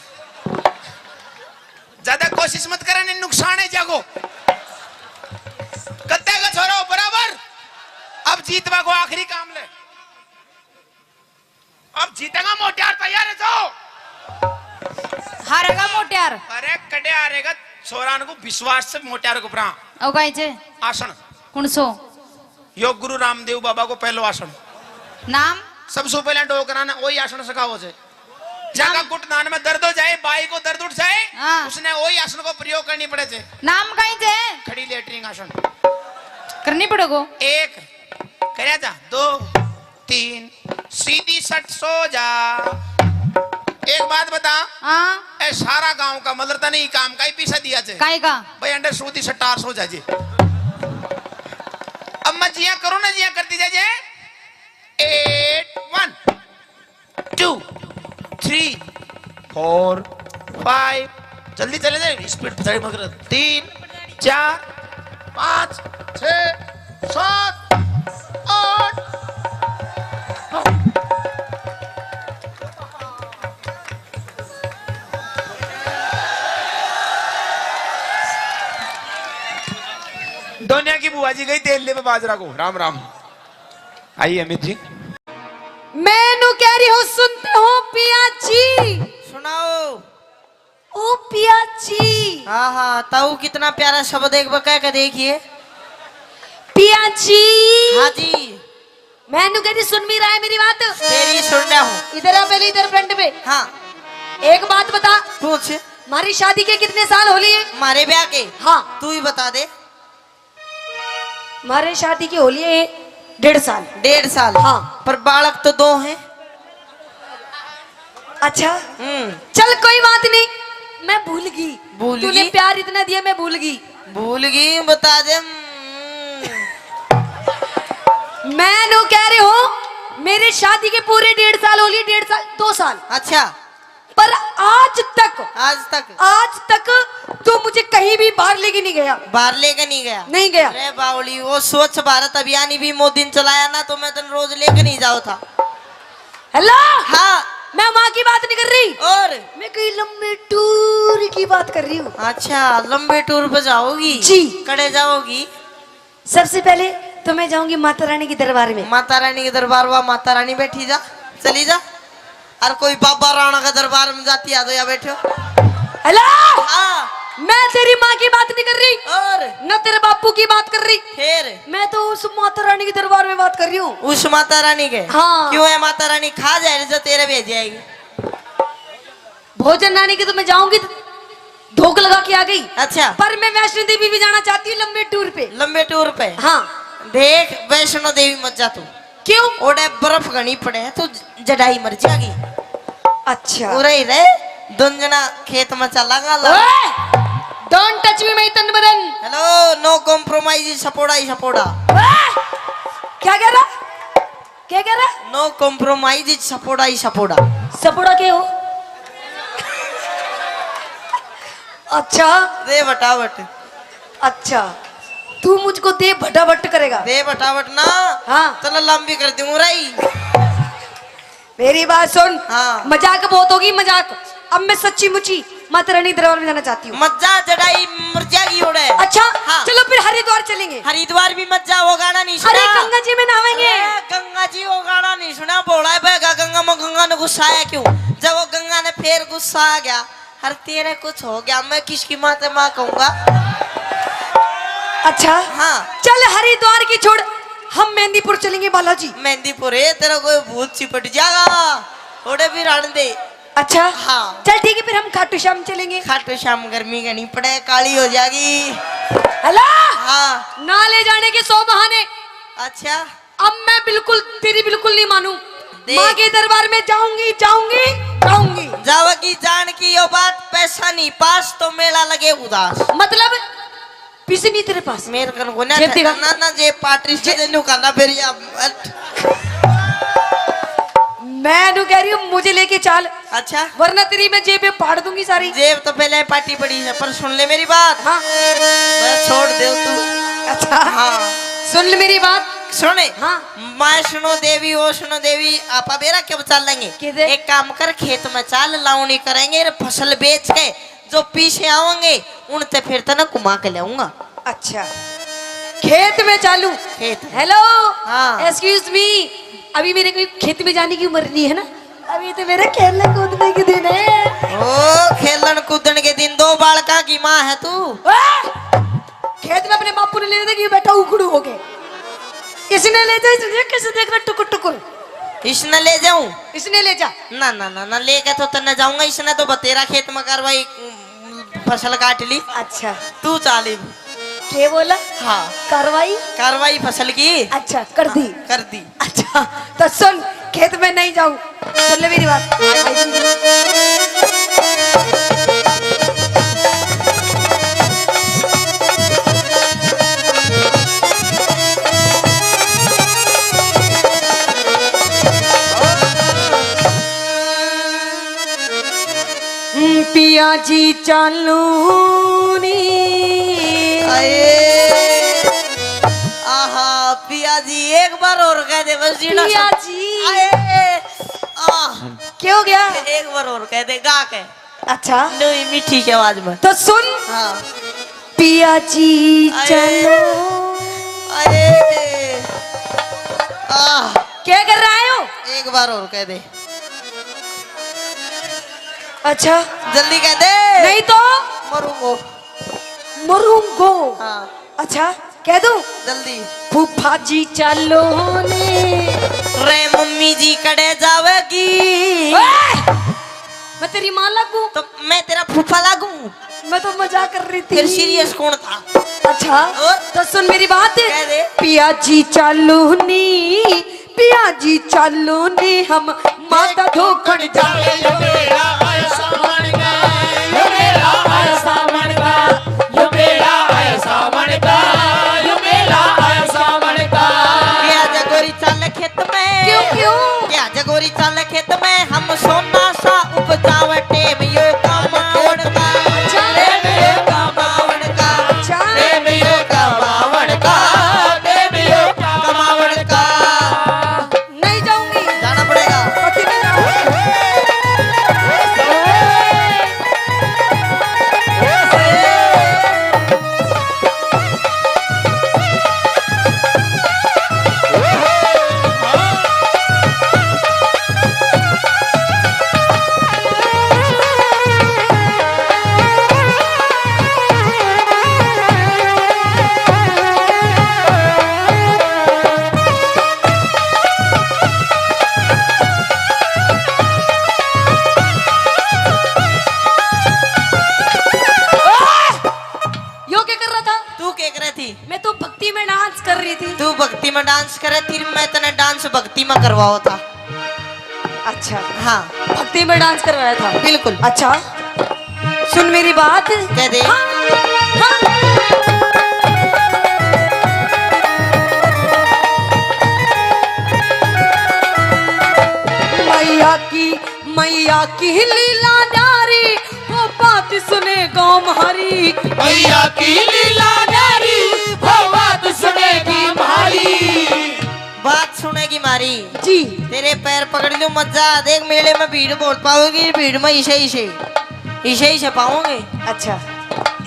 ज्यादा कोशिश मत करने नुकसान है जागो कत्ते का छोरो बराबर अब जीतवा को आखिरी काम ले अब जीतेगा मोटियार तैयार है तो हारेगा मोट्यार अरे कड़े आरेगा छोरान को विश्वास से मोट्यार को प्रा ओ काय छे आसन कुणसो योग गुरु रामदेव बाबा को पहलो आसन नाम सबसे पहले डोकरा ने वही आसन सिखाओ से जगह घुटनान में दर्द हो जाए बाई को दर्द उठ जाए हाँ। उसने वही आसन को प्रयोग करनी पड़े थे नाम काय छे खड़ी लेटरिंग आसन करनी पड़ेगो एक करया जा 2 3 सीधी सट सो जा एक बात बता हां ए सारा गांव का मदरता नहीं काम का ही पीछा दिया थे काय का भाई अंडर सूदी सटार सो जाजे अब मैं जिया करो ना जिया करती जाजे 8 1 2 3 4 5 जल्दी चले जाए स्पीड चढ़ी मगर 3 4 5 6 7 8 दुनिया की बुआ जी गई तेल ले में बाजरा को राम राम आइए अमित जी मैनू कह रही हो सुनते हो पियाची सुनाओ। ओ पियाची हाँ हाँ ताऊ कितना प्यारा शब्द एक बार कह के देखिए। पियाची हाँ जी मैनू कह रही सुन भी रहा है मेरी बात तेरी सुन रहा हूँ। इधर आ पहले इधर फ्रंट पे हाँ एक बात बता पूछ हमारी शादी के कितने साल हो लिए हमारे ब्याह के हाँ तू ही बता दे। हमारे शादी के हो लिए 1.5 साल 1.5 साल हाँ। पर बालक तो 2 हैं। अच्छा हम्म चल कोई बात नहीं मैं भूल गई भूल तूने गई? प्यार इतना दिया मैं भूल गई भूल गई बता दे। मैं नो कह रही हूँ मेरे शादी के पूरे 1.5 साल हो लिए 1.5 साल 2 साल अच्छा पर आज तक तू मुझे कहीं भी बाहर लेके नहीं गया बाहर लेके नहीं गया। नहीं गया अरे बावली वो स्वच्छ भारत अभियान भी मोदी ने चलाया ना तो मैं तेन रोज लेके नहीं जाओ था। हेलो हाँ मैं वहाँ की बात नहीं कर रही और मैं कहीं लंबे टूर की बात कर रही हूँ अच्छा लंबे टूर पे जाओगी जी। कड़े जाओगी। सबसे पहले तो मैं जाऊंगी माता रानी के दरबार में माता रानी के दरबार हुआ माता रानी बैठी जा चली जा। और कोई बाबा राणा का दरबार में जाती आ दो या बैठो। हेलो हाँ मैं तेरी माँ की बात नहीं कर रही और न तेरे बापू की बात कर रही फिर मैं तो उस माता रानी के दरबार में बात कर रही हूँ उस माता रानी के हाँ। क्यों है माता रानी खा जाए जो तेरे भेज जाएगी। भोजन रानी के तो मैं जाऊंगी धोख लगा के आ गई अच्छा पर मैं वैष्णो देवी भी जाना चाहती हूँ लंबे टूर पे लंबे टूर पे हाँ देख वैष्णो देवी मत जा तू क्यों ओडे बर्फ घनी पड़े है तो जडाई मर जाएगी। अच्छा उरे ही रहे दुंजना खेत में चलागा डोंट टच मी माय तन बदन हेलो नो कॉम्प्रोमाइज सपोड़ा ही सपोड़ा क्या कह रहा नो कॉम्प्रोमाइज सपोड़ा ही सपोड़ा। सपोड़ा के हो अच्छा दे बटावट अच्छा तू मुझको दे भटाभट करेगा दे बटावट ना हाँ चलो लंबी कर दूं रही। मेरी बात सुन हाँ। मजाक बहुत होगी मजाक अब मैं सच्ची मुची माता रानी दरबार में जाना चाहती हूँ मज्जा जडाई मर जाएगी ओडे। अच्छा हाँ। चलो फिर हरिद्वार चलेंगे हरिद्वार भी मज्जा वो गाना नहीं अरे सुना। गंगा जी में नहाएंगे अरे गंगा जी वो गाना नहीं सुना बोला है बहगा गंगा में गंगा ने गुस्सा आया क्यों जब वो गंगा ने फिर गुस्सा आ गया हर तेरे कुछ हो गया मैं किसकी माँ से माँ कहूंगा। अच्छा हाँ चल हरिद्वार की छोड़ हम मेहंदीपुर चलेंगे बालाजी मेहंदीपुर है तेरा कोई भूत चिपट जाएगा थोड़े भी रण दे। अच्छा हाँ। चल ठीक है फिर हम खाटू श्याम चलेंगे खाटू श्याम गर्मी का नहीं पड़े काली हो जाएगी। हेलो हाँ ना ले जाने के 100 बहाने अच्छा अब मैं बिल्कुल तेरी बिल्कुल नहीं मानू देख। माँ के दरबार में जाऊंगी जावगी जान की यो बात पैसा नहीं पास तो मेला लगे उदास मतलब पैसे नहीं तेरे पास मेरे कन को ना जेब दिखा। ना ना जे पार्टी से देनु करना फिर या मैं नु कह रही हूँ मुझे लेके चल अच्छा वरना तेरी मैं जेब में फाड़ दूंगी सारी जेब तो पहले पार्टी पड़ी है पर सुन ले मेरी बात। हाँ मैं छोड़ दे तू। अच्छा हाँ सुन ले मेरी बात सुने हाँ मैं सुनो देवी ओ सुनो देवी आपा बेरा कब चल लेंगे किधर? एक काम कर खेत में चाल लावनी करेंगे फसल बेच के जो पीछे आवेंगे उनसे फिर तो ना कुमा के लाऊंगा। अच्छा खेत में चालू खेत हेलो हाँ। एक्सक्यूज मी अभी मेरे को खेत में जाने की उम्र नहीं है ना अभी तो मेरे खेलने कूदने के दिन है। ओ खेलन कूदन के दिन, 2 बालका की माँ है तू। खेत में अपने बापू ने ले दे कि बेटा उखड़ू हो गए, इसने ले जा, इसने कैसे देख रहा टुकुर टुकुर, इसने ले जाऊं? इसने ले जा। ना ना ना ना लेके तो तन्ने जाऊंगा, इसने तो बतेरा खेत में करवाई, फसल काट ली। अच्छा तू चाली क्या बोला? हाँ कार्रवाई कार्रवाई फसल की अच्छा कर दी। कर दी। अच्छा तो सुन, खेत में नहीं जाऊं, सुन ले मेरी बात। पिया जी चालू नी, आए आहा पिया जी एक बार और कह दे बस जीना पिया सब- जी। आए आह क्या हो गया? एक बार और कह दे गा के अच्छा नहीं मीठी की आवाज में। तो सुन, हाँ पिया जी आए। चलो। अरे आह क्या कर रहा है हो? एक बार और कह दे, अच्छा जल्दी कह दे नहीं तो मरूंगो। मरूंगो। हाँ अच्छा कह दूं? जल्दी। फूफा जी चलो ने। रे मम्मी जी कड़े जावेगी, मैं तेरी माँ लगूं? तो मैं तेरा फूफा लागू? मैं तो मजाक कर रही थी। फिर सीरियस कौन था? अच्छा और? तो सुन मेरी बात, कह दे। पिया जी चालू नी, पिया जी चालू नी, हम माता धोखड़ जावे। यो मेरा आया सावन का, यो मेरा आया सावन का, यो मेरा आया सावन का, यो मेरा आया सावन का। क्या जगोरी चाल खेत में? क्यों क्यों? क्या जगोरी चाल खेत में, हम सोना सा उपजावे टेम यो कमावण का। टेम यो कमावण का। अच्छा टेम यो कमावण का। टेम यो कमावण का। नहीं जाऊंगी, जाना पड़ेगा। पति में जाऊंगी। यो क्या कर रहा था? तू क्या कर रही थी? मैं तो भक्ति में डांस कर रही थी। तू भक्ति में डांस करे थी, मैं तने डांस भक्ति में करवाओ था। अच्छा हाँ भक्ति में डांस करवाया था? बिल्कुल। अच्छा सुन मेरी बात, कह दे। हाँ, हाँ। मैया की लीला नारी, वो बात सुने गाँव हमारी। मैया की लीला नारी, वो बात सुनेगी हमारी। बात सुनेगी मारी। जी तेरे पैर पकड़ लूं मजा देख, मेले में भीड़ बहुत पाओगी, भीड़ में इसे पाओगे। अच्छा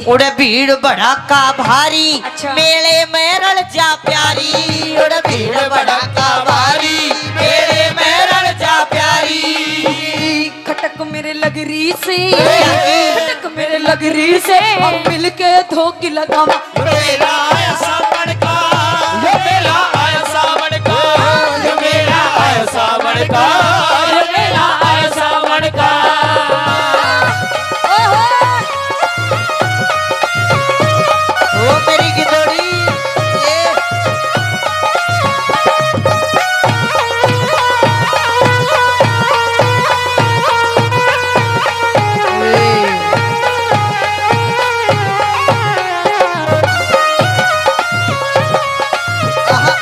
उड़े भीड़ भड़ाका भारी, अच्छा। मेले में रल जा प्यारी। उड़े भीड़ भड़ाका भारी, मेले में रल जा प्यारी। खटक मेरे लगरी से, खटक मेरे लगरी से, हम मिलके धोखी लगावा। यो मेरा आया सावन का, यो मेरा आया सावन का, यो मेरा आया सावन का, यो मेरा आया सावन का। ओ मेरी गिदोड़ी ये आहा।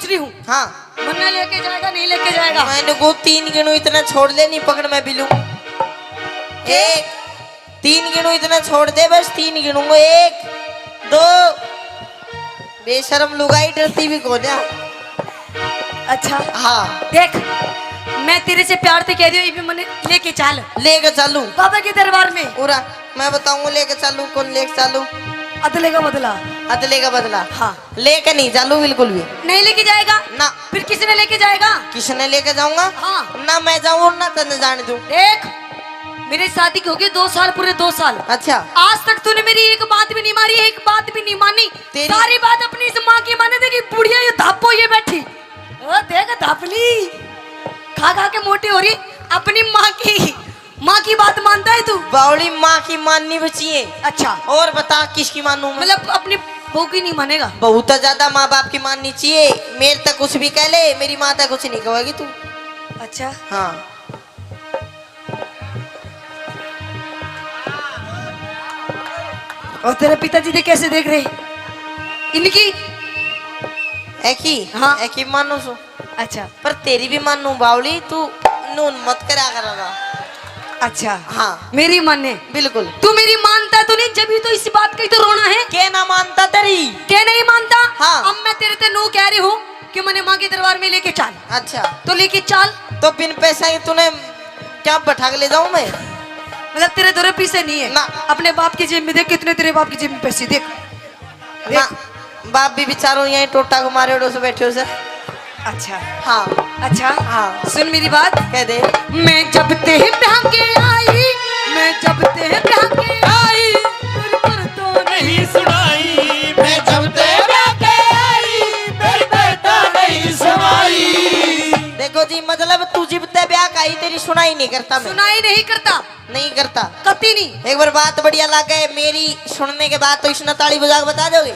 पूछ रही हूँ, हाँ मुन्ना लेके जाएगा नहीं लेके जाएगा? मैंने को 3 गिनू इतना छोड़ दे, नहीं पकड़ मैं भी लूं। 1 3 गिनू इतना छोड़ दे, बस 3 गिनूंगा। 1 2 बेशरम लुगाई, डरती भी कौन है? अच्छा हाँ देख, मैं तेरे से प्यार से कह रही हूँ, ये भी मैंने लेके चल लेके चलूं बाबा के दरबार में। पूरा मैं बताऊंगा लेके चलूं, कौन लेके चलूं? अदले का बदला। अदले का बदला। हाँ। लेके नहीं चलूं बिल्कुल भी नहीं लेके जाएगा ना। फिर किसने लेके जाएगा? किसने लेके जाऊंगा? हाँ। ना मैं जाऊं ना तने जाने दूं। देख, मेरी शादी की हो गई 2 साल, पूरे 2 साल। अच्छा आज तक तूने मेरी एक बात भी नहीं मारी, एक बात भी नहीं मानी। तेरी- सारी बात अपनी इस माँ की माने थे कि बुढ़िया ये धापो ये बैठी। ओ देख धापली, खा खा के मोटी हो रही। अपनी माँ की बात मानता है तू? बावली माँ की माननी बची है। अच्छा, और बता किसकी मानूं मैं? मतलब अपनी बहू की नहीं मानेगा? बहुत ज्यादा माँ बाप की माननी चाहिए। मेरे तक कुछ भी कह ले, मेरी माँ तक कुछ नहीं कहेगी तू। अच्छा हाँ और तेरे पिताजी ने कैसे देख रहे इनकी? एक ही हाँ। एक ही मानू सु, अच्छा पर तेरी भी मानू बावली, तू नून मत करा करेगा। अच्छा हाँ मेरी माने? बिल्कुल। तू मेरी मानता तो नहीं, जब भी तो इस बात का ही तो रोना है। के ना मानता तेरी? क्या नहीं मानता? हाँ। अब मैं तेरे से नो कह रही हूँ कि मैंने माँ के दरबार में लेके चल। अच्छा तो लेके चल, तो बिन पैसा ही तूने क्या बैठा के ले जाऊं मैं? मतलब तेरे दो पैसे नहीं है ना। अपने बाप की जेब में देख, कितने तेरे बाप की जेब में पैसे देख। ना बाप भी बेचारो यहीं टोटा को मारे उड़ो से बैठे हो सर। अच्छा हाँ अच्छा हाँ। सुन मेरी बात। कह दे। मैं जब ते ब्याह के आई, मैं जब ते ब्याह के आई, फिर पर तो नहीं सुनाई, मैं जब तेरे के आई, मेरी बेटा नहीं सुनाई। देखो जी, मतलब तू जिबते ब्याह का ही तेरी सुनाई नहीं करता मैं। सुनाई नहीं करता, नहीं करता। कती नहीं। एक बार बात बढ़िया लगे मेरी सुनने के बाद तो इसने ताली बजा के बता दोगे?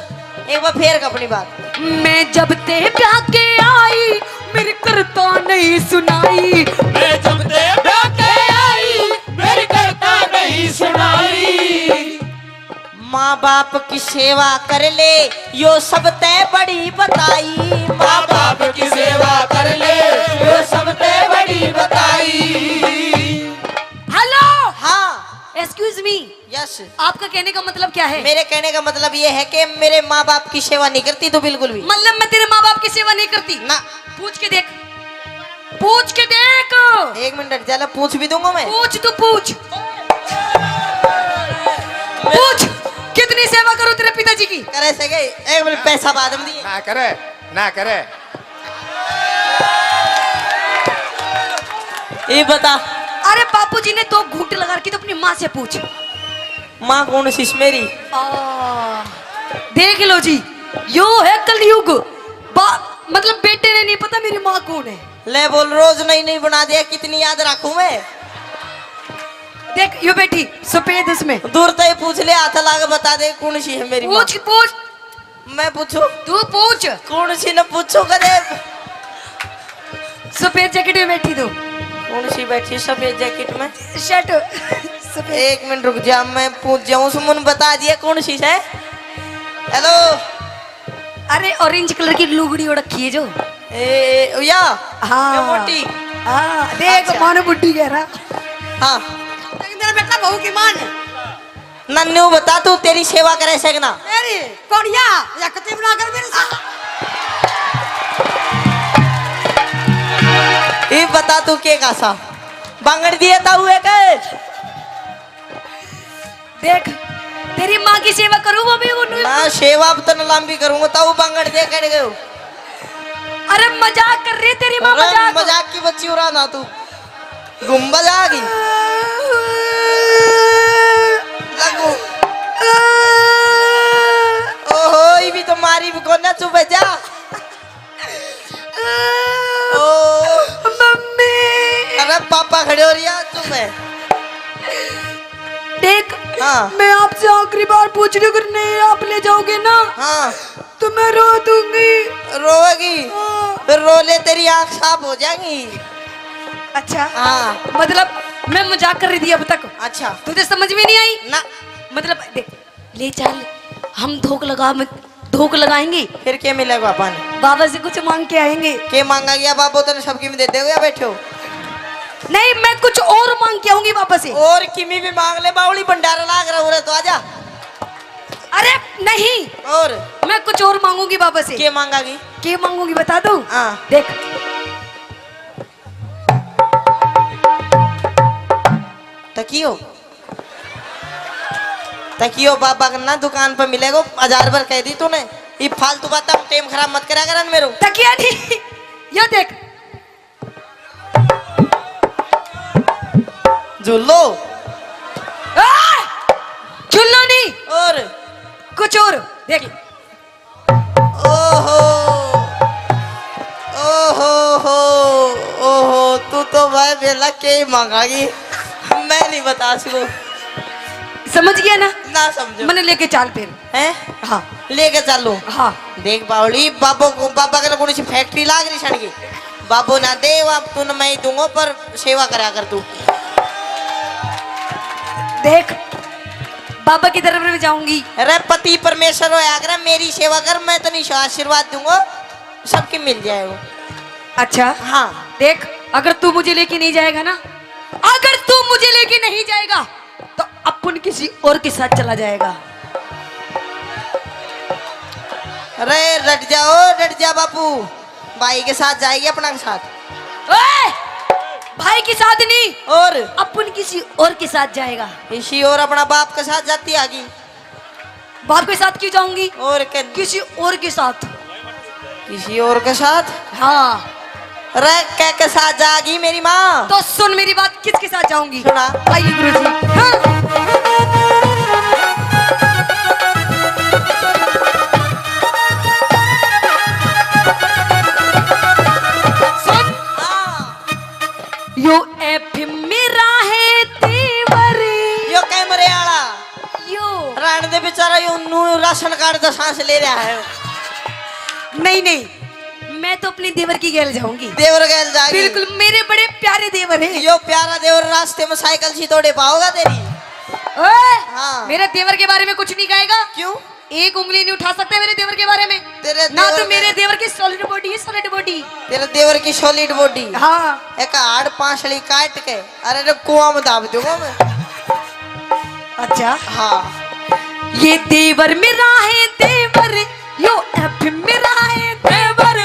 एक बार फेर अपनी बात। मैं जब ते ब्याह के आई, मेरी करता नहीं सुनाई। मैं जब तेरे के आई, मेरी करता नहीं सुनाई। माँ बाप की सेवा कर ले, यो सब तय बड़ी बताई। माँ बाप की सेवा कर ले, वो सब ते बड़ी बताई। हेलो, हाँ एक्सक्यूज मी, यस। आपका कहने का मतलब क्या है? मेरे कहने का मतलब ये है कि मेरे माँ बाप की सेवा नहीं करती तो बिल्कुल भी मतलब मैं तेरे माँ बाप की सेवा नहीं करती? ना। पूछ के देख, पूछ के देख। 1 मिनट चलो पूछ भी दूंगा मैं। पूछ तू पूछ, पूछ कितनी सेवा करूं तेरे पिताजी की? करे सके 1 मिनट पैसा बाद में दिए। ना करे ना करे। ये बता, अरे बापूजी ने 2 घूंटे लगा रखी, तो अपनी माँ से पूछ। माँ कौन सी मेरी? देख लो जी, यो है कलयुग। मतलब बेटे ने नहीं पता मेरी माँ कौन है। ले बोल, रोज नई नई बना दिया, कितनी याद रखूं मैं? देख यो बेटी सफेद इसमें। दूर तक पूछ ले, हाथ लाके बता दे कौन सी है मेरी माँ। पूछ पूछ, मैं पूछू? तू पूछ। कौन सी न पूछो कदे। सफेद जैकेट में बैठी तू, कौन सी बैठी सफेद जैकेट में? शर्ट सफेद। 1 मिनट रुक जा, मैं पूछ जाऊं। सुमन बता दिया कौन सी है? हेलो। अरे ऑरेंज कलर की लुगड़ी ओढ़ रखी है जो। या हाँ ये मोटी। हाँ देख, अच्छा। मानो बुड्ढी कह रहा। हाँ मेरा बेटा बहू की मान है। नन्नू बता, तू तेरी सेवा करे सकना? मेरी कौड़िया या कते बना कर मेरे साथ। ये बता तू के कासा बांगड़ दिया था हुए के? देख तेरी माँ की सेवा करूँ वो भी उन्हें। ना सेवा अब तो न लंबी करूंगा, ताऊ बांगड़ दे कर गए। अरे मजाक कर रही तेरी माँ, मजाक। मजाक की बच्ची उड़ा ना तू, गुम्बद आ गई लगू। ओहो, ये भी तुम्हारी भी कोना चुप है जा। ओ मम्मी अरे पापा खड़े हो रही है, चुप है। देख, हाँ। मैं आपसे आखिरी बार पूछ रही हूँ, अगर नहीं आप ले जाओगे ना हाँ तो मैं रो दूंगी। रोएगी? हाँ। फिर रोले तेरी आँख साफ हो जाएंगी। अच्छा हाँ। मतलब मैं मजाक कर रही थी अब तक, अच्छा तुझे समझ में नहीं आई ना। मतलब? देख ले चल, हम धोख लगा मत, धूप लगाएंगे, फिर क्या मिलेगा पापा ने? बाबा से कुछ मांग के आएंगे। के मांगा गया बाबू तेने सबकी में देते हो या बैठे हो? नहीं, मैं कुछ और मांग के आऊंगी बाबा से। और किमी भी मांग ले, बावली भंडारा लाग रहा हो तो आजा। अरे नहीं, और मैं कुछ और मांगूंगी बाबा से। के मांगागी? क्या मांगूंगी बता दूं? हाँ। देख, तकियो तकियो बाबा का ना दुकान पर मिलेगा, 1000 बार कह दी तूने। ये फालतू बात टाइम खराब मत करा कर मेरो। तकिया नहीं, ये देख, झुल्लो चुल्लो नहीं, और कुछ और देख। ओहो ओहो हो ओहो, तू तो भाई बेला के मांगागी, मैं नहीं बता सकूं। समझ गया ना? ना समझो मैंने लेके चाल फिर। हैं? हाँ लेके चलो। हाँ, देख बावली, बाबा का कौन सी फैक्ट्री लाग रही छड़ की? बाबू ना दे, अब तू न मैं ही दूंगा, पर सेवा करा कर तू। देख, बाबा की तरफ में जाऊंगी। अरे पति परमेश्वर होया कर, मेरी सेवा कर, मैं तो नहीं आशीर्वाद दूंगा, सबके मिल जाएगा। अच्छा हाँ देख, अगर तू मुझे लेके नहीं जाएगा ना, अगर तू मुझे लेके नहीं जाएगा तो अपन किसी और के साथ चला जाएगा। अरे रट जा बापू, भाई के साथ जाएगी, अपना के साथ। ओए! भाई के साथ नहीं, और अपन किसी और के साथ जाएगा। इसी और अपना बाप के साथ जाती आगी। बाप के साथ क्यों जाऊंगी? और किसी और के साथ। किसी और के साथ? हाँ, अरे क्या के साथ जागी मेरी माँ? तो सुन मेरी बात, किसके साथ जाऊंगी? सुना। आइए गुरुजी। हाँ। सुन, यो एफ मेरा है तेवरी, यो कैमरे आला यो राण दे बेचारा, यो नू राशन कार्ड का सांस ले रहा है। नहीं नहीं, मैं तो अपने देवर की गैल जाऊंगी। देवर गैल जागी? बिल्कुल, मेरे बड़े प्यारे देवर हैं। यो प्यारा देवर रास्ते में साइकिल सी तोड़े पाओगा तेरी? ओए! हाँ। मेरे देवर के बारे में कुछ नहीं कहेगा। क्यों? एक उंगली नहीं उठा सकते मेरे देवर के बारे में। तेरे ना देवर तो मेरे में- देवर की सॉलिड बॉडी है, सॉलिड बॉडी। तेरे देवर की सॉलिड बॉडी? हाँ। एक हाड़ पांचड़ी काट के, अरे रे कुआं में दाब दूंगा मैं। अच्छा, हाँ। ये देवर मेरा है देवर, यो एफ मेरा है देवर,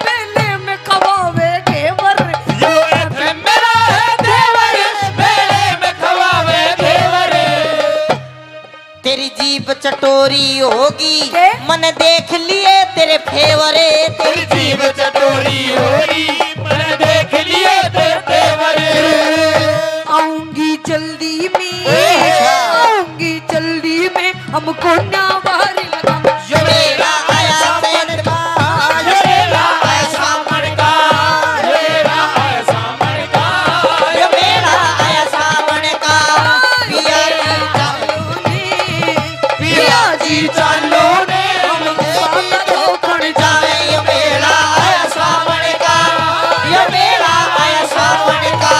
मेले में कबावे घेवर। यो एफ मेरा है देवर, मेले में खवावे देवर। तेरी जीभ चटोरी होगी, के? मन देख लिए तेरे फेवरे। तेरी जीभ चटोरी होगी, मैंने देख लिए तेरे देवर। आऊंगी जल्दी में, अच्छा। आऊंगी जल्दी में, हमको ना बाहर लगा। यो मेरा आया सावन का, ये मेरा है सामन का, ये मेरा है सामन का। यो मेरा आया सावन का, पिया जी चालू ने, पिया जी चालो ने स्वागत हो खड़ जावे। यो मेरा आया सावन का, यो मेरा आया सावन का,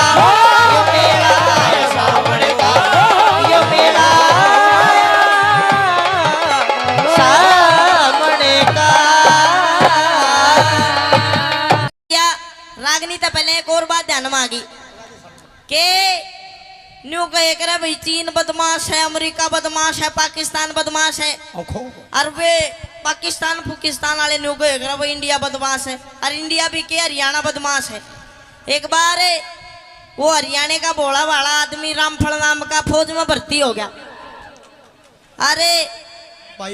यो मेरा आया सावन का, यो मेरा सावन का। या रागनी तो पहले एक और बात ध्यान में आ गई के न्यू कहे करे भाई, चीन बदमाश है, अमेरिका बदमाश है, पाकिस्तान बदमाश है, और वे पाकिस्तान फुकिस्तान वाले न्यू कहे करे भाई इंडिया बदमाश है, और इंडिया भी के हरियाणा बदमाश है। एक बार वो हरियाणा का भोला भाला आदमी रामफल नाम का फौज में भर्ती हो गया। अरे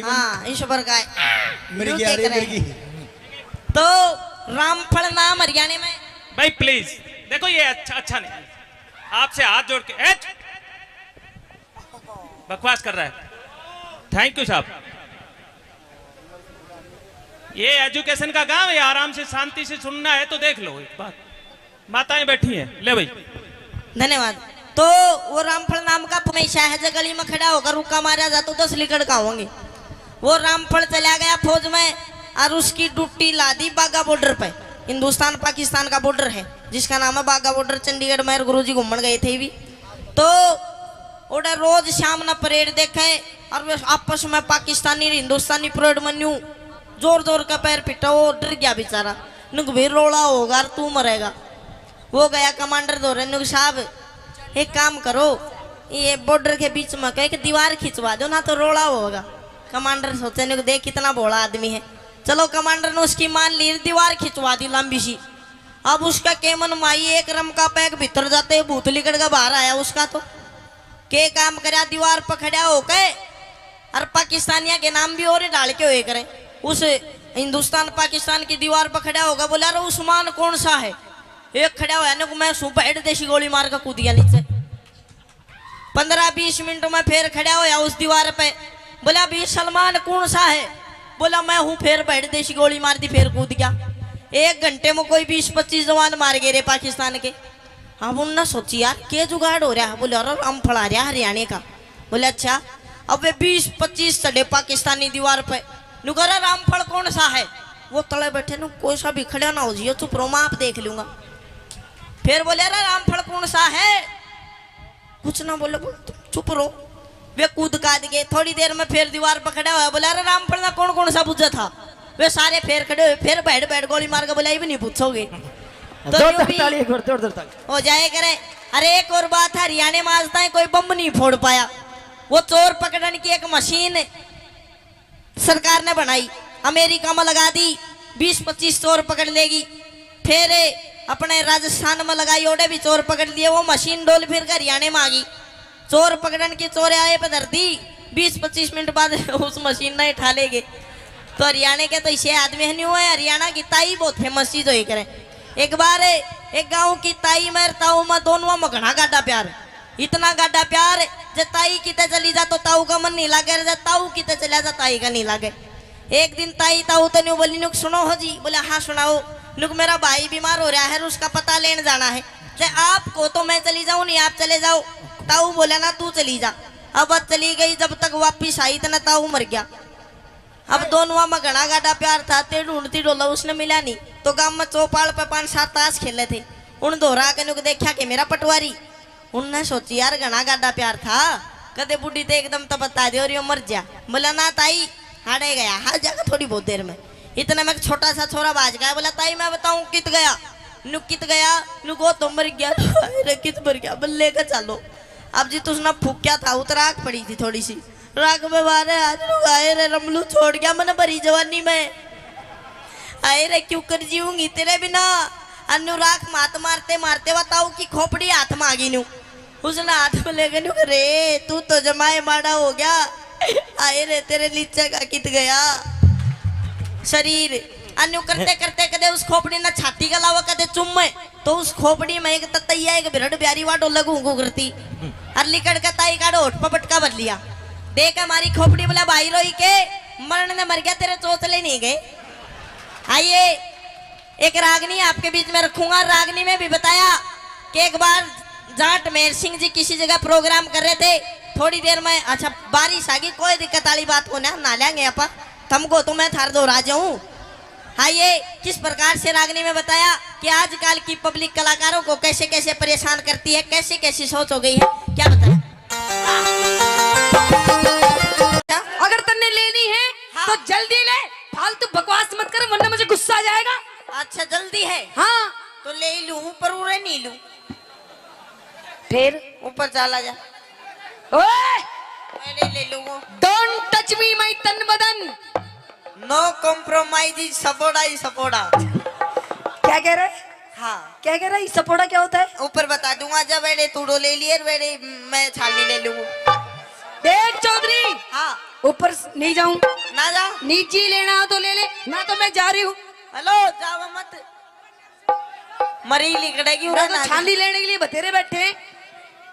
हाँ, ईश्वर का न्यू कहे करे। तो रामफल नाम हरियाणा में। भाई प्लीज देखो, ये अच्छा नहीं, आपसे हाथ जोड़ के बकवास कर रहा है। थैंक यू साहब। ये एजुकेशन का गांव है, आराम से शांति से सुनना है तो देख लो। एक बात, माताएं बैठी हैं, ले भाई। धन्यवाद। तो वो रामफल नाम का हमेशा है गली में खड़ा होकर रुका मारा जाता तो 10 लीटर का होंगे। वो रामफल चला गया फौज में, और उसकी ड्यूटी ला दी बागा बॉर्डर पे। हिंदुस्तान पाकिस्तान का बॉर्डर है जिसका नाम है बागा बॉर्डर। चंडीगढ़ में गुरुजी घूमने गए थे भी, तो ओडा रोज शाम ना परेड देखे, और वे आपस में पाकिस्तानी हिंदुस्तानी परेड में न्यू जोर जोर का पैर पिटा, वो डर गया बेचारा। नुक भी रोड़ा होगा और तू मरेगा। वो गया कमांडर दो रहे, नुक साहब एक काम करो, ये बॉर्डर के बीच में कह के दीवार खिंचवा दो ना तो रोड़ा होगा। कमांडर सोचे नुक देख कितना भोला आदमी है। चलो कमांडर ने उसकी मान ली, दीवार खिंचवा दी लंबी सी। अब उसका केमन माई एक रम का पैक भीतर जाते भूत लिकड़ का बाहर आया उसका। तो के काम करया, दीवार पर खड़ा हो के और पाकिस्तानिया के नाम भी और डाल के हुए करे। उस हिंदुस्तान पाकिस्तान की दीवार पर खड़ा होगा, बोला अरे उस्मान कौन सा है। एक खड़ा हुआ ना, मैं सुबह हेड देशी गोली मार कर कूद गया नीचे। 15-20 मिनट में फिर खड़ा होया उस दीवार पे, बोला भी सलमान कौन सा है। बोला मैं हूँ, फिर हेड देशी गोली मार दी, फिर कूद गया। 1 घंटे में कोई 20-25 जवान मार गए रे पाकिस्तान के। अब उन्होंने सोची यार के जुगाड़ हो रहा है। बोले अरे हम फड़ा रहा हरियाणा का। बोले अच्छा। अब वे 20-25 चढ़े पाकिस्तानी दीवार पे। नुकरा रामफल कौन सा है। वो तले बैठे नु, कोई सा भी खड़ा ना हो जियो, चुप रहो मैं आप देख लूंगा। फिर बोले अरे रामफल कौन सा है। कुछ ना बोले, चुप रहो। वे कूद काद गए। थोड़ी देर में फिर दीवार पर खड़ा हुआ, बोला अरे रामफल ना कौन कौन सा पूछा था। वे सारे फिर खड़े हुए, फिर बैठ बैठ गोली मार के बोला ये भी नहीं पूछोगे तो यूं भी हो जाए करे। अरे एक और बात है, हरियाणा में आज तक कोई बम नहीं फोड़ पाया। वो चोर पकड़ने की एक मशीन सरकार ने बनाई, अमेरिका में लगा दी, 20-25 चोर पकड़ लेगी। फिर अपने राजस्थान में लगाई, ओडे भी चोर पकड़ लिए। वो मशीन डोल फिर हरियाणा में आ गई, चोर पकड़ने की चोर आए पे धर दी। 20-25 मिनट बाद उस मशीन ने उठा लेगे। तो हरियाणा के तो इसे आदमी नहीं हुआ है। हरियाणा की ताई बहुत फेमस चीज हो करे। एक बार एक गांव की ताई में ताऊ में दोनों में घना गाढ़ा प्यार, इतना गाढ़ा प्यार जब ताई किते चली जा तो ताऊ का मन नहीं लागे, जब ताऊ किते चला जा ताई का नहीं लागे। एक दिन ताई ताऊ तो नहीं बोली, नुक सुनो हो जी। बोले हाँ सुनाओ। नुक मेरा भाई बीमार हो रहा है, उसका पता लेने जाना है। आपको तो मैं चली जाऊं, नहीं आप चले जाओ। ताऊ बोला ना तू चली जा। अब चली गई, जब तक वापिस आई इतना ताऊ मर गया। अब दोनों में घना गाढ़ा प्यार था, ते ढूंढती डोला उसने मिला नहीं। तो गांव में चौपाल पे 5-7 ताश खेले थे। उन दोहरा के नुक देखा कि मेरा पटवारी। उनने सोची यार घना गाढ़ा प्यार था, कदे बुढ़ी तो एकदम तो बता दे और यो मर जा। बोला ना ताई हारे गया, हार जाएगा थोड़ी बहुत देर में। इतना में छोटा सा छोरा बाज गया। बोला ताई मैं बताऊं कित गया। नुक कित गया, नुको तो मर गया। अरे कित मर गया, बोले लेकर चलो। अब जी तुझने फूक्या था, उतराक पड़ी थी थोड़ी सी राग में मारे। आज आए रे रमलू छोड़ गया मैंने भरी जवानी में। आए रे क्यों कर जीऊंगी तेरे बिना। अनुराग मात मारते मारते बताओ कि खोपड़ी हाथ में आ गई नु। उसने हाथ में ले गई रे तू तो जमाए माड़ा हो गया। आए रे तेरे नीचे का कित गया शरीर। अन्यू करते करते कदे उस खोपड़ी ना छाती का लावा कदे चुम में, तो उस खोपड़ी में एक ततैया एक बिरड़ प्यारी वाटो लगू करती। और लिकड़ का ताई का होठ पपटका बदल लिया। देख हमारी खोपड़ी। बोला भाई रोई के मरण ने मर गया, तेरे चोचले नहीं गए। आइए एक रागनी आपके बीच में रखूंगा। रागनी में भी बताया कि एक बार जाट मेहर सिंह जी किसी जगह प्रोग्राम कर रहे थे। थोड़ी देर में अच्छा बारिश आ गई, कोई दिक्कत वाली बात को ना लेंगे आप तुमको तो मैं थार दो राजा हूँ। आइए किस प्रकार से रागनी में बताया कि आजकल की पब्लिक कलाकारों को कैसे कैसे परेशान करती है, कैसे कैसी सोच हो गई है। क्या बताया अगर तन्ने लेनी है हाँ। तो जल्दी ले, फालतू बकवास मत कर वरना मुझे गुस्सा आ जाएगा। अच्छा जल्दी है हाँ तो ले लूं, ऊपर उड़े नहीं लूं। फिर ऊपर चला जा। ओए मैं ले लूंगा। डोंट टच मी माय तन बदन। नो कॉम्प्रोमाइज, सपोड़ा ही सपोड़ा। क्या कह रहा है? हाँ क्या कह रहा है? सपोड़ा क्या होता है? ऊपर बता दूंगा। जब वेड़े तूड़ो ले लिए वेड़े मैं छालनी ले लूंगा। देख चौधरी हाँ ऊपर नहीं जाऊं, ना जा। नीचे लेना हो तो ले ले, ना तो मैं जा रही हूँ। हेलो जाओ मत, मरी लिकड़ेगी। मैं तो छाली लेने के लिए बतेरे बैठे हैं।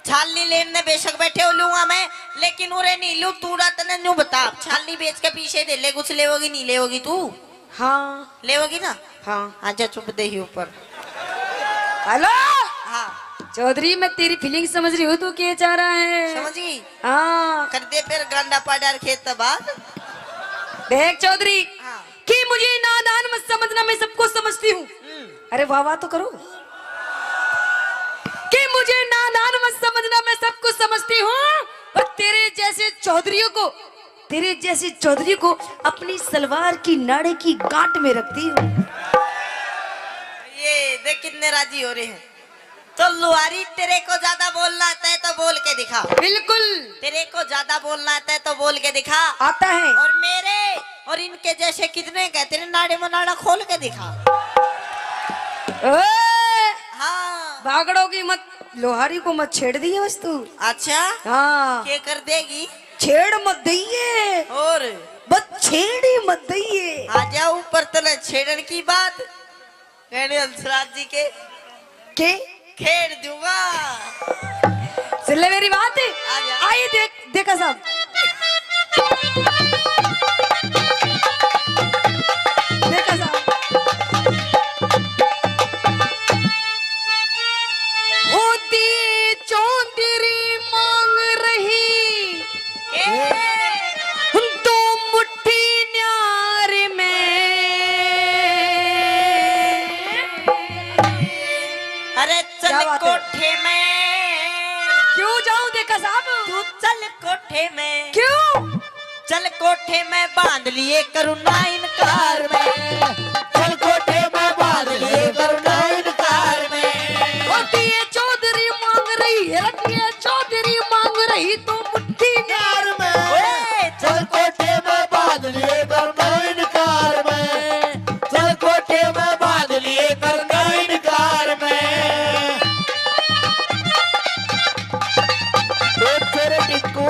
छालनी लेने बेशक बैठे हो लूंगा मैं, लेकिन उरे नहीं लू। तू तने न्यू बता, छालनी बेच के पीछे दे ले। कुछ लेवोगी नहीं लेवोगी तू? हाँ लेवोगी ना? हाँ अच्छा चुप दे ही ऊपर। हेलो हाँ चौधरी मैं तेरी फीलिंग समझ रही हूँ, तू क्या चाह रहा है? समझ गई। हाँ कर दे फिर गांडा पाडार खेत बाद। देख चौधरी हाँ कि मुझे नादान मत समझना, मैं सबको समझती हूँ। अरे वाह वाह तो करो। कि मुझे नादान मत समझना, मैं सब कुछ समझती हूँ। और तेरे जैसे चौधरियों को तेरे जैसे चौधरी को अपनी सलवार की नाड़े की गांठ में रखती हूँ। ये देख कितने राजी हो रहे हैं। तो लुहारी तेरे को ज्यादा बोलना आता है तो बोल के दिखा। बिल्कुल तेरे को ज्यादा बोलना आता है तो बोल के दिखा। आता है। और मेरे और इनके जैसे कितने का तेरे नाड़े में नाड़ा खोल के दिखा। हाँ भागड़ोगी मत, लोहारी को मत छेड़ दिए बस तू। अच्छा हाँ क्या कर देगी? छेड़ मत दइए, और बस छेड़ी मत दइए। आ जा ऊपर तले छेड़न की बात कहने हंसराज जी के खेड़ दूंगा। सुन ले मेरी बात। आजा। आई देखा साहब, देखा साहब होती चौधरी मांग रही तो मुट्ठी न्यार में। अरे क्या चल बात है? कोठे में। क्यों जाऊं देखा साहब? तू चल कोठे में। क्यों? चल कोठे में बांध लिए करुणा इनकार में। चल कोठे में बांध लिए करुणा इनकार में। होती है चौधरी मांग रही है, रखी है चौधरी मांग रही तो मुट्ठी न्यार में। ओए, चल कोठे में बांध लिए करुणा इनकार में। चल कोठे में बांध लिए करुणा इनकार में। तेरे टिक्कू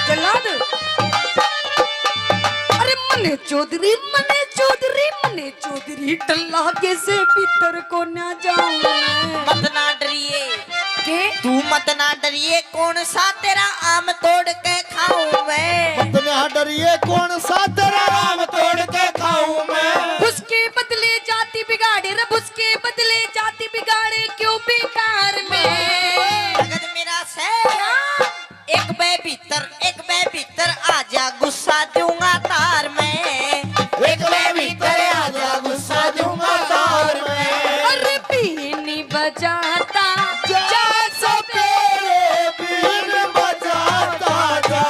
जल्लाद। अरे मने चौधरी मने चौधरी मने चौधरी टल्ला के से भीतर को ना जाऊं मैं। मत ना डरिए के तू, मत ना डरिए कौन सा तेरा आम तोड़ के खाऊं मैं। मत ना डरिए कौन सा तेरा आम तोड़ के खाऊं मैं। उसके बदले जाति बिगाड़े, रब उसके बदले जाति बिगाड़े क्यों बेकार में। भगत मेरा से एक बे भीतर आजा गुस्सा दूंगा तार में। एक मैं भीतर आजा गुस्सा दूंगा तार में। अरे बीनी बजाता जा सपेरे बीन बजाता जा।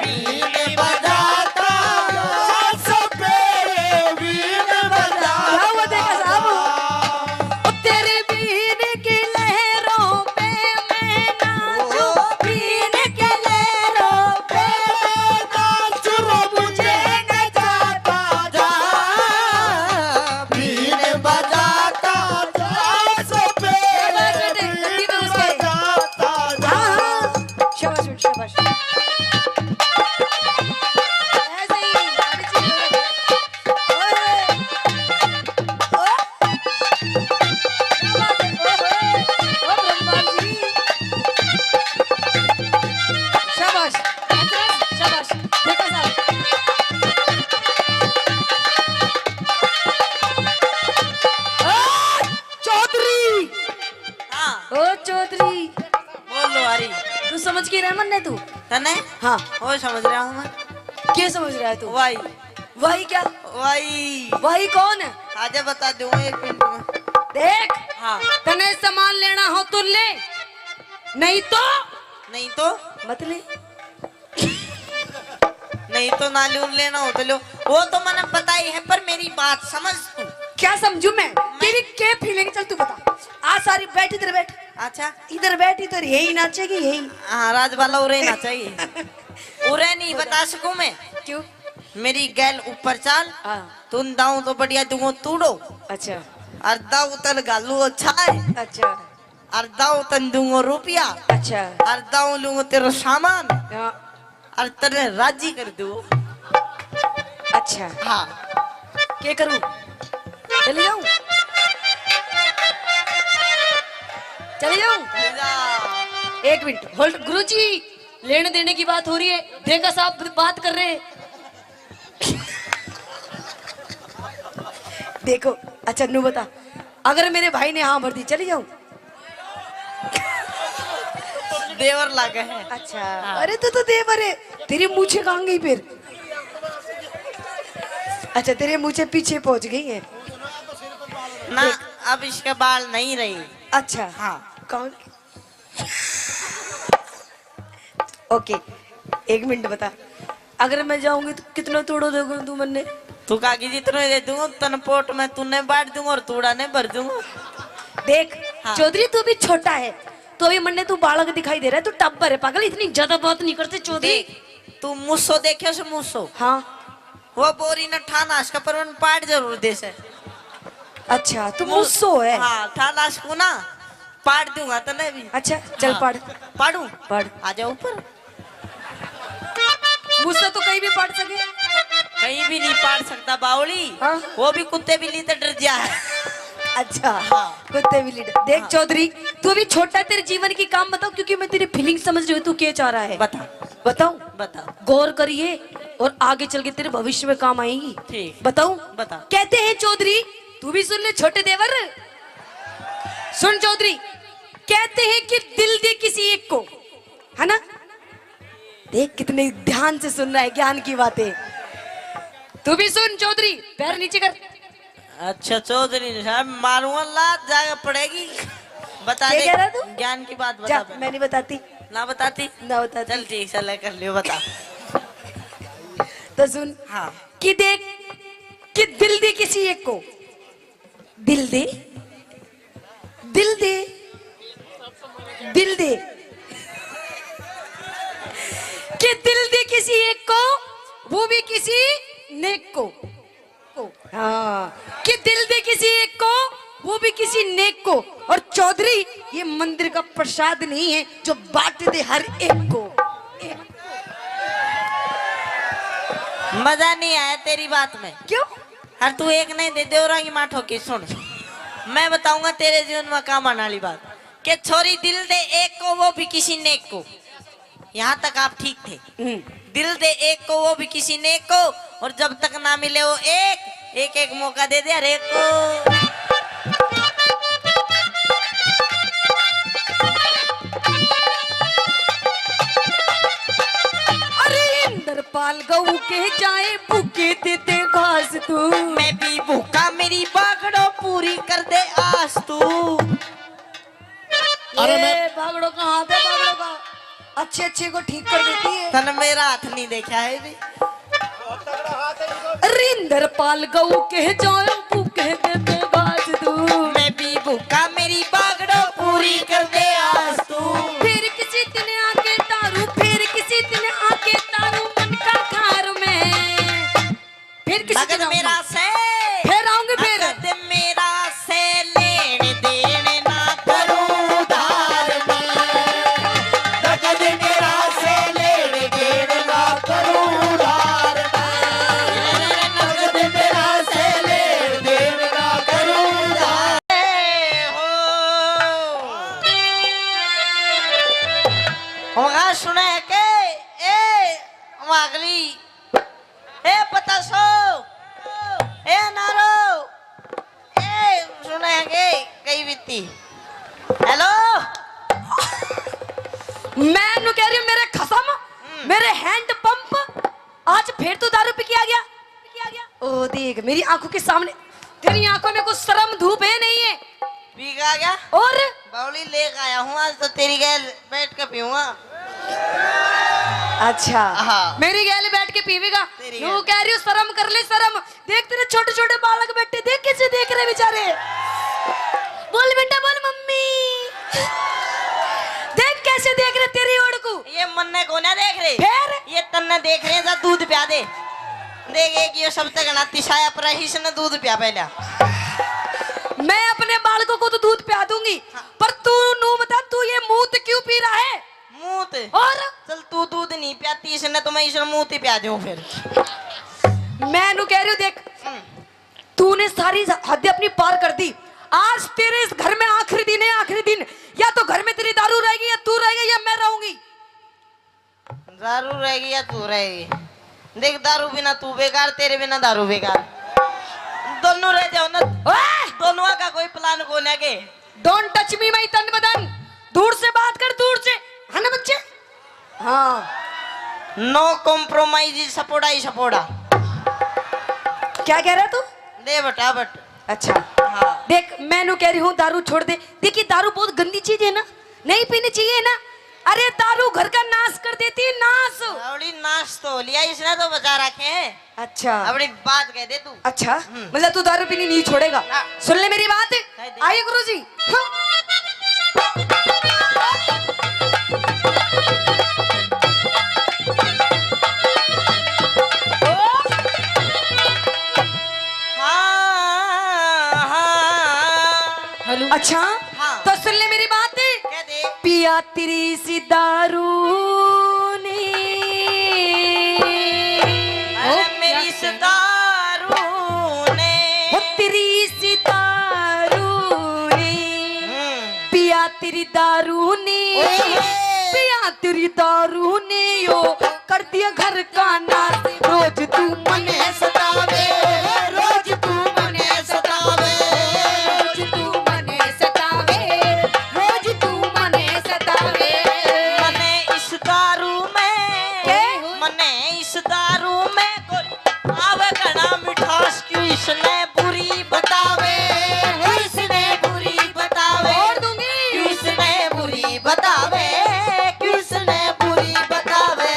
बीन बजाता जा सपेरे बीन बजाता क्या हुआ देखा साहब? ओ तेरे बीन की लहरों पे मैं नाचूं, बीन की लहरों पे नाच रो मुझे न जाता जा। बीन बजाता जा सपेरे बीन बजाता जा। शाबाश बेटा, शाबाश। ऐसे ही सारी चीजें हो रही। ओए, ओ, क्या बात है? ओ ब्रह्मा जी, शाबाश, शाबाश, देखा साहब। चौधरी, हाँ ओ चौधरी, बोल लुहारी। तू समझ के रह मन तू? तने हाँ, वो समझ रहा हूँ मैं। क्या समझ रहा है तू? वाई वही क्या? वाई वही कौन है? आजा बता दूंगा 1 मिनट में। देख, हाँ तने सामान लेना हो तो ले, नहीं तो नहीं तो मत ले। नहीं तो ना लेना हो तो लो। वो तो मैंने पता ही है पर मेरी बात समझ तू। क्या समझू मैं? तेरी क्या फीलिंग? चल तू बता। आ सारी बैठ, इधर बैठ, अच्छा इधर बैठ, इधर यही नाचेगी यही। हाँ राजबाला उरे ना चाहिए। उरे नहीं बता सकूं मैं। क्यों? मेरी गैल ऊपर चाल हाँ, तुम दाऊ तो बढ़िया दूंगो तूड़ो। अच्छा अर्धा उतल गालू अच्छा है। अच्छा अर्धा उतन दूंगो रुपया। अच्छा। अर्धा लूंगो तेरा सामान हाँ, और तेरे राजी कर दू। अच्छा हाँ क्या करूं? चले जाऊं? चले जाऊं? एक मिनट होल्ड। गुरुजी, लेने देने की बात हो रही है, देखा साहब बात कर रहे हैं। देखो अच्छा नू बता, अगर मेरे भाई ने हाँ भर दी चली जाऊं? देवर लगे है। अच्छा अरे तो देवर है। तेरी मूछे कहाँ गई फिर? अच्छा तेरे मूछे पीछे पहुंच गई है ना, अब इसके बाल नहीं रही। अच्छा हाँ कौन? ओके एक मिनट बता, अगर मैं जाऊंगी तो कितना तोड़ो दोगे तू मन्ने? तू काकी जितने दे दूंगा तन पोट में तूने बांट दूंगा और तूड़ा ने भर दूंगा। देख हाँ। चौधरी तू भी छोटा है तो भी मन्ने तू बालक दिखाई दे रहा है, तू टब्बर है पागल, इतनी ज्यादा बात नहीं करते चौधरी। देख तू मुझसो देखे से मुझसो हाँ वो बोरी न ठानाश का पर मन पाट जरूर दे से। अच्छा तू मुझसो है? हाँ ठानाश को ना पाट दूंगा तने भी। अच्छा चल हाँ। पढ़ पाड़ू पढ़। आ जाओ ऊपर। मुझसे तो कहीं भी पढ़ सके। कहीं भी नहीं पाट सकता बावली। हाँ। वो भी कुत्ते बिल्ली तो डर जा है। अच्छा हाँ। कुत्ते बिल्ली देख चौधरी तू भी छोटा है, तेरे जीवन की काम बताओ क्योंकि मैं तेरी फीलिंग समझ रही हूँ तू क्या चाह रहा है। बता बताऊं? बता। गौर करिए और आगे चल के तेरे भविष्य में काम आएगी। ठीक। बताऊं? बता। कहते हैं चौधरी, तू भी सुन ले छोटे देवर, सुन चौधरी, कहते हैं कि दिल दे किसी एक को, है ना? देख कितने ध्यान से सुन रहा है ज्ञान की बातें। तू भी सुन चौधरी, पैर नीचे कर। अच्छा चौधरी साहब मारूंगा लात जाकर पड़ेगी। बता क्या दे कह रहा तू? ज्ञान की बात जा बता। मैं नहीं बताती ना बताती। ना बताती। चल ठीक है कर लियो बता। तो सुन हाँ। कि देख कि दिल दे किसी एक को, दिल दे, दिल दे, दिल दे, कि दिल दे किसी एक को, वो भी किसी नेक को। हाँ कि दिल दे किसी एक को, वो भी किसी नेक को। और चौधरी ये मंदिर का प्रसाद नहीं है जो बांट दे हर एक को। मजा नहीं आया तेरी बात में। क्यों? हर तू एक नहीं दे देवरा की माँ ठोकी। सुन मैं बताऊंगा तेरे जीवन में काम आने वाली बात कि छोरी दिल दे एक को वो भी किसी नेक को। यहाँ तक आप ठीक थे। दिल दे एक को वो भी किसी नेक को, और जब तक ना मिले वो एक एक मौका दे दे हर एक को। इंद्रपाल गऊ के जाए भूखे देते घास तू, मैं भी भूखा मेरी बागड़ो पूरी कर दे आस तू। अरे ये मैं बागड़ो का हाथ है, बागड़ो का अच्छे अच्छे को ठीक कर देती है। तन मेरा हाथ नहीं देखा है रे। इंद्रपाल गऊ के जाए भूखे देते घास तू, मैं भी भूखा मेरी बागड़ो पूरी कर दे आस तू। फिर किसी दिन आके तारू, फिर किसी दिन आके तारू मन का घर में, फिर किसी नगद दिन मेरा से फिर आऊंगी फिर। नगद मेरा से लेने देने ना करूं उधार में नगद मेरा से लेने देने ना करूं उधार में नगद मेरा से लेने देने ना करूं उधार। होगा सुने के ए वागली ए पता सो ए नारो ए सुने के कई बीती। हेलो मैं नु कह रही हूँ मेरे खसम, मेरे हैंड पंप, आज फिर तू दारू पी के आ गया। ओ देख मेरी आंखों के सामने, तेरी आंखों में कुछ शर्म धूप है नहीं है? पी आ गया और बावली लेकर आया हूँ आज तो तेरी गैल बैठ के पीऊंगा। अच्छा हाँ। मेरी गैल बैठ के पीवेगा? तेरी तू गैल। कह रही हूँ शर्म कर ले शर्म। देख तेरे छोटे छोटे बालक बैठे, देख कैसे देख रहे बेचारे। बोल बेटा बोल मम्मी, देख कैसे देख रहे तेरी ओर को। ये मन्ने को ना देख रहे, फिर ये तन्ने देख रहे हैं दूध पिया दे। देख एक ये सब तक ना तिशाया पर ही से दूध पिया पहले। मैं अपने बालकों को तो दूध पिला दूंगी, पर तू नू बता तू ये मूत क्यों पी रहा है? मूत और चल तू दूध नहीं पियाती इसने तो मैं इसने मूत ही पिया दूं फिर। मैं नू कह रही हूँ देख तूने सारी हद अपनी पार कर दी। आज तेरे इस घर में आखिरी दिन है, आखिरी दिन। या तो घर में तेरी दारू रहेगी या तू रहेगी या मैं रहूंगी। दारू रहेगी या तू रहेगी। देख दारू बिना तू बेकार, तेरे बिना दारू बेकार। दोनों रह जाओ ना, दोनों का कोई प्लान को ना के। डोंट टच मी माई तन बदन, दूर से बात कर, दूर से, है ना बच्चे? हाँ नो कॉम्प्रोमाइज सपोड़ा ही सपोड़ा। क्या कह रहा तू? दे बटा बट। अच्छा हाँ देख मैं नु कह रही हूँ दारू छोड़ दे। देखिए दारू बहुत गंदी चीज है ना, नहीं पीनी चाहिए ना। अरे दारू घर का नाश कर देती है, नाश। अबड़ी नाश तो लिया इसने तो बचा रखे हैं। अच्छा अबड़ी बात कह दे तू। अच्छा मतलब तू दारू पीनी नहीं छोड़ेगा? हाँ। सुन ले मेरी बात। कह दे। आइए गुरुजी। हाँ हाँ अच्छा हाँ। तो सुन ले मेरी बात। कह दे। पिया तेरी सी दारू ने अरे मेरी इस दारू ने। वो तेरी सी दारू ने पिया तेरी दारू ने पिया तेरी दारू ने यो कर दिया घर का नाश। रोज तू मने सतावे, रोज तू मने सतावे, रोज तू मने सतावे, रोज तू मने सतावे। मने इस दारू में के? मने इस दारू में गोरी आवे घना मिठास क्यों इसने बुरी बतावे। इसने बुरी बतावे। और दूंगी। क्यों इसने बुरी बतावे। क्यों इसने बुरी बतावे।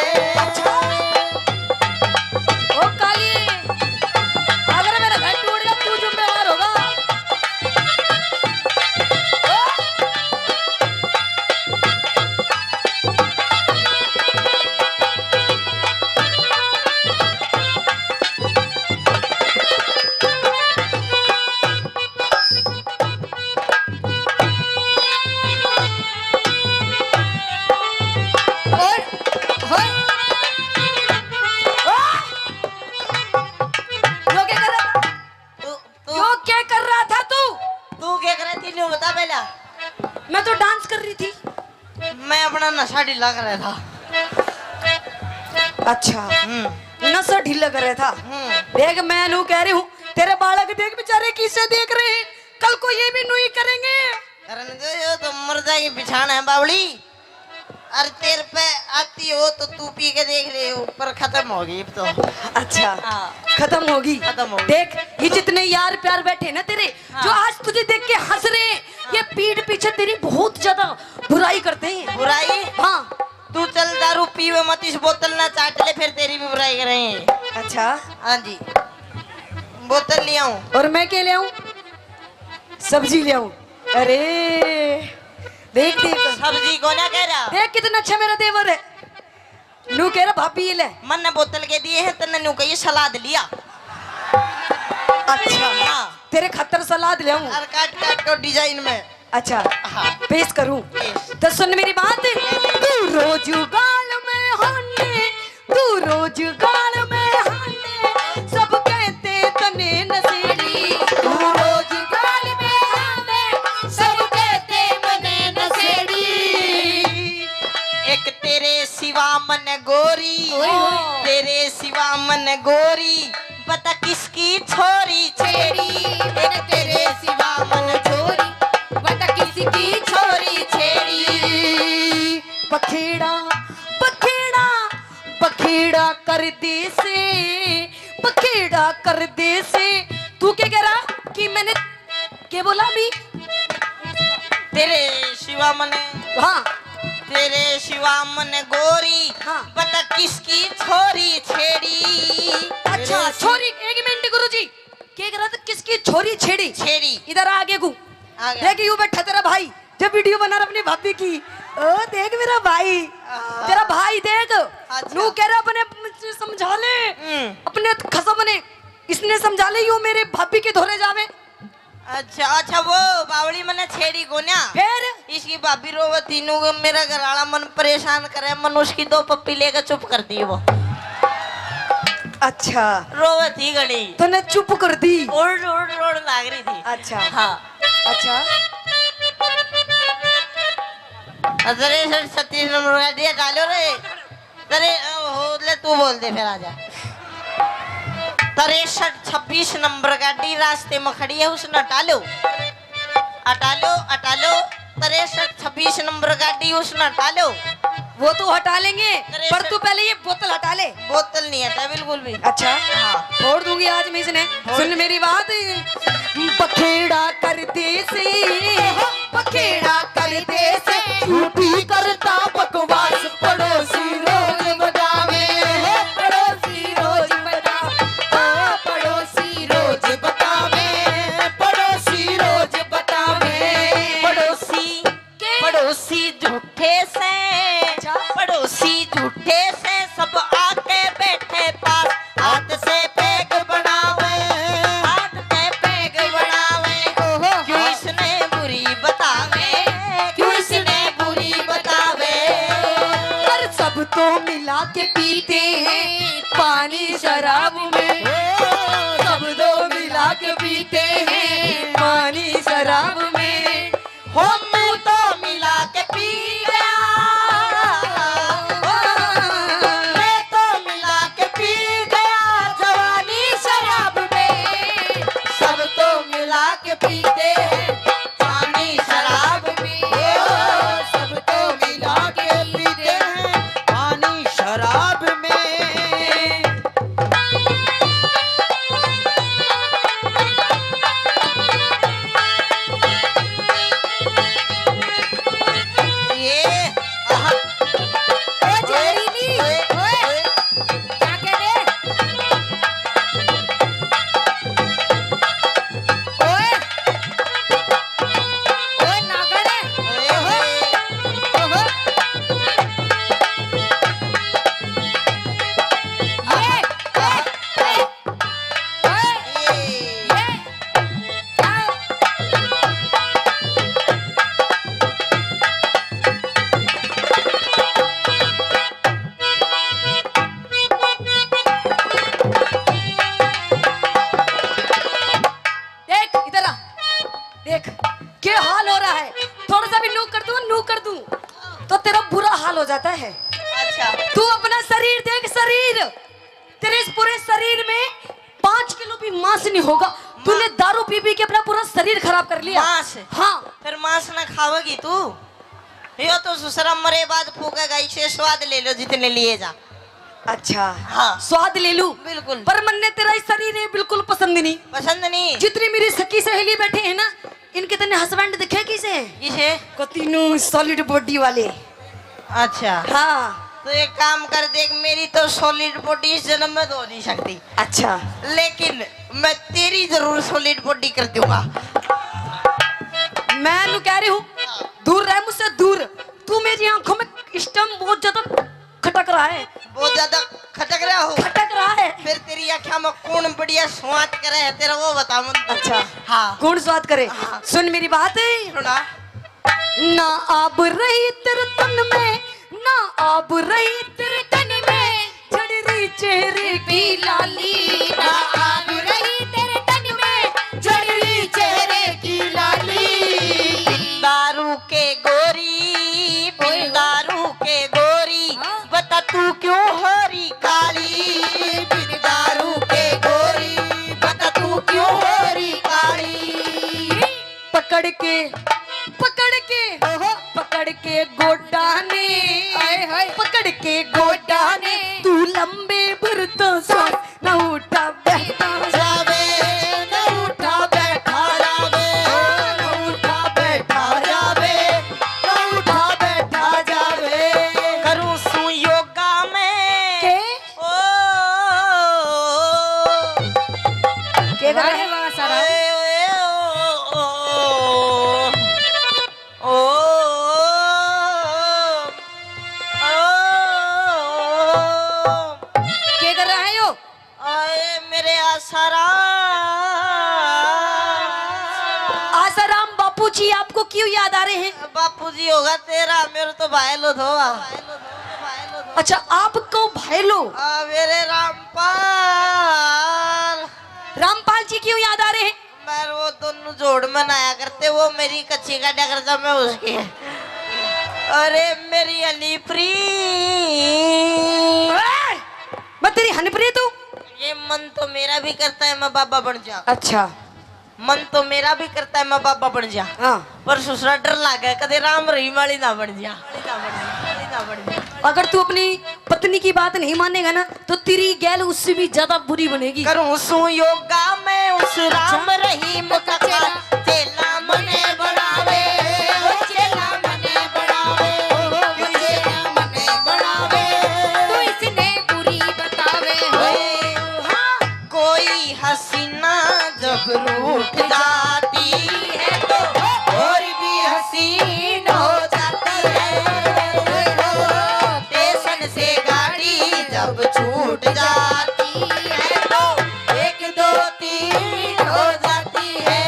ओ काली, अगर मेरा घर टूट गया तू जिम्मेदार होगा। और यो क्या कर रहा था? तू यो क्या कर रहा था तू? तू क्या कर रही थी न्यू बता पहला। मैं तो डांस कर रही थी। मैं अपना नशा ढीला कर रहा था। अच्छा नशा ढीला कर रहा था। हम्म। देख मैं नू कह रही हूँ तेरे बालक देख बेचारे किसे देख रहे हैं, कल को ये भी नू ही करेंगे। करने दो यो तो मर जाएगी बिछाना है बावली। अरे तेरे पे आती हो तो तू पी के देख ले ऊपर खत्म होगी अब तो। अच्छा हाँ। खत्म होगी। खत्म होगी। देख ये जितने यार प्यार बैठे ना तेरे, जो आज तुझे देख के हंस रहे हैं, ये पीठ पीछे तेरी बहुत ज्यादा बुराई करते हैं। बुराई। हाँ तू चल दारू पीवे मत इस बोतल ना चाट ले फिर तेरी भी बुराई करेंगे। अच्छा हाँ जी बोतल ले आऊं। और मैं क्या ले आऊं? सब्जी ले आऊं? अरे देख देख सब्जी को ना कह रहा। देख कितना अच्छा मेरा देवर है। नू कह रहा भाभी ये ले। मन ने बोतल के दिए हैं तन्ने न्यू कही सलाद लिया। अच्छा हाँ। तेरे खतर सलाद ले आऊं? और काट काट के डिजाइन में। अच्छा हाँ। पेश करूं? पेश। तो सुन मेरी बात। तू रोज गाल में हाने, तू रोज गाल में हाने, सब कहते तने नशेड़ी। तू रोज गाल में हाने, सब कहते मने नशेड़ी। एक तेरे सिवा मन गोरी। तेरे सिवा मन गोरी बता किसकी छोरी छेड़ी। एक तेरे सिवा मन छोरी बता किसकी छोरी छेड़ी। बखेड़ा बखेड़ा बखेड़ा कर दे से, बखेड़ा कर दे से। तू क्या कह रहा कि मैंने क्या बोला अभी? तेरे सिवा मन हाँ तेरे सिवा मन गोरी हाँ। बता किसकी छोरी छेड़ी। अच्छा छोरी, एक मिनट गुरुजी, क्या कह रहा था? किसकी छोरी छेड़ी? छेड़ी। इधर आगे को आगे। देख यूं बैठा तेरा भाई, जब वीडियो बना रहा अपनी भाभी की। ओ देख मेरा भाई, तेरा भाई देख। अच्छा। नू कह रहा अपने समझा ले, अपने खसम ने इसने समझा ले यूं मेरे भाभी के धोरे जावे। अच्छा अच्छा वो बावड़ी मने छेड़ी को ना। फिर इसकी भाभी रोवती नु मेरा घरवाला मन परेशान करे मन उसकी दो पप्पी लेकर चुप कर दी वो। अच्छा रोवती घड़ी तो ने चुप कर दी। ओड़ ओड़ ओड़ लाग रही थी। अच्छा हाँ। अच्छा अरे सर 36 नंबर गाड़ी डालो रे। तेरे हो ले तू बोल दे फिर आजा। 63-26 नंबर गाड़ी रास्ते में खड़ी है उसने हटा लो 63-26 नंबर गाड़ी उसने हटा लो। वो तो हटा लेंगे, अरे पर सर- तू पहले ये बोतल हटा ले। बोतल नहीं हटा बिल्कुल भी। अच्छा फोड़ दूंगी आज मैं इसने। सुन मेरी बात, पखेड़ा कर दे से, पखेड़ा कर दे से, झूठी करता बकवास पड़ोसी रोज बतावे पड़ोसी रोज बता, पड़ोसी रोज बतावे पड़ोसी रोज बतावे पड़ोसी के? पड़ोसी झूठे से, पड़ोसी झूठे से सब आके बैठे पास, हाथ से पैग बनावे, हाथ से पैग बनावे। क्यों इसने बुरी बतावे, क्यों इसने बुरी बतावे। पर सब तो मिला के पीते हैं पानी शराब में, सब तो मिला के पीते हैं पानी शराब में। हो मुंह तो मिला के पी गया, मैं तो मिला के पी गया जवानी शराब में। सब तो मिला के पीते हैं पानी शराब में, सब तो मिला के पीते हैं पानी शराब में। ये आहा, ओ जहरीली, ओए, क्या कह रहे? ओए, ओए नागड़ है। ओए, ओए। ये, ओए, ये देख इधर आ, देख क्या हाल हो रहा है। थोड़ा सा भी नू कर दूं तो तेरा बुरा हाल हो जाता है। अच्छा तू अपना शरीर देख, शरीर तेरे इस पूरे शरीर में 5 किलो भी मांस नहीं होगा। तूने दारू पी पी के अपना पूरा शरीर खराब कर लिया। मांस? हाँ फिर मांस ना खाओगी तू? यो तो ससुरा मरे बाद फूकेगा, इसे स्वाद ले लो जितने लिए जा। अच्छा हाँ। स्वाद ले लूं बिल्कुल। पर मन्ने तेरा इस शरीर है बिल्कुल पसंद नहीं। पसंद नहीं? जितनी मेरी सखी सहेली बैठे हैं ना, इनके तने हस्बैंड दिखे किसे किसे? को तीनों सॉलिड बॉडी वाले। अच्छा हाँ तो एक काम कर देख, मेरी तो सॉलिड बॉडी इस जन्म में तो हो नहीं सकती, अच्छा लेकिन मैं तेरी जरूर सॉलिड बॉडी कर दूंगा। मैं नु कह रही हूँ दूर रह मुझसे, दूर। तू मेरी आंखों में स्टम बहुत ज्यादा खटक रहा है, बहुत ज्यादा खटक रहा हो? खटक रहा है। फिर तेरी आँखों में कौन बढ़िया स्वाद करे है तेरा, वो बता मुझे। अच्छा हाँ कौन स्वाद करे? हाँ। सुन मेरी बात है सुना। ना आब रही तेरे तन में, ना आब रही तेरे तन में, झड़ रही चेहरे की लाली। ना आग रही तेरे तन में झड़ रही चेहरे की लाली। दारू के गोरी, दारू के गोरी, बता तू क्यों हो रही काली? बिन दारू के गोरी बता तू क्यों हो रही काली। पकड़ के पकड़ के गोडा ने, पकड़ के गोडा ने, तू लंबे भरता सांस न उठा बैठा जावे न उठा बैठा जावे, न उठा बैठा जावे, न उठा बैठा जावे। करूं सू योगा में के ओ के कर रहे वहाँ सारा? के कर रहा है यो? मेरे आसाराम। आसाराम बापू जी आपको क्यों याद आ रहे हैं? बापू जी होगा तेरा, मेरे तो भाई लो धो। अच्छा आपको भाई लो मेरे रामपाल। रामपाल जी क्यों याद आ रहे हैं? मैं वो दोनों जोड़ में नया करते, वो मेरी कच्ची काटा करता, मैं उसकी। अरे मेरी अलीप्री, मैं तेरी हनीप्रीत हूँ। ये मन तो मेरा भी करता है मैं बाबा बन जा, अच्छा मन तो मेरा भी करता है मैं बाबा बन जा, हाँ पर ससुरा डर लागे कदे राम रहीम वाली ना बन जा। ना पड़ जाए। अगर तू अपनी पत्नी की बात नहीं मानेगा ना तो तेरी गैल उससे भी ज्यादा बुरी बनेगी। करूं सु योगा मैं उस राम रहीम का चेला मने बढ़ावे, चेला मने बढ़ावे, चेला मने बढ़ावे। तू इसने बुरी बतावे हाँ, कोई हसीना जब रूठ जाती है तो और भी हसीन हो जाती है। स्टेशन से गाड़ी जब छूट जाती है तो 1 2 3 हो जाती है।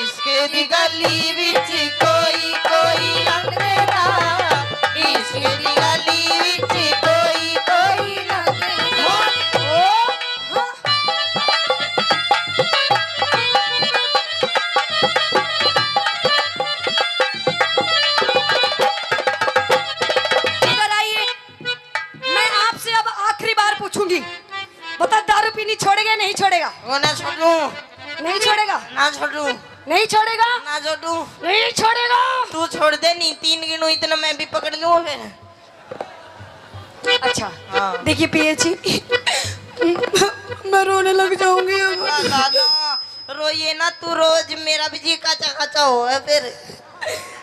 इसके दी गली विच कोई कोई लंघदा, इसके दी गली विच कोई कोई लंघदा। इधर आइए, मैं आपसे अब आखिरी बार पूछूंगी, बता दारू पीनी छोड़ेगा नहीं छोड़ेगा? वो ना छोड़ू, नहीं छोड़ेगा, ना छोड़ू, नहीं छोड़ेगा, ना छोड़ू। नहीं छोड़ेगा। तू छोड़ दे, नहीं 3 गिनू इतना मैं भी पकड़ लूँ फिर। अच्छा हाँ। देखिए पिए जी, मैं रोने लग जाऊंगी अब। दादा रोइए ना, तू रोज मेरा भी जी काचा काचा हो है फिर।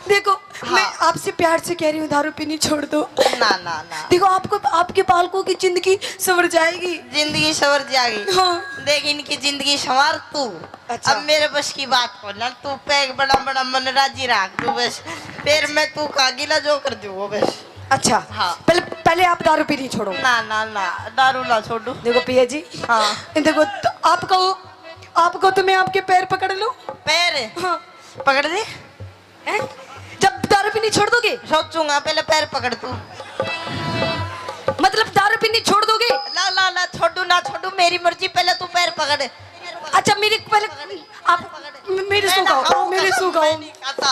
देखो हाँ। मैं आपसे प्यार से कह रही हूँ दारू पीनी छोड़ दो। ना ना ना, देखो आपको आपके बालकों की जिंदगी संवर जाएगी। जिंदगी सवर जाएगी। हाँ। देख इनकी जिंदगी संवार तू। अच्छा। अब मेरे बस की बात हो ना, तू पैक बड़ा बड़ा मन राजी रख दू बस, फिर मैं तू का गिला जो कर दू वो बस। अच्छा हाँ। पहले आप दारू पीनी छोड़ो। ना ना ना, दारू ना छोड़ू। देखो पिया जी, हाँ। देखो तो आपको तो मैं आपके पैर पकड़ लूं? पैर हाँ। पकड़ दे। हैं? जब दारू पीनी छोड़ दोगे? सोचूंगा, पहले पैर पकड़ तू। मतलब दारू पीनी छोड़ दोगे? ला ला ला, छोड़ू ना छोड़ू मेरी मर्जी, पहले तू पैर पकड़। अच्छा मेरी पहले आप मेरी सू खाओ, मेरी सू खाओ,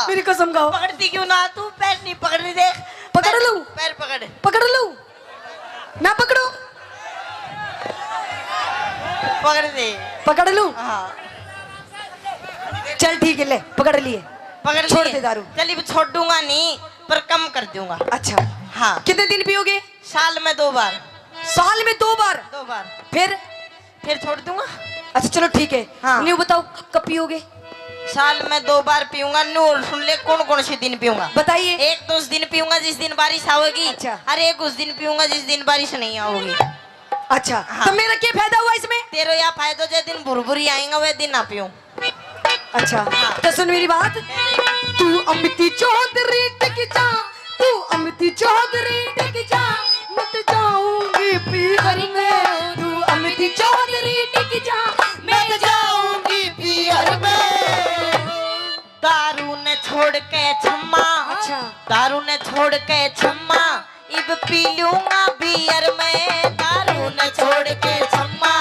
मेरी कसम खाओ। पकड़ती क्यों ना तू? पैर नहीं पकड़नी, देख। पकड़ पैर- लूं? पैर पकड़। पकड़ लूं? मैं पकड़ू? पकड़ दे। पकड़ लूं? हाँ चल ठीक है, ले पकड़ लिए। पकड़ छोड़ लिए। दे दारू। चलिए छोड़ूंगा नहीं, पर कम कर दूंगा। अच्छा हाँ, कितने दिन पियोगे? साल में 2 बार। साल में 2 बार? 2 बार फिर छोड़ दूंगा। अच्छा चलो ठीक है। हाँ। न्यू बताओ कब पियोगे? साल में 2 बार पीऊंगा। नूर सुन ले, कौन कौन से दिन पीऊंगा? बताइए। एक तो उस दिन पीऊंगा जिस दिन बारिश आओगी। अच्छा। अरे एक उस दिन पीऊंगा जिस दिन बारिश नहीं आओगी। अच्छा हाँ। तो मेरा क्या फायदा हुआ इसमें? तेरे यहाँ फायदा जिस दिन भुरभुरी आएगा वह दिन ना पीऊं। अच्छा हाँ। तो सुन मेरी बात, तू अमिती चौधरी टिक जा, तू अमिती चौधरी टिक जा, मत जाऊंगी पीहर में। तू अमिती चौधरी टिक जा, मैं जाऊंगी पीहर में। दारू ने छोड़ के छम्मा। अच्छा। दारू ने छोड़ के छम्मा, इब पी लूंगा बियर में। दारू ने छोड़ के छम्मा,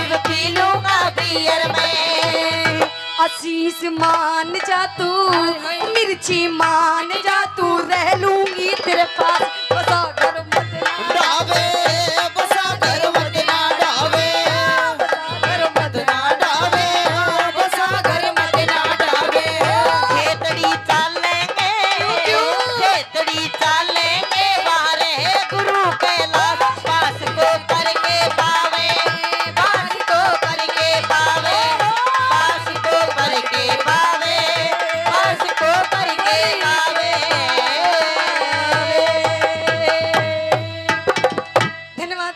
इब पी लूंगा बियर में। आशीष मान जा तू, मिर्ची मान जा तू, रह लूंगी तेरे पास बसा घर मत डावे बसा घर मत ना डावे, घर मत डावे बसा घर मत ना डावे। खेतड़ी चालेंगे, खेतड़ी चालेंगे, बाहरे गुरु कैलाश पास को करके पावे, पास को करके पावे, पास को करके पावे, पास को करके पावे। धन्यवाद।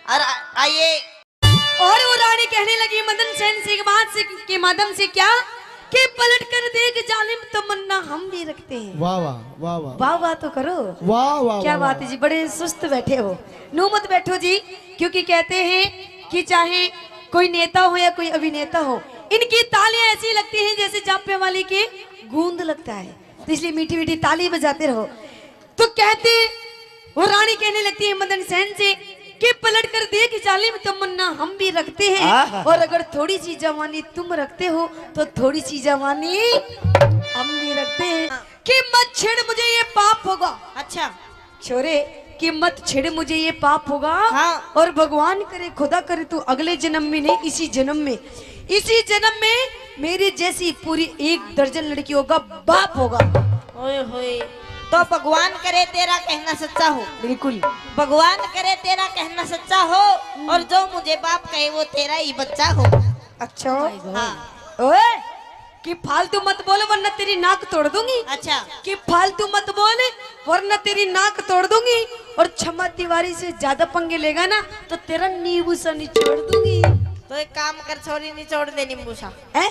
और आइए, और वो रानी कहने लगी मदन सेन से बात से के माध्यम से क्या कि पलट कर देख जालिम तमन्ना हम भी रखते हैं। वाह वाह वाह वाह वाह वाह तो करो। वाह वाह क्या वाह, बात है जी, बड़े सुस्त बैठे हो। नो मत बैठो जी, क्योंकि कहते हैं कि चाहे कोई नेता हो या कोई अभिनेता हो, इनकी तालियां ऐसी लगती हैं जैसे जापे वाली के गूंद लगता है, तो इसलिए मीठी मीठी ताली बजाते रहो। तो कहते वो रानी कहने लगती है मदन सेन से कि पलट कर देख जालिम तमन्ना हम भी रखते हैं, और अगर थोड़ी सी जवानी तुम रखते हो तो थोड़ी सी जवानी हम भी रखते हैं। कि मत छेड़ मुझे ये पाप होगा। अच्छा छोरे कि मत छेड़ मुझे ये पाप होगा। हाँ। और भगवान करे खुदा करे तू अगले जन्म में नहीं इसी जन्म में मेरी जैसी पूरी 1 दर्जन लड़कियों का बाप होगा। ओए होए, तो भगवान करे तेरा कहना सच्चा हो। बिल्कुल। भगवान करे तेरा कहना सच्चा हो और जो मुझे बाप कहे वो तेरा ही बच्चा हो। अच्छा हाँ। ओए कि फालतू मत बोल वरना तेरी नाक तोड़ दूंगी। अच्छा कि फालतू मत बोल वरना तेरी नाक तोड़ दूंगी। और क्षमा तिवारी से ज्यादा पंगे लेगा ना तो तेरा नींबू सा निचोड़ दूंगी। तो एक काम कर छोरी, निचोड़ दे नींबू सा, हैं?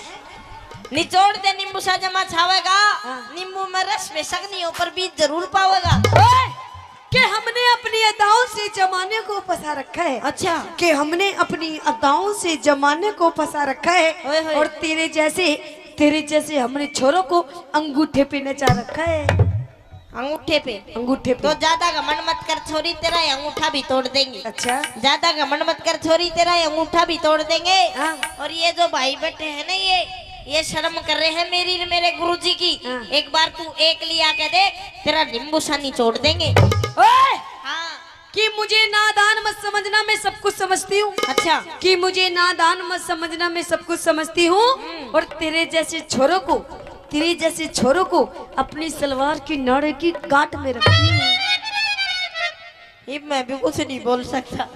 निचोड़ दे नींबू सा। जमा छावेगा हाँ। नींबू में रस बेशक नहीं हो पर बीज जरूर पावेगा। ओए, कि हमने अपनी अदाओं से जमाने को फंसा रखा है। अच्छा कि हमने अपनी अदाओं से जमाने को फंसा रखा ओए है। होए। और तेरे जैसे हमने छोरों को अंगूठे पे नचा रखा है। अंगूठे पे? अंगूठे तो पे। ज्यादा घमंड मत कर छोरी, तेरा ये अंगूठा भी तोड़ देंगे। अच्छा ज्यादा घमंड मत कर छोरी, तेरा ये अंगूठा भी तोड़ देंगे। हाँ। और ये जो भाई बैठे हैं ना, ये शर्म कर रहे हैं मेरे गुरुजी की। हाँ। एक बार तू एक लिया के देख, तेरा नींबू सा निचोड़ देंगे। ओए, हाँ कि मुझे नादान मत समझना, मैं सब कुछ समझती हूँ। अच्छा कि मुझे नादान मत समझना, मैं सब कुछ समझती हूँ। और तेरे जैसे छोरों को अपनी सलवार की नाड़े की गांठ में रखती हूँ। ये मैं भी कुछ नहीं बोल सकता।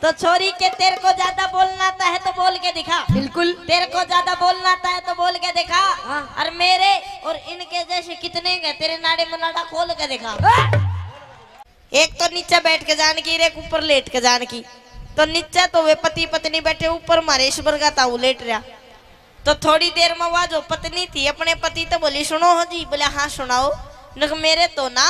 तो छोरी के तेरे को ज्यादा बोलना आता है तो बोल के दिखा। बिल्कुल। तेरे को ज्यादा बोलना आता है तो बोल के दिखा। हाँ। और मेरे और इनके जैसे कितने के तेरे नाड़े में नाड़ा खोल के दिखा। एक तो नीचे बैठ के जान की, एक ऊपर लेट के जान की। तो नीचे तो वे पति पत्नी बैठे, ऊपर मारे ईश्वर का ताऊ लेट रहा। तो थोड़ी देर में वह जो पत्नी थी अपने पति तो बोली, सुनो हो जी। बोले हाँ सुनाओ। मेरे तो ना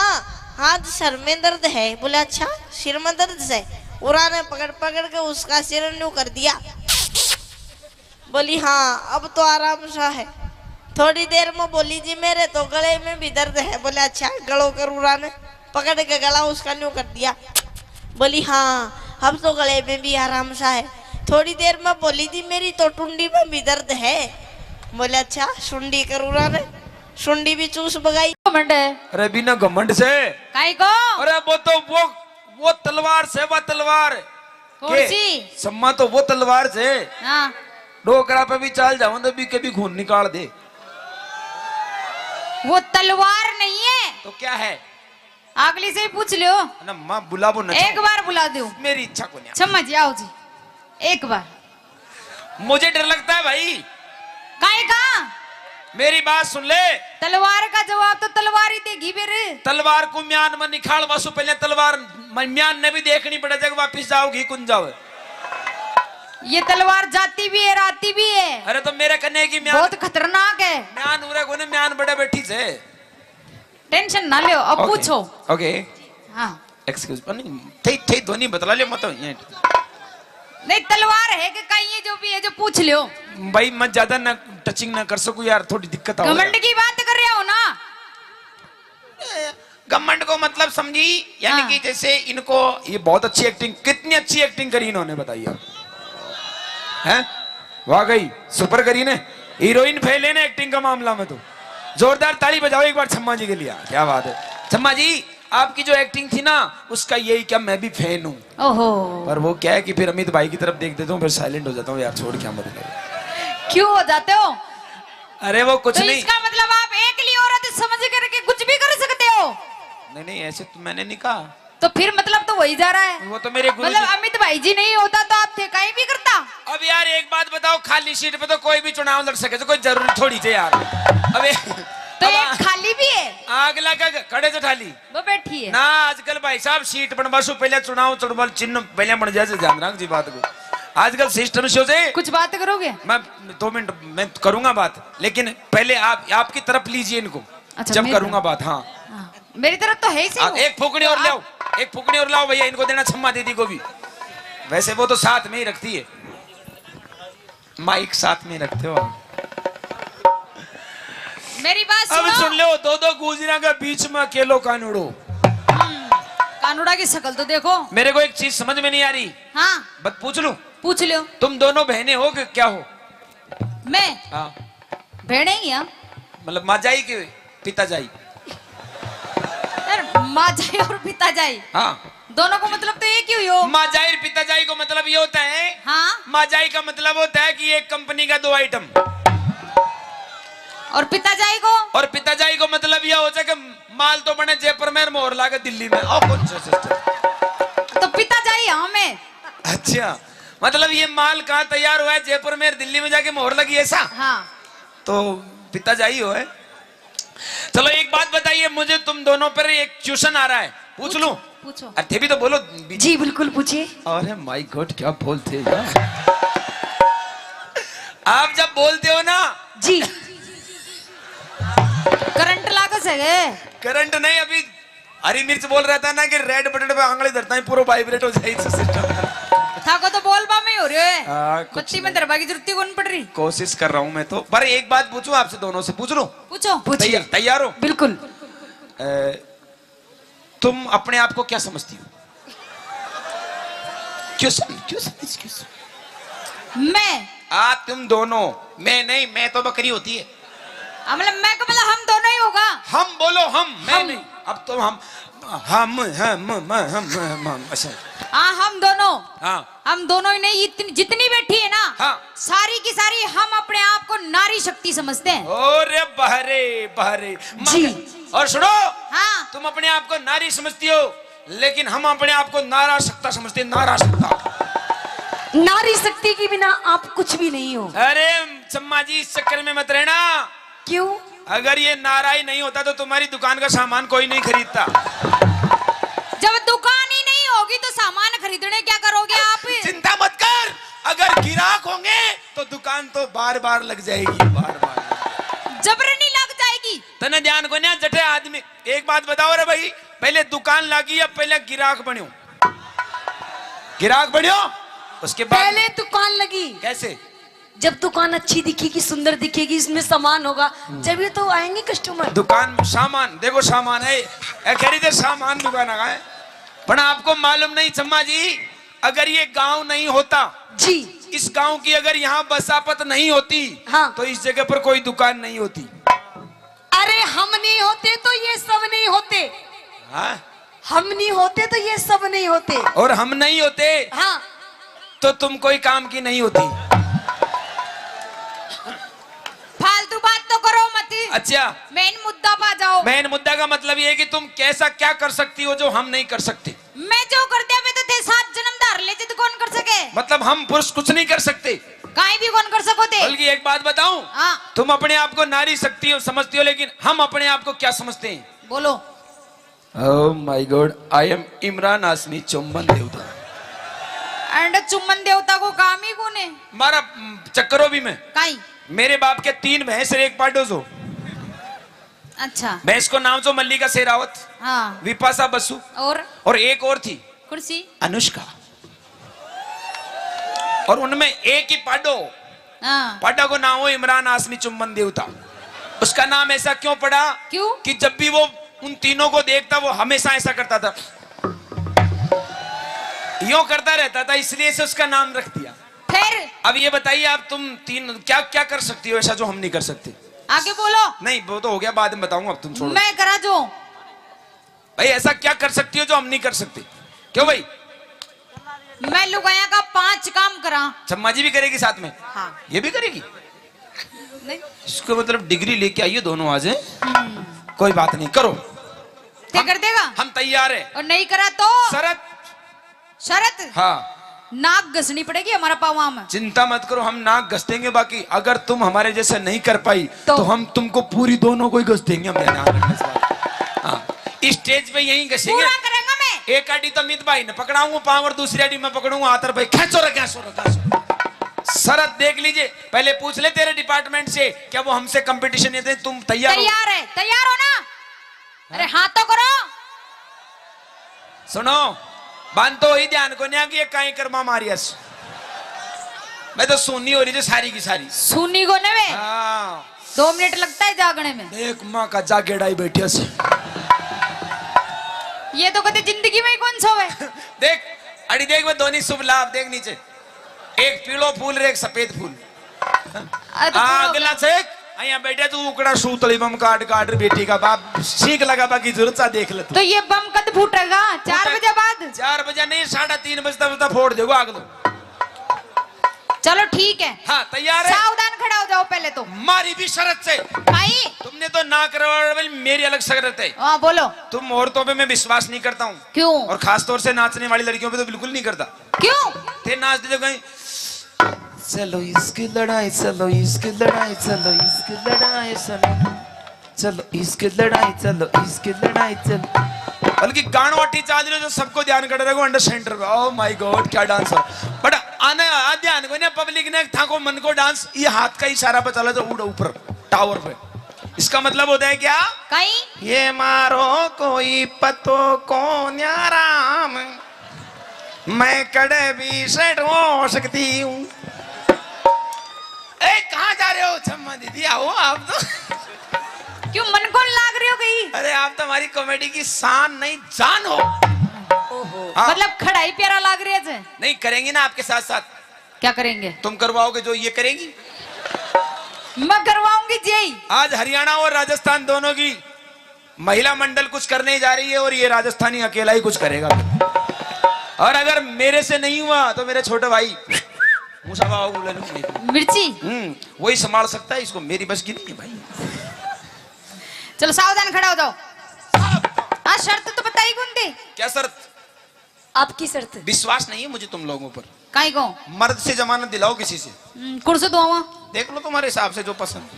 हाथ सर में दर्द है। बोले अच्छा सिर में दर्द है। उरा ने पकड़ पकड़ के उसका सिर न्यू कर दिया। बोली हाँ अब तो आराम सा है। थोड़ी देर में बोली जी मेरे तो गले में भी दर्द है। बोले अच्छा गलों कर। उरा ने पकड़ के गला उसका न्यू कर दिया। बोली हाँ अब तो गले में भी आराम सा है। थोड़ी देर में बोली जी मेरी तो टुंडी में भी दर्द है। बोले अच्छा सुंडी कर। उरा ने सुंडी भी चूस बगाई। घमंड है अरे बिना घमंड से। काई को? अरे वो तो वो तलवार से, वो तलवार कौन के सी? सम्मा तो वो तलवार से हाँ डोकरा पे भी चाल जाऊं तो भी कभी खून निकाल दे। वो तलवार नहीं है। तो क्या है? अगली से ही पूछ लो। ना माँ बुलाबो न। एक बार बुला दो। मेरी इच्छा को नहीं। समझ आओ जी एक बार। मुझे डर लगता है भाई। काई का? मेरी बात सुन ले। तलवार का जवाब तो तलवार ही देगी फिर। तलवार को म्यान में निकाल वासु पहले तलवार म्यान ने भी देखनी पड़े जब वापिस जाओगी कुंज जाओ। ये तलवार जाती भी है राती भी है। अरे तो मेरे कन्ने की म्यान बहुत खतरनाक है। म्यान उरे को ने म्यान बड़े बैठी से। टेंशन ना लो अब पूछो। ओके हाँ एक्सक्यूज नहीं थे ध्वनि बतला ले मत नहीं तलवार है कि कहीं ये जो भी है जो पूछ लो। भाई मैं ज्यादा ना टचिंग ना कर सकूं यार, थोड़ी दिक्कत आ घमंड की बात कर रहे हो ना? घमंड को मतलब समझी यानी हाँ। कि जैसे इनको ये बहुत अच्छी एक्टिंग, कितनी अच्छी एक्टिंग करी इन्होंने बताइए हैं? वाकई सुपर करी ने, हीरोइन फेल है ना एक्टिंग का मामला में। तो जोरदार ताली बजाओ एक बार छम्मा जी के लिए। क्या बात है छम्मा जी, आपकी जो एक्टिंग थी ना उसका यही क्या मैं भी फैन हूँ। ओहो पर वो क्या है कि फिर अमित भाई की तरफ देख देता हूँ फिर साइलेंट हो जाता हूँ यार, छोड़ क्या मत। क्यों हो जाते हो? अरे वो कुछ तो नहीं। इसका मतलब आप अकेली औरत समझ करके कुछ भी कर सकते हो? नहीं ऐसे तो मैंने नहीं कहा। तो फिर मतलब तो वही जा रहा है। वो तो मेरे गुरु मतलब अमित भाई जी नहीं होता तो आप थे कहीं भी करता। अब यार एक बात बताओ, खाली सीट पे तो कोई भी चुनाव लड़ सके तो कोई जरूरी थोड़ी थे यार। अबे तो एक खाली भी है। आग लगा खड़े से खाली वो बैठी है ना। आजकल भाई साहब सीट बनवासो पहले चुनाव चुनाव चिन्ह पहले बन जाए, ध्यान रख जी बात को। आजकल सिस्टम शो से कुछ बात करोगे? मैं 2 मिनट मैं करूंगा बात, लेकिन पहले आपकी तरफ लीजिए इनको। अच्छा, जब मेरी करूंगा बात। हाँ हाँ, मेरी तरफ तो है ही सही। एक फूकनी और लाओ, एक फूकनी और लाओ भैया, इनको देना छम्मा दीदी को भी। वैसे वो तो साथ में ही रखती है, माइक साथ में रखते हो। मेरी बात अब सुनो। सुन लो, दो गुजरा के बीच में अकेलो कानूड़ो। कानूड़ा की शक्ल तो देखो। मेरे को एक चीज समझ में नहीं आ रही, हाँ बस पूछ लूं, पूछ लो। तुम दोनों बहनें हो कि क्या हो? मैं हाँ भेड़े ही हैं। मतलब माँ जाई के पिता जाई? माँ जाई और पिता जाई हाँ, दोनों को मतलब तो एक ही हुई हो। माँ जाई और पिता जाई को मतलब ये होता है, हाँ, माँ जाई का मतलब होता है कि एक कंपनी का 2 आइटम, और पिता जाई को और पिता जाई को मतलब यह हो जाए कि माल तो बने जयपुर में, मोहर लागे दिल्ली में। और कौन सा सिस्टम? तो पिता जाई हमें। अच्छा, मतलब ये माल कहाँ तैयार हुआ है? जयपुर में, दिल्ली में जाके मोहर लगी ऐसा? हाँ, तो पिता जाई हो है। चलो एक बात बताइए मुझे, तुम दोनों पर एक क्वेश्चन आ रहा है, पूछ लूं? पूछो। अरे भी तो बोलो। जी बिल्कुल पूछिए। अरे माय गॉड, क्या बोलते हो यार। आप जब बोलते हो ना, जी करंट लागत है। करंट नहीं, अभी हरी मिर्च बोल रहा था ना कि रेड बटन पे आंगली धरता है पूरा वाइब्रेट हो जाए सिस्टम। था को तो बोलबा में हो रहे हाँ, है, कुछ बत्ती में दरबा की जरूरत कौन पड़ रही। कोशिश कर रहा हूं मैं तो। पर एक बात पूछूं आपसे, दोनों से पूछ लो? पूछो। पूछिए। तैयार हो? बिल्कुल। तुम अपने आप को क्या समझती हो? क्यों? मैं तुम दोनों। मैं नहीं, मैं तो बकरी होती है। मतलब मैं का मतलब हम दोनों ही होगा। हम बोलो, हम, मैं नहीं। अब तो हम अच्छा। हाँ, हम दोनों। हाँ, हम दोनों ही नहीं, इतनी जितनी बैठी है ना, हाँ। सारी की सारी हम अपने आप को नारी शक्ति समझते हैं। ओरे बहरे बहरे जी। और सुनो, हाँ, तुम अपने आप को नारी समझती हो, लेकिन हम अपने आप को नाराशक्ता समझते हैं। नाराशक्ता। नारी शक्ति के बिना आप कुछ भी नहीं हो। अरे चम्मा जी, इस चक्कर में मत रहना। क्यों? अगर ये नारा ही नहीं होता तो तुम्हारी दुकान का सामान कोई नहीं खरीदता। जब दुकान ही नहीं होगी तो सामान खरीदने क्या करोगे आप? चिंता मत कर, अगर गिराक होंगे तो दुकान तो बार बार लग जाएगी, बार बार जबरनी लग जाएगी। तने ध्यान को ना जटे आदमी। एक बात बताओ रे भाई, पहले दुकान लगी या पहले गिराक बन्यो? गिराक बन्यो, उसके बाद पहले दुकान लगी। कैसे? जब दुकान अच्छी दिखेगी, सुंदर दिखेगी, इसमें सामान होगा, जब ये तो आएंगे कस्टमर। दुकान सामान देखो, सामान है, खरीदे सामान दुकान है। पर आपको मालूम नहीं चम्मा जी, अगर ये गांव नहीं होता जी, इस गांव की अगर यहाँ बसापत नहीं होती, हाँ, तो इस जगह पर कोई दुकान नहीं होती। अरे हम नहीं होते तो ये सब नहीं होते। हाँ? हम नहीं होते तो ये सब नहीं होते। और हम नहीं होते हाँ, तो तुम कोई काम की नहीं होती। फालतू बात तो करो मत। अच्छा, मेन मुद्दा पा जाओ। मेन मुद्दा का मतलब ये है कि तुम कैसा क्या कर सकती हो जो हम नहीं कर सकते। मैं जो कर दिया मैं तो थे 7 जन्म धार ले तो कौन कर सके? मतलब हम पुरुष कुछ नहीं कर सकते, काई भी कौन कर सको थे। बल्कि एक बात बताऊं, हाँ, तुम अपने आप को नारी शक्ति हो समझती हो, लेकिन हम अपने आप को क्या समझते हैं? बोलो। Oh my God, I am Imran Hashmi चुम्बन देवता। एंड चुम्बन देवता को काम ही कौन है? मारा चक्करों भी में काई? मेरे बाप के 3 भैंस और 1 पाडो जो। अच्छा। भैंस को नाम जो मल्लिका शेरावत, हाँ, विपाशा बसु, और एक और थी कुर्सी अनुष्का। और उनमें एक ही पाडो, हाँ। पाडा को नाम हो इमरान हाशमी चुम्बन देवता। उसका नाम ऐसा क्यों पड़ा? क्यों? कि जब भी वो उन तीनों को देखता वो हमेशा ऐसा करता था, यूं करता रहता था, इसलिए से उसका नाम रख दिया। फिर अब ये बताइए आप, तुम तीन क्या क्या कर सकती हो ऐसा जो हम नहीं कर सकते? आगे बोलो। नहीं, वो तो हो गया, बाद में बताऊंगा, अब तुम छोड़ो। मैं करा जो भाई ऐसा क्या कर सकती हो जो हम नहीं कर सकते? क्यों भाई? मैं लुगाया का 5 काम करा। चम्मा जी भी करेगी साथ में? हाँ। ये भी करेगी? नहीं, इसको मतलब डिग्री लेके आइए दोनों आज हैं। कोई बात नहीं, करो। ते कर देगा? हम तैयार है। और नहीं करा तो शरत? शरत? हाँ, नाक घसनी पड़ेगी हमारा पावा में। चिंता मत करो, हम नाक घस देंगे। बाकी अगर तुम हमारे जैसे नहीं कर पाई तो हम तुमको पूरी दोनों को ही घस देंगे। हम ध्यान रखने से बात। हाँ, स्टेज पे यहीं घसेंगे। पूरा करेंगे मैं। एक आड़ी तो मित भाई ने पकड़ाऊंगा पाँव और दूसरी आड़ी मैं पकड़ूंगा हाथ। भाई खेचो रहा। शरत देख लीजिए, पहले पूछ ले तेरे डिपार्टमेंट से, क्या वो हमसे कंपटीशन है? तुम तैयार हो? तैयार है? तैयार हो ना? अरे हाथ तो करो। सुनो, बांध तो ही ध्यान को नहीं कि ये काई कर्मा मारियस। मैं तो सुननी हो रही थी सारी की सारी। सुनी को ने वे? हाँ, 2 मिनट लगता है जागने में। देख माँ का जागेड़ा ही बैठिया से। ये तो कभी जिंदगी में ही कौन सोवे। देख अड़ी, देख मैं दोनों शुभ लाभ देख नीचे, एक पीलो फूल और एक सफेद फूल। तो हाँ, अगला से यहाँ बैठे तू उकड़ा सूतली बम काट काट बेटी का बाप सीख लगा बाकी जरूरत सा देख ले तू। तो ये बम कद फूटेगा 4 बजे बाद? 4 बजे नहीं 3:30 बजता फोड़ देगो आग दो। चलो ठीक है। हाँ तैयार है? सावधान खड़ा हो जाओ पहले तो। मारी भी शरत से। भाई तुमने तो ना करवा, मेरी अलग शरत है। हाँ बोलो। तुम औरतों पे मैं विश्वास नहीं करता हूँ। क्यों? और खास तौर से नाचने वाली लड़कियों पे तो बिल्कुल नहीं करता। क्यों? थे नाच दे कहीं चलो इसकी लड़ाई, चलो इसकी लड़ाई, चलो इसकी लड़ाई, चलो इसकी लड़ाई, चलो इसकी लड़ाई, चलो। बल्कि गानवाटी चाल रहे जो सबको ध्यान कर रहे हो अंडर सेंटर पे। ओह माय गॉड क्या डांस है। बट आने ध्यान को ना पब्लिक ने था को मन को डांस ये हाथ का इशारा पे चला जो उड़ ऊपर टावर पे। इसका मतलब होता है क्या? कहीं ये मारो कोई पतो को न्याराम, मैं कड़े भी सेट हो सकती हूँ। कहाँ जा रहे हो छम्मा दीदी? आओ आप तो। क्यों मन को लाग रही हो कहीं? अरे आप तो हमारी कॉमेडी की शान नहीं जान हो। हाँ। मतलब खड़ाई प्यारा लाग रही है। नहीं करेंगे ना आपके साथ साथ। क्या करेंगे? तुम करवाओगे जो ये करेंगी। मैं करवाऊंगी जी। आज हरियाणा और राजस्थान दोनों की महिला मंडल कुछ करने जा रही है और ये राजस्थानी अकेला ही कुछ करेगा। और अगर मेरे से नहीं हुआ तो मेरे छोटे भाई मिर्ची वही संभाल सकता है इसको, मेरी बस की नहीं है भाई। चलो सावधान खड़ा हो जाओ। हाँ शर्त तो बताई कौन दी? क्या शर्त? आपकी शर्त। विश्वास नहीं है मुझे तुम लोगों पर। काई को? मर्द से जमानत दिलाओ किसी से। कुर्सी दुआवा देख लो तुम्हारे हिसाब से जो पसंद।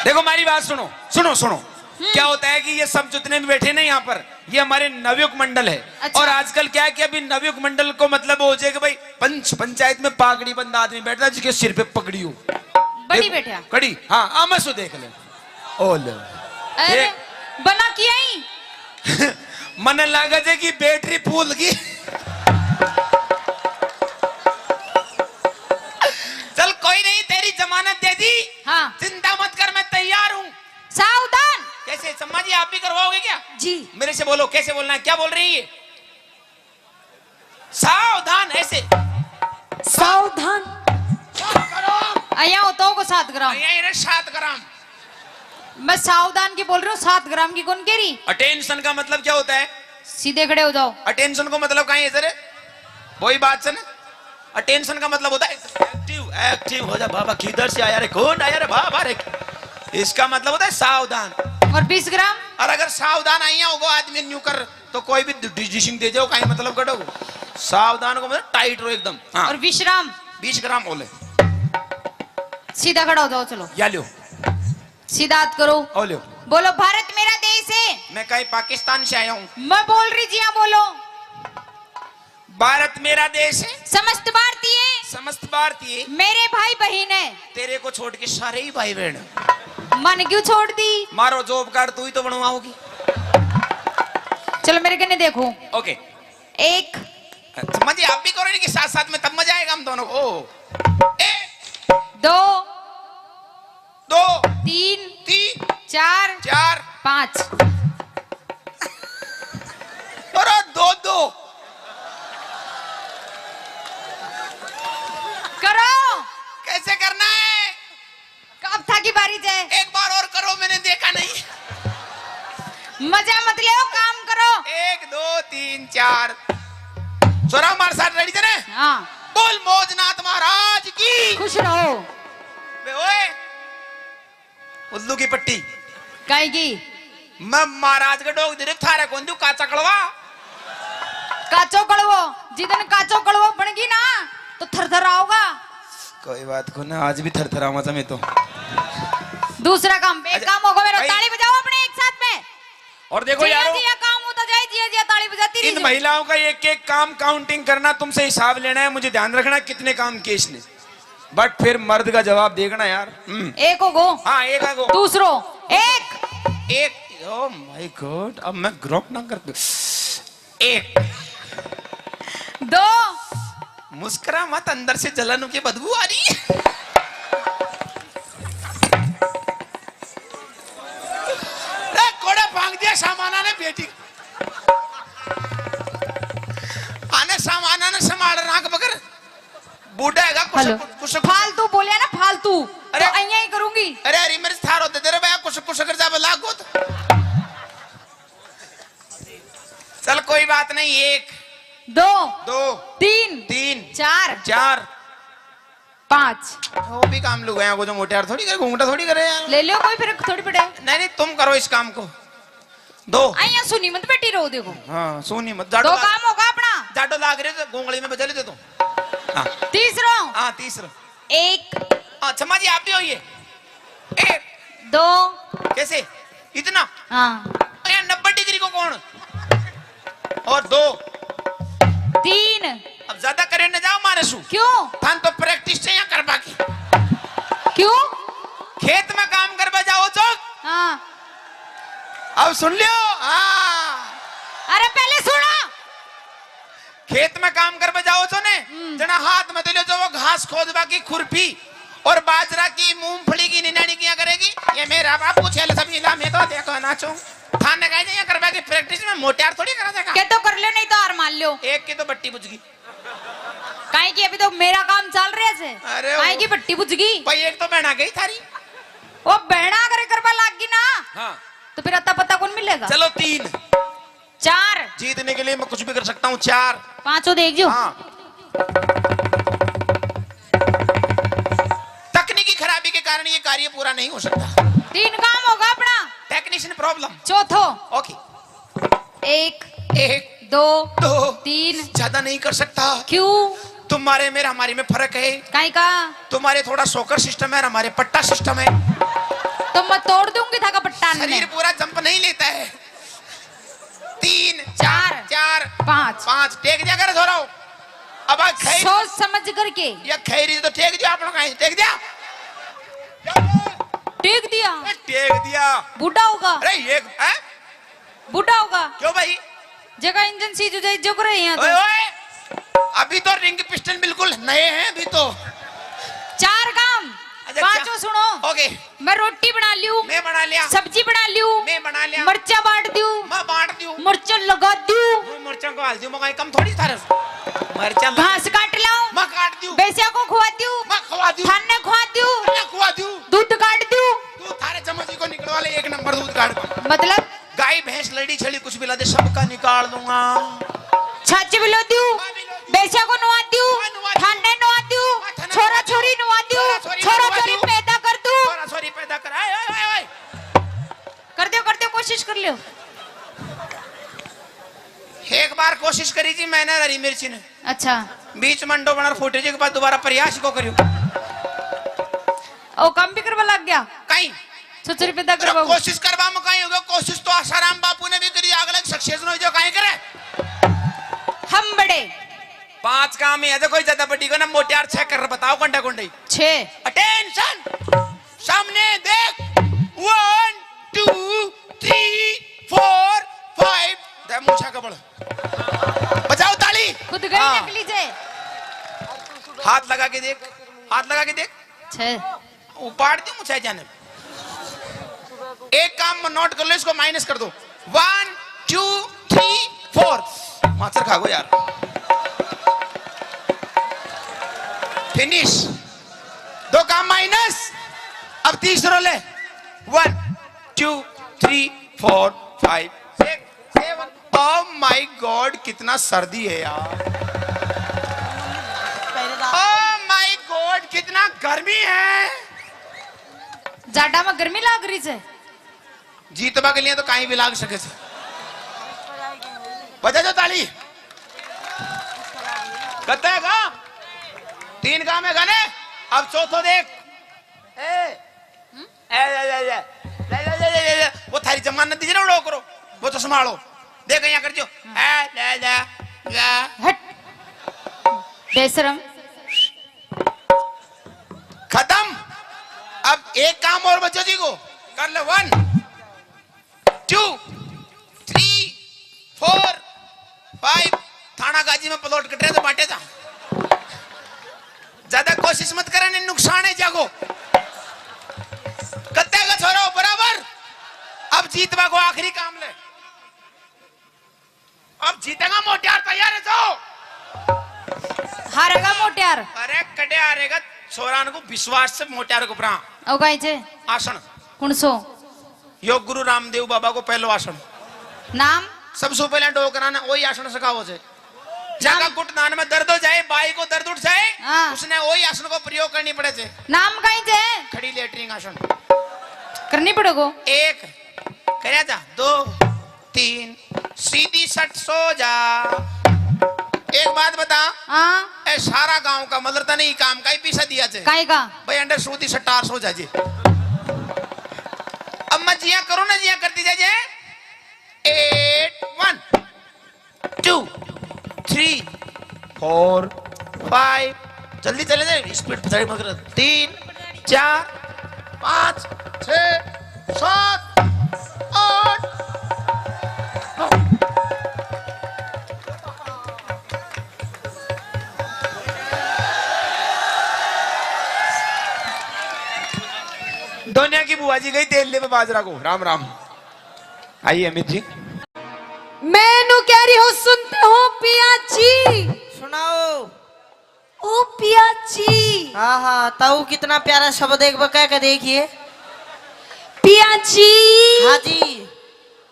देखो मेरी बात सुनो सुनो सुनो। क्या होता है कि ये सब जितने भी बैठे ना यहाँ पर ये हमारे नवयुग मंडल है। अच्छा। और आजकल क्या है कि अभी नवयुग मंडल को मतलब हो जाए कि भाई पंचायत में पागड़ी बंद आदमी बैठता है जिसके सिर पे पगड़ी हो बड़ी बैठा कड़ी। हाँ आमसो देख ले ओ ले अरे बना किया ही मन लागत है कि बैटरी फूल की। चल कोई नहीं तेरी जमानत दे दी। हाँ चिंता मत कर मैं तैयार हूँ। सावधान। कैसे सम्मा जी आप भी करवाओगे क्या? जी। मेरे से बोलो कैसे बोलना है, क्या बोल रही है? सावधान ऐसे। सावधान। आया होता को 7 ग्राम। 7 ग्राम। मैं सावधान की बोल रही हूँ 7 ग्राम की कौन कह रही? अटेंशन का मतलब क्या होता है? सीधे खड़े हो जाओ। अटेंशन को मतलब कहीं है सर वही बात से ना। अटेंशन का मतलब होता है एक्टिव एक्टिव हो जा बाबा किधर से आया रे कौन आया रे बाबा रे। इसका मतलब होता है सावधान। और 20 ग्राम? और अगर सावधान आई होगा आदमी न्यू कर तो कोई भी डिसीजन दे जाओ कहीं मतलब कटो। सावधान को मतलब टाइट रहो एकदम। हाँ। और 20 ग्राम? 20 ग्राम बोले। सीधा खड़ा हो जाओ। चलो या लो सीधा हाथ करो। ओ लो। बोलो भारत मेरा देश है। मैं कहीं पाकिस्तान से आया हूँ। मैं बोल रही जी हाँ बोलो। भारत मेरा देश है। समस्त भारतीय समस्त भारतीय मेरे भाई बहन है। तेरे को छोड़ के सारे ही भाई बहन। मन क्यों छोड़ दी? मारो जॉब कार्ड तू ही तो बनवाओगी। चलो मेरे कने देखो। ओके 1 मजे आप भी करो इनके साथ साथ में तब मजा आएगा हम दोनों को। 2 2 3 3 4 4 5 और 2 2 करो। कैसे करना है? कब था की बारी है? एक बार और करो मैंने देखा नहीं। मजा मत ले काम करो। 1 2 3 4 सोरा हमारे साथ रेडी थे ना? हाँ बोल मौजनाथ महाराज की। खुश रहो। बे ओए उल्लू की पट्टी काई की? मैं महाराज का डोग दे थारे कौन दू काचा कड़वा काचो कड़वो जिदन काचो कड़वो बन गई ना तो थरथर आओगा। कोई बात को ना आज भी थरथरा मचा में तो। दूसरा काम एक काम होगा मेरा। भाई- ताली बजाओ अपने एक साथ में। और देखो जिया यारो जिया काम होता जाए जिया जिया ताली बजाती इन रही। महिलाओं का एक एक काम काउंटिंग करना तुमसे हिसाब लेना है। मुझे ध्यान रखना कितने काम किए इसने बट फिर मर्द का जवाब देखना यार। एक हो गो। हाँ एक आगो दूसरो एक एक ओ माय गॉड अब मैं ग्रोप ना कर 1 2 मुस्कुरा मत अंदर से जलन की बदबू आ रही है। कोड़ा भांग दिया सामाना ने बेटी आने सामाना ने संभाल रहा बकर बूढ़ा है हेलो कुछ फालतू बोलिया ना फालतू अरे। तो अइया ही करूंगी अरे अरे मेरे थार होते तेरे भैया कुछ कर जा लागो तो चल कोई बात नहीं, 1 2 2 3 3 4 4 5 वो भी काम लोग हैं, वो जो मोटे यार थोड़ी करे, घूंघटा थोड़ी करे यार। ले लो, कोई फिर थोड़ी पड़े। नहीं नहीं तुम करो इस काम को। 2 अइया सुनी मत बैठी रहो, देखो हाँ सुनी मत, 2 काम होगा अपना। जाडो लाग रहे तो गोंगली में बजा लेते तुम। हाँ तीसरा हाँ तीसरा 1 हाँ क्षमा जी आप भी होइए। 1 2 कैसे इतना हाँ 90 डिग्री को कौन, और 2 3 अब ज्यादा करे न जाओ मारे सु क्यों थान तो प्रैक्टिस चाहिए कर बाकी क्यों खेत में काम कर जाओ चौक। हाँ अब सुन लियो। हाँ अरे पहले सुनो। खेत में काम कर जाओ तो ने जना हाथ में दिलो जो वो घास खोद बाकी खुरपी और बाजरा की मूंगफली की निनानी किया करेगी। ये मेरा बाप पूछे सब इला में तो देखो नाचो थाने कहीं नहीं करवा की प्रैक्टिस में मोटियार थोड़ी करा देगा। क्या तो कर लो, नहीं तो हार मान लो। एक की तो बट्टी बुझ गई। काहे की अभी तो मेरा काम चल रहा है। अरे काहे की बट्टी बुझ गई भाई, एक तो बहना गई थारी। वो बहना करे करवा लाग गई ना, हाँ तो फिर अता पता कौन मिलेगा। चलो 3 4 जीतने के लिए मैं कुछ भी कर सकता हूँ। 4 5 देख जो। हाँ तकनीकी खराबी के कारण ये कार्य पूरा नहीं हो सकता। 3 काम होगा अपना। Technician problem. चौथो ओके 1 1 2 2 3 ज्यादा नहीं कर सकता। क्यों तुम्हारे मेरे हमारे में फर्क है। काहे का तुम्हारे थोड़ा सोकर सिस्टम है, हमारे पट्टा सिस्टम है। तो मैं तोड़ दूंगी था का पट्टा शरीर पूरा जंप नहीं लेता है। 3 4 4 5 5 टेक दिया कर थोड़ा। अब खैर सोच समझ करके या खैरी तो टेक दिया आप लोग, टेक दिया टेक दिया। टेक दिया। बूढ़ा होगा, अरे ये बूढ़ा होगा। क्यों भाई, जगह इंजन सीज हो जाए जो करे यहाँ ओए तो। ओए अभी तो रिंग पिस्टन बिल्कुल नए हैं अभी तो। 4 काम। अच्छा, 5 सुनो। ओके मैं रोटी बना लियो, मैं बना लिया, सब्जी बना लियो, मैं बना लिया, मर्चा बांट दियो, मैं बांट दूं, मिर्चा लगा दियो, मैं मिर्चा को डाल दूं, मैं कम थोड़ी थारे मिर्चा घास काट लाऊं, मैं काट दूं, बेसिया को खुआ दियो, मैं खवा दूं, थाने खुआ दियो, मैं खवा दूं, दूध काट दियो। तू थारे चम्मच को निकलवा ले, 1 नंबर दूध काट। मतलब गाय भैंस लड़ी छड़ी कुछ भी ला दे, सबका निकाल दूंगा। छाछ बिलो दियो, बेसिया को नुआ दियो, थाने नुआ दियो, छोरा छोरी नुआ दियो, छोरा छोरी पैदा कर दू, छोरा छोरी पैदा कर। आए आए आए कर दियो कोशिश कर लियो। एक बार कोशिश करी थी मैंने हरी मिर्ची ने, अच्छा बीच मंडो बना फूटे जी के बाद दोबारा प्रयास को करियो। ओ काम भी करवा लग गया, कहीं छोरी पैदा करवा। कोशिश करवा में कहीं होगा, कोशिश तो आसाराम बापू ने भी करी, अगले सक्सेस हो जो कहीं करे। हम बड़े 5 काम है, कोई ज्यादा बड़ी को ना मोटियार 6 कर बताओ कंडा कुंडई। 6 अटेंशन सामने देख, 1 2 3 4 5 दे मुछा कबड़ बजाओ ताली। खुद गई हाँ। नकली से। हाथ लगा के देख, हाथ लगा के देख, 6 उपाड़ दी मुछा जाने। एक काम नोट कर लो, इसको माइनस कर दो। 1 2 3 4 मास्टर खा गो यार। फिनिश। 2 काम माइनस। अब तीसरा ले, 1 2 3 4 5 6 7। ओह माय गॉड कितना सर्दी है यार। ओह माय गॉड कितना गर्मी है। जाडा में गर्मी लाग रही है। जीतवा के लिए तो कहीं भी लाग सके थे। बजा जो ताली। कहते हैं का 3 काम है गाने। अब चौथो देख। वो थारी जमानत दीजिए ना, उड़ो करो वो तो संभालो। देख यहाँ कर जो हट बेशरम। खत्म। अब एक काम और बच्चों जी को कर ले। 1 2 3 4 5 थाना गाजी में प्लॉट कट रहे तो बांटे था। ज्यादा कोशिश मत करने, नुकसान है जागो। कत्ते का छोरा बराबर। अब जीतवा को आखिरी काम ले। अब जीतेगा मोटियार, तैयार है जाओ। हारेगा मोट्यार अरे कड़े आरेगा छोरान को विश्वास से मोट्यार को परा ओ कायचे आसन कुणसो योग गुरु रामदेव बाबा को पहलो आसन नाम सबसे पहले डोकरा ने वही आसन सिखाओ से जगह घुटनान में दर्द हो जाए बाई को दर्द उठ जाए हाँ। उसने वही आसन को प्रयोग करनी पड़े थे नाम कायचे खड़ी लेटरिंग आसन करनी पड़ेगो एक करे जा 2 3 सीधी सट सो जा एक बात बता हाँ ए सारा गांव का मदरता नहीं काम का ही पीछा दिया छे काय का भाई अंडर सूदी सटार सो जाजे अब मैं जिया करो ना जिया करती जाजे 8 1 2 3 4 5 जल्दी चले जाए स्पीड बजाई मगर 3 4 5 6 7 8 दुनिया की बुआ जी गई तेल ले में बाजरा को राम राम आइए अमित जी मैनू कह रही हूँ सुनते हो पिया जी सुनाओ। ओ पिया जी हाँ हाँ ताऊ कितना प्यारा शब्द एक बार कह के देखिए। पिया जी हाँ जी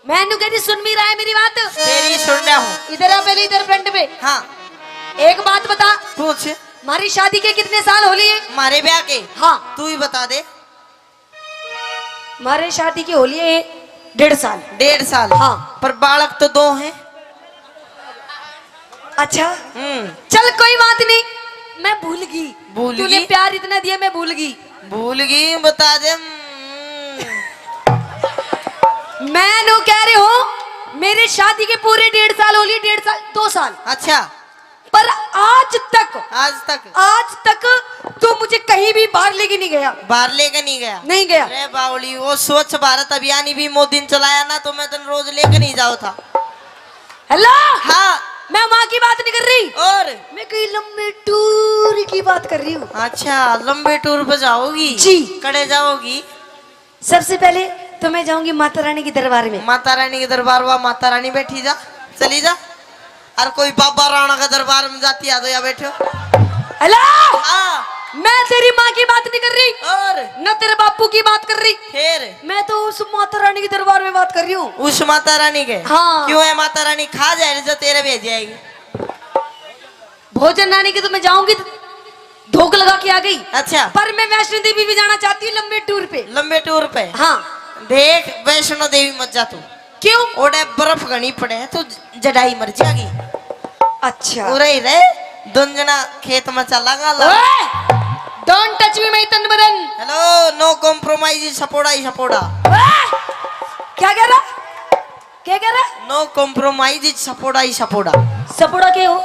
मैनू कह रही सुन भी रहा है मेरी बात तेरी सुन रहा हूँ। इधर आ पहले इधर फ्रंट पे हाँ एक बात बता पूछ हमारी शादी के कितने साल हो लिए मारे ब्याह के हाँ तू ही बता दे। हमारे शादी की हो लिए 1.5 साल 1.5 साल हाँ। पर बालक तो 2 हैं। अच्छा चल कोई बात नहीं मैं भूल गई भूल तूने गई? प्यार इतना दिया मैं भूल गई भूल गई बता दे। मैं नो कह रही हूँ मेरे शादी के पूरे 1.5 साल हो लिए 1.5 साल 2 साल अच्छा पर आज तक तू मुझे कहीं भी बाहर लेके नहीं गया बाहर लेके नहीं गया। नहीं गया अरे बावली वो स्वच्छ भारत अभियान भी मोदी ने चलाया ना तो मैं तो रोज लेके नहीं जाओ था। हेलो हाँ मैं वहाँ की बात नहीं कर रही और मैं कहीं लंबे टूर की बात कर रही हूँ अच्छा लंबे टूर पे जाओगी जी। कड़े जाओगी। सबसे पहले तो मैं जाऊंगी माता रानी के दरबार में माता रानी के दरबार हुआ माता रानी बैठी जा चली जा और कोई बाबा राणा का दरबार में जाती आ तो या बैठो। हेलो हाँ मैं तेरी माँ की बात नहीं कर रही और न तेरे बापू की बात कर रही फिर मैं तो उस माता रानी के दरबार में बात कर रही हूँ उस माता रानी के हाँ। क्यों है माता रानी खा जाए जो तेरे भेज जाएगी। भोजन रानी के तो मैं जाऊंगी धोख लगा के आ गई अच्छा पर मैं वैष्णो देवी भी जाना चाहती हूँ लंबे टूर पे लंबे टूर पे हाँ देख वैष्णो देवी मत जा तू क्यों ओडे बर्फ घनी पड़े है तो जडाई मर जाएगी। अच्छा उरे ही रहे दुंजना खेत में चलागा डोंट टच मी माय तन बदन हेलो नो कॉम्प्रोमाइज सपोड़ा ही सपोड़ा क्या कह रहा नो कॉम्प्रोमाइज सपोड़ा ही सपोड़ा सपोड़ा के हो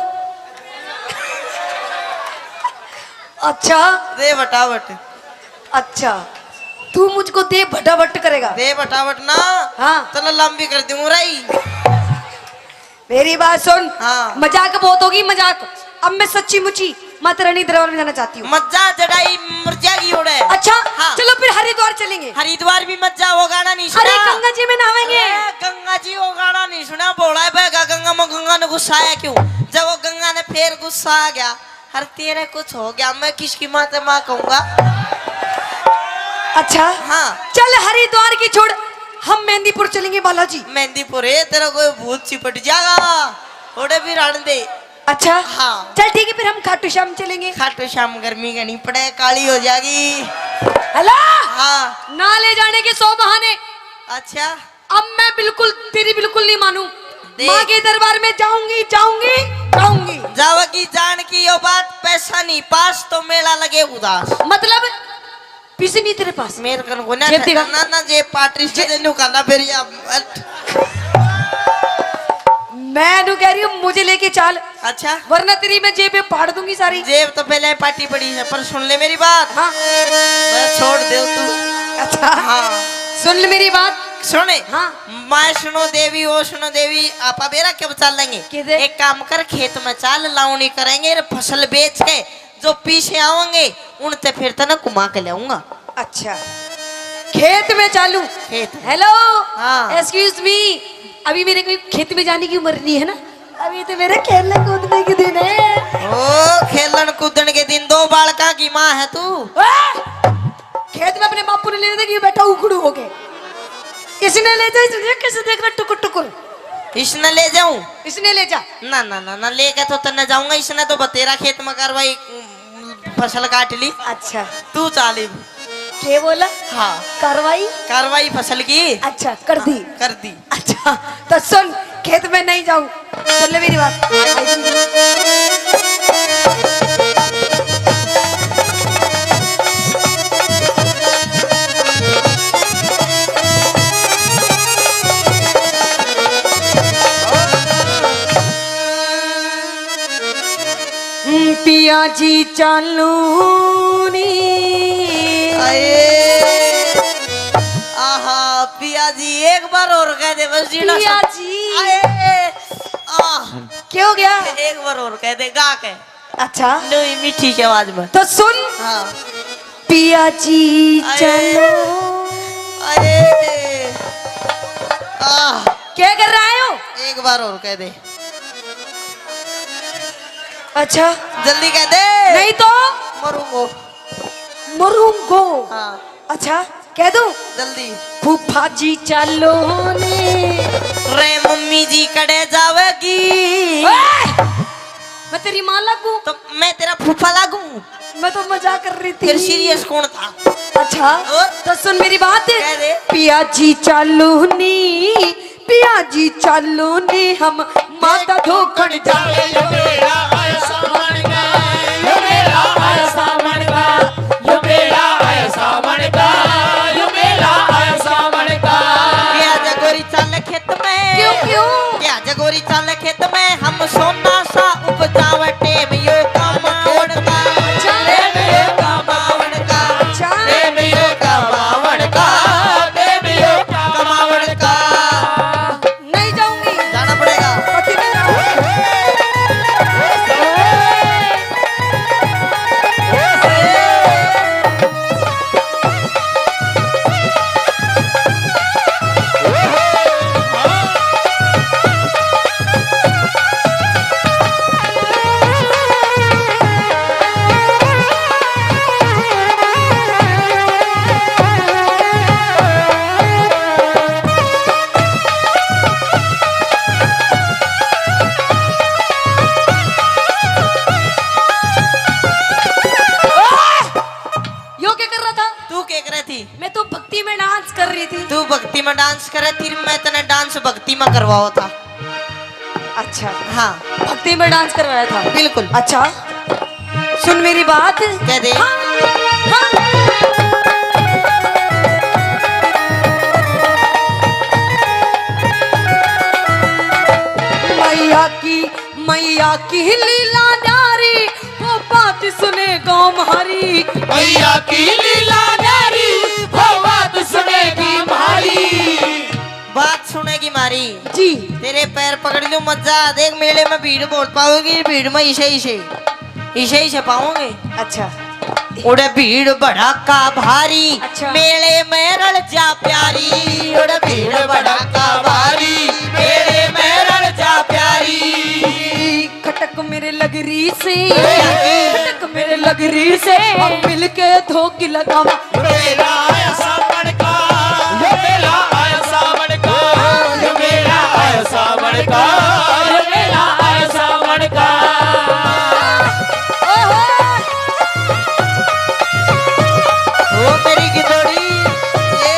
अच्छा दे बटावट अच्छा तू मुझको दे भटाभट करेगा दे बटावट ना हाँ चलो लंबी कर दूं रही। मेरी बात सुन हाँ। मजाक बहुत होगी मजाक अब मैं सच्ची मुची माता रानी दरबार में जाना चाहती हूँ मत जा जडाई मर जाएगी ओडे। अच्छा हाँ। चलो फिर हरिद्वार चलेंगे हरिद्वार भी मत जा वो गाना नहीं अरे सुना। गंगा जी में नहाएंगे अरे गंगा जी वो गाना नहीं सुना बोला है बेगा गंगा में गंगा ने गुस्सा आया क्यों जब वो गंगा ने फिर गुस्सा आ गया हर तेरे कुछ हो गया मैं किसकी माँ से माँ कहूंगा। अच्छा हाँ चल हरिद्वार की छोड़ हम मेहंदीपुर चलेंगे बालाजी मेहंदीपुर है तेरा कोई भूत चिपट जाएगा ओडे भी रण दे। अच्छा हाँ चल ठीक है फिर हम खाटू श्याम चलेंगे खाटू श्याम गर्मी का नहीं पड़े काली हो जाएगी। हेलो हाँ ना ले जाने के 100 बहाने अच्छा अब मैं बिल्कुल तेरी बिल्कुल नहीं मानू देख। माँ के दरबार में जाऊंगी जावगी जान की यो बात पैसा नहीं पास तो मेला लगे उदास मतलब पैसे नहीं तेरे पास मेरे कन को ना जेब दिखा। ना जे पार्टी से देनु करना फिर या मैं तो कह रही हूँ मुझे लेके चल अच्छा वरना तेरी मैं जेब में फाड़ दूंगी सारी जेब तो पहले पार्टी पड़ी है पर सुन ले मेरी बात। हाँ बस छोड़ दे तू। अच्छा हाँ सुन ले मेरी बात सुने हाँ वैष्णो देवी वैष्णो देवी आपा बेरा कब चल लेंगे किधर? एक काम कर खेत में चाल लावनी करेंगे फसल बेच के जो पीछे आवेंगे उनते फिर तना कुमा के लाऊंगा। अच्छा खेत में चालू खेत हेलो हाँ। एक्सक्यूज मी अभी मेरे को खेत में जाने की उम्र नहीं है ना अभी तो मेरे खेलने कूदने के दिन है। ओ खेलन कूदन के दिन दो बालका की माँ है तू। खेत में अपने बापू ने ले दे कि बेटा उखड़ू हो गए, इसने ले जा, इसने कैसे देख रहा टुकुर टुकुर, इसने ले जाऊं? इसने ले जा। ना ना ना ना लेके तो तन्ने जाऊंगा, इसने तो बतेरा खेत में करवाई फसल काट ली। अच्छा तू चाली क्या बोला? हाँ कार्रवाई कार्रवाई फसल की अच्छा कर दी। कर दी। अच्छा तो सुन, खेत में नहीं जाऊं, सुन ले मेरी बात। पिया जी चालू नी, आए आहा पिया जी एक बार और कह दे बस जीना पिया सब। जी। आए आह क्या हो गया? एक बार और कह दे गा के अच्छा नहीं मीठी की आवाज में। तो सुन, हाँ पिया जी आए। चलो। अरे आह क्या कर रहा है हो? एक बार और कह दे, अच्छा जल्दी कह दे नहीं तो मरूंगो। मरूंगो। हाँ अच्छा कह दूं? जल्दी। फूफा जी चलो ने। रे मम्मी जी कड़े जावेगी मैं तेरी माँ लगूं? तो मैं तेरा फूफा लागू? मैं तो मजाक कर रही थी। फिर सीरियस कौन था? अच्छा और? तो सुन मेरी बात, कह दे। पिया जी चालू नी, पिया जी चालू नी, हम माता धोखड़ जावे। यो मेरा आया सावन का, यो मेरा आया सावन का, यो मेरा आया सावन का, यो मेरा आया सावन का। क्या जगोरी चाल खेत में? क्यों क्यों? क्या जगोरी चाल खेत में हम सोना सा उपजावे टेम यो कमावण का। टेम यो कमावण का। अच्छा टेम यो कमावण का। टेम यो कमावण का। नहीं जाऊंगी, जाना पड़ेगा। पति नहीं जाऊंगी। यो क्या कर रहा था? तू क्या कर रही थी? मैं तो भक्ति में डांस कर रही थी। तू भक्ति में डांस करे थी, मैं तने डांस भक्ति में करवाओ था। अच्छा हाँ भक्ति में डांस करवाया था? बिल्कुल। अच्छा सुन मेरी बात, कह दे। हाँ, हाँ। मैया की लीला नारी, वो बात सुने गाँव हमारी। भैया की लीला नारी, वो बात सुनेगी हमारी। बात सुनेगी मारी जी तेरे पैर पकड़ लूं मत जा। देख मेले में भीड़ बहुत पाओगी, भीड़ में इसे पाओगे। अच्छा उड़े भीड़ भड़ाका भारी, अच्छा। मेले में रल जा प्यारी। उड़े भीड़ भड़ाका भारी, मेले में रल जा प्यारी। खटक मेरे लगरी से, खटक मेरे लगरी से, हम मिलके धोखी लगावा। यो मेरा आया सावन का, यो मेरा आया सावन का, यो मेरा आया सावन का, यो मेरा आया सावन का। ओ मेरी गिदोड़ी ये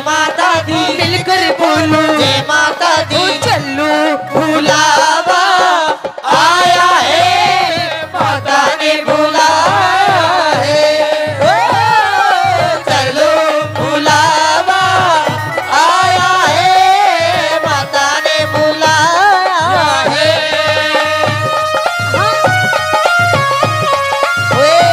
माता दी मिलकर बोलो जय माता दी चलो बुलावा आया है माता ने बुलाया है ओ, चलो बुलावा आया है माता ने बुलाया है ओए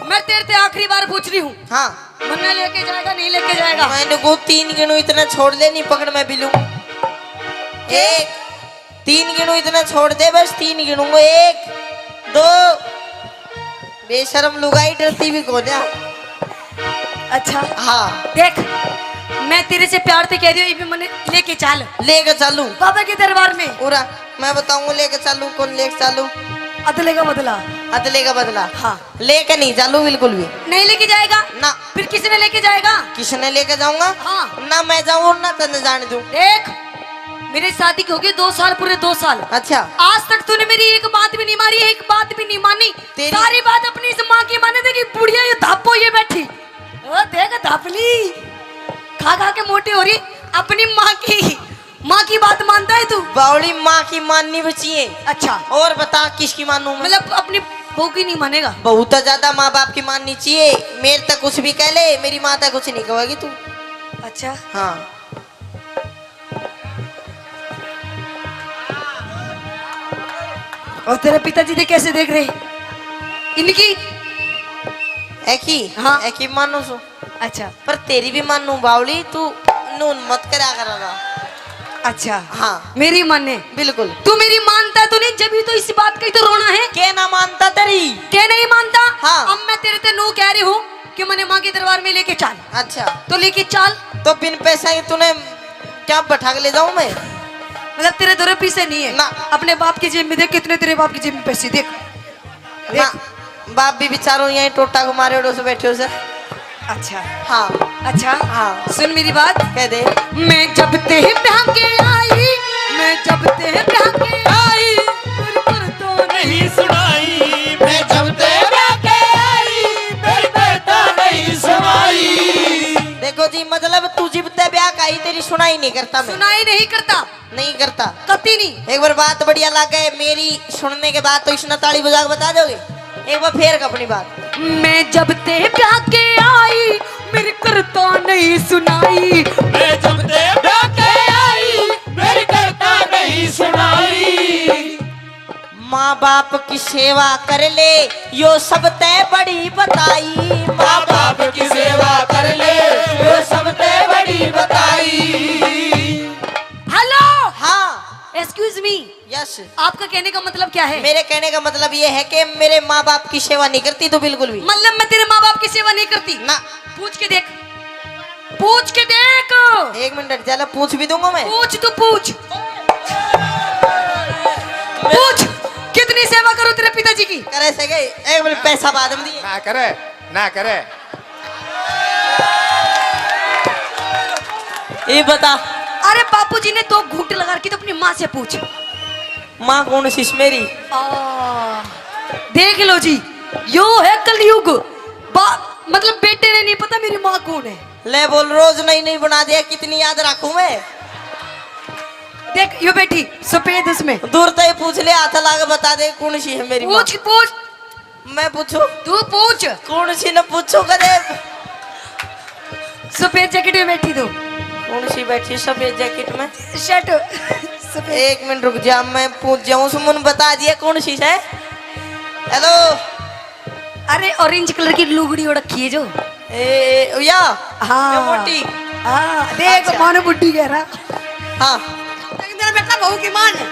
मैं तेरे से आखिरी बार पूछ रही हूँ, हाँ मन्ना लेके जाएगा नहीं लेके जाएगा? मैंने को 3 गिनू इतना छोड़ दे, नहीं पकड़ मैं भी लूं। 1 3 गिनू इतना छोड़ दे, बस 3 गिनूंगा। 1 2 बेशरम लुगाई डरती भी को जा। अच्छा हाँ देख, मैं तेरे से प्यार से कह रही हूँ, ये भी मन्ने लेके चल लेके चलूं बाबा के दरबार में। पूरा मैं बताऊंगा लेके चलूं, कौन लेके चलूं? अदले का बदला। अदले का बदला। हाँ। लेके नहीं चलूं बिल्कुल भी नहीं लेके जाएगा ना। फिर किसने लेके जाएगा? किसने लेके जाऊंगा? हाँ। ना मैं जाऊं ना तने जाने दूं। देख, मेरी शादी की हो गई 2 साल, पूरे 2 साल। अच्छा आज तक तूने मेरी एक बात भी नहीं मारी, एक बात भी नहीं मानी। तेरी- सारी बात अपनी इस माँ की माने थे कि बुढ़िया ये धापो ये बैठी। ओ देख धापली, खा खा के मोटी हो रही। अपनी माँ की बात मानता है तू? बावली माँ की माननी बची है। अच्छा, और बता किसकी मानूं मैं? मतलब अपनी बहू की नहीं मानेगा? बहुत ज्यादा माँ बाप की माननी चाहिए। मेरे तक कुछ भी कह ले, मेरी माँ तक कुछ नहीं कहेगी तू। अच्छा हाँ और तेरे पिताजी थे कैसे देख रहे इनकी? एक ही हाँ। एक ही मानू सु, अच्छा पर तेरी भी मानू बावली। तू नून मत करा करा। अच्छा हाँ मेरी माने? बिल्कुल। तू मेरी मानता तो नहीं, जब भी तो इस बात का ही तो रोना है। के ना मानता तेरी? क्या नहीं मानता? हाँ। अब मैं तेरे से नो कह रही हूँ कि मैंने माँ के दरबार में लेके चल, अच्छा तो लेके चल। तो बिन पैसा के तूने क्या बैठा के ले जाऊं मैं? मतलब तेरे दो पैसे नहीं है ना। अपने बाप की जेब में देख, कितने तेरे बाप की जेब में पैसे देख। ना बाप भी बेचारो यहीं टोटा को मारे उड़ो से बैठे हो सर। अच्छा हाँ अच्छा हाँ। सुन मेरी बात। कह दे। मैं जब ते ब्याह के आई, मैं जब ते ब्याह के आई, बिल्कुल तो नहीं सुनाई मैं जब तेरा के आई मेरी बेटा नहीं सुनाई। देखो जी, मतलब तू जिबते ब्याह का ही तेरी सुनाई नहीं करता मैं। सुनाई नहीं करता, नहीं करता। कती नहीं। एक बार बात बढ़िया लगे मेरी सुनने के बाद तो इसने ताली बजा के बता दोगे? एक बार फेर का अपनी बात। मैं जब ते ब्याह के आई, मेरी करता नहीं सुनाई। मैं जब तेरा के आई मेरी बेटा नहीं सुनाई। माँ बाप की सेवा कर ले यो सब तय बड़ी बताई। माँ बाप की सेवा कर ले वो सब ते बड़ी बताई। हेलो, हाँ एक्सक्यूज मी, यस। आपका कहने का मतलब क्या है? मेरे कहने का मतलब ये है कि मेरे माँ बाप की सेवा नहीं करती तो बिल्कुल भी। मतलब मैं तेरे माँ बाप की सेवा नहीं करती? ना। पूछ के देख, पूछ के देख। 1 मिनट चलो पूछ भी दूंगा मैं। पूछ, तू पूछ, पूछ कितनी सेवा करूं तेरे पिताजी की? करे सके 1 मिनट पैसा बाद में दिए। ना करे ना करे। ये बता अरे बापूजी ने 2 घूंट लगा रखी, तो अपनी माँ से पूछ। माँ कौन सी मेरी? देख लो जी, यो है कलयुग। मतलब बेटे ने नहीं पता मेरी माँ कौन है। ले बोल, रोज नई नई बना दिया, कितनी याद रखूं मैं? देख यो बेटी सफेद उसमें। दूर तो ही पूछ ले, हाथ लाके बता दे कौन सी है मेरी माँ। पूछ पूछ, मैं पूछू? तू पूछ। कौन सी न पूछू कदे? सफेद जैकेट में बैठी तू, कौन सी बैठी सफेद जैकेट में? शर्ट सफेद। 1 मिनट रुक जा, मैं पूछ जाऊं। सुमन बता दिया कौन सी है? हेलो। अरे ऑरेंज कलर की लुगड़ी ओढ़ रखी है जो। या हाँ ये मोटी। हाँ देख, अच्छा। मानो बुड्ढी कह रहा। हाँ तेरा बेटा बहू की मान है।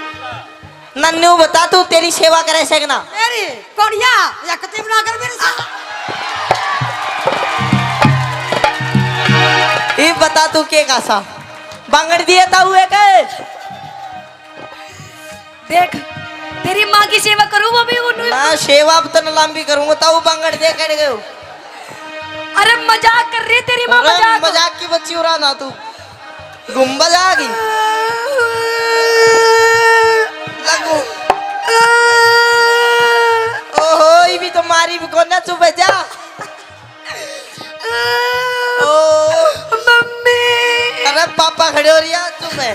नन्नू बता, तू तेरी सेवा करे सकना? मेरी कोड़िया या कते बना कर मेरे साथ। ये बता तू के कासा बांगड़ दिया था हुए के? देख तेरी माँ की सेवा करूँ वो भी उन्होंने ना सेवा अब तो लंबी करूंगा तब बंगड़ दे कट गए। अरे मजाक कर रही तेरी माँ अरे मजाक मजाक की बच्ची उड़ा ना तू गुम्बद आ गई लगू। ओहो ये भी तो मारी भी कौन ना चुप है जा। ओ मम्मी अरे पापा खड़े हो रही है चुप है।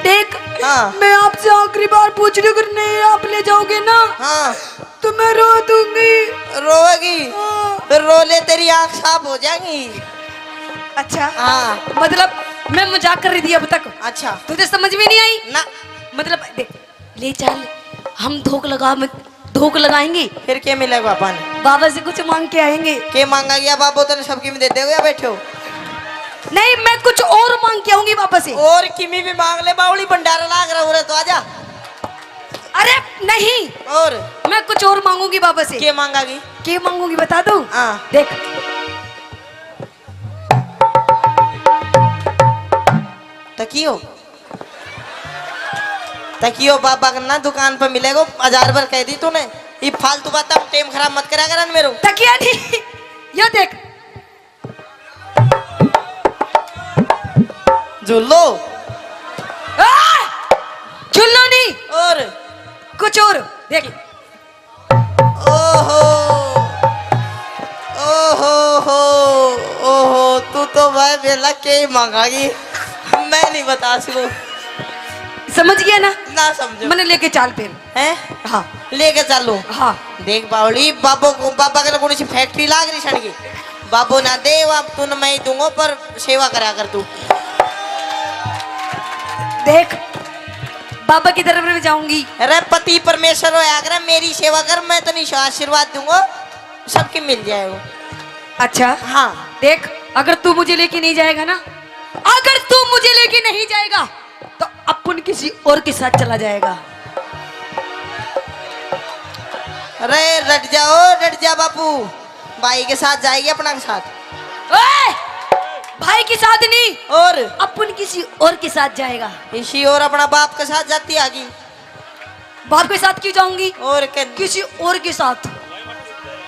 देख हाँ मैं आपसे आखिरी बार पूछ रही हूँ अगर नहीं आप ले जाओगे ना हाँ तो मैं रो दूंगी। रोएगी फिर रो ले तेरी आँख साफ हो जाएगी। अच्छा हाँ मतलब मैं मजाक कर रही थी अब तक अच्छा तुझे समझ में नहीं आई ना मतलब देख ले चल हम धोख लगाएंगे फिर क्या मिलेगा पापा ने बाबा से कुछ मांग के आएंगे। के मांगा गया बाबू तो सबकी में देते हो या बैठे हो। नहीं मैं कुछ और मांग के आऊंगी बाबा से। और किमी भी मांग ले बावली भंडारा लाग रहा हो तो आजा। अरे नहीं और मैं कुछ और मांगूंगी बाबा से। के मांगागी क्या मांगूंगी बता दूं? हाँ देख तकियो बाबा का ना दुकान पर मिलेगा 1000 बार कह दी तूने। ये फालतू बात टाइम खराब मत करा कर मेरे तकिया नहीं ये देख झुल्लो चुल्लो नहीं और कुछ और देख ओहो ओहो हो ओहो तू तो भाई बेला के ही मांगागी मैं नहीं बता सकूं। समझ गया ना ना समझो मैंने लेके चाल फिर हैं हाँ लेके चलो। हाँ देख बावली बाबा के कौन सी फैक्ट्री लाग रही छड़ की बाबू ना दे अब तू मैं ही दूंगा पर सेवा करा कर तू। देख बाबा की तरफ में जाऊंगी। अरे पति परमेश्वर होया कर मेरी सेवा कर मैं तो नहीं आशीर्वाद दूंगा सबके मिल जाएगा। अच्छा हाँ देख अगर तू मुझे लेके नहीं जाएगा ना अगर तू मुझे लेके नहीं जाएगा तो अपन किसी और के साथ चला जाएगा। अरे रट जा बापू भाई के साथ जाएगी अपना के साथ। ओए! भाई के साथ नहीं और अपन किसी और के साथ जाएगा। इसी और अपना बाप के साथ जाती आगी बाप के साथ क्यों जाऊंगी और किसी और के साथ।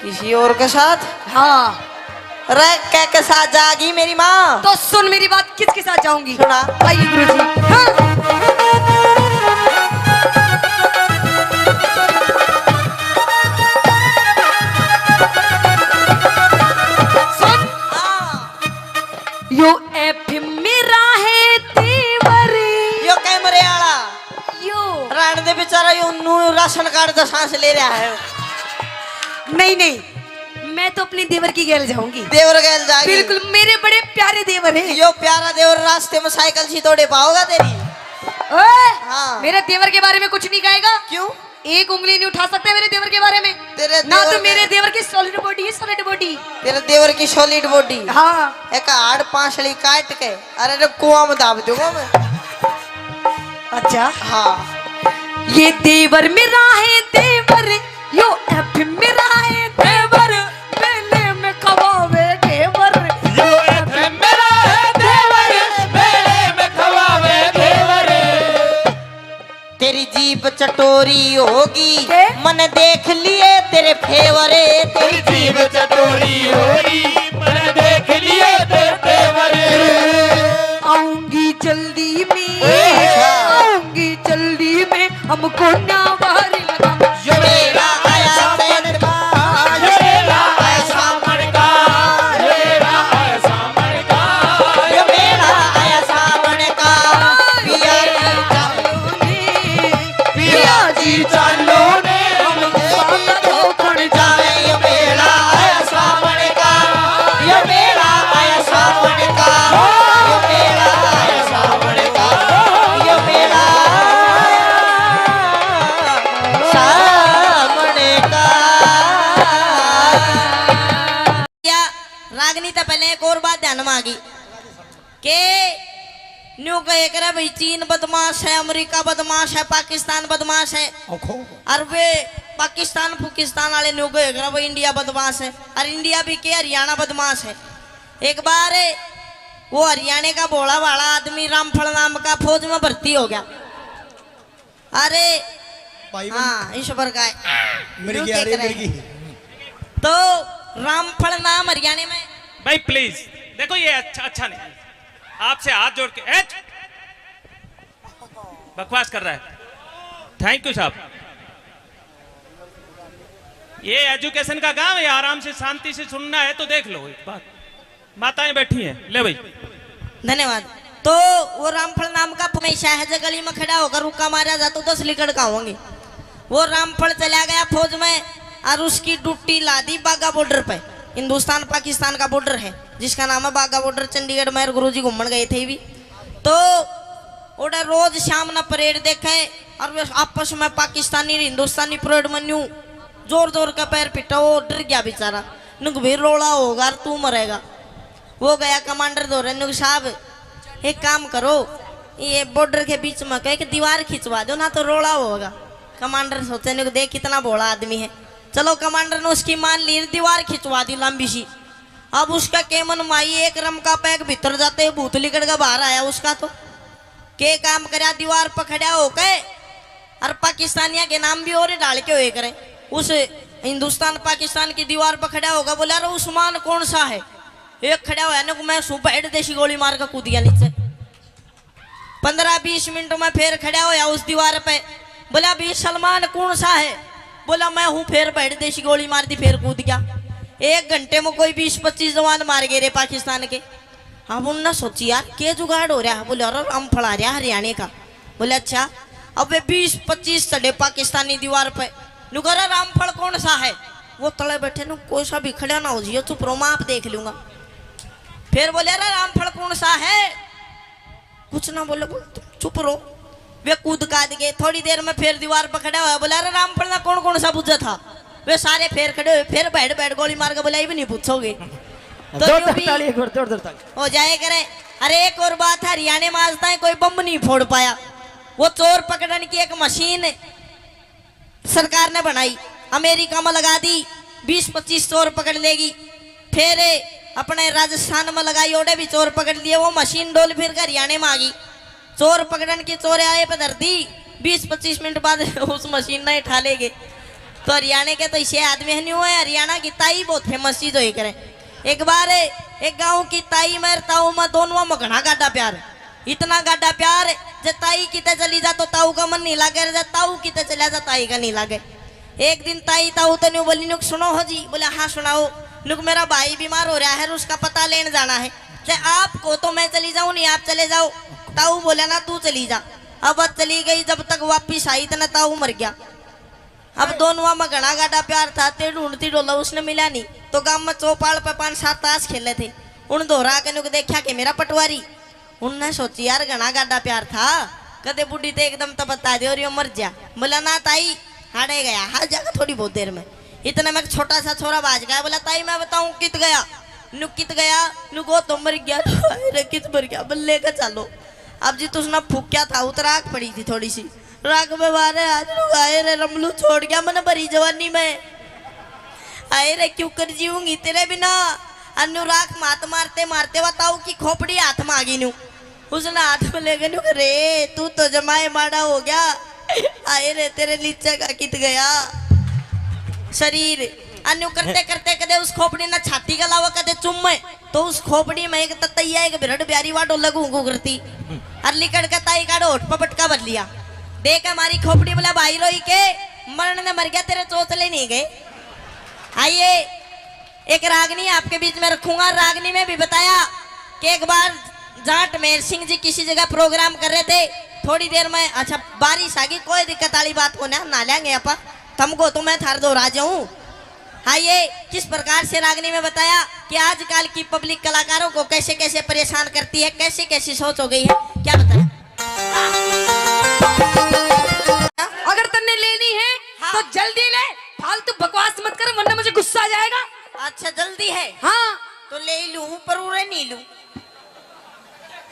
किसी और के साथ हाँ अरे क्या के साथ जाएगी मेरी माँ। तो सुन मेरी बात किसके साथ जाऊंगी सुना आइए गुरुजी। हाँ सुन यो एफ मेरा है तेवरी यो कैमरे आला यो राण दे बेचारा यो नू राशन कार्ड का सांस ले रहा है। नहीं मैं तो अपने देवर की गैल जाऊंगी। देवर गैल जाएगी बिल्कुल मेरे बड़े प्यारे देवर हैं। यो प्यारा देवर रास्ते में साइकिल सी तोड़े पाओगा तेरी। ओए! हाँ। मेरे देवर के बारे में कुछ नहीं कहेगा। क्यों एक उंगली नहीं उठा सकते मेरे देवर के बारे में। तेरे ना देवर तो मेरे में- देवर की सॉलिड बॉडी है सॉलिड बॉडी। तेरे देवर की सॉलिड बॉडी हाँ एक हाड़ पांचड़ी काट के अरे रे कुआं में दाब दूंगा मैं। अच्छा हाँ ये देवर मेरा है देवर यो एफ मेरा है देवर मेले में कबावे देवर यो एफएम मेरा है देवर मेले में खवावे देवर। तेरी जीप चटोरी होगी के? मन देख लिए तेरे फेवरे तेरी जीभ चटोरी होगी मैंने देख लिए तेरे देवर। आऊंगी जल्दी में अच्छा। आऊंगी जल्दी में हमको ना बाहर लगा। यो मेरा आया सामन का यो मेरा आया सामन का यो मेरा आया सामन का यो मेरा आया सावन का पिया जी चालो पिया जी चालो ने जाए यो मेरा आया सावन का यो मेरा आया सावन का यो मेरा आया सावन का यो मेरा सावन का। या रागनी तो पहले एक और बात ध्यान में आ गई के न्यू कहे करे भाई चीन बदमाश है अमेरिका बदमाश है पाकिस्तान बदमाश है और वे पाकिस्तान वाले न्यू कहे करे भाई इंडिया बदमाश है और इंडिया भी के हरियाणा बदमाश है। एक बार वो हरियाणा का भोला भाला आदमी रामफल नाम का फौज में भर्ती हो गया अरे भाई हाँ ईश्वर का है। मेरी यूं की आ क्या रही है, करें? मेरी की। तो रामफल नाम हरियाणा में भाई प्लीज देखो ये अच्छा नहीं, आपसे हाथ जोड़ के बकवास कर रहा है। थैंक यू साहब। ये एजुकेशन का गांव है, आराम से शांति से सुनना है तो देख लो एक बात। माताएं बैठी हैं, ले भाई। धन्यवाद। तो वो रामफल नाम का हमेशा है गली में खड़ा होकर रुका मारा जाता 10 लीटर का होंगे। वो रामफल चला गया फौज में और उसकी ड्यूटी ला दी बागा बॉर्डर पे। हिंदुस्तान पाकिस्तान का बॉर्डर है जिसका नाम है बागा बॉर्डर। चंडीगढ़ में गुरुजी घूमन गए थे भी, तो उधर रोज शाम ना परेड देखे और वे आपस में पाकिस्तानी और हिंदुस्तानी परेड में न्यू जोर जोर का पैर पिटा। वो डर गया बेचारा, नुक भी रोड़ा होगा और तू मरेगा। वो गया कमांडर दौरे, नुक साहब एक काम करो, ये बॉर्डर के बीच में कह के दीवार खिंचवा दो ना तो रोड़ा होगा। कमांडर सोचे नुक देख कितना भोला आदमी है। चलो कमांडर ने उसकी मान ली, दीवार खिंचवा दी लंबी सी। अब उसका केमन माई एक रम का पैक भीतर जाते भूत लिकड़ का बाहर आया उसका। तो के काम करा दीवार पर खड़ा होके और पाकिस्तानिया के नाम भी और डाल के हुए करे। उस हिंदुस्तान पाकिस्तान की दीवार पर खड़ा होगा, बोला अरे उस्मान कौन सा है। एक खड़ा हुआ ना, मैं सुबह हेड देशी गोली मार कर कूद गया नीचे। 15-20 मिनट में फिर खड़ा होया उस दीवार पे, बोला भी सलमान कौन सा है। बोला मैं हूँ, फिर हेड देशी गोली मार दी, फिर कूद गया। 1 घंटे में कोई 20-25 जवान मार गए रे पाकिस्तान के। अब उनने सोची यार के जुगाड़ हो रहा है। बोले अरे रामफल आ रहा हरियाणा का। बोले अच्छा। अब वे 20-25 चढ़े पाकिस्तानी दीवार पे। नुकरा रामफल कौन सा है। वो तले बैठे नु कोई सा भी खड़ा ना हो जियो, चुप रहो मैं आप देख लूंगा। फिर बोले अरे रामफल कौन सा है। कुछ ना बोले, चुप रहो। वे कूद काद गए। थोड़ी देर में फिर दीवार पर खड़ा हुआ, बोला अरे रामफल ना कौन कौन सा पूछा था। वे सारे फिर खड़े हुए, फिर बैठ बैठ गोली मार के बोला ये भी नहीं पूछोगे तो यूं भी हो जाए करे। अरे एक और बात है, हरियाणा में आज तक कोई बम नहीं फोड़ पाया। वो चोर पकड़ने की एक मशीन सरकार ने बनाई, अमेरिका में लगा दी, 20-25 चोर पकड़ लेगी। फिर अपने राजस्थान में लगाई, ओडे भी चोर पकड़ लिए। वो मशीन डोल फिर कर हरियाणा में आ गई। चोर पकड़न के चोर आए पे धर दी, 20-25 मिनट बाद उस मशीन ने उठा लेगे। तो हरियाणा के तो इसे आदमी है नहीं हुए। हरियाणा की ताई बहुत फेमस चीज हो करे। एक बार एक गांव की ताई में ताऊ में दोनों में घना गाढ़ा प्यार, इतना गाढ़ा प्यार जब ताई किते चली जा तो ताऊ का मन नहीं लागे, जब ताऊ किते चला जा ताई का नहीं लागे। एक दिन ताई ताऊ तो नहीं बोली, नुक सुनो हो जी। बोले हाँ सुनाओ। नुक मेरा भाई बीमार हो रहा है, उसका पता लेने जाना है। आपको तो मैं चली जाऊं, नहीं आप चले जाओ। ताऊ बोला ना तू चली जा। अब चली गई, जब तक वापिस आई तो ताऊ मर गया। अब दोनों में घना गाढ़ा प्यार था, ते ढूंढती डोला उसने मिला नहीं। तो गांव में चौपाल पे 5-7 ताश खेले थे। उन दोहरा के नुक देखा कि मेरा पटवारी। उनने सोची यार घना गाढ़ा प्यार था, कदे बुढ़ी तो एकदम तो बता दे और ये मर जा। बोला ना ताई हारे गया, हार जाएगा थोड़ी बहुत देर में। इतने में छोटा सा छोरा बाज गया। बोला ताई मैं बताऊं कित गया। नुक कित गया, नुको तो मर गया। अरे कित मर गया, बल्ले का चलो। अब जी तुझने फूक्या था, उतराक पड़ी थी थोड़ी सी राग में मारे। आज आए रे रमलू छोड़ गया मैंने भरी जवानी में। आए रे क्यों कर जीऊंगी तेरे बिना। अनुराग मात मारते मारते बताओ की खोपड़ी हाथ में आ गई न्यू। उसने हाथ में ले गए न्यू, रे तू तो जमाए माड़ा हो गया। आए रे तेरे नीचे का कित गया शरीर। अन्यू करते करते कदे उस खोपड़ी ना छाती का लावा कदे चुम में, तो उस खोपड़ी में एक ततैया एक बिरड़ प्यारी वाटो लगू करती। और लिकड़ का ताई का होठ पर पटका भर लिया। देख हमारी खोपड़ी। बोला भाई रोई के मरण ने मर गया, तेरे चोचले नहीं गए। आइए एक रागनी आपके बीच में रखूंगा। रागनी में भी बताया कि एक बार जाट मेहर सिंह जी किसी जगह प्रोग्राम कर रहे थे। थोड़ी देर में अच्छा बारिश आ गई, कोई दिक्कत वाली बात को ना लेंगे अपा, तुमको तो मैं थार दो राजा हूँ। आइए किस प्रकार से रागनी में बताया कि आजकल की पब्लिक कलाकारों को कैसे कैसे परेशान करती है, कैसे कैसी सोच हो गई है। क्या बताया। अगर तन्ने लेनी है हाँ। तो जल्दी ले, फालतू बकवास मत कर वरना मुझे गुस्सा आ जाएगा। अच्छा जल्दी है हाँ तो ले ही लूं, ऊपर उड़े नहीं लूं।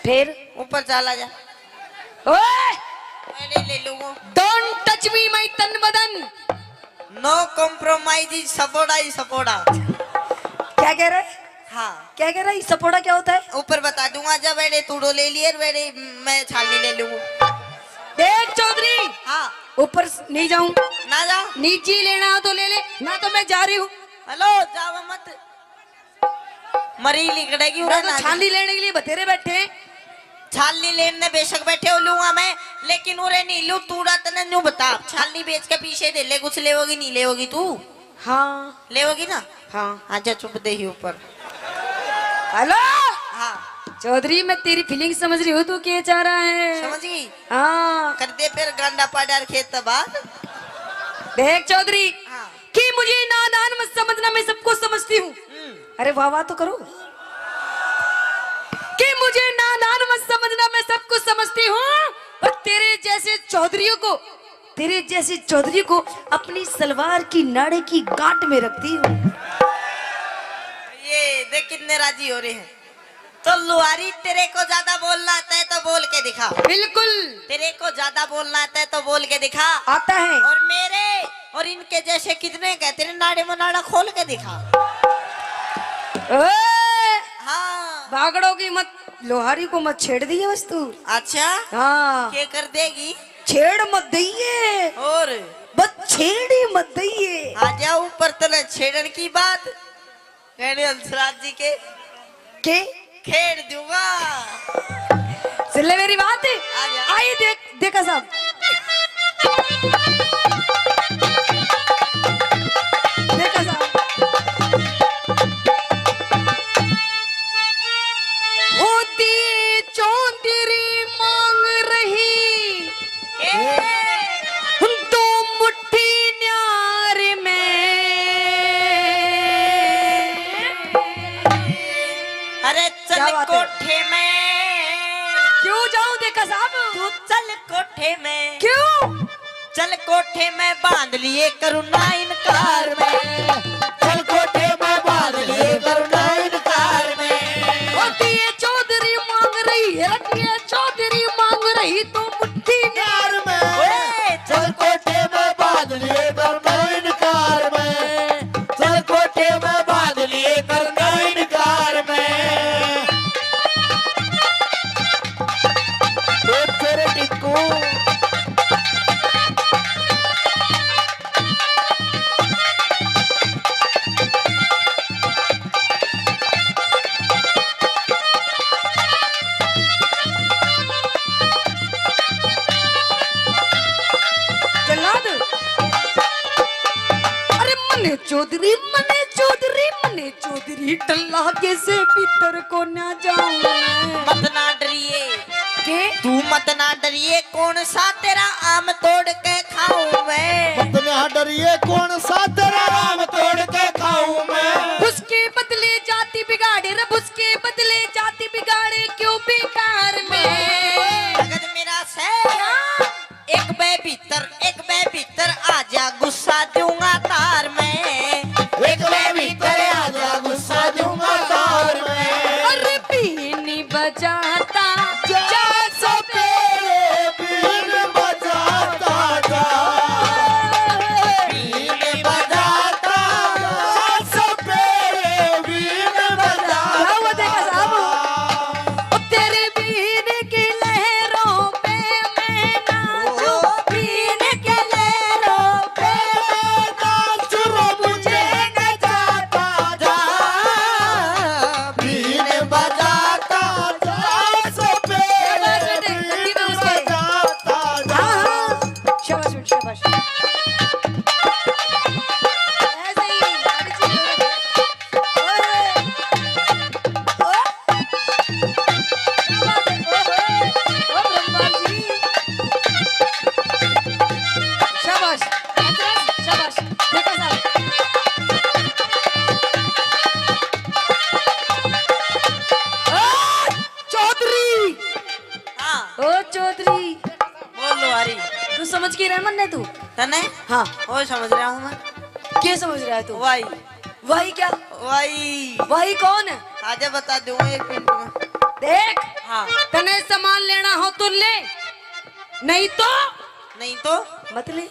फिर ऊपर चला जा। ओए मैं ले लूंगा। डोंट टच मी माय तन बदन। नो कॉम्प्रोमाइज, सपोड़ा ही सपोड़ा। क्या कह रहा है। हाँ क्या कह रहा है, सपोड़ा क्या होता है। ऊपर बता दूंगा। जब बेड़े तूड़ो ले लिए बेड़े मैं छाली ले लूंगा। देख चौधरी, हाँ ऊपर नहीं जाऊं, ना जाओ। नीचे लेना हो तो ले ले, ना तो मैं जा रही हूँ। हेलो जाओ मत, मरी लिकड़ेगी मैं उड़ा तो ना। छाली लेने के लिए बतेरे बैठे हैं। छाली लेने बेशक बैठे हो लूंगा मैं, लेकिन उरे नहीं लू। तू तने न्यू बता, छाली बेच के पीछे दे ले, कुछ लेवोगी नहीं लेवोगी तू? हाँ लेवोगी ना? हाँ। आजा चुप दे ही ऊपर। हेलो हाँ चौधरी, मैं तेरी फीलिंग समझ रही हूँ, तू क्या चाह रहा है? समझ गई? हाँ कर दे फिर गांडा पाडार खेत बाद। देख चौधरी, हाँ। कि मुझे नादान मत समझना, मैं सबको समझती हूँ। अरे वाह वाह तो करो। कि मुझे नादान मत समझना, मैं सब कुछ समझती हूँ। और तेरे जैसे चौधरी को अपनी सलवार की नाड़े की गांठ में रखती हूँ। ये देख कितने राजी हो रहे हैं। तो लुहारी, तेरे को ज्यादा बोलना आता है तो बोल के दिखा। बिल्कुल तेरे को ज्यादा बोलना आता है तो बोल के दिखा। आता है। और मेरे और इनके जैसे कितने कहते हैं, नाड़े में नाड़ा खोल के दिखा। ओए, हाँ भागड़ों की मत, लोहारी को मत छेड़ दिए बस तू। अच्छा हाँ क्या कर देगी? छेड़ मत दइए, और बस छेड़ ही मत दइए। आ जाओ ऊपर, तले छेड़न की बात कहने हंसराज जी के खेड़ दूंगा। सुन ले मेरी बात, आ जा। आई देखा साहब, देखा साहब, होती चौधरी मांग रही तो मुट्ठी न्यार में। अरे क्या चल बात है? कोठे में, क्यों जाऊं देखा साहब? तू चल कोठे में, क्यों? चल कोठे में बांध लिए करुणा इनकार में। चल कोठे में बांध लिए करुणा इनकार में। होती है चौधरी मांग रही है, रखी है चौधरी मांग रही तो मुट्ठी न्यार में। ओए, चल कोठे में बांध लिए करुणा इनकार में। चल कोठे में बांध लिए करुणा इनकार में। ओ तेरे टिक्कू, जल्लाद, अरे मने चौधरी टल्ला कैसे भीतर को ना जाऊं मैं। मत ना डरिए, के तू मत ना डरिए, कौन सा तेरा आम तोड़ के खाऊं मैं। मत ना डरिए, कौन सा तेरा आम तोड़ के खाऊं मैं। उसके बदले जाति बिगाड़े, रब उसके बदले जाति बिगाड़े क्यों बेकार में। जगत मेरा सैरा, एक बे भीतर आजा, गुस्सा दूंगा तार में। एक मैं भीतर आजा, गुस्सा दूंगा तार में। अरे बीनी बजाता जा सो तेरे बीन बजाता जा। बीन बजाता जा सो तेरे बीन बजाता क्या हुआ देखा साहब? जा। ओ तेरे बीन की लहरों पे मैं नाचूं, बीन की लहरों पे नाच रो मुझे न जाता जा। बीन बजाता जा सो तेरे बीन बजाता जा। शाबाश बेटा, शाबाश। ऐसे ही गाड़ी चलो। ओए, ओ, क्या बात है? ओए, ओ ब्रह्मांड जी, शाबाश, शाबाश, देखा साहब। चौधरी, हाँ ओ चौधरी, बोल लुहारी, तू समझ के रहमन ने तू? तने हाँ, वो समझ रहा हूँ मैं। क्या समझ रहा है तू? वाई वही क्या? वाई वही कौन है? आजा बता दूंगा एक मिनट में। देख, हाँ तने सामान लेना हो तो ले, नहीं तो नहीं तो मत ले।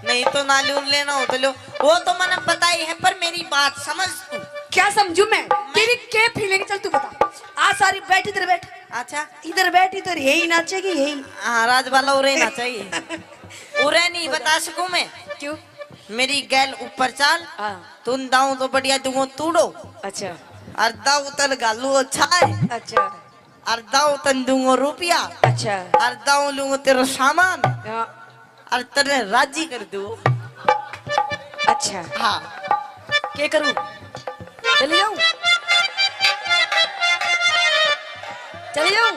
नहीं तो नालून लेना हो तो लो, वो तो मैंने पता ही है, पर मेरी बात समझ तू। क्या समझू मैं? तेरी क्या फीलिंग, चल तू बता। आ सारी बैठ, इधर बैठ। अच्छा इधर बैठ, इधर यही नाचेगी यही। हाँ राज वाला उरे ना चाहिए। उरे नहीं बता सकूं मैं। क्यों? मेरी गैल ऊपर चाल, हाँ। तुम दाऊ तो बढ़िया दूंगो तूड़ो, अच्छा और दाऊ तन गालू अच्छा है, अच्छा और दाऊ तन दूंगो रुपया, अच्छा। और दाऊ लूंगो तेरा सामान, हाँ, और तेरे राजी कर दू। अच्छा हाँ क्या करूं? चली जाऊं? चली जाऊं?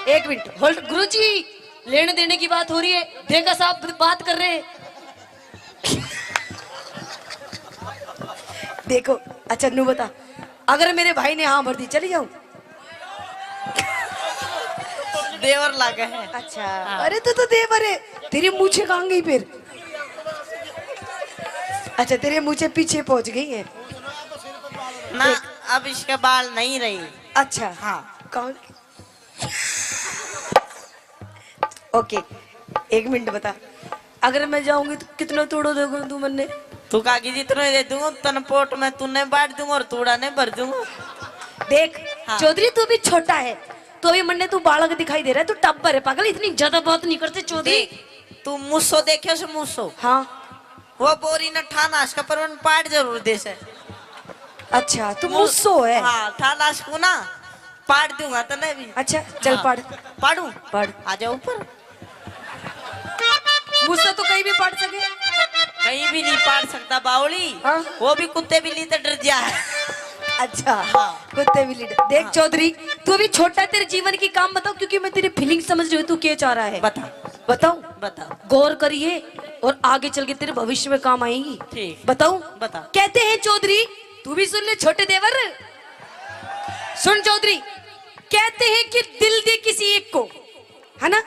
एक मिनट होल्ड। गुरुजी लेने देने की बात हो रही है, देखा साहब बात कर रहे हैं। देखो अच्छा नू बता, अगर मेरे भाई ने हाँ भर दी चली जाऊं? देवर लागे है। अच्छा अरे तो देवर है, तेरी मूछे कहाँ गई फिर? अच्छा तेरे मूछे पीछे पहुंच गई है ना, अब इसके बाल नहीं रही। अच्छा हाँ कौन? ओके एक मिनट बता, अगर मैं जाऊंगी तो कितना तोड़ो दोगे तू मन्ने? तू कागी जितना दे दूंगा तन पोट में तूने बांट दूंगा और तूड़ा ने भर दूंगा। देख हाँ। चौधरी तू भी छोटा है, तो अभी मन्ने तू बालक दिखाई दे रहा है, तू टब्बर है पागल, इतनी ज्यादा बात नहीं करते चौधरी। देख तू मुस्सो देखे से मुस्सो, हाँ वो बोरी न ठानाश का परवन पाट जरूर दे से। अच्छा तू मुस्सो है। हाँ ठानाश को ना पाट दूंगा तो नहीं भी। अच्छा चल हाँ। पढ़। पाड़ू पढ़। आ जाओ ऊपर। मुझसे तो कहीं भी पढ़ सके। कहीं भी नहीं पाड़ सकता बावली। हाँ। वो भी कुत्ते बिल्ली तो डर जा है। अच्छा हाँ। कुत्ते भी लीडर। देख हाँ। चौधरी तू अभी छोटा है, तेरे जीवन की काम बताओ, क्योंकि मैं तेरी फीलिंग समझ रही हूँ तू क्या चाह रहा है। बता बताऊं? बता। गौर करिए और आगे चल के तेरे भविष्य में काम आएगी। ठीक। बताऊं? बता। कहते हैं चौधरी, तू भी सुन ले छोटे देवर, सुन चौधरी, कहते हैं कि दिल दे किसी एक को, है ना?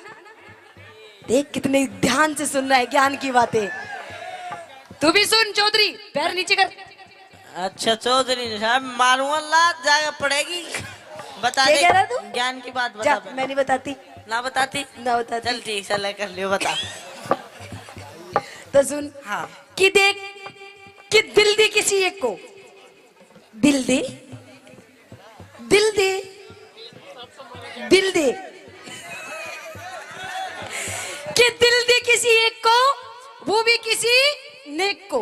देख कितने ध्यान से सुन रहा है ज्ञान की बातें। तू भी सुन चौधरी, पैर नीचे कर। अच्छा चौधरी साहब मारूंगा लात जाके पड़ेगी। बता क्या दे कह रहा तू? ज्ञान की बात जा बता। मैं नहीं बताती। ना बताती ना बताती। चल ठीक है कर लियो बता। तो सुन हाँ कि देख कि दिल दे किसी एक को, दिल दे, दिल दे, दिल दे, कि दिल दे किसी एक को, वो भी किसी नेक को।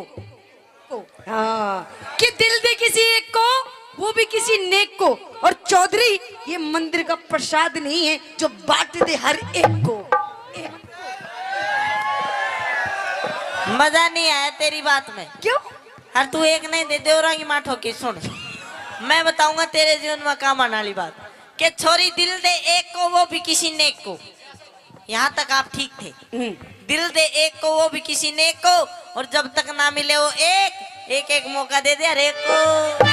हाँ कि दिल दे किसी एक को, वो भी किसी नेक को। और चौधरी ये मंदिर का प्रसाद नहीं है जो बांट दे हर एक को। मजा नहीं आया तेरी बात में। क्यों? हर तू एक नहीं दे देवरा की माठो की। सुन मैं बताऊंगा तेरे जीवन में काम आने वाली बात कि छोरी दिल दे एक को, वो भी किसी नेक को। यहाँ तक आप ठीक थे। दिल दे एक को, वो भी किसी नेक को, और जब तक ना मिले वो एक एक मौका दे दे हर एक को।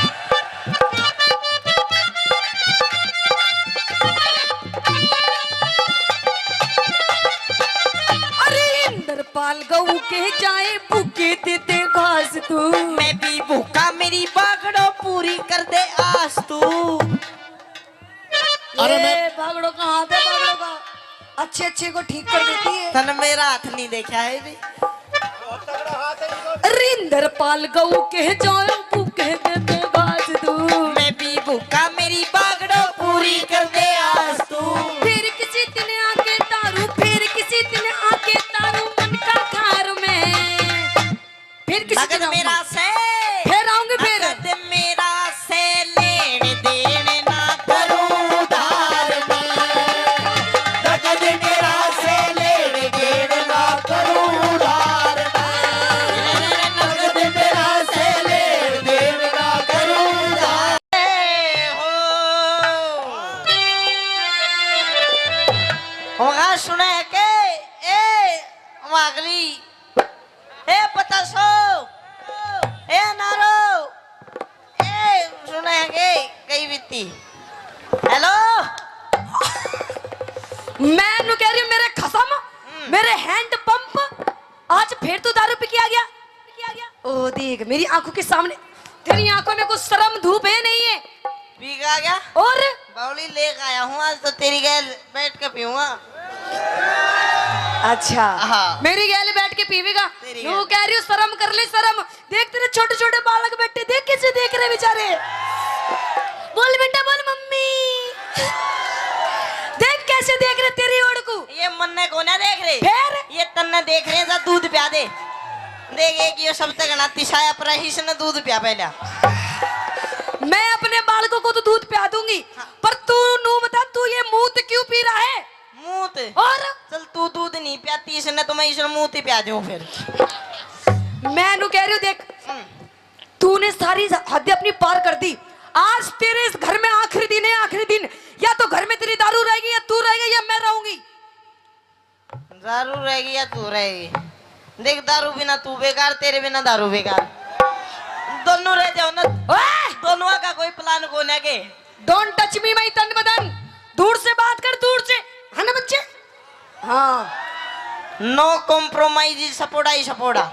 इंद्रपाल गऊ के जाए भूखे देते घास तू, मैं भी भूखा मेरी बागड़ो पूरी कर दे आस तू। अरे ये मैं- भागड़ो का हाथ है, भागड़ो का अच्छे अच्छे को ठीक कर देती है। तन मेरा हाथ नहीं देखा है भी। इंद्रपाल गऊ के जाए भूखे देते घास तू, मैं भी भूखा मेरी बागड़ो पूरी कर दे आस तू। फिर किसी दिन आके तारू, फिर किसी दिन आके तारू मन का घर में, फिर किसी नगद दिन मेरा आऊंगी। से फिर आऊंगी फिर। नगद मेरा से लेने देने ना करूं उधार में नगद मेरा से लेने देने ना करूं उधार में नगद मेरा से लेने देने ना करूं उधार। होगा सुने के ए मागली ए पता सो ए नारो ए सुने के कई बीती। हेलो मैं नु कह रही हूँ मेरे खसम, मेरे हैंड पंप, आज फिर तू दारू पी के आ गया। ओ देख मेरी आंखों के सामने, तेरी आंखों में कुछ शर्म धूप है नहीं है? पी के आ गया और बावली लेके आया हूँ आज तो तेरी गैल बैठ के पीऊंगा। अच्छा हाँ। मेरी गैल बैठ के पीवेगा। तेरी तू गैल। कह रही हूँ शर्म कर ले शर्म। देख तेरे छोटे छोटे बालक बैठे, देख कैसे देख रहे बेचारे। बोल बेटा बोल मम्मी। देख कैसे देख रहे तेरी ओर को। ये मन को ना देख रहे, फिर ये तन्ने देख रहे हैं, दूध पिया दे। देखे कि ये सब तक ना तिशाया पर इसने दूध पिया पहला। मैं अपने बालकों को तो दूध पिया दूंगी, पर तू नू बता, तू ये मूत क्यों पी रहा है? मूत और चल तू दूध नहीं पियाती इसने तो मैं इसने मूत ही पिया दूं फिर। मैं नू कह रही हूँ, देख तूने सारी हद अपनी पार कर दी। आज तेरे इस घर में आखिरी दिन है, आखिरी दिन। या तो घर में तेरी दारू रहेगी, या तू रहेगी, या मैं रहूंगी। दारू रहेगी या तू रहेगी? देख दारू बिना तू बेकार, तेरे बिना दारू बेकार। दोनों रह जाओ ना, ओए! दोनों का कोई प्लान को ना के। डोंट टच मी माई तन बदन। दूर से बात कर, दूर से, है ना बच्चे? हाँ। नो कॉम्प्रोमाइज, सपोड़ा ही सपोड़ा।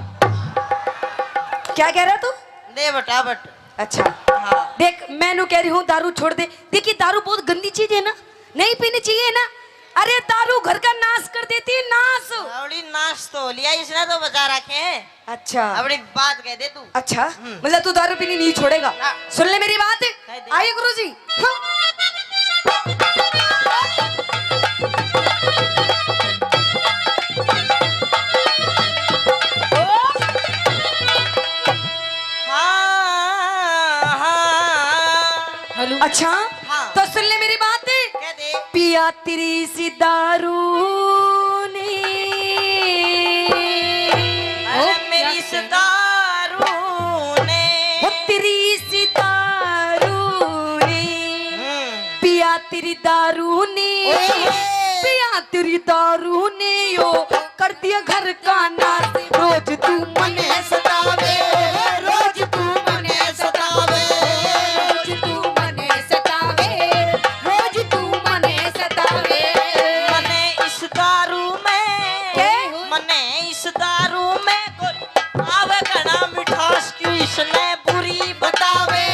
क्या कह रहा तू? दे बटा बट। अच्छा हाँ। देख मैं नू कह रही हूँ दारू छोड़ दे। देखिए दारू बहुत गंदी चीज है ना, नहीं पीनी चाहिए ना। अरे दारू घर का नाश कर देती है, नाश। अबड़ी नाश तो लिया इसने तो बचा रखे हैं। अच्छा अबड़ी बात कह दे तू। अच्छा, मतलब तू दारू पीनी नहीं छोड़ेगा? हाँ। सुन ले मेरी बात। कह दे। आइए गुरुजी। हाँ हाँ हेलो। अच्छा हाँ। तो सुन ले मेरी बात। कह दे। पिया तेरी सी दारू ने। अरे मेरी इस दारू ने। वो तेरी सी दारू ने। पिया तेरी दारू ने। पिया तेरी दारू ने यो कर दिया घर का नाश। रोज तू मने सतावे, रोज तू मने सतावे, रोज तू मने सतावे, रोज तू मने सतावे। मने इस दारू में, के? मने इस दारू में कोई आवे घना मिठास क्यों इसने बुरी बतावे,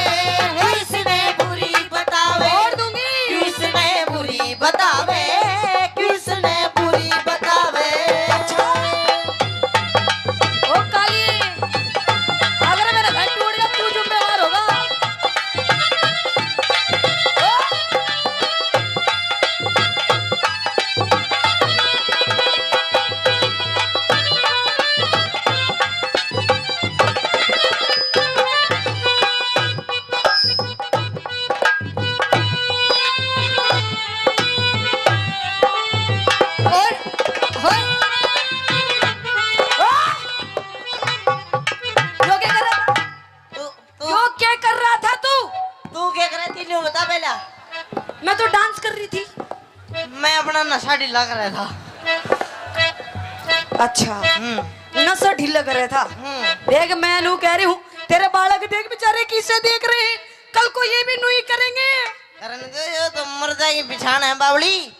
इसने बुरी बतावे, छोड़ दूंगी। क्यों इसने बुरी बतावे, क्यों इसने बुरी बतावे। ओ काली, अगर मेरा घर टूट गया तू जुम्मेवार होगा। यो क्या कर रहा था? तू यो क्या कर रहा था तू? तू क्या कर रही थी न्यू बता पहला। मैं तो डांस कर रही थी। मैं अपना नशा ढीला कर रहा था। अच्छा नशा ढीला कर रहा था। देख मैं नू कह रही हूँ, तेरे बालक देख बेचारे किसे देख रहे हैं, कल को ये भी नू ही करेंगे। करने दो, ये तो मर जाएगी बिछाना है बावली।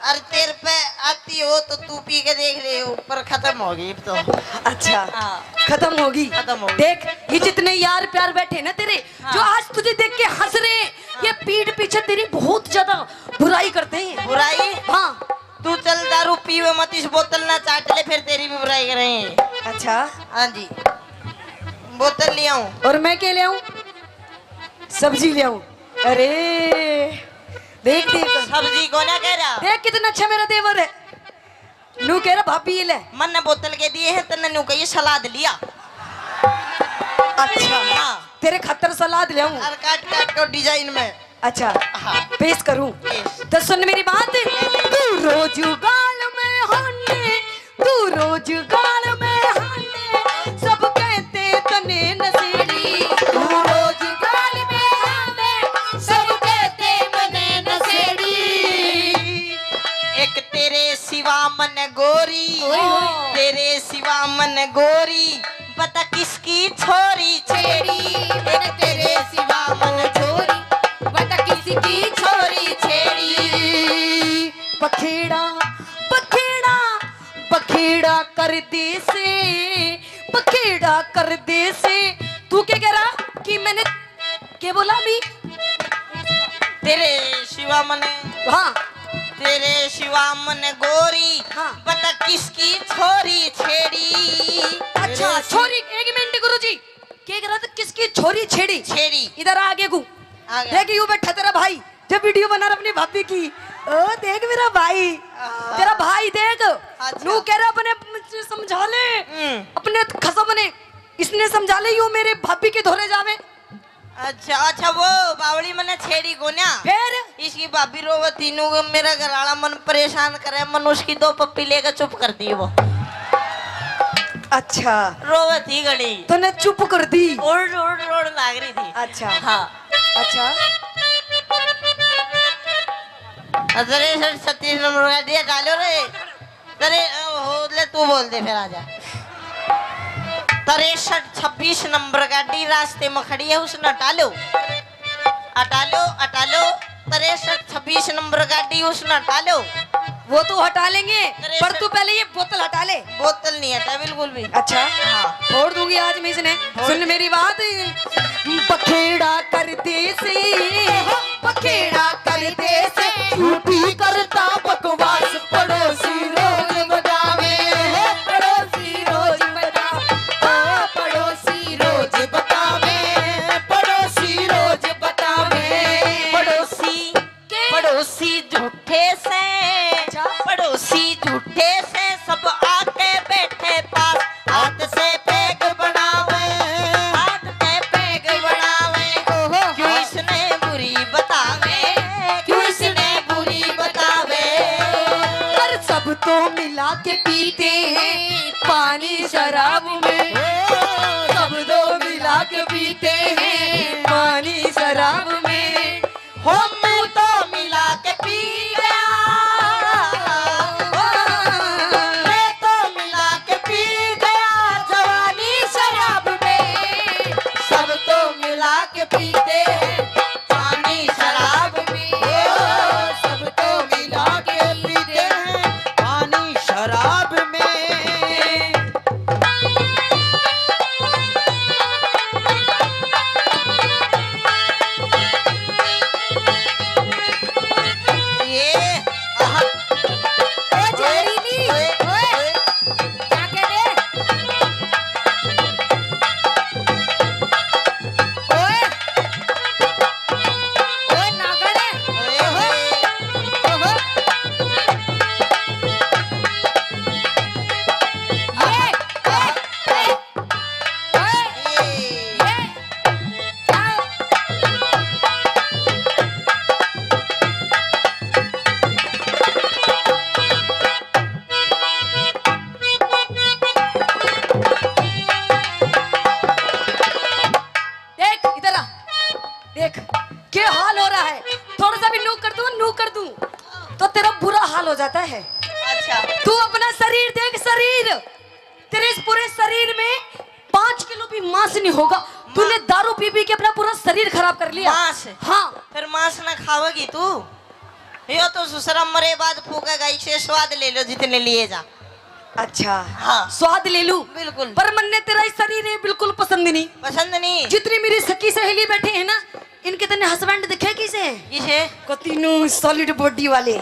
अरे तेरे पे आती हो तो तू पी के देख ले, ऊपर खत्म होगी अब तो। अच्छा हाँ। खत्म होगी। खत्म होगी। देख ये जितने यार प्यार बैठे ना तेरे, हाँ। जो आज तुझे देख के हंस रहे, ये पीठ पीछे तेरी बहुत ज्यादा बुराई करते हैं। बुराई? हाँ। तू चल दारू पीवे मत, इस बोतल ना चाट ले, फिर तेरी भी बुराई करेंगे। अच्छा हाँ जी, बोतल ले आऊं? और मैं क्या ले आऊं? सब्जी ले आऊं? अरे देख देख सब्जी को ना कह रहा। देख कितना अच्छा मेरा देवर है। नू कह रहा भाभी ये ले। मन ने बोतल के दिए हैं, तन्ने न्यू कही सलाद लिया। अच्छा हाँ। तेरे खतर सलाद ले आऊं? और काट काट कर डिजाइन में। अच्छा हाँ। पेश करूं? पेश। तो सुन मेरी बात। तू रोज गाल में हाने, तू रोज गाल में हाने, सब कहते तने नशेड़ी। तू रोज गाल में हाने, सब कहते मने नशेड़ी। एक तेरे सिवा मन गोरी, तेरे सिवा मन गोरी, बता किसकी छोरी छेड़ी। एक तेरे सिवा मन छोरी, बता किसकी छोरी छेड़ी। बखेड़ा बखेड़ा बखेड़ा कर दे से, बखेड़ा कर दे से। तू क्या कह रहा कि मैंने क्या बोला अभी? तेरे सिवा मन, हाँ तेरे सिवा मन गोरी, हाँ। बता किसकी छोरी छेड़ी। अच्छा छोरी, एक मिनट गुरुजी, क्या कह रहा था? किसकी छोरी छेड़ी? छेड़ी। इधर आगे को आ गया। देख, यू बैठा तेरा भाई, जब वीडियो बना रहा अपनी भाभी की, ओ देख मेरा भाई, तेरा भाई देख, नू कह रहा अपने समझा ले, अपने खसम ने इसने समझा ले, यूं मेरे भाभी के धोरे जावे। अच्छा अच्छा, वो बावड़ी मने छेड़ी को ना, फिर इसकी भाभी रोवे तीनों को, मेरा घरवाला मन परेशान करे, मन उसकी 2 पप्पी लेकर चुप कर दी वो। अच्छा रोवे थी घड़ी तो ने चुप कर दी, ओड़ ओड़ ओड़ लाग रही थी। अच्छा हाँ अच्छा। अरे सर 36 नंबर का दिया डालो रे, अरे हो ले तू बोल दे फिर आजा। 63-26 नंबर गाड़ी रास्ते में खड़ी है, उसने हटा लो, हटा लो, हटा लो। 63-26 नंबर गाड़ी उसने हटा लो। वो तो हटा लेंगे, पर तू पहले ये बोतल हटा ले। बोतल नहीं हटा बिल्कुल भी। अच्छा हाँ छोड़ दूंगी आज मैं इसने। सुन मेरी बात, पखेड़ा कर दे से, पखेड़ा कर दे से, झूठी करता बकवास पड़ोसी रोज बतावे, पड़ोसी रोज बतावे, पड़ोसी रोज बतावे, पड़ोसी रोज बतावे, पड़ोसी पड़ोसी झूठे से, पड़ोसी झूठे से, सब आके बैठे पास, हाथ से पैग बनावे, हाथ से पैग बनावे, क्यों इसने बुरी बतावे, क्यों इसने बुरी बतावे। पर सब तो मिला के पीते हैं पानी शराब में, सब तो मिला के पीते हैं पानी शराब में। हो तू तो मिला के पी गया, मैं तो मिला के पी गया जवानी शराब में, सब तो मिला के पीते हैं पानी शराब में, सब तो मिला के पीते हैं पानी शराब में। ये आहा, ओ जहरीली, ओए क्या कह रहे? ओए ओए नागड़े, ओए होए, ओहो, ये ये क्या? देख इधर आ, देख क्या हाल हो रहा है। थोड़ा सा भी नू कर दूं तो तेरा बुरा हाल हो जाता है। अच्छा तू अपना शरीर देख, शरीर तेरे इस पूरे शरीर में 5 किलो भी मांस नहीं होगा। तूने दारू पी पी के अपना पूरा शरीर खराब कर लिया। मांस? हाँ फिर मांस ना खाओगी तू, यो तो ससुरा मरे बाद फूकेगा, इसे स्वाद ले लो जितने लिए जा। अच्छा हाँ स्वाद ले लूं बिल्कुल। पर मन्ने तेरा इस शरीर है बिल्कुल पसंद नहीं। पसंद नहीं? जितनी मेरी सखी सहेली बैठे हैं ना, इनके तने हस्बैंड दिखे किसे किसे? को तीनों सॉलिड बॉडी वाले।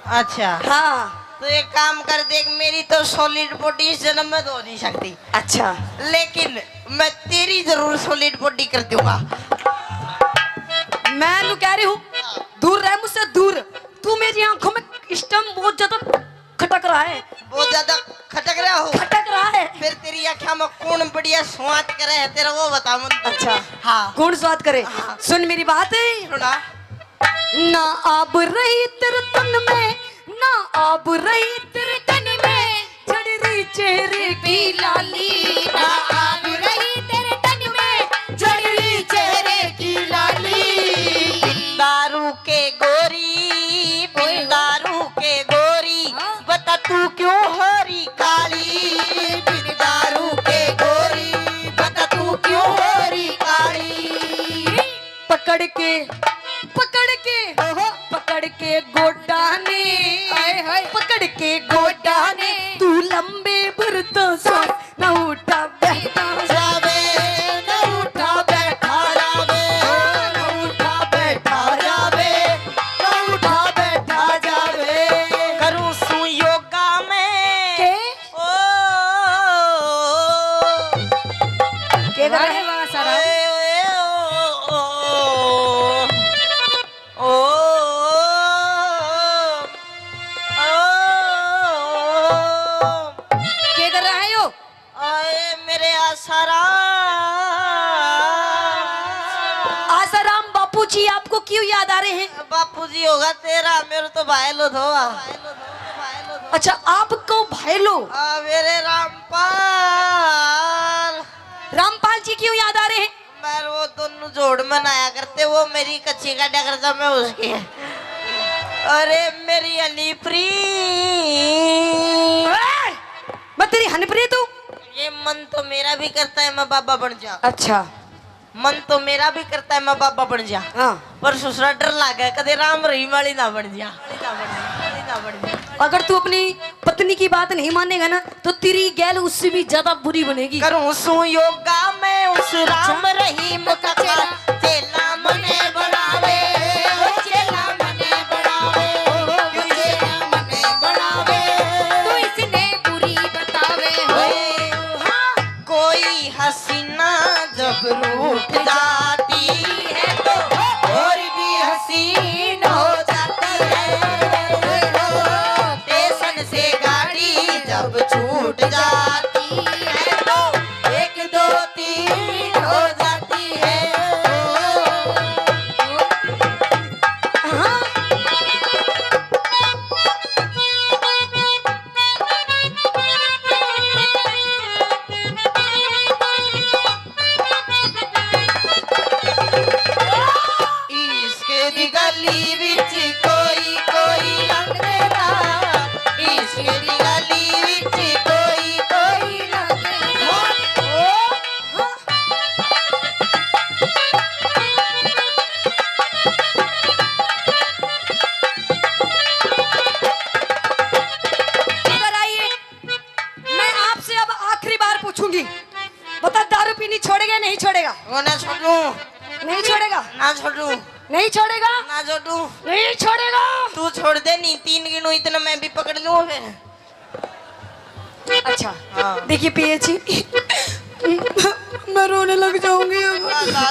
अच्छा हाँ तो एक काम कर देख, मेरी तो सॉलिड बॉडी इस जन्म में तो हो नहीं सकती, अच्छा लेकिन मैं तेरी जरूर सॉलिड बॉडी कर दूंगा। मैं नु कह रही हूँ दूर रह मुझसे, दूर। तू मेरी आंखों में इस टाइम बहुत ज्यादा खटक रहा है, बहुत ज्यादा खटक रहा हो? खटक रहा है। फिर तेरी आँखों में कौन बढ़िया स्वाद करे है तेरा, वो बता मुझे। अच्छा हाँ कौन स्वाद करे? हाँ। सुन मेरी बात है सुना। ना आब रही तेरे तन में, ना आब रही तेरे तन में, चढ़ रही चेहरे की लाली, ना आब रही तेरे तन में, चढ़ रही चेहरे की लाली। दारू के गोरी, दारू के गोरी, बता तू क्यों हरी काली, दारू के गोरी, बता तू क्यों हरी काली। पकड़ के पकड़ के गोडा ने, पकड़ के गोडा ने, तू लंबे बरतों से न उठा बैठा जावे न उठा बैठा जावे, न उठा बैठा जावे, न उठा बैठा जावे। करूं सू योगा में के ओ के करे वाह सारा ओ आसाराम बापू जी आपको क्यों याद आ रहे हैं? बापू जी होगा तेरा, मेरे तो भाई लो धोआ। अच्छा आपको भाई लो। मेरे रामपाल। रामपाल जी क्यों याद आ रहे हैं? मैं वो दोनों जोड़ मनाया करते, वो मेरी कच्ची काटा करता, मैं उसकी। अरे मेरी हनीप्री, मैं तेरी हनीप्री तू। ये मन तो मेरा भी करता है मैं बाबा बन जा। अच्छा मन तो मेरा भी करता है मैं बाबा बन जा, हाँ। पर ससुरा डर लागे कदे राम रहीम वाली ना बन जा। अगर तू अपनी पत्नी की बात नहीं मानेगा ना तो तेरी गैल उससे भी ज्यादा बुरी बनेगी। करूं सु योगा मैं उस राम रहीम का चेला मने बनावे, चेला मने बनावे, चेला मने बनावे, तू इसने बुरी बतावे हो। हाँ। कोई हसीना जब रूठ जाती है तो और भी हसीन हो जाती है। स्टेशन से गाड़ी जब छूट जाती है तो 1 2 3 हो जाती है। हाँ। इसके दी गली विच कोई कोई लंघदा, इसके दी गली विच कोई कोई लंघदा। इधर आइए, मैं आपसे अब आखिरी बार पूछूंगी, बता दारू पीनी छोड़ेगा नहीं छोड़ेगा? वो ना छोड़ू, नहीं छोड़ेगा? ना छोड़ू, नहीं छोड़ेगा? ना छोड़ू। नहीं छोड़ेगा? तू छोड़ दे, नहीं 3 गिनू इतना मैं भी पकड़ लूं फिर। अच्छा हाँ। देखिए पिए जी, मैं रोने लग जाऊंगी अब। ना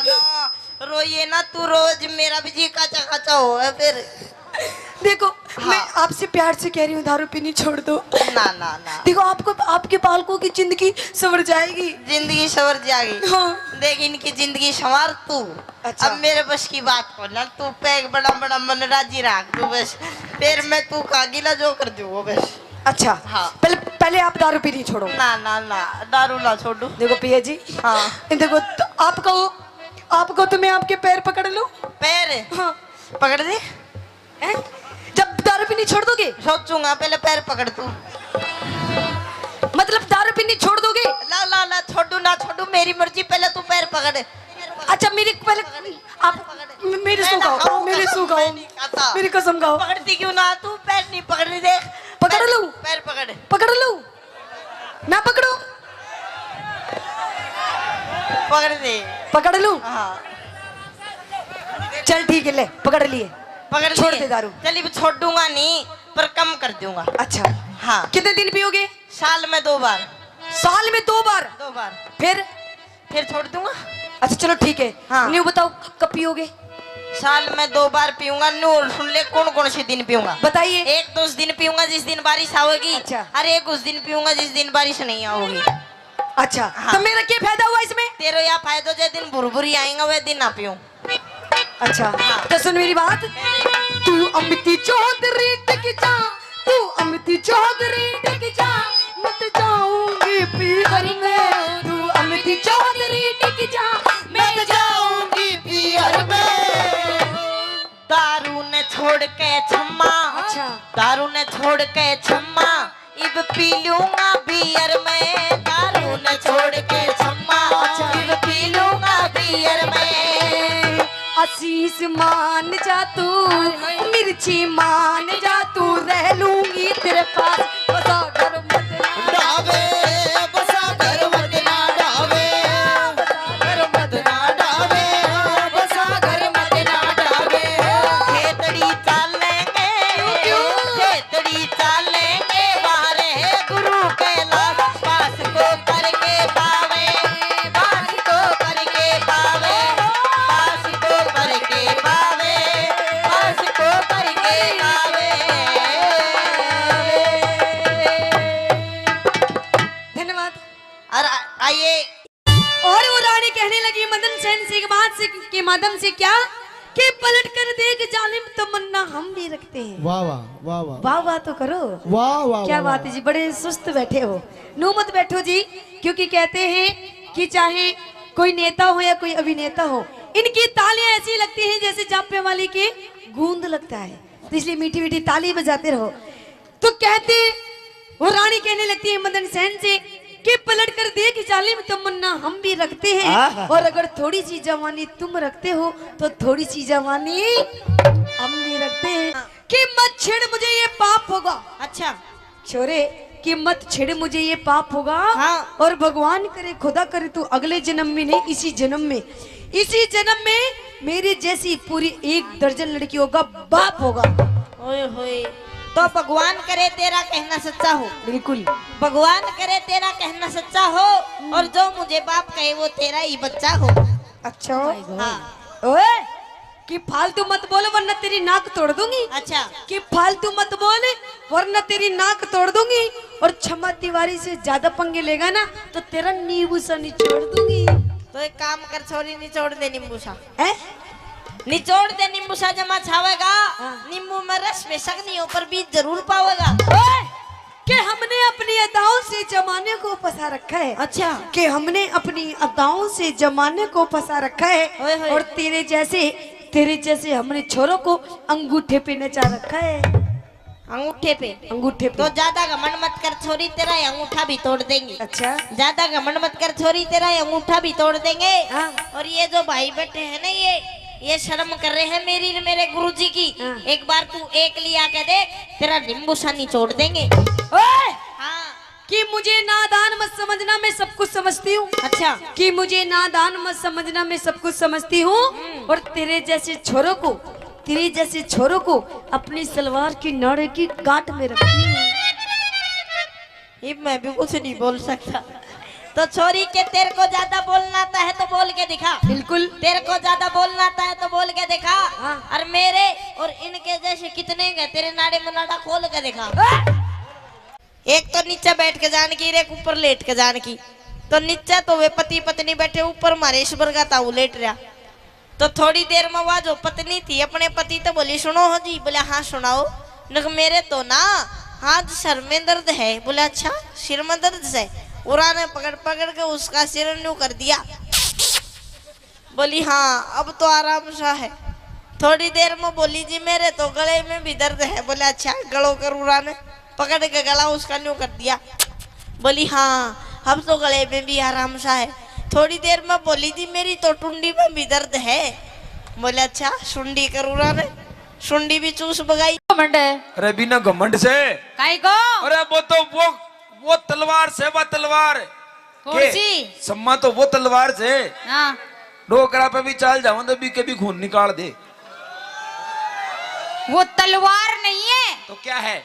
रोइए ना, तू रोज मेरा भी जी काचा काचा हो है फिर। देखो हाँ। मैं आपसे प्यार से कह रही हूँ दारू पीनी छोड़ दो। ना ना ना, देखो आपको आपके बालकों की जिंदगी संवर जाएगी। जिंदगी सवर जाएगी। हाँ। देख इनकी जिंदगी संवार तू। अच्छा। अब मेरे बस की बात को ना, तू पैक बड़ा बड़ा मन राजी रख तू बस, फिर मैं तू कागिला जो कर दूँ वो बस। अच्छा हाँ। पहले आप दारू पीनी छोड़ो। ना ना ना, दारू ना छोड़ू। देखो पिया जी, हाँ। देखो तो आपको तो मैं आपके पैर पकड़ लूं? पैर हाँ। पकड़ दे। हैं? जब दारू पीनी छोड़ दोगे? सोचूंगा, पहले पैर पकड़ तू। मतलब दारू पीनी छोड़ दोगे? ला ला ला, छोड़ू ना छोड़ू मेरी मर्जी, पहले तू पैर पकड़। अच्छा मेरी पहले आप मेरे सो गाओ, मेरे सो गाओ, मेरी कसम गाओ। पकड़ती क्यों ना तू? पैर नहीं पकड़ रही, देख। पकड़ लूं? पैर पकड़। पकड़ लूं? ना पकड़ो? पकड़ दे। पकड़ लूं? हाँ चल ठीक है, ले पकड़ लिए। पकड़ छोड़ लिए। दे दारू। चल अब छोड़ दूंगा नहीं, पर कम कर दूंगा। अच्छा हाँ, कितने दिन पियोगे? साल में 2 बार। साल में 2 बार? 2 बार फिर छोड़ दूंगा। अच्छा चलो ठीक है। हाँ। न्यू बताओ कब पियोगे? साल में 2 बार पीऊंगा। नूर सुन ले, कौन कौन से दिन पीऊंगा? बताइए। एक तो उस दिन पीऊंगा जिस दिन बारिश आओगी। अच्छा। अरे एक उस दिन पीऊंगा जिस दिन बारिश नहीं आओगी। अच्छा हाँ। तो मेरा क्या फायदा हुआ इसमें? तेरे या फायदा जिस दिन भुरभुरी आएगा वह दिन ना पीऊं। अच्छा तो सुन मेरी बात, तू अमिती चौधरी टिक जा, तू अमिती चौधरी टिक जा, मत जाऊंगी पीहर में, तू अमिती चौधरी टिक जा, मैं जाऊंगी पीहर में। दारू ने छोड़ के छम्मा, अच्छा। दारू ने छोड़ के छम्मा, इब पी लूंगा बियर में। दारू ने छोड़ के छम्मा, इब पी लूंगा बियर में। आशीष मान जा तू, मिर्ची मान जा तू, रह लूंगी तेरे पास, बसा घर मत ना डावे बसा घर मत ना डावे, घर मत ना डावे बसा घर मत ना डावे। खेतड़ी चालेंगे, खेतड़ी चालेंगे, बारे गुरु कैलाश पास को करके पावे, पास को करके पावे, पास को करके पावे, पास को करके पावे। कहने लगी मदन सेन से एक बात से के माध्यम से क्या कि पलट कर देख जालिम तमन्ना हम भी रखते हैं। वाह वाह वाह वाह वाह वाह तो करो। वाह वाह क्या वाह, बात है जी, बड़े सुस्त बैठे हो। नू मत बैठो जी, क्योंकि कहते हैं कि चाहे कोई नेता हो या कोई अभिनेता हो, इनकी तालियां ऐसी लगती हैं जैसे जापे वाली की गूंद लगता है, तो इसलिए मीठी मीठी ताली बजाते रहो। तो कहते वो रानी कहने लगती है मदन सेन से कि पलट कर देख जालिम तमन्ना हम भी रखते हैं, और अगर थोड़ी सी जवानी तुम रखते हो तो थोड़ी सी जवानी हम भी रखते हैं। कि मत छेड़ मुझे ये पाप होगा। अच्छा छोरे कि मत छेड़ मुझे ये पाप होगा। हाँ। और भगवान करे खुदा करे तू अगले जन्म में नहीं, इसी जन्म में मेरी जैसी पूरी 1 दर्जन लड़कियों का बाप होगा। ओए होए, तो भगवान करे तेरा कहना सच्चा हो। बिल्कुल। भगवान करे तेरा कहना सच्चा हो, और जो मुझे बाप कहे वो तेरा ही बच्चा हो। अच्छा। हाँ। ओए कि फालतू मत बोलो वरना तेरी नाक तोड़ दूंगी। अच्छा। कि फालतू मत बोले वरना तेरी नाक तोड़ दूंगी, और क्षमा तिवारी से ज्यादा पंगे लेगा ना तो तेरा नींबू सा निचोड़ दूंगी। तो एक काम कर छोरी, निचोड़ दे नींबू सा। है? निचोड़ दे नींबू सा, जमा छावेगा। हाँ। नींबू में रस बेशक नहीं हो पर बीज जरूर पावेगा। ओए, कि हमने अपनी अदाओं से जमाने को फंसा रखा है। अच्छा। कि हमने अपनी अदाओं से जमाने को फंसा रखा है, ओए होए। और तेरे जैसे हमने छोरों को अंगूठे पे नचा रखा है। अंगूठे पे? अंगूठे पे। तो ज्यादा घमंड मत कर छोरी, तेरा ये अंगूठा भी तोड़ देंगे। अच्छा। ज्यादा घमंड मत कर छोरी, तेरा ये अंगूठा भी तोड़ देंगे। हाँ। और ये जो भाई बैठे हैं ना, ये शर्म कर रहे हैं मेरी मेरे गुरुजी की। हाँ। एक बार तू एक लिया के देख, तेरा नींबू सा निचोड़ देंगे। ओए, हाँ। कि मुझे नादान मत समझना, मैं सब कुछ समझती हूँ। अच्छा। कि मुझे नादान मत समझना, मैं सब कुछ समझती हूँ। और तेरे जैसे छोरों को अपनी सलवार की नाड़े की गांठ में रखती हूँ। ये मैं भी कुछ नहीं बोल सकता। तो छोरी के तेरे को ज्यादा बोलना आता है तो बोल के दिखा। बिल्कुल। तेरे को ज्यादा बोलना आता है तो बोल के दिखा। हाँ। और मेरे और इनके जैसे कितने हैं, तेरे नाड़े मुनाड़ा खोल के दिखा। एक तो नीचे बैठ के जान की, एक ऊपर लेट के जान की। तो नीचे तो वे पति पत्नी बैठे, ऊपर मारेश्वर का ताऊ लेट रहा। तो थोड़ी देर में वह जो पत्नी थी अपने पति तो बोली सुनो हो जी। बोले हाँ सुनाओ। न मेरे तो ना हाथ सर में दर्द है। बोले अच्छा सिर में दर्द से? उरा ने पकड़ पकड़ के उसका सिर न्यू कर दिया। बोली हाँ अब तो आराम सा है। थोड़ी देर में बोली जी मेरे तो गले में भी दर्द है। बोले अच्छा गलो कर। उरा ने पकड़ के गला उसका न्यू कर दिया। बोली हाँ अब तो गले में भी आराम सा है। थोड़ी देर में बोली जी मेरी तो टुंडी में भी दर्द है। बोले अच्छा सुंडी कर। उरा ने सुंडी भी चूस बगाई। अरे बिना घमंड से। काई को अरे वो तलवार से, वो तलवार कौन के? सी? सम्मा तो वो तलवार से। हाँ डोकरा पे भी चाल जाओ तो भी कभी खून निकाल दे। वो तलवार नहीं है। तो क्या है?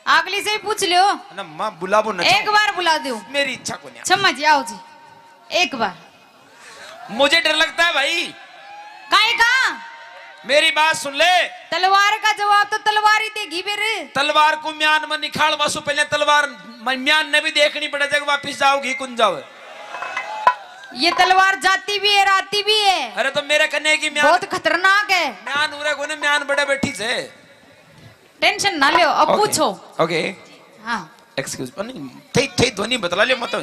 अगली से ही पूछ लो। ना माँ बुलाबो न। एक बार बुला दो। मेरी इच्छा को नहीं। क्षमा जी आओ जी एक बार। मुझे डर लगता है भाई। काई का? मेरी बात सुन ले। तलवार का जवाब तो तलवार ही देगी फिर। तलवार को म्यान में निकाल वासु, पहले तलवार म्यान ने भी देखनी पड़े जब वापिस जाओगी कुंज जाओ। ये तलवार जाती भी है राती भी है। अरे तो मेरे कन्या की म्यान बहुत खतरनाक है। म्यान उरे को म्यान बड़े बैठी से। टेंशन ना लो अब पूछो। ओके हाँ एक्सक्यूज नहीं थे ध्वनि बतला ले मत।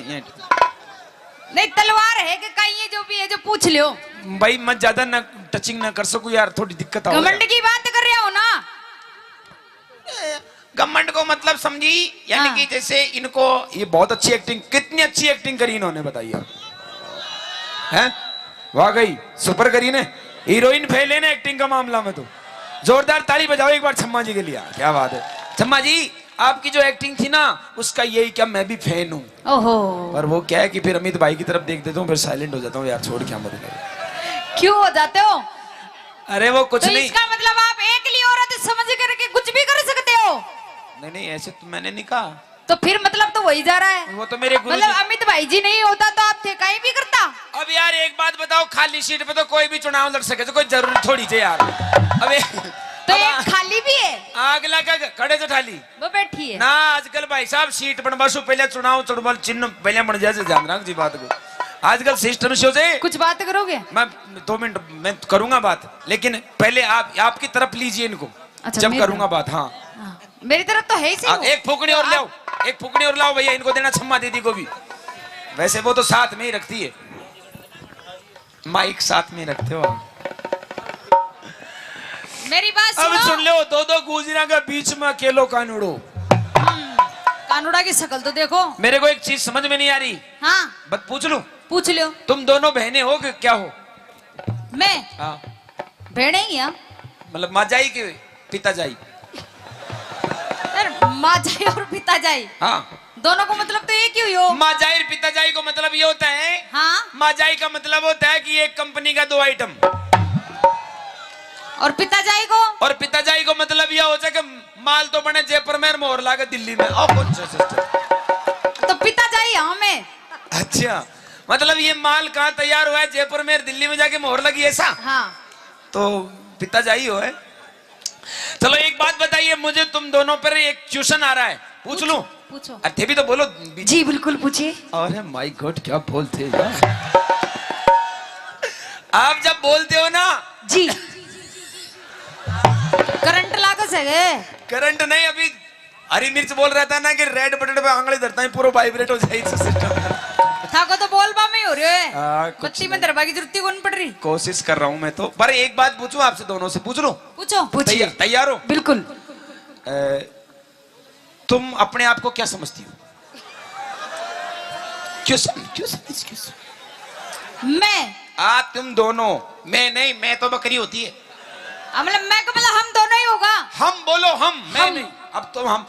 नहीं तलवार है कि कहीं ये जो भी है जो पूछ लो। भाई मैं ज्यादा ना टचिंग ना कर सकूं यार, थोड़ी दिक्कत आ रही है। घमंड की बात कर रहे हो ना? घमंड को मतलब समझी, यानी कि जैसे इनको ये बहुत अच्छी एक्टिंग, कितनी अच्छी एक्टिंग करी इन्होंने बताइए। हैं वाकई सुपर करी ने, हीरोइन फेल है ना एक्टिंग का मामला में। तो जोरदार ताली बजाओ एक बार छम्मा जी के लिए। क्या बात है छम्मा जी, आपकी जो एक्टिंग थी ना उसका यही क्या मैं भी फैन हूँ। ओहो पर वो क्या है कि फिर अमित भाई की तरफ देख देता हूँ फिर साइलेंट हो जाता हूँ यार, छोड़ क्या मत। क्यों हो जाते हो? अरे वो कुछ तो नहीं। इसका मतलब आप एकली औरत समझ करके कुछ भी कर सकते हो? नहीं नहीं ऐसे तो मैंने नहीं कहा। तो फिर मतलब तो वही जा रहा है। वो तो मेरे गुरु मतलब अमित भाई जी नहीं होता तो आप थे कहीं भी करता। अब यार एक बात बताओ, खाली सीट पे तो कोई भी चुनाव लड़ सके, तो कोई जरूरी थोड़ी थे यार। अबे तो एक खाली भी है। आग लगा खड़े तो ठाली वो बैठी है ना। आजकल भाई साहब सीट बनवासु पहले चुनाव चुड़बल चिन्ह पहले बन जाए, ध्यान रख जी बात को। आजकल सिस्टम शो से कुछ बात करोगे? मैं 2 मिनट मैं करूंगा बात, लेकिन पहले आप आपकी तरफ लीजिए इनको। अच्छा, जब मेरी करूंगा बात। हाँ हाँ, मेरी तरफ तो है ही सही वो। एक फुकड़ी और लाओ, एक फुकड़ी और लाओ भैया, इनको देना छम्मा दीदी को भी। वैसे वो तो साथ में ही रखती है, माइक साथ में रखते हो आप। मेरी बात अब सुनो। सुन लो, 2 गुजरा के बीच में अकेलो कानूड़ो। कानूड़ा की शक्ल तो देखो। मेरे को एक चीज समझ में नहीं आ रही, हाँ बस पूछ लूं, पूछ लो। तुम दोनों बहनें हो कि क्या हो? मैं हाँ भेड़े ही हैं। मतलब माजाई के पिताजाई? यार माँ जाई और पिता जाई हाँ दोनों को मतलब तो एक ही हुई हो। माजाई और पिताजाई को मतलब ये होता है, हाँ माजाई का मतलब होता है कि एक कंपनी का 2 आइटम, और पिता जाई को और पिताजाई को मतलब यह हो जाए कि माल तो बने जयपुर में और मोहर लागे दिल्ली में। और कौन सा सिस्टम? तो पिता जाई हमें। अच्छा, मतलब ये माल कहाँ तैयार हुआ है? जयपुर में और दिल्ली में जाके मोहर लगी ऐसा? हाँ तो पिताजाई हो है। चलो एक बात बताइए मुझे, तुम दोनों पर एक ट्यूशन आ रहा है, पूछ लूं? पूछो। अरे भी तो बोलो। जी बिल्कुल पूछिए। अरे माय गॉड क्या बोलते हैं यार। आप जब बोलते हो ना, जी करंट लागत है। करंट नहीं, अभी हरी मिर्च बोल रहा था ना कि रेड बटन पे आंगली धरता है पूरा वाइब्रेट हो जाए सिस्टम। थाको तो बोल बा में हो रहे हाँ, है। कुछ बत्ती में दरबार की जरूरत कौन पड़ रही? कोशिश कर रहा हूं मैं तो। पर एक बात पूछूं आपसे, दोनों से पूछ लो? पूछो। पूछिए। तैयार हो? बिल्कुल। तुम अपने आप को क्या समझती हो? क्यों मैं तुम दोनों? मैं नहीं, मैं तो बकरी होती है। मतलब मैं का मतलब हम दोनों ही होगा। हम बोलो, हम मैं नहीं। अब तो हम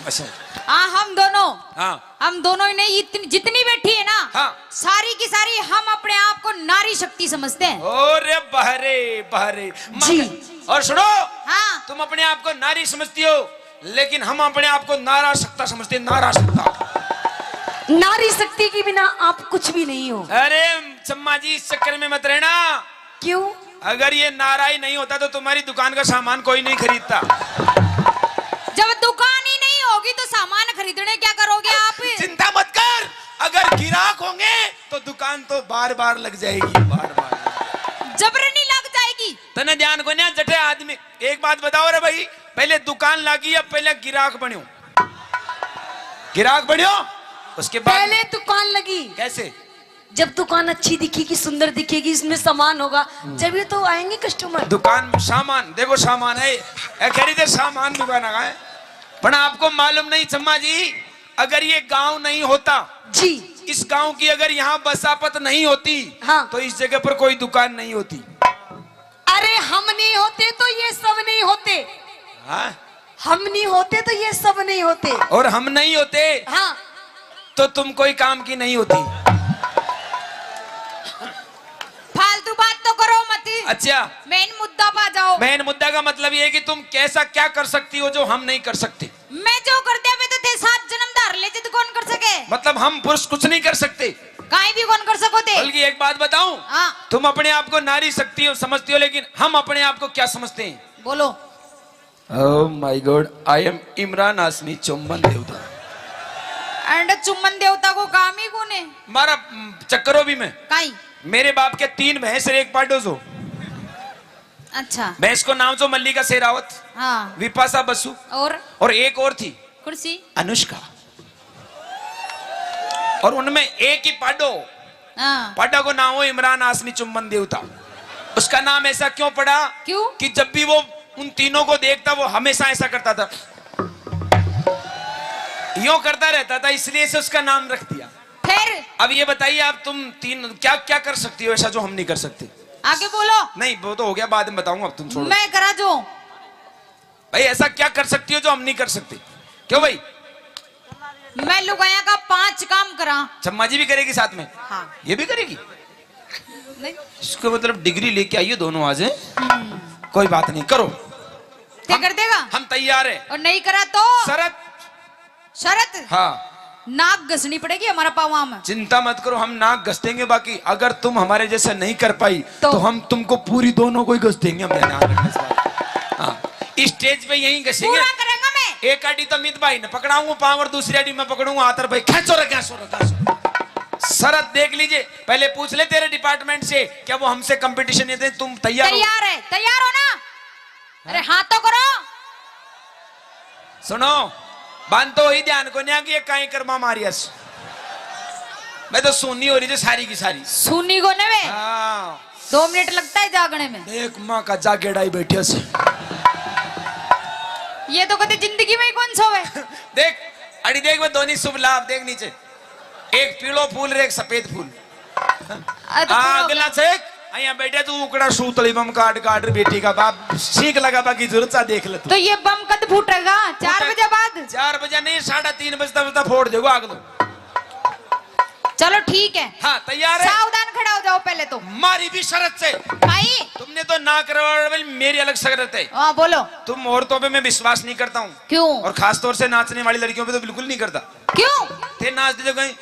अच्छा। हाँ हम दोनों। हाँ हम दोनों ही नहीं, इतनी जितनी बैठी है ना, हाँ। सारी की सारी हम अपने आप को नारी शक्ति समझते हैं। ओरे बहरे बहरे जी। और सुनो, हाँ तुम अपने आप को नारी समझती हो, लेकिन हम अपने आप को नारा शक्ता समझते हैं। नारा शक्ता। नारी शक्ति के बिना आप कुछ भी नहीं हो। अरे चम्मा जी, इस चक्कर में मत रहना। क्यों? अगर ये नारा ही नहीं होता तो तुम्हारी दुकान का सामान कोई नहीं खरीदता। जब दुकान ही नहीं होगी तो सामान खरीदने क्या करोगे आप? चिंता मत कर, अगर गिराक होंगे तो दुकान तो बार बार लग जाएगी, बार बार जबरनी लग जाएगी। तने ध्यान को ना जटे आदमी। एक बात बताओ रे भाई, पहले दुकान लागी या पहले गिराक बन्यो? गिराक बन्यो, उसके बाद पहले दुकान लगी। कैसे? जब दुकान अच्छी दिखेगी, सुंदर दिखेगी, इसमें सामान होगा, जब ये तो आएंगे कस्टमर। दुकान में सामान देखो, सामान है खरीदे, सामान दुकान है। पर आपको मालूम नहीं चम्मा जी, अगर ये गांव नहीं होता जी, इस गांव की अगर यहाँ बसापत नहीं होती, हाँ। तो इस जगह पर कोई दुकान नहीं होती। अरे हम नहीं होते तो ये सब नहीं होते। हाँ? हम नहीं होते तो ये सब नहीं होते। और हम नहीं होते हाँ। तो तुम कोई काम की नहीं होती। फालतू बात तो करो मत। अच्छा, मेन मुद्दा पा जाओ। मेन मुद्दा का मतलब ये है कि तुम कैसा क्या कर सकती हो जो हम नहीं कर सकते। मैं जो कर दिया मैं तो थे 7 जन्म धार ले तो कौन कर सके? मतलब हम पुरुष कुछ नहीं कर सकते, काई भी कौन कर सको थे? बल्कि एक बात बताऊं, हाँ तुम अपने आप को नारी शक्ति हो समझती हो, लेकिन हम अपने आप को क्या समझते हैं? बोलो। Oh my God, I am Imran Hashmi चुम्बन देवता। एंड चुम्बन देवता को काम ही कौन है? मारा चक्करों भी में काई? मेरे बाप के 3 भैंस और 1 पाडोजो। अच्छा। भैंस को नाम तो मल्लिका शेरावत, हाँ विपाशा बसु, और एक और थी कुर्सी। अनुष्का। और उनमें एक ही पाडो, हाँ पाडा को नाम हो इमरान हाशमी चुम्बन देवता। उसका नाम ऐसा क्यों पड़ा? क्यों? कि जब भी वो उन तीनों को देखता वो हमेशा ऐसा करता था, यूं करता रहता था, इसलिए से उसका नाम रख दिया। फिर अब ये बताइए आप, तुम तीन क्या क्या कर सकती हो ऐसा जो हम नहीं कर सकते? आगे बोलो। नहीं वो तो हो गया, बाद में बताऊंगा, अब तुम छोड़ो। मैं करा जो भाई ऐसा क्या कर सकती हो जो हम नहीं कर सकते? क्यों भाई? मैं लुगाया का 5 काम करा। चम्मा जी भी करेगी साथ में? हाँ। ये भी करेगी? नहीं इसको मतलब डिग्री लेके आइए दोनों आज। कोई बात नहीं, करो। क्या कर देगा? हम तैयार हैं। और नहीं करा तो शरत? शरत? हाँ, नाक घसनी पड़ेगी हमारा पावा में। चिंता मत करो, हम नाक घस देंगे। बाकी अगर तुम हमारे जैसे नहीं कर पाई तो हम तुमको पूरी दोनों को ही घस देंगे। हम हाँ, स्टेज पे यही घसेंगे। पूरा करेंगे मैं। एक आड़ी तो मित भाई ने पकड़ाऊंगा पाँव और दूसरी आड़ी मैं पकड़ूंगा आतर भाई खेचो रे कैसो रे। शरत देख लीजिए, पहले पूछ ले तेरे डिपार्टमेंट से क्या वो हमसे कंपटीशन देते, तुम तैयार हो? तैयार है, तैयार हो ना? अरे हाँ तो करो। सुनो बांध तो ही ध्यान को नहीं कि कहीं कर्मा मारियस मैं तो सुननी हो रही थी सारी की सारी। सुनी को ने वे हाँ 2 मिनट लगता है जागने में। देख माँ का जागेड़ाई बैठे से ये तो कभी जिंदगी में ही कौन सोवे। देख अड़ी देख मैं दोनों शुभ लाभ देख नीचे, एक पीलो फूल रे एक सफेद फूल। अरे तो पूरा हो अगला चेक अया बैठे तू उकड़ा सूतली बम काट काट बेटी का बाप सीख लगा बाकी जरूरत सा देख ले तू। तो ये बम कद फूटेगा 4 बजे बाद? 4 बजे नहीं 3:30 बजता फोड़ देगा आग लो। चलो ठीक है। हाँ तैयार है? सावधान खड़ा हो जाओ पहले तो। मारी भी शरत से भाई तुमने तो ना करवा, मेरी अलग शरत है। हाँ बोलो। तुम औरतों पे मैं विश्वास नहीं करता हूँ, क्यों? और खास तौर से नाचने वाली लड़कियों पे तो बिल्कुल नहीं करता। क्यों? थे नाचते जो कहीं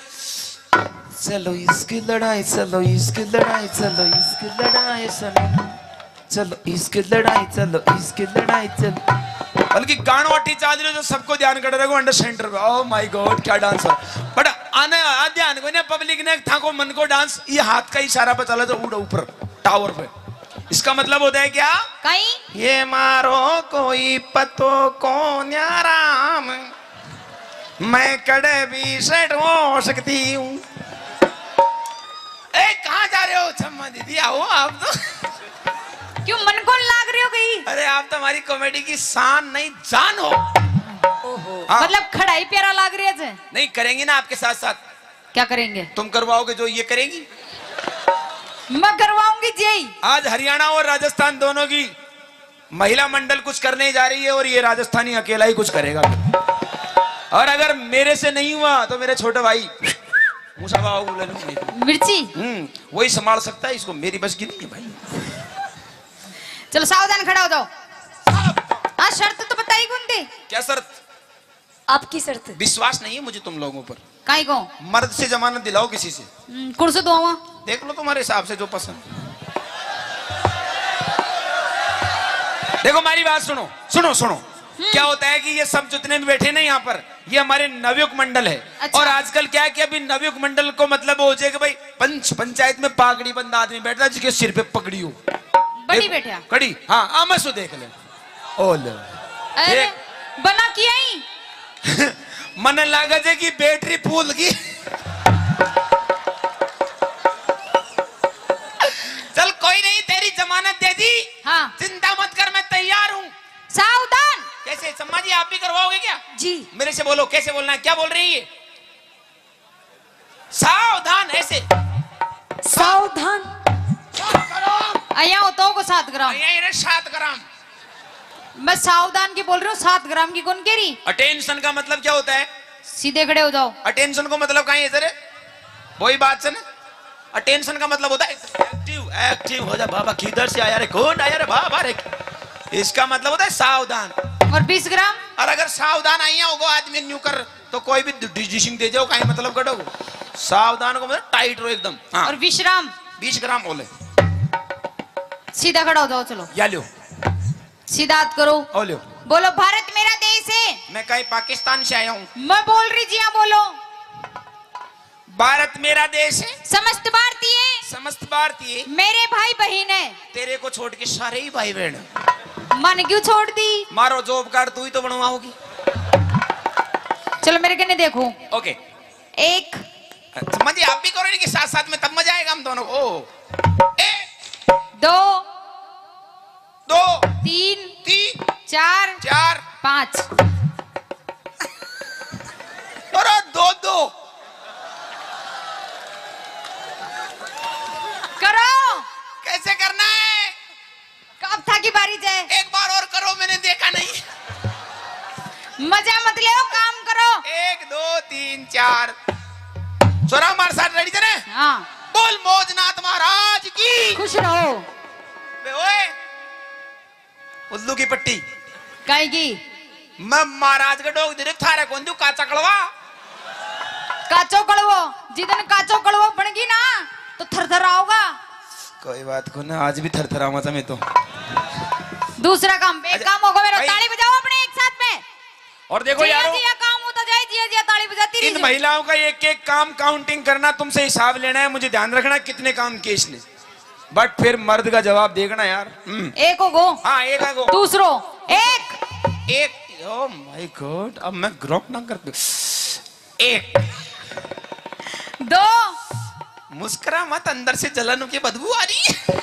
चलो इसकी लड़ाई चलो इसकी लड़ाई चलो इसकी लड़ाई चलो इसकी लड़ाई चलो इसकी लड़ाई चलो, बल्कि गान वाटी चाल रहे जो सबको ध्यान कर रहे हो अंडर सेंटर पे। ओह माय गॉड क्या डांस है। बट आने ध्यान को ना पब्लिक ने था को मन को डांस ये हाथ का इशारा पे चला तो उड़ ऊपर टावर पे, इसका मतलब होता है क्या? कहीं ये मारो कोई पतो को न्याराम मैं कड़े भी सेट हो सकती हूँ। ए कहाँ जा रहे हो छम्मा दीदी, आओ आप तो। क्यों मन को लाग रही हो गई? अरे आप तो हमारी कॉमेडी की शान नहीं जान हो। हाँ। मतलब खड़ा ही प्यारा लाग रही है। नहीं करेंगी ना आपके साथ साथ। क्या करेंगे? तुम करवाओगे जो ये करेगी। मैं करवाऊंगी जी। आज हरियाणा और राजस्थान दोनों की महिला मंडल कुछ करने जा रही है और ये राजस्थानी अकेला ही कुछ करेगा। और अगर मेरे से नहीं हुआ तो मेरे छोटे भाई मिर्ची वही संभाल सकता है इसको, मेरी बस की नहीं है भाई। चलो सावधान खड़ा हो जाओ। हाँ शर्त तो बताई कौन थी? क्या शर्त? आपकी शर्त। विश्वास नहीं है मुझे तुम लोगों पर। काई को? मर्द से जमानत दिलाओ किसी से। कुर्सी दो वहाँ। देख लो तुम्हारे हिसाब से जो पसंद। देखो हमारी बात सुनो सुनो सुनो। क्या होता है कि ये सब जितने भी बैठे ना यहाँ पर ये हमारे नवयुग मंडल है। अच्छा। और आजकल क्या है कि अभी नवयुग मंडल को मतलब हो जाए कि भाई पंचायत में पागड़ी बंद आदमी बैठता है जिसके सिर पे पगड़ी हो बड़ी बैठा कड़ी। हाँ आमसो देख ले ओले अरे बना किया ही मन लगा जे कि बैटरी फूल की। चल कोई नहीं तेरी जमानत दे दी। हाँ चिंता मत कर मैं तैयार हूँ। सावधान। कैसे सम्मा जी आप भी करवाओगे क्या? जी मेरे से बोलो कैसे बोलना है, क्या बोल रही है? सावधान ऐसे सावधान। आया होता को 7 ग्राम। 7 ग्राम। मैं सावधान की बोल रही हूँ 7 ग्राम की कौन कह रही? अटेंशन का मतलब क्या होता है? सीधे खड़े हो जाओ। अटेंशन को मतलब कहीं इधर है वही बात से ना। अटेंशन का मतलब होता है एक्टिव एक्टिव हो जा बाबा किधर से आया रे कौन आया रे बाबा रे, इसका मतलब होता है सावधान। और 20 ग्राम? और अगर सावधान आइया होगा आदमी न्यू कर तो कोई भी डिजिशिंग दे जाओ कहीं मतलब कटो। सावधान को मतलब टाइट रहो एकदम। हाँ। और 20 ग्राम? 20 ग्राम बोले। सीधा खड़ा हो जाओ। चलो या लो सीधा हाथ करो। ओ लो। बोलो भारत मेरा देश है। मैं कहीं पाकिस्तान से आया हूँ। मैं बोल रही जी हाँ बोलो। भारत मेरा देश है। समस्त भारतीय समस्त भारतीय मेरे भाई बहन है। तेरे को छोड़ के सारे ही भाई बहन हैं। मन क्यों छोड़ दी? मारो जॉब कार्ड तू ही तो बनवाओगी। चलो मेरे कहने देखो। ओके 1 मजे आप भी करो कि साथ साथ में तब मजा आएगा हम दोनों को। 2 2 3 3 4 4 5 और 2 करो। कैसे करना है? कब था की बारी जाए? एक बार और करो मैंने देखा नहीं। मजा मत ले काम करो। 1 2 3 4 सोरा हमारे साथ रेडी थे? हाँ बोल मौजनाथ महाराज की। खुश रहो। बे ओए उल्लू की पट्टी काई की? मैं महाराज का डोग दे थारे कौन दू काचा कड़वा काचो कड़वो जितन काचो कड़वो बनेगी ना तो थरथर आओगा। कोई बात को ना आज भी थरथरावा मैं तो। दूसरा काम एक अच्छा, काम होगा मेरा। भाई। ताली बजाओ अपने एक साथ में। और देखो जिया यारो, जिया काम होता जाए, जिया जिया ताली बजाती रही इन जो। महिलाओं का एक एक काम काउंटिंग करना, तुमसे हिसाब लेना है, मुझे ध्यान रखना कितने काम किए इसने, बट फिर मर्द का जवाब देखना यार। एक हो गो, हाँ एक आगो, दूसरो एक, एक, ओ माय गॉड, अब मैं ग्रोक ना कर दूं। एक, दो, मुस्कुरा मत, अंदर से जलन की बदबू आ रही है।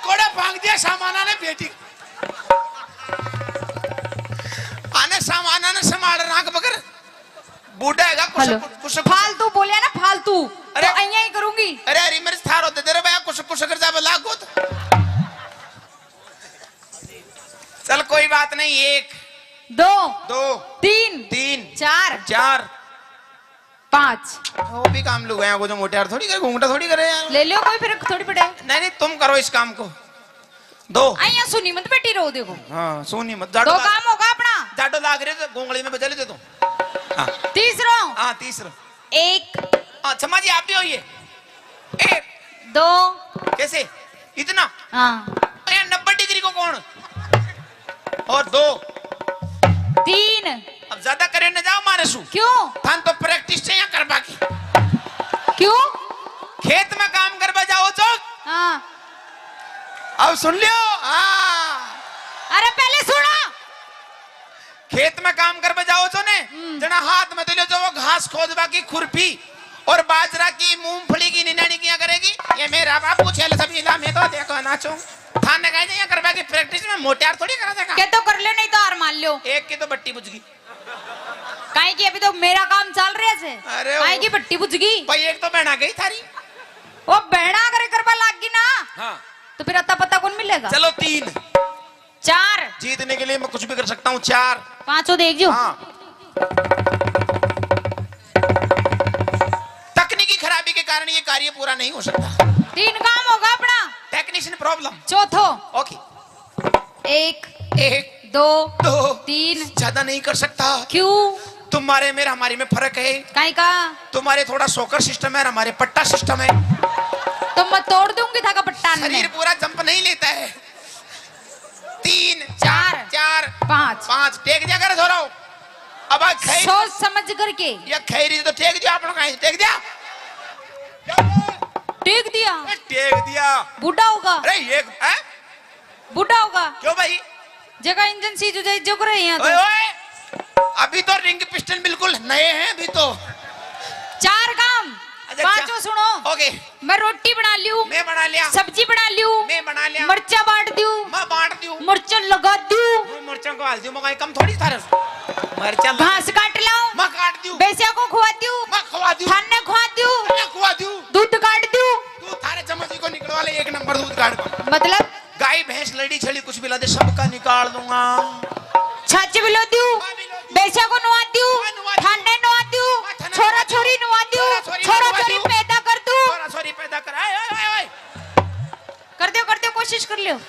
कोड़ा भांग दिया सामाना ने बेटी, आने सामाना ने संभाल राख बकर बूढ़ा हैगा हेलो, कुछ फालतू बोलिया ना फालतू, अरे- तो अइया ही करूंगी। अरे अरे मेरे थार होते तेरे भैया कुछ कर जा बला गोद। चल कोई बात नहीं, एक, दो, दो, तीन, तीन, चार, चार, 5। वो भी काम लोग हैं, वो जो मोटे यार थोड़ी करे, घूंघटा थोड़ी करे यार। ले लियो, कोई फिर थोड़ी पड़े। नहीं नहीं तुम करो इस काम को। दो, अइया सुनी मत बेटी रो देखो। हाँ सोनी मत, दो काम होगा अपना। जाडो लाग रहे तो गोंगली में बजा लेते तुम। हाँ तीसरो, हाँ तीसरा, एक, हाँ क्षमा जी आप भी होइए। एक, दो, कैसे इतना, हाँ, 90 डिग्री को कौन, और दो, 3। अब ज्यादा करे न जाओ मारे सु, क्यों थान तो प्रैक्टिस से यहाँ करवा की, क्यों? खेत में काम करवा जाओ चौक। हाँ, अब सुन लियो, हाँ अरे पहले सुना। खेत में काम करवा जाओ छो ने, जना हाथ में तो लियो जो वो घास खोदवा की खुरपी और बाजरा की मूंगफली की निनानी किया करेगी, ये मेरा बापू छेल सभी ला मैं तो देखो नाचो, थान ने कहा यहाँ करवा की प्रैक्टिस में मोटे यार थोड़ी करा देगा। क्या तो कर ले, नहीं तो हार मान लो। एक की तो बट्टी बुझ गई, काहे की अभी तो मेरा काम चल रहा है। अरे काहे वो- की पट्टी बुझ गई। भाई एक तो बहना गई थारी। वो बहना करे करवा लाग गई ना, हाँ तो फिर अता पता कौन मिलेगा। चलो 3, 4, जीतने के लिए मैं कुछ भी कर सकता हूँ। 4, 5 देख जो। हाँ तकनीकी खराबी के कारण ये कार्य पूरा नहीं हो सकता, 3 काम होगा अपना। Technician problem. चौथो, ओके, 1, एक, 2, दो, 3। ज्यादा नहीं कर सकता, क्यों? तुम्हारे मेरे हमारी में फर्क है, काहे का? तुम्हारे थोड़ा सोकर सिस्टम है और हमारे पट्टा सिस्टम है, तो मैं तोड़ दूंगी था का पट्टान शरीर में। पूरा जंप नहीं लेता है। 3, 4, 4, 5। 5 टेक दिया कर धोरो। अब आ खैर सोच समझ करके या खैरी तो टेक दिया, आप लोग कहीं टेक दिया, टेक दिया। टेक दिया। बूढ़ा होगा, अरे ये हैं? बूढ़ा होगा। क्यों भाई? जगह इंजन सीज हो जाए जो करे यहाँ ओए तो। ओए, अभी तो रिंग पिस्टन बिल्कुल नए हैं अभी तो। 4 काम, अच्छा, 5 सुनो। ओके, मैं रोटी बना लियो, मैं बना लिया, सब्जी बना लियो, मैं बना लिया, मर्चा बांट दियो, मैं बांट दूं, मर्चा लगा दियो, मिर्चों को हल्दी मंगाई कम थोड़ी थारे, मिर्चा घास काट लाओ, मैं काट दूं, बेसिया को खुआ दियो, मैं खवा दूं, थाने खुआ दियो, मैं खवा दूं, दूध काट दियो। तू थारे चम्मच को निकलवा ले, 1 नंबर दूध काट को। मतलब गाय भैंस लड़ी छड़ी कुछ भी ला दे, सबका निकाल दूंगा। छाछ बिलो दियो, बेसिया को नुआ दियो, थाने नुआ दियो, छोरा छोरी नुआ दियो, छोरा छोरी पैदा कर दू, छोरा छोरी पैदा कर, आए आए आए आए। कर दियो कोशिश कर लियो।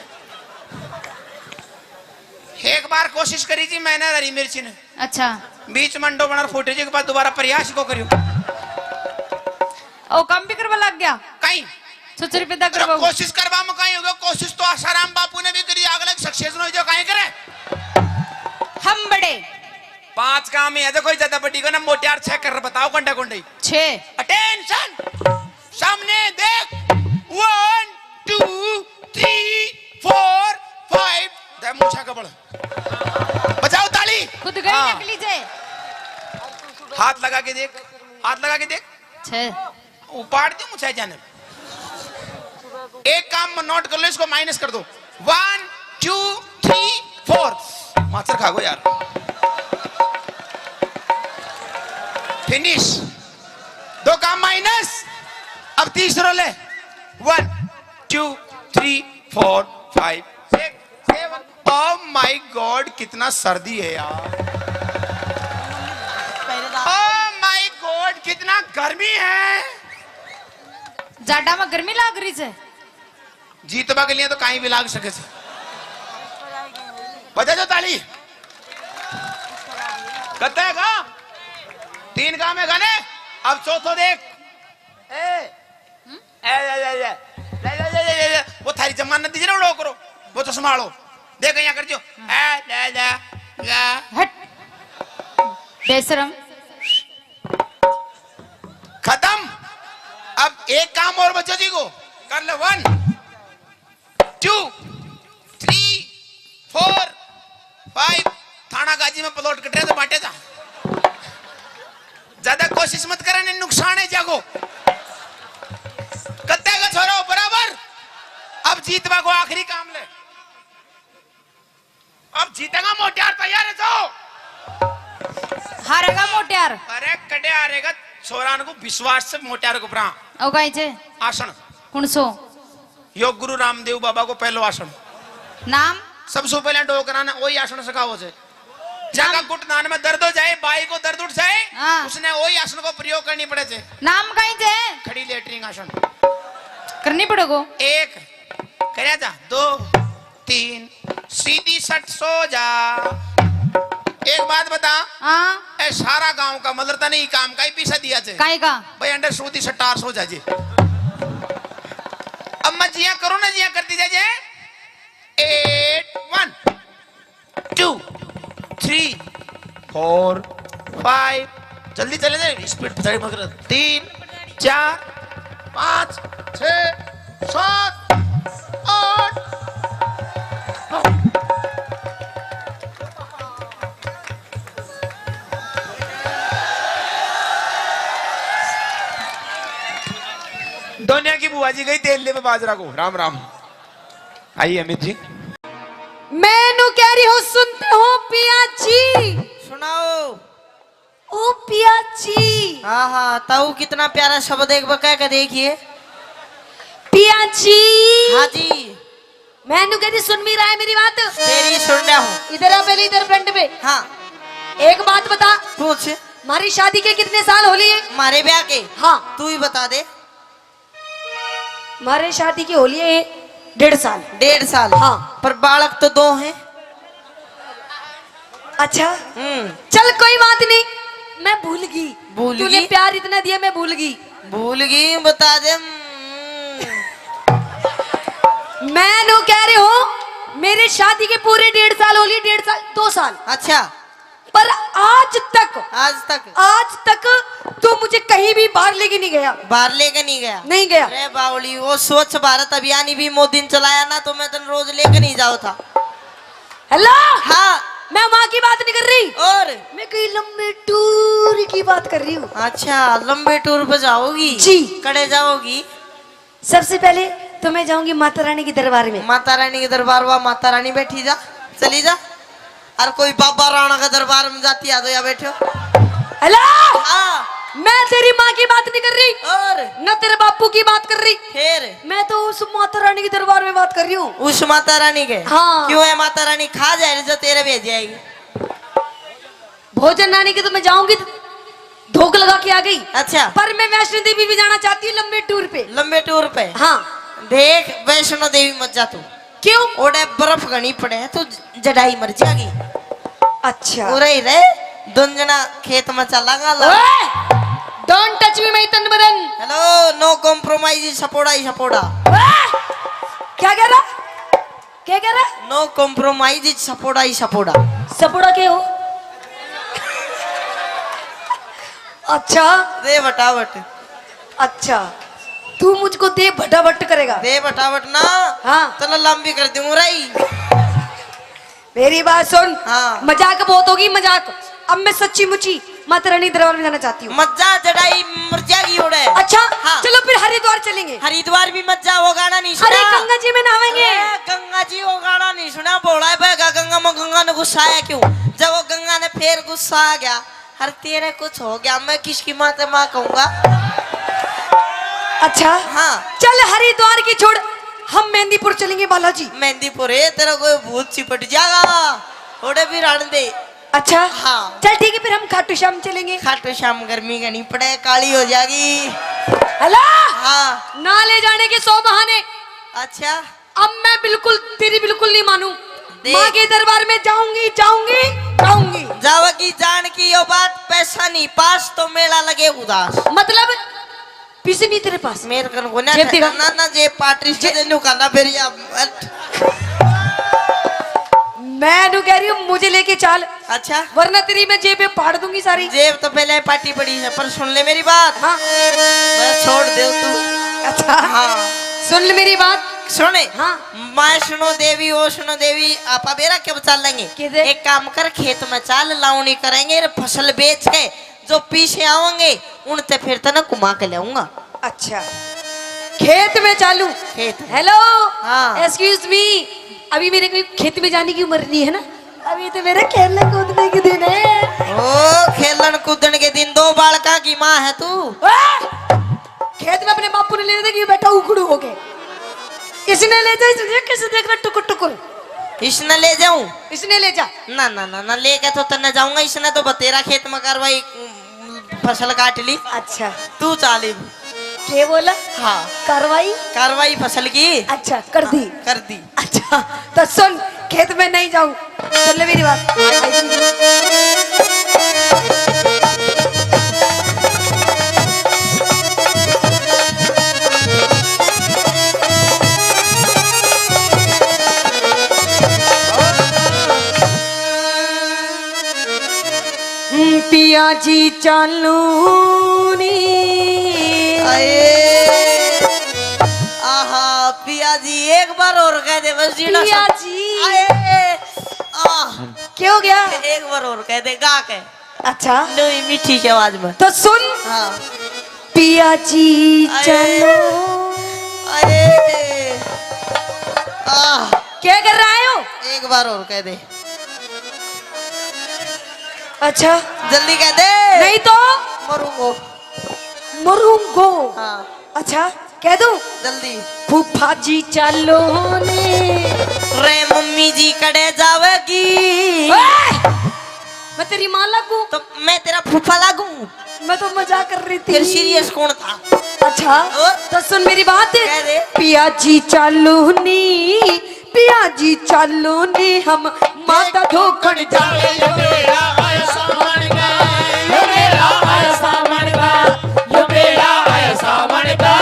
एक बार कोशिश करी थी मैंने हरी मिर्ची ने, अच्छा, बीच मंडो बना फूटे जी के बाद दोबारा प्रयास को करियो। ओ काम भी करवा लग गया, कहीं छोरी पैदा अरे करवा। कोशिश करवा में कहीं होगा, कोशिश तो आसाराम बापू ने भी करी, अगला सक्सेस न हो जो कहीं करे। हम बड़े 5 काम है, देखो ज्यादा बड़ी को ना मोटे यार 6 कर, बताओ कंडा कंडे। 6। अटेंशन, सामने देख, 1 2 3 4 5, दे मूछा कबड़, बजाओ ताली। खुद गई हाँ। नकली जे। हाथ लगा के देख, हाथ लगा के देख, 6। उपाड़ दी मुझे जाने। एक काम में नोट कर लो, इसको माइनस कर दो, 1 2 3 4, माचर खा गो यार, फिनिश। 2 काम माइनस, अब तीसरा ले, 1 2 3 4 5 6 7। ओह माय गॉड, कितना सर्दी है यार, ओह माय गॉड कितना गर्मी है। जाडा में गर्मी लाग रही है। जीतवा के लिए तो कहीं भी लाग सके, बजा जो ताली। कहते हैं का 3 काम है गाने, अब चौथो देख। वो थारी जमानत दीजिए ना, उड़ो करो, वो तो संभालो देख यहाँ कर दियो हट बेशरम। खत्म। अब एक काम और बच्चों जी को कर लो 1 2 3 4 5 थाना गाजी में प्लॉट कट रहे तो बांटे था ज्यादा कोशिश मत करने नुकसान है जागो कत्ते का छोरो बराबर। अब जीतवा को आखिरी काम ले अब जीतेगा मोटियार तैयार है तो हारेगा मोटियार। अरे कटे हारेगा छोरान को विश्वास से मोटियार को प्रा ओ काई छे आसन कुणसो योग गुरु रामदेव बाबा को पहलो आसन नाम सबसे पहले डोकराना वही आसन सिखाओ से जगह घुटनान में दर्द हो जाए बाई को दर्द उठ जाए हाँ। उसने वही आसन को प्रयोग करनी पड़े थे। नाम काई छे खड़ी लेटरिंग आसन करनी पड़ेगो। 1 करे जा 2 3 सीधी सट सो जा। एक बात बता हाँ ए सारा गांव का मतलब था नहीं काम का ही पीछा दिया थे काई का भाई अंडर सूदी सटार सो जाजे। अब मैं जिया करो ना जिया करती जाजे 8 1 2 3 4 5 जल्दी चले जाए स्पीड चले मगर 3 4 5 6 7 8 दुनिया की बुआ जी गई तेल ले में बाजरा को राम राम। आइए अमित जी मैनू कह रही हो सुनते हो पिया जी। सुनाओ। ओ पिया जी। हाँ हाँ ताऊ कितना प्यारा शब्द एक बार कह के देखिए। पिया जी। हाँ जी मैनू कह रही सुन भी रहा है मेरी बात। तेरी सुन रहा हूँ। इधर आ पहले इधर फ्रंट पे। हाँ एक बात बता पूछ। हमारी शादी के कितने साल हो लिए? हमारे ब्याह के हाँ तू ही बता दे। हमारे शादी की हो लिए 1.5 साल। 1.5 साल। हाँ। पर बालक तो 2 हैं। अच्छा हम्म। चल कोई बात नहीं मैं भूल गई। भूल तूने गई? प्यार इतना दिया मैं भूल गई। भूल गई बता दे। मैं नो कह रही हूँ मेरे शादी के पूरे 1.5 साल हो लिए। 1.5 साल 2 साल अच्छा पर आज तक तू मुझे कहीं भी बाहर लेके नहीं गया। बाहर लेके नहीं गया। नहीं गया। अरे बावली वो स्वच्छ भारत अभियान भी मोदी ने चलाया ना तो मैं तो रोज लेके नहीं जाओ था। हेलो हाँ मैं वहाँ की बात नहीं कर रही और मैं कहीं लंबे टूर की बात कर रही हूँ। अच्छा लंबे टूर पे जाओगी जी। कड़े जाओगी। सबसे पहले तो मैं जाऊंगी माता रानी के दरबार में। माता रानी के दरबार हुआ माता रानी बैठी जा चली जा। और कोई बाबा राणा का दरबार में जाती आ तो या बैठो। हेलो हाँ मैं तेरी माँ की बात नहीं कर रही और न तेरे बापू की बात कर रही। फिर मैं तो उस माता रानी के दरबार में बात कर रही हूँ। उस माता रानी के हाँ। क्यों है माता रानी खा जाए जो तेरे भेज जाएगी। भोजन रानी के तो मैं जाऊंगी धोख लगा के आ गई। अच्छा पर मैं वैष्णो देवी भी जाना चाहती हूँ लंबे टूर पे। लंबे टूर पे हाँ देख वैष्णो देवी मत जा तू। क्यों? ओडे बर्फ घनी पड़े है तो जड़ाई मर जाएगी। अच्छा पूरे ही रहे दुंजना खेत में चला डोंट टच मी माय तन बदन। हेलो नो कॉम्प्रोमाइज सपोड़ा ही सपोड़ा। क्या कह रहा नो कॉम्प्रोमाइज सपोड़ा ही सपोड़ा। सपोड़ा के हो? अच्छा दे बटावट। अच्छा तू मुझको दे भटाभट करेगा? दे बटावट ना। हाँ चलो लंबी कर दूं रही। मेरी बात सुन। हाँ। मजाक बहुत होगी मजाक। अब मैं सच्ची मुची माता रानी दरबार में जाना चाहती हूँ। मत जा जड़ाई मर जाएगी ओडे। अच्छा हाँ। चलो फिर हरिद्वार चलेंगे। हरिद्वार भी मत जा वो गाना नहीं सुना। अरे गंगा जी में नहाएंगे। अरे गंगा जी वो गाना नहीं सुना बोला है बेगा गंगा में गंगा ने गुस्सा आया क्यों? जब वो गंगा ने फिर गुस्सा आ गया हर तेरे कुछ हो गया मैं किसकी माँ से माँ कहूंगा। अच्छा हाँ चल हरिद्वार की छोड़ हम मेहंदीपुर चलेंगे बालाजी। मेहंदीपुर है तेरा कोई भूत चिपट जाएगा थोड़े भी रान दे। अच्छा हाँ। चल ठीक है फिर हम खाटू श्याम चलेंगे। खाटू श्याम गर्मी का नहीं पड़े काली हो जाएगी। हेलो हाँ ना ले जाने के 100 बहाने। अच्छा अब मैं बिल्कुल तेरी बिल्कुल नहीं मानू। देख। माँ के दरबार में जाऊंगी जावा की जान की यो बात पैसा नहीं पास तो मेला लगे उदास। मतलब पैसे नहीं तेरे पास? मेरे को ना जेब दिखा। ना जे पार्टी से नु करना फिर या मैं नु कह रही हूँ मुझे लेके चल, अच्छा वरना तेरी मैं जेब में फाड़ दूंगी सारी। जेब तो पहले पार्टी पड़ी है, पर सुन ले मेरी बात। हाँ मैं छोड़ दे तू। अच्छा हाँ सुन ले मेरी बात। सुने। हाँ मैं सुनो देवी ओ सुनो देवी, आपा बेरा क्या चल लेंगे। किधर? एक काम कर, खेत में चाल लावनी करेंगे, फसल बेच के जो पीछे आवेंगे उनसे फिर तो ना कुमा के लाऊंगा। अच्छा खेत में चालू। खेत में। हेलो हाँ। एक्सक्यूज मी, अभी मेरे को खेत में जाने की उम्र नहीं है ना, अभी तो मेरे खेलने कूदने के दिन है। ओ खेलन कूदन के दिन, 2 बालका की माँ है तू। खेत में अपने बापू ने ले दे कि बेटा उखड़ू हो गए, इसने ले जा, इसने कैसे देख रहा टुकुर टुकुर, इसने ले जाऊं? इसने ले जा। ना ना ना ना लेके तो तन्ने जाऊंगा, इसने तो बतेरा खेत में करवाई, फसल काट ली। अच्छा तू चाली। क्या बोला? हाँ कार्रवाई कार्रवाई फसल की। अच्छा कर दी। कर दी। अच्छा तो सुन, खेत में नहीं जाऊं, सुन ले मेरी बात। पिया जी चालू नी, आए आहा पिया जी एक बार और कह दे बस जीना पिया सब। जी। आए आह क्या हो गया? एक बार और कह दे गा के, अच्छा नहीं मीठी सी आवाज में। तो सुन, हाँ पिया जी आए। चलो। आए आह क्या कर रहा है हो? एक बार और कह दे, अच्छा जल्दी कह दे। नहीं तो मरूंगो। मरूंगो। हाँ अच्छा कह दूं? जल्दी। फूफा जी चलो ने। रे मम्मी जी कड़े जावेगी। मैं तेरी माँ लगूं? तो मैं तेरा फूफा लागू? मैं तो मजाक कर रही थी। फिर सीरियस कौन था? अच्छा और? तो सुन मेरी बात। कह दे। पिया जी चालू नी, पिया जी चालू नी, हम माता धोखड़ जाए। यो मेरा आया सावन का, यो मेरा आया सावन का, यो मेरा आया सावन का,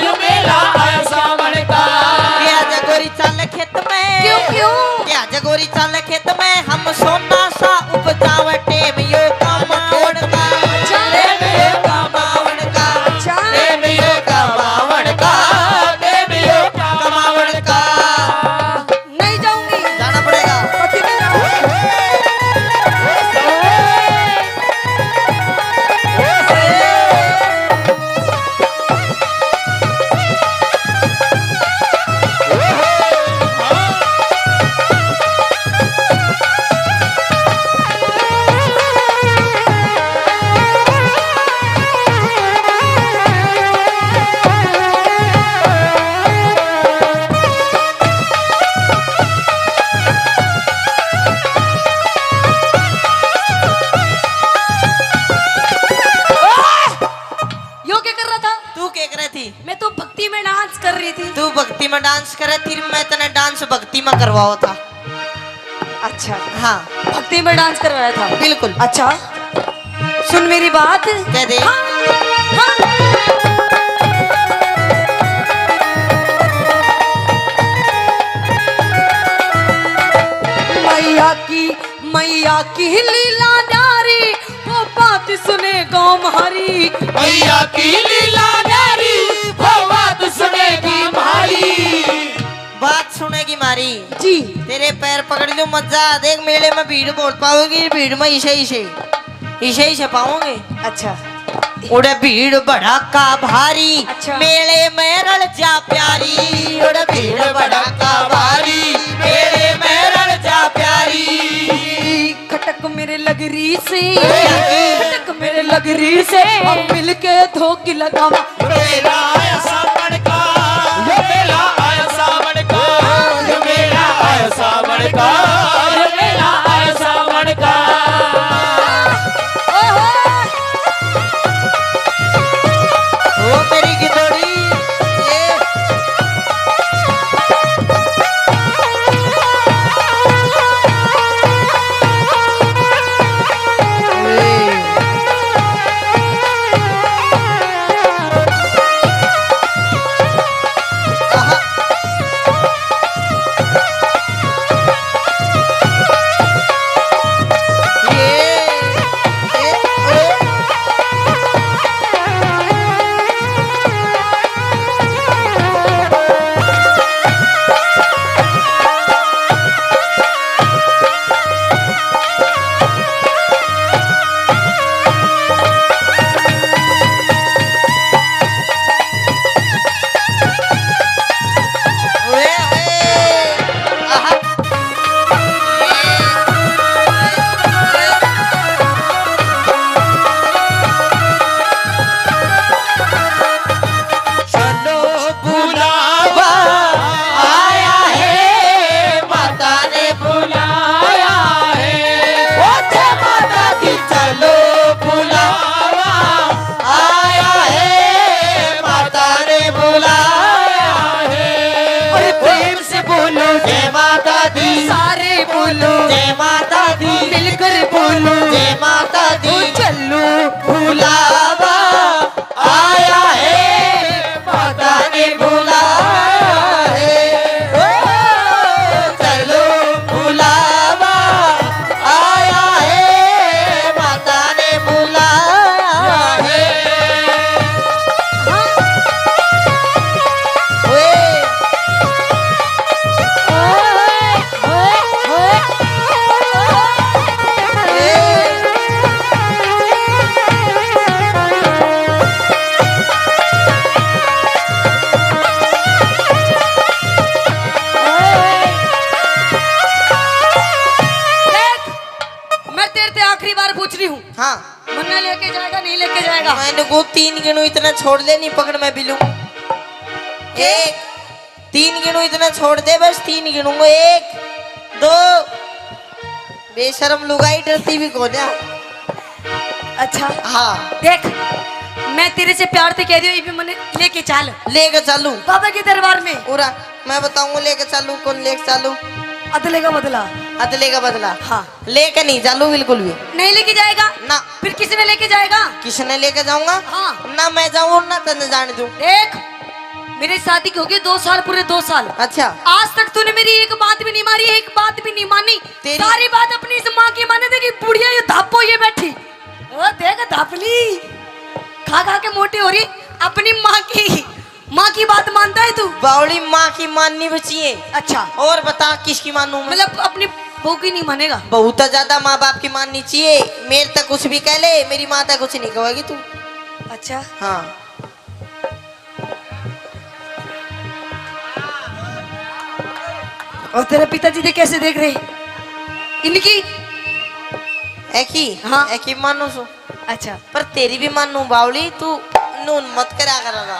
यो मेरा आया सावन का। क्या जगोरी चाल खेत में? क्यों क्यों? क्या जगोरी चाल खेत में, हम सोना सा उपजाव टेम यो कमावण का। टेम यो कमावण का। अच्छा टेम यो कमावण का। टेम यो कमावण का। नहीं जाऊंगी, जाना पड़ेगा। पति में जाऊंगी। यो क्या कर रहा था? तू क्या कर रही थी? मैं तो भक्ति में डांस कर रही थी। तू भक्ति में डांस करे थी, मैं तने डांस भक्ति में करवाओ था। अच्छा हाँ भक्ति में डांस करवाया था? बिल्कुल। अच्छा सुन मेरी बात। कह दे। हाँ, हाँ। मैया की लीला नारी, वो बात सुने गाँव हमारी। मैया की लीला नारी, वो बात सुनेगी हमारी। बात सुनेगी मारी। जी तेरे पैर पकड़ लो, मजा देख, मेले में भीड़ बहुत पाओगी, भीड़ में इसे पाओगे। अच्छा उड़े भीड़ भड़ाका भारी। अच्छा। मेले में रल जा प्यारी। उड़े भीड़ भड़ाका भारी। मेले में रल जा प्यारी। खटक मेरे लगरी से, खटक मेरे लगरी से, हम मिलके धोखी लगावा। यो मेरा आया सावन का, यो मेरा आया सावन का, यो मेरा आया सावन का, यो मेरा आया सावन का। ओ मेरी गिदोड़ी ये। हूँ। हाँ मुन्ना लेके जाएगा नहीं लेके जाएगा? मैंने को 3 गिनू इतना छोड़ दे, नहीं पकड़ मैं भी लूं। 1 3 गिनू इतना छोड़ दे, बस 3 गिनूंगा। 1 2 बेशरम लुगाई, डरती भी कौन है? अच्छा हाँ देख, मैं तेरे से प्यार से कह रही हूँ, ये भी मैंने लेके चल लेके चलूं बाबा के दरबार में। पूरा मैं बताऊंगा लेके चलूं, कौन लेके चलूं? अदले का बदला। अदले का बदला। हाँ। लेके नहीं चलूं बिल्कुल भी नहीं लेके जाएगा ना। फिर किसने लेके जाएगा? किसने लेके जाऊंगा? हाँ। ना मैं जाऊं ना तने जाने दूं। देख, मेरी शादी की हो गई 2 साल, पूरे 2 साल। अच्छा आज तक तूने मेरी एक बात भी नहीं मारी, एक बात भी नहीं मानी। तेरी- सारी बात अपनी इस माँ की माने थे कि बुढ़िया ये धापो ये बैठी। ओ देख धापली, खा खा के मोटी हो रही। अपनी माँ की बात मानता है तू? बावली माँ की माननी बची है। अच्छा, और बता किसकी मानूं मैं? मतलब अपनी बहू की नहीं मानेगा? बहुत ज्यादा माँ बाप की माननी चाहिए। मेरे तक कुछ भी कह ले, मेरी माँ तक कुछ नहीं कहेगी तू। अच्छा हाँ और तेरे पिताजी ने कैसे देख रहे इनकी? एक ही हाँ। एक ही मानू सु, अच्छा पर तेरी भी मानू बावली, तू नून मत करा करेगा।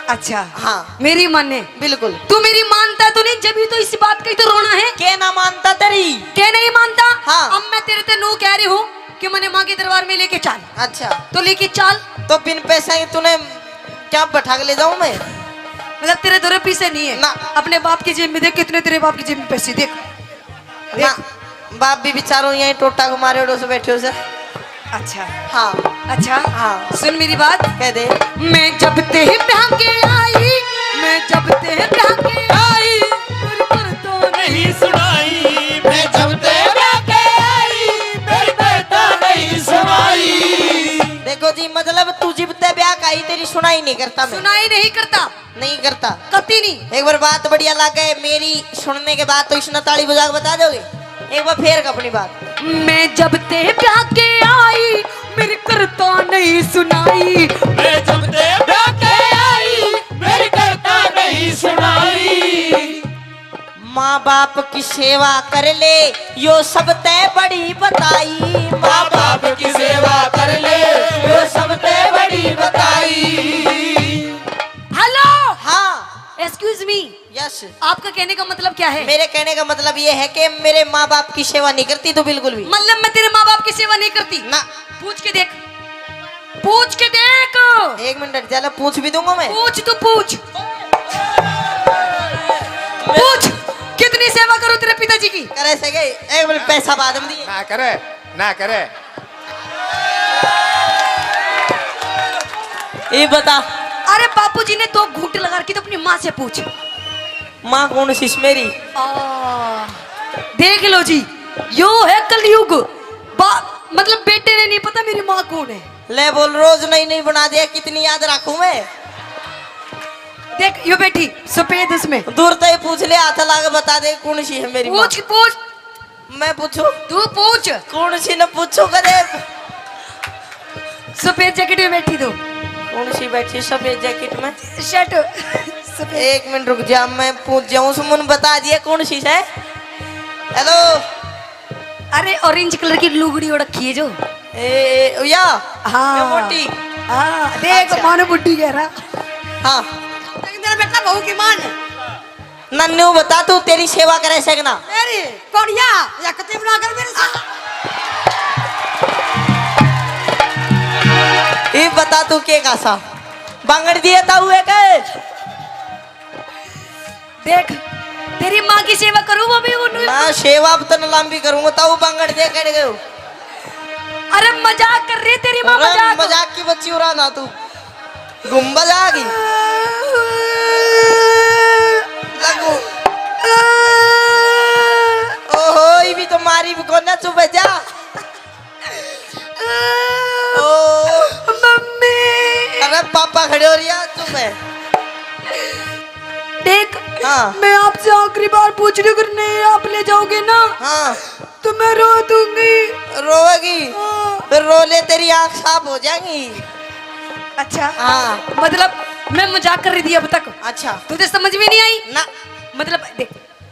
अच्छा हाँ मेरी माने? बिल्कुल। तू मेरी मानता तो नहीं, जब भी तो इस बात का ही तो रोना है। के ना मानता तेरी? क्या नहीं मानता? हाँ। अब मैं तेरे से नू कह रही हूँ कि मैंने माँ के दरबार में लेके चल। अच्छा तो लेके चल। तो बिन पैसा के तूने क्या बैठा के ले जाऊं मैं? मतलब तेरे दो पैसे नहीं है ना। अपने बाप की जेब में देख, कितने तेरे बाप की जेब में पैसे देख। ना बाप भी बेचारो यहीं टोटा को मारे उड़ो से बैठे हो सर। अच्छा हाँ अच्छा हाँ। सुन मेरी बात। कह दे। मैं जब ते ब्याह के आई, मैं जब ते ब्याह के आई, फिर पर तो नहीं सुनाई मैं जब तेरे के आई मेरी बेटा नहीं सुनाई। देखो जी, मतलब तू जिबते ब्याह का ही तेरी सुनाई नहीं करता मैं। सुनाई नहीं करता, नहीं करता कती नहीं। एक बार बात बढ़िया लगे मेरी सुनने के बाद तो इसने ताली बजा के बता दोगे? एक बार फेर अपनी बात। मैं जब ते ब्याह के आई, मेरी करता नहीं सुनाई। मैं जब तेरे के आई मेरी करता नहीं सुनाई। माँ बाप की सेवा कर ले, यो सब तय बड़ी बताई। माँ बाप की सेवा कर ले वो सब ते बड़ी बताई। हेलो, हाँ एक्सक्यूज मी, यस। आपका कहने का मतलब क्या है? मेरे कहने का मतलब ये है कि मेरे माँ बाप की सेवा नहीं करती तो बिल्कुल भी मतलब मैं तेरे माँ बाप की सेवा नहीं करती? ना। पूछ के देख, पूछ के देख। 1 मिनट चलो पूछ भी दूंगा मैं। पूछ तू पूछ, पूछ कितनी सेवा करूं तेरे पिताजी की? करे सके एक मिनट पैसा बाद में दिए। ना करे ना करे। ये बता, अरे बापूजी ने 2 घूंटे लगा रखी, तो अपनी माँ से पूछ। माँ कौन सी मेरी? देख लो जी, यो है कलयुग। मतलब बेटे ने नहीं पता मेरी माँ कौन है। ले बोल, रोज नई नई बना दिया, कितनी याद रखूं मैं? देख यो बेटी सफेद इसमें। दूर तो ही पूछ ले, हाथ लाके बता दे कौन सी है मेरी माँ। पूछ पूछ, मैं पूछू? तू पूछ। कौन सी न पूछो करे। सफेद जैकेट में बैठी तू, कौन सी बैठी सफेद जैकेट में? शर्ट सफेद। 1 मिनट रुक जा, मैं पूछ जाऊं। सुमन बता दिया कौन सी है? हेलो। अरे ऑरेंज कलर की लुगड़ी ओढ़ रखी है जो। या हाँ ये मोटी। हाँ देख, अच्छा। मानो बुड्ढी कह रहा। हाँ मेरा बेटा बहू की मान है। नन्नू बता, तू तेरी सेवा करे सकना? मेरी कौड़िया या कते बना कर मेरे साथ। ये बता तू के कासा बांगड़ दिए था हुए के? देख तेरी माँ की सेवा करूँ वो भी उन्हें। ना सेवा अब तो न लंबी करूंगा, ताऊ बांगड़ दे कर गए। अरे मजाक कर रही तेरी माँ, मजाक। मजाक की बच्ची उड़ा ना तू, गुम्बद आ गई लगू। ओहो, ये भी तुम्हारी कोना चुप है जा। ओ मम्मी अरे पापा खड़े हो रही है, चुप है। देख, हाँ मैं आपसे आखिरी बार पूछ रही हूँ, अगर नहीं आप ले जाओगे ना हाँ तो मैं रो दूंगी। रोएगी? हाँ। फिर रोले तेरी आँख साफ हो जाएंगी। अच्छा हाँ मतलब मैं मजाक कर रही थी अब तक, अच्छा तुझे समझ में नहीं आई ना। मतलब? देख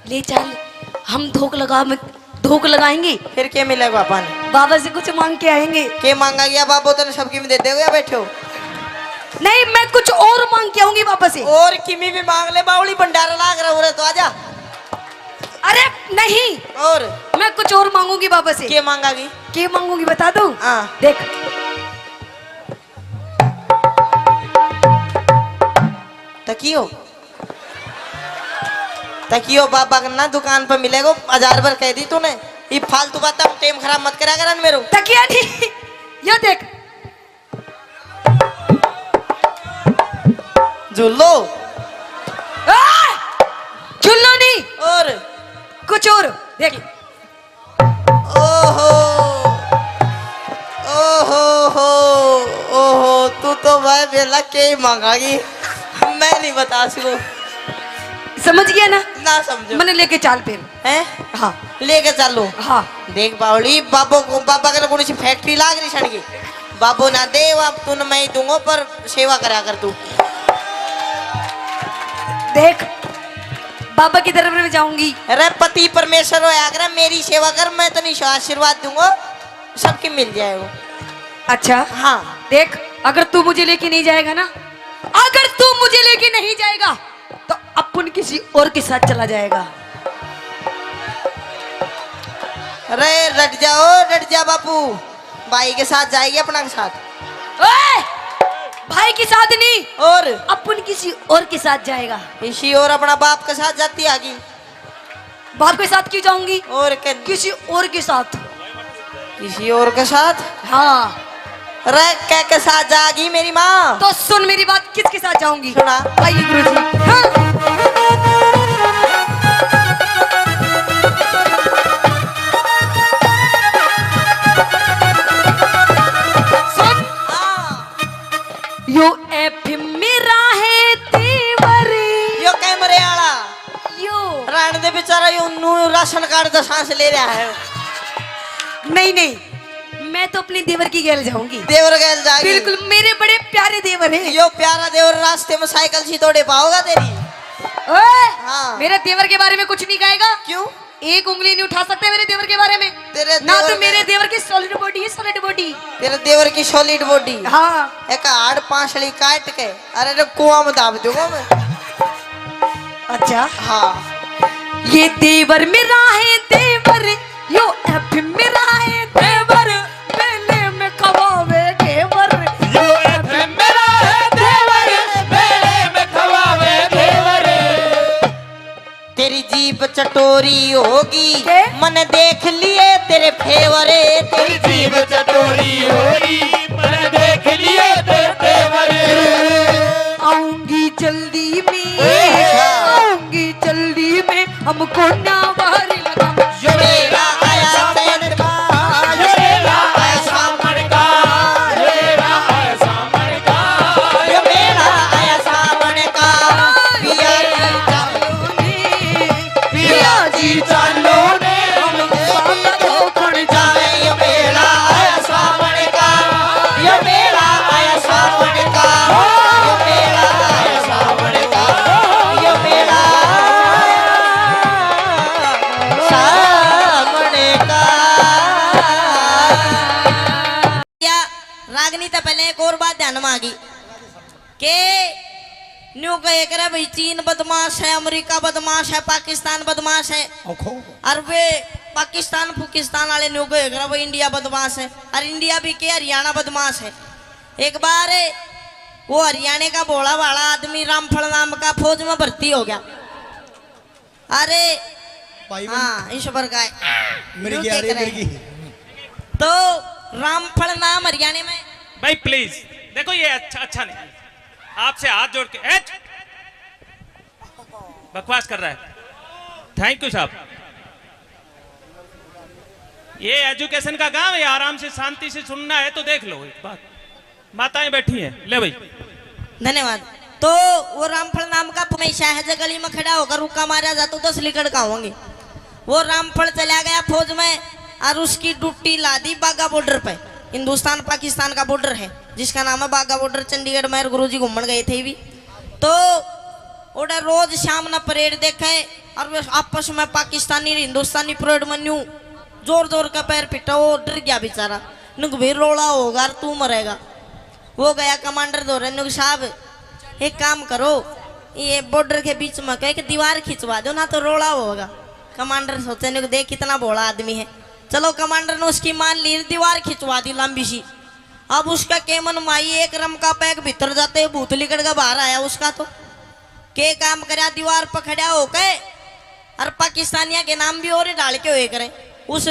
ले चल, हम धोख लगा मत, धूप लगाएंगे, फिर क्या मिलेगा पापा ने? बाबा से कुछ मांग के आएंगे। के मांगा गया बाबू तेने सबकी में देते हो या बैठे हो? नहीं, मैं कुछ और मांग के आऊंगी बाबा से। और किमी भी मांग ले, बावली भंडारा लाग रहा हो तो आजा। अरे नहीं, और मैं कुछ और मांगूंगी बाबा से। के मांगागी? क्या मांगूंगी बता दूं? हाँ। देख, तकियो तकियो बाबा का ना दुकान पर मिलेगा, 1000 बार कह दी तूने। ये फालतू बात टाइम खराब मत करा कर मेरे। तकिया नहीं, ये देख, झुल्लो चुल्लो नहीं, और कुछ और देख। ओहो ओहो हो ओहो, तू तो भाई बेला के ही मांगागी, मैं नहीं बता सकूं। समझ गया ना? ना समझो मैंने लेके चाल फिर। हैं? हाँ लेके चलो। हाँ, देख बावली, बाबू को बाबा का कौन सी फैक्ट्री लाग रही छड़ की? बाबू ना दे, अब तू न मैं ही दूंगा, पर सेवा करा कर तू। देख, बाबा की तरफ में जाऊंगी। अरे पति परमेश्वर होया कर, मेरी सेवा कर, मैं तो नहीं आशीर्वाद दूंगा, सबके मिल जाएगा। अच्छा हाँ देख, अगर तू मुझे लेके नहीं जाएगा ना, अगर तू मुझे लेके नहीं जाएगा तो अपन किसी और के साथ चला जाएगा। अरे रट जा बापू, भाई के साथ जाएगी, अपना के साथ। ओए! भाई के साथ नहीं, और अपन किसी और के साथ जाएगा। इसी और अपना बाप के साथ जाती आगी। बाप के साथ क्यों जाऊंगी? और किसी और के साथ। किसी और के साथ? हाँ, अरे क्या के साथ जागी मेरी माँ? तो सुन मेरी बात, किसके साथ जाऊंगी? सुना। आइए गुरुजी। हाँ। सुन, यो एफ मेरा है तेवरी, यो कैमरे आला यो राण दे बेचारा, यो नू राशन कार्ड का सांस ले रहा है। नहीं नहीं, मैं तो अपने देवर की गैल जाऊंगी। देवर गैल जागी? बिल्कुल, मेरे बड़े प्यारे देवर हैं। यो प्यारा देवर रास्ते में साइकिल सी तोड़े पाओगा तेरी? ओए! हाँ। मेरे देवर के बारे में कुछ नहीं कहेगा। क्यों? एक उंगली नहीं उठा सकते मेरे देवर के बारे में। तेरे ना देवर तो में- मेरे देवर की सॉलिड बॉडी है, सॉलिड बॉडी। तेरे देवर की सॉलिड बॉडी। हाँ, एक हाड़ पांचड़ी काट के, अरे रे कुआं में दाब दूंगा मैं। अच्छा। हाँ ये देवर मेरा है देवर, यो एफ मेरा है देवर, मेले में कबावे घेवर। यो एफ मेरा है देवर, मेले में खवावे देवर। तेरी जीभ चटोरी होगी, के? मन देख लिए तेरे फेवरे। तेरी जीभ चटोरी होगी, मैंने देख लिए तेरे देवर। आऊंगी जल्दी में, अच्छा। आऊंगी जल्दी में, हमको ना बाहर लगा। यो मेरा आया सामन का, यो मेरा आया सामन का, यो मेरा आया सामन का, यो मेरा आया सावन का, पिया पिया जी चालो ने हमको खड़ जाए। यो मेरा आया सावन का, यो मेरा आया सावन का, यो मेरा आया सावन का, यो मेरा सावन का। या रागनी तो पहले एक और बात ध्यान में आ गई के न्यू कहे करे भाई, चीन बदमाश है, अमेरिका बदमाश है, पाकिस्तान बदमाश है, और वे पाकिस्तान वाले न्यू कहे करे भाई इंडिया बदमाश है, और इंडिया भी के हरियाणा बदमाश है। एक बार वो हरियाणा का भोला भाला आदमी रामफल नाम का फौज में भर्ती हो गया। अरे हाँ, ईश्वर का न्यू कहे करे। तो रामफल नाम हरियाणा में। भाई प्लीज देखो, ये अच्छा नहीं, आपसे हाथ जोड़ के बकवास कर रहा है। थैंक यू साहब। ये एजुकेशन का गांव है, आराम से शांति से सुनना है तो देख लो। एक बात, माताएं बैठी हैं, ले भाई। धन्यवाद। तो वो रामफल नाम का मैं शाहज गली में खड़ा होकर रुका मारा जाता 10 लीटर का होंगे। वो रामफल चला गया फौज में, और उसकी ड्यूटी ला दी बागा बॉर्डर पे। हिंदुस्तान पाकिस्तान का बॉर्डर है जिसका नाम है बागा बॉर्डर। चंडीगढ़ में गुरुजी घूमने गए थे भी, तो ओडा रोज शाम ना परेड देखे, और वे आपस में पाकिस्तानी हिंदुस्तानी परेड में न्यू जोर जोर का पैर पिटा, वो डर गया बेचारा। नुक भी रोड़ा होगा और तू मरेगा। वो गया कमांडर दो रहे, नुक साहब एक काम करो, ये बॉर्डर के बीच में कह के दीवार खिंचवा दो ना तो रोड़ा होगा। कमांडर सोचे नुक देख कितना बोला आदमी है। चलो कमांडर ने उसकी मान ली, दीवार खिंचवा दी लंबी सी। अब उसका केमन माई एक रम का पैक भीतर जाते भूत लिकड़ का बाहर आया उसका। तो के काम करया, दीवार पर खड़ा हो के और पाकिस्तानिया के नाम भी और डाल के हुए करे। उस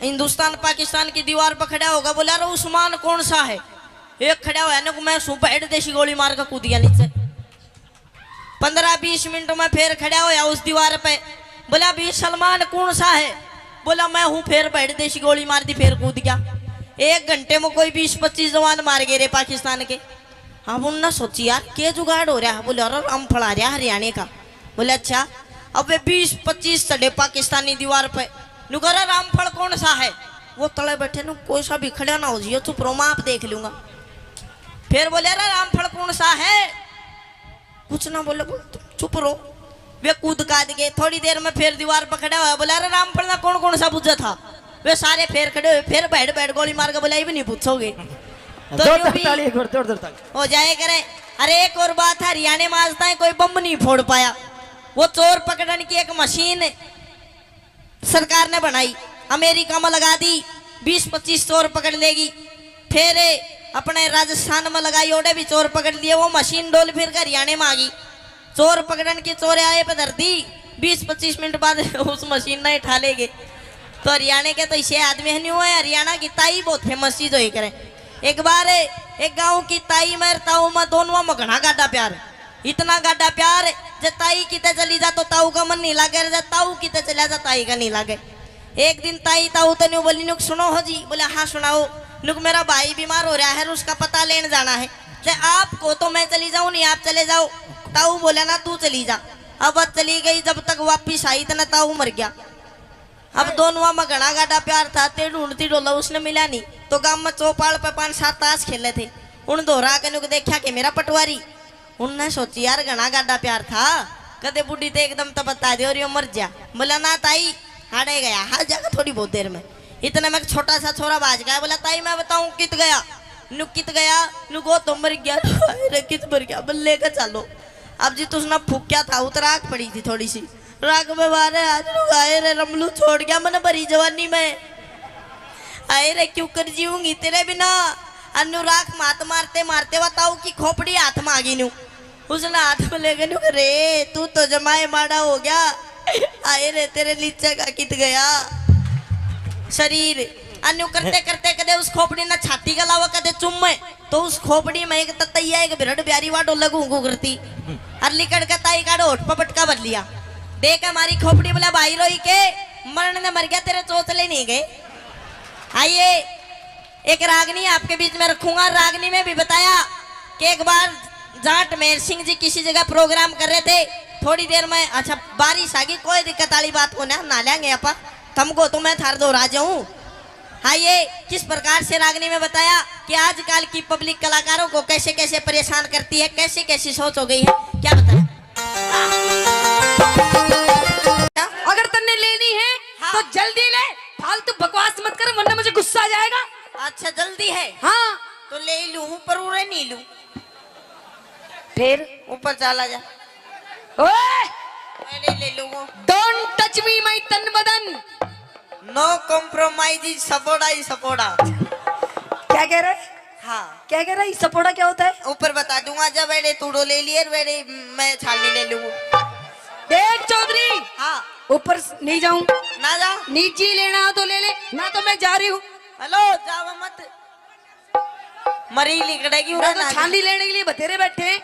हिंदुस्तान पाकिस्तान की दीवार पर खड़ा होगा, बोला अरे उस्मान कौन सा है। एक खड़ा हुआ ना, मैं सुबह हेड देशी गोली मार कर कूद गया नीचे। 15-20 मिनट में फिर खड़ा होया उस दीवार पे, बोला भी सलमान कौन सा है। बोला मैं हूं, फिर हेड देशी गोली मार दी, फिर कूद गया। 1 घंटे में कोई 20-25 जवान मार गए रे पाकिस्तान के। अब उन्होंने सोची यार के जुगाड़ हो रहा है। बोले अरे हम फड़ा रहा हरियाणा का। बोले अच्छा। अब वे 20-25 चढ़े पाकिस्तानी दीवार पे। नुकरा रामफल कौन सा है। वो तले बैठे नु कोई सा भी खड़ा ना हो जियो, चुप रहो मैं आप देख लूंगा। फिर बोले अरे रामफल कौन सा है। कुछ ना बोले, चुप रहो। वे कूद काद गए। थोड़ी देर में फिर दीवार पर खड़ा हुआ, बोला अरे रामफल ना कौन कौन सा पूछा था। वे सारे फिर खड़े हुए, फिर बैठ बैठ गोली मार के बोला ये भी नहीं पूछोगे तो यूं भी हो जाए करे। अरे एक और बात है, हरियाणा में आज तक कोई बम नहीं फोड़ पाया। वो चोर पकड़ने की एक मशीन सरकार ने बनाई, अमेरिका में लगा दी, 20-25 चोर पकड़ लेगी। फिर अपने राजस्थान में लगाई, ओडे भी चोर पकड़ लिए। वो मशीन डोल फिर कर हरियाणा में आ गई। चोर पकड़ने की चोर आए पे धर दी, 20-25 मिनट बाद उस मशीन ने उठा लेगे। तो हरियाणा के तो इसे आदमी है नहीं हुए। हरियाणा की ताई बहुत फेमस चीज हो करे। एक बार एक गांव की ताई में ताऊ में दोनों में घना गाढ़ा प्यार, इतना गाढ़ा प्यार जब ताई किते चली जा तो ताऊ का मन नहीं लागे, जब ताऊ किते चला जा ताई का नहीं लागे। एक दिन ताई ताऊ तो नहीं बोली, नुक सुनो हो जी। बोले हाँ सुनाओ। नुक मेरा भाई बीमार हो रहा है, उसका पता लेने जाना है। आपको तो मैं चली जाऊं, नहीं आप चले जाओ। ताऊ बोला ना तू चली जा। अब चली गई, जब तक वापिस आई तो ताऊ मर गया। अब दोनों में घना गाढ़ा प्यार था, ते ढूंढती डोला उसने मिला नहीं। तो गांव में चौपाल पे 5-7 ताश खेले थे। उन दोहरा के नुक देखा कि मेरा पटवारी। उनने सोची यार घना गाढ़ा प्यार था, कदे बुढ़ी तो एकदम तो बता दे और यो मर जा। बोला ना ताई हाड़े गया, हार जाएगा थोड़ी बहुत देर में। इतना में छोटा सा छोरा बाज गया। बोला ताई मैं बताऊं कित गया। नुक कित गया, नुको तो मर गया। अरे कित मर गया, बल्ले का चलो। अब जी तुझने फूक्या था, उतराक पड़ी थी थोड़ी सी राग में मारे। आज आए रे रमलू छोड़ गया मैंने भरी जवानी में। आए रे क्यों कर जीऊंगी तेरे बिना। अनुराग मात मारते मारते बताऊ की खोपड़ी हाथ में आ गई नु। उसने हाथ में ले गए नु, रे तू तो जमाए माड़ा हो गया। आए रे तेरे नीचे का कित गया शरीर। अनु करते करते कदे उस खोपड़ी ना छाती का लावा कदे चुम्मे, तो उस खोपड़ी में एक ततैया एक बिरड़ प्यारी वाटो लगू करती। और लिकड़ का ताई का होठ पर पटका भर लिया। देख हमारी खोपड़ी। बोला भाई रोई के मरण ने मर गया, तेरे चोचले नहीं गए। आइए एक रागनी आपके बीच में रखूंगा। रागनी में भी बताया कि एक बार जाट मेहर सिंह जी किसी जगह प्रोग्राम कर रहे थे। थोड़ी देर में अच्छा बारिश आ गई, कोई दिक्कत वाली बात को ना लेंगे अपा तुमको, तो मैं थार दो राजा हूँ। आइए किस प्रकार से रागनी में बताया कि आजकल की पब्लिक कलाकारों को कैसे कैसे परेशान करती है, कैसे कैसी सोच हो गई है। क्या बताया। अगर तन्ने लेनी है तो जल्दी ले, फालतू बकवास मत कर वरना मुझे गुस्सा आ जाएगा। अच्छा जल्दी है हाँ तो ले लूं, पर उड़े नहीं लूं। फिर ऊपर चला जा। ओए ले लूंगा। डोंट टच मी माय तन बदन। नो कॉम्प्रोमाइज, सपोड़ा ही सपोड़ा। क्या कह रहे? हाँ क्या कह रहा है? सपोड़ा क्या होता है? ऊपर बता दूंगा। जब बेड़े तूड़ो ले लिए बेड़े मैं छालनी ले लूंगा। देख चौधरी, हाँ ऊपर नहीं जाऊं ना जा। नीचे लेना हो तो ले ले, ना तो मैं जा रही हूँ। हेलो जाओ मत, मरी लिकड़ेगी। तो छाली लेने के लिए बतेरे बैठे।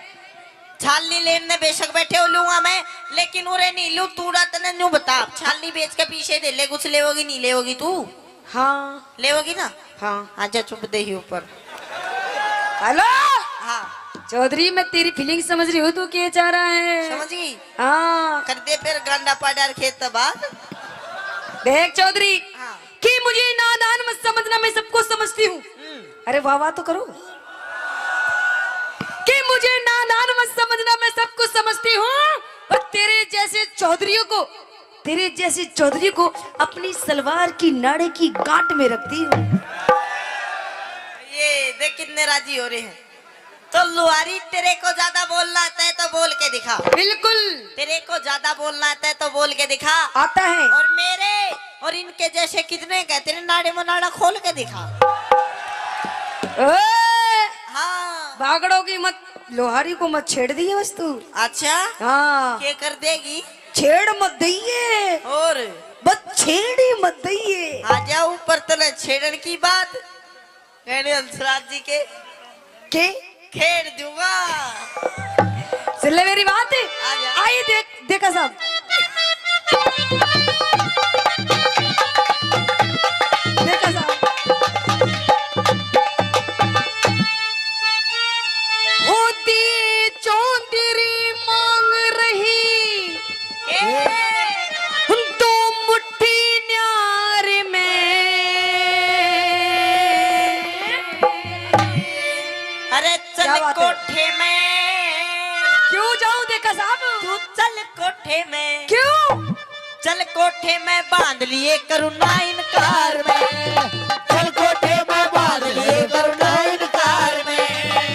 छालनी लेने बेशक बैठे हो लूंगा मैं, लेकिन उरे नहीं लू। तू तने न्यू बता, छालनी बेच के पीछे दे ले। कुछ लेवोगी नहीं लेवोगी तू? हाँ लेवोगी ना? हाँ आजा चुप दे ही ऊपर। हेलो हाँ चौधरी, मैं तेरी फीलिंग समझ रही हूँ, तू क्या चाह रहा है? समझ गई। हाँ कर दे फिर गांडा पाडार खेत बाद। देख चौधरी, हाँ कि मुझे नादान मत समझना, मैं सबको समझती हूँ। अरे वाह वाह तो करो। कि मुझे नादान मत समझना, मैं सब कुछ समझती हूँ। और तेरे जैसे चौधरियों को तेरे जैसे चौधरी को अपनी सलवार की नाड़े की गांठ में रखती हूँ। ये देख कितने राजी हो रहे हैं। तो लुहारी तेरे को ज्यादा बोलना आता है तो बोल के दिखा। बिल्कुल तेरे को ज्यादा बोलना आता है तो बोल के दिखा। आता है। और मेरे और इनके जैसे कितने का तेरे नाड़े में नाड़ा खोल के दिखा। ओए, हाँ भागड़ों की मत, लोहारी को मत छेड़ दिए बस तू। अच्छा हाँ क्या कर देगी? छेड़ मत दइए, और बस छेड़ी मत दइए। आ जा ऊपर तले छेड़न की बात कहने हंसराज जी के खेड़ दूंगा। सुन ले मेरी बात। आजा। आई देखा साहब, देखा साहब, होती चौंधरी मांग रही तो मुट्ठी न्यार में। अरे क्या चल बात है? कोठे में। क्यों जाऊं देखा साहब? तू चल कोठे में। क्यों? चल कोठे में बांध लिए करुणा इनकार में। चल कोठे में बांध लिए करुणा इनकार में।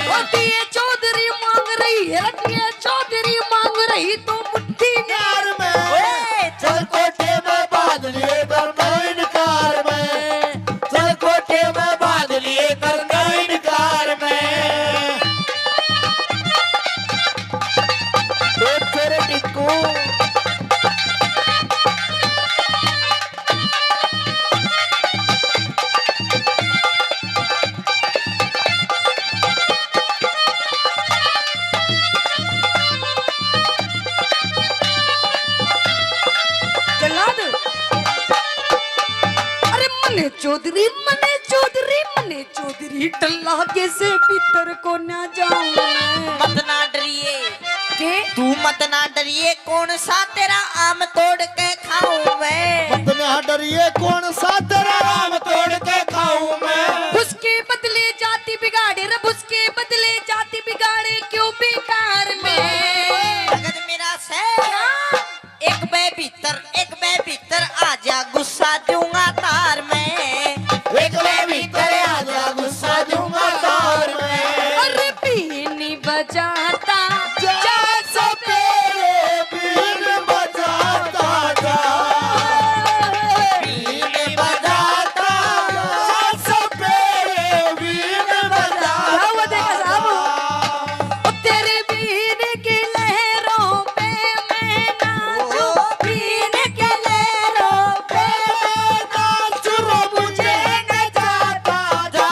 होती है चौधरी मांग रही है, ये चौधरी मांग रही तो मुट्ठी न्यार में। ओए, चल कोठे में बांध लिए करुणा इनकार में। चल कोठे में बांध लिए करुणा इनकार में। एक तेरे टिक्कू जल्लाद। अरे मने चौधरी, मने चौधरी, मने चौधरी, टल्ला कैसे भीतर को ना जाऊं मैं। मत ना डरिए, के तू मत ना डरिए, कौन सा तेरा आम तोड़ के खाऊं मैं। मत ना डरिए, कौन सा तेरा आम तोड़ के खाऊं मैं। उसके बदले जाति बिगाड़े, रब उसके बदले जाति बिगाड़े क्यों बेकार में। भगत मेरा से एक बे भीतर आजा गुस्सा दूंगा तार में। एक मैं भीतर आजा गुस्सा दूंगा तार में। अरे बीनी बजाता जा तेरे बीन बजाता जा। बीन बजाता जा, तेरे बीन क्या हुआ देखा बजाता साहब? ओ तेरे बीन की लहरों पे मैं नाचूं, बीन की लहरों पे नाचू रो मुझे न जाता जा।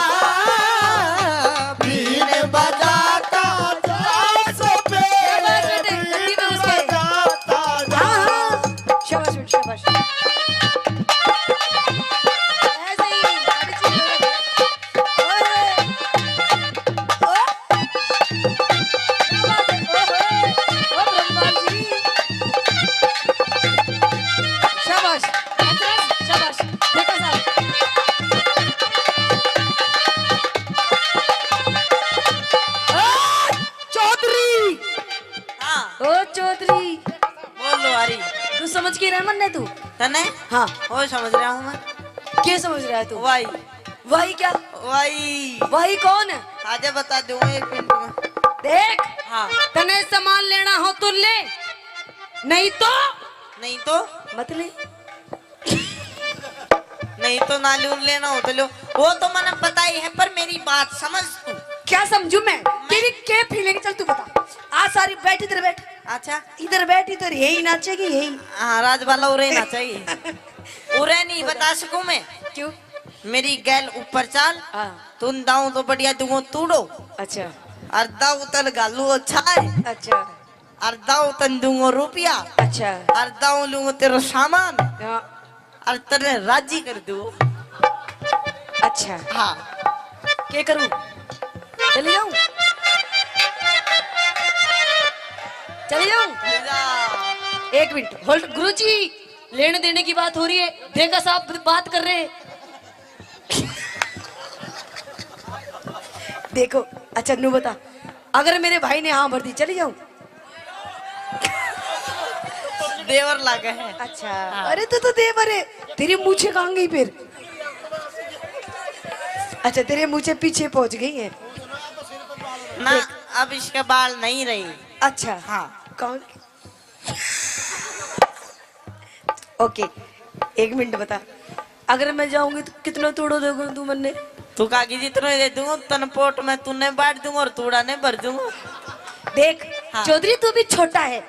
बीन बजाता जा, तेरे बीन बजाता जा। हाँ हाँ, शाबाश बेटा, शाबाश। ऐसे ही सारी चीजें ओए, ओ, क्या बात है? ओ ब्रह्मांड जी, शाबाश, शाबाश, देखा साहब। चौधरी, हाँ ओ चौधरी, बोल लुहारी। तू समझ के रह मन तू? तने हाँ, वो समझ रहा हूँ मैं। क्या समझ रहा है तू? वाई वही क्या? वाई वही कौन है? आजा बता दूंगा एक मिनट में। देख, हाँ तने सामान लेना हो तो ले, नहीं तो नहीं तो मत ले। नहीं तो नालून लेना हो तो लो। वो तो मैंने पता ही है, पर मेरी बात समझ तू। क्या समझू मैं? तेरी क्या फीलिंग? चल तू बता। आ सारी बैठ, इधर बैठ, अच्छा इधर बैठ, इधर यही नाचेगी यही। हाँ राज वाला उरे ना चाहिए। उरे नहीं बता सकूं मैं। क्यों? मेरी गैल ऊपर चाल, हाँ, तुम दाऊ तो बढ़िया दूंगो तूड़ो, अच्छा अर्धा उतल गालू अच्छा है, अच्छा अर्धा उतन दूंगो रुपया, अच्छा। अर्धा लूंगो तेरा सामान, हाँ, और तेरे राजी कर दू। अच्छा, हाँ क्या करूं? चले जाऊं? चले जाऊं? जा। एक मिनट होल्ड। गुरुजी, लेने देने की बात हो रही है, देखा साहब बात कर रहे हैं। देखो, अच्छा नू बता, अगर मेरे भाई ने हाँ भर दी चली जाऊं? देवर लगे है। अच्छा अरे तू तो देवर है। तेरी मूछे कहाँ गई फिर? अच्छा तेरे मूछे पीछे पहुंच गई है ना अब इसके बाल नहीं रही। अच्छा हाँ कौन? ओके एक मिनट बता, अगर मैं जाऊंगी तो कितना तोड़ो दोगे तू मन्ने? तू काकी जितना दे दूंगा तन पोट में तूने बांट दूंगा और तूड़ा ने भर दूंगा। देख हाँ। चौधरी तू भी छोटा है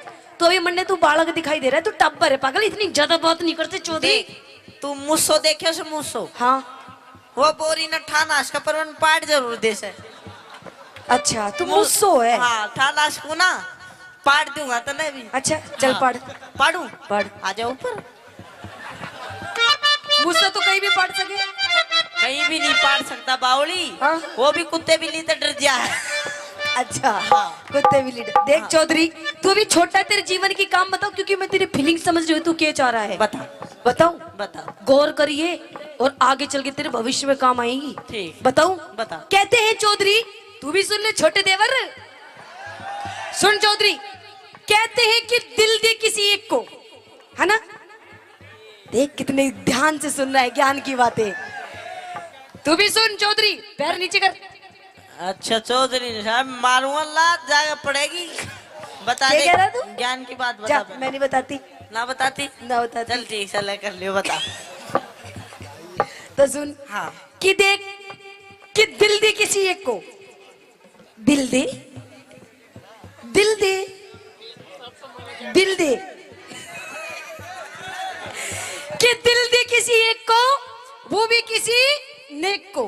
तो भी मन्ने तू बालक दिखाई दे रहा है, तू टब्बर है पागल, इतनी ज्यादा बात नहीं करते चौधरी। देख तू मुस्सो देखे से मुस्सो हाँ वो बोरी न ठानाश का परवन पाट जरूर दे से। अच्छा तू मुस्सो है। हाँ ठानाश को ना पाट दूंगा तने भी। अच्छा चल हाँ। पढ़ पाड़ू पढ़। आ जाओ ऊपर। मुझसे तो कहीं भी पढ़ सके। कहीं भी नहीं पाट सकता बावली। हाँ। वो भी कुत्ते बिल्ली तो डर जा है। अच्छा हाँ। कुत्ते भी लीडर देख हाँ। चौधरी तू अभी छोटा है, तेरे जीवन की काम बताओ क्योंकि मैं तेरी फीलिंग समझ रही हूँ तू क्या चाह रहा है। बता बताऊं? बता। गौर करिए और आगे चल के तेरे भविष्य में काम आएगी। ठीक। बताऊं? बता। कहते हैं चौधरी, तू भी सुन ले छोटे देवर, सुन चौधरी, कहते हैं कि दिल दे किसी एक को, है ना? देख कितने ध्यान से सुन रहा है ज्ञान की बातें। तू भी सुन चौधरी, पैर नीचे कर। अच्छा चौधरी साहब मारूंगा लात जाकर पड़ेगी। बता क्या दे कह रहा तू? ज्ञान की बात जा बता। मैं नहीं बताती ना बताती ना बताती। चल ठीक से ले कर लियो बता। तो सुन हाँ कि देख कि दिल दे किसी एक को, दिल दे, दिल दे, दिल दे, कि दिल दे किसी एक को, वो भी किसी नेक को।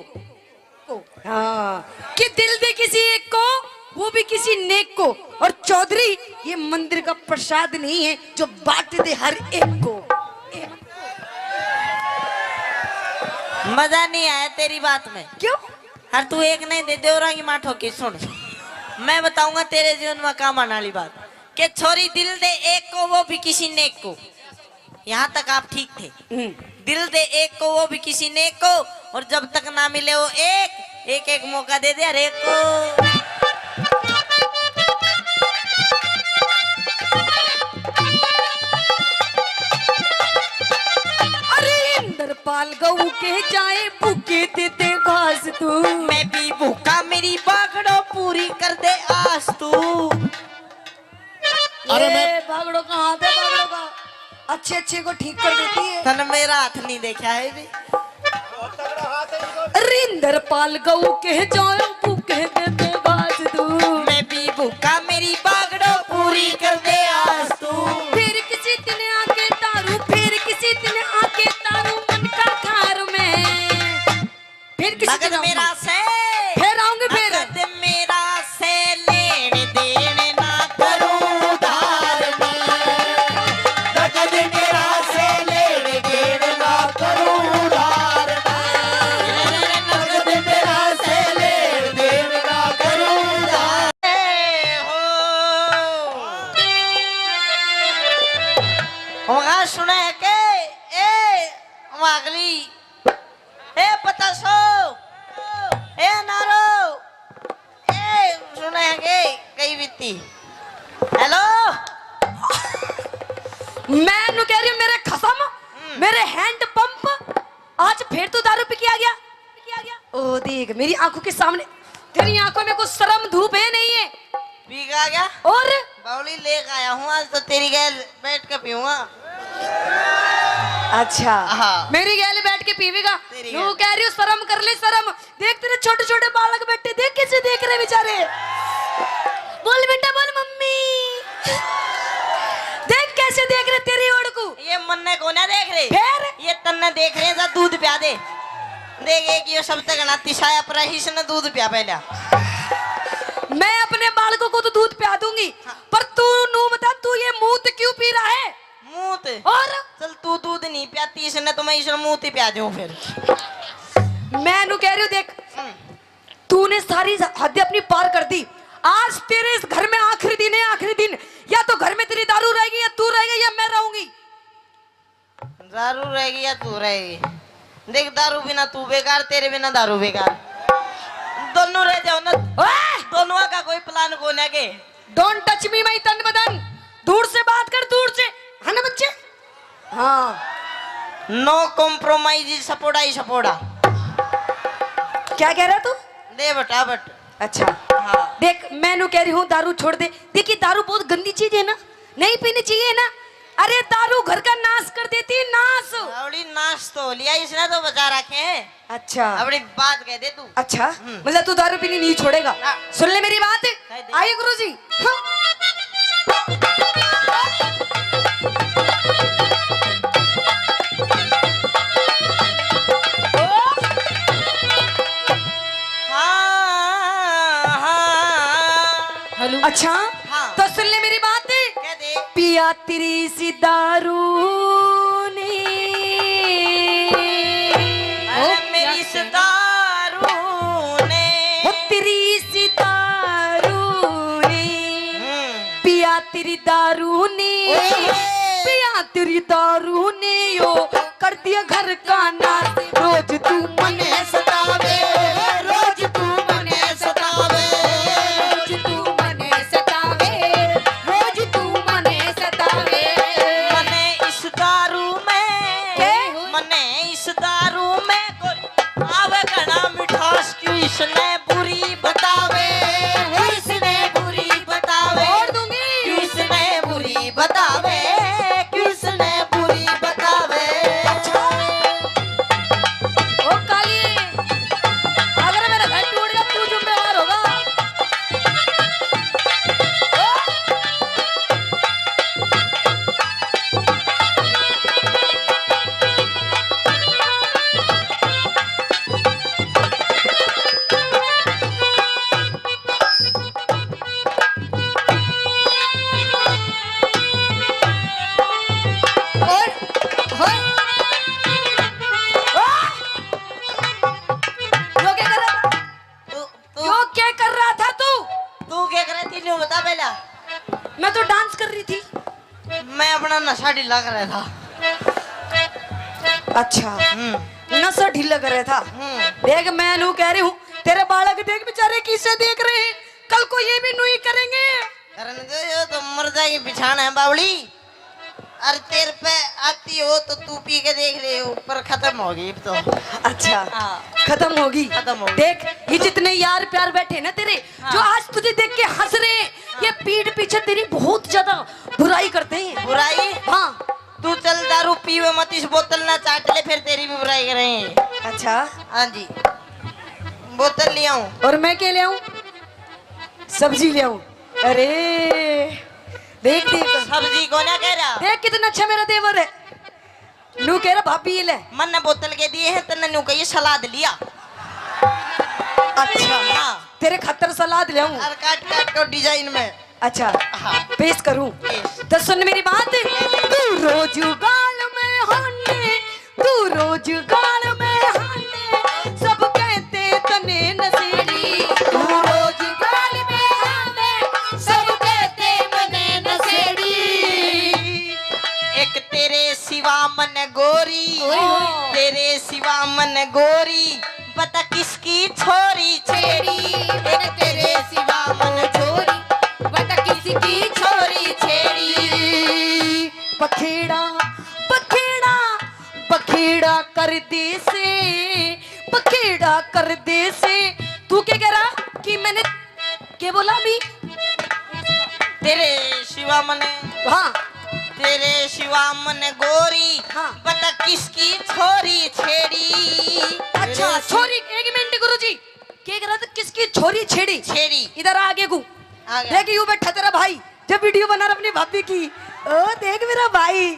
हाँ कि दिल दे किसी एक को, वो भी किसी नेक को। और चौधरी ये मंदिर का प्रसाद नहीं है जो बांट दे हर एक को। मजा नहीं आया तेरी बात में। क्यों? हर तू एक नहीं दे देवरांगी माठो की। सुन मैं बताऊंगा तेरे जीवन में काम आने वाली बात कि छोरी दिल दे एक को वो भी किसी नेक को। यहाँ तक आप ठीक थे। दिल दे एक को वो भी किसी नेक को, और जब तक ना मिले वो एक एक मौका दे दे हर एक को। अरे इंद्रपाल गऊ के जाए भूखे देते घास तू। मैं भी भूखा मेरी बागड़ो पूरी कर दे आस तू। अरे मैं भागड़ो का हाथ है, भागड़ो का अच्छे अच्छे को ठीक कर देती है। तन मेरा हाथ नहीं देखा है भी। अरे इंद्रपाल गऊ के जाए भूखे देते घास तू। मैं भी भूखा मेरी बागड़ो पूरी कर दे आस तू। फिर किसी दिन आके तारू, फिर किसी दिन आके तारू मन का खार में। फिर किसी नगद दिन मेरा आऊंगी। से फिर आऊंगी फिर। नगद मेरा से लेने देने ना करूं उधार में। नगद मेरा से लेने देने ना करूं उधार में। नगद मेरा से लेने देने ना करूं उधार। होगा सुने के ए अगली ए पतासो ए नारो ए सुने के कई बीती। हेलो मैं नु कह रही हूँ मेरे खसम, मेरे हैंड पंप आज फिर तू दारू पी के आ गया। ओ देख मेरी आंखों के सामने, तेरी आंखों में कुछ शर्म धूप है नहीं है। पीगा गया और बावली लेकर आया हूँ आज तो तेरी गैल बैठ के पीऊंगा। अच्छा हाँ। मेरी गैल बैठ के पीवेगा। तेरी तू गैल। कह रही हूँ शर्म कर ले शर्म। देख तेरे छोटे छोटे बालक बैठे, देख कैसे देख रहे बेचारे। बोल बेटा बोल मम्मी। देख कैसे देख रहे तेरी ओर को। ये मन्ने को ना देख रहे फिर ये तन्ने देख रहे हैं दूध पिया दे। देख एक ये सब तक ना तिशाया पर ने दूध पिया पहला। मैं अपने बालकों को तो दूध पिला दूंगी, पर तू नू बता तू ये मूत क्यों पी रहा है? मूत और चल तू दूध नहीं पियाती इसने तो मैं इसने मूत ही पिया दूं फिर। मैं नू कह रही हूँ देख तूने सारी हद अपनी पार कर दी। आज तेरे इस घर में आखिरी दिन है, आखिरी दिन। या तो घर में तेरी दारू रहेगी या तू रहेगी या मैं रहूंगी। दारू रहेगी या तू रहेगी। देख दारू बिना तू बेकार, तेरे बिना दारू बेकार। दोनों रह जाओ ना। ओए! दोनों का कोई प्लान को ना के। डोंट टच मी माई तन बदन। दूर से बात कर, दूर से। है ना हाँ नो कॉम्प्रोमाइज सपोड़ा ही सपोड़ा। क्या कह रहा तू? दे बटा बट। अच्छा हाँ देख मैं नु कह रही हूँ दारू छोड़ दे। देखिए दारू बहुत गंदी चीज है ना, नहीं पीनी चाहिए ना। अरे दारू घर का नाश कर देती है, नाश। बावड़ी नाश तो लिया इसने तो बचा रखे हैं। अच्छा अपनी बात कह दे तू। अच्छा मतलब तू दारू पीनी नहीं छोड़ेगा? हाँ। सुन ले मेरी बात। कह दे। आइए गुरुजी। हाँ हाँ हेलो अच्छा हाँ। तो सुन ले मेरी बात। कह दे। पिया तेरी सी दारू ने अरे मेरी इस दारू ने वो तेरी सी दारू ने पिया तेरी दारू ने पिया तेरी दारू ने यो कर दिया घर का नाश। रोज तू मने सतावे, रोज तू मने सतावे, रोज तू मने सतावे, रोज तू मने सतावे। मने इस दारू में के? मने इस दारू में कोई आवे घना मिठास क्यों इसने बुरी बतावे, इसने बुरी बतावे, छोड़ दूंगी। क्यों इसने बुरी बतावे, क्यों इसने बुरी बतावे। ओ काली अगर मेरा घर टूट गया तू जिम्मेदार होगा। और होय यो क्या कर रहा था? तू यो क्या कर रहा था तू? तू क्या कर रही थी न्यू बता पहला। मैं तो डांस कर रही थी। मैं अपना नशा ढीला कर रहा था। अच्छा नशा ढीला कर रहा था। हम्म। देख मैं नू कह रही हूँ तेरे बालक देख बेचारे किसे देख रहे हैं, कल को ये भी नू ही करेंगे। करने दो यो तो मर जाएगी पिछाड़ है बावली। अरे तेरे पे आती हो तो तू पी के देख ले ऊपर खत्म होगी अब तो। अच्छा हाँ। खत्म होगी। खत्म होगी। देख ये जितने यार प्यार बैठे ना तेरे हाँ। जो आज तुझे देख के हंस रहे हैं, ये पीठ पीछे तेरी बहुत ज्यादा बुराई करते हैं। बुराई? हाँ तू चल दारू पीवे मत इस बोतल ना चाट ले फिर तेरी भी बुराई करेंगे। अच्छा हाँ जी बोतल ले आऊं। और मैं क्या ले आऊं? सब्जी ले आऊं? अरे देख देख सब्जी को ना कह रहा। देख कितना अच्छा मेरा देवर है। नू कह रहा भाभी ये ले। मन ने बोतल के दिए हैं तन्ने न्यू कही सलाद लिया। अच्छा हाँ। तेरे खतर सलाद ले आऊं? और काट काट को डिजाइन में। अच्छा हाँ। पेश करूं? पेश। तो सुन मेरी बात। तू रोज गाल में हाने, तू रोज गाल में हाने, सब कहते तने नशेड़ी। तू रोज गाल में हाने, सब कहते मने नशेड़ी। एक तेरे सिवा मन गोरी, ओए। तेरे सिवा मन गोरी, बता किसकी छोरी छेड़ी। एक तेरे सिवा मन छोरी, बता किसकी छोरी छेड़ी। बखेड़ा बखेड़ा बखेड़ा कर दे से, बखेड़ा कर दे से। तू क्या कह रहा कि मैंने क्या बोला अभी? तेरे सिवा मन, हाँ तेरे सिवा मन गोरी, हाँ। बता किसकी छोरी छेड़ी। अच्छा तेरे छोरी एक मिनट गुरुजी क्या कह रहा था? किसकी छोरी छेड़ी? छेड़ी। इधर आगे को आ गया। देख यूं बैठा तेरा भाई जब वीडियो बना रहा अपनी भाभी की। ओ देख मेरा भाई,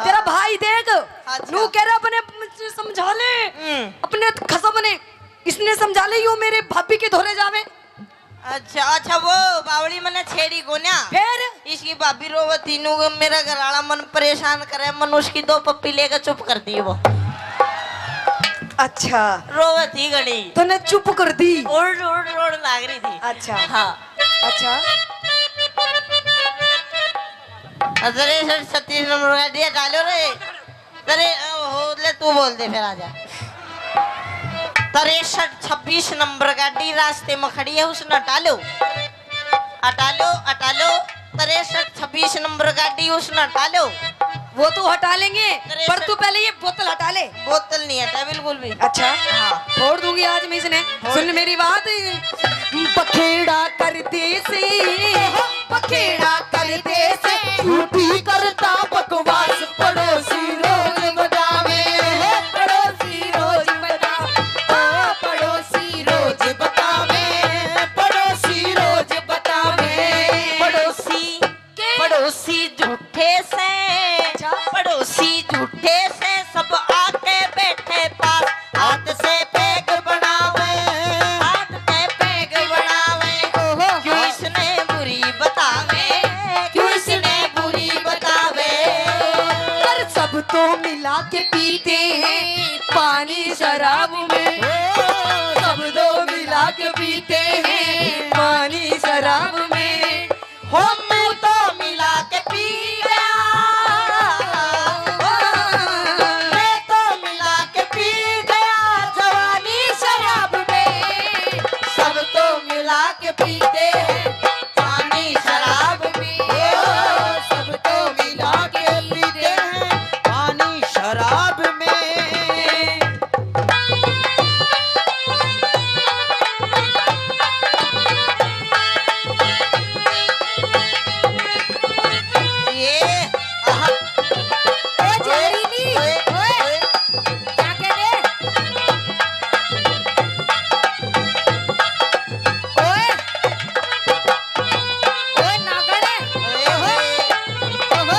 तेरा भाई देख। अच्छा। नू कह रहा अपने समझा ले, अपने खसम ने इसने समझा ले यूं मेरे भाभी के धोरे जावे। अच्छा अच्छा वो बावड़ी मने छेड़ी को ना फिर इसकी भाभी रोवती नु मेरा घरवाला मन परेशान करे, मन उसकी दो पप्पी लेकर चुप कर दी वो। अच्छा रोवती घड़ी तो ने चुप कर दी। ओड़ ओड़ ओड़ लाग रही थी। अच्छा हाँ अच्छा अरे सर 36 नंबर का दिया डालो रे। अरे हो ले तू बोल दे फिर आजा। 63-26 नंबर गाड़ी रास्ते में खड़ी है उसने हटा लो, हटा लो, हटा लो। 63-26 नंबर गाड़ी उसने हटा लो। वो तो हटा लेंगे, अरे पर सर- तू पहले ये बोतल हटा ले। बोतल नहीं हटा बिल्कुल भी। अच्छा फोड़ दूंगी आज मैं इसने। सुन मेरी बात, पखेड़ा कर दे से, पखेड़ा कर दे से, झूठी करता बकवास पड़ोसी रोज बतावे, पड़ोसी रोज बतावे, पड़ोसी रोज बतावे, पड़ोसी रोज बतावे, पड़ोसी पड़ोसी झूठे से, पड़ोसी झूठे से सब आके बैठे पास, हाथ से पैग बनावे, हाथ से पैग बनावे, क्यों इसने बुरी बतावे, क्यों इसने बुरी बतावे। पर सब तो मिला के पीते हैं पानी शराब में, सब तो मिला के पीते हैं पानी शराब में। हो तू तो मिला के पी गया, मैं तो मिला के पी गया जवानी शराब में, सब तो मिला के पीते हैं पानी शराब में, सब तो मिला के पीते हैं पानी शराब में। ये आहा, जहरीली, ओए, ओए, क्या कह रहे? ओए ओए नागड़ है। ओए, ओए।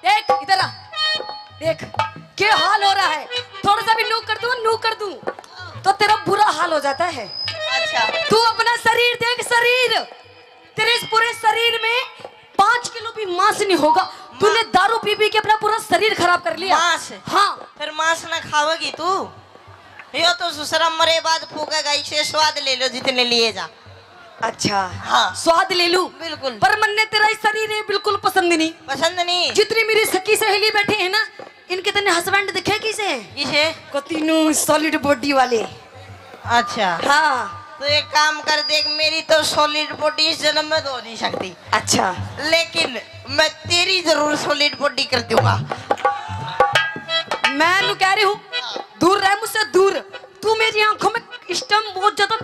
देख इधर आ, देख क्या हाल हो रहा है। थोड़ा सा भी नू कर दूं तो तेरा बुरा हाल हो जाता है। अच्छा तू अपना शरीर देख, शरीर तेरे इस पूरे शरीर में 5 किलो भी मांस नहीं होगा। तूने दारू पी पी के अपना पूरा शरीर खराब कर लिया। मांस? हाँ फिर मांस ना खाओगी तू? यो तो ससुरा मरे बाद फूकेगा, इसे स्वाद ले लो जितने लिए जा। अच्छा हाँ। स्वाद ले लूं बिल्कुल। पर मन्ने तेरा इस शरीर है बिल्कुल पसंद नहीं। पसंद नहीं? जितनी मेरी सखी सहेली बैठे हैं ना, इनके तने हस्बैंड दिखे किसे किसे? को तीनों सॉलिड बॉडी वाले। अच्छा हाँ तो एक काम कर देख, मेरी तो सॉलिड बॉडी इस जन्म में तो हो नहीं सकती, अच्छा लेकिन मैं तेरी जरूर सॉलिड बॉडी कर दूंगा। मैं नु कह रही हूँ दूर रह मुझसे, दूर। तू मेरी आंखों में इस टाइम बहुत ज्यादा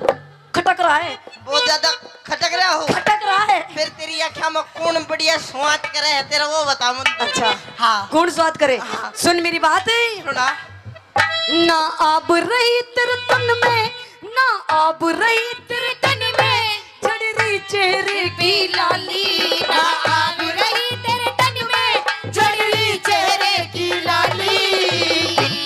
खटक रहा है, बहुत ज्यादा खटक रहा हो? खटक रहा है। फिर तेरी आँखों में कौन बढ़िया स्वाद करे है तेरा, वो बता मुझे। अच्छा हाँ कौन स्वाद करे? हाँ। सुन मेरी बात है सुना। ना आब रही तेरे तन में, ना आब रही तेरे तन में, चढ़ रही चेहरे की लाली, ना आग रही तेरे तन में, जड़ रही चेहरे की लाली।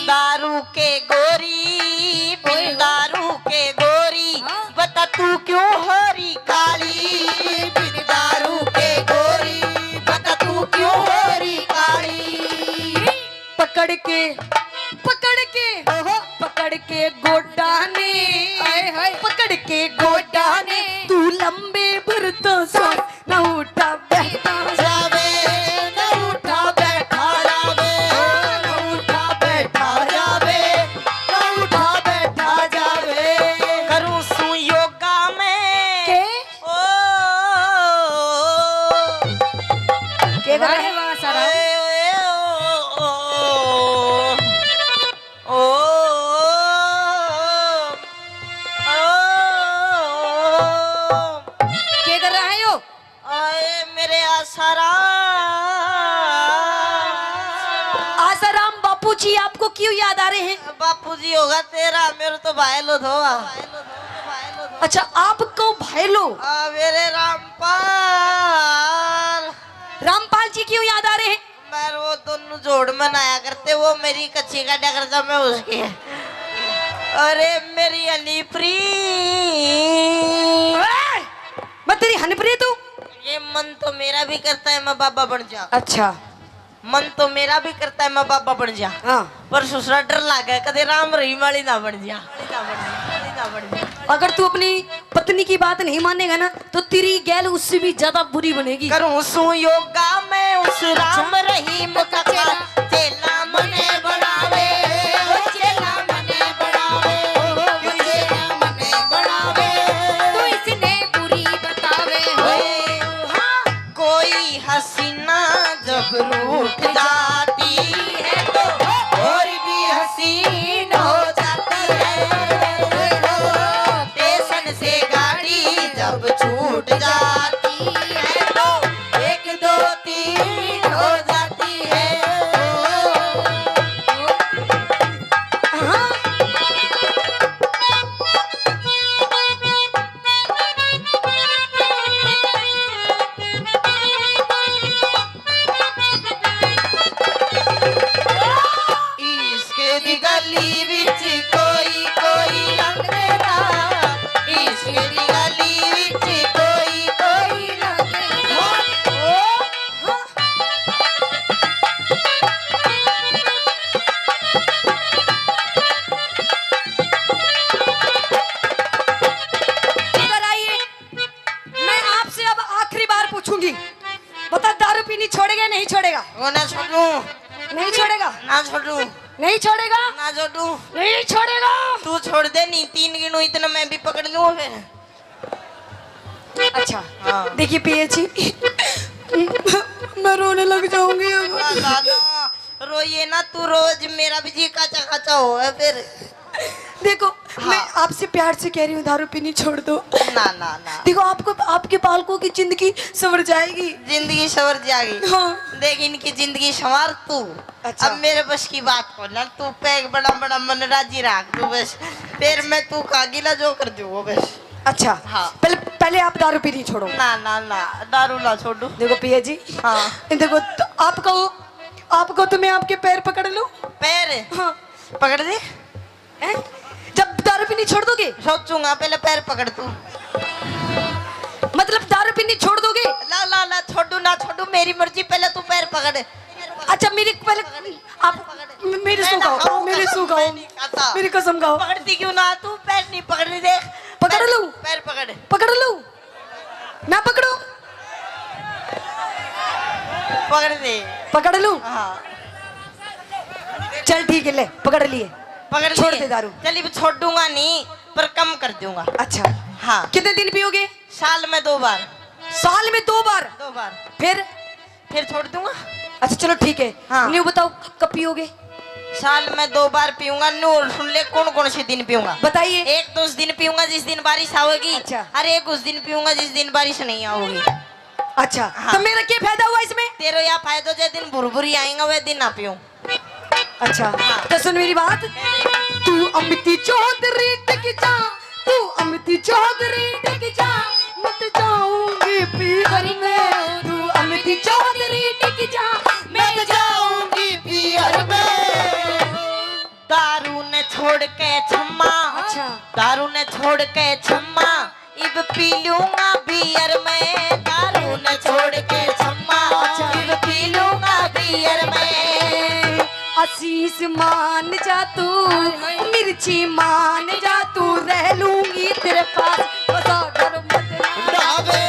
दारू के गोरी, बिन दारू के गोरी, बता तू क्यों हरी काली, बिन दारू के गोरी, बता तू क्यों हरी काली। पकड़ के पकड़ के गोडा ने, पकड़ के गोडा ने, तू लंबे भरतों से न उठा बैठा जावे न उठा बैठा जावे, न उठा बैठा जावे, न उठा बैठा जावे। करूं सू योगा में के ओ के कर रहे वहाँ सारा? के कर रहा है यो? मेरे आसाराम, आसाराम बापू जी आपको क्यों याद आ रहे हैं? बापू जी होगा तेरा, मेरे तो भाई लो धोआ। अच्छा आपको भाई लो मेरे रामपाल, रामपाल जी क्यों याद आ रहे हैं? मैं वो दोनों जोड़ में नया करते, वो मेरी कच्ची का डगरता में उसकी है। अरे मेरी अलीप्री, मैं तेरी हनप्रीत हूँ। ये मन तो मेरा भी करता है मैं बाबा बन जा, अच्छा मन तो मेरा भी करता है मैं बाबा बन जा, हाँ पर ससुरा डर लागे कदे राम रहीम वाली ना बन जा। ना पड़ जाए। अगर तू अपनी पत्नी की बात नहीं मानेगा ना तो तेरी गैल उससे भी ज्यादा बुरी बनेगी। करूं सु योगा मैं उस राम रहीम का चेला मने बढ़ावे, चेला मने बढ़ावे, चेला मने बढ़ावे। तू इसने बुरी बतावे हो। कोई हसीना जब रूठ जाती है तो और भी हसीन हो जाती है। स्टेशन से गाड़ी जब छूट जाती है तो 1 2 3 हो जाती है। इसके दी गली विच कोई कोई लंघदा, इसके दी गली विच कोई कोई लंघदा। इधर आइए, मैं आपसे अब आखिरी बार पूछूंगी, बता दारू पीनी छोड़ेगा नहीं छोड़ेगा? वो ना छोड़ू, नहीं छोड़ेगा? ना छोड़ू, नहीं छोड़ेगा? ना छोड़ू। नहीं छोड़ेगा? तू छोड़ दे, नहीं 3 गिनू इतना मैं भी पकड़ लूँ फिर। अच्छा हाँ। देखिए पिए जी, मैं रोने लग जाऊंगी अब। दादा रोइए ना, तू रोज मेरा भी जी काचा काचा हो है फिर। देखो हाँ। मैं आपसे प्यार से कह रही हूँ दारू पीनी छोड़ दो। ना ना ना, देखो आपको आपके बालकों की जिंदगी संवर जाएगी। जिंदगी संवर जाएगी। हाँ। देख इनकी जिंदगी संवार तू। अच्छा। अब मेरे बस की बात हो ना, तू पैग बड़ा बड़ा मन राजी रख तू बस, फिर मैं तू का गिला जो कर दूँ बस। अच्छा हाँ। पहले आप दारू पीनी छोड़ो। ना ना ना, दारू ना छोड़ू। देखो पिया जी, हाँ। देखो तो आपको तो मैं आपके पैर पकड़ लूं? पैर हाँ। पकड़ दे। हैं? जब दारू पीनी छोड़ दोगे? सोचूंगा, पहले पैर पकड़ तू। मतलब दारू पीनी छोड़ दोगे? ला ला ला, छोड़ू ना छोड़ू मेरी मर्जी, पहले तू पैर पकड़। अच्छा मेरी पहले आप मेरी सो खाओ, मेरी सो खाओ, मेरी कसम खाओ। पकड़ती क्यों ना तू? पैर नहीं पकड़ रही, देख। पकड़ पैर- लूं? पैर पकड़। पकड़ लूं? ना पकड़ो? पकड़ दे। पकड़ लूं? हाँ चल ठीक है, ले पकड़ लिए। पकड़ छोड़ लिए। दे दारू। चलिए छोड़ दूंगा नहीं, पर कम कर दूंगा। अच्छा हाँ, कितने दिन पियोगे? साल में 2 बार। साल में 2 बार? 2 बार फिर छोड़ दूंगा। अच्छा चलो ठीक है। हाँ। न्यू बताओ कब पियोगे? साल में 2 बार पीऊंगा। नूर सुन ले, कौन कौन से दिन पीऊंगा? बताइए। एक तो उस दिन पीऊंगा जिस दिन बारिश आओगी। अच्छा। अरे एक उस दिन पीऊंगा जिस दिन बारिश नहीं आओगी। अच्छा हाँ। तो मेरा क्या फायदा हुआ इसमें? तेरो या फायदा जिस दिन भुरभुरी आएगा वह दिन ना पीऊं। अच्छा तो सुन मेरी बात, तू अमिती चौधरी टिक जा, तू अमिती चौधरी टिक जा, मत जाऊंगी पीहर में। तू अमिती चौधरी टिक जा, मैं जाऊंगी पीहर में। दारू ने छोड़ के छम्मा। अच्छा। दारू ने छोड़ के छम्मा, इब पी लूंगा बियर में। दारू ने छोड़ के छम्मा, इब पी लूंगा बियर में। आशीष मान जा तू, मिर्ची मान जा तू, रह लूंगी तेरे पास, बसा घर मत ना डावे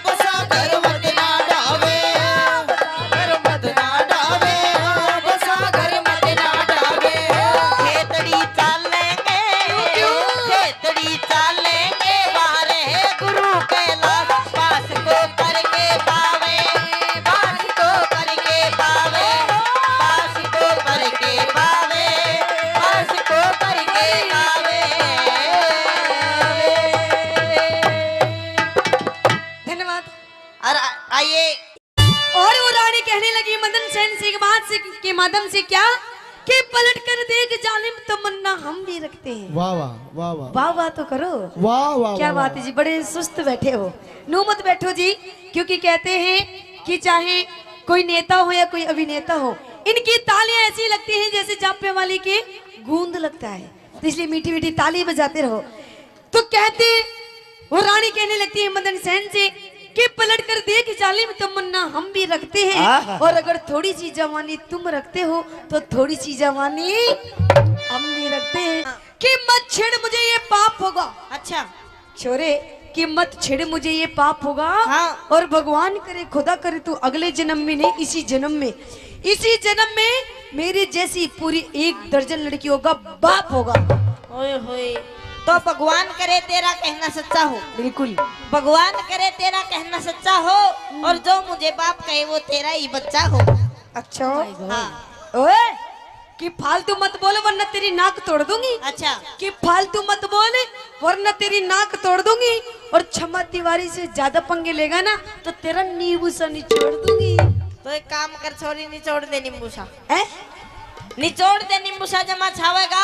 बसा घर मत ना डावे, घर मत ना डावे बसा घर मत ना डावे। खेतड़ी चालेंगे, खेतड़ी चालेंगे, वारे गुरु कैलाश पास को करके पावे, पास को करके पावे, पास को करके पावे, पास को करके पावे। धन्यवाद। और आइए, और वो रानी कहने लगी मदन सेन से बात से के माध्यम से क्या कि पलट कर देख जालिम तमन्ना हम भी रखते हैं। वाह वाह वाह वाह वाह वाह तो करो। वाह वाह क्या बात है जी, बड़े सुस्त बैठे हो। नो मत बैठो जी, क्योंकि कहते हैं कि चाहे कोई नेता हो या कोई अभिनेता हो, इनकी तालियां ऐसी लगती हैं जैसे जापे वाली की गूंद लगता है, तो इसलिए मीठी मीठी ताली बजाते रहो। तो कहते वो रानी कहने लगती है मदन सेन से कि पलट कर देख जालिम तमन्ना हम भी रखते हैं, और अगर थोड़ी सी जवानी तुम रखते हो तो थोड़ी सी जवानी हम भी रखते हैं। कि मत छेड़ मुझे ये पाप होगा। अच्छा छोरे कि मत छेड़ मुझे ये पाप होगा। हाँ। और भगवान करे खुदा करे तू अगले जन्म में नहीं इसी जन्म में मेरी जैसी पूरी 1 दर्जन लड़कियों का बाप होगा। ओए होए, तो भगवान करे तेरा कहना सच्चा हो। बिल्कुल। भगवान करे तेरा कहना सच्चा हो और जो मुझे बाप कहे वो तेरा ही बच्चा हो। अच्छा हाँ। ओए कि फालतू मत बोल वरना तेरी नाक तोड़ दूंगी। अच्छा कि फालतू मत बोल वरना तेरी नाक तोड़ दूंगी। और क्षमा तिवारी से ज्यादा पंगे लेगा ना तो तेरा नींबू सा निचोड़ दूंगी। तो एक काम कर छोरी, निचोड़ दे नींबू सा। हैं? निचोड़ दे नींबू सा, जमा छावेगा।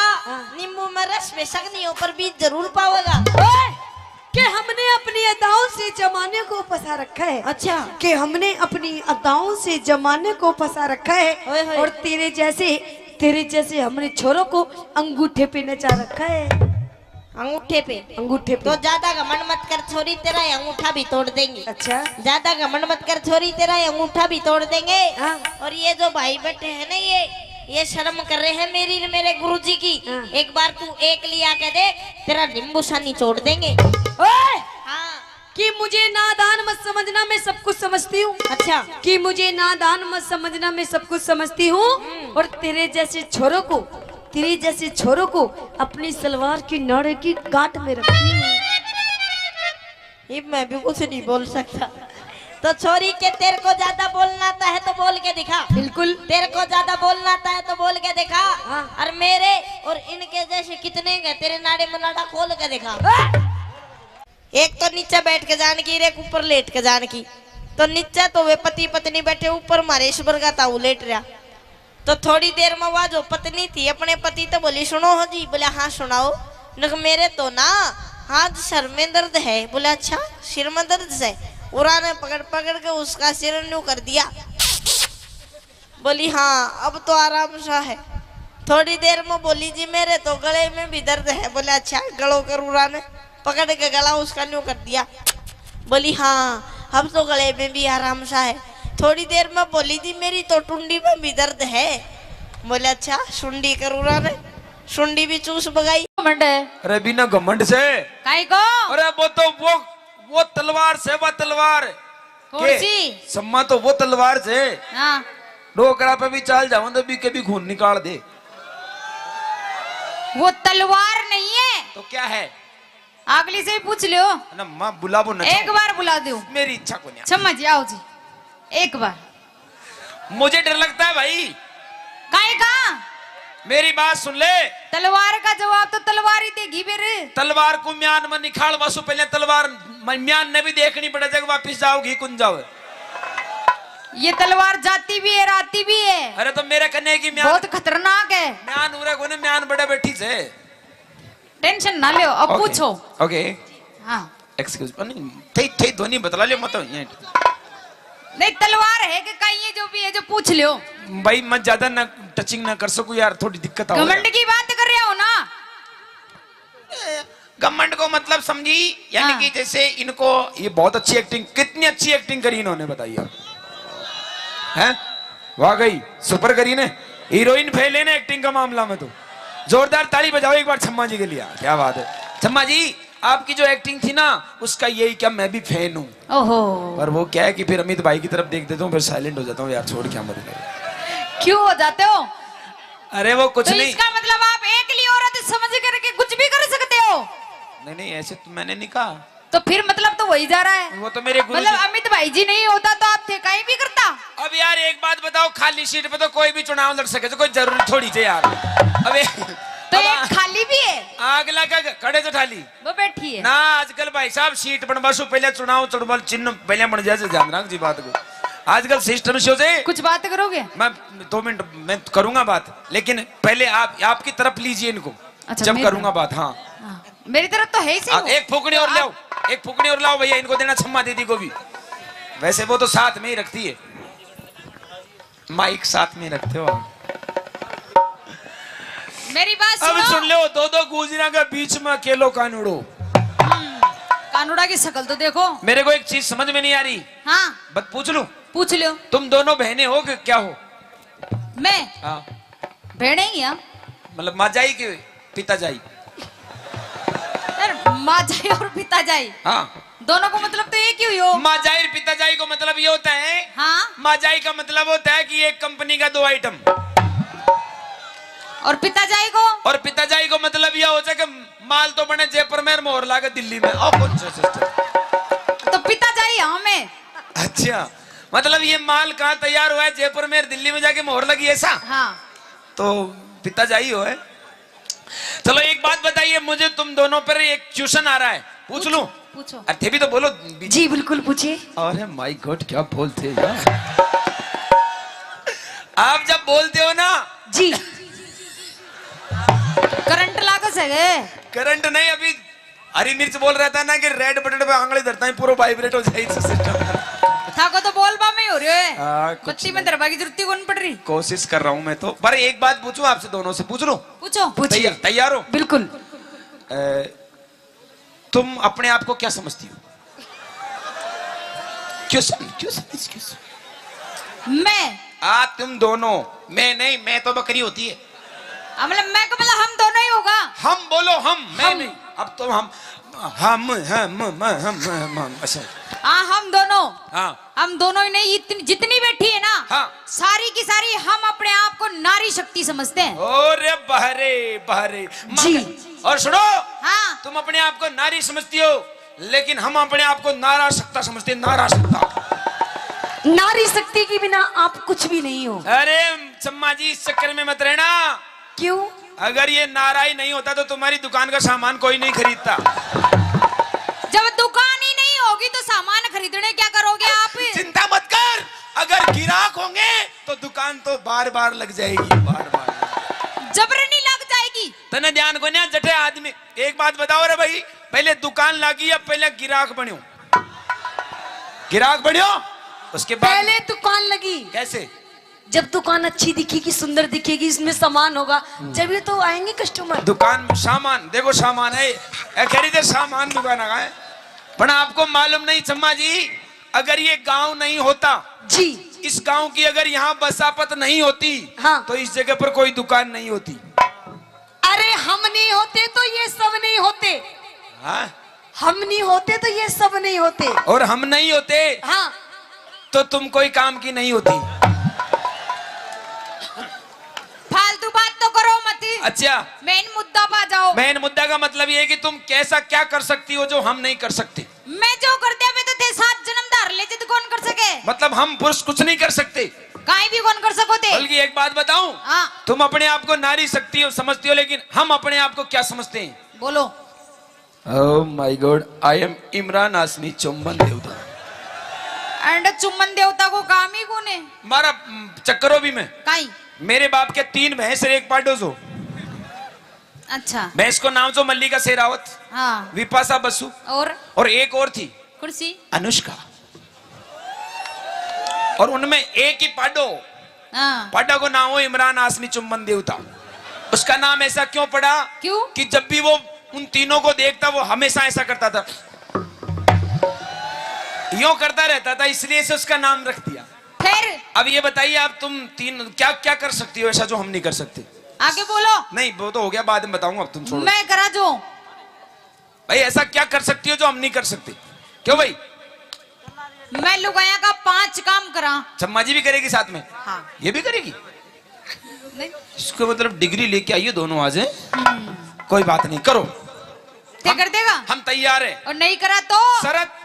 नींबू में रस बेशक नहीं हो पर बीज जरूर पावेगा। ओए, कि हमने अपनी अदाओं से जमाने को फंसा रखा है। अच्छा कि हमने अपनी अदाओं से जमाने को फंसा रखा है। ओए होए। और तेरे जैसे हमने छोरों को अंगूठे पे नचा रखा है। अंगूठे पे? अंगूठे पे। तो ज्यादा घमंड मत कर छोरी, तेरा ये अंगूठा भी तोड़ देंगे। अच्छा ज्यादा घमंड मत कर छोरी, तेरा ये अंगूठा भी तोड़ देंगे। हाँ। और ये जो भाई बैठे हैं ना, ये शर्म कर रहे हैं मेरे गुरुजी की। हाँ। एक बार तू एक लिया के देख, तेरा नींबू सा निचोड़ देंगे। ओए, हाँ। कि मुझे नादान मत समझना, मैं सब कुछ समझती हूँ। अच्छा कि मुझे नादान मत समझना, मैं सब कुछ समझती हूँ। और तेरे जैसे छोरों को अपनी सलवार की नाड़े की गांठ में रखती हूँ। ये मैं भी कुछ नहीं बोल सकता। तो छोरी के तेरे को ज्यादा बोलना आता है तो बोल के दिखा। बिल्कुल। तेरे को ज्यादा बोलना आता है तो बोल के दिखा। हाँ। और मेरे और इनके जैसे कितने हैं, तेरे नाड़े में नाड़ा खोल के दिखा। एक तो नीचे बैठ के जान की, एक ऊपर लेट के जान की। तो नीचे तो वे पति पत्नी बैठे, ऊपर मारे ईश्वर का ताऊ लेट रहा। तो थोड़ी देर में वह जो पत्नी थी अपने पति तो बोली, सुनो हो जी। बोले हाँ सुनाओ। न मेरे तो ना हाथ सर में दर्द है। बोले अच्छा सिर में दर्द है। उरा ने पकड़ के उसका सिर न्यू कर दिया। बोली हाँ अब तो आराम सा है। थोड़ी देर में बोली जी मेरे तो गले में भी दर्द है। बोले अच्छा गलों कर। उरा ने पकड़ के गला उसका न्यू कर दिया। बोली हाँ अब तो गले में भी आराम सा है। थोड़ी देर में बोली जी मेरी तो टुंडी में भी दर्द है। बोले अच्छा सुंडी कर। उरा ने सुंडी भी चूस बगाई। अरे बिना घमंड से। काई को अरे वो तलवार से, वो तलवार कौन के? सी? सम्मा तो वो तलवार से। हाँ डोकरा पे भी चाल जाऊं तो भी कभी खून निकाल दे। वो तलवार नहीं है। तो क्या है? अगली से ही पूछ लो। ना माँ बुलाबो ना। एक बार बुला दो। मेरी इच्छा को नहीं। समझ आओ जी एक बार। मुझे डर लगता है भाई। काई का? मेरी बात सुन ले। तलवार का जवाब तो तलवार ही देगी फिर। तलवार को म्यान में निखाल वासु पहले तलवार म्यान ने भी देखनी पड़े जब वापिस जाओगी कुन जाओ। ये तलवार जाती भी है राती भी है। अरे तो मेरे कन्या की म्यान बहुत खतरनाक है। म्यान उरे को ने म्यान बड़े बैठी से। टेंशन ना लो अब पूछो। ओके हाँ एक्सक्यूज नहीं थे ध्वनि बतला लियो मत ये। नहीं तलवार है कि कहीं ये जो भी है जो पूछ लो। भाई मैं ज्यादा ना टचिंग ना कर सकूं यार, थोड़ी दिक्कत आ रही है। घमंड की बात कर रहे हो ना? घमंड को मतलब समझी यानी हाँ। कि जैसे इनको ये बहुत अच्छी एक्टिंग, कितनी अच्छी एक्टिंग करी इन्होंने बताइए। हैं वाकई सुपर करी ने, हीरोइन फेल है ना एक्टिंग का मामला में। तो जोरदार ताली बजाओ एक बार छम्मा जी के लिए। क्या बात है छम्मा जी, आपकी जो एक्टिंग थी ना उसका यही क्या मैं भी फैन हूँ। ओहो पर वो क्या है कि फिर अमित भाई की तरफ देख देता हूँ फिर साइलेंट हो जाता हूँ यार, छोड़ क्या मत। क्यों हो जाते हो? अरे वो कुछ तो नहीं। इसका मतलब आप एक लिए औरत समझ करके कुछ भी कर सकते हो? नहीं ऐसे तो मैंने नहीं कहा। तो फिर मतलब तो वही जा रहा है। वो तो मेरे गुरु मतलब अमित भाई जी नहीं होता तो आप थे कहीं भी करता। अब यार एक बात बताओ, खाली सीट पे तो कोई भी चुनाव लड़ सके तो कोई जरूरी थोड़ी थे यार। अबे तो एक खाली भी है। आग लगा खड़े तो ठाली वो बैठी है ना। आजकल भाई साहब सीट बनवा सो पहले चुनाव चुनाव चिन्ह पहले बन जाए, ध्यान रख जी बात को। आजकल सिस्टम शो से कुछ बात करोगे? मैं 2 मिनट में करूंगा बात, लेकिन पहले आपकी तरफ लीजिए इनको। अच्छा, जब मेरी करूंगा बात। हाँ मेरी तरफ तो है ही सही। एक फूकनी और लाओ, एक फूकनी और लाओ भैया, इनको देना छम्मा दीदी को भी। वैसे वो तो साथ में ही रखती है, माइक साथ में रखते हो आप। मेरी बात अब सुनो। सुन लो, दो गुजरा के बीच में अकेलो कानूड़ो। कानूड़ा की शक्ल तो देखो। मेरे को एक चीज समझ में नहीं आ रही। हाँ बस पूछ लूं, पूछ लो। तुम दोनों बहनें हो कि क्या हो? मैं हाँ भेड़े ही हैं। मतलब माँ जाई के पिता जाई? माँ जाई और पिता जाई हाँ, दोनों को मतलब तो एक ही हुई हो। माँ जाई और पिता जाई को मतलब ये होता है, हाँ, माँ जाई का मतलब होता है कि एक कंपनी का 2 आइटम, और पिता जाई को और पिता जाई को मतलब यह होता है कि माल तो बने जयपुर में और मोहर लागे दिल्ली में। और कौन सा सिस्टम? तो पिता जाई हमें। अच्छा, मतलब ये माल कहाँ तैयार हुआ है? जयपुर में और दिल्ली में जाके मोहर लगी ऐसा? हाँ, तो पिता जाई हो है। चलो एक बात बताइए मुझे, तुम दोनों पर एक ट्यूशन आ रहा है, पूछ लूं? पूछो। अरे भी तो बोलो। जी बिल्कुल पूछिए। अरे माय गॉड, क्या बोलते हो यार। आप जब बोलते हो ना, जी करंट लागत है। करंट नहीं, अभी हरी मिर्च बोल रहा था ना कि रेड बटन पे आंगली धरता है पूरा वाइब्रेट हो जाए सिस्टम। थाको तो बोलबा में ही हो रही है, कुछ बत्ती में दरबार की जरूरत कौन पड़ रही। कोशिश कर रहा हूं मैं तो। पर एक बात पूछूं आपसे, दोनों से पूछ लूं? पूछो। पूछिए। तैयार हो? बिल्कुल। तुम अपने आप को क्या समझती हो? क्यों मैं तुम दोनों। मैं नहीं, मैं तो बकरी होती है। मतलब मैं को मतलब हम दोनों ही होगा। हम बोलो, हम, मैं नहीं। अब तो हम अच्छा। हाँ, हम दोनों। हाँ हम दोनों ही नहीं, इतनी जितनी बैठी है ना, हाँ। सारी की सारी हम अपने आप को नारी शक्ति समझते हैं। ओरे बहरे बहरे जी। और सुनो, हाँ, तुम अपने आप को नारी समझती हो, लेकिन हम अपने आप को नाराशक्ता समझते हैं। नाराशक्ता। नारी शक्ति के बिना आप कुछ भी नहीं हो। अरे चम्मा जी, इस चक्कर में मत रहना। क्यों? अगर ये नारा ही नहीं होता तो तुम्हारी दुकान का सामान कोई नहीं खरीदता। जब दुकान ही नहीं होगी तो सामान खरीदने क्या करोगे आप? चिंता मत कर, अगर गिराक होंगे तो दुकान तो बार बार लग जाएगी, बार बार जबरनी लग जाएगी। तने ध्यान को ना जटे आदमी। एक बात बताओ रे भाई, पहले दुकान लगी या पहले गिराक बन्यो? गिराक बन्यो, उसके बाद पहले दुकान लगी। कैसे? जब दुकान अच्छी दिखेगी, सुंदर दिखेगी, इसमें सामान होगा, जब ये तो आएंगे कस्टमर। दुकान सामान देखो, सामान है खरीदे, सामान दुकान है। पर आपको मालूम नहीं चम्मा जी, अगर ये गांव नहीं होता जी, इस गांव की अगर यहाँ बसापत नहीं होती, हाँ, तो इस जगह पर कोई दुकान नहीं होती। अरे हम नहीं होते तो ये सब नहीं होते। हाँ? हम नहीं होते तो ये सब नहीं होते। और हम नहीं होते हाँ, तो तुम कोई काम की नहीं होती। फालतू बात तो करो मत। अच्छा, मेन मुद्दा पा जाओ। मेन मुद्दा का मतलब ये है कि तुम कैसा क्या कर सकती हो जो हम नहीं कर सकते। मैं जो कर दिया मैं तो थे 7 जन्म धार ले तो कौन कर सके? मतलब हम पुरुष कुछ नहीं कर सकते, गाय भी कौन कर सकोते? बल्कि एक बात बताऊं, हाँ, तुम अपने आप को नारी शक्ति हो समझती हो, लेकिन हम अपने आप को क्या समझते हैं? बोलो। Oh my God, I am Imran Hashmi चुम्बन देवता। एंड चुम्बन देवता को काम ही कौन है? मारा चक्करों भी में काई? मेरे बाप के 3 भैंस और 1 पाडोजो। अच्छा। भैंस को नाम जो मल्लिका शेरावत, हाँ, विपाशा बसु, और एक और थी कुर्सी अनुष्का। और उनमें एक ही पाडो, हाँ। पाडा को नाम हो इमरान हाशमी चुम्बन देवता। उसका नाम ऐसा क्यों पड़ा? क्यों? कि जब भी वो उन तीनों को देखता वो हमेशा ऐसा करता था, यूं करता रहता था, इसलिए से उसका नाम रख दिया। फिर अब ये बताइए आप, तुम तीन क्या क्या कर सकती हो ऐसा जो हम नहीं कर सकते? आगे बोलो। नहीं वो तो हो गया, बाद में बताऊंगा, अब तुम छोड़ो। मैं करा जो भाई ऐसा क्या कर सकती हो जो हम नहीं कर सकते? क्यों भाई? मैं लुगाया का 5 काम करा। चम्मा जी भी करेगी साथ में? हाँ। ये भी करेगी? नहीं, इसको मतलब डिग्री लेके आइए दोनों आज। कोई बात नहीं, करो। क्या कर देगा? हम तैयार हैं। और नहीं करा तो शरत?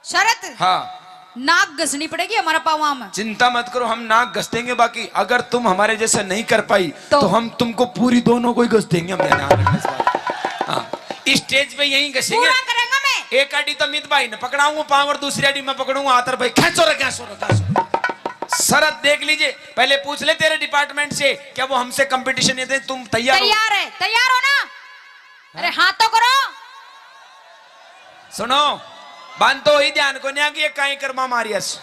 शरत? हाँ, नाक घसनी पड़ेगी हमारा पावा में। चिंता मत करो, हम नाक घस देंगे। बाकी अगर तुम हमारे जैसा नहीं कर पाई तो हम तुमको पूरी दोनों को ही घस देंगे। हम ध्यान रखना इस बात। हाँ, स्टेज पे यहीं घसेंगे। पूरा करेंगे मैं। एक आड़ी तो मित भाई ने पकड़ाऊंगा पाँव, और दूसरी आड़ी मैं पकड़ूंगा हाथ। भाई खेचो रे, खेचो रे। शरत देख लीजिए, पहले पूछ ले तेरे डिपार्टमेंट से, क्या वो हमसे कंपटीशन है? तुम तैयार हो? तैयार है? तैयार हो ना? अरे हाथ तो करो। सुनो, बांध तो ही ध्यान को नहीं आगे कहीं कर्मा मारियस।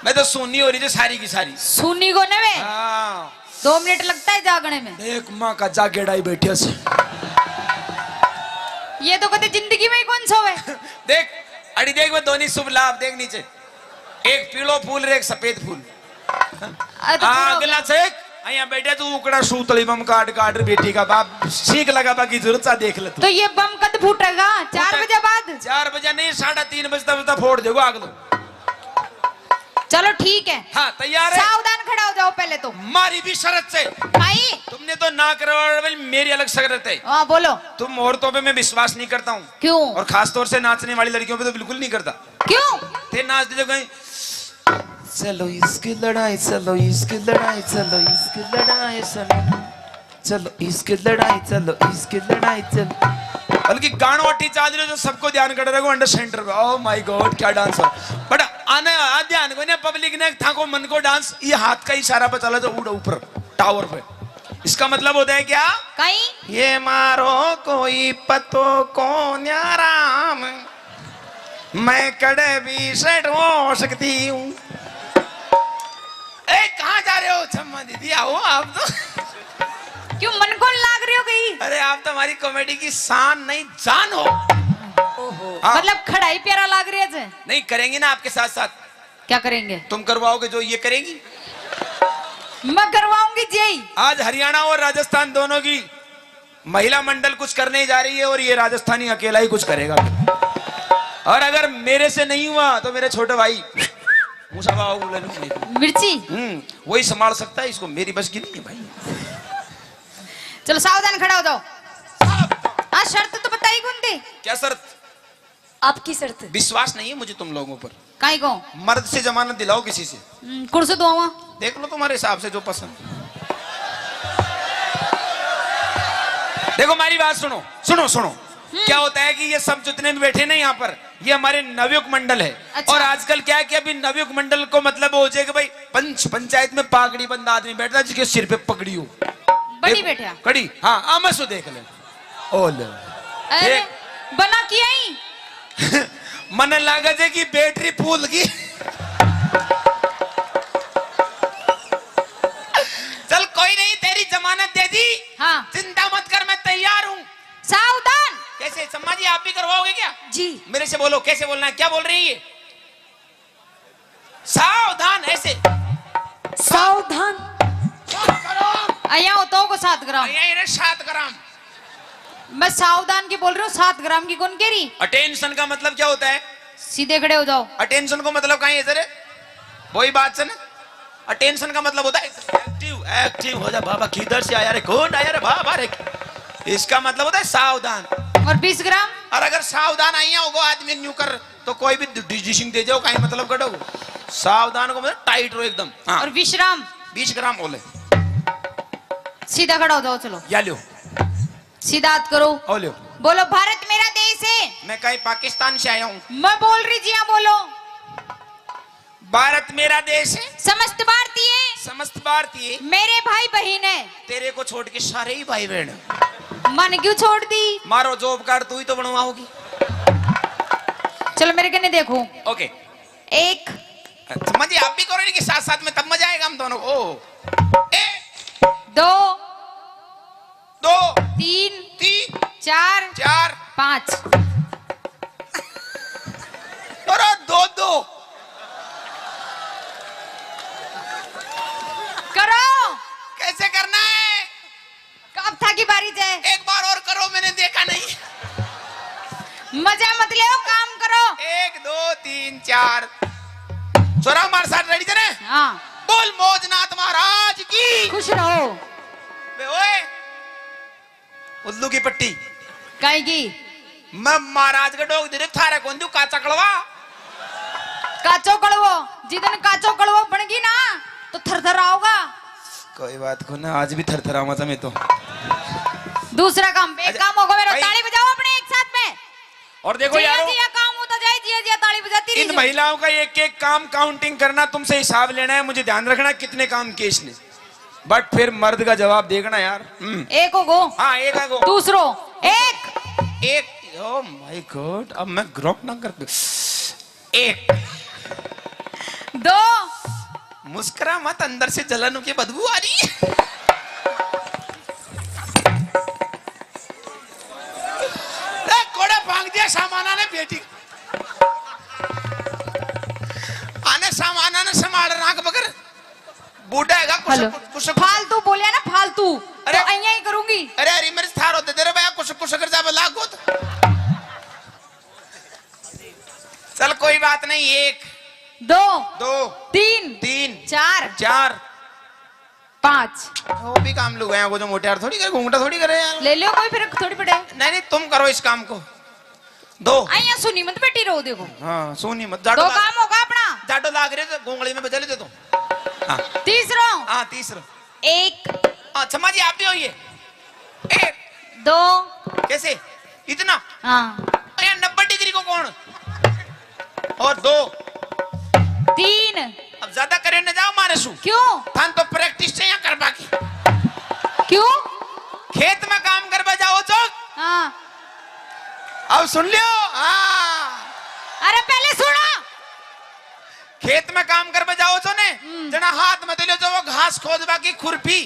मैं तो सुनी हो रही थी सारी की सारी। सुनी को ने वे। हाँ, 2 मिनट लगता है जागने में। देख माँ का जागेड़ाई बैठे से। ये तो कहते जिंदगी में ही कौन सा है। देख अड़ी, देख मैं दोनों शुभ लाभ देख नीचे, एक पीलो फूल और एक सफेद फूल। अरे तो पूरा हो अगला गया। से અહીંયા બેઠા તું ઉકડા सूतली बम काट काट बेटी का बाप सीख लगा बाकी जरूरत सा देख ले तू तो ये बम कद फूटेगा 4 बजे बाद 4 बजे नहीं 3:30 बजता बजता फोड़ देगो आग दो चलो ठीक है हाँ तैयार है सावधान खड़ा हो जाओ पहले तो मारी भी शरत से भाई तुमने तो ना करवा मेरी अलग शरत है हाँ बोलो तुम औरतों पे मैं विश्वास नहीं करता हूँ क्यों और खास तौर से नाचने वाली लड़कियों पे तो बिल्कुल नहीं करता क्यों थे नाच दे जो कहीं चलो इसकी लड़ाई चलो इसकी लड़ाई चलो इसकी लड़ाई चलो चलो इसकी लड़ाई चलो इसकी लड़ाई चलो बल्कि गाना वाटी चाल रहे जो सबको ध्यान कर रहे हो अंडर सेंटर पे ओह माय गॉड क्या डांस हो बट आने ध्यान को ने पब्लिक ने था को मन को डांस ये हाथ का इशारा पे चला जो उड़ ऊपर टावर पे इसका मतलब होता है क्या कहीं ये मारो कोई पतो को न्याराम मैं कड़े भी सेट हो सकती हूँ कहाँ जा रहे हो छम्मा दीदी आओ आप तो क्यों मन को लाग रही हो गई अरे आप तो हमारी कॉमेडी की शान नहीं जान हो हाँ। मतलब खड़ाई प्यारा लाग रही है जे? नहीं करेंगे ना आपके साथ साथ क्या करेंगे तुम करवाओगे जो ये करेगी मैं करवाऊंगी जी आज हरियाणा और राजस्थान दोनों की महिला मंडल कुछ करने जा रही है और ये राजस्थानी अकेला ही कुछ करेगा और अगर मेरे से नहीं हुआ तो मेरे छोटे भाई मिर्ची वही संभाल सकता है इसको मेरी बस की नहीं है भाई चलो सावधान खड़ा हो जाओ हाँ शर्त तो बताई कौन दी क्या शर्त आपकी शर्त विश्वास नहीं है मुझे तुम लोगों पर काई को मर्द से जमानत दिलाओ किसी से कुर्सी दो देख लो तुम्हारे हिसाब से जो पसंद देखो हमारी बात सुनो सुनो सुनो क्या होता है कि ये सब जितने भी बैठे ना यहाँ पर ये हमारे नवयुग मंडल है अच्छा। और आजकल क्या है कि अभी नवयुग मंडल को मतलब हो जाएगा भाई पंचायत में पागड़ी बंद आदमी बैठता है जिसके सिर पे पगड़ी हो बड़ी बैठा कड़ी हाँ आमसो देख ले ओले अरे बना किया ही मन लागत है कि बैटरी फूल की चल कोई नहीं तेरी जमानत दे दी हाँ चिंता मत कर मैं तैयार हूँ सावधान कैसे सम्मा जी आप भी करवाओगे क्या जी मेरे से बोलो कैसे बोलना है क्या बोल रही है सावधान ऐसे सावधान आया होता को 7 ग्राम 7 ग्राम मैं सावधान की बोल रही हूँ 7 ग्राम की कौन कह रही अटेंशन का मतलब क्या होता है सीधे खड़े हो जाओ अटेंशन को मतलब कहीं है सर वही बात से ना अटेंशन का मतलब होता है एक्टिव एक्टिव हो जा बाबा किधर से आया रे कौन आया रे बाबा रे इसका मतलब होता है सावधान और 20 ग्राम और अगर सावधान आइया होगा आदमी न्यू कर तो कोई भी डिजिशिंग दे जाओ कहीं मतलब कटो सावधान को मतलब टाइट रहो एकदम हाँ। और 20 ग्राम 20 ग्राम बोले सीधा खड़ा हो जाओ चलो या लो सीधा हाथ करो ओ लो बोलो भारत मेरा देश है मैं कहीं पाकिस्तान से आया हूँ मैं बोल रही जी हाँ बोलो भारत मेरा देश है समस्त भारतीय मेरे भाई बहन है तेरे को छोड़ के सारे ही भाई बहन हैं। मन क्यों छोड़ दी मारो जॉब कार्ड तू ही तो बनवाओगी चलो मेरे कने देखो ओके 1 मजे आप भी करो कि साथ साथ में तब मजा आएगा हम दोनों को 2 2 3 3 4 4 5 और 2 करो कैसे करना है कब था की बारी है एक बार और करो मैंने देखा नहीं मजा मत ले काम करो 1 2 3 4 छोरा हमारे साथ रेडी थे हाँ बोल मौजनाथ महाराज की खुश रहो बे ओए उल्लू की पट्टी काई की मैं महाराज का डोग दे थारे कौन दू काचा कड़वा काचो कड़वो जिदन काचो कड़वो बन गई ना तो थरथर आओगा कोई बात को ना आज भी थरथरावा था मैं तो दूसरा काम एक अच्छा, काम होगा मेरा भाई- ताली बजाओ अपने एक साथ में और देखो जिया यारो जिया काम होता जाए जिया जिया ताली बजाती इन रही महिलाओं का एक एक काम काउंटिंग करना तुमसे हिसाब लेना है मुझे ध्यान रखना कितने काम किए इसने बट फिर मर्द का जवाब देखना यार एक होगो हाँ एक आगो दूसरो एक ओ माय गॉड अब मैं ग्रोप ना कर 1 2 मुस्कुरा मत अंदर से जलन की बदबू आ रही है कोड़ा भांग दिया सामाना ने बेटी आने सामाना ने संभाल राख बकर बूढ़ा है हेलो कुछ फालतू बोलिया ना फालतू अरे- तो अइया ही करूंगी अरे अरे मेरे थार होते तेरे भैया कुछ कर जा लागो चल कोई बात नहीं 1 2 2 3 3 4 4 5 वो भी काम लोग हैं वो जो मोटे यार थोड़ी करे घूंघटा थोड़ी करे यार ले लो कोई फिर थोड़ी पड़े नहीं नहीं तुम करो इस काम को 2 अइया सुनी मत बेटी रो देखो हाँ सोनी मत 2 काम होगा अपना जाडो लाग रहे तो गोंगली में बजा लेते तुम हाँ तीसरा हाँ तीसरा 1 हाँ क्षमा जी आप भी होइए 1 2 कैसे इतना हाँ यार 90 डिग्री को कौन और 2 3 अब ज्यादा करे न जाओ मारे सु क्यों थान तो प्रैक्टिस चाहिए कर बाकी क्यों खेत में काम कर जाओ चौक हाँ अब सुन लियो हाँ अरे पहले सुनो खेत में काम कर जाओ छो ने जना हाथ में दिलो जो वो घास खोद बाकी खुरपी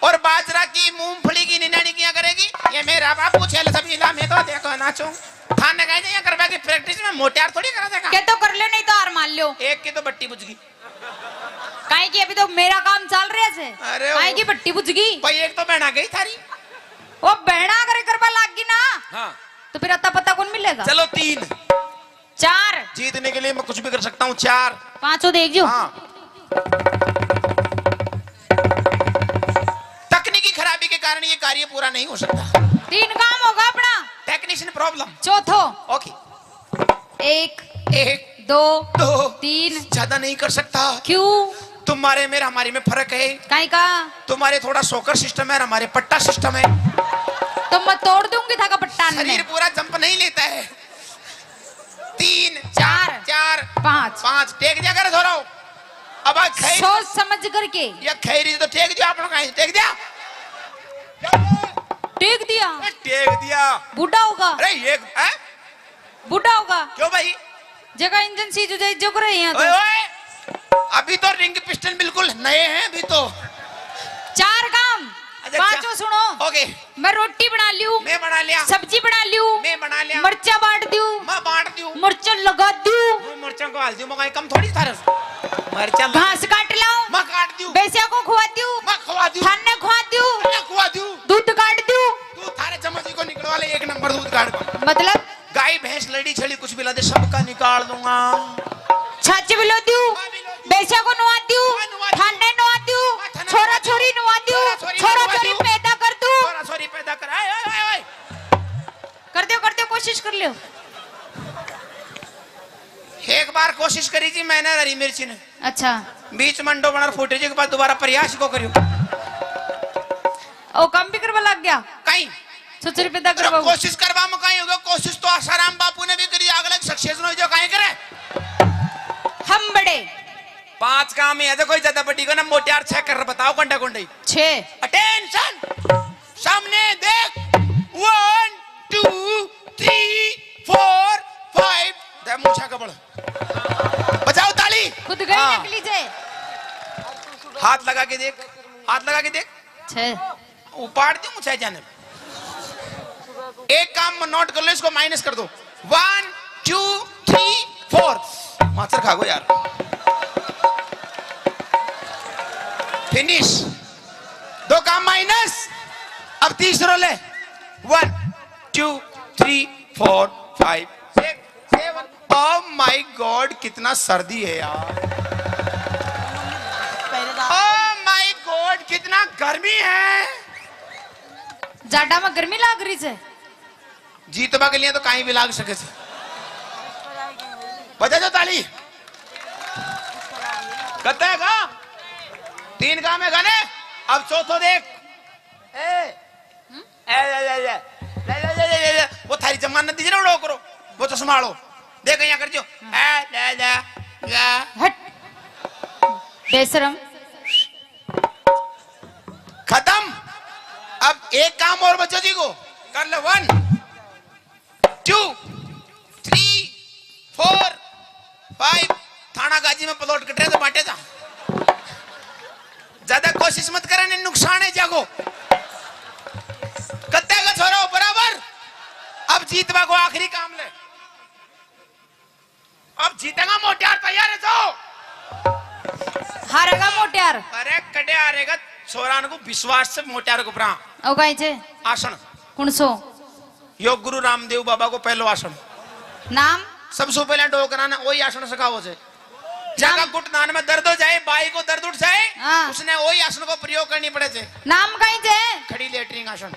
और बाजरा की मूंगफली की निनानी किया करेगी ये मेरा बापू छेल सब इला में तो देखो नाचो थाने कहीं नहीं करवा की प्रैक्टिस में मोटियार थोड़ी करा देगा क्या तो कर लो नहीं तो हार मान लो एक की तो बट्टी बुझ गई काहे की अभी तो मेरा काम चल रहा है अरे काहे की पट्टी बुझ गई भाई एक तो बहना गई थारी वो बहना करे करवा लाग गई ना हाँ तो फिर अता पता कौन मिलेगा चलो 3 4 जीतने के लिए मैं कुछ भी कर सकता हूँ 4 5 देख जो हाँ तकनीकी खराबी के कारण ये कार्य पूरा नहीं हो सकता 3 काम होगा अपना टेक्नीशियन प्रॉब्लम चौथो ओके 1 1 2 2 3 ज्यादा नहीं कर सकता क्यों तुम्हारे मेरे हमारे में फर्क है काहे का तुम्हारे थोड़ा सोकर सिस्टम है हमारे पट्टा सिस्टम है तो मैं तोड़ दूंगी था का पट्टा शरीर पूरा जंप नहीं लेता है 3 चार, 4 5 5 टेक दिया कर धोरो अब आ खैर सोच समझ करके या खैरी तो टेक दिया आप लोग कहीं टेक दिया टेक दिया टेक दिया बूढ़ा होगा अरे ये हैं? बूढ़ा होगा क्यों भाई जगह इंजन सीज जाए जो करे यहाँ ओए तो ओए अभी तो रिंग पिस्टन बिल्कुल नए हैं अभी तो 4 काम अच्छा, पांचों सुनो ओके मैं रोटी बना लियो मैं बना लिया सब्जी बना लियो मैं बना लिया मर्चा बांट दियो मैं बांट दूं मर्चा लगा दियो मिर्चा को हाल दूं मैं कम थोड़ी था मिर्चा घास काट लाओ मैं काट दूं बेसिया को खुआ दियो मैं खवा दूं थाने खुआ दियो मैं खवा दूं दूध काट दियो तू थारे चम्मच को निकलवा ले 1 नंबर दूध काट को मतलब गाय भैंस लड़ी छड़ी कुछ भी ला दे सबका निकाल दूंगा छाछ बिलो दियो बेसिया को नुआ दियो थाने नुआ दियो छोरा छोरी नुआ दियो छोरा छोरी पैदा कर दू छोरा छोरी पैदा कर आए आए आए कर दो कोशिश कर लियो एक बार कोशिश करी थी मैंने हरी मिर्ची ने अच्छा बीच मंडो बना फुटेज के बाद दोबारा प्रयास को करियो ओ काम भी करवा लग गया कहीं छोरी पैदा करवा कोशिश करवा में कहीं होगा कोशिश तो आसाराम बापू ने भी करी अगला सक्सेस न हो जो कहीं करे हम बड़े 5 काम है कोई ज्यादा बड़ी को ना मोटियार 6 कर बताओ कंडा कंडे 6 अटेंशन सामने देख 1 2 3 4 5 दे मुछा कबड़ बजाओ ताली खुद गई हाँ। नकली से हाथ लगा के देख 6 उपाड़ दी मुछा जाने एक काम में नोट कर लो इसको माइनस कर दो 1 2 3 4 मास्टर खा गो यार फिनिश 2 काम माइनस अब तीसरा ले 1 2 3 4 5 6 7 ओह माय गॉड कितना सर्दी है यार ओह माय गॉड कितना गर्मी है जाडा में गर्मी लाग रही है जीतवा के लिए तो कहीं भी लाग सके बजा जो ताली कहते हैं का 3 काम है गाने अब चौथो देख वो थारी जमानत दीजिए ना उड़ो करो वो तो संभालो देख यहाँ कर जो हट बेशरम खत्म अब एक काम और बच्चों जी को कर लो 1 2 3 4 5 थाना गाजी में प्लॉट कट रहे तो बांटे था ज्यादा कोशिश मत करने नुकसान है जागो कत्ते का छोरो बराबर अब जीतवा को आखिरी काम ले अब जीतेगा मोटियार तैयार है तो हारेगा मोट्यार अरे कटे आरेगा छोरान को विश्वास से मोट्यार को प्रा ओ कायचे आसन कुणसो योग गुरु रामदेव बाबा को पहलो आसन नाम सबसे पहले डोकरा ने वही आसन सिखाओ से जगह घुटनान में दर्द हो जाए बाई को दर्द उठ जाए हाँ। उसने वही आसन को प्रयोग करनी पड़े थे नाम कायचे खड़ी लेटरिंग आसन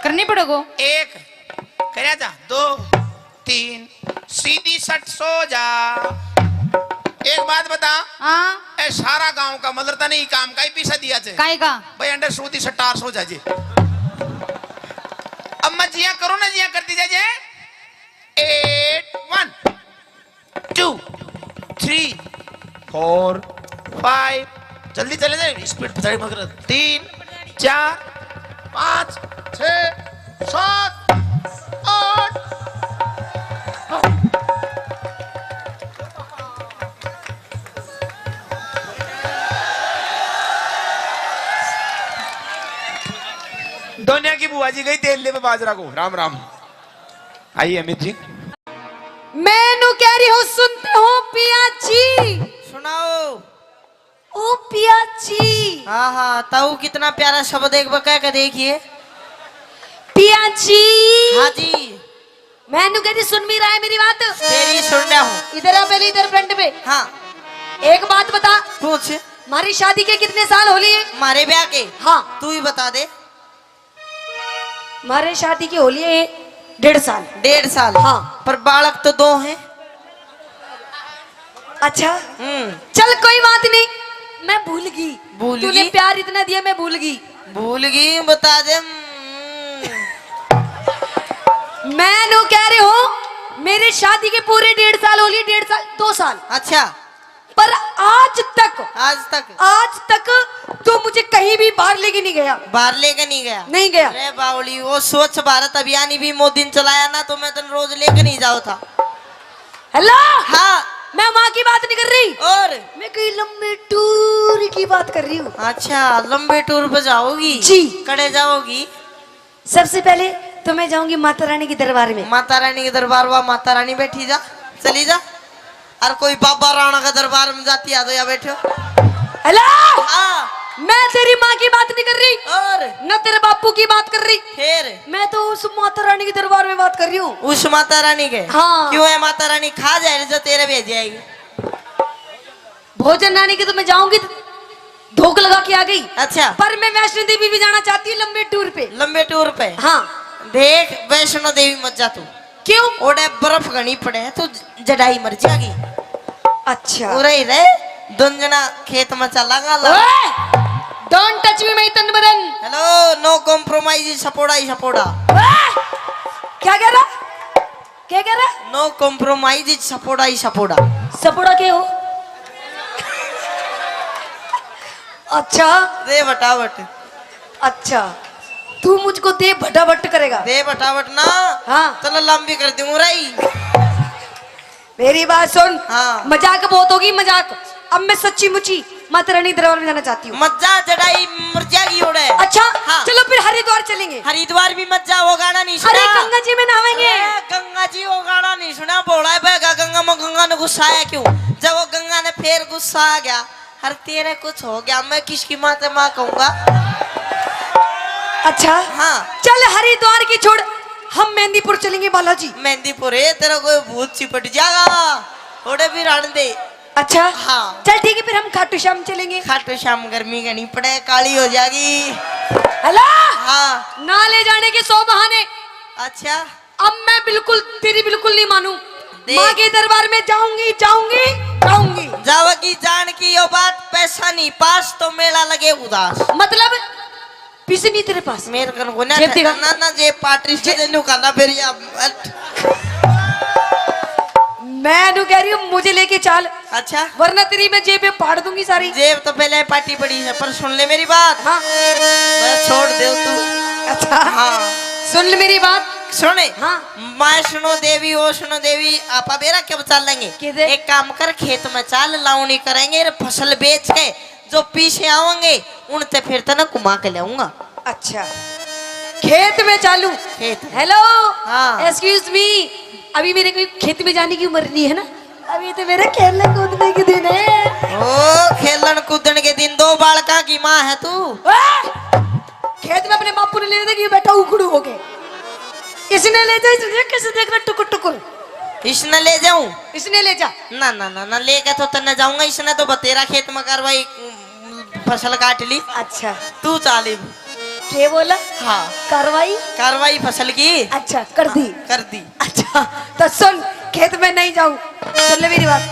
करनी पड़ेगो एक करया जा 2 3 सीधी सट सो जा एक बात बता हाँ ए सारा गांव का मदरता नहीं काम का ही पीछा दिया थे काय का भाई अंडर सूदी सटार सो जाजे अब मैं जिया करो ना जिया करती जाजे 8 1 2 3 4 5 जल्दी चले जाए स्पीड बताइए मगर 3 4 5 6 7 8 दुनिया की बुआ जी गई तेल ले में बाजरा को राम राम आइए अमित जी मैनू कह रही हूँ सुनते हो पिया जी सुनाओ। ओ पिया जी हाँ हाँ ताऊ कितना प्यारा शब्द एक बका के देखिए। पिया जी हाँ जी मैनू कह रही सुन भी रहा है मेरी बात तेरी सुन रहा हूँ। इधर आ पहले इधर फ्रंट पे हाँ एक बात बता पूछ हमारी शादी के कितने साल हो लिए मारे ब्याह के हाँ तू ही बता दे। हमारे शादी की हो लिए 1.5 साल 1.5 साल हाँ। पर बालक तो 2 हैं। अच्छा हम्म चल कोई बात नहीं मैं भूल गई भूल तूने गई? प्यार इतना दिया मैं भूल गई भूल गई बता दे। मैं नो कह रही हूँ मेरी शादी के पूरे 1.5 साल हो लिए 1.5 साल 2 साल अच्छा पर आज तक तू मुझे कहीं भी बाहर लेके नहीं गया बाहर लेके नहीं गया। नहीं गया अरे बावली वो स्वच्छ भारत अभियान भी मोदी ने चलाया ना तो मैं तो रोज लेके नहीं जाओ था। हेलो हाँ मैं वहाँ की बात नहीं कर रही और मैं कहीं लंबे टूर की बात कर रही हूँ अच्छा लंबे टूर पे जाओगी जी कड़े जाओगी। सबसे पहले तो मैं जाऊंगी माता रानी के दरबार में माता रानी के दरबार हुआ माता रानी बैठी जा चली जा और कोई बाबा राणा का दरबार में जाती आ तो या बैठो। हेलो हाँ मैं तेरी माँ की बात नहीं कर रही और न तेरे बापू की बात कर रही फिर मैं तो उस माता रानी के दरबार में बात कर रही हूँ उस माता रानी के हाँ। क्यों है माता रानी खा जाए जो तेरे भेज जाएगी। भोजन रानी के तो मैं जाऊंगी धोख लगा के आ गई अच्छा पर मैं वैष्णो देवी भी जाना चाहती हूँ लंबे टूर पे लंबे टूर पे हाँ देख वैष्णो देवी मत जा तू क्यों ओडे बर्फ घनी पड़े है तो जडाई मर जाएगी। अच्छा उरे ही रहे दुंजना खेत में चला गाला। डोंट टच मी माय तन बदन हेलो नो कॉम्प्रोमाइज सपोड़ा ही सपोड़ा। क्या कह रहा नो कॉम्प्रोमाइज सपोड़ा ही सपोड़ा। सपोड़ा के हो अच्छा दे बटावट अच्छा तू मुझको दे भटाभट करेगा दे बटावट ना हाँ चलो लंबी कर दूं रही। मेरी बात सुन हाँ। मजाक बहुत होगी मजाक अब मैं सच्ची मुची माता रानी दरबार में जाना चाहती हूँ। मत जा जडाई मर जाएगी ओडे। अच्छा हाँ। चलो फिर हरिद्वार चलेंगे। हरिद्वार भी मत जा वो गाना नहीं सुना। अरे गंगा जी में नहावेंगे। अरे गंगा जी वो गाना नहीं सुना बोला है बेगा गंगा में गंगा ने गुस्सा आया क्यों जब वो गंगा ने फिर गुस्सा आ गया हर तेरे कुछ हो गया मैं किसकी माँ से माँ कहूंगा। अच्छा हाँ चल हरिद्वार की छोड़ हम मेहंदीपुर चलेंगे बालाजी। मेहंदीपुर है तेरा कोई भूत चिपट जाएगा ओडे भी रण दे। अच्छा हाँ चल ठीक है फिर हम खाटू श्याम चलेंगे। खाटू शाम गर्मी का नहीं पड़े काली हो जाएगी। हेलो हाँ ना ले जाने के 100 बहाने। अच्छा अब मैं बिल्कुल तेरी बिल्कुल नहीं मानू देख। माँ के दरबार में जाऊंगी जाओगी जान की यो बात पैसा नहीं पास तो मेला लगे उदास मतलब पीछे नहीं तेरे पास मेरे कन को ना जेब दिखा। ना जे पार्टी से देनु करना फिर या मैं नु कह रही हूँ मुझे लेके चल अच्छा वरना तेरी मैं जेब में फाड़ दूंगी सारी। जेब तो पहले पार्टी पड़ी है पर सुन ले मेरी बात। हाँ बस छोड़ दे तू। अच्छा हाँ सुन ले मेरी बात सुने हाँ वैष्णो देवी वैष्णो देवी आपा बेरा कब चल लेंगे किधर? एक काम कर खेत में चाल लावनी करेंगे फसल बेच के जो पीछे आवेंगे उनते फिर तो ना घुमा के लाऊंगा। अच्छा खेत में चालू खेत में। हेलो हाँ। एक्सक्यूज मी अभी मेरे को खेत में जाने की उम्र नहीं है ना अभी तो मेरे खेलने कूदने के दिन है। ओ खेलन कूदन के दिन दो बालका की माँ है तू। खेत में अपने बापू ने ले देगी बेटा उखड़ू हो गए। इसने ले जा, तुझे कैसे देख रहा टुकुर टुकुर। इसने ले जाऊं? इसने ले जा। ना ना ना ना लेके तो तन्ने जाऊंगा। इसने तो बतेरा खेत में करवाई फसल काट ली। अच्छा तू चाली क्या बोला? हाँ कार्रवाई कार्रवाई फसल की अच्छा कर दी। कर दी। अच्छा तो सुन, खेत में नहीं जाऊं, सुन ले मेरी बात।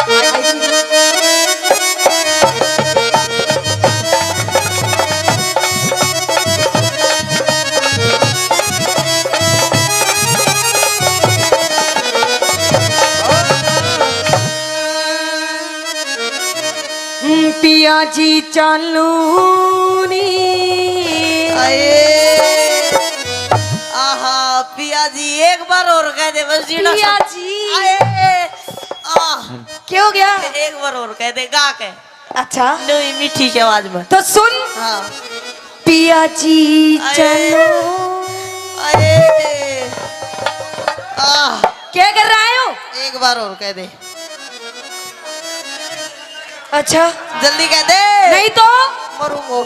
पिया जी चालू आहा पिया जी एक बार और कह दे बस जीना। पिया जी। आए, क्या हो गया? एक बार और कह दे गा के। अच्छा नहीं मीठी की आवाज में। तो सुन, हाँ पिया जी आए, चलो। आए, क्या कर रहे हो? एक बार और कह दे। अच्छा जल्दी कह दे नहीं तो मरूंगो।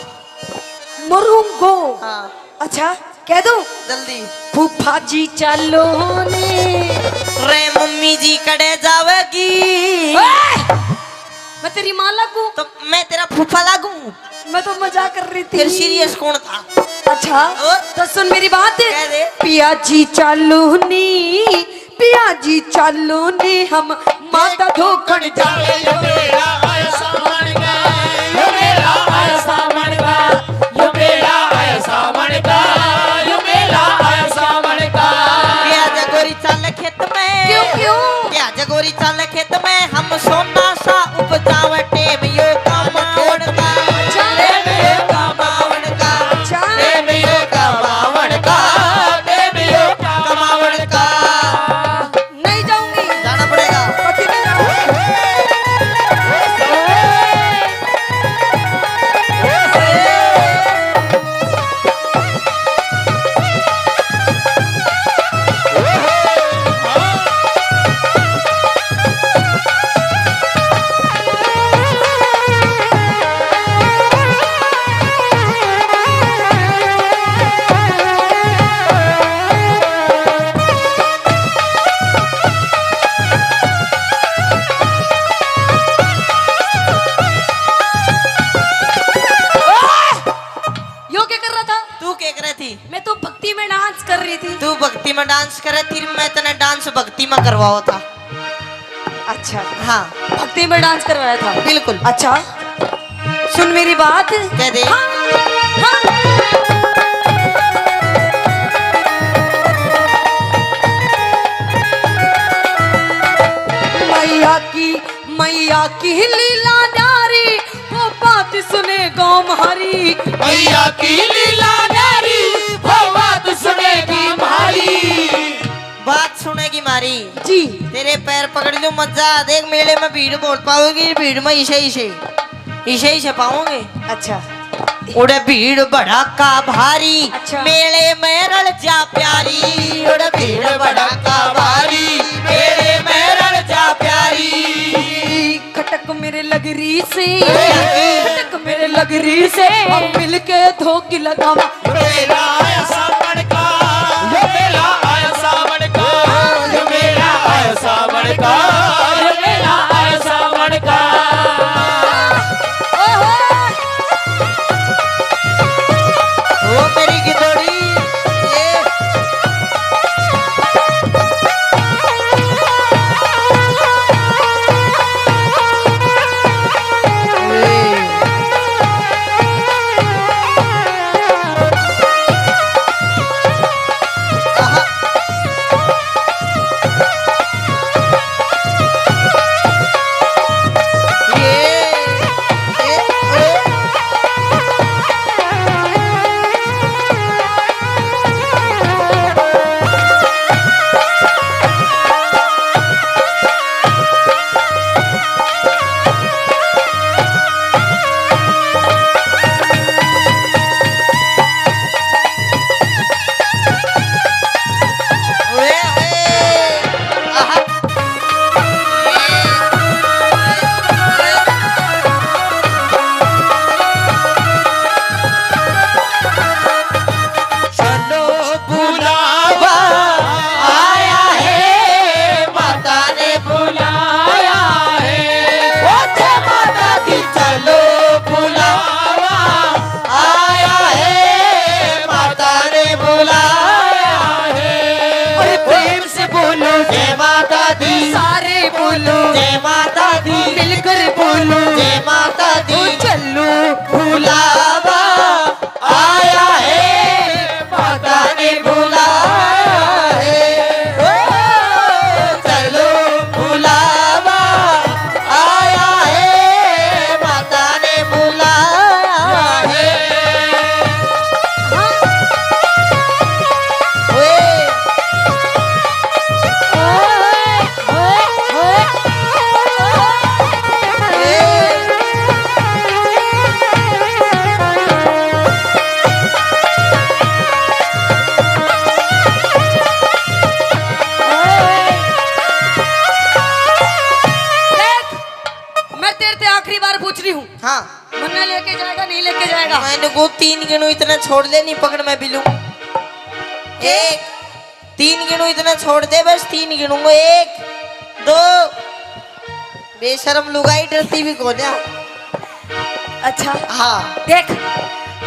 मरूंगो। हाँ अच्छा कह दूं? जल्दी। फूफा जी चलो ने। रे मम्मी जी कड़े जावेगी। मैं तेरी माँ लगूं? तो मैं तेरा फूफा लागू? मैं तो मजाक कर रही थी। फिर सीरियस कौन था? अच्छा और? तो सुन मेरी बात। कह दे। पिया जी चालू नी, पिया जी चालू नी, हम माता धोखन जावे। यो मेरा आया सावन का, यो मेरा आया सावन का, यो मेरा आया सावन का, यो मेरा आया सावन का। क्या जगोरी चाल खेत में? क्यों क्यों? क्या जगोरी चाल खेत में हम सोना सा उपजावे टेम यो कमावन का। टेम यो कमावन का। अच्छा टेम यो कमावन का। टेम यो कमावन का। नहीं जाऊंगी। जाना पड़ेगा। पति नहीं जाऊंगी। यो क्या कर रहा था? तू क्या कर रही थी? मैं तो भक्ति में डांस कर रही थी। तू भक्ति में डांस करे थी। मैं तने डांस भक्ति में करवाओ था। अच्छा हाँ भक्ति में डांस करवाया था। बिल्कुल। अच्छा सुन मेरी बात। कह दे। हाँ, हाँ। मैया की लीला न्यारी, वो बात सुने गाँव हमारी। मैया की लीला न्यारी, वो बात सुनेगी हमारी। बात सुनेगी मारी। जी तेरे पैर पकड़ लूं मजा। देख मेले में भीड़ बहुत पाओगी। भीड़ में इसे पाओगे। अच्छा उड़े भीड़ भड़ाका भारी। अच्छा। मेले में रल जा प्यारी। उड़े भीड़ भड़ाका भारी। मेले में रल जा प्यारी। खटक मेरे लगरी से, खटक मेरे लगरी से, हम मिलके धोखी लगावा। यो मेरा आया सावन का, यो मेरा आया सावन का, यो मेरा आया सावन का, यो मेरा आया सावन का। ओ मेरी गिदोड़ी ये सारे बोलो जय माता दी, मिलकर बोलो जय माता दी। चलो बुलावा आया है, माता ने बुलाया है। ओ, चलो बुलावा आया है, माता ने बुलाया है। ओए, मैं तेरे से आखिरी बार पूछ रही हूँ हाँ मन्ना लेके जाएगा नहीं लेके जाएगा? मैंने को 3 गिनू इतना छोड़ दे, नहीं पकड़ मैं भी लूं। 1 3 गिनू इतना छोड़ दे, बस 3 गिनूंगा। 1 2 बेशरम लुगाई, डरती भी कौन है? अच्छा हाँ देख,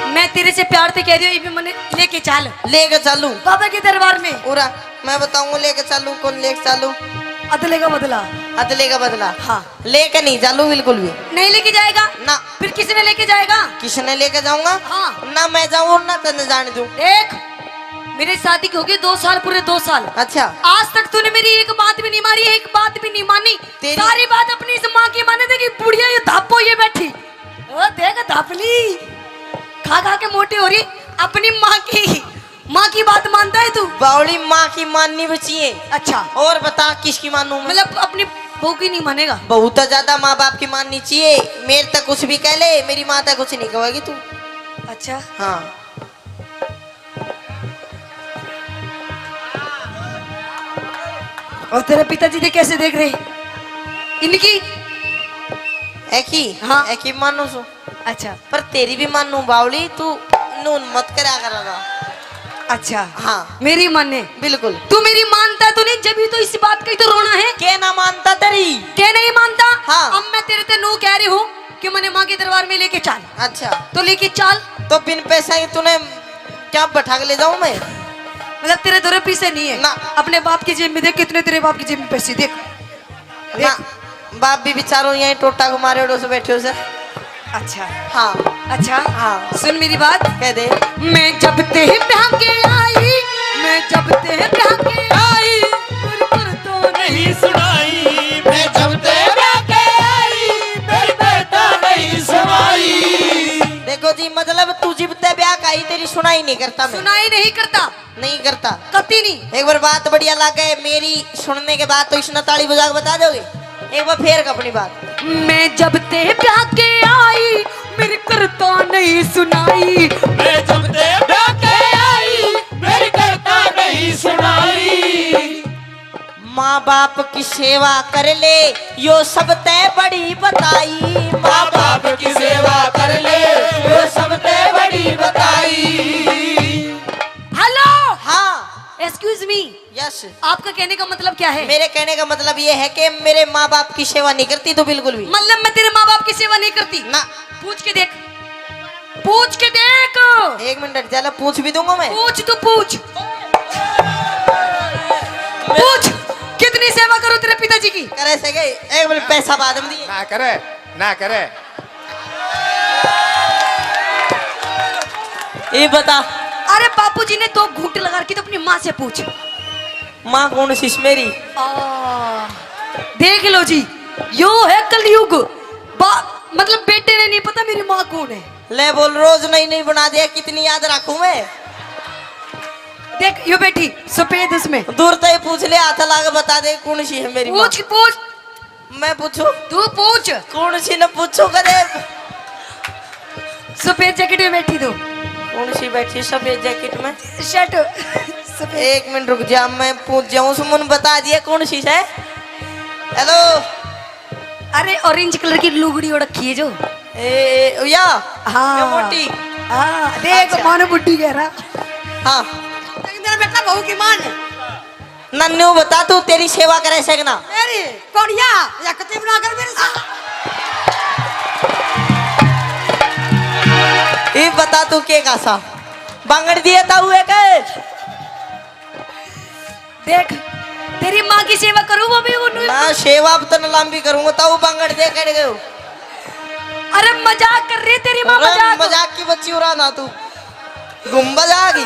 मैं तेरे से प्यार से कह रही हूँ, ये भी मन्ने लेके चल लेके चलूं बाबा के दरबार में। पूरा मैं बताऊंगा लेके चलूं, कौन लेके चलूं? अदले का बदला अदले का बदला। हाँ। लेके नहीं चलूं बिल्कुल भी नहीं लेके जाएगा ना। फिर किसने लेके जाएगा? किसने लेके जाऊंगा? हाँ। ना मैं जाऊं ना तने जाने दूं। देख मेरी शादी की हो गई 2 साल, पूरे 2 साल। अच्छा आज तक तूने मेरी एक बात भी नहीं मारी, एक बात भी नहीं मानी। तेरी- सारी बात अपनी इस माँ की माने थे कि बुढ़िया ये धापो ये बैठी। ओ देख धापली खा खा के मोटी हो रही, अपनी माँ की बात मानता है तू? बावली माँ की माननी बची है। अच्छा और बता किसकी मानूं मैं? मतलब अपनी बहू की नहीं मानेगा? बहुत ज्यादा माँ बाप की माननी चाहिए। मेरे तक कुछ भी कह ले, मेरी माँ तक कुछ नहीं कहेगी तू। अच्छा हाँ और तेरे पिताजी ने कैसे देख रहे इनकी? एक ही हाँ। एक ही मानू सु, अच्छा पर तेरी भी मानू बावली, तू नून मत करा करा। अच्छा हाँ मेरी माने बिल्कुल। तू मेरी मानता तो नहीं, जब भी तो इस बात का ही तो रोना है। के ना मानता तेरी? क्या नहीं मानता? हाँ। अब मैं तेरे से नू कह रही हूँ कि मैंने माँ के दरबार में लेके चल, अच्छा तो लेके चल। तो बिन पैसा के तूने क्या बैठा के ले जाऊं मैं? मतलब तेरे दो पैसे नहीं है ना। अपने बाप की जेब में देख, कितने तेरे बाप की जेब में पैसे देख। ना बाप भी बेचारो यहीं टोटा घुमारे ओडो से बैठे हो सर। अच्छा हाँ अच्छा हाँ। सुन मेरी बात। कह दे। मैं जब ते ब्याह के आई, मैं जब ते ब्याह के आई, गुरपुर तो नहीं सुनाई मैं जब तेरा के आई मेरी बेटा नहीं सुनाई। देखो जी मतलब तू जिबते ब्याह का ही तेरी सुनाई नहीं करता मैं। सुनाई नहीं करता, नहीं करता। कती नहीं। एक बार बात बढ़िया लगे मेरी सुनने के बाद तो इसने ताली बजा के बता दोगे? एक बार फेर का अपनी बात। मैं जब ते ब्याह के आई, मेरी करता नहीं सुनाई। मैं जब तेरा के आई मेरी करता नहीं सुनाई। माँ बाप की सेवा कर ले यो सब ते बड़ी बताई। माँ बाप की सेवा कर ले वो सब ते बड़ी बताई। हेलो हाँ एक्सक्यूज मी, यस। आपका कहने का मतलब क्या है? मेरे कहने का मतलब ये है कि मेरे माँ बाप की सेवा नहीं करती तो बिल्कुल भी। मतलब मैं तेरे माँ बाप की सेवा नहीं करती? ना। पूछ के देख, पूछ के देख। 1 मिनट चलो पूछ भी दूंगा मैं। पूछ तू पूछ, पूछ कितनी सेवा करो तेरे पिताजी की? करे से गए 1 मिनट पैसा बाद में दिए। ना करे ना करे। ये बता अरे बापूजी ने 2 घूंट लगा रखी, तो अपनी माँ से पूछ। माँ कौन सी मेरी? देख लो जी, यो है कलयुग। मतलब बेटे ने नहीं पता मेरी माँ कौन है। ले बोल रोज नई नई बना दिया, कितनी याद रखूं मैं? देख यो बेटी सफेद उसमें। दूर से ही पूछ ले, हाथ लाके बता दे कौन सी है मेरी माँ। पूछ पूछ, मैं पूछूं? तू पूछ। कौन सी न पूछो कदे? सफेद जैकेट में बैठी तू, कौन सी बैठी सफेद जैकेट में? शर्ट सफेद। 1 मिनट रुक जा, मैं पूछ जाऊं। सुमन बता दिया कौन सी है? हेलो। अरे ऑरेंज कलर की लुगड़ी ओढ़ रखी है जो। या हाँ ये मोटी। हाँ देख अच्छा। मानो बुड्ढी कह रहा। हाँ मेरा बेटा बहू की मान नन्नू बता तू तेरी सेवा करे सकना? मेरी कौड़िया या कते बना कर मेरे साथ। ये बता तू के कासा बांगड़ दिए था हुए के? देख तेरी माँ की सेवा करूँ वो भी उन्हें। ना सेवा अब तो न लंबी करूंगा तब बंगड़ दे कट गयो। अरे मजाक कर रही है तेरी माँ, अरे मजाक। मजाक की बच्ची उड़ा ना तू गुम्बद आ गई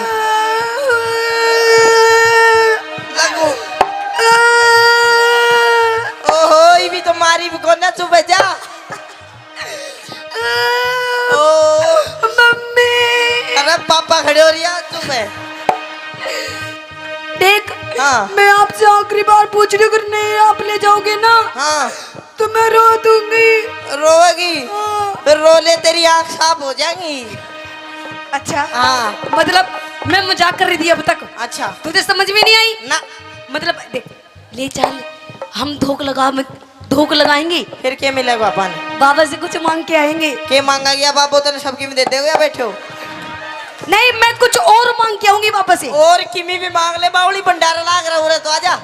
लगू। ओहो ये भी तो मारी भी कौन ना चुप जा। ओ मम्मी अरे पापा खड़े हो रही है चुप है। देख हाँ मैं आपसे आखिरी बार पूछ रही हूँ, अगर नहीं आप ले जाओगे ना हाँ तो मैं रो दूंगी। रोएगी फिर रो ले तेरी आँख साफ हो जाएगी। अच्छा हाँ मतलब मैं मजाक कर रही थी अब तक, अच्छा तुझे समझ में नहीं आई ना मतलब देख ले चल हम धोख लगाएंगे, फिर क्या मिलेगा पापा ने बाबा से कुछ मांग के आएंगे। के मांगा गया बाबू तो सबकी में देते हो या बैठे हो। नहीं मैं कुछ और मांग के आऊंगी बाबा से। और किमी भी मांग ले बावली भंडारा लाग रहा हो तो आजा।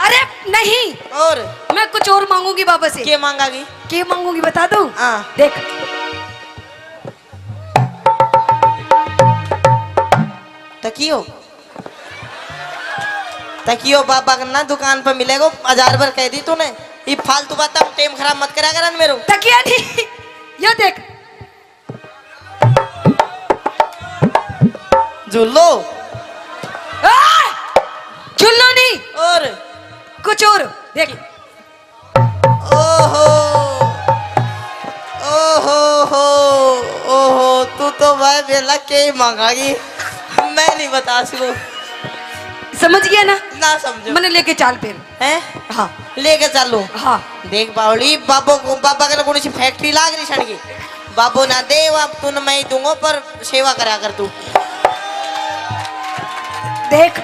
अरे नहीं और मैं कुछ और मांगूंगी बाबा से। के मांगागी क्या मांगूंगी बता दूं? हाँ देख तकियो बाबा का ना दुकान पर मिलेगा 1000 भर कह दी तूने। ये फालतू बात टाइम खराब मत करा कर मेरे तकिया नहीं ये देख झुल्लो झुल्लो नहीं और कुछ और देख। ओहो ओहो हो ओहो तू तो भाई बेला के ही मांगागी मैं नहीं बता सकूं। समझ गया ना? ना समझो मैंने लेके चाल फिर हैं हाँ लेके चलो। हाँ देख बावली बाबा के लोगों ने फैक्ट्री लाग रही छड़ की बाबू ना दे अब तू मैं ही दूंगा पर सेवा करा कर तू। देख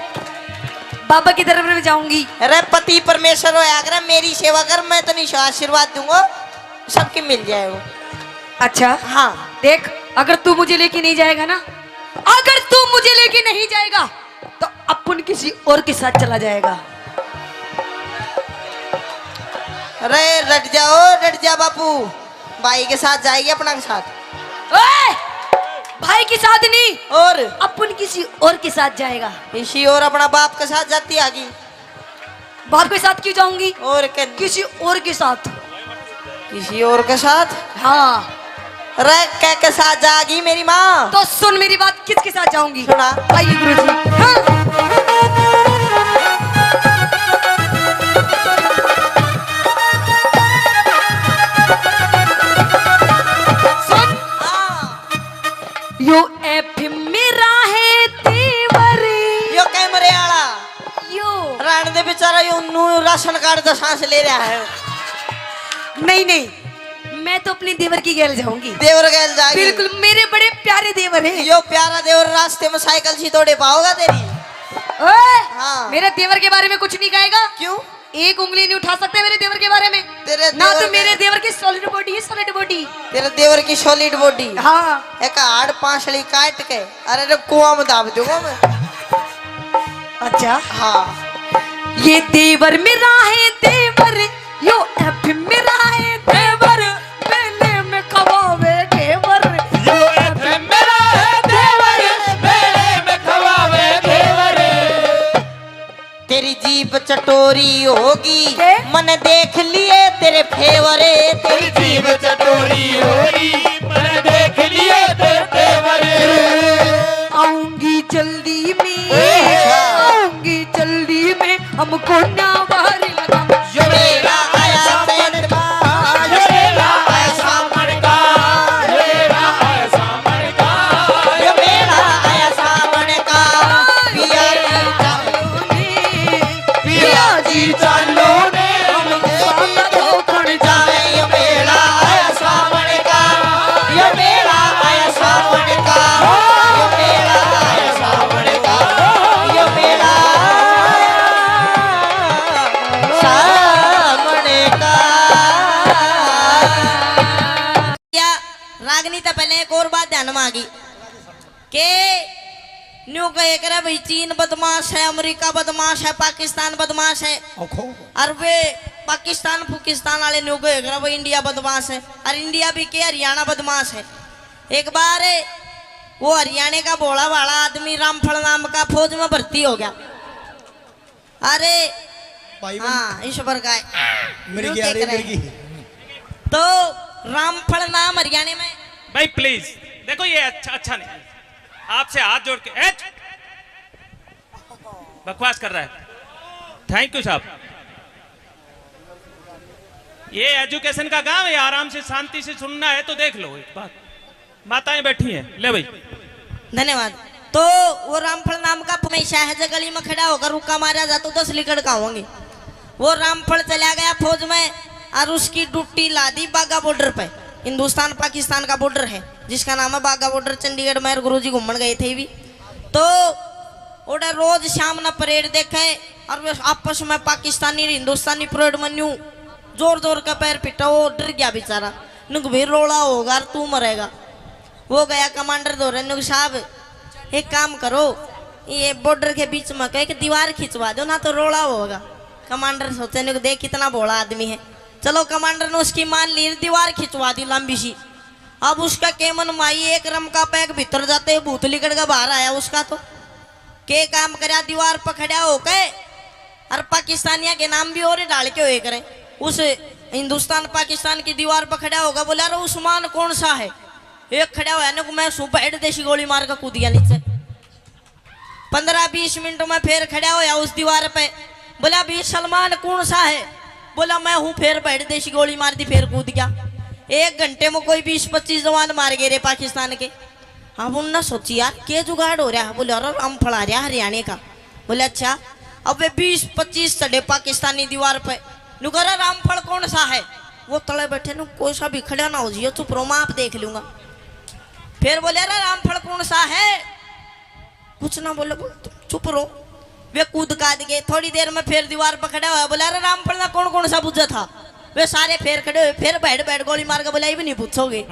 बाबा की तरफ में जाऊंगी। अरे पति परमेश्वर हो आकर मेरी सेवा कर मैं तो नहीं आशीर्वाद दूंगा सबके मिल जाए वो। अच्छा हाँ देख अगर तू मुझे लेके नहीं जाएगा ना, अगर तू मुझे लेके नहीं जाएगा तो अपन किसी और के साथ चला जाएगा। अरे रट जा बापू भाई के साथ जाएगी अपना के साथ। ओए! भाई के साथ नहीं और अपन किसी और के साथ जाएगा। इसी और अपना बाप के साथ जाती आगी। बाप के साथ क्यों जाऊंगी? और किसी और के साथ। किसी और के साथ हाँ अरे क्या के साथ जाएगी मेरी माँ? तो सुन मेरी बात, किसके साथ जाऊंगी? सुना। आइए गुरुजी। हाँ। सुन यो एफ मेरा है तेवरी यो कैमरे आला यो रान दे बेचारा यो नू राशन कार्ड का सांस ले रहा है। नहीं मैं तो अपने देवर की गैल जाऊंगी। देवर गैल जाएगी बिल्कुल मेरे बड़े प्यारे देवर हैं। यो प्यारा देवर रास्ते में साइकिल सी तोड़े पाओगा तेरी। ओए! हाँ। मेरे देवर के बारे में कुछ नहीं कहेगा। क्यों? एक उंगली नहीं उठा सकते मेरे देवर के बारे में। तेरे ना देवर तो मेरे देवर की सॉलिड बॉडी है, सॉलिड बॉडी। तेरे देवर की सॉलिड बॉडी हाँ एक हाड़ पांचड़ी काट के अरे रे कुआं में दाब दूंगा मैं। अच्छा हाँ ये देवर मेरा है देवर, यो एफ मेरा है देवर, मेले में खवावे घेवर। यो एफ मेरा है देवर, मेले में खवावे घेवर। तेरी जीभ चटोरी होगी के? मन देख लिए तेरे फेवरे तेरी जीभ चटोरी होगी, मैंने देख लिए तेरे तेवर। आऊंगी जल्दी में, अच्छा। आऊंगी जल्दी में, हमको ना बाहर लगा। यो मेरा आया सामन का, यो मेरा आया सामन का, यो मेरा आया सामन का, यो मेरा आया सामने का पिया पिया जी चालो ने हमको धोखड़ जाए। यो मेरा आया सामन का, यो मेरा आया सामने का यो मेरा आया सामने का यो मेरा सामने का। या रागनी तो पहले एक और बात ध्यान में आ गई के न्यू कहे करे भाई चीन बदमाश है, अमेरिका बदमाश है, पाकिस्तान बदमाश है और वे पाकिस्तान वाले न्यू कहे करे भाई इंडिया बदमाश है और इंडिया भी के हरियाणा बदमाश है। एक बार वो हरियाणा का भोला भाला आदमी रामफल नाम का फौज में भर्ती हो गया। अरे भाई हाँ ईश्वर का है। मेरी यूं क्या क्या रे मेरी करें? की तो रामफल नाम हरियाणा में। भाई प्लीज देखो ये अच्छा नहीं है। आपसे हाथ जोड़ के बकवास कर रहा है। थैंक यू साहब। ये एजुकेशन का गांव है, आराम से शांति से सुनना है तो देख लो। एक बात माताएं बैठी हैं, ले भाई। धन्यवाद। तो वो रामफल नाम का हमेशा है गली में खड़ा होकर रुका मारा जाता तो 10 लीटर का होंगे। वो रामफल चला गया फौज में और उसकी ड्यूटी ला दी बागा बॉर्डर पे। हिंदुस्तान पाकिस्तान का बॉर्डर है जिसका नाम है बागा बॉर्डर। चंडीगढ़ में गुरुजी घूमन गए थे भी। तो उधर रोज शाम न परेड देखे और वे आपस में पाकिस्तानी और हिंदुस्तानी परेड में न्यू जोर जोर का पैर पिटा। वो डर गया बेचारा। नुक भी रोड़ा होगा और तू मरेगा। वो गया कमांडर दौरे नुक साहब एक काम करो ये बॉर्डर के बीच में कह दीवार खिंचवा दो ना तो रोड़ा होगा। कमांडर सोचे नुक देख कितना भोला आदमी है। चलो कमांडर ने उसकी मान ली दीवार खिंचवा दी लंबी सी। अब उसका केमन माई एक रम का पैक भीतर जाते भूत लिकड़ का बाहर आया उसका। तो के काम करया दीवार पकड़या हो के और पाकिस्तानिया के नाम भी और डाल के हुए करे। उस हिंदुस्तान पाकिस्तान की दीवार पकड़ा होगा। बोला रे उस्मान कौन सा है? एक खड़ा हुआ ना मैं सुबह हेड देशी गोली मार कर कूद गया नीचे। 15-20 मिनट में फिर खड़ा होया उस दीवार पे। बोला भी सलमान कौन सा है? बोला मैं हूँ। फिर हेड देशी गोली मार दी फिर कूद गया। 1 घंटे में कोई 20-25 जवान मार गए रे पाकिस्तान के। अब उन्होंने सोची यार के जुगाड़ हो रहा है। बोले अरे रामफल आ रहा हरियाणा का। बोले अच्छा। अब वे 20-25 चढ़े पाकिस्तानी दीवार पे। नुकरा रामफल कौन सा है? वो तले बैठे नु कोई सा भी खड़ा ना हो जियो चुप रहो मैं आप देख लूंगा। फिर बोले अरे रामफल कौन सा है? कुछ ना बोले चुप रहो। वे कूद काद गए। थोड़ी देर में फिर दीवार पर खड़ा हुआ। बोला अरे रामफल ना कौन कौन सा पूछा था? वे सारे फिर खड़े हुए। फिर बैठ बैठ गोली मार के बोला ये भी नहीं पूछोगे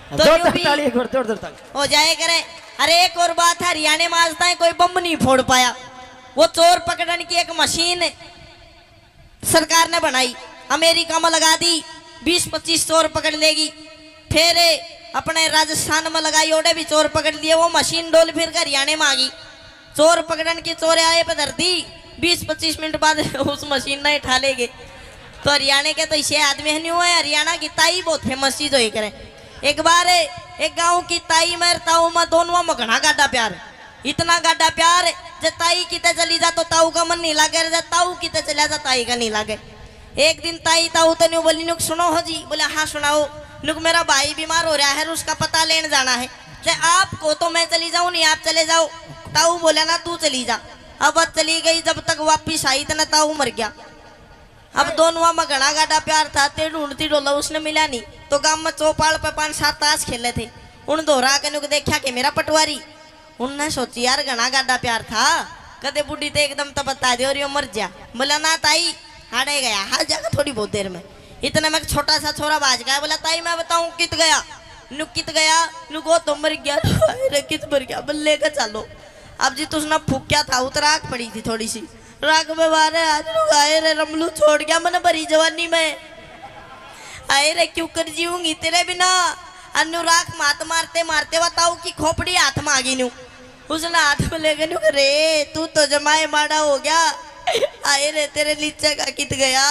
तो यूं भी हो जाए करे। अरे एक और बात है हरियाणा में आज तक कोई बम नहीं फोड़ पाया। वो चोर पकड़ने की एक मशीन सरकार ने बनाई अमेरिका में लगा दी। 20-25 चोर पकड़ लेगी। फिर अपने राजस्थान में लगाई ओडे भी चोर पकड़ लिए। वो मशीन डोल फिर कर हरियाणा में आ गई। चोर पकड़न की चोर आए पे धर दी। 20-25 मिनट बाद उस मशीन ने उठा लेगे। तो हरियाणा के तो इसे आदमी है नहीं हुए। हरियाणा की ताई बहुत फेमस चीज हो करे। एक बार एक गांव की ताई में ताऊ में दोनों में घना गाढ़ा प्यार। इतना गाढ़ा प्यार जब ताई किते चली जा तो ताऊ का मन नहीं लागे। जब ताऊ किते चला जा ताई का नहीं लागे। एक दिन ताई ताऊ तो नहीं बोली नुक सुनो हो जी। बोले हाँ सुनाओ। नुक मेरा भाई बीमार हो रहा है उसका पता लेने जाना है। जब आपको तो मैं चली जाऊं नहीं आप चले जाओ। ताऊ बोला ना तू चली जा। अब चली गई। जब तक वापिस आई तो ताऊ मर गया। अब दोनों में घना गाढ़ा प्यार था। ते ढूंढती डोला उसने मिला नहीं। तो गांव में चौपाल पे 5-7 ताश खेले थे। उन दोहरा के नुक देखा कि मेरा पटवारी। उनने सोची यार घना गाढ़ा प्यार था कदे बुढ़ी तो एकदम तो बता दे और ये मर जा। बोला ना ताई हाड़े गया हार जाएगा थोड़ी बहुत देर में। इतने में छोटा सा छोरा बाज गया। बोला ताई मैं बताऊं कित गया? नुक कित गया? नुको तो मर गया। अरे कित मर गया? बल्ले का चलो। अब जी तुझने फूक्या था उतराक पड़ी थी थोड़ी सी राग में मारे आज आए रे रमलू छोड़ गया मैंने भरी जवानी में। आए रे क्यों कर जीऊंगी तेरे बिना। अनुराग मात मारते मारते बताऊ की खोपड़ी हाथ में आ गई न्यू। उसने हाथ में ले गए रे तू तो जमाए माड़ा हो गया। आए रे तेरे नीचे का कित गया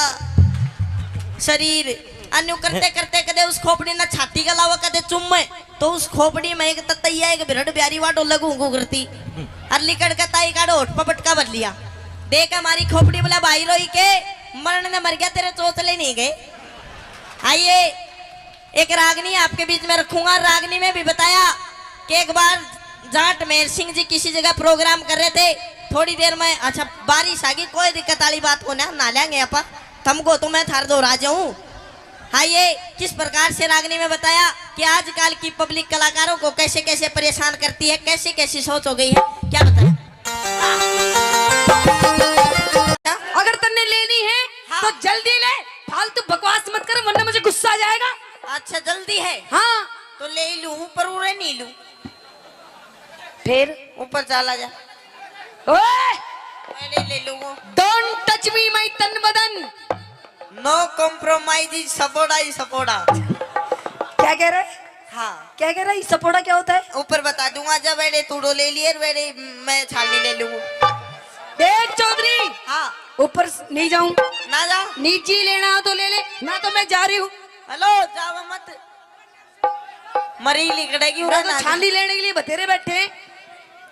शरीर। अन्यू करते करते कदे उस खोपड़ी ना छाती का लावा कदे चुम्मे तो उस खोपड़ी में एक ततैया एक बिरड़ प्यारी वाटो लगू करती अरली कड़का ताई का होठ पटका भर लिया। देख हमारी खोपड़ी बोला भाई रोई के मरण ने मर गया तेरे चोचले नहीं गए। आइए एक रागनी आपके बीच में रखूंगा। रागनी में भी बताया कि एक बार जाट मेहर सिंह जी किसी जगह प्रोग्राम कर रहे थे। थोड़ी देर में अच्छा बारिश आ गई कोई दिक्कत वाली बात को ना लेंगे अपा तुमको तो मैं थार दो राजा हूँ। आइए किस प्रकार से रागनी में बताया कि आजकल की पब्लिक कलाकारों को कैसे कैसे परेशान करती है कैसे कैसी सोच हो गई है क्या बताया। अगर तन्ने लेनी है हाँ। तो जल्दी ले फालतू बकवास मत कर वरना मुझे गुस्सा आ जाएगा। अच्छा जल्दी है हाँ तो ले लूं ऊपर उड़े नहीं लूं फिर ऊपर चला जा। ओए मैं ले लूंगा। डोंट टच मी माय तन बदन। नो कॉम्प्रोमाइज सपोर्टा ही सपोर्टा। क्या कह रहा है? हाँ क्या कह रहा है? सपोर्टा क्या होता है? ऊपर बता दूंगा जब बेड़े तूड़ो ले लिए बेड़े मैं छाली ले लूंगा। देख चौधरी, हाँ ऊपर नहीं जाऊं, ना जा। नीचे लेना हो तो ले ले, ना तो मैं जा रही हूँ। हेलो जाओ मत, मरी लिकड़ेगी मैं उरा तो ना। छाली लेने के लिए बतेरे बैठे।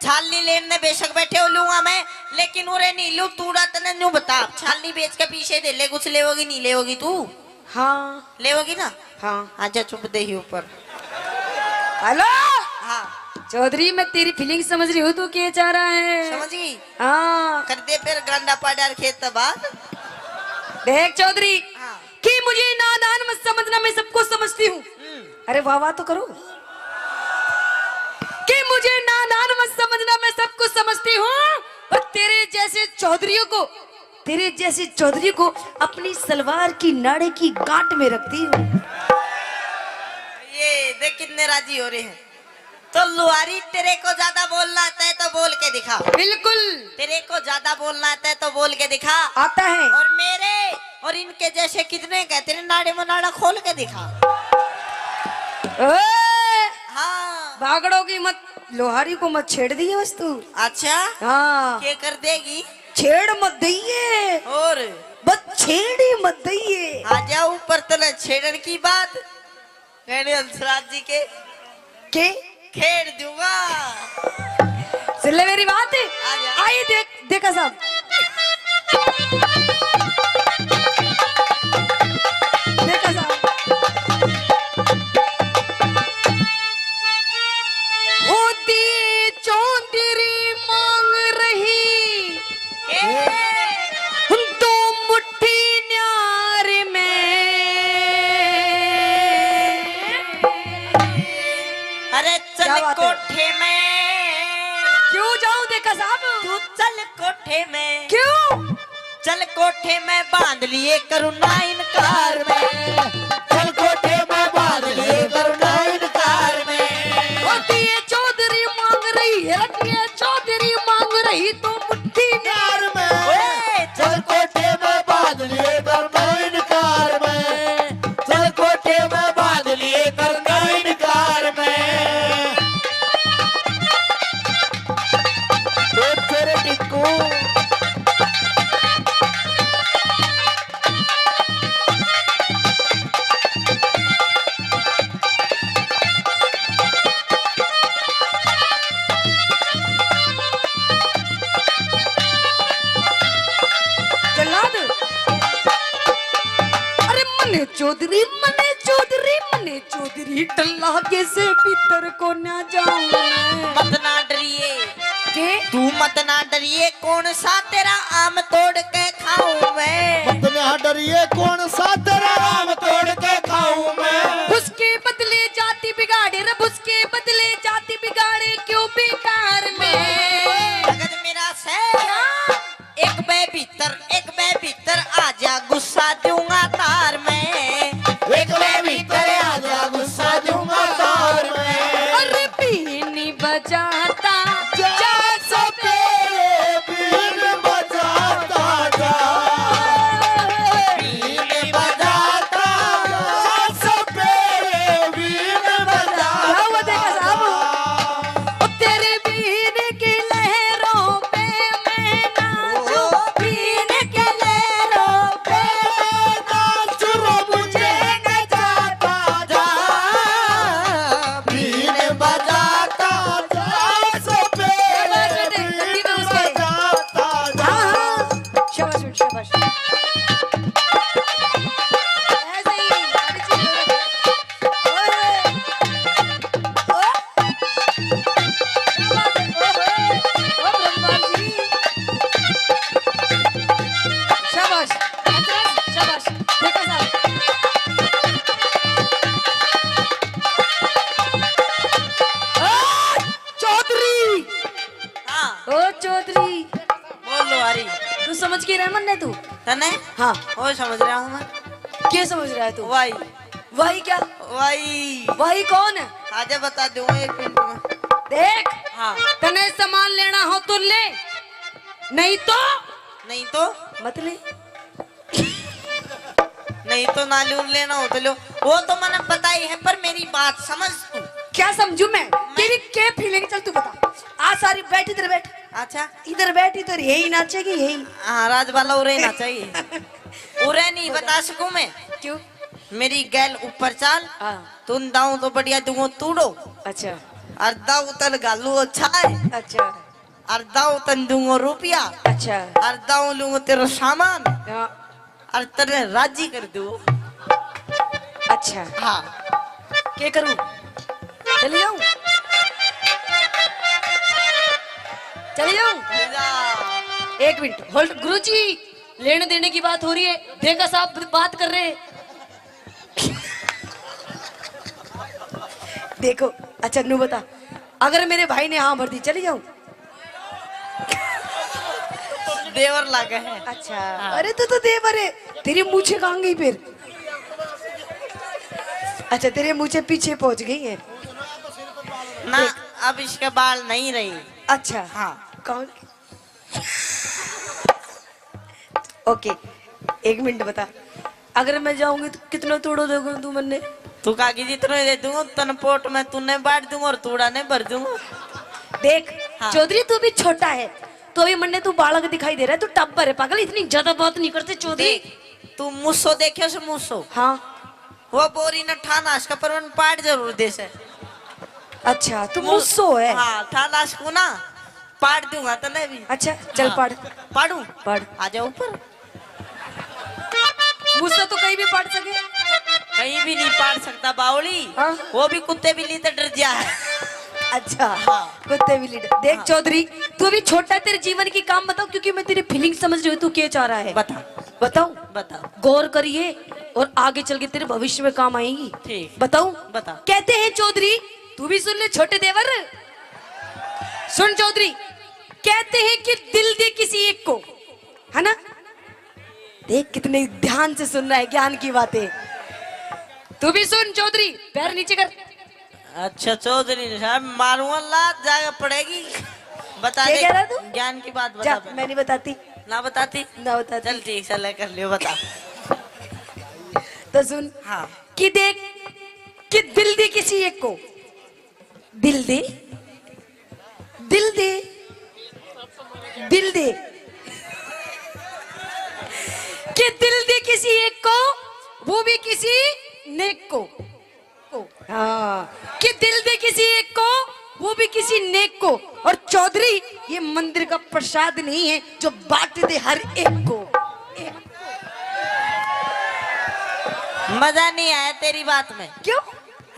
छाली लेने बेशक बैठे हो लूंगा मैं, लेकिन उरे नहीं लू। तू तने न्यू बता, छाली बेच के पीछे दे ले, कुछ लेवोगी नहीं लेवोगी तू? हाँ लेवोगी ना? हाँ। आजा चुप दे ही ऊपर। हेलो हाँ चौधरी, मैं तेरी फीलिंग समझ रही हूँ, तू क्या चाह रहा है? समझ गई? हाँ कर दे फिर गंडा पाडार खेत बाद। देख चौधरी, हाँ। कि मुझे नादान मत समझना, मैं सबको समझती हूँ। अरे वाह वाह तो करो। कि मुझे नादान मत समझना, मैं सब कुछ समझती हूँ, और तेरे जैसे चौधरी को अपनी सलवार की नाड़े की गांठ में रखती हूँ। ये देख कितने राजी हो रहे हैं। तो लुहारी, तेरे को ज्यादा बोलना आता है तो बोल के दिखा। बिल्कुल तेरे को ज्यादा बोलना आता है तो बोल के दिखा। आता है। और मेरे और इनके जैसे कितने कहते हैं, नाड़े में नाड़ा खोल के दिखा। ओए, हाँ भागड़ों की मत, लोहारी को मत छेड़ दिए बस तू। अच्छा हाँ क्या कर देगी? छेड़ मत दइए, और बस छेड़ ही मत दइए। आजा ऊपर तले छेड़न की बात कहने हंसराज जी के खेड़ दूंगा। सुन ले मेरी बात। आजा। आई देखा साहब, देखा साहब, होती चौधरी मांग रही तो मुट्ठी न्यार में। अरे क्या चल बात है? कोठे में। क्यों जाऊं देखा साहब? तू चल कोठे में। क्यों? चल कोठे में बांध लिए करुणा इनकार में। चल कोठे में बांध लिए करुणा इनकार में। होती है चौधरी मांग रही है, रखी है चौधरी मांग रही तो मुट्ठी न्यार में। ओए, चल कोठे में बांध लिए करुणा इनकार में। चल कोठे में बांध लिए करुणा इनकार में। ओ तेरे टिक्कू, जल्लाद। अरे मने चौधरी टल्ला कैसे भीतर को ना जाऊं मैं। मत ना डरिए, के तू मत ना डरिए, कौन सा तेरा आम तोड़ के खाऊं मैं। मत ना डरिए, कौन सा तेरा आम तोड़ के खाऊं मैं। उसके बदले जाति बिगाड़े, रब उसके बदले जाति बिगाड़े क्यों बेकार में। जगत मेरा शहर एक बे भीतर आजा, गुस्सा दूंगा तार में। एक मैं भीतर आजा, गुस्सा दूंगा तार में। अरे बीनी बजाता जा सो तेरे बीन बजाता जा। बीन बजाता जा सो तेरे बीन बजाता क्या हुआ देखा साहब? जा। ओ तेरे बीन की लहरों पे मैं नाचूं, बीन की लहरों पे नाच रो मुझे न जाता जा। बीन बजाता जा सो तेरे बीन बजाता जा। शाबाश बेटा, शाबाश। ऐसे ही सारी चीजें। ओए, ओ, क्या बात है? ओए, ओ ब्रह्मांड जी। शाबाश, शाबाश, देखा साहब। चौधरी, हाँ ओ चौधरी, बोल लो हरी। तू समझ के रह मन तू? तने हाँ, वो समझ रहा हूँ मैं। क्या समझ रहा है तू? वाई वही क्या? वाई वही कौन है? आजा बता दूंगा एक मिनट में। देख, हाँ तने सामान लेना हो तो ले, नहीं तो नहीं तो मत ले। नहीं तो नालून लेना हो तो लो, वो तो मैंने पता ही है, पर मेरी बात समझ तू। क्या समझू मैं? तेरी क्या फीलिंग, चल तू बता। आ सारी बैठ, इधर बैठ। अच्छा अच्छा इधर बैठ, इधर यही नाचेगी यही। हाँ राज वाला उरे ना चाहिए। उरे नहीं बता सकूं मैं। क्यों? मेरी गैल ऊपर चाल, हाँ। तुम दाऊ तो बढ़िया दूंगो तूड़ो, अच्छा और दाऊ तन गालू अच्छा है, अच्छा और दाऊ तन दूंगो रुपया, अच्छा। और दाऊ लूंगो तेरा सामान, हाँ, और तेरे राजी कर दू। अच्छा हाँ क्या करूं? चली जाऊं? चली जाऊं? एक मिनट होल्ड। गुरुजी लेने देने की बात हो रही है, देखा साहब बात कर रहे हैं। देखो अच्छा नू बता, अगर मेरे भाई ने हाँ भर दी चली जाऊं? देवर लागे है। अच्छा अरे तो देवर है, तेरी मूछे कहाँ गई फिर? अच्छा तेरे मूछे पीछे पहुंच गई है ना, अब इसके बाल नहीं रही। अच्छा हाँ कौन? ओके एक मिनट बता, अगर मैं जाऊंगी तो कितना तोड़ो दोगे तू मन्ने? तू कागी जितना दे दूंगा तन पोट में तूने बांट दूंगा और तूड़ा ने भर दूंगा। देख हाँ। चौधरी तू भी छोटा है, तो अभी मन्ने तू बालक दिखाई दे रहा है, तू टब्बर है पागल, इतनी ज्यादा बात नहीं करते चौधरी। देख तू मुस्सो देखे से मुस्सो, हाँ वो बोरी न ठानाश का परवन पाट जरूर दे से। अच्छा तू मुझसो है? हाँ ठानाश को ना पाट दूंगा तो नहीं भी। अच्छा चल हाँ। पढ़। पाड़ू पढ़। आ जाओ ऊपर। मुझसे तो कहीं भी पढ़ सके। कहीं भी नहीं पाट सकता बावली। हाँ। वो भी कुत्ते बिल्ली तो डर जा है। अच्छा हाँ। कुत्ते भी लीडर। देख हाँ। चौधरी तू अभी छोटा है, तेरे जीवन की काम बताओ, क्योंकि मैं तेरी फीलिंग समझ रही हूँ तू क्या चाह रहा है। बता बताऊं? बता। गौर करिए और आगे चल के तेरे भविष्य में काम आएगी। ठीक। बताऊं? बता। कहते हैं चौधरी, तू भी सुन ले छोटे देवर, सुन चौधरी, कहते हैं कि दिल दे किसी एक को, है ना? देख कितने ध्यान से सुन रहा है ज्ञान की बातें। तू भी सुन चौधरी, पैर नीचे कर। अच्छा चौधरी साहब मारूंगा लात जाके पड़ेगी। बता क्या दे कह रहा तू? ज्ञान की बात जा बता। मैं नहीं बताती। ना बताती ना बताती। चल ठीक चल कर लियो बता। तो सुन हाँ कि देख कि दिल दे किसी एक को, दिल दे, दिल दे, दिल दे, कि दिल दे किसी एक को, वो भी किसी नेक को। हाँ कि दिल दे किसी एक को, वो भी किसी नेक को। और चौधरी ये मंदिर का प्रसाद नहीं है जो बांट दे हर एक को। मजा नहीं आया तेरी बात में। क्यों?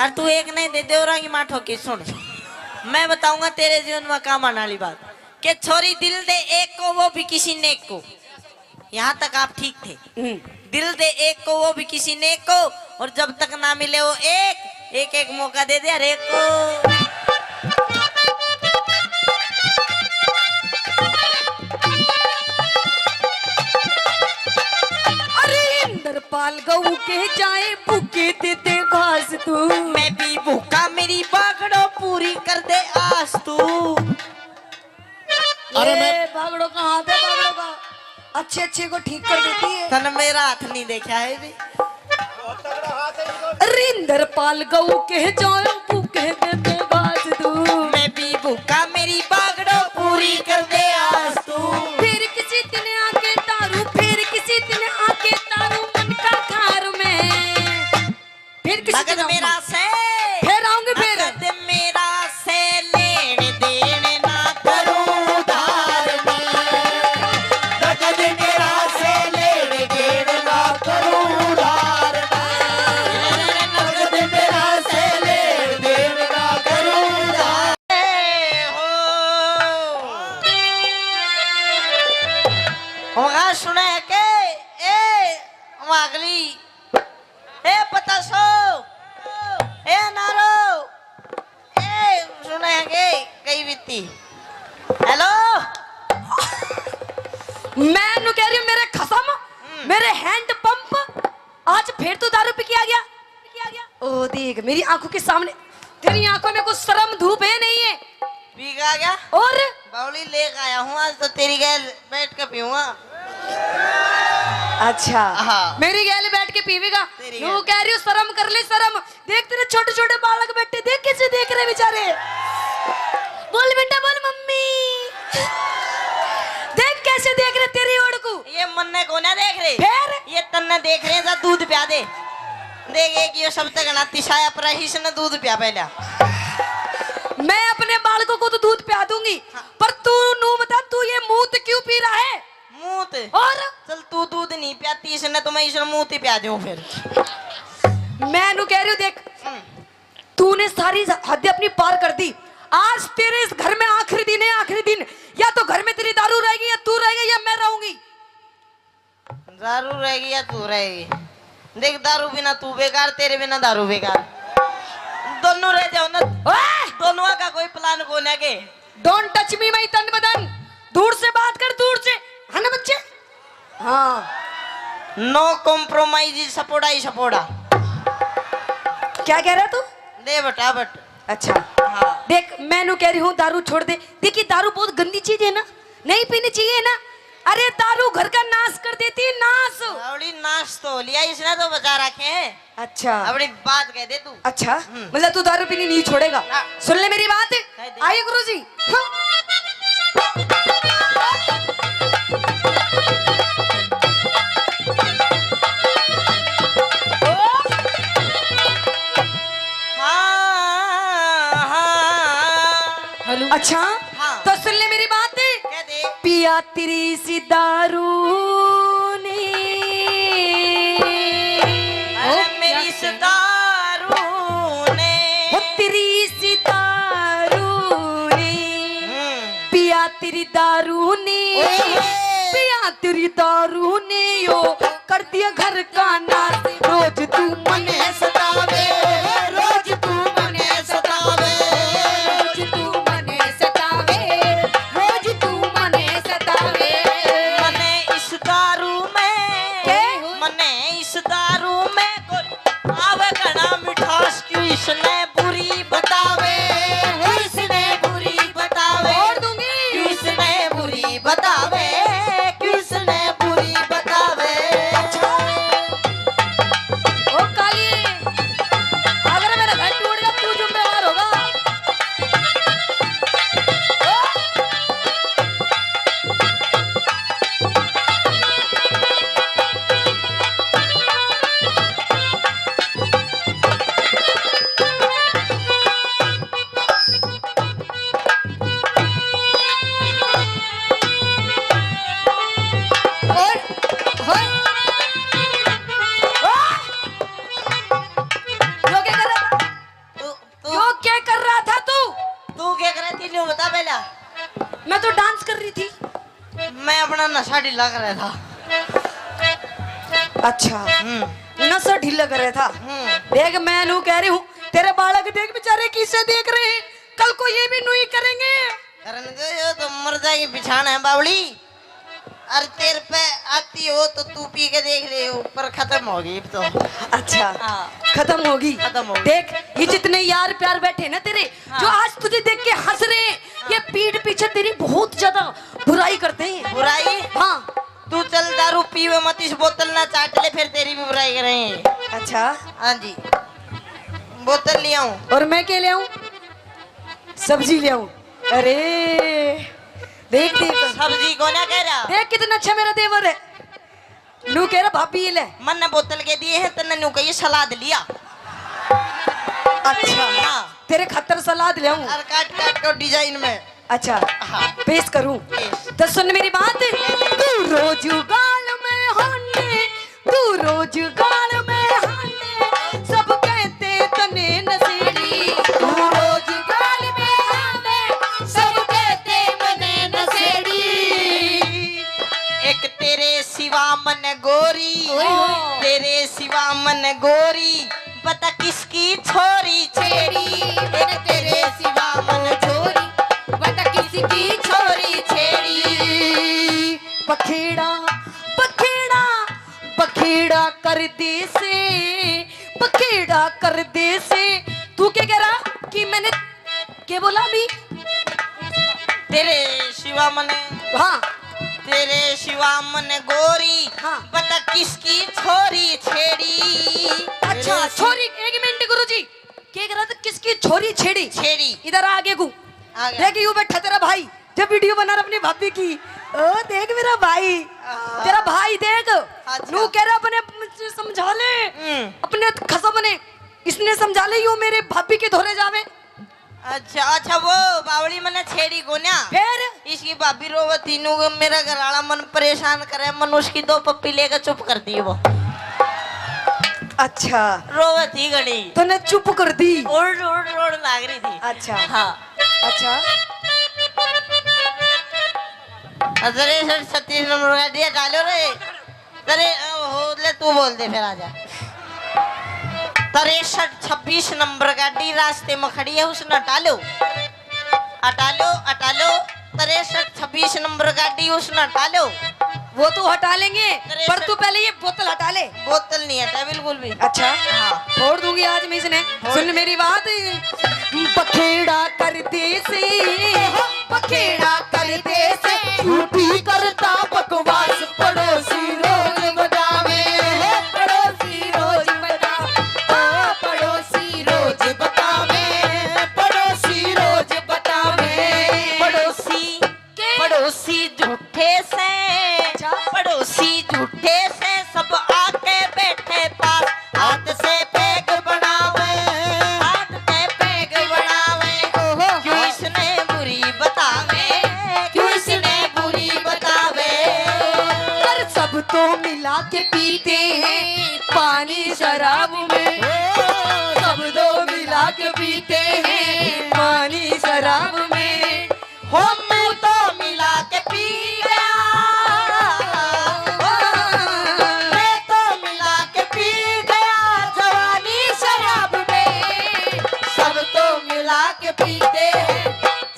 हर तू एक नहीं दे देवरा की माठो की। सुन मैं बताऊंगा तेरे जीवन में काम आने वाली बात कि छोरी दिल दे एक को, वो भी किसी नेक को। यहाँ तक आप ठीक थे। दिल दे एक को, वो भी किसी नेक को, और जब तक ना मिले वो एक एक मौका दे दे हर एक को। इंद्रपाल गऊ के जाए भूखे देते घास तू, मैं भी भूखा मेरी बागड़ो पूरी कर दे आस तू। अरे मैं बागड़ो का हाथ है, बागड़ो का अच्छे अच्छे को ठीक कर देती है। तन मेरा हाथ नहीं देखा है भी। इंद्रपाल गऊ के जाए भूखे देते घास तू, मैं भी भूखा मेरी बागड़ो पूरी कर दे आस तू। फिर किसी दिन आके तारू, फिर किसी दिन आके तारू मन का घर में, फिर किसी नगद दिन मेरा से फिर आऊंगी फिर। नगद मेरा से लेने देने ना करूं उधार में नगद मेरा से लेने देने ना करूं उधार में नगद मेरा से लेने देने ना करूं उधार। होगा सुने के ए अगली ए पता सो ए नारो ए सुने के कई बीती। हेलो मैं नु कह रही हूँ मेरे खसम, मेरे हैंड पंप, आज फिर तू दारू पी के आ गया। ओ देख मेरी आंखों के सामने, तेरी आंखों में कुछ शर्म धूप है नहीं है? पी का आ गया और बावली लेकर आया हूँ आज तो तेरी गैल बैठ कर पीऊंगा। अच्छा हाँ। मेरी गैल बैठ के पीवेगा? तेरी तू गैल। कह रही हूँ शर्म कर ले शर्म। देख तेरे छोटे छोटे बालक बैठे, देख कैसे देख रहे बेचारे। बोल बेटा बोल मम्मी। रे फिर? ये तन्ने देख रहे हैं जा दूध पिया दे देखे कि ये सब तक ना तिशाया पर ने दूध पिया पहला मैं अपने बालकों को तो दूध पिया दूंगी, पर तू नू बता, तू ये मूत क्यों पी रहा है? मूत और चल तू दूध नहीं पियाती इसने तो मैं इसने मूत ही पिया दूं फिर मैं नू कह रही हूँ, देख तूने सारी हद अपनी पार कर दी। आज तेरे इस घर में आखिरी दिन है, आखिरी दिन। या तो घर में तेरी दारू रहेगी, या तू रहेगी, या मैं रहूंगी। दारू रहेगी या तू रहेगी? देख दारू बिना तू बेकार, तेरे बिना दारू बेकार, दोनों रह जाओ ना। ओए! दोनों का कोई प्लान को ना के डोंट टच मी माई तन बदन, दूर से बात कर, दूर से, है ना बच्चे? हाँ, नो कॉम्प्रोमाइज, सपोड़ा ही सपोड़ा। क्या कह रहा तू? दे बटा बट। अच्छा हाँ देख, मैं नू कह रही हूँ दारू छोड़ दे। देखिए दारू बहुत गंदी चीज है ना, नहीं पीनी चाहिए ना। अरे दारू घर का नाश कर देती है, नाश। अबड़ी नाश तो लिया इसने तो बचा रखे हैं। अच्छा अबड़ी बात कह दे तू। अच्छा, मतलब तू दारू पीनी नहीं छोड़ेगा? हाँ। सुन ले मेरी बात, कह दे। आइए गुरुजी। हेलो अच्छा हाँ। तो सुन ले मेरी बात, कह दे। पिया तेरी सी दारू ने, अरे मेरी इस दारू ने वो तेरी सी दारू ने, पिया तेरी दारू ने, पिया तेरी दारू ने यो कर दिया घर का नाश। रोज तू मने सतावे, रोज तू मने सतावे, रोज तू मने सतावे, रोज तू मने सतावे। मने इस दारू में के? मने इस दारू में कोई आवे घना मिठास क्यों इसने बुरी बतावे, इसने बुरी बतावे, छोड़ दूंगी। क्यों इसने बुरी बतावे, क्यों इसने बुरी बतावे। ओ काली, अगर मेरा घर टूट गया तू जुम्मेवार होगा। यो क्या कर रहा था? तू यो क्या कर रहा था तू? तू क्या कर रही थी न्यू बता पहला। मैं तो डांस कर रही थी। मैं अपना नशा ढीला कर रहा था। अच्छा, नशा ढीला कर रहा था। देख मैं नू कह रही हूँ, तेरे बालक देख बेचारे किसे देख रहे हैं, कल को ये भी नू ही करेंगे। करन गयो तो मर जाएगी बिछाना है बावली। अरे तेरे पे आती हो तो तू पी के देख ले, ऊपर खत्म होगी अब तो। अच्छा हाँ। खत्म होगी। खत्म होगी। देख ये जितने यार प्यार बैठे ना तेरे, जो आज तुझे देख के हंस रहे हैं, ये पीठ पीछे तेरी बहुत ज्यादा बुराई करते हैं। बुराई? हाँ। तू चल दारू पीवे मत, इस बोतल ना चाट ले, फिर तेरी भी बुराई करेंगे। अच्छा हाँ जी, बोतल ले आऊं? और मैं क्या ले आऊं? सब्जी ले आऊं? अरे देख देख सब्जी को ना कह रहा। देख कितना अच्छा मेरा देवर है। नू कह रहा भाभी ये ले। मन ने बोतल के दिए हैं, तन्ने न्यू कही सलाद लिया। अच्छा हाँ। तेरे खतर सलाद ले आऊं? और काट काट को डिजाइन में। अच्छा हाँ। पेश करूं? पेश। तो सुन मेरी बात, तू रोज गाल में हाने, तू रोज गाल में हाने, सब कहते तने नशेड़ी। तू रोज गाल में हाने, सब कहते मने नशेड़ी। एक तेरे सिवा मन गोरी, तेरे सिवा मन गोरी, बता किसकी छोरी छेड़ी। एक तेरे सिवा मन छोरी, बता किसकी छोरी छेड़ी। बखेड़ा बखेड़ा बखेड़ा कर दे से, बखेड़ा कर दे से। तू क्या कह रहा कि मैंने क्या बोला अभी? तेरे सिवा मन, हाँ तेरे सिवा मन गोरी, हाँ। बता किसकी छोरी छेड़ी। अच्छा तेरे छोरी, एक मिनट गुरुजी, क्या कह रहा था? किसकी छोरी छेड़ी? छेड़ी। इधर आगे को आ गया। देख, यू बैठा तेरा भाई, जब वीडियो बना रहा अपनी भाभी की। ओ देख मेरा भाई, तेरा भाई देख अच्छा। नू कह रहा अपने समझा ले अपने खसम ने इसने समझा ले यो मेरे भाभी के धोरे जावे। अच्छा अच्छा वो बावड़ी मने छेड़ी को ना फिर इसकी भाभी रोवत तीनों मेरा घरवाला मन परेशान करे मन उसकी 2 पप्पी लेकर चुप कर दी वो अच्छा रोवत ही घड़ी तूने चुप कर दी। ओड़ ओड़ ओड़ लाग रही थी। अच्छा हाँ अच्छा अरे सर 36 नंबर का दिया डालो रे अरे हो ले तू बोल दे फिर आजा 63-26 नंबर गाड़ी रास्ते में खड़ी है उसने हटा लो 63-26 नंबर गाड़ी उसने हटा लो। वो तो हटा लेंगे पर तू पहले ये बोतल हटा ले। बोतल नहीं हटा बिल्कुल भी। अच्छा हाँ। छोड़ दूंगी आज मैं इसने। सुन मेरी बात पखेड़ा कर दे से पखेड़ा कर दे से झूठी करता बकवास पड़ोसी रोज बतावे पड़ोसी रोज बता पड़ोसी रोज बतावे पड़ोसी रोज बतावे पड़ोसी झूठे से पड़ोसी झूठे से सब आके बैठे पास हाथ से पैग बनावे हाथ से पैग बनावे क्यों इसने बुरी बतावे क्यों इसने बुरी बतावे। पर सब तो मिला के पीते हैं पानी शराब में सब तो मिला के पीते हैं पानी शराब में हम तो मिला के पी गया मैं तो मिला के पी गया जवानी शराब में सब तो मिला के पीते हैं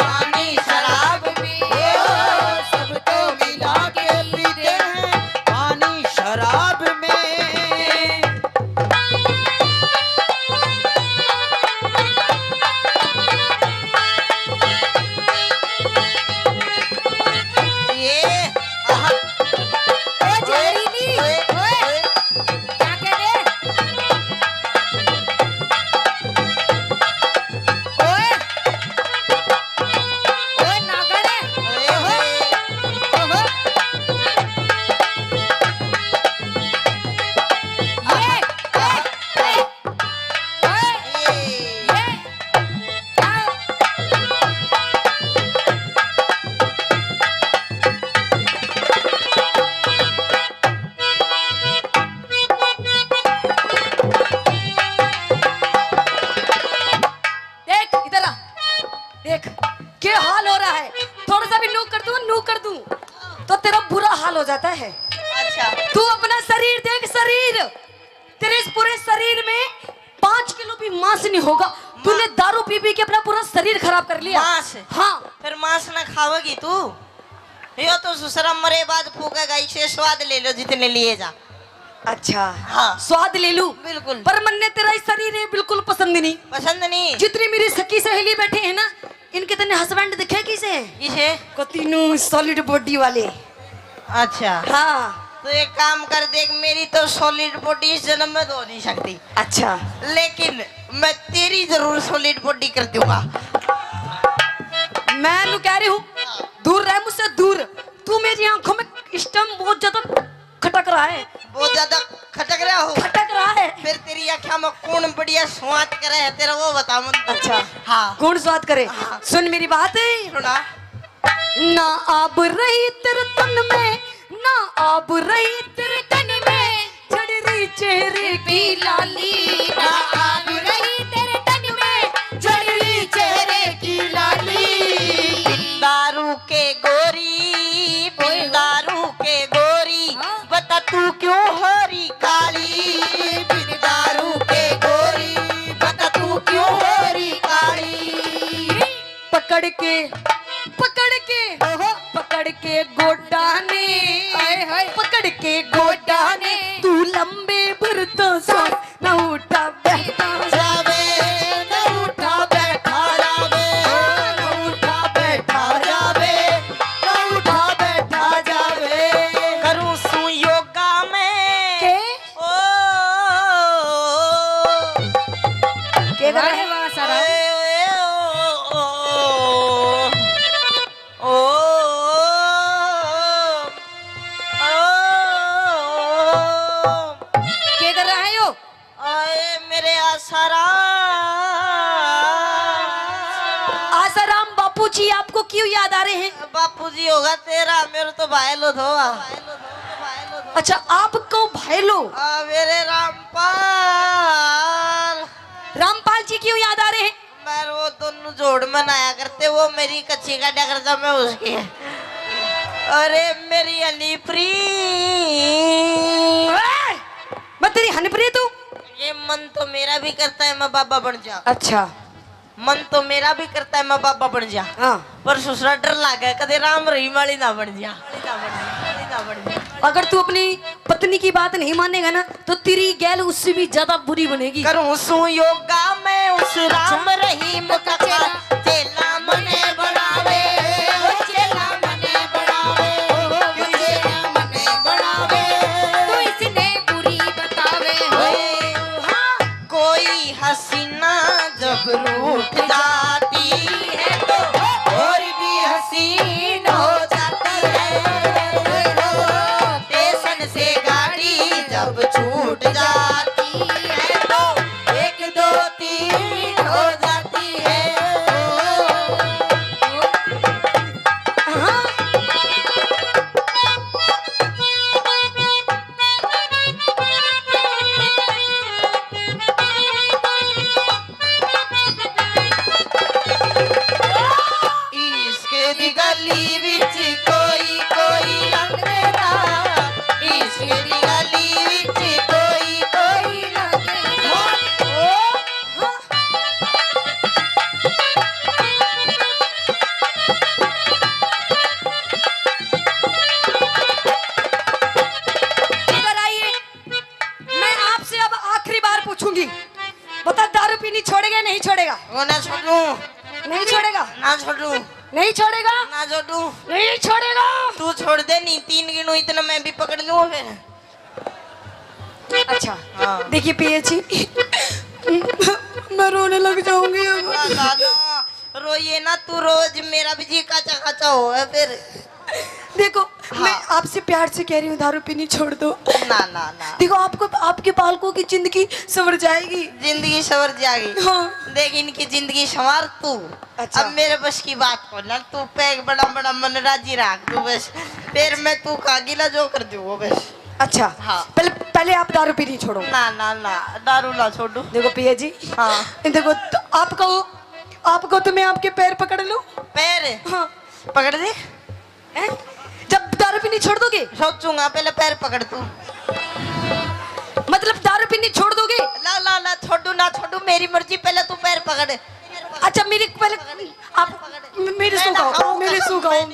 पानी शराब में सब तो मिला के पीते हैं पानी शराब में। ये आहा, क्या कह रहे ओए ओए नागड़े ओए, ओए, ये, देख इधर आ देख क्या हाल हो रहा है। थोड़ा सा भी नू कर दूं तो तेरा बुरा हाल हो जाता है। अच्छा तू अपना शरीर देख शरीर तेरे इस पूरे शरीर में 5 किलो भी मांस नहीं होगा। तूने दारू पी पी के अपना पूरा शरीर खराब कर लिया। मांस? हाँ फिर मांस ना खाओगी तू यो तो ससुरा मरे बाद फूकेगा इसे स्वाद ले लो जितने लिए जा। अच्छा हाँ। स्वाद ले लूं बिल्कुल। पर मन्ने तेरा इस शरीर है बिल्कुल पसंद नहीं। पसंद नहीं जितनी मेरी सखी सहेली बैठे हैं ना इनके तने हस्बैंड दिखे किसे इसे को तीनों सॉलिड बॉडी वाले। अच्छा हाँ तो एक काम कर देख मेरी तो सॉलिड बॉडी इस जन्म में तो हो नहीं सकती अच्छा लेकिन मैं तेरी जरूर सॉलिड बॉडी कर दूंगा। मैं नु कह रही हूँ दूर रह मुझसे दूर। तू मेरी आंखों में इस टाइम बहुत ज्यादा खटक रहा है बहुत ज्यादा खटक रहा हो खटक रहा है। फिर तेरी आँखों में कौन बढ़िया स्वाद करे है तेरा वो बता मन। अच्छा हाँ कौन स्वाद करे। हाँ। सुन मेरी बात सुना ना आब रही तेरे तन में ना आब रही तेरे तन में चढ़ रही चेहरे की लाली ना आब रही तेरे तन में चढ़ रही चेहरे की लाली। दारू के गोरी दारू के गोरी बता तू क्यों हरी काली बिन दारू के गोरी बता तू क्यों हरी काली। पकड़ के गोडा ने पकड़ के गोडा ने तू लंबे बुरतों से न उठा बैठा जावे न उठा बैठा जावे न उठा बैठा जावे न उठा बैठा जावे। करूं सू योगा में के ओ के करे वाह सारा ओ को क्यों याद आ रहे हैं? बापूजी होगा तेरा, मेरे तो भाई लो धो। अच्छा, आपको भाई लो मेरे रामपाल। रामपाल जी क्यों याद आ रहे हैं? मैं वो दोनों जोड़ मनाया करते, वो मेरी कच्ची का करता, मैं उसकी। अरे मेरी अलीप्री, मैं तेरी हनप्रिय तू। ये मन तो मेरा भी करता है मैं बाबा बन जा। अच्छा, मन तो मेरा भी करता है मैं बाबा बन जा, हाँ। पर ससुरा डर लागे कदे राम रही वाली ना बन जा। अगर तू अपनी पत्नी की बात नहीं मानेगा ना तो तेरी गैल उससे भी ज्यादा बुरी बनेगी। करूं सु योगा मैं उस राम रहीम का चेला मने बनावे, ओ चेला मने बनावे, ओ चेला मने बनावे, तो इसने बुरी बतावे हो। हाँ। कोई हसीना जब रूठ जाती है तो और भी हसीन हो जाती है। स्टेशन से गाड़ी जब छूट जाती है तो 1 2 3 हो जाती है। हाँ। इसके दी गली विच कोई कोई लंघदा, इसके दी गली विच कोई कोई लंघदा। इधर आइए, मैं आपसे अब आखिरी बार पूछूंगी, बता दारू पीनी छोड़ेगा नहीं छोड़ेगा? वो ना छोड़ू, नहीं छोड़ेगा? ना छोड़ू, नहीं छोड़ेगा? ना छोड़ू। नहीं छोड़ेगा? तू छोड़ दे, नहीं 3 गिनू इतना मैं भी पकड़ लूँ फिर। अच्छा, हाँ। देखिए पिए जी, मैं रोने लग जाऊंगी अब। ना रोइए ना, तू रोज मेरा भी जी काचा काचा हो है फिर। देखो, हाँ। मैं आपसे प्यार से कह रही हूँ दारू पीनी छोड़ दो। ना ना ना, देखो, आपको आपके बालकों की जिंदगी संवर जाएगी। जिंदगी सवर जाएगी। हाँ। देख इनकी जिंदगी संवार तू। अच्छा। अब मेरे बस की बात को ना, तू पैक बड़ा बड़ा मन राजी रख तू बस, फिर मैं तू का गिला जो कर दूँ वो बस। अच्छा, हाँ। पहले आप दारू पीनी छोड़ो। ना ना ना, दारू ना छोड़ू। देखो पिया जी, हाँ। देखो तो आपको तो मैं आपके पैर पकड़ लूं? पैर हाँ। पकड़ दे। हैं? जब दारू पीनी छोड़ दोगे? सोचूंगा, पहले पैर पकड़ तू। मतलब दारू पीनी छोड़ दोगे? ला ला ला, छोड़ू ना छोड़ू मेरी मर्जी, पहले तू पैर पकड़। अच्छा, मेरी पहले आप मेरे सो गाओ, मेरे सो गाओ,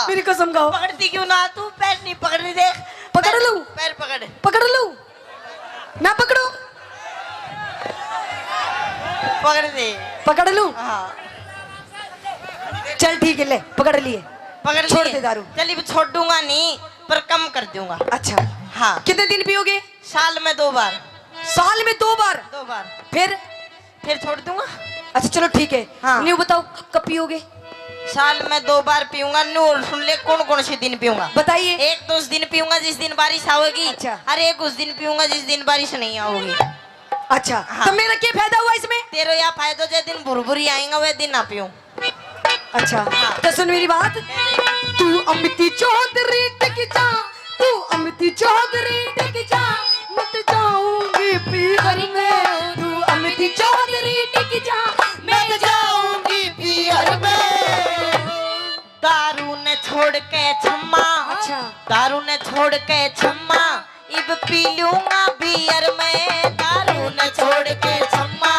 मेरी कसम गाओ। पकड़ती क्यों ना तू? पैर नहीं पकड़ रही, देख। पकड़ पैर- लूं? पैर पकड़। पकड़ लूं? ना पकड़ो? पकड़ दे। पकड़ लूं? हाँ, चल ठीक है, ले पकड़ लिए। पकड़ छोड़ लिए। दे दारू। चल अब छोड़ दूंगा नहीं, पर कम कर दूंगा। अच्छा, हाँ, कितने दिन पियोगे? साल में 2 बार। साल में 2 बार? 2 बार फिर छोड़ दूंगा। अच्छा चलो ठीक है। हाँ। न्यू बताओ कब पियोगे? साल में 2 बार पीऊंगा। नूर सुन ले, कौन कौन से दिन पीऊंगा? बताइए। एक तो उस दिन पीऊंगा जिस दिन बारिश आएगी। अच्छा। अरे एक उस दिन पीऊंगा जिस दिन बारिश नहीं आएगी। अच्छा, हाँ। तो मेरा क्या फायदा हुआ इसमें? तेरो या फायदा जिस दिन भुरभुरी आएगा वह दिन ना पीऊं। अच्छा, हाँ। तो सुन मेरी बात, तू अमिती चौधरी टिक जा, तू अमिती चौधरी टिक जा, मत जाऊंगी पीहर में, तू अमिती चौधरी टिक जा, मैं जाऊंगी पीहर में। दारू ने छोड़ के छम्मा, अच्छा। दारू ने छोड़ के छम्मा, इब पी लूंगा बियर में। दारू ने छोड़ के छम्मा,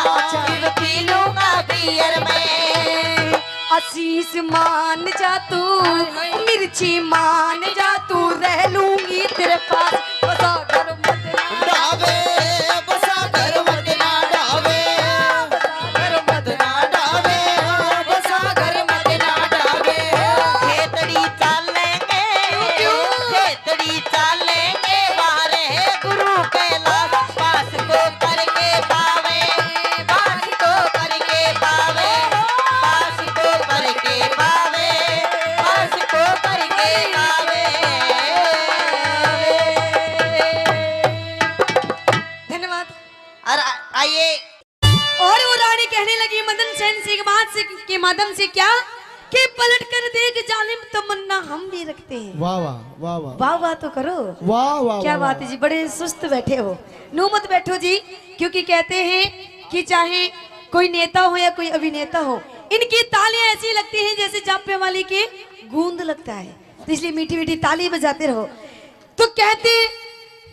इब पी लूंगा बियर में। आशीष मान जा तू, मिर्ची मान जा तू, रह लूंगी तेरे पास, बसा घर मत ना डावे बसा घर मत ना डावे, घर मत ना डावे, बसा घर मत ना डावे। खेतड़ी चालेंगे, खेतड़ी चालेंगे, बारे गुरु कैलाश, पास को करके पावे, पास को करके पावे, पास को करके पावे, पास को करके पावे। देख जालिम तमन्ना हम भी रखते हैं। वाह वाह वाह वाह वाह वाह तो करो। वाह वाह क्या वाह, बात है जी, बड़े सुस्त बैठे हो। नो मत बैठो जी, क्योंकि कहते हैं कि चाहे कोई नेता हो या कोई अभिनेता हो, इनकी तालियां ऐसी लगती हैं जैसे जापे वाली की गूंद लगता है, तो इसलिए मीठी मीठी ताली बजाते रहो। तो कहते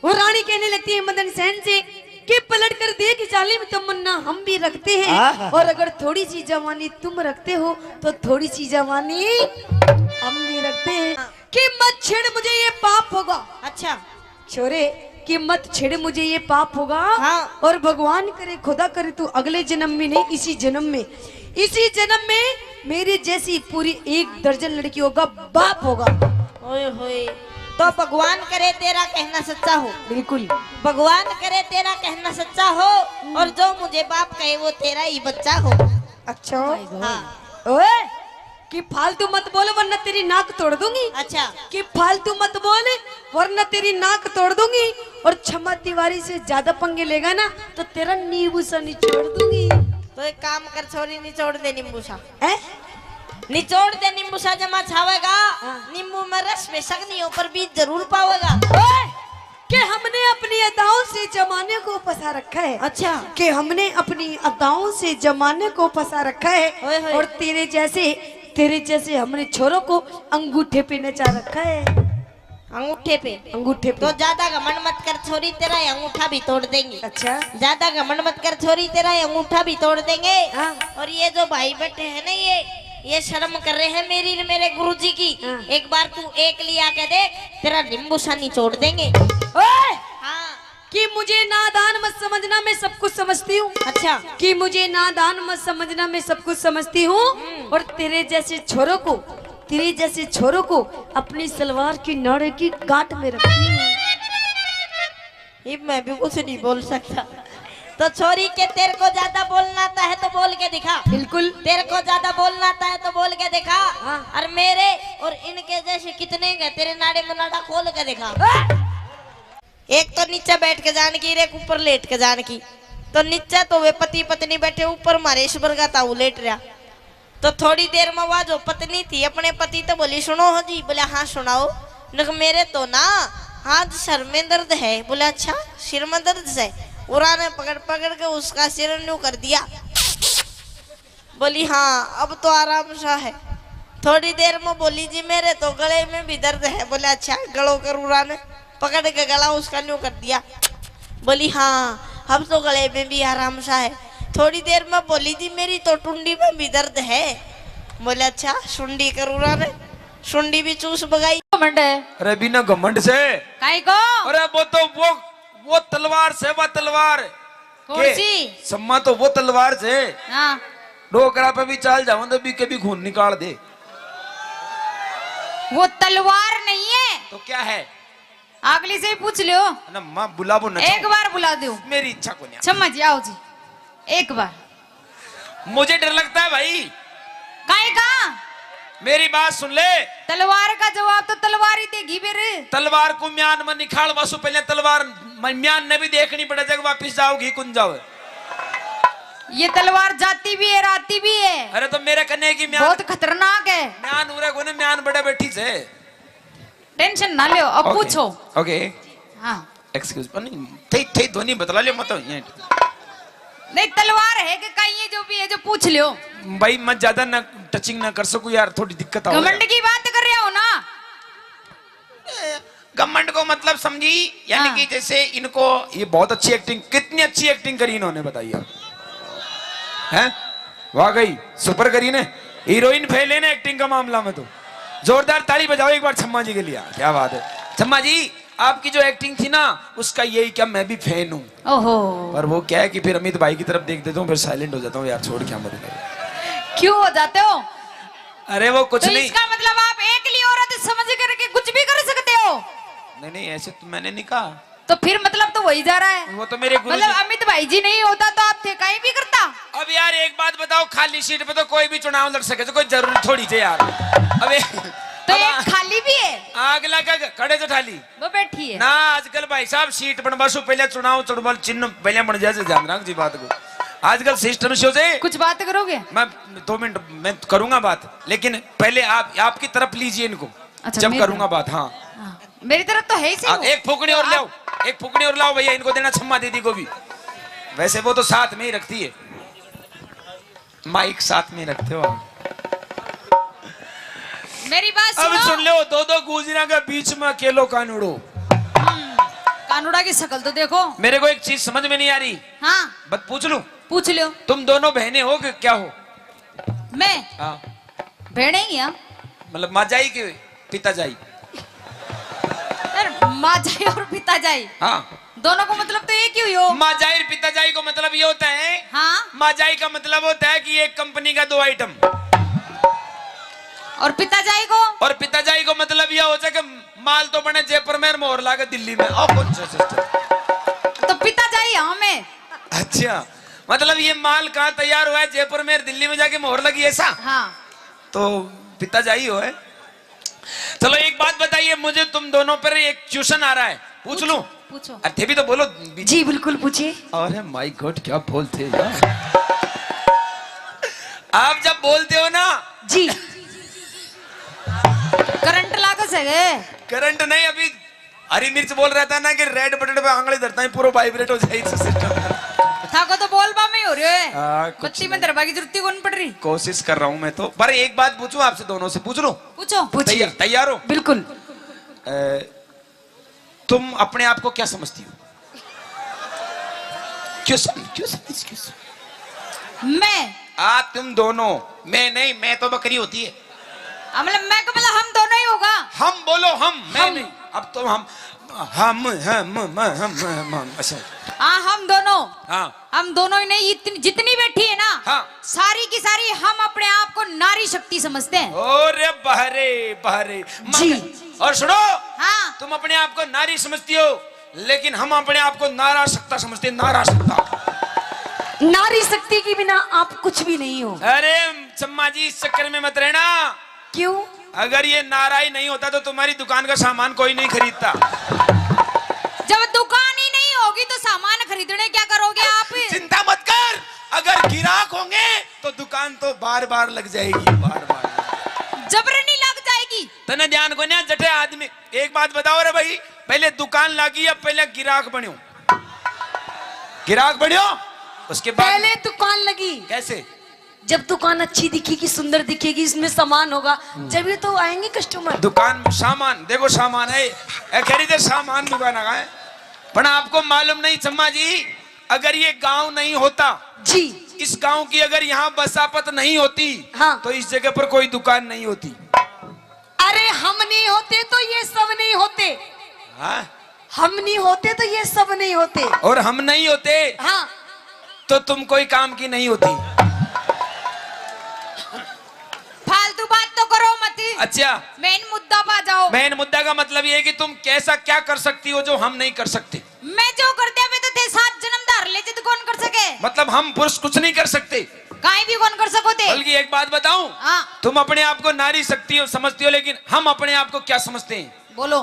वो रानी कहने लगती है मदन सेन से कि पलट कर देख जालिम तमन्ना हम भी रखते हैं, और अगर थोड़ी सी जवानी तुम रखते हो तो थोड़ी सी जवानी हम भी रखते हैं। कि मत छेड़ मुझे ये पाप होगा। अच्छा छोरे कि मत छेड़ मुझे ये पाप होगा। हाँ। और भगवान करे खुदा करे तू अगले जन्म में नहीं, इसी जन्म में मेरी जैसी पूरी 1 दर्जन लड़कियों का बाप होगा। ओए होए, तो भगवान करे तेरा कहना सच्चा हो। बिल्कुल। भगवान करे तेरा कहना सच्चा हो, और जो मुझे बाप कहे वो तेरा ही बच्चा हो। अच्छा। हाँ। ओए कि फालतू मत बोल वरना तेरी नाक तोड़ दूंगी। अच्छा। कि फालतू मत बोल वरना तेरी नाक तोड़ दूंगी, और क्षमा तिवारी से ज्यादा पंगे लेगा ना तो तेरा नींबू सा निचोड़ दूंगी। तो एक काम कर छोरी, निचोड़ दे नींबू सा। हैं? निचोड़ दे नींबू सा, जमा छावेगा। नींबू में रस बेशक नहीं हो पर बीज जरूर पावेगा। ओए, कि हमने अपनी अदाओं से जमाने को फंसा रखा है। अच्छा। कि हमने अपनी अदाओं से जमाने को फंसा रखा है। ओए होए। और तेरे जैसे हमने छोरों को अंगूठे पे नचा रखा है। अंगूठे पे? अंगूठे पे। तो ज्यादा घमंड मत कर छोरी, तेरा ये अंगूठा भी तोड़ देंगे। अच्छा। ज्यादा घमंड मत कर छोरी, तेरा ये अंगूठा भी तोड़ देंगे। हाँ। और ये जो भाई बैठे हैं ना, ये शर्म कर रहे हैं मेरी मेरे गुरुजी की। हाँ। एक बार तू एक लिया के देख, तेरा नींबू सा निचोड़ देंगे। ओए, हाँ। कि मुझे नादान मत समझना, मैं सब कुछ समझती हूँ। अच्छा। कि मुझे नादान मत समझना, मैं सब कुछ समझती हूँ। और तेरे जैसे छोरों को अपनी सलवार की नाड़े की गांठ में रखती हूँ। ये मैं भी कुछ नहीं बोल सकता। तो छोरी के तेरे को ज्यादा बोलना आता है तो बोल के दिखा। बिल्कुल। तेरे को ज्यादा बोलना आता है तो बोल के दिखा। हाँ। और मेरे और इनके जैसे कितने हैं, तेरे नाड़े में नाड़ा खोल के दिखा। एक तो नीचे बैठ के जान की, एक ऊपर लेट के जान की। तो नीचे तो वे पति पत्नी बैठे, ऊपर मारे ईश्वर का ताऊ लेट रहा। तो थोड़ी देर में वह जो पत्नी थी अपने पति तो बोली सुनो हो जी। बोले हाँ सुनाओ। न मेरे तो ना हाथ सर में दर्द है। बोले अच्छा सिर में दर्द है। उरा ने पकड़ पकड़ के उसका सिर न्यू कर दिया। बोली हाँ अब तो आराम सा है। थोड़ी देर में बोली जी मेरे तो गले में भी दर्द है। बोले अच्छा गलों कर। उरा ने पकड़ के गला उसका न्यू कर दिया। बोली हाँ अब तो गले में भी आराम सा है। थोड़ी देर में बोली जी मेरी तो टुंडी में भी दर्द है। बोले अच्छा सुंडी कर। उरा ने सुंडी भी चूस बगाई। घमंड है। अरे बिना घमंड से। काहे को? अरे वो तलवार से, वो तलवार कौन के? सी? सम्मा तो वो तलवार से। हाँ। डोकरा पे भी चाल जाऊं तो भी कभी खून निकाल दे। वो तलवार नहीं है। तो क्या है? अगली से ही पूछ लो। ना माँ बुलाबो ना। एक बार बुला दो। मेरी इच्छा को नहीं। क्षमा जी, आओ जी एक बार। मुझे डर लगता है भाई। काहे का? मेरी बात सुन ले। तलवार का जवाब तो तलवार ही देगी फिर। तलवार को म्यान में निखाल वासु, पहले तलवार म्यान ने भी देखनी पड़े जब वापिस जाओगी कुन जाओ। ये तलवार जाती भी है राती भी है। अरे तो मेरे कन्या की म्यान बहुत खतरनाक है। म्यान उरे को ने म्यान बड़े बैठी से। टेंशन ना लो, अब पूछो। ओके हाँ। एक्सक्यूज नहीं थे ध्वनि बतला लियो मत ये। नहीं तलवार है कि कहीं ये जो भी है जो पूछ लो। भाई मैं ज्यादा ना टचिंग ना कर सकूं यार, थोड़ी दिक्कत आ रही है। घमंड की बात कर रहे हो ना? घमंड को मतलब समझी, यानी हाँ। कि जैसे इनको ये बहुत अच्छी एक्टिंग, कितनी अच्छी एक्टिंग करी इन्होंने बताइए। हैं वाकई सुपर करी ने, हीरोइन फेल है ना एक्टिंग का मामला में। तो जोरदार ताली बजाओ एक बार छम्मा जी के लिए। क्या बात है छम्मा जी, आपकी जो एक्टिंग थी ना उसका यही क्या मैं भी फैन हूँ। ओहो। पर वो क्या है कि फिर अमित भाई की तरफ देख देता हूँ फिर साइलेंट हो जाता हूँ यार, छोड़ क्या मत। क्यों हो जाते हो? अरे वो कुछ तो नहीं। इसका मतलब आप एक लिए औरत समझ करके कुछ भी कर सकते हो? नहीं ऐसे तो मैंने नहीं कहा। तो फिर मतलब तो वही जा रहा है। वो तो मेरे गुरु मतलब अमित भाई जी नहीं होता तो आप थे कहीं भी करता। अब यार एक बात बताओ, खाली सीट पे तो कोई भी चुनाव लड़ सके, तो कोई जरूरी थोड़ी थे यार। अबे तो एक खाली भी है। आग लगा खड़े तो ठाली वो बैठी है ना। आजकल भाई साहब सीट बनवा सो पहले चुनाव चिन्ह पहले बन जाए, ध्यान रख जी बात को। आजकल सिस्टम से कुछ बात करोगे? मैं 2 मिनट मैं करूंगा बात, लेकिन पहले आप आपकी तरफ लीजिए इनको। अच्छा, जब मेरी करूंगा बात। हाँ हाँ, मेरी तरफ तो है ही सही वो। एक फूकनी और लाओ, एक फूकनी और लाओ भैया, इनको देना छम्मा दीदी को भी। वैसे वो तो साथ में ही रखती है, माइक साथ में रखते हो आप। मेरी बात अब सुनो। सुन लो, 2 गुजरा के बीच में अकेलो कानूड़ो। कानूड़ा की शक्ल तो देखो। मेरे को एक चीज समझ में नहीं आ रही, हाँ बस पूछ लूं, पूछ लो। तुम दोनों बहनें हो कि क्या हो? मैं हाँ भेड़े ही हैं। मतलब माँ जाई के पिता जाई? यार माँ जाई और पिता जाई हाँ दोनों को मतलब तो एक ही हुई हो। माँ जाई और पिता जाई को मतलब ये होता है, हाँ माँ जाई का मतलब होता है कि एक कंपनी का 2 आइटम, और पिता जाई को और पिता जाई को मतलब यह होता है कि माल तो बने जयपुर में और मोहर लागे दिल्ली में। और कौन सा सिस्टम? तो पिता जाई हमें। अच्छा, मतलब ये माल कहाँ तैयार हुआ है? जयपुर में और दिल्ली में जाके मोहर लगी ऐसा? हाँ तो पिता जाई हो है। चलो एक बात बताइए मुझे, तुम दोनों पर एक ट्यूशन आ रहा है, पूछ लूं? पूछो। अरे भी तो बोलो। जी बिल्कुल पूछिए। अरे माय गॉड क्या बोलते हो यार। आप जब बोलते हो ना, जी करंट लागत है। करंट नहीं, अभी हरी मिर्च बोल रहा था ना कि रेड बटन पे आंगली धरता है पूरा वाइब्रेट हो जाए सिस्टम। थाको तो बोलबा में ही हो रही है। कुछ बत्ती में दरबार की जरूरत कौन पड़ रही? कोशिश कर रहा हूं मैं तो। पर एक बात पूछूं आपसे, दोनों से पूछ लूं? पूछो। पूछिए। तैयार हो? बिल्कुल। तुम अपने आप को क्या समझती हो? क्यों मैं तुम दोनों। मैं नहीं, मैं तो बकरी होती है। मतलब मैं को मतलब हम दोनों ही होगा। हम बोलो, हम मैं हम। नहीं। अब तो हम अच्छा। हाँ हम दोनों। हाँ हम दोनों ही नहीं, जितनी बैठी है ना, हाँ। सारी की सारी हम अपने आप को नारी शक्ति समझते हैं। ओरे बहरे बहरे जी। और सुनो, हाँ तुम अपने आप को नारी समझती हो, लेकिन हम अपने आप को नाराशक्ता समझते हैं। नाराशक्ता। नारी शक्ति के बिना आप कुछ भी नहीं हो। अरे चम्मा जी, इस चक्कर में मत रहना। क्यों? अगर ये नारा ही नहीं होता तो तुम्हारी दुकान का सामान कोई नहीं खरीदता। जब दुकान ही नहीं होगी तो सामान खरीदने क्या करोगे आप? चिंता मत कर, अगर गिराक होंगे तो दुकान तो बार बार लग जाएगी, बार बार जबरनी लग जाएगी। तने ध्यान को ना जटे आदमी। एक बात बताओ रे भाई, पहले दुकान लगी या पहले गिराक बन्यो? गिराक बन्यो, उसके बाद पहले दुकान लगी। कैसे? जब दुकान अच्छी दिखेगी, सुंदर दिखेगी, इसमें सामान होगा, जब ये तो आएंगे कस्टमर। दुकान सामान देखो, सामान है खरीदे, सामान दुकान है। पर आपको मालूम नहीं चम्मा जी, अगर ये गांव नहीं होता जी, इस गांव की अगर यहाँ बसापत नहीं होती, हाँ। तो इस जगह पर कोई दुकान नहीं होती। अरे हम नहीं होते तो ये सब नहीं होते। हाँ? हम नहीं होते तो ये सब नहीं होते। और हम नहीं होते हाँ। तो तुम कोई काम की नहीं होती। फालतू बात तो करो मत। अच्छा, मेन मुद्दा पा जाओ। मेन मुद्दा का मतलब ये है कि तुम कैसा क्या कर सकती हो जो हम नहीं कर सकते। मैं जो कर दिया वे तो थे 7 जन्म धार ले तो कौन कर सके? मतलब हम पुरुष कुछ नहीं कर सकते, गाय भी कौन कर सकोते? बल्कि एक बात बताऊं, हाँ तुम अपने आप को नारी शक्ति हो समझती हो, लेकिन हम अपने आप को क्या समझते हैं? बोलो।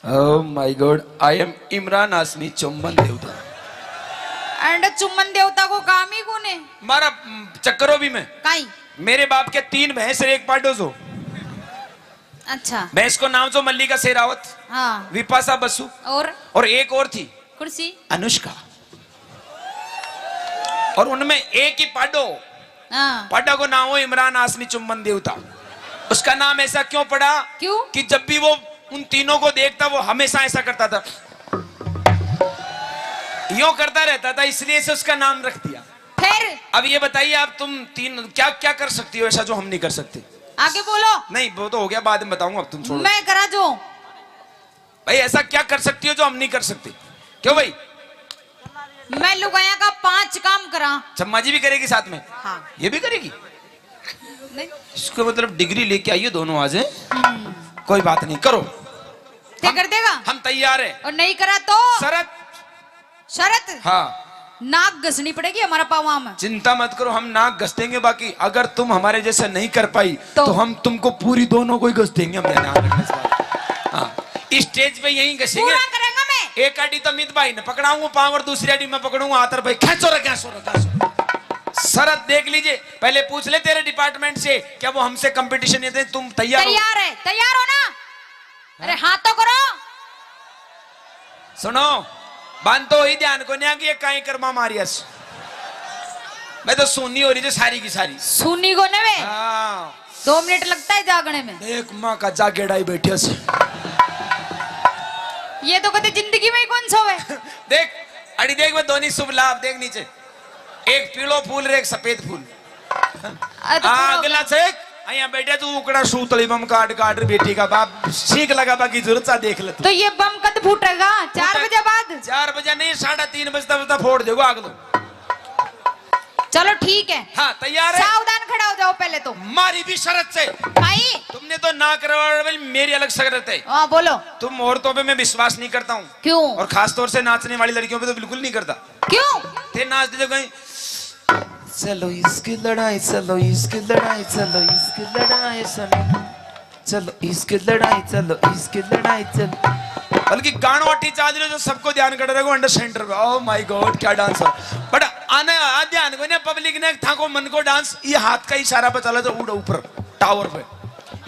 Oh my God, I am Imran Hashmi चुम्बन देवता। एंड चुम्बन देवता को काम ही कौन है? मारा चक्करों भी में काई। मेरे बाप के 3 भैंस और 1 पाडो जो। अच्छा। भैंस को नाम जो मल्लिका शेरावत, हाँ। विपाशा बसु, और एक और थी कुर्सी। अनुष्का। और उनमें एक ही पाडो, हाँ। पाडा को नाम हो इमरान हाशमी चुम्बन देवता। उसका नाम ऐसा क्यों पड़ा? क्यों? कि जब भी वो उन तीनों को देखता वो हमेशा ऐसा करता था, यूं करता रहता था, इसलिए से उसका नाम रख दिया। फिर अब ये बताइए आप, तुम तीन क्या क्या कर सकती हो ऐसा जो हम नहीं कर सकते? आगे बोलो। नहीं वो तो हो गया, बाद में बताऊंगा, अब तुम छोड़ो। मैं करा जो भाई ऐसा क्या कर सकती हो जो हम नहीं कर सकते? क्यों भाई? मैं लुगाया का 5 काम करा। चम्मा जी भी करेगी साथ में? हाँ। ये भी करेगी? नहीं इसको मतलब डिग्री लेके आइए दोनों आज। कोई बात नहीं, करो। क्या कर देगा? हम तैयार है। और नहीं करा तो शरत? शरत? हाँ। नाक घसनी पड़ेगी हमारा पावा में। चिंता मत करो, हम नाक घस देंगे। बाकी अगर तुम हमारे जैसा नहीं कर पाई तो हम तुमको पूरी दोनों को ही घस देंगे। हम ध्यान रखना इस बात। हाँ, स्टेज पे यहीं घसेंगे। पूरा करेंगे मैं। एक आड़ी तो मित भाई ने पकड़ाऊंगा पांव और दूसरी आड़ी मैं पकड़ूंगा हाथ और भाई खेचो रे कैसो शरत देख लीजिए, पहले पूछ ले तेरे डिपार्टमेंट से क्या वो हमसे कंपटीशन है, तुम तैयार हो? तैयार हो ना? अरे हाथ तो करो। सुनो बांध तो ही ध्यान को नहीं कि कहीं कर्मा मारियस मैं तो सुननी हो रही थी सारी की सारी सुनी को ने वे 2 मिनट लगता है जागने में। देख माँ का जागेड़ाई बैठे ये तो कभी जिंदगी में ही कौन सा है। देख अड़ी देख मैं दोनों शुभ लाभ देख नीचे एक पीलो फूल रे एक सफेद फूल अगला से यहाँ बैठे तू उकड़ा सूतली बम काट काट बेटी का बाप ठीक लगा बाकी जरूरत सा देख ले तो ये बम कद फूटेगा 4 बजे बाद? 4 बजे नहीं 3:30 बजता फोड़ देगा आग दो। चलो ठीक है। हाँ तैयार है? सावधान खड़ा हो जाओ पहले तो। मारी भी शरत से भाई तुमने तो ना करवा मेरी अलग शरत है। हाँ बोलो। तुम औरतों पे मैं विश्वास नहीं करता हूँ। क्यों? और खास तौर से नाचने वाली लड़कियों पे तो बिल्कुल नहीं करता। क्यों? थे नाच दे कहीं चलो इसकी लड़ाई चलो इसकी लड़ाई चलो इसकी लड़ाई चलो इसकी लड़ाई चलो इसकी लड़ाई चलो बल्कि गाना वाटी चाल रहे जो सबको ध्यान कर रहे हो अंडर सेंटर पे। ओह माय गॉड क्या डांस है बट आने ध्यान को ने पब्लिक ने था को मन को डांस ये हाथ का इशारा पे चला जो उड़ ऊपर टावर पे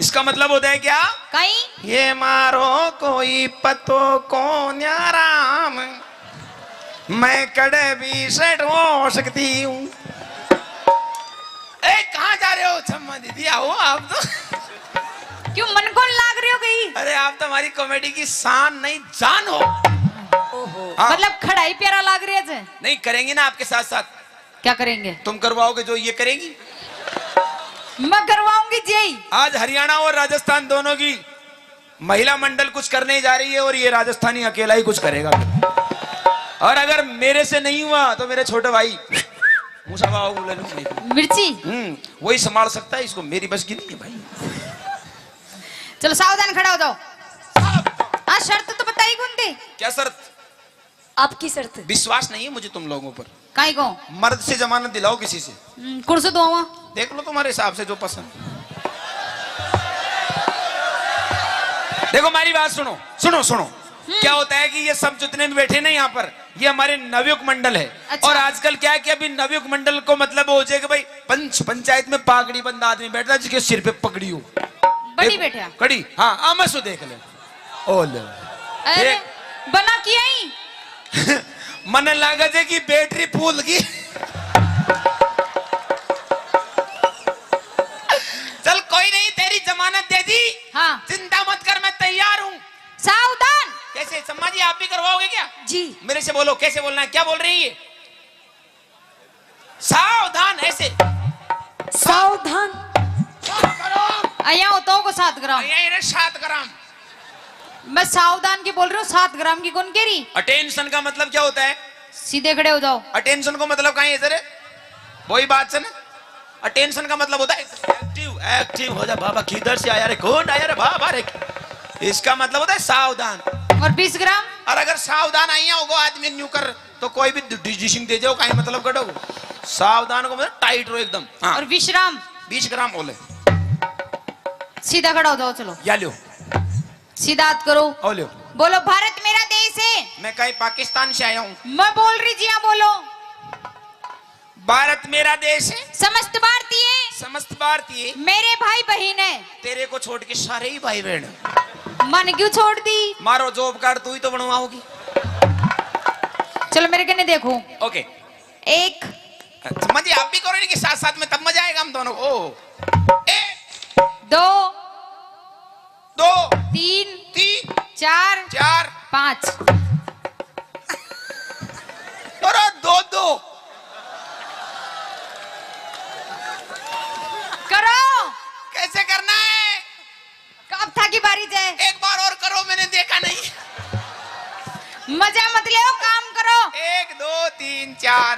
इसका मतलब होता है क्या कहीं ये मारो कोई पतो को न्याराम मैं कड़े भी सेट हो सकती हूँ। कहाँ जा रहे हो छम्मा दीदी आओ आप तो क्यों मन को लाग रही हो गई? अरे आप तो हमारी कॉमेडी की शान नहीं जान हो। हाँ। मतलब खड़ाई प्यारा लाग रही है। नहीं करेंगे ना आपके साथ साथ। क्या करेंगे? तुम करवाओगे जो ये करेगी मैं करवाऊंगी जी। आज हरियाणा और राजस्थान दोनों की महिला मंडल कुछ करने जा रही है और ये राजस्थानी अकेला ही कुछ करेगा और अगर मेरे से नहीं हुआ तो मेरे छोटे भाई मिर्ची वही संभाल सकता है इसको मेरी बस की नहीं है भाई। चलो सावधान खड़ा हो जाओ। हाँ शर्त तो बताई कौन थी? क्या शर्त? आपकी शर्त। विश्वास नहीं है मुझे तुम लोगों पर। काई को? मर्द से जमानत दिलाओ किसी से। कुर्सी दो देख लो तुम्हारे हिसाब से जो पसंद। देखो हमारी बात सुनो सुनो सुनो क्या होता है कि ये सब जितने भी बैठे ना यहाँ पर ये हमारे नवयुग मंडल है। अच्छा। और आजकल क्या है कि अभी नवयुग मंडल को मतलब हो जाए कि भाई पंचायत में पागड़ी बंद आदमी बैठता है जिसके सिर पे पगड़ी हो बड़ी बैठा कड़ी। हाँ आमसो देख ले ओ ले अरे बना किया ही मन लागत है कि बैटरी फूल की चल कोई नहीं तेरी जमानत दे दी। हाँ चिंता मत कर मैं तैयार हूँ। सावधान। कैसे सम्मा जी आप भी करवाओगे क्या? जी मेरे से बोलो कैसे बोलना है क्या बोल रही है? सावधान ऐसे सावधान। आया होता को 7 ग्राम। 7 ग्राम। मैं सावधान की बोल रही हूँ 7 ग्राम की कौन कह रही? अटेंशन का मतलब क्या होता है? सीधे खड़े हो जाओ। अटेंशन को मतलब कहीं इधर है वही बात से ना। अटेंशन का मतलब होता है एक्टिव एक्टिव हो जा बाबा किधर से आया रे कौन आया रे बाबा रे इसका मतलब होता है सावधान। और 20 ग्राम? और अगर सावधान आई होगो आदमी न्यू कर तो कोई भी डिजिशिंग दे जाओ कहीं मतलब कटो। सावधान को मतलब टाइट रहो एकदम। हाँ। और 20 ग्राम? 20 ग्राम बोले सीधा खड़ा हो जाओ। चलो या लो सीधा हाथ करो। ओ लो बोलो भारत मेरा देश है। मैं कहीं पाकिस्तान से आया हूँ। मैं बोल रही जी हाँ बोलो। भारत मेरा देश है। समस्त भारतीय मेरे भाई बहन है। तेरे को छोड़ के सारे ही भाई बहन। मन क्यों छोड़ दी? मारो जॉब कार्ड तू ही तो बनवाओगी। चलो मेरे कने देखो। ओके 1 मजे आप भी करो कि साथ साथ में तब मजा आएगा हम दोनों को। 2 2 3 4 5 और 2 करो। कैसे करना है? कब था की बारी है? एक बार और करो मैंने देखा नहीं। मजा मत ले काम करो। 1 2 3 4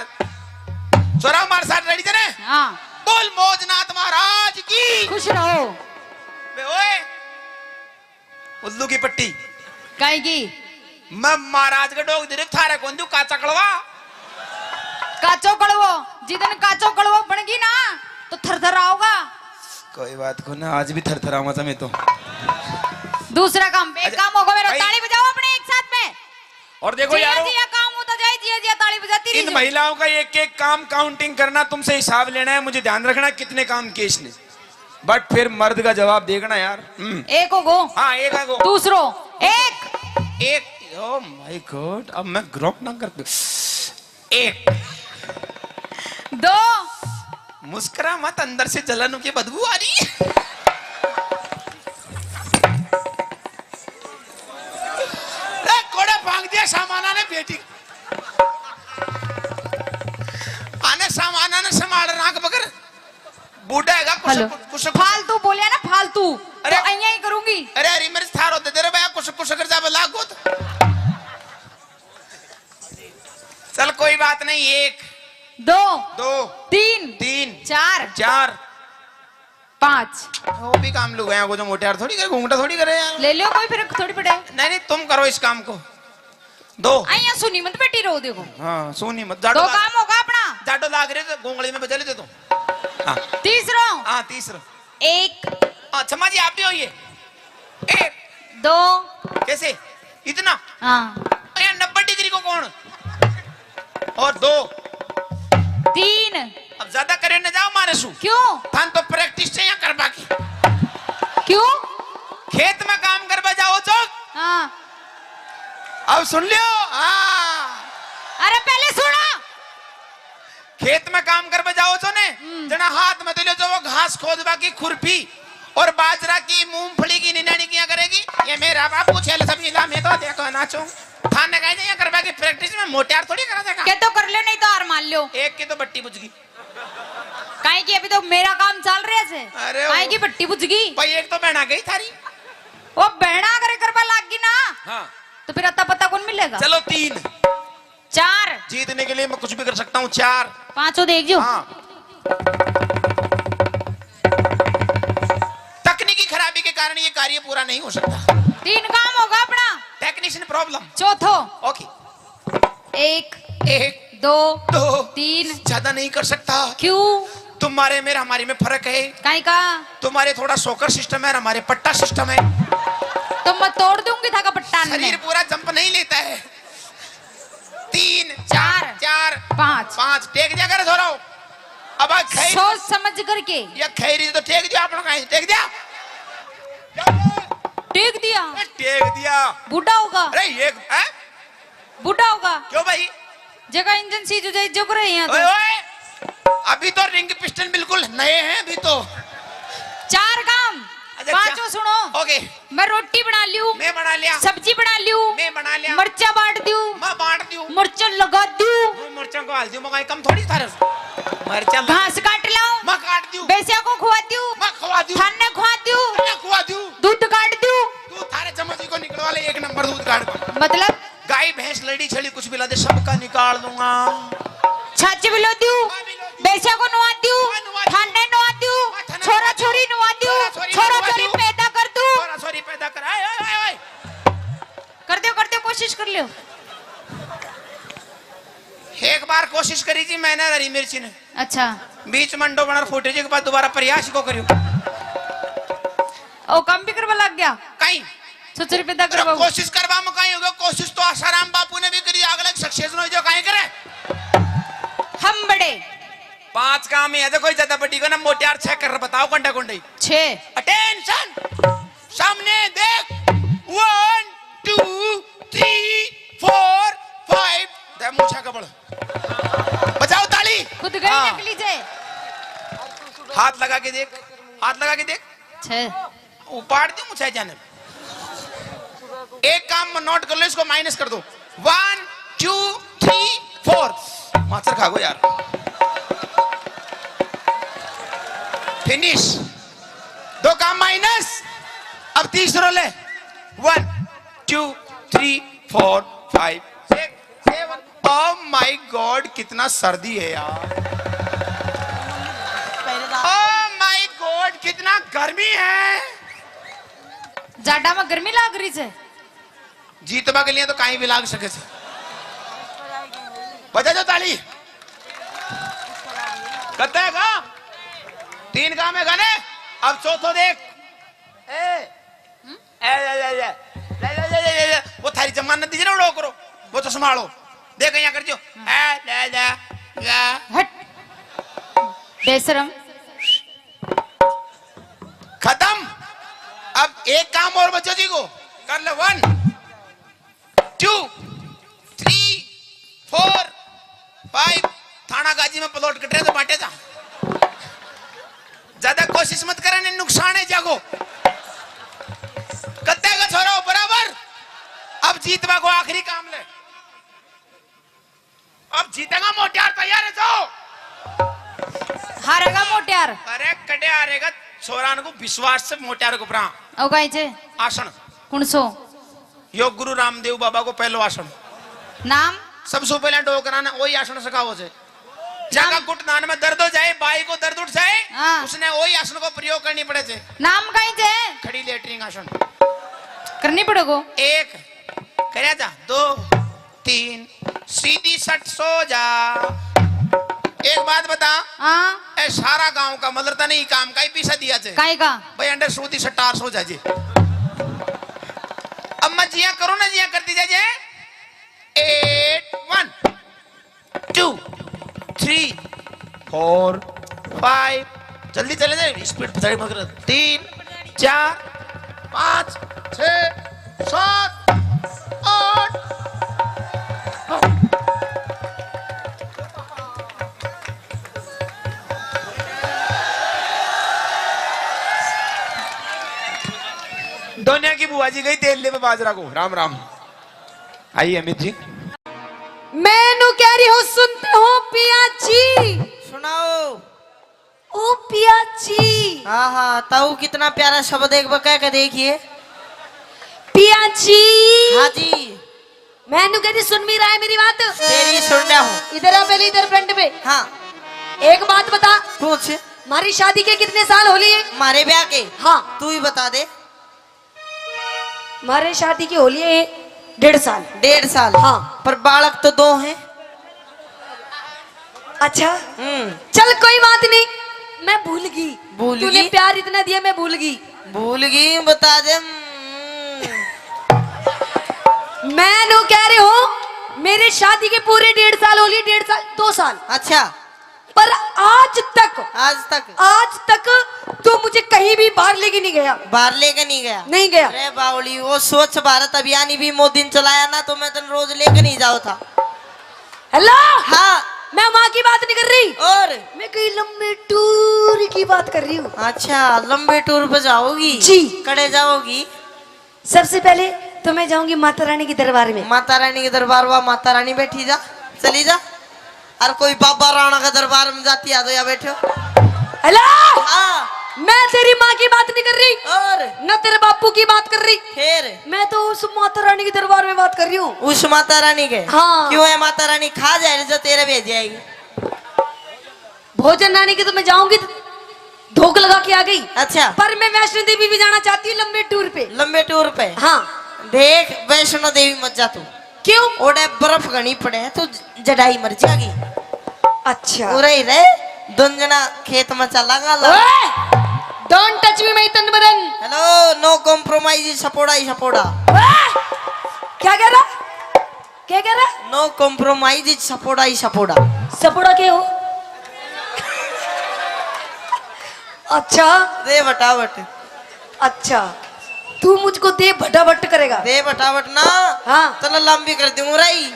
छोरा हमारे साथ रेडी थे? हाँ बोल मौजनाथ महाराज की खुश रहो। बे ओए उल्लू की पट्टी काई की? मैं महाराज का डोग दे थारे कौन दू काचा कड़वा काचो कड़वो जिदन काचो कड़वो बनगी ना तो थरथर आओगा। कोई बात को ना आज भी थरथराऊंगा मैं तो। दूसरा काम एक काम होगा मेरा। भाई। ताली बजाओ अपने एक साथ में। और देखो जिया यारो, जिया काम होता जाए, जिया जिया ताली बजाती रही इन जो। महिलाओं का एक एक काम काउंटिंग करना, तुमसे हिसाब लेना है, मुझे ध्यान रखना कितने काम किए इसने, बट फिर मर्द का जवाब देखना यार। एक हो गो, हाँ एक आगो, दूसरो एक, एक, ओ माय गॉड, अब मैं ग्रोक ना कर दूं। एक, दो, मुस्कुरा मत, अंदर से जलन की बदबू आ रही है। कोड़े भाग दिया सामाना ने बेटी, आने सामाना ने संभाल राख बकर बूढ़ा है हेलो, कुछ फालतू बोलिया ना फालतू, अरे, तो अइया ही करूंगी। अरे अरे मेरे थार होते तेरे भैया कुछ कर जा बला गोद। चल कोई बात नहीं, एक, दो, दो, तीन, तीन, चार, चार, 5। वो भी काम लोग हैं, वो जो मोटे यार थोड़ी करे, घूंघटा थोड़ी करे यार। ले लो, कोई फर्क थोड़ी पड़े। नहीं नहीं तुम करो इस काम को। दो, अइया सुनी मत बेटी रो, देखो हाँ सोनी मत, दो जाडो काम होगा अपना। जाडो लाग रहे तो गोंगली में बजा लेते तुम। हाँ तीसरो हाँ तीसरा, एक, हाँ क्षमा जी आप भी होइए। एक, दो, कैसे इतना हाँ, यार 90 डिग्री को कौन, और दो, 3। अब ज्यादा करे न जाओ मारे सु, क्यों थान तो प्रैक्टिस चाहिए कर बाकी, क्यों? खेत में काम कर जाओ चौक। हाँ, अब सुन लियो, हाँ अरे पहले सुना। खेत में काम कर जाओ छो ने, जना हाथ में दिलो जो वो घास खोदबा की खुरपी और बाजरा की मूंगफली की निनानी किया करेगी, ये मेरा बापू छेल सब इला में तो देखो नाचो थाने कहीं नहीं करवा की प्रैक्टिस में मोटियार थोड़ी करा देगा। क्या तो कर लो, नहीं तो हार मान लो। एक की तो बट्टी बुझ गई, काहे की अभी तो मेरा काम चल रहा है। अरे काहे वो- की पट्टी बुझ गई। भाई एक तो बहना गई थारी। वो बहना करे करवा लाग गई ना, हाँ तो फिर अता पता कौन मिलेगा। चलो 3, 4, जीतने के लिए मैं कुछ भी कर सकता हूँ। 4, 5 देख जो। हाँ तकनीकी खराबी के कारण ये कार्य पूरा नहीं हो सकता, 3 काम होगा अपना। Technician problem. चौथो ओके, 1, एक, 2, दो, 3। ज्यादा नहीं कर सकता। क्यों? तुम्हारे में हमारे में फर्क है, काहे का? तुम्हारे थोड़ा सोकर सिस्टम है, हमारे पट्टा सिस्टम है। तो मैं तोड़ दूंगी था का पट्टा शरीर पूरा जंप नहीं लेता है। 3, चार, 4, 5। 5 टेक दिया कर धोरो। अब खैर सोच समझ करके या खैरी तो टेक दिया, आप लोग कहीं टेक दिया, टेक दिया। टेक दिया। बूढ़ा होगा, अरे ये बूढ़ा होगा। क्यों भाई, जगह इंजन सीज हो जाए जो करे यहाँ ओए तो। ओए अभी तो रिंग पिस्टन बिल्कुल नए हैं अभी तो। 4 काम। अच्छा, 5 सुनो। ओके, मैं रोटी बना लियो, मैं बना लिया, सब्जी बना लियो, मैं बना लिया, मर्चा बांट दियो, मैं बांट दूं, मिर्चा लगा दियो, मिर्चा को हाल दूं, मगर कम थोड़ी था मिर्चा घास काट लाओ, मैं काट दूं, बेसिया को खुआ दियो, मैं खवा दूं, खाने खुआ दियो, मैं खवा दूं, दूध काट दियो। तू थारे चम्मच को निकलवा ले, 1 नंबर दूध काट को। मतलब गाय भैंस लड़ी छड़ी कुछ भी ला दे, सबका निकाल दूंगा। छाछ बिलो दियो, बेसिया को नुआ दियो, खाने नुआ दियो, छोरा छोरी नुआ दियो, छोरा छोरी पैदा कर दू। छोरा छोरी पैदा कर, आए आए आए कर दो कोशिश कर लियो। एक बार कोशिश करी थी मैंने, हरी मिर्ची ने अच्छा, बीच मंडो बना फुटेज के बाद दोबारा प्रयास को करियो। ओ काम भी करवा लग गया, कहीं छोरी पैदा करवा। कोशिश करवा में कहीं होगा, कोशिश तो आसाराम बापू ने भी करी, अगला सक्सेस न हो जो कहीं करे। हम बड़े 5 काम है, कोई ज्यादा बड़ी को ना मोटियार 6 कर, बताओ कंडा कुंडई। 6। अटेंशन, सामने देख, 1 2 3 4 5, दे मुछा कबड़, बजाओ ताली। खुद गई हाँ। नकली से। हाथ लगा के देख, हाथ लगा के देख, 6। उपाड़ दी मुछा जाने। एक काम नोट कर लो, इसको माइनस कर दो। 1 2 3 4, मास्टर खागो यार, फिनिश। 2 काम माइनस, अब तीसरा ले। 1 2 3 4 5 6 7। ओह माय गॉड, कितना सर्दी है यार, ओह माय गॉड कितना गर्मी है। जाडा में गर्मी लाग रही है। जीतवा के लिए तो कहीं भी लाग सके, बजा जो ताली। कहते हैं का 3 काम है गाने, अब चौथो देख। वो थारी जमानत दीजिए ना, उड़ो करो। वो चश्मा आड़ो देख यहाँ कर जो हट बेशरम। खत्म। अब एक काम और बच्चों जी को कर ले 1 2 3 4 5 थाना गाजी में प्लॉट कट रहे तो बांटे जा ज्यादा कोशिश मत करने नुकसान है जागो कत्ते का छोरा हो बराबर। अब जीतवा को आखिरी काम ले अब जीतेगा मोटियार तैयार है जाओ हारेगा मोट्यार। अरे कटे हारेगा छोरान को विश्वास से मोटियार को प्रा ओ कायचे आसन कुणसो योग गुरु रामदेव बाबा को पहलो आसन नाम सबसे पहले डोकराना वही आसन सिखाओ से जगह घुटनान में दर्द हो जाए बाई को दर्द उठ जाए हाँ। उसने वही आसन को प्रयोग करनी पड़े थे। नाम कायचे खड़ी लेटरिंग आसन करनी पड़ेगो। 1 करे जा 2 3 सीधी सट सो जा। एक बात बता हाँ ए सारा गांव का मदरता नहीं काम का ही पीछा दिया थे काय का भाई अंडर सूदी सटार सो जाजे। अब मैं जिया करो ना जिया करती जाजे 8 1 2 3 4 5 जल्दी चले जाए स्पीड पछाड़ी मगर 3 4 5 6 7 8 दुनिया की बुआ जी गई तेल ले में बाजरा को राम राम। आइए अमित जी मैनू कह रही हो सुनते हो पिया जी। सुनाओ। ओ पिया जी हाँ हाँ ताऊ कितना प्यारा शब्द एक बार कह के देखिए। पिया जी हाँ जी मैनू कह रही सुन भी रहा है मेरी बात। तेरी सुन रहा हूँ। इधर आ पहले इधर फ्रंट पे। हाँ एक बात बता पूछ हमारी शादी के कितने साल हो लिए। मारे ब्याह के हाँ तू ही बता दे। हमारे शादी की हो लिए 1.5 साल। 1.5 साल हाँ। पर बालक तो 2 हैं। अच्छा चल कोई बात नहीं मैं भूल गई। भूल तूने गई? प्यार इतना दिया मैं भूल गई। भूल गई बता दे। मैं नो कह रही हूँ मेरे शादी के पूरे 1.5 साल हो लिए। 1.5 साल 2 साल अच्छा पर आज तक तू मुझे कहीं भी बाहर लेके नहीं गया। बाहर लेके नहीं गया। नहीं गया। अरे बावली वो स्वच्छ भारत अभियान ही भी मोदी ने चलाया ना तो मैं तो रोज लेके नहीं जाओ था। हेलो हाँ मैं वहाँ की बात नहीं कर रही और मैं कहीं लंबे टूर की बात कर रही हूँ। अच्छा लंबे टूर पे जाओगी जी। कड़े जाओगी। सबसे पहले तो मैं जाऊंगी माता रानी के दरबार में। माता रानी के दरबार हुआ माता रानी बैठी जा चली जा। और कोई बाबा राणा का दरबार में जाती आ तो या बैठो। हेलो हाँ मैं तेरी माँ की बात नहीं कर रही और न तेरे बापू की बात कर रही। फिर मैं तो उस माता रानी के दरबार में बात कर रही हूँ। उस माता रानी के हाँ। क्यों है माता रानी खा जाए जो तेरे भेज जाएगी। भोजन रानी के तो मैं जाऊंगी धोख लगा के आ गई। अच्छा पर मैं वैष्णो देवी भी जाना चाहती हूँ लंबे टूर पे। लंबे टूर पे हाँ देख वैष्णो देवी मत जा तू। क्यों। ओडे बर्फ घनी पड़े है तो जड़ाई मर जाएगी। अच्छा पूरा ही रहे दुंजना खेत में चला गया। डोंट टच मी माय तन बदन। हेलो नो कॉम्प्रोमाइज सपोड़ा ही सपोड़ा। क्या कह रहा नो कॉम्प्रोमाइज सपोड़ा ही सपोड़ा। सपोड़ा के हो। अच्छा दे बटावट। अच्छा तू मुझको दे भटाभट करेगा। दे बटावट ना हाँ चलो लंबी कर दूं रही।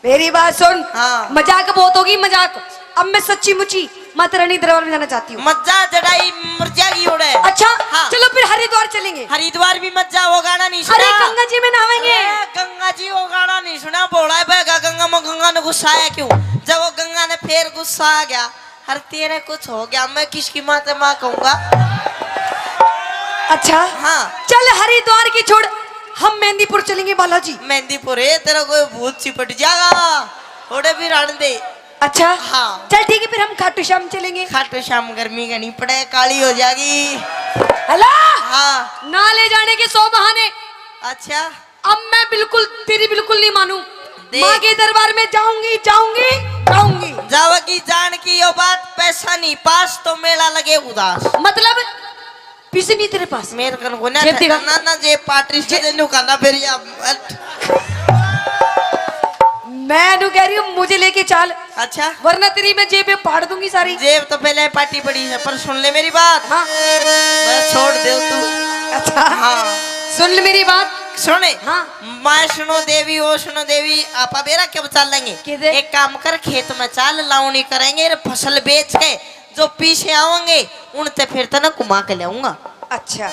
मेरी बात सुन। हाँ। मजाक बहुत होगी मजाक। अब मैं सच्ची मुची माता रानी दरबार में जाना चाहती हूँ। मत जा जड़ाई मर जाएगी ओडे। अच्छा हाँ। चलो फिर हरिद्वार चलेंगे। हरिद्वार भी मत जा वो गाना नहीं सुना। अरे गंगा जी में नहावेंगे। अरे गंगा जी वो गाना नहीं सुना बोला है बेगा गंगा में गंगा ने गुस्सा आया क्यों। जब वो गंगा ने फिर गुस्सा आ गया हर तेरे कुछ हो गया मैं किसकी माँ से माँ कहूंगा। अच्छा हाँ चल हरिद्वार की छोड़ हम मेहंदीपुर चलेंगे बालाजी। मेहंदीपुर है तेरा कोई भूत चिपट जाएगा ओडे भी रण दे। अच्छा हाँ। चल ठीक है फिर हम खाटू श्याम चलेंगे। खाटू श्याम गर्मी का नहीं पड़े काली हो जाएगी। हेलो हाँ ना ले जाने के 100 बहाने। अच्छा अब मैं बिल्कुल तेरी बिल्कुल नहीं मानू। देख। माँ के दरबार में जाऊंगी जाओगी जान की यो बात पैसा नहीं पास तो मेला लगे उदास। मतलब पीछे नहीं तेरे पास। मेरे कन को ना जेब दिखा। ना जे पार्टी से देनु का ना फिर या मैं नु कह रही हूँ मुझे लेके चल, अच्छा वरना तेरी मैं जेब में फाड़ दूंगी सारी। जेब तो पहले पार्टी पड़ी है, पर सुन ले मेरी बात। हाँ बस छोड़ दे तू। अच्छा हाँ सुन ले मेरी बात। सुने। हाँ मैं सुनो देवी वो सुनो देवी, आपा बेरा कब चल लेंगे? किधर? एक काम कर, खेत में चाल लावनी करेंगे, फसल बेच के जो पीछे आवेंगे उनते फिर तो ना घुमा के लाऊंगा। अच्छा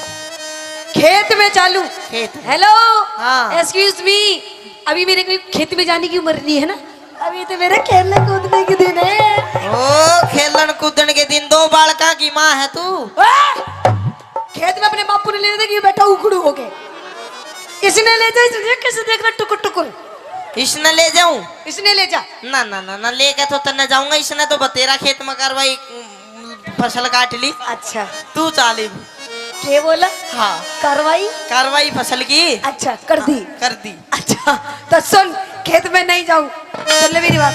खेत में चालू। खेत में। हेलो हाँ। एक्सक्यूज मी, अभी मेरे को खेत में जाने की उम्र नहीं है ना, अभी तो मेरे खेलने कूदने के दिन है। ओ खेलन कूदन के दिन, 2 बालका की माँ है तू। खेत में अपने बापू ने ले कि बेटा उखड़ू हो गए, इसने ले जा, तुझे कैसे देख रहा टुकुर टुकुर। इसने ले जाऊं? इसने ले जा। ना ना ना ना लेके तो तन्ने जाऊंगा, इसने तो बतेरा खेत में करवाई, फसल काट ली। अच्छा तू चाली। क्या बोला? हाँ कार्रवाई कार्रवाई फसल की अच्छा कर दी। कर दी। अच्छा तो सुन, खेत में नहीं जाऊं, सुन ले मेरी बात।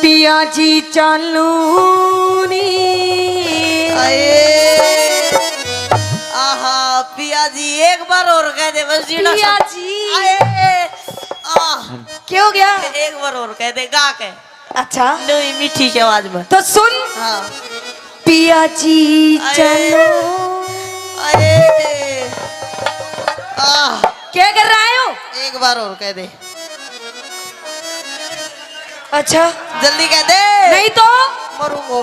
पिया जी चालू आहा पिया जी एक बार और कह दे बस जीना। पिया जी। आए आह क्या हो गया? एक बार और कह दे गा के। अच्छा नहीं मीठी की आवाज में। तो सुन, हाँ पिया जी आए। चलो। अरे आह क्या कर रहे हो? एक बार और कह दे। अच्छा जल्दी कह दे। नहीं तो मरूंगो।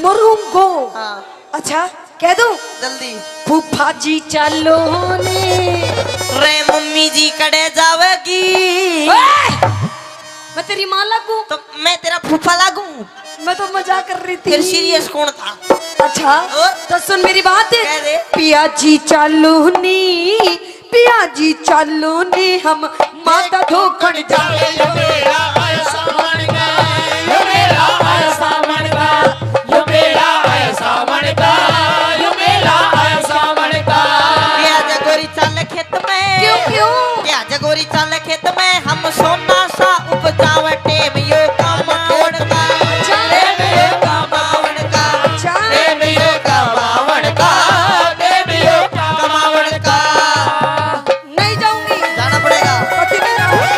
मरूंगो। हाँ अच्छा कह दूं? जल्दी। फूफा जी चलो ने। रे मम्मी जी कड़े जावेगी। ओए! मैं तेरी माँ लगूं? तो मैं तेरा फूफा लागू? मैं तो मजाक कर रही थी। फिर सीरियस कौन था? अच्छा और? तो सुन मेरी बात। कह दे। पिया जी चालू नी, पिया जी चालू नी, हम माता धोखन जावे। यो मेरा आया सावन का, यो मेरा आया सावन का, यो मेरा आया सावन का, यो मेरा आया सावन का। क्या जगोरी चाल खेत में? क्यों क्यों? क्या जगोरी चाल खेत में, हम सोना सा उपजावे टेम यो कमावण का। टेम यो कमावण का। अच्छा टेम यो कमावण का। टेम यो कमावण का। नहीं जाऊंगी, जाना पड़ेगा। पति में जाऊंगी।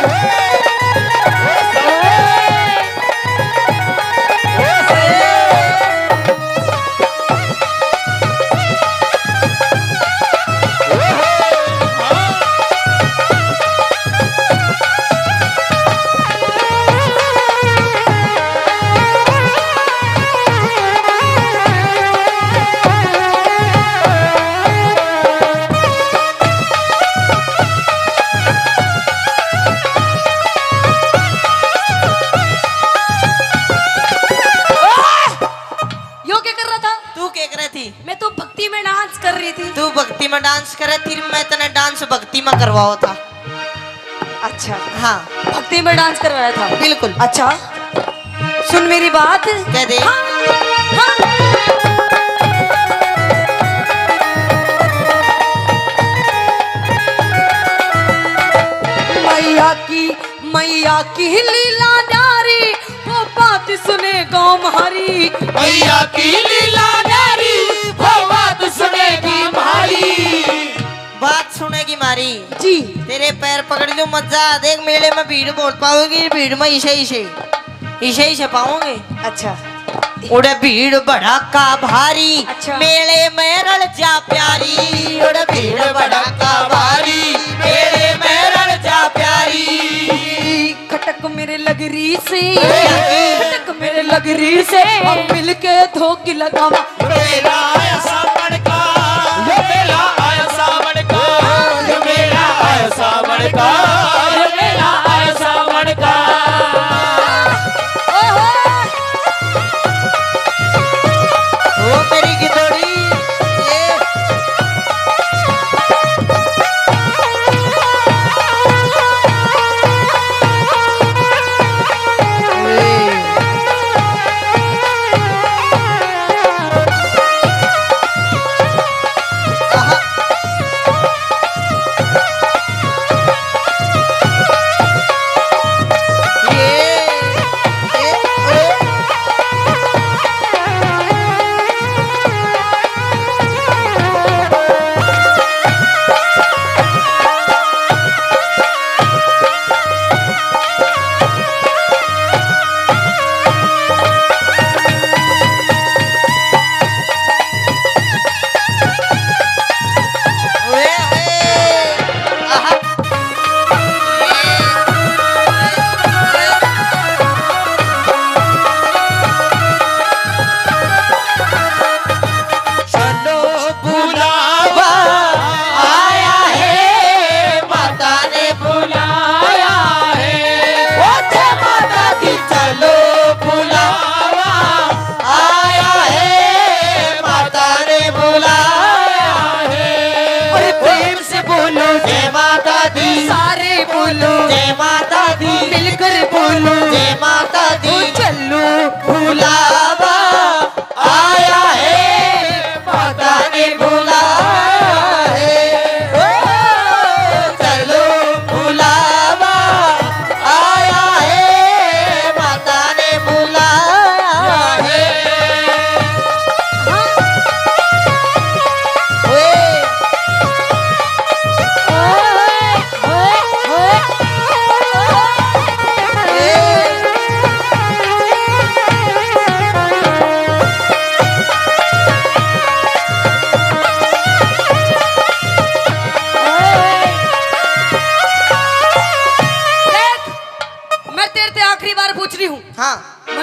यो क्या कर रहा था? तू क्या कर रही थी? मैं तो भक्ति में डांस कर रही थी। तू भक्ति में डांस करे थी, मैं तने डांस भक्ति में करवाओ था। अच्छा हाँ भक्ति में डांस करवाया था? बिल्कुल। अच्छा सुन मेरी बात। कह दे। हाँ, हाँ। मैया की लीला न्यारी, वो बात सुने गाँव हमारी। मैया की लीला न्यारी, वो बात सुनेगी हमारी। बात सुनेगी मारी। जी तेरे पैर पकड़ लूं मजा देख, मेले में भीड़ बहुत पाओगी, भीड़ में इसे पाओगे। अच्छा उड़े भीड़ भड़का भारी। अच्छा। मेले में रल जा प्यारी। उड़े भीड़ भड़का भारी। मेले में रल जा प्यारी। खटक मेरे लगरी से, खटक मेरे लगरी से, हम मिलके धोखी लगावा। यो मेरा आया सावन का, यो मेरा आया सावन का, यो मेरा आया सावन का, यो मेरा आया सावन का। ओ मेरी गिदोड़ी ये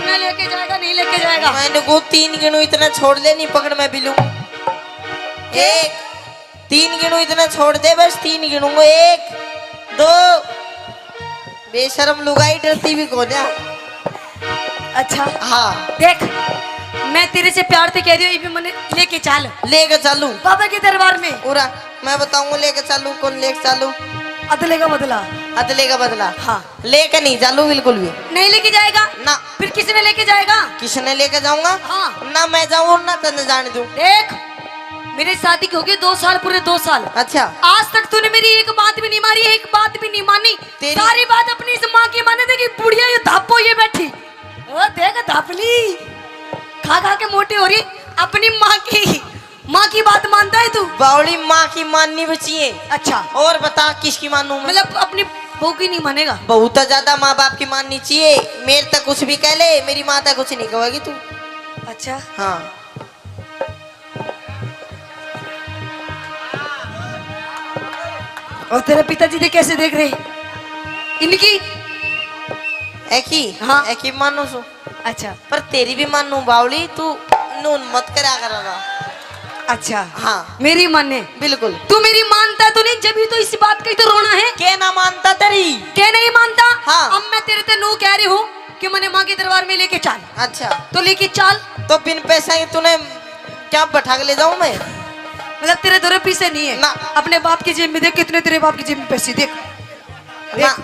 कितने लेके जाएगा नहीं लेके जाएगा? मैंने को 3 गिनू इतना छोड़ दे, नहीं पकड़ मैं बिलू। 1 3 गिनू इतना छोड़ दे, बस 3 गिनूंगा। 1 2 बेशरम लुगाई, डरती भी कौन है? अच्छा हाँ देख, मैं तेरे से प्यार से कह रही हूँ, ये भी मैंने लेके चल लेके चलू बाबा के दरबार में। पूरा मैं बताऊंगा लेके चलू, कौन लेके चलू? अदले का बदला। अदले का बदला। हाँ। लेके नहीं चलू बिल्कुल भी नहीं लेके जाएगा ना। फिर किसने लेके जाएगा? किसने लेके जाऊंगा? हाँ। ना मैं जाऊँ ना तने जाने दूं। देख, मेरी शादी की हो गई 2 साल, पूरे 2 साल। अच्छा आज तक तूने मेरी एक बात भी नहीं मारी, एक बात भी नहीं मानी। तेरी- सारी बात अपनी इस माँ की माने थे कि बुढ़िया ये धापो ये बैठी। ओ देख धापली, खा खा के मोटी हो रही। अपनी माँ की बात मानता है तू? बावली माँ की माननी बची है। अच्छा, और बता किसकी मानू मैं? मतलब अपनी बहू की नहीं मानेगा? बहुत ज्यादा माँ बाप की माननी चाहिए। मेरे तक कुछ भी कह ले, मेरी माँ तक कुछ नहीं कहेगी तू। अच्छा हाँ और तेरे पिताजी ने कैसे देख रहे इनकी? एक ही हाँ। एक ही मानू सु, अच्छा पर तेरी भी मानू बावली। तू नून मत करा कर। अच्छा हाँ मेरी माने? बिल्कुल। तू मेरी मानता तो नहीं, जब भी तो इस बात का ही तो रोना है। के ना मानता तेरी? क्या नहीं मानता? हाँ। अब मैं तेरे से नू कह रही हूँ कि मैंने माँ के दरबार में लेके चल, अच्छा तो लेके चल। तो बिन पैसा के तूने क्या बैठा के ले जाऊं मैं? मतलब तेरे दो पैसे नहीं है ना। अपने बाप की जेब में देख, कितने तेरे बाप की जेब में पैसे देख। ना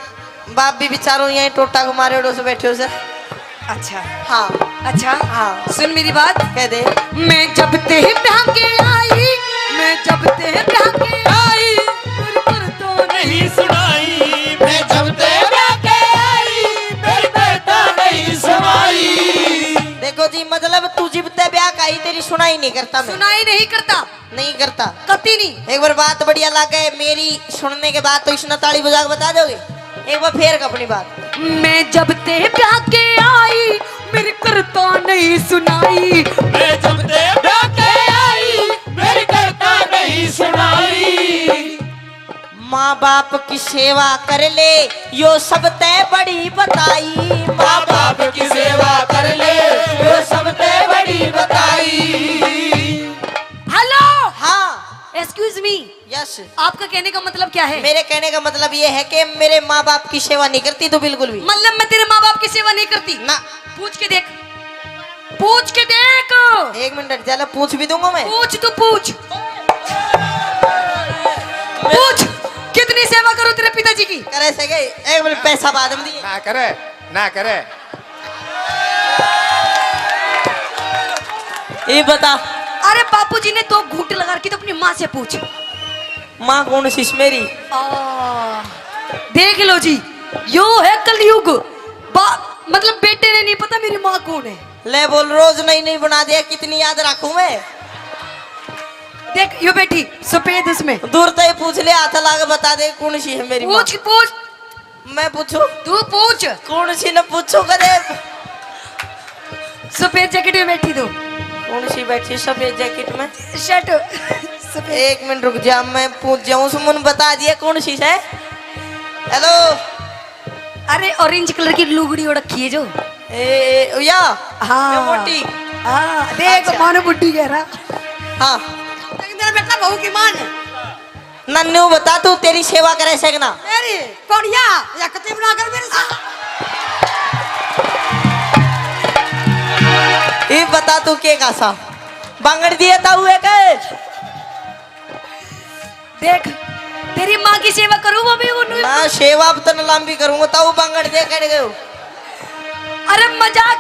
बाप भी बेचारो यहीं टोटा घुमारे से बैठे हो सर। अच्छा हाँ अच्छा हाँ। सुन मेरी बात। कह दे। मैं जब ते ब्याह के आई, मैं जब ते ब्याह के आई, पर तो नहीं सुनाई मैं जब तेरा के आई मेरी बेटा नहीं सुनाई। देखो जी, मतलब तू जिबते ब्याह का ही तेरी सुनाई नहीं करता मैं। सुनाई नहीं करता, नहीं करता कती नहीं। एक बार बात बढ़िया लगे मेरी सुनने के बाद तो इसने ताली बजा के बता दोगे? एक बार फेर का अपनी बात। मैं जब ते ब्याह के आई, मेरी करता नहीं सुनाई। मैं जब तेरा के आई मेरी करता नहीं सुनाई। माँ बाप की सेवा कर ले, यो सब तय बड़ी बताई। माँ बाप की सेवा कर ले वो सब ते बड़ी बताई। हेलो, हाँ एक्सक्यूज मी, यस। आपका कहने का मतलब क्या है? मेरे कहने का मतलब ये है कि मेरे माँ बाप की सेवा नहीं करती तो बिल्कुल भी मतलब मैं तेरे माँ बाप की सेवा नहीं करती? ना। पूछ के देख, पूछ के देख। 1 मिनट चलो, पूछ भी दूंगा मैं। पूछ तू पूछ, पूछ कितनी सेवा करो तेरे पिताजी की? करे सके 1 मिनट पैसा बाद में दिए। ना करे ना करे। ये बता, अरे बापूजी ने तो घूंट लगा रखी, तो अपनी माँ से पूछ। माँ कौन सी मेरी? देख लो जी, यो है कलयुग। मतलब बेटे ने नहीं पता मेरी माँ कौन है। ले बोल, रोज नई नई बना दिया, कितनी याद रखूं मैं? देख यो बेटी सफेद उसमें। दूर तक पूछ ले, हाथ लाके बता दे कौन सी है मेरी माँ। पूछ पूछ, मैं पूछू? तू पूछ। कौन सी न पूछू कदे? सफेद जैकेट में बैठी तू, कौन सी बैठी सफेद जैकेट में? शर्ट सफेद। 1 मिनट रुक जा, मैं पूछ जाऊं। सुमन बता दिया कौन सी है? हेलो। अरे ऑरेंज कलर की लुगड़ी ओढ़ रखी है जो। या हाँ ये मोटी। हाँ देख, अच्छा। मानो बुड्ढी कह रहा। हाँ तेरा बेटा बहू की मान नन्नू, बता तू तेरी सेवा करे सकना? मेरी कौड़िया या कते बना कर मेरे साथ। ये बता तू के कासा बांगड़ दिए था हुए के? देख तेरी माँ की सेवा करूँ वो भी उन्हें। ना सेवा अब तो लंबी करूंगा, तो बांगड़ दे कर गए। अरे मजाक